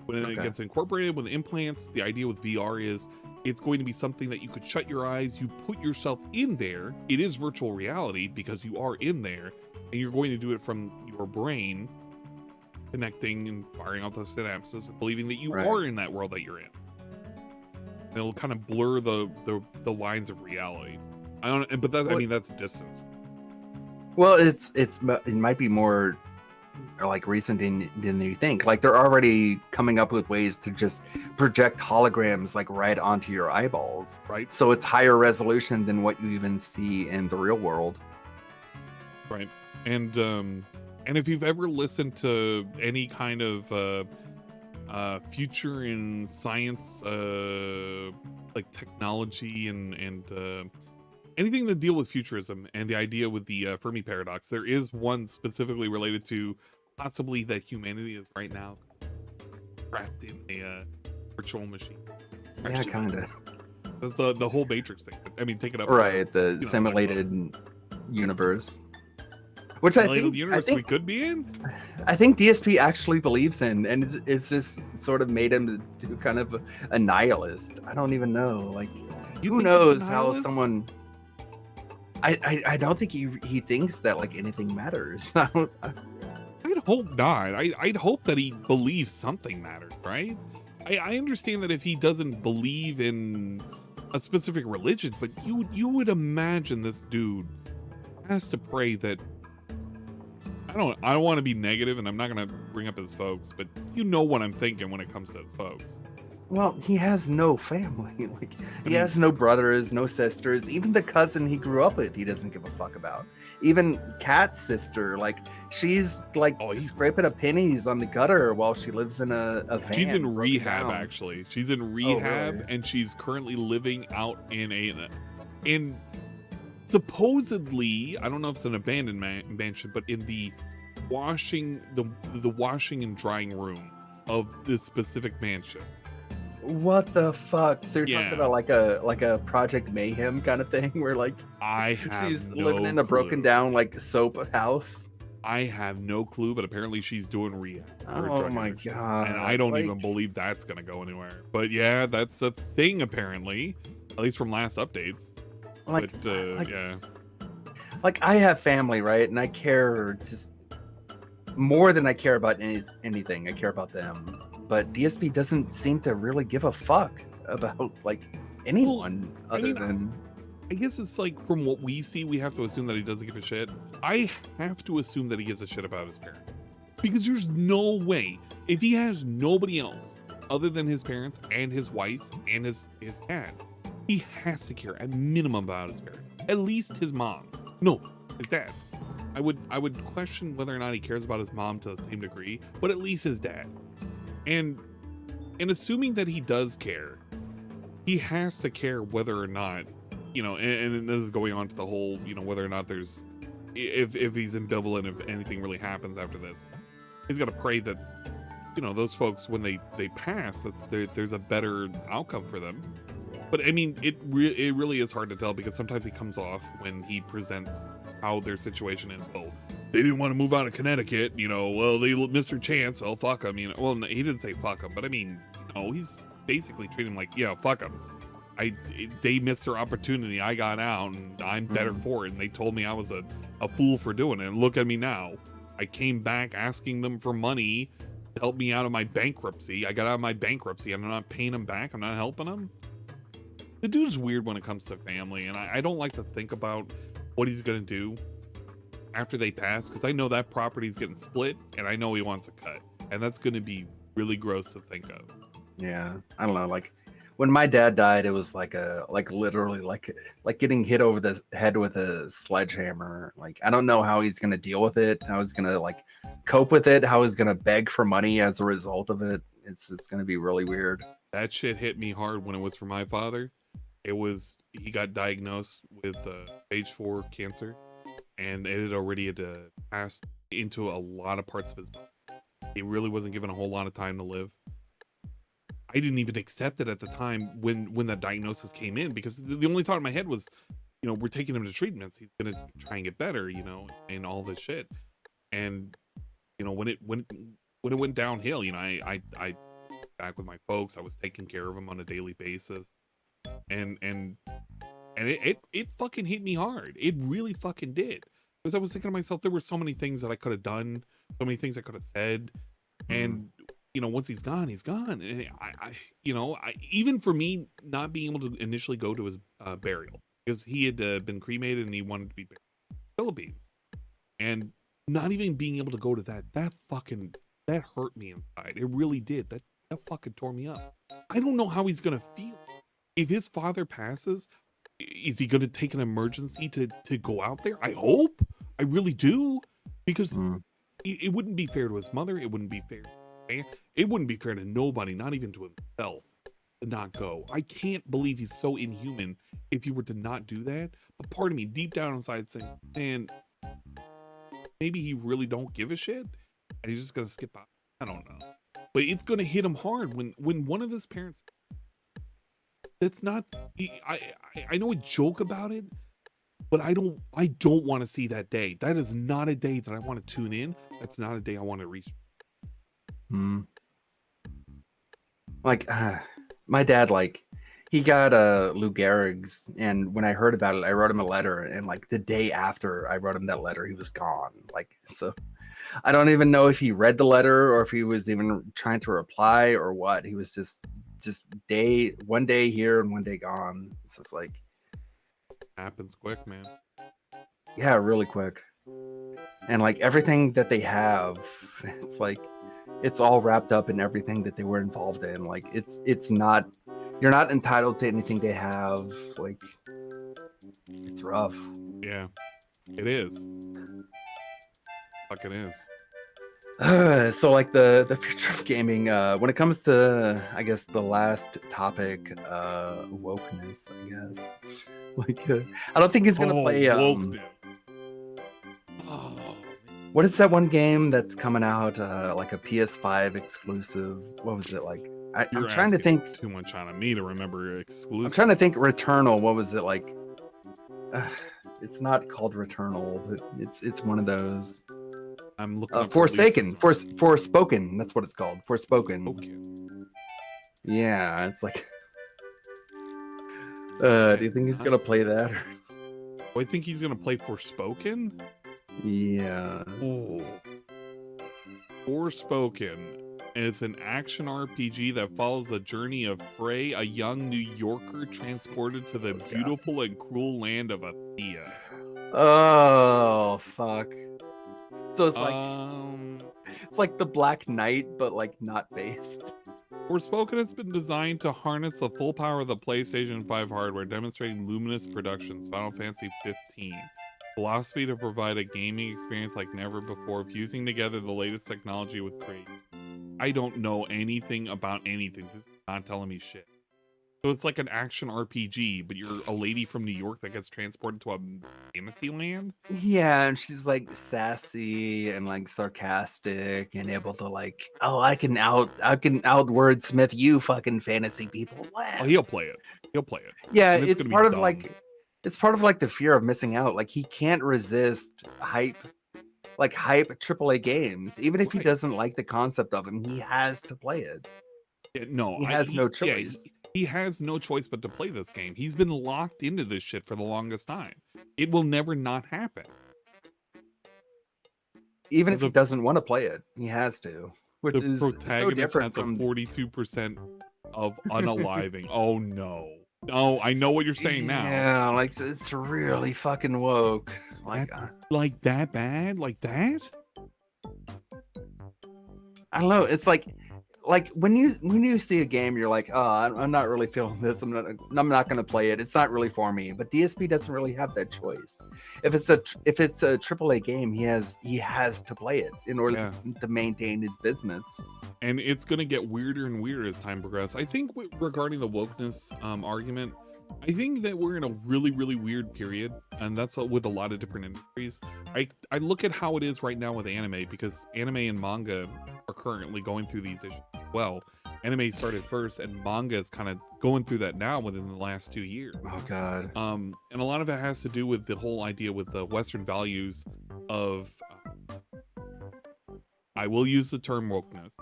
When it gets incorporated with implants, the idea with VR is it's going to be something that you could shut your eyes, you put yourself in there. It is virtual reality because you are in there, and you're going to do it from your brain, connecting and firing out those synapses, and believing that you are in that world that you're in. And it'll kind of blur the lines of reality. I don't, but that, I mean, that's distance. Well, it might be more like recent than you think. Like, they're already coming up with ways to just project holograms like right onto your eyeballs. Right. So it's higher resolution than what you even see in the real world. Right. And if you've ever listened to any kind of future in science, like technology and anything that deal with futurism and the idea with the Fermi paradox, there is one specifically related to possibly that humanity is right now trapped in a virtual machine. Yeah, kind of. That's the whole Matrix thing. I mean, take it up. Right, the simulated universe. Which I think we could be in. I think DSP actually believes in, and it's just sort of made him to kind of a nihilist. I don't even know. Like, who knows how someone. I don't think he thinks that like anything matters. I'd hope not. I'd hope that he believes something matters, right? I understand that if he doesn't believe in a specific religion, but you would imagine this dude has to pray that. I don't want to be negative, and I'm not going to bring up his folks, but you know what I'm thinking when it comes to his folks. Well, he has no family. Like, he has no brothers, no sisters. Even the cousin he grew up with, he doesn't give a fuck about. Even Kat's sister, like, she's like scraping up pennies on the gutter while she lives in a van. She's in rehab, actually. She's in rehab, really? And she's currently living out in supposedly, I don't know if it's an abandoned mansion, but in the washing and drying room of this specific mansion. What the fuck? So you're talking about like a Project Mayhem kind of thing, where like she's living in a broken down like soap house. I have no clue, but apparently she's doing rehab. Oh my god! And I don't even believe that's gonna go anywhere. But yeah, that's a thing apparently, at least from last updates. Like I have family, right? And I care just more than I care about anything. I care about them. But DSP doesn't seem to really give a fuck about like anyone than. I guess it's like from what we see, we have to assume that he doesn't give a shit. I have to assume that he gives a shit about his parents, because there's no way, if he has nobody else other than his parents and his wife and his dad, he has to care at minimum about his parents. At least his mom. No, his dad. I would question whether or not he cares about his mom to the same degree, but at least his dad. And assuming that he does care, he has to care whether or not, and this is going on to the whole, whether or not there's, if he's ambivalent, if anything really happens after this, he's got to pray that you know, those folks, when they pass, there's a better outcome for them. But I mean, it really is hard to tell, because sometimes he comes off when he presents how their situation is. Oh, they didn't want to move out of Connecticut, you know, well, they missed their chance, oh, fuck them, you know. Well, he didn't say fuck them, but I mean, no, he's basically treating him like, yeah, fuck them. They missed their opportunity, I got out, and I'm better for it, and they told me I was a fool for doing it, and look at me now. I came back asking them for money to help me out of my bankruptcy. I got out of my bankruptcy, and I'm not paying them back, I'm not helping them. The dude's weird when it comes to family, and I don't like to think about what he's gonna do after they pass, because I know that property's getting split, and I know he wants a cut, and that's gonna be really gross to think of. Yeah, I don't know. Like when my dad died, it was literally like getting hit over the head with a sledgehammer. Like I don't know how he's gonna deal with it, how he's gonna like cope with it, how he's gonna beg for money as a result of it. It's gonna be really weird. That shit hit me hard when it was for my father. He got diagnosed with stage 4 cancer, and it had already passed into a lot of parts of his body. He really wasn't given a whole lot of time to live. I didn't even accept it at the time when that diagnosis came in, because the only thought in my head was, you know, we're taking him to treatments. He's gonna try and get better, you know, and all this shit. And you know, when it went downhill, you know, I back with my folks. I was taking care of him on a daily basis. And it fucking hit me hard. It really fucking did. Because I was thinking to myself, there were so many things that I could have done, so many things I could have said. And you know, once he's gone, he's gone. And I even for me not being able to initially go to his burial, because he had been cremated and he wanted to be buried in the Philippines, and not even being able to go to that hurt me inside. It really did. That fucking tore me up. I don't know how he's gonna feel if his father passes. Is he gonna take an emergency to go out there? I hope. I really do, because it wouldn't be fair to his mother. It wouldn't be fair. It wouldn't be fair to nobody, not even to himself, to not go. I can't believe he's so inhuman if he were to not do that. But part of me, deep down inside, saying, man, maybe he really don't give a shit, and he's just gonna skip out. I don't know, but it's gonna hit him hard when one of his parents. That's not. I know a joke about it, but I don't want to see that day. That is not a day that I want to tune in. That's not a day I want to reach. Like my dad, like he got Lou Gehrig's, and when I heard about it, I wrote him a letter, and like the day after I wrote him that letter, he was gone. Like, so I don't even know if he read the letter or if he was even trying to reply or what. He was just one day here and one day gone. It's just like happens quick, man. Yeah, really quick. And like everything that they have, it's like it's all wrapped up in everything that they were involved in. Like it's not, you're not entitled to anything they have. Like it's rough. Yeah, it is. Fucking is. So like the future of gaming, when it comes to, I guess, the last topic, wokeness, I guess. Like I don't think he's gonna play what is that one game that's coming out, like a PS5 exclusive? What was it like? I'm trying to think. Too much on me to remember exclusive. I'm trying to think. Returnal. What was it like? It's not called Returnal, but it's one of those. I'm looking. Forsaken. Forspoken. That's what it's called. Forspoken. Okay. Yeah, it's like. Do you think he's gonna play that? I think he's gonna play Forspoken. Yeah. Ooh. Forspoken is an action RPG that follows the journey of Frey, a young New Yorker transported to the beautiful and cruel land of Athea. Oh fuck. So it's like the Black Knight, but like not based. Forspoken has been designed to harness the full power of the PlayStation 5 hardware, demonstrating Luminous Productions' Final Fantasy 15. Philosophy to provide a gaming experience like never before, fusing together the latest technology with creativity. I don't know anything about anything. This is not telling me shit. So it's like an action RPG, but you're a lady from New York that gets transported to a fantasy land. Yeah, and she's like sassy and like sarcastic and able to like, oh, I can out wordsmith you fucking fantasy people. What? Oh, he'll play it. He'll play it. Yeah, And it's part of dumb. like, it's part of like the fear of missing out. Like he can't resist hype AAA games. Even if he doesn't like the concept of them, he has to play it. Yeah, no, he has no choice. He has no choice but to play this game. He's been locked into this shit for the longest time. It will never not happen. Even if he doesn't want to play it, he has to. Which is so different from 42% of unaliving. Oh no. No, I know what you're saying now. Yeah, like it's really fucking woke. Like that bad? Like that? I don't know. It's like when you see a game, you're like, oh, I'm not really feeling this. I'm not going to play it. It's not really for me. But DSP doesn't really have that choice. If it's a AAA game, he has to play it in order to maintain his business. And it's going to get weirder and weirder as time progresses. I think regarding the wokeness argument, I think that we're in a really, really weird period, and that's with a lot of different industries. I look at how it is right now with anime, because anime and manga are currently going through these issues. Well, anime started first, and manga is kind of going through that now within the last 2 years. Oh God. And a lot of it has to do with the whole idea with the Western values of, I will use the term wokeness,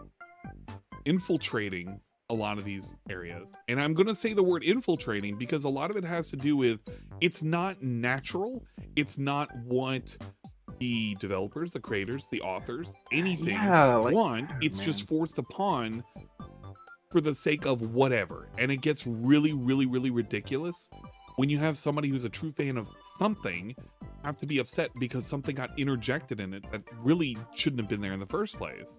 infiltrating a lot of these areas. And I'm going to say the word infiltrating because a lot of it has to do with, it's not natural. It's not what the developers, the creators, the authors, anything want. It's just forced upon for the sake of whatever. And it gets really, really, really ridiculous when you have somebody who's a true fan of something have to be upset because something got interjected in it that really shouldn't have been there in the first place.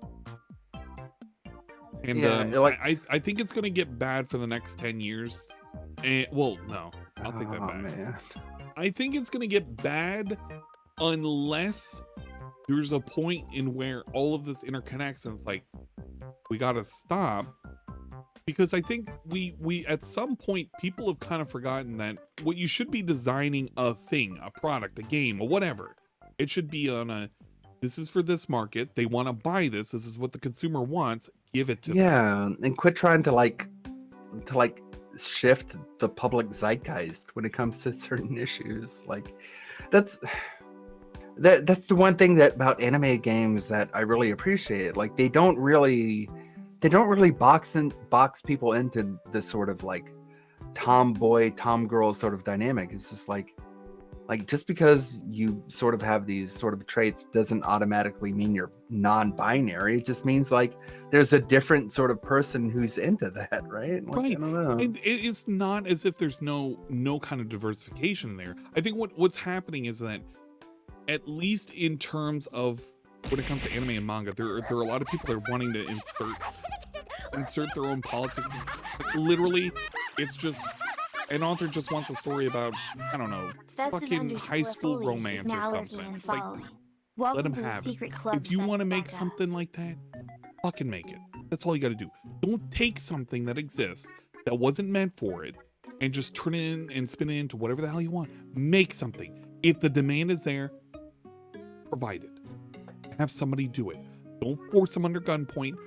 And I think it's going to get bad for the next 10 years. And, well, no, I'll take that back. Man. I think it's going to get bad unless there's a point in where all of this interconnects and it's like, we got to stop. Because I think we at some point, people have kind of forgotten that what you should be designing a thing, a product, a game, or whatever. It should be on a, this is for this market. They want to buy this. This is what the consumer wants. Give it to them. Yeah, and quit trying to like shift the public zeitgeist when it comes to certain issues. Like that's the one thing that about anime games that I really appreciate. Like they don't really box people into this sort of like tomboy, tomgirl sort of dynamic. It's just like just because you sort of have these sort of traits doesn't automatically mean you're non-binary. It just means like there's a different sort of person who's into that, right? Like, Right. I don't know. And it's not as if there's no kind of diversification there. I think what's happening is that, at least in terms of when it comes to anime and manga, there are a lot of people that are wanting to insert their own politics. Literally, it's just an author just wants a story about, I don't know, fucking high school romance or something. Like, let them have it. If you want to make something like that, fucking make it. That's all you got to do. Don't take something that exists that wasn't meant for it and just turn it in and spin it into whatever the hell you want. Make something. If the demand is there, provide it. Have somebody do it. Don't force them under gunpoint.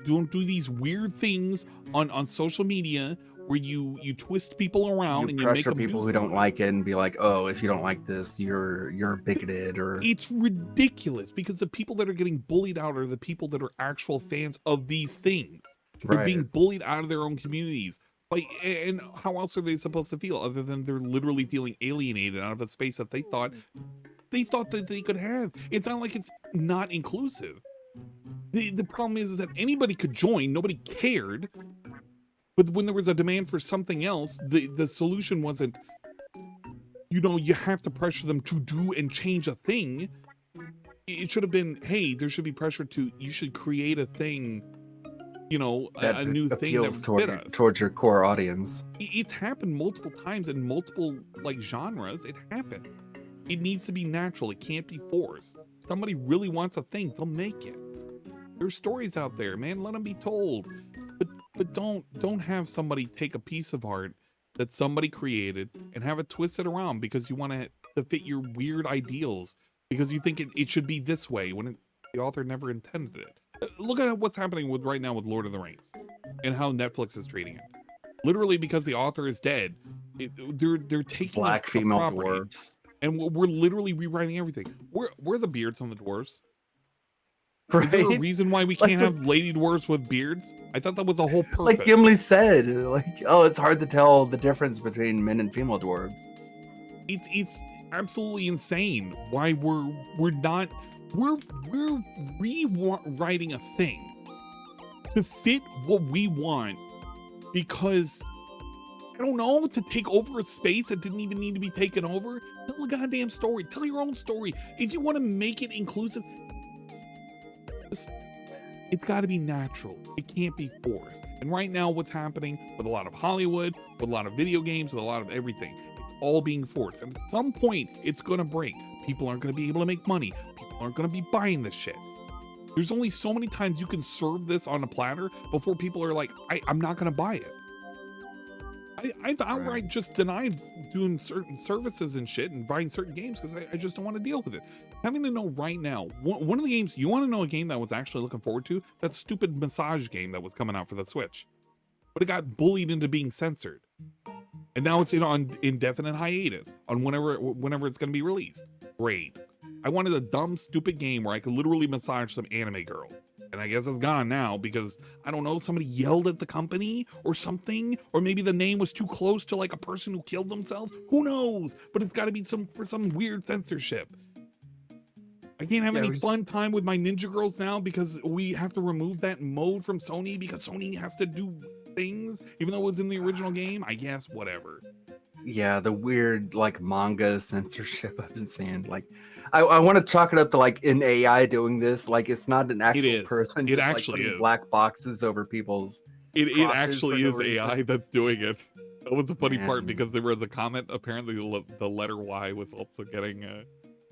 Don't do these weird things on social media where you twist people around and you make them people who don't like it and be like, oh, if you don't like this, you're bigoted. Or it's ridiculous because the people that are getting bullied out are the people that are actual fans of these things. They're being bullied out of their own communities. Like, and how else are they supposed to feel other than they're literally feeling alienated out of a space that they thought that they could have? It's not like it's not inclusive. The problem is that anybody could join, nobody cared. But when there was a demand for something else, the solution wasn't, you have to pressure them to do and change a thing. It should have been, hey, there should be pressure to, you should create a thing, that a new thing that fit us. Towards your core audience. It's happened multiple times in multiple genres. It happens. It needs to be natural. It can't be forced. If somebody really wants a thing, they'll make it. There's stories out there, man. Let them be told. But but don't have somebody take a piece of art that somebody created and have it twisted around because you want to fit your weird ideals, because you think it should be this way when the author never intended it. Look at what's happening with right now with Lord of the Rings and how Netflix is treating it. Literally, because the author is dead, they're taking black female dwarves, and we're literally rewriting everything. We're the beards on the dwarves. Right? Is there a reason why we can't have lady dwarves with beards? I thought that was a whole purpose. Like Gimli said, like, oh, it's hard to tell the difference between men and female dwarves. It's absolutely insane why we're rewriting a thing to fit what we want, because I don't know, to take over a space that didn't even need to be taken over. Tell a goddamn story. Tell your own story. If you want to make it inclusive, it's got to be natural. It can't be forced. And right now, what's happening with a lot of Hollywood, with a lot of video games, with a lot of everything, it's all being forced. And at some point, it's going to break. People aren't going to be able to make money. People aren't going to be buying this shit. There's only so many times you can serve this on a platter before people are like, I'm not going to buy it. I've outright just denied doing certain services and shit and buying certain games because I just don't want to deal with it. Having to know right now, one of the games, you want to know a game that I was actually looking forward to? That stupid massage game that was coming out for the Switch. But it got bullied into being censored. And now it's on indefinite hiatus on whenever it's going to be released. Great. I wanted a dumb, stupid game where I could literally massage some anime girls. And I guess it's gone now because, I don't know, somebody yelled at the company or something, or maybe the name was too close to like a person who killed themselves. Who knows? But it's got to be for some weird censorship. I can't have any fun time with my ninja girls now because we have to remove that mode from Sony because Sony has to do things, even though it was in the original game. I guess, whatever. Yeah, the weird like manga censorship I've been seeing. Like, I want to chalk it up to like an AI doing this. Like, it's not an actual person. It just, actually like, is black boxes over people's. It actually is AI that's doing it. That was the funny part because there was a comment. Apparently, the letter Y was also getting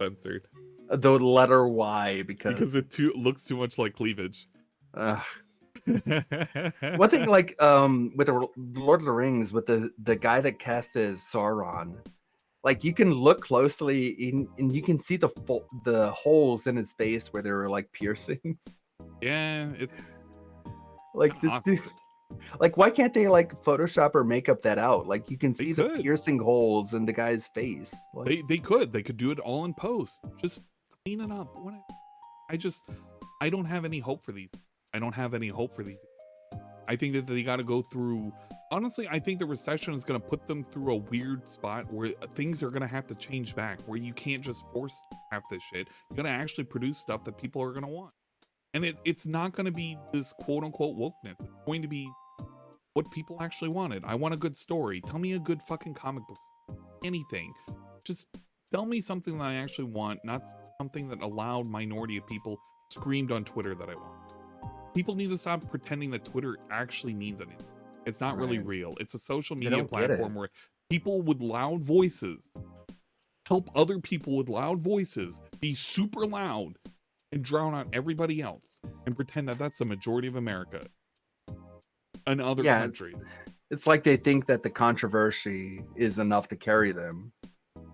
censored. The letter Y because it looks too much like cleavage. One thing, like with the Lord of the Rings, with the guy that cast as Sauron, like you can look closely and you can see the holes in his face where there were like piercings. Yeah, it's like this awkward. dude. Like, why can't they like Photoshop or makeup that out? Like, you can see the piercing holes in the guy's face. Like, they could do it all in post. Just clean it up. I don't have any hope for these. I think that they got to go through. Honestly, I think the recession is going to put them through a weird spot where things are going to have to change back, where you can't just force half this shit. You're going to actually produce stuff that people are going to want. And it's not going to be this quote unquote wokeness. It's going to be what people actually wanted. I want a good story. Tell me a good fucking comic book story. Anything. Just tell me something that I actually want, not something that a loud minority of people screamed on Twitter that I want. People need to stop pretending that Twitter actually means anything. It's not really real. It's a social media platform where people with loud voices help other people with loud voices be super loud and drown out everybody else and pretend that that's the majority of America and other countries. It's like they think that the controversy is enough to carry them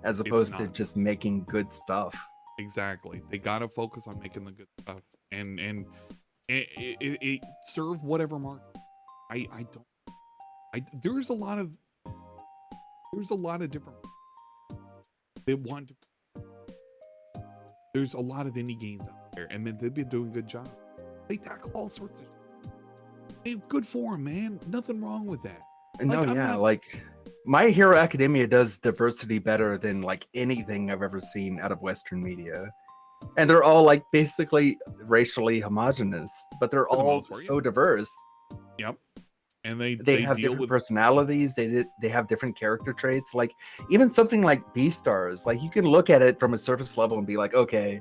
as opposed to just making good stuff. Exactly. They got to focus on making the good stuff and it serve whatever market. There's a lot of different they want. There's a lot of indie games out there, and they've been doing a good job. They tackle all sorts of shit. Hey, good for them, man. Nothing wrong with that. Like My Hero Academia does diversity better than like anything I've ever seen out of Western media. And they're all like basically racially homogenous, but they're all so diverse. Yep. And they have deal different with personalities. They have different character traits. Like even something like Beastars, like you can look at it from a surface level and be like, okay,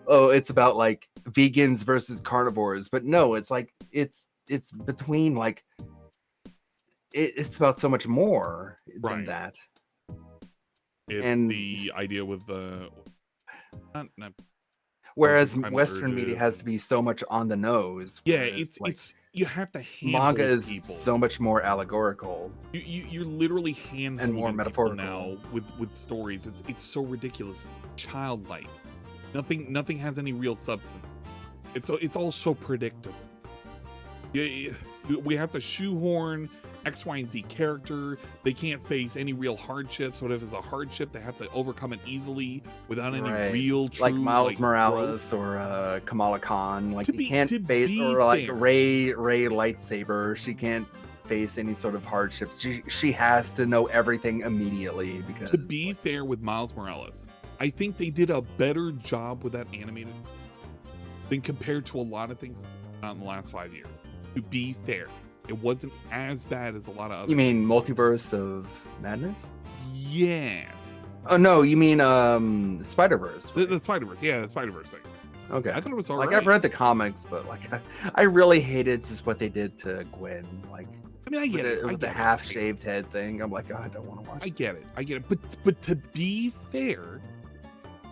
oh, it's about like vegans versus carnivores. But no, it's like it's between like it's about so much more than that. It's the idea with the Whereas primal Western media urges. has to be so much on the nose. Yeah, whereas, it's you have to handle manga is people. so much more allegorical. You're literally hand and more metaphorical now with stories. It's so ridiculous, it's childlike. Nothing has any real substance. It's all so predictable. Yeah, we have to shoehorn X, Y, and Z character. They can't face any real hardships. What if it's a hardship? They have to overcome it easily without any real true, like Miles growth. Morales or Kamala Khan. Like To you can't be face or like fair. Ray lightsaber. She can't face any sort of hardships. She has to know everything immediately because To be fair with Miles Morales, I think they did a better job with that animated than compared to a lot of things out in the last 5 years. To be fair, it wasn't as bad as a lot of other. You mean Multiverse of Madness? Yes. Oh no, you mean Spider-Verse. The Spider-Verse, yeah, the Spider-Verse thing. Okay. I thought it was all like right. I've read the comics, but like I really hated just what they did to Gwen. Like I mean, I get it. with the half-shaved head thing. I'm like, oh, I don't want to watch. I get it. But to be fair,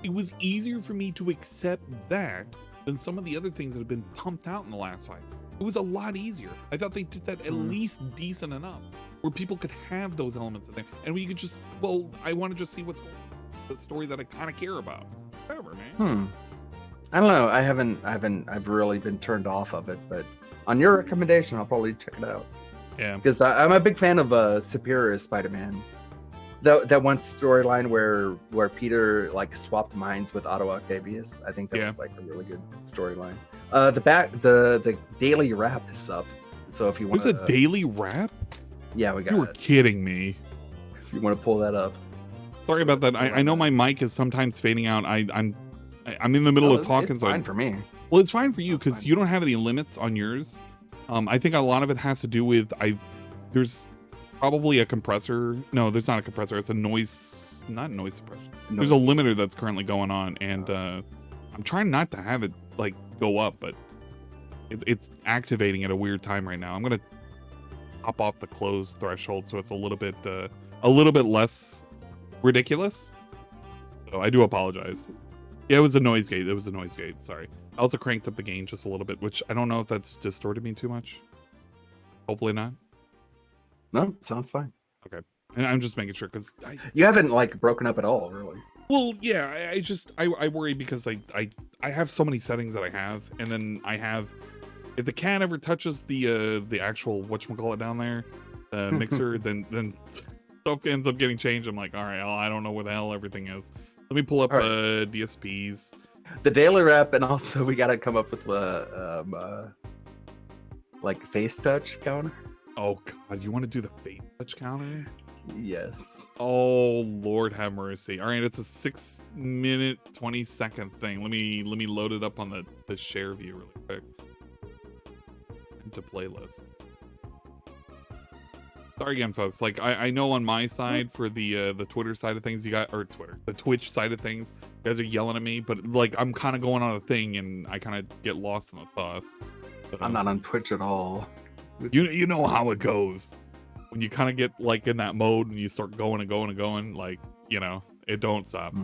it was easier for me to accept that than some of the other things that have been pumped out in the last 5 years. It was a lot easier. I thought they did that at least decent enough, where people could have those elements in there, and we could just, well, I want to just see what's going on, the story that I kind of care about. Whatever, man. I don't know. I've really been turned off of it, but on your recommendation, I'll probably check it out. Yeah. Because I'm a big fan of Superior Spider-Man. That one storyline where Peter like swapped minds with Otto Octavius. I think that was like a really good storyline. The daily wrap is up. So if you want There's a daily wrap? Yeah, we got You were kidding me. If you want to pull that up. Sorry about that. I know my mic is sometimes fading out. I'm in the middle of talking. It's fine for me. Well, it's fine for you because you don't have any limits on yours. I think a lot of it has to do with there's probably a compressor. No, there's not a compressor. It's a not noise suppression. There's a limiter that's currently going on, and I'm trying not to have it like go up, but it's activating at a weird time right now. I'm gonna hop off the close threshold so it's a little bit less ridiculous. So I do apologize. Yeah, it was a noise gate. It was a noise gate. Sorry. I also cranked up the gain just a little bit, which I don't know if that's distorted me too much. Hopefully not. No, sounds fine. Okay. And I'm just making sure because you haven't like broken up at all, really. Well, yeah, I worry because I have so many settings that I have, and then I have, if the cat ever touches the actual whatchamacallit down there, mixer, then stuff ends up getting changed. I'm like, all right, I don't know where the hell everything is. Let me pull up DSPs. The daily wrap, and also we gotta come up with like face touch counter. Oh God, you want to do the face touch counter? Yes. Oh Lord have mercy. All right, it's a 6 minute 20-second thing. Let me load it up on the share view really quick. Into playlist. Sorry again, folks. Like I know on my side for the Twitter side of things, the Twitch side of things, you guys are yelling at me, but like I'm kind of going on a thing and I kind of get lost in the sauce. But, I'm not on Twitch at all. You know how it goes when you kind of get like in that mode and you start going and going and going, like, you know, it don't stop.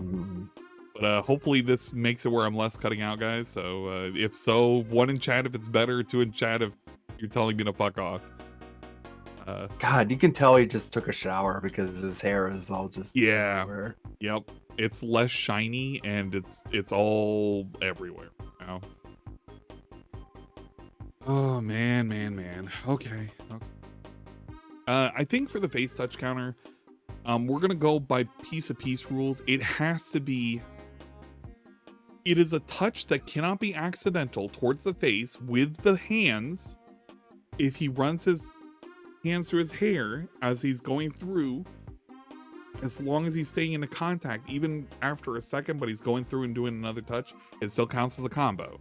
But hopefully this makes it where I'm less cutting out, guys. So if so, 1 in chat if it's better, 2 in chat if you're telling me to fuck off. God, you can tell he just took a shower because his hair is all just everywhere. Yep, it's less shiny and it's all everywhere now. Oh man. Okay. I think for the face touch counter, we're gonna go by piece rules. It has to be. It is a touch that cannot be accidental towards the face with the hands. If he runs his hands through his hair as he's going through, as long as he's staying into contact, even after a second, but he's going through and doing another touch, it still counts as a combo.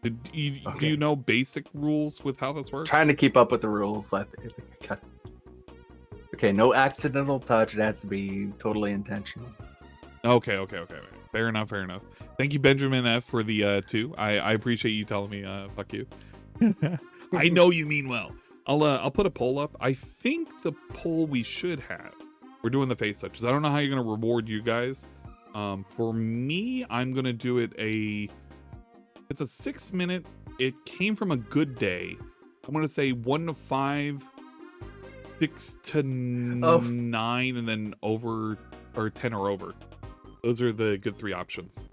Do you know basic rules with how this works? Trying to keep up with the rules. I think I got it. Okay, no accidental touch. It has to be totally intentional. Okay. Fair enough. Thank you, Benjamin F, for the 2. I appreciate you telling me fuck you. I know you mean well. I'll put a poll up. I think the poll we should have, we're doing the face touches. I don't know how you're gonna reward you guys. For me, I'm gonna do it it's a 6-minute. It came from a good day. I'm gonna say 1 to 5, 6 to 9, and then over, or 10 or over. Those are the good 3 options.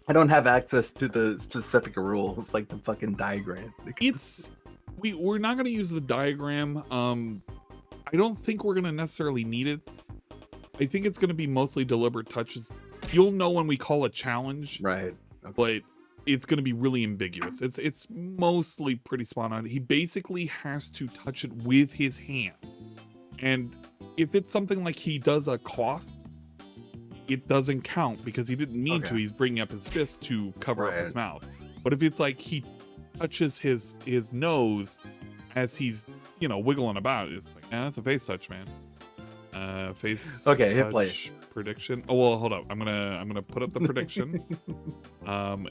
I don't have access to the specific rules, like the fucking diagram. We're not gonna use the diagram. I don't think we're gonna necessarily need it. I think it's gonna be mostly deliberate touches. You'll know when we call a challenge, right? Okay. But it's gonna be really ambiguous. It's mostly pretty spot on. He basically has to touch it with his hands, and if it's something like he does a cough, it doesn't count because he didn't mean to. He's bringing up his fist to cover up his mouth. But if it's like he touches his nose as he's, you know, wiggling about, it's like, yeah, that's a face touch, man. Face hit play. Prediction. Oh well, hold up. I'm gonna put up the prediction.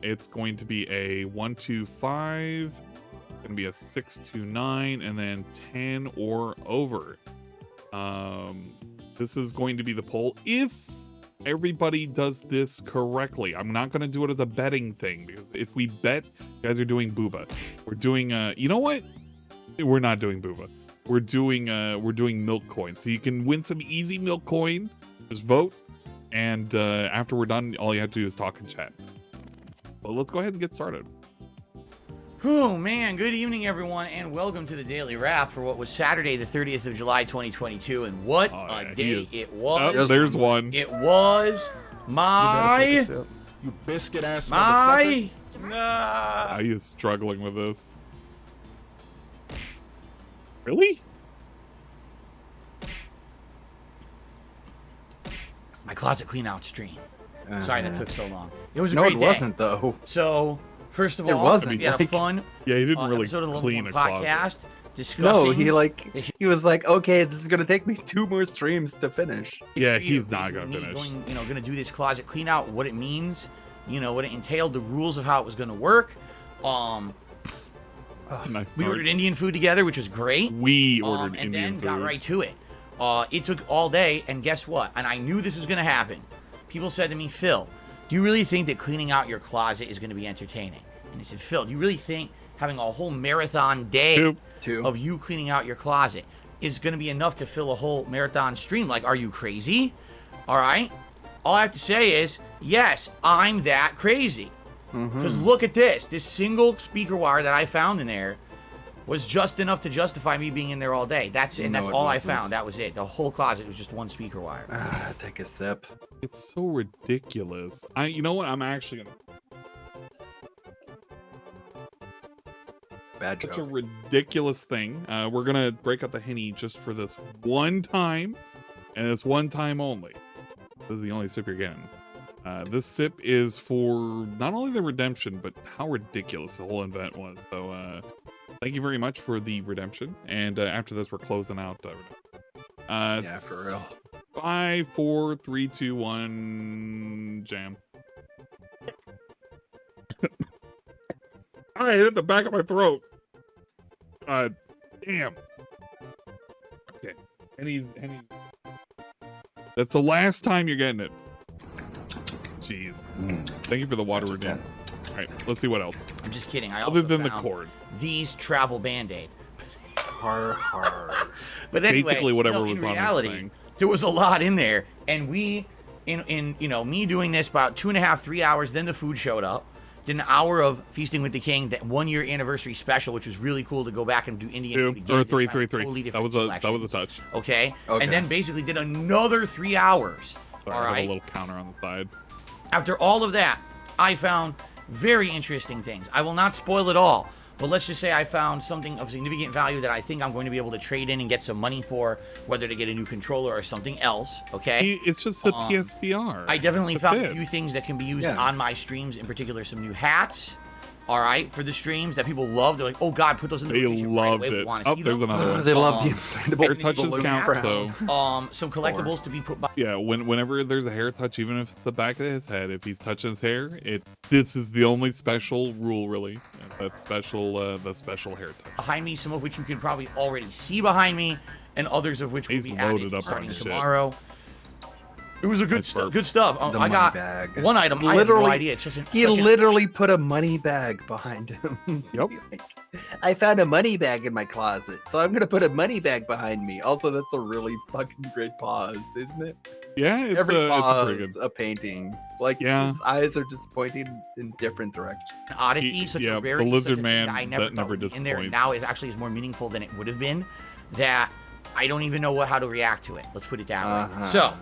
It's going to be a 1 to 5, gonna be a 6 to 9, and then 10 or over. This is going to be the poll. If everybody does this correctly, I'm not going to do it as a betting thing, because if we bet, you guys are doing booba. We're doing you know what, we're not doing booba. We're doing milk coin, so you can win some easy milk coin. Just vote, and after we're done, all you have to do is talk and chat. Well, let's go ahead and get started. Oh man, good evening everyone, and welcome to the Daily Wrap for what was Saturday the 30th of July 2022, and what a day it was. Oh, there's one. It was my... You biscuit ass my... Nah. He is struggling with this. Really? My closet clean out stream. Sorry that took so long. It was a great day. No, it wasn't though. So, first of all, it wasn't. We had a fun yeah, he didn't really episode of the clean a podcast closet. Discussing. No, he was like, okay, this is gonna take me 2 more streams to finish. Yeah, he's not gonna finish. Gonna do this closet clean out, what it means, what it entailed, the rules of how it was gonna work. Nice. We ordered Indian food together, which was great. We ordered and Indian then food. got right to it. It took all day, and guess what? And I knew this was gonna happen. People said to me, Phil, do you really think that cleaning out your closet is gonna be entertaining? And I said, Phil, do you really think having a whole marathon day of you cleaning out your closet is going to be enough to fill a whole marathon stream? Like, are you crazy? All right. All I have to say is, yes, I'm that crazy. Because look at this. This single speaker wire that I found in there was just enough to justify me being in there all day. That's it. And that's all I found. That was it. The whole closet was just one speaker wire. Take a sip. It's so ridiculous. You know what? I'm actually going to... Bad joke. Such a ridiculous thing. We're gonna break up the henny just for this one time, and this one time only. This is the only sip you're getting. This sip is for not only the redemption, but how ridiculous the whole event was. So thank you very much for the redemption. And after this, we're closing out. Yeah, for real. 5, 4, 3, 2, 1, jam. I hit the back of my throat. Damn. Okay. Henny's. That's the last time you're getting it. Jeez. Thank you for the water again. All right, let's see what else. I'm just kidding. I Other also than the found cord. These travel band-aids. Hard. But anyway, basically whatever was in on reality, this thing. there was a lot in there, and we, in me doing this about 2.5, 3 hours, then the food showed up. Did an hour of Feasting with the King, that 1-year anniversary special, which was really cool to go back and do Indian food again. 3. Totally That was a touch. Okay, and then basically did another 3 hours. Sorry, all I have right, a little counter on the side. After all of that, I found very interesting things. I will not spoil it all, but let's just say I found something of significant value that I think I'm going to be able to trade in and get some money for, whether to get a new controller or something else, okay? It's just the PSVR. I definitely found a few things that can be used on my streams, in particular some new hats, all right, for the streams that people love. They're like, oh God, put those in the They loved it. Oh, there's another one. They love the inflatable. Hair touches count, so... some collectibles to be put by... Yeah, whenever there's a hair touch, even if it's the back of his head, if he's touching his hair, this is the only special rule, really. That special, the special hair touch. Behind me, some of which you can probably already see behind me, and others of which will be added starting tomorrow. It was a good stuff. The I got bag. one item. I had no idea. It's just he literally put a money bag behind him. Yep. I found a money bag in my closet, so I'm gonna put a money bag behind me. Also, that's a really fucking great pause, isn't it? Yeah, every pause it's a painting. Like his eyes are just pointing in different directions. Oddity, such a rarity. The lizard such a man thing that I never that never thought in there disappoints. now is actually more meaningful than it would have been. That I don't even know how to react to it. Let's put it that way. So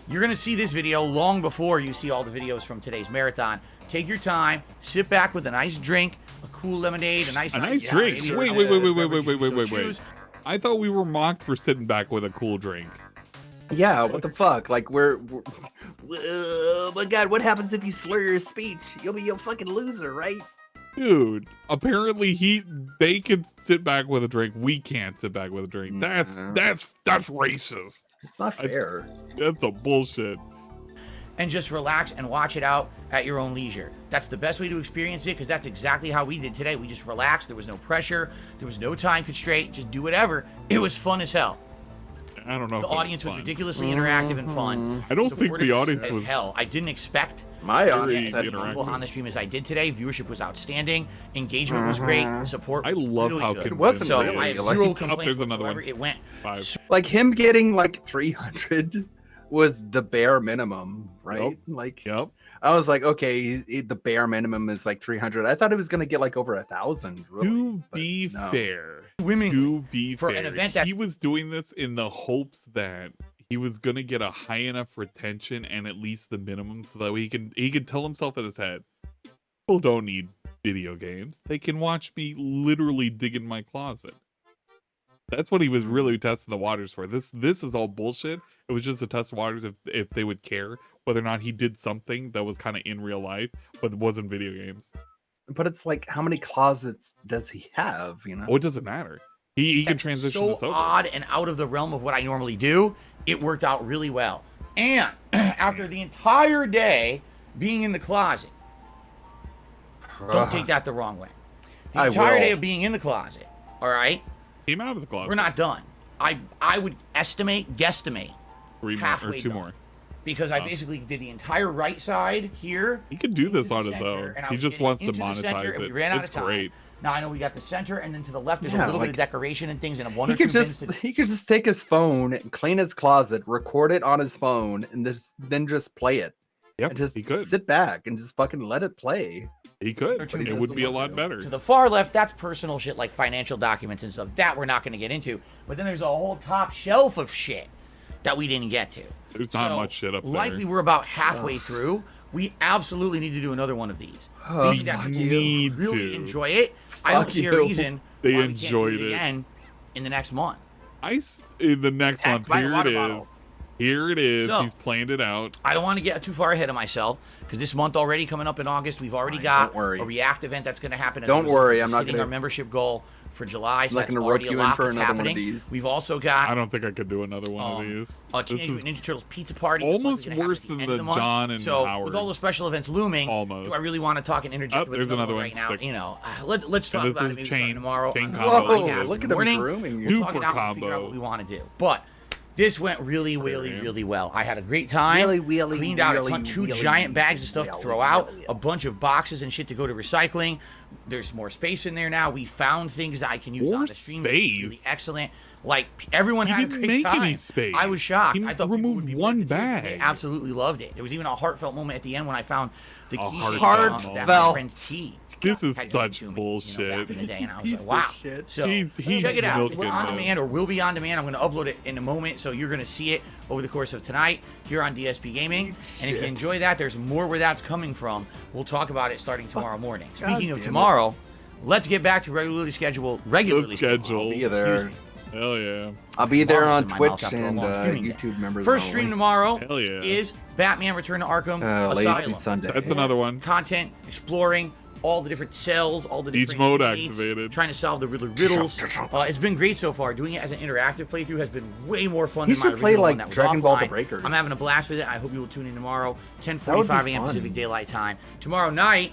you're gonna see this video long before you see all the videos from today's marathon. Take your time, sit back with a nice drink, a cool lemonade, a nice drink. Wait. I thought we were mocked for sitting back with a cool drink. Yeah, what the fuck? Like we're oh my god, what happens if you slur your speech? You'll be a fucking loser, right? Dude, apparently they can sit back with a drink. We can't sit back with a drink. That's racist. It's not fair. That's a bullshit. And just relax and watch it out at your own leisure. That's the best way to experience it, because that's exactly how we did today. We just relaxed. There was no pressure. There was no time constraint. Just do whatever. It was fun as hell. I don't know. The audience was ridiculously interactive and fun. I don't think the audience was hell. I didn't expect my audience very to be humble on the stream as I did today. Viewership was outstanding. Engagement was great. Support. I love really how good. It wasn't so really. I have Like, zero complaints whatsoever. It went. Like him getting like 300 was the bare minimum, right? Yep. Like, yep. I was like, okay, the bare minimum is like 300. I thought it was gonna get like over 1,000. Really, to be fair, for an event that he was doing this in the hopes that he was gonna get a high enough retention and at least the minimum, so that he can tell himself in his head, people don't need video games. They can watch me literally dig in my closet. That's what he was really testing the waters for. This is all bullshit. It was just to test the waters if they would care whether or not he did something that was kind of in real life, but wasn't video games. But it's like, how many closets does he have? You know? Oh, it doesn't matter. He can transition so this over. Odd and out of the realm of what I normally do. It worked out really well. And after the entire day being in the closet, don't take that the wrong way. The entire day of being in the closet, all right? Came out of the closet. We're not done. I would guesstimate 3 more halfway or 2 done. more. Because I basically did the entire right side here. He could do this on his own. and I He was just getting wants to into the center, monetize and we it. ran out It's of time. great. Now I know we got the center, and then to the left there's Yeah, a little bit of like- decoration and things, and one He or two could just bins to- he could just take his phone and clean his closet, record it on his phone, and then just play it. Yep, and just he could. sit back and just fucking let it play. He could. It would be a lot better. To the far left, that's personal shit like financial documents and stuff. That we're not going to get into. But then there's a whole top shelf of shit that we didn't get to. There's not much shit up there. Likely we're about halfway through. We absolutely need to do another one of these. Oh, We need that fuck people you. really enjoy it. I don't see a you. reason They why we can't do enjoyed it. again in the next month. In the next month, by the here water it bottle. is. Here it is. So- He's planned it out. I don't want to get too far ahead of myself because this month already coming up in August, we've already got don't worry. a React event that's going to happen. as Don't a result worry, of I'm us not hitting gonna- our membership goal for July. So not that's gonna already rope a you in lot for that's another one of happening. these. We've also got I don't think I could do another one of these. a Teenage This is Mutant Ninja Turtles pizza party. almost It's gonna worse happen than at the end the of month. John and so Howard. with all the special events looming, Almost. do I really want to talk and interject Oh, with there's another right one. now? 6. You know, let's talk And about this it maybe is starting tomorrow. chain Whoa, combo. look at Look at him morning. grooming you. We'll talk it Super out and figure out combo. what we want to do. But this went really, really, really well. I had a great time. Really, Cleaned out really, a ton, 2 really, giant bags of stuff to really, throw out, really. a bunch of boxes and shit to go to recycling. There's more space in there now. We found things that I can use More on the stream. Which is really space? excellent. Like everyone He had a didn't great make time. any space. I was shocked. He I thought removed people would be one moved to tears, and bag. They absolutely loved it. There was even a heartfelt moment at the end when I found the key that my heartfelt. friend T. This is had given such to me, bullshit. back in the day, and I was Piece like, of wow. shit. So He's check it out. It's milking on them. demand or will be on demand. I'm going to upload it in a moment, so you're going to see it over the course of tonight here on DSP Gaming. And if you shit. enjoy that, there's more where that's coming from. We'll talk about it starting tomorrow morning. God Speaking of damn it. tomorrow, let's get back to regularly scheduled. Schedule. Be there. Hell yeah. I'll be there Marbles on in my mouth Twitch after a and long streaming day. YouTube members. First only. stream tomorrow Hell yeah. is Batman Return to Arkham Lazy Asylum. Sunday. That's another one. Content, exploring all the different cells, all the Each different mode inmates, activated. trying to solve the riddles. It's been great so far. Doing it as an interactive playthrough has been way more fun You than my should play, original like, one that was Dragon Ball The offline. Breakers. I'm having a blast with it. I hope you will tune in tomorrow, That would 10:45 be a.m. fun. Pacific Daylight Time. Tomorrow night,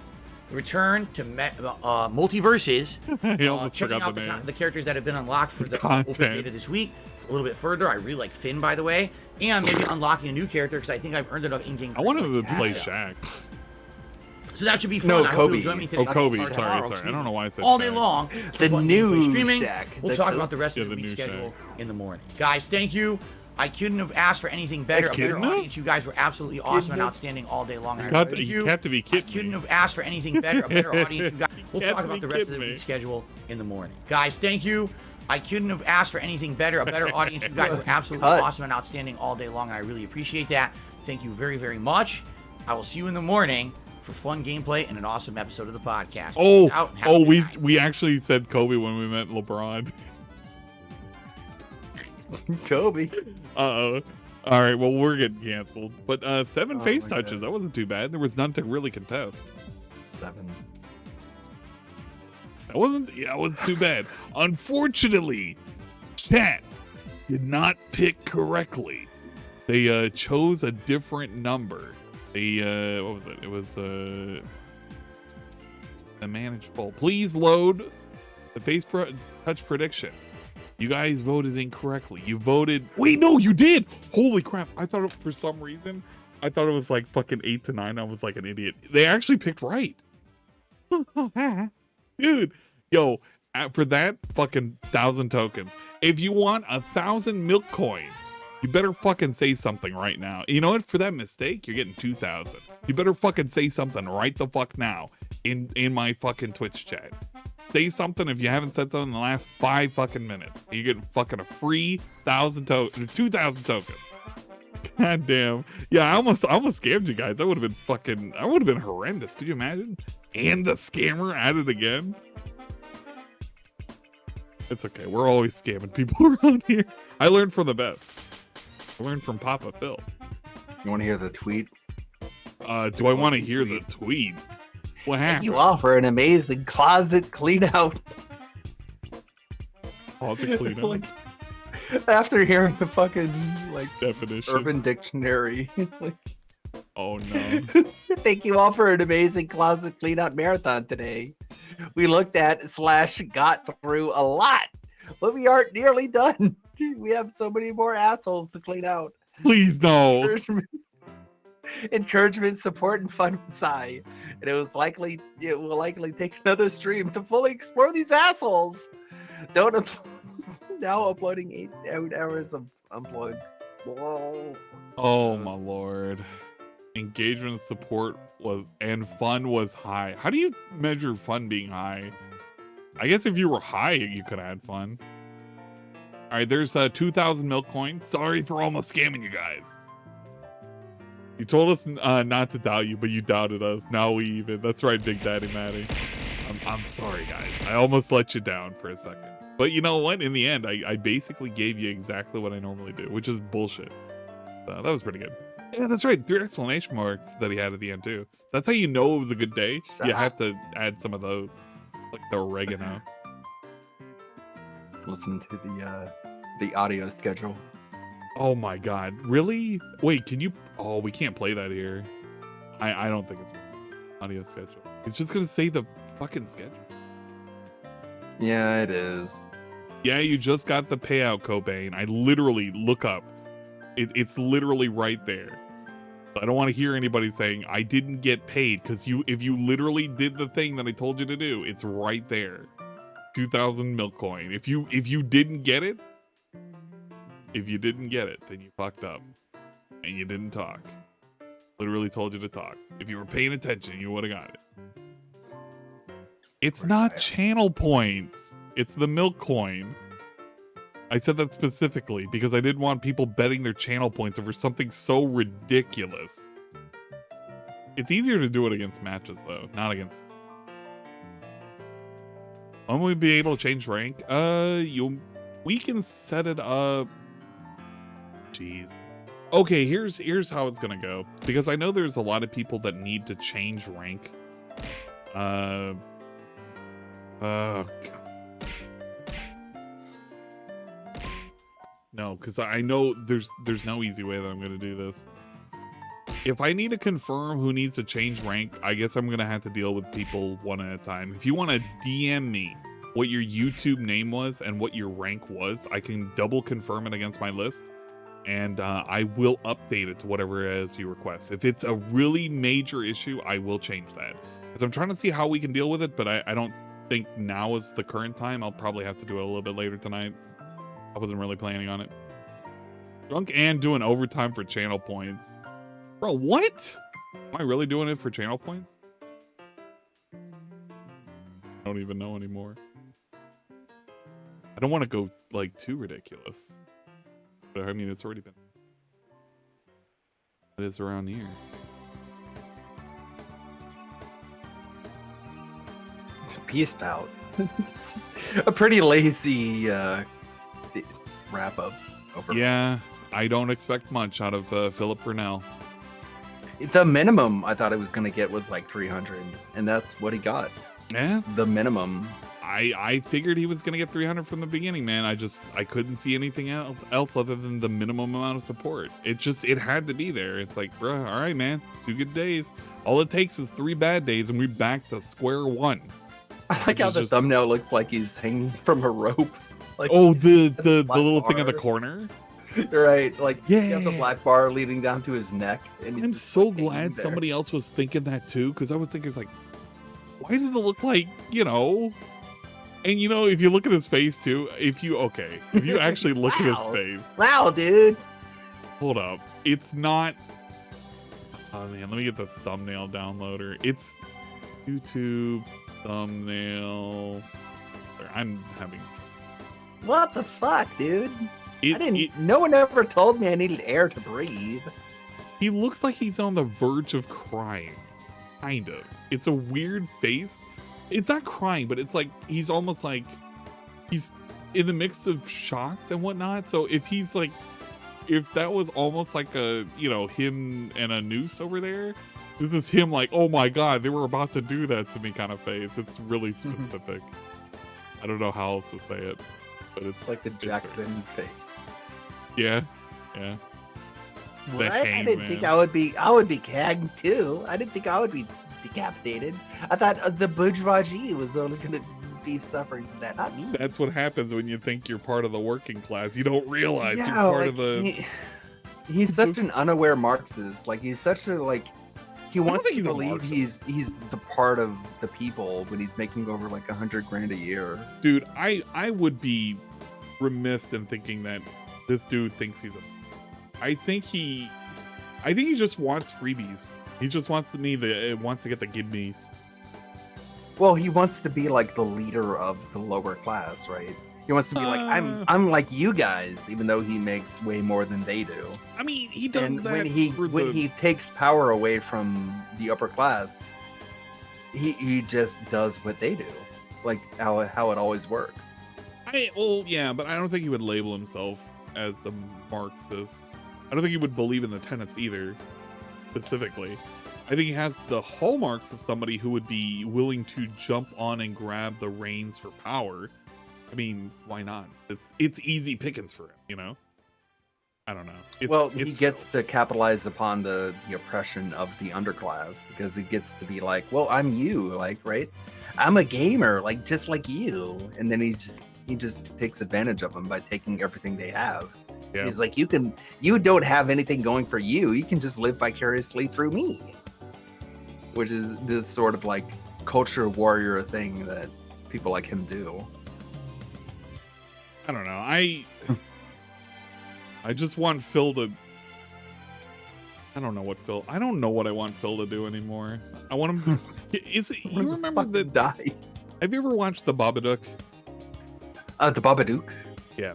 return to Multiverses. He almost checking forgot out the name. the characters that have been unlocked for the Content. open beta this week. a little bit further. I really like Finn, by the way, and maybe unlocking a new character because I think I've earned enough in-game. I wanted to play Shaq. So that should be fun. No, I hope Kobe. you'll join me today. Kobe. Sorry. I don't know why I said all day Shaq. long. The new streaming. Shaq. We'll talk about the rest of the week schedule in the morning. Guys, thank you. I couldn't have asked for anything better. A better audience. You guys were absolutely awesome and outstanding all day long. You have to be kidding me. I couldn't have asked for anything better. A better audience. You guys. We'll talk about the rest of the week schedule in the morning. Guys, thank you. I couldn't have asked for anything better. A better audience. You guys were absolutely awesome and outstanding all day long, and I really appreciate that. Thank you very, very much. I will see you in the morning for fun gameplay and an awesome episode of the podcast. We actually said Kobe when we met LeBron. Kobe. Uh-oh. All right, well, we're getting canceled. But 7 face touches, that wasn't too bad. There was none to really contest. 7. That wasn't too bad. Unfortunately, chat did not pick correctly. They chose a different number. They what was it? It was a managed poll. Please load the face touch prediction. You guys voted incorrectly. You voted. Wait, no, you did. Holy crap! I thought for some reason I thought it was like fucking 8 to 9. I was like an idiot. They actually picked right. Dude, yo, for that fucking 1,000 tokens, if you want 1,000 milk coin, you better fucking say something right now. You know what? For that mistake, you're getting 2,000. You better fucking say something right the fuck now in my fucking Twitch chat. Say something if you haven't said something in the last 5 fucking minutes. You're getting fucking a free 2,000 tokens. God damn. Yeah, I almost scammed you guys. That would have been horrendous. Could you imagine? And the scammer at it again. It's okay. We're always scamming people around here. I learned from the best. I learned from Papa Phil. You want to hear the tweet? Do I want to hear the tweet? What happened? You offer an amazing closet clean out. Closet clean out? Like, after hearing the fucking definition, Urban Dictionary. Oh no. Thank you all for an amazing closet clean out marathon today. We looked at / got through a lot, but we aren't nearly done. We have so many more assholes to clean out. Please no. Encouragement, support, and fun with Sai. And it will likely take another stream to fully explore these assholes. Now uploading 8 hours of unplugged. Whoa. Oh my lord. Engagement, support and fun was high. How do you measure fun being high? I guess if you were high, you could add fun. All right, there's 2,000 milk coins. Sorry for almost scamming you guys. You told us not to doubt you, but you doubted us. Now we even. That's right, Big Daddy Matty. I'm sorry, guys. I almost let you down for a second. But you know what? In the end, I basically gave you exactly what I normally do, which is bullshit. So that was pretty good. Yeah, that's right. 3 exclamation marks that he had at the end, too. That's how you know it was a good day. You have to add some of those. Like the oregano. Listen to the audio schedule. Oh my god, really? Wait, can you? Oh, we can't play that here. I don't think it's audio schedule. It's just gonna say the fucking schedule. Yeah, it is. Yeah, you just got the payout, Cobain. I literally look up. It's literally right there. I don't want to hear anybody saying I didn't get paid because if you literally did the thing that I told you to do, it's right there. 2,000 milk coin. If you didn't get it. If you didn't get it, then you fucked up. And you didn't talk. Literally told you to talk. If you were paying attention, you would have got it. It's not channel points. It's the milk coin. I said that specifically because I didn't want people betting their channel points over something so ridiculous. It's easier to do it against matches, though. Not against... When will we be able to change rank? We can set it up... Jeez. Okay, here's how it's gonna go. Because I know there's a lot of people that need to change rank. Oh god. No, because I know there's no easy way that I'm gonna do this. If I need to confirm who needs to change rank, I guess I'm gonna have to deal with people one at a time. If you want to DM me what your YouTube name was and what your rank was. I can double confirm it against my list, and I will update it to whatever it is you request. If it's a really major issue, I will change that. Because I'm trying to see how we can deal with it, but I don't think now is the current time. I'll probably have to do it a little bit later tonight. I wasn't really planning on it. Drunk and doing overtime for channel points. Bro, what? Am I really doing it for channel points? I don't even know anymore. I don't want to go like too ridiculous. But I mean, it's already been. It is around here. Peace out. It's a pretty lazy wrap up. Yeah, I don't expect much out of Philip Burnell. The minimum I thought it was going to get was like 300, and that's what he got. Yeah, the minimum. I figured he was going to get 300 from the beginning, man. I couldn't see anything else other than the minimum amount of support. It had to be there. It's like, bro, all right, man, 2 good days. All it takes is 3 bad days, and we're back to square one. I like how the thumbnail looks like he's hanging from a rope. Like, oh, the little thing on the corner. Right, like you have the black bar leading down to his neck. And I'm so glad somebody else was thinking that too, because I was thinking, it's like, why does it look like, you know? And you know, if you look at his face too, if you actually look at his face. Wow, dude. Hold up. It's not. Oh man, let me get the thumbnail downloader. It's YouTube thumbnail. I'm having. What the fuck, dude? No one ever told me I needed air to breathe. He looks like he's on the verge of crying. Kind of. It's a weird face. It's not crying, but it's like he's almost like he's in the mix of shocked and whatnot. So if that was almost like a, you know, him and a noose over there, is this him like, oh my god, they were about to do that to me kind of face? It's really specific. I don't know how else to say it, but it's like the Jack Benny face. Yeah. What? I didn't think I would be gagged too. I didn't think I would be decapitated. I thought the bourgeoisie was only going to be suffering from that, not me. That's what happens when you think you're part of the working class. You don't realize you're part of the. He's such an unaware Marxist. Like he's such a he wants to believe he's the part of the people when he's making over like $100,000 a year. Dude, I would be remiss in thinking that this dude thinks he's a. I think he just wants freebies. He just wants to get the gibbies. Well, he wants to be like the leader of the lower class, right? He wants to be like, I'm like you guys, even though he makes way more than they do. I mean, he does and that when he takes power away from the upper class, he just does what they do, like how it always works. But I don't think he would label himself as a Marxist. I don't think he would believe in the tenets either, specifically. I think he has the hallmarks of somebody who would be willing to jump on and grab the reins for power. I mean, why not? It's easy pickings for him, you know? I don't know. He gets to capitalize upon the oppression of the underclass because he gets to be like, well, I'm you, like, right? I'm a gamer, like, just like you. And then he just takes advantage of them by taking everything they have. Yeah. He's like, you don't have anything going for you. You can just live vicariously through me. Which is this sort of like culture warrior thing that people like him do. I don't know. I just want Phil to. I don't know what I want Phil to do anymore. I want him. You remember that? Die. Have you ever watched The Babadook? The Babadook? Yeah.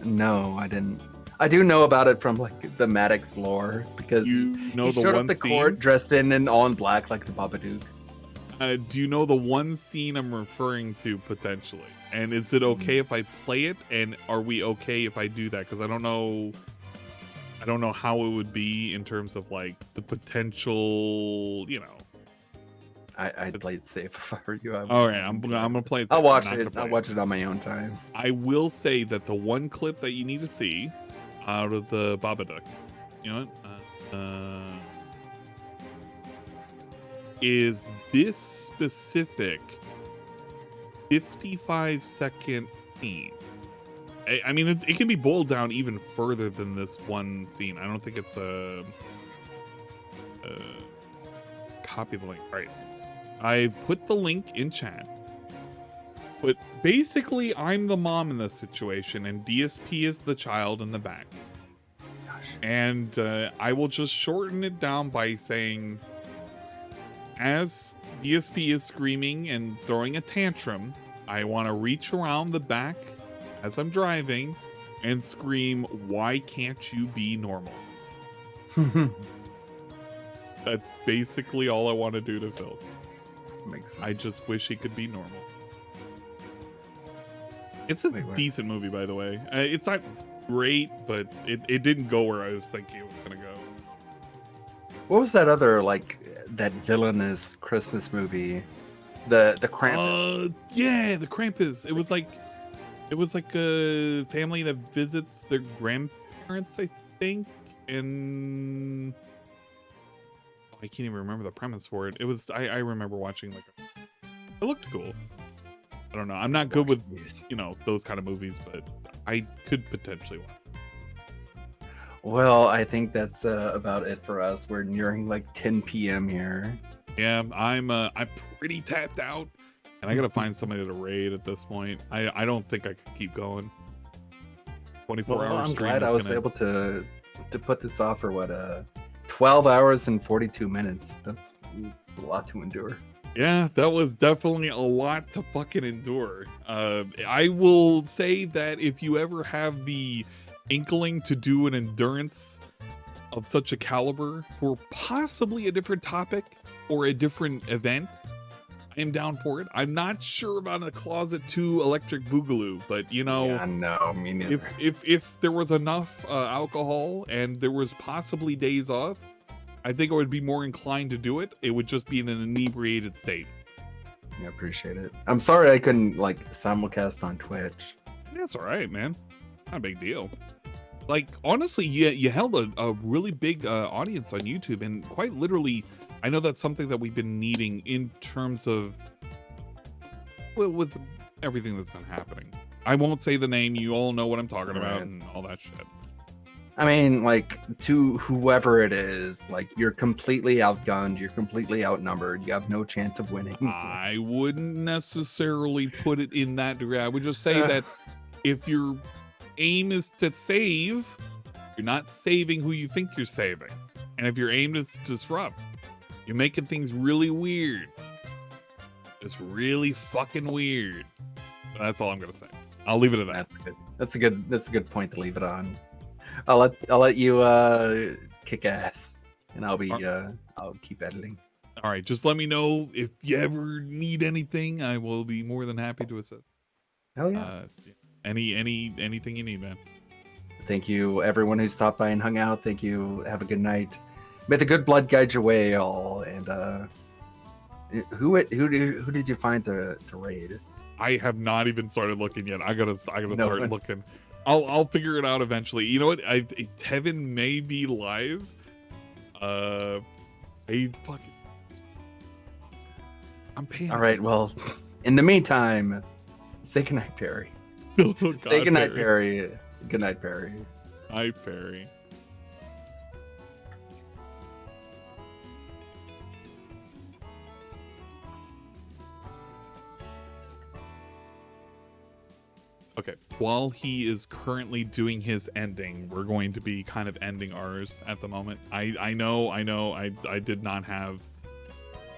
No, I didn't. I do know about it from like the Maddox lore because he showed up the court dressed in all in black like the Babadook. Do you know the one scene I'm referring to potentially? And is it okay if I play it? And are we okay if I do that? Because I don't know how it would be in terms of like the potential, you know. I'd play it safe if I were you. All right, I'm gonna play it. I'll watch it. I'll watch it on my own time. I will say that the one clip that you need to see out of the Babadook, you know what? Is this specific 55-second scene. I mean, it can be boiled down even further than this one scene. I don't think it's a copy the link. All right. I put the link in chat. But basically, I'm the mom in this situation, and DSP is the child in the back. Gosh. And I will just shorten it down by saying, as DSP is screaming and throwing a tantrum, I want to reach around the back as I'm driving and scream, "Why can't you be normal?" That's basically all I want to do to Phil. Makes sense. I just wish he could be normal. It's a decent movie, by the way. It's not great, but it didn't go where I was thinking it was gonna go. What was that other, like, that villainous Christmas movie? The Krampus. Yeah, the Krampus. It was like a family that visits their grandparents, I think, and I can't even remember the premise for it. It was I remember watching it looked cool. I don't know. I'm not good with those kind of movies, but I could potentially watch. Well, I think that's about it for us. We're nearing like 10 p.m. here. Yeah, I'm pretty tapped out, and I gotta find somebody to raid at this point. I don't think I could keep going. 24 hours. I'm glad I was able to put this off for 12 hours and 42 minutes. That's a lot to endure. Yeah, that was definitely a lot to fucking endure. I will say that if you ever have the inkling to do an endurance of such a caliber for possibly a different topic or a different event, I am down for it. I'm not sure about a Closet 2 Electric Boogaloo, but Yeah, no, me neither. if there was enough alcohol and there was possibly days off, I think I would be more inclined to do it. It would just be in an inebriated state. I appreciate it. I'm sorry I couldn't simulcast on Twitch. That's all right, man. Not a big deal. Like, honestly, you held a really big audience on YouTube, and quite literally, I know that's something that we've been needing in terms of with everything that's been happening. I won't say the name. You all know what I'm talking about and all that shit. I mean, to whoever it is, you're completely outgunned, you're completely outnumbered, you have no chance of winning. I wouldn't necessarily put it in that degree. I would just say that if your aim is to save, you're not saving who you think you're saving. And if your aim is to disrupt, you're making things really weird. It's really fucking weird. That's all I'm gonna say. I'll leave it at that. That's good. That's a good point to leave it on. I'll let you kick ass, and I'll keep editing. All right, just let me know if you ever need anything. I will be more than happy to assist. Hell yeah. Anything you need, man. Thank you, everyone who stopped by and hung out. Thank you. Have a good night. May the good blood guide your way, all. And who did you find to raid? I have not even started looking yet. I gotta start looking. I'll figure it out eventually. You know what? Tevin may be live. I'm paying. All right. Well, in the meantime, say goodnight, Perry. Oh, God, say goodnight, Perry. Good night, Perry. Hi, Perry. Okay, while he is currently doing his ending, we're going to be kind of ending ours at the moment. I know, I did not have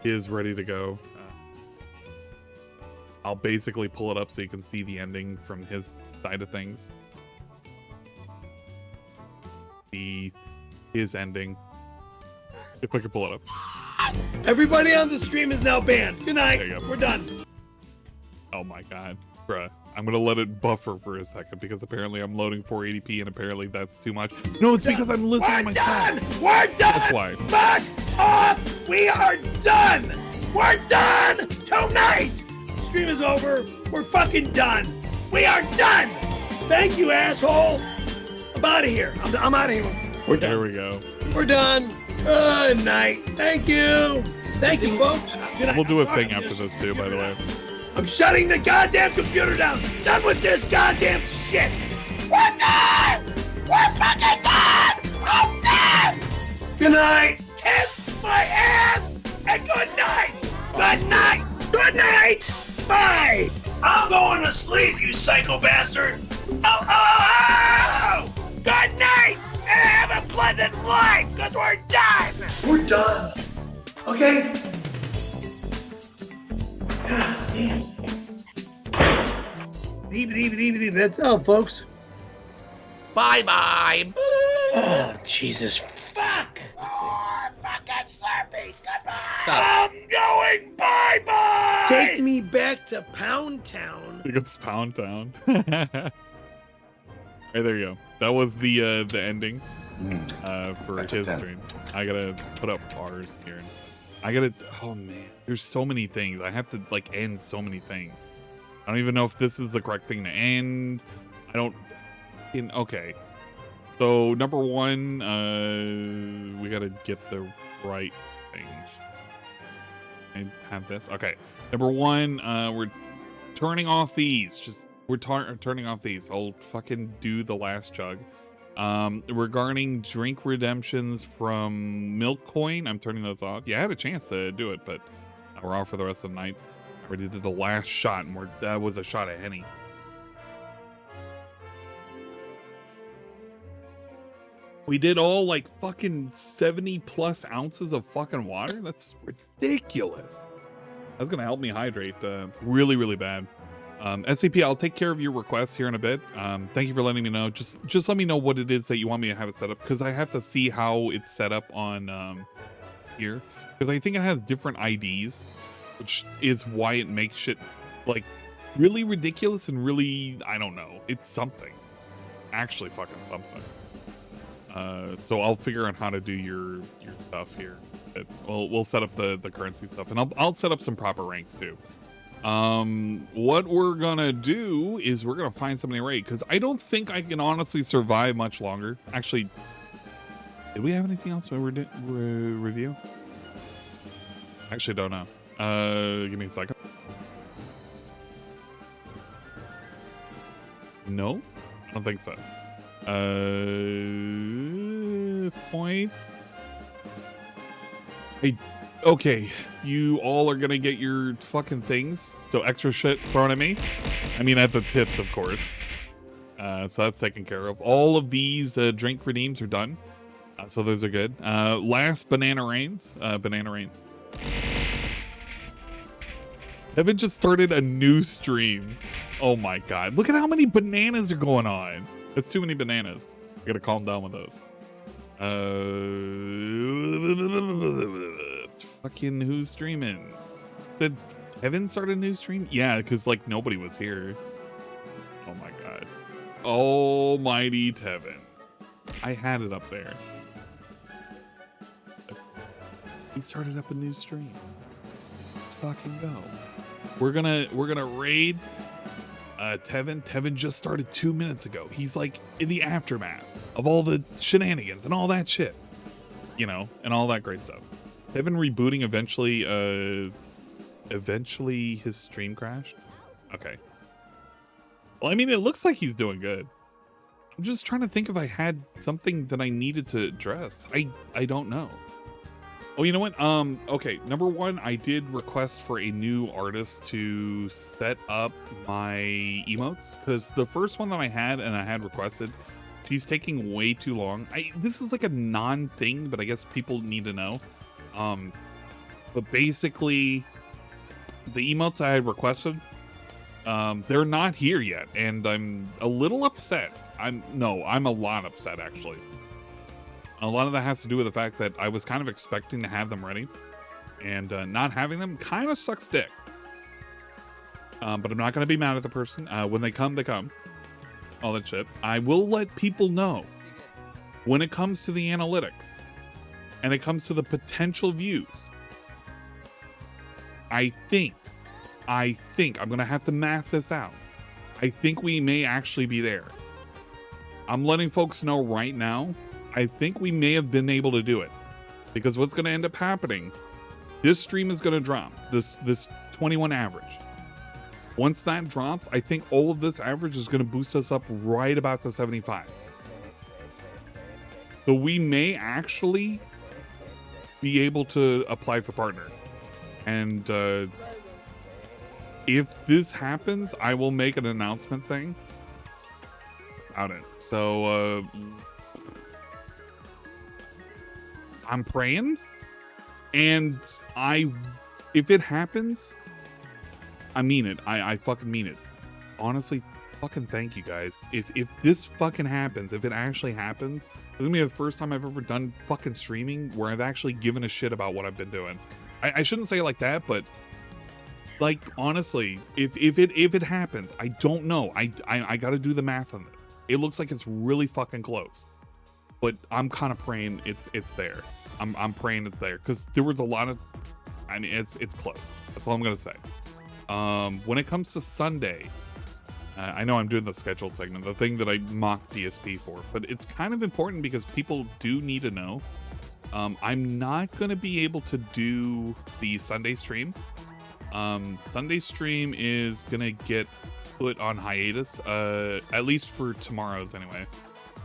his ready to go. I'll basically pull it up so you can see the ending from his side of things. His ending. If I could pull it up. Everybody on the stream is now banned. Good night. There you go. We're done. Oh my God, bruh. I'm gonna let it buffer for a second because apparently I'm loading 480p and apparently that's too much. No, it's because I'm listening to myself. We're done. That's why. Fuck off. We are done. We're done tonight. Stream is over. We're fucking done. We are done. Thank you, asshole. I'm out of here. I'm out of here. We're done. There we go. We're done. Good night. Thank you. Thank you, folks. Good night. We'll do a thing after this too, by the way. I'm shutting the goddamn computer down. Done with this goddamn shit. We're done. We're fucking done. I'm done. Good night. Kiss my ass. And good night. Good night. Good night. Bye. I'm going to sleep, you psycho bastard. Oh. Good night. And have a pleasant life, because we're done. We're done. Okay? God damn. That's all, folks. Bye-bye. Oh, Jesus. Fuck. More fucking Slurpees. Goodbye. I'm going bye-bye. Take me back to Pound Town. Here goes Pound Town. Hey, there you go. That was the ending for his stream. I gotta put up bars here. Oh man, there's so many things. I have to like end so many things. I don't even know if this is the correct thing to end. Okay. So number one, we gotta get the right thing. I have this. Okay. Number one, we're turning off these. We're turning off these. I'll fucking do the last chug. Regarding drink redemptions from Milk Coin, I'm turning those off. Yeah, I had a chance to do it, but we're off for the rest of the night. I already did the last shot, and that was a shot of Henny. We did all like fucking 70 plus ounces of fucking water. That's ridiculous. That's gonna help me hydrate really, really bad. SCP, I'll take care of your request here in a bit. Thank you for letting me know. Just let me know what it is that you want me to have it set up, because I have to see how it's set up on here, because I think it has different IDs, which is why it makes shit like really ridiculous and really, I don't know, it's something, actually fucking something. So I'll figure out how to do your stuff here. We'll set up the currency stuff, and I'll set up some proper ranks too. What we're gonna do is we're gonna find somebody to raid, because I don't think I can honestly survive much longer. Actually, did we have anything else we review? Actually, don't know. Give me a second. No, I don't think so. Points. Hey, okay, you all are gonna get your fucking things. So extra shit thrown at me. I mean, at the tits, of course. So that's taken care of. All of these drink redeems are done. So those are good. Last banana rains. Evan just started a new stream. Oh my god. Look at how many bananas are going on. That's too many bananas. I gotta calm down with those. Fucking who's streaming? Did Evan start a new stream? Yeah, because like nobody was here. Oh my god. Almighty Tevin. I had it up there. He started up a new stream. Let's fucking go. We're gonna raid Tevin just started 2 minutes ago. He's like in the aftermath of all the shenanigans and all that shit, you know, and all that great stuff. Tevin rebooting eventually his stream crashed. Okay. Well, I mean, it looks like he's doing good. I'm just trying to think if I had something that I needed to address. I don't know. Oh, you know what? Okay, number one, I did request for a new artist to set up my emotes, because the first one that I had requested, she's taking way too long. This is like a non-thing, but I guess people need to know. But basically, the emotes I had requested, they're not here yet, and I'm a little upset. I'm a lot upset, actually. A lot of that has to do with the fact that I was kind of expecting to have them ready, and not having them kind of sucks dick. But I'm not going to be mad at the person. When they come, they come. All that shit. I will let people know when it comes to the analytics and it comes to the potential views. I think I'm going to have to math this out. I think we may actually be there. I'm letting folks know right now. I think we may have been able to do it, because what's going to end up happening, this stream is going to drop, this 21 average. Once that drops, I think all of this average is going to boost us up right about to 75. So we may actually be able to apply for partner. And if this happens, I will make an announcement thing about it. So I'm praying, and if it happens, I mean it. I fucking mean it. Honestly, fucking thank you guys. If this fucking happens, if it actually happens, it's gonna be the first time I've ever done fucking streaming where I've actually given a shit about what I've been doing. I shouldn't say it like that, but like honestly, if it happens, I don't know. I gotta do the math on it. It looks like it's really fucking close, but I'm kind of praying it's there. I'm praying it's there, because there was a lot of, I mean, it's close. That's all I'm gonna say. When it comes to Sunday, I know I'm doing the schedule segment, the thing that I mock DSP for, but it's kind of important because people do need to know. I'm not going to be able to do the Sunday stream. Sunday stream is going to get put on hiatus, at least for tomorrow's anyway.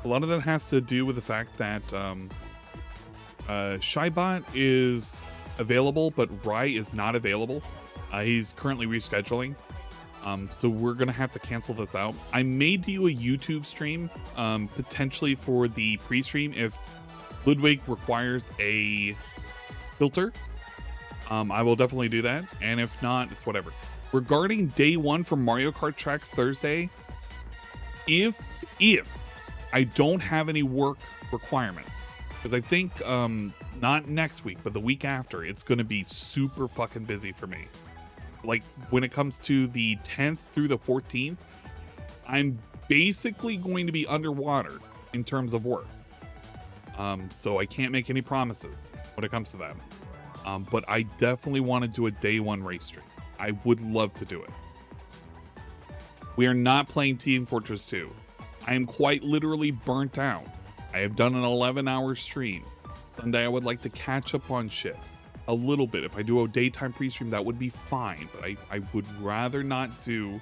A lot of that has to do with the fact that Shybot is available, but Rye is not available. He's currently rescheduling. So we're going to have to cancel this out. I may do a YouTube stream, potentially for the pre-stream if Ludwig requires a filter. I will definitely do that. And if not, it's whatever. Regarding day one for Mario Kart Tracks Thursday, if I don't have any work requirements, because I think not next week, but the week after, it's going to be super fucking busy for me. Like when it comes to the 10th through the 14th, I'm basically going to be underwater in terms of work. So I can't make any promises when it comes to that. But I definitely want to do a day one race stream. I would love to do it. We are not playing Team Fortress 2. I am quite literally burnt out. I have done an 11-hour stream. Sunday I would like to catch up on shit. A little bit. If I do a daytime pre-stream, that would be fine, but I would rather not do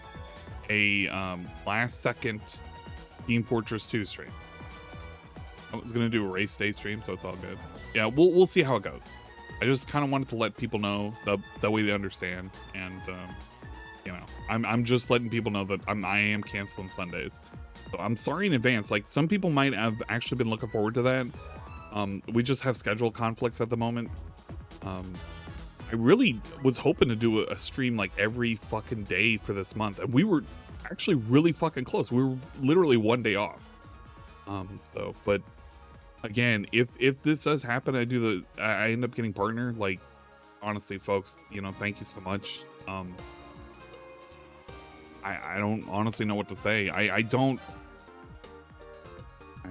a last second Team Fortress 2 stream. I was gonna do a race day stream, so it's all good. Yeah, we'll see how it goes. I just kind of wanted to let people know that way they understand, and you know, I'm just letting people know that I am canceling Sundays. So I'm sorry in advance. Like some people might have actually been looking forward to that. We just have schedule conflicts at the moment. I really was hoping to do a stream like every fucking day for this month, and we were actually really fucking close. We were literally one day off. So, but again, if this does happen, I end up getting partner. Like, honestly, folks, you know, thank you so much. I don't honestly know what to say. I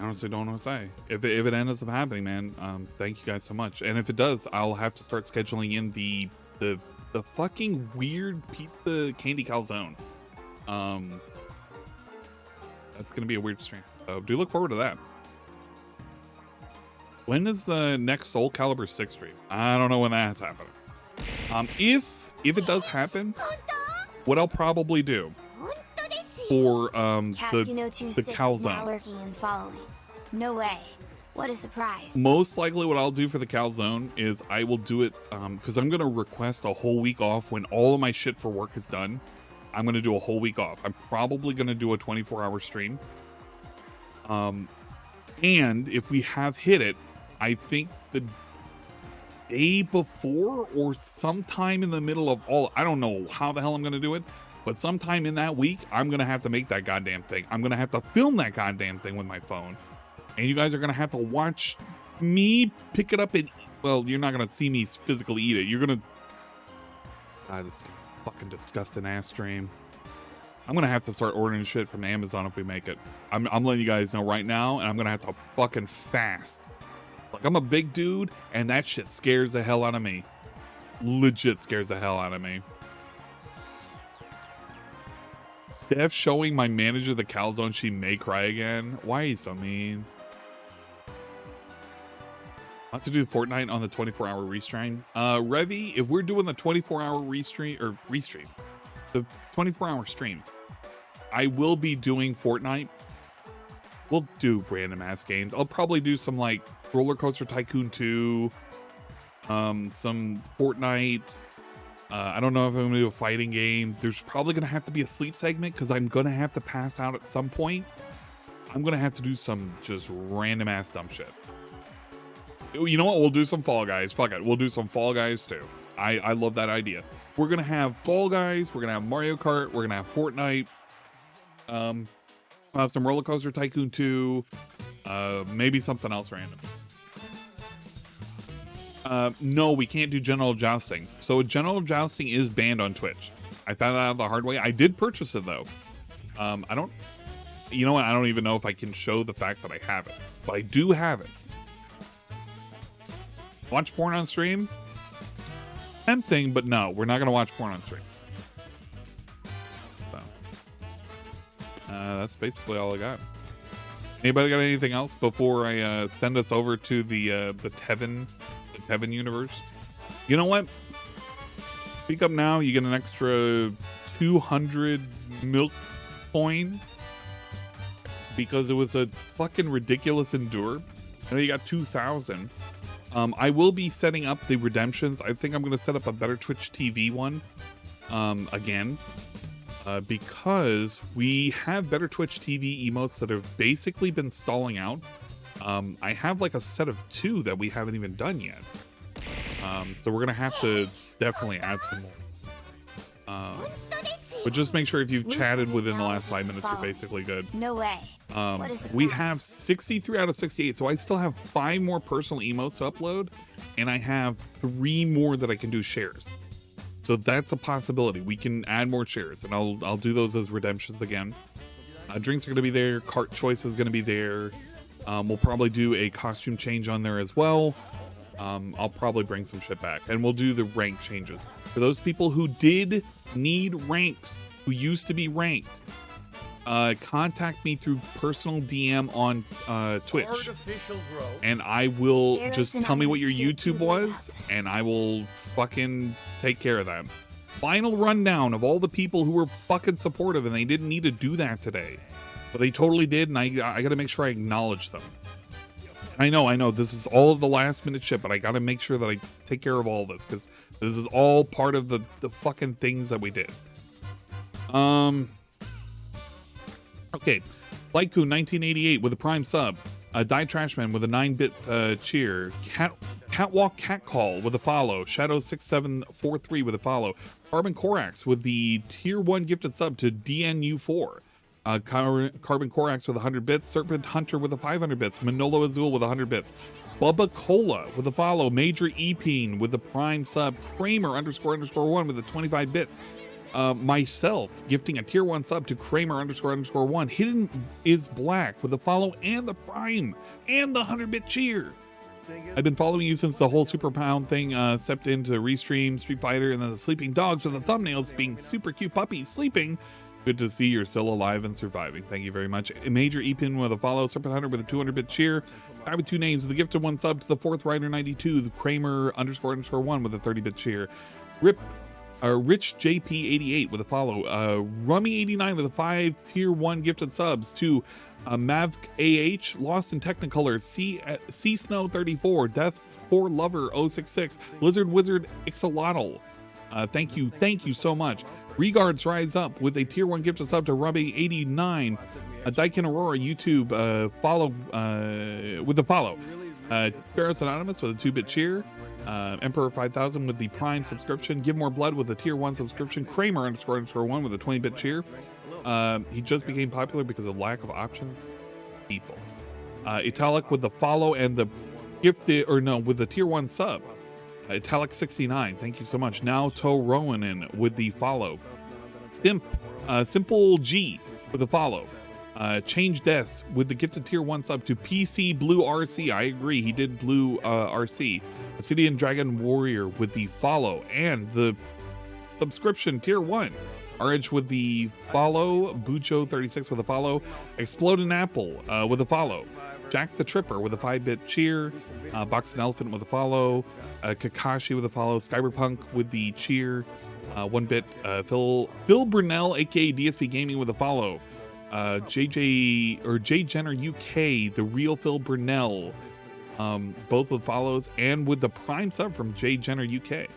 honestly don't know what to say. If it ends up happening, man, thank you guys so much. And if it does, I'll have to start scheduling in the fucking weird pizza candy calzone. That's gonna be a weird stream. So do look forward to that. When is the next Soul Calibur 6 stream? I don't know when that's happening. If it does happen, what I'll probably do for the calzone. Lurking and following. No way. What a surprise. Most likely what I'll do for the calzone is I will do it because I'm going to request a whole week off when all of my shit for work is done. I'm going to do a whole week off. I'm probably going to do a 24-hour stream. And if we have hit it, I think the day before or sometime in the middle of I don't know how the hell I'm going to do it. But sometime in that week, I'm going to have to make that goddamn thing. I'm going to have to film that goddamn thing with my phone. And you guys are going to have to watch me pick it up and, well, you're not going to see me physically eat it. You're going to, this fucking disgusting ass stream. I'm going to have to start ordering shit from Amazon if we make it. I'm letting you guys know right now, and I'm going to have to fucking fast. Like, I'm a big dude, and that shit scares the hell out of me. Legit scares the hell out of me. Def showing my manager the calzone, she may cry again. Why are you so mean? I have to do Fortnite on the 24-hour restream. Revy, if we're doing the 24-hour restream, the 24-hour stream, I will be doing Fortnite. We'll do random ass games. I'll probably do some like Roller Coaster Tycoon 2, some Fortnite. I don't know if I'm gonna do a fighting game. There's probably gonna have to be a sleep segment because I'm gonna have to pass out at some point. I'm gonna have to do some just random ass dumb shit. You know what? We'll do some Fall Guys. Fuck it. We'll do some Fall Guys too. I love that idea. We're gonna have Fall Guys. We're gonna have Mario Kart. We're gonna have Fortnite. We'll have some Roller Coaster Tycoon 2, maybe something else random. No, we can't do general jousting. So general jousting is banned on Twitch. I found that out the hard way. I did purchase it though. You know what? I don't even know if I can show the fact that I have it, but I do have it. Watch porn on stream? Tempting, but no, we're not gonna watch porn on stream. That's basically all I got. Anybody got anything else before I send us over to the Tervine universe? You know what? Speak up now. You get an extra 200 milk coin because it was a fucking ridiculous endure. I know you got 2,000. I will be setting up the redemptions. I think I'm going to set up a better Twitch TV one again. Because we have better Twitch TV emotes that have basically been stalling out. I have like a set of 2 that we haven't even done yet. So we're gonna have to definitely add some more. But just make sure if you've chatted within the last 5 minutes, you're basically good. No way. We have 63 out of 68, so I still have 5 more personal emotes to upload, and I have 3 more that I can do shares. So that's a possibility. We can add more shares, and I'll do those as redemptions again. Drinks are going to be there. Cart choice is going to be there. We'll probably do a costume change on there as well. I'll probably bring some shit back, and we'll do the rank changes. For those people who did need ranks, who used to be ranked, contact me through personal DM on Twitch, and I will just tell me what your YouTube was, and I will fucking take care of that. Final rundown of all the people who were fucking supportive, and they didn't need to do that today, but they totally did, and I gotta make sure I acknowledge them. I know this is all of the last minute shit, but I gotta make sure that I take care of all this, because this is all part of the fucking things that we did. Okay, Lightcoon 1988 with a prime sub. Die Trashman with a 9-bit cheer. Catwalk Catcall with a follow. Shadow 6743 with a follow. Carbon Corax with the tier 1 gifted sub to DNU4. Carbon Corax with 100 bits. Serpent Hunter with a 500 bits. Manolo Azul with 100 bits. Bubba Cola with a follow. Major Epine with a prime sub. Kramer __1 with a 25 bits. Myself gifting a tier 1 sub to Kramer __1. Hidden is Black with a follow and the prime and the 100-bit cheer. I've been following you since the whole Super Pound thing stepped into Restream, Street Fighter, and then the sleeping dogs with the thumbnails being super cute puppies sleeping. Good to see you're still alive and surviving. Thank you very much. Major Epin with a follow. Serpent Hunter with a 200-bit cheer. I with 2 names with a gifted 1 sub to the 4th Rider 92. The Kramer __1 with a 30-bit cheer. Rich JP88 with a follow. Rummy 89 with a 5 tier 1 gifted subs to Mav AH, Lost in Technicolor, Sea Snow 34, Death Core Lover 066, Lizard Wizard Ixolotl. Thank you so much. Regards Rise Up with a tier 1 gifted sub to Rummy 89. Daikin Aurora YouTube follow with the follow. Sparrows Anonymous with a 2-bit cheer. Emperor 5000 with the Prime subscription. Give More Blood with a tier 1 subscription. Kramer __1 with a 20-bit cheer. He just became popular because of lack of options. People. Italic with the follow and the gifted, or no, with the tier 1 sub. Italic 69, thank you so much. Now To Rowanin with the follow. Simple G with the follow. Change Des with the gifted tier 1 sub to PC Blue RC. I agree, he did Blue RC. Obsidian Dragon Warrior with the follow and the subscription, tier 1. RH with the follow. Bucho36 with a follow. Exploding Apple with a follow. Jack the Tripper with a 5-bit cheer. Boxing Elephant with a follow. Kakashi with a follow. Cyberpunk with the cheer. 1-bit. Phil Burnell, aka DSP Gaming with a follow. J Jenner UK, the real Phil Burnell. Both with follows and with the prime sub from J Jenner UK.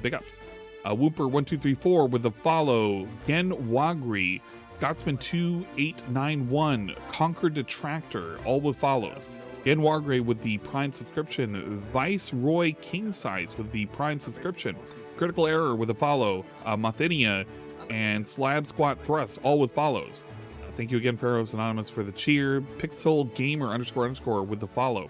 Big ups. Whooper1234 with a follow. Gen Wagri, Scotsman 2891, Conquer Detractor, all with follows. Gen Wagri with the prime subscription. Viceroy King Size with the prime subscription. Critical Error with a follow. Mothinia and Slab Squat Thrust, all with follows. Thank you again, Pharaohs Anonymous, for the cheer. Pixel Gamer _ with the follow.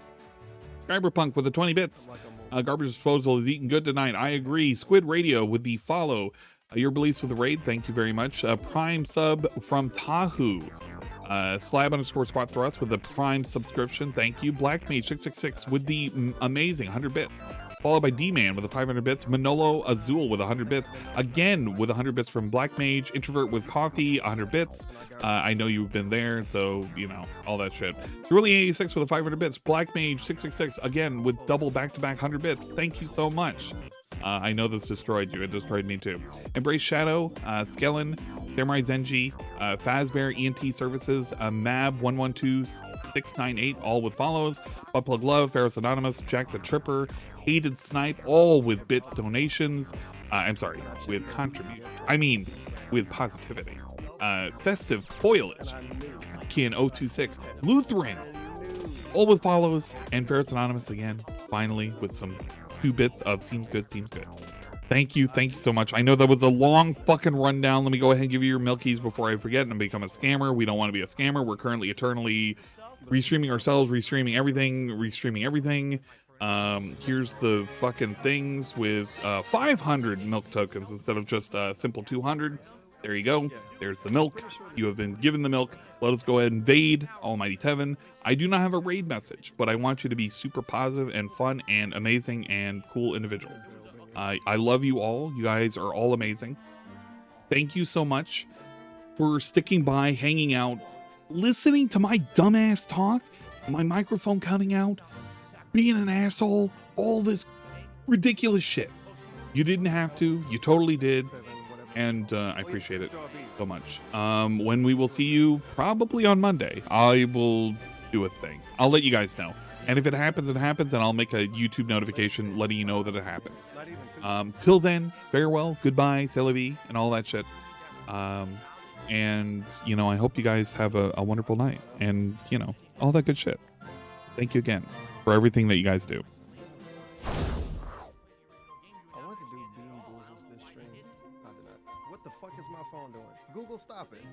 Cyberpunk with the 20 bits. Garbage Disposal is eating good tonight. I agree. Squid Radio with the follow. Your beliefs with the raid. Thank you very much. Prime sub from Tahu. Slab _ Squat Thrust with the prime subscription. Thank you. Black Mage 666 with the amazing 100 bits. Followed by D-Man with the 500 bits. Manolo Azul with 100 bits. Again with 100 bits from Black Mage. Introvert with Coffee, 100 bits. I know you've been there, so, you know, all that shit. Cerulean 86 with the 500 bits. Black Mage 666, again, with double back-to-back 100 bits. Thank you so much. I know this destroyed you. It destroyed me, too. Embrace Shadow, Skellen, Samurai Zenji, Fazbear ENT Services, Mab 112698, all with follows. Buttplug Love, Ferris Anonymous, Jack the Tripper, Hated Snipe, all with bit donations. I'm sorry, with contributions. I mean, with positivity. Festive Foliage, Kin 026, Lutheran, all with follows, and Ferris Anonymous again, finally, with some 2 bits of seems good. Thank you so much. I know that was a long fucking rundown. Let me go ahead and give you your milkies before I forget and become a scammer. We don't want to be a scammer. We're currently eternally restreaming ourselves, restreaming everything. Here's the fucking things with 500 milk tokens instead of just simple 200. There you go. There's the milk. You have been given the milk. Let us go ahead and invade Almighty Tevin. I do not have a raid message, but I want you to be super positive and fun and amazing and cool individuals. I love you all. You guys are all amazing. Thank you so much for sticking by, hanging out, listening to my dumbass talk, my microphone cutting out, being an asshole, all this ridiculous shit. You didn't have to. You totally did. And I appreciate it so much. When we will see you probably on Monday, I will do a thing. I'll let you guys know. And if it happens, it happens, and I'll make a YouTube notification letting you know that it happens. Till then, farewell, goodbye, c'est la vie, and all that shit. And, you know, I hope you guys have a wonderful night. And, you know, all that good shit. Thank you again for everything that you guys do. I wanted to do Bean Boozles this stream. I did not. What the fuck is my phone doing? Google, stop it.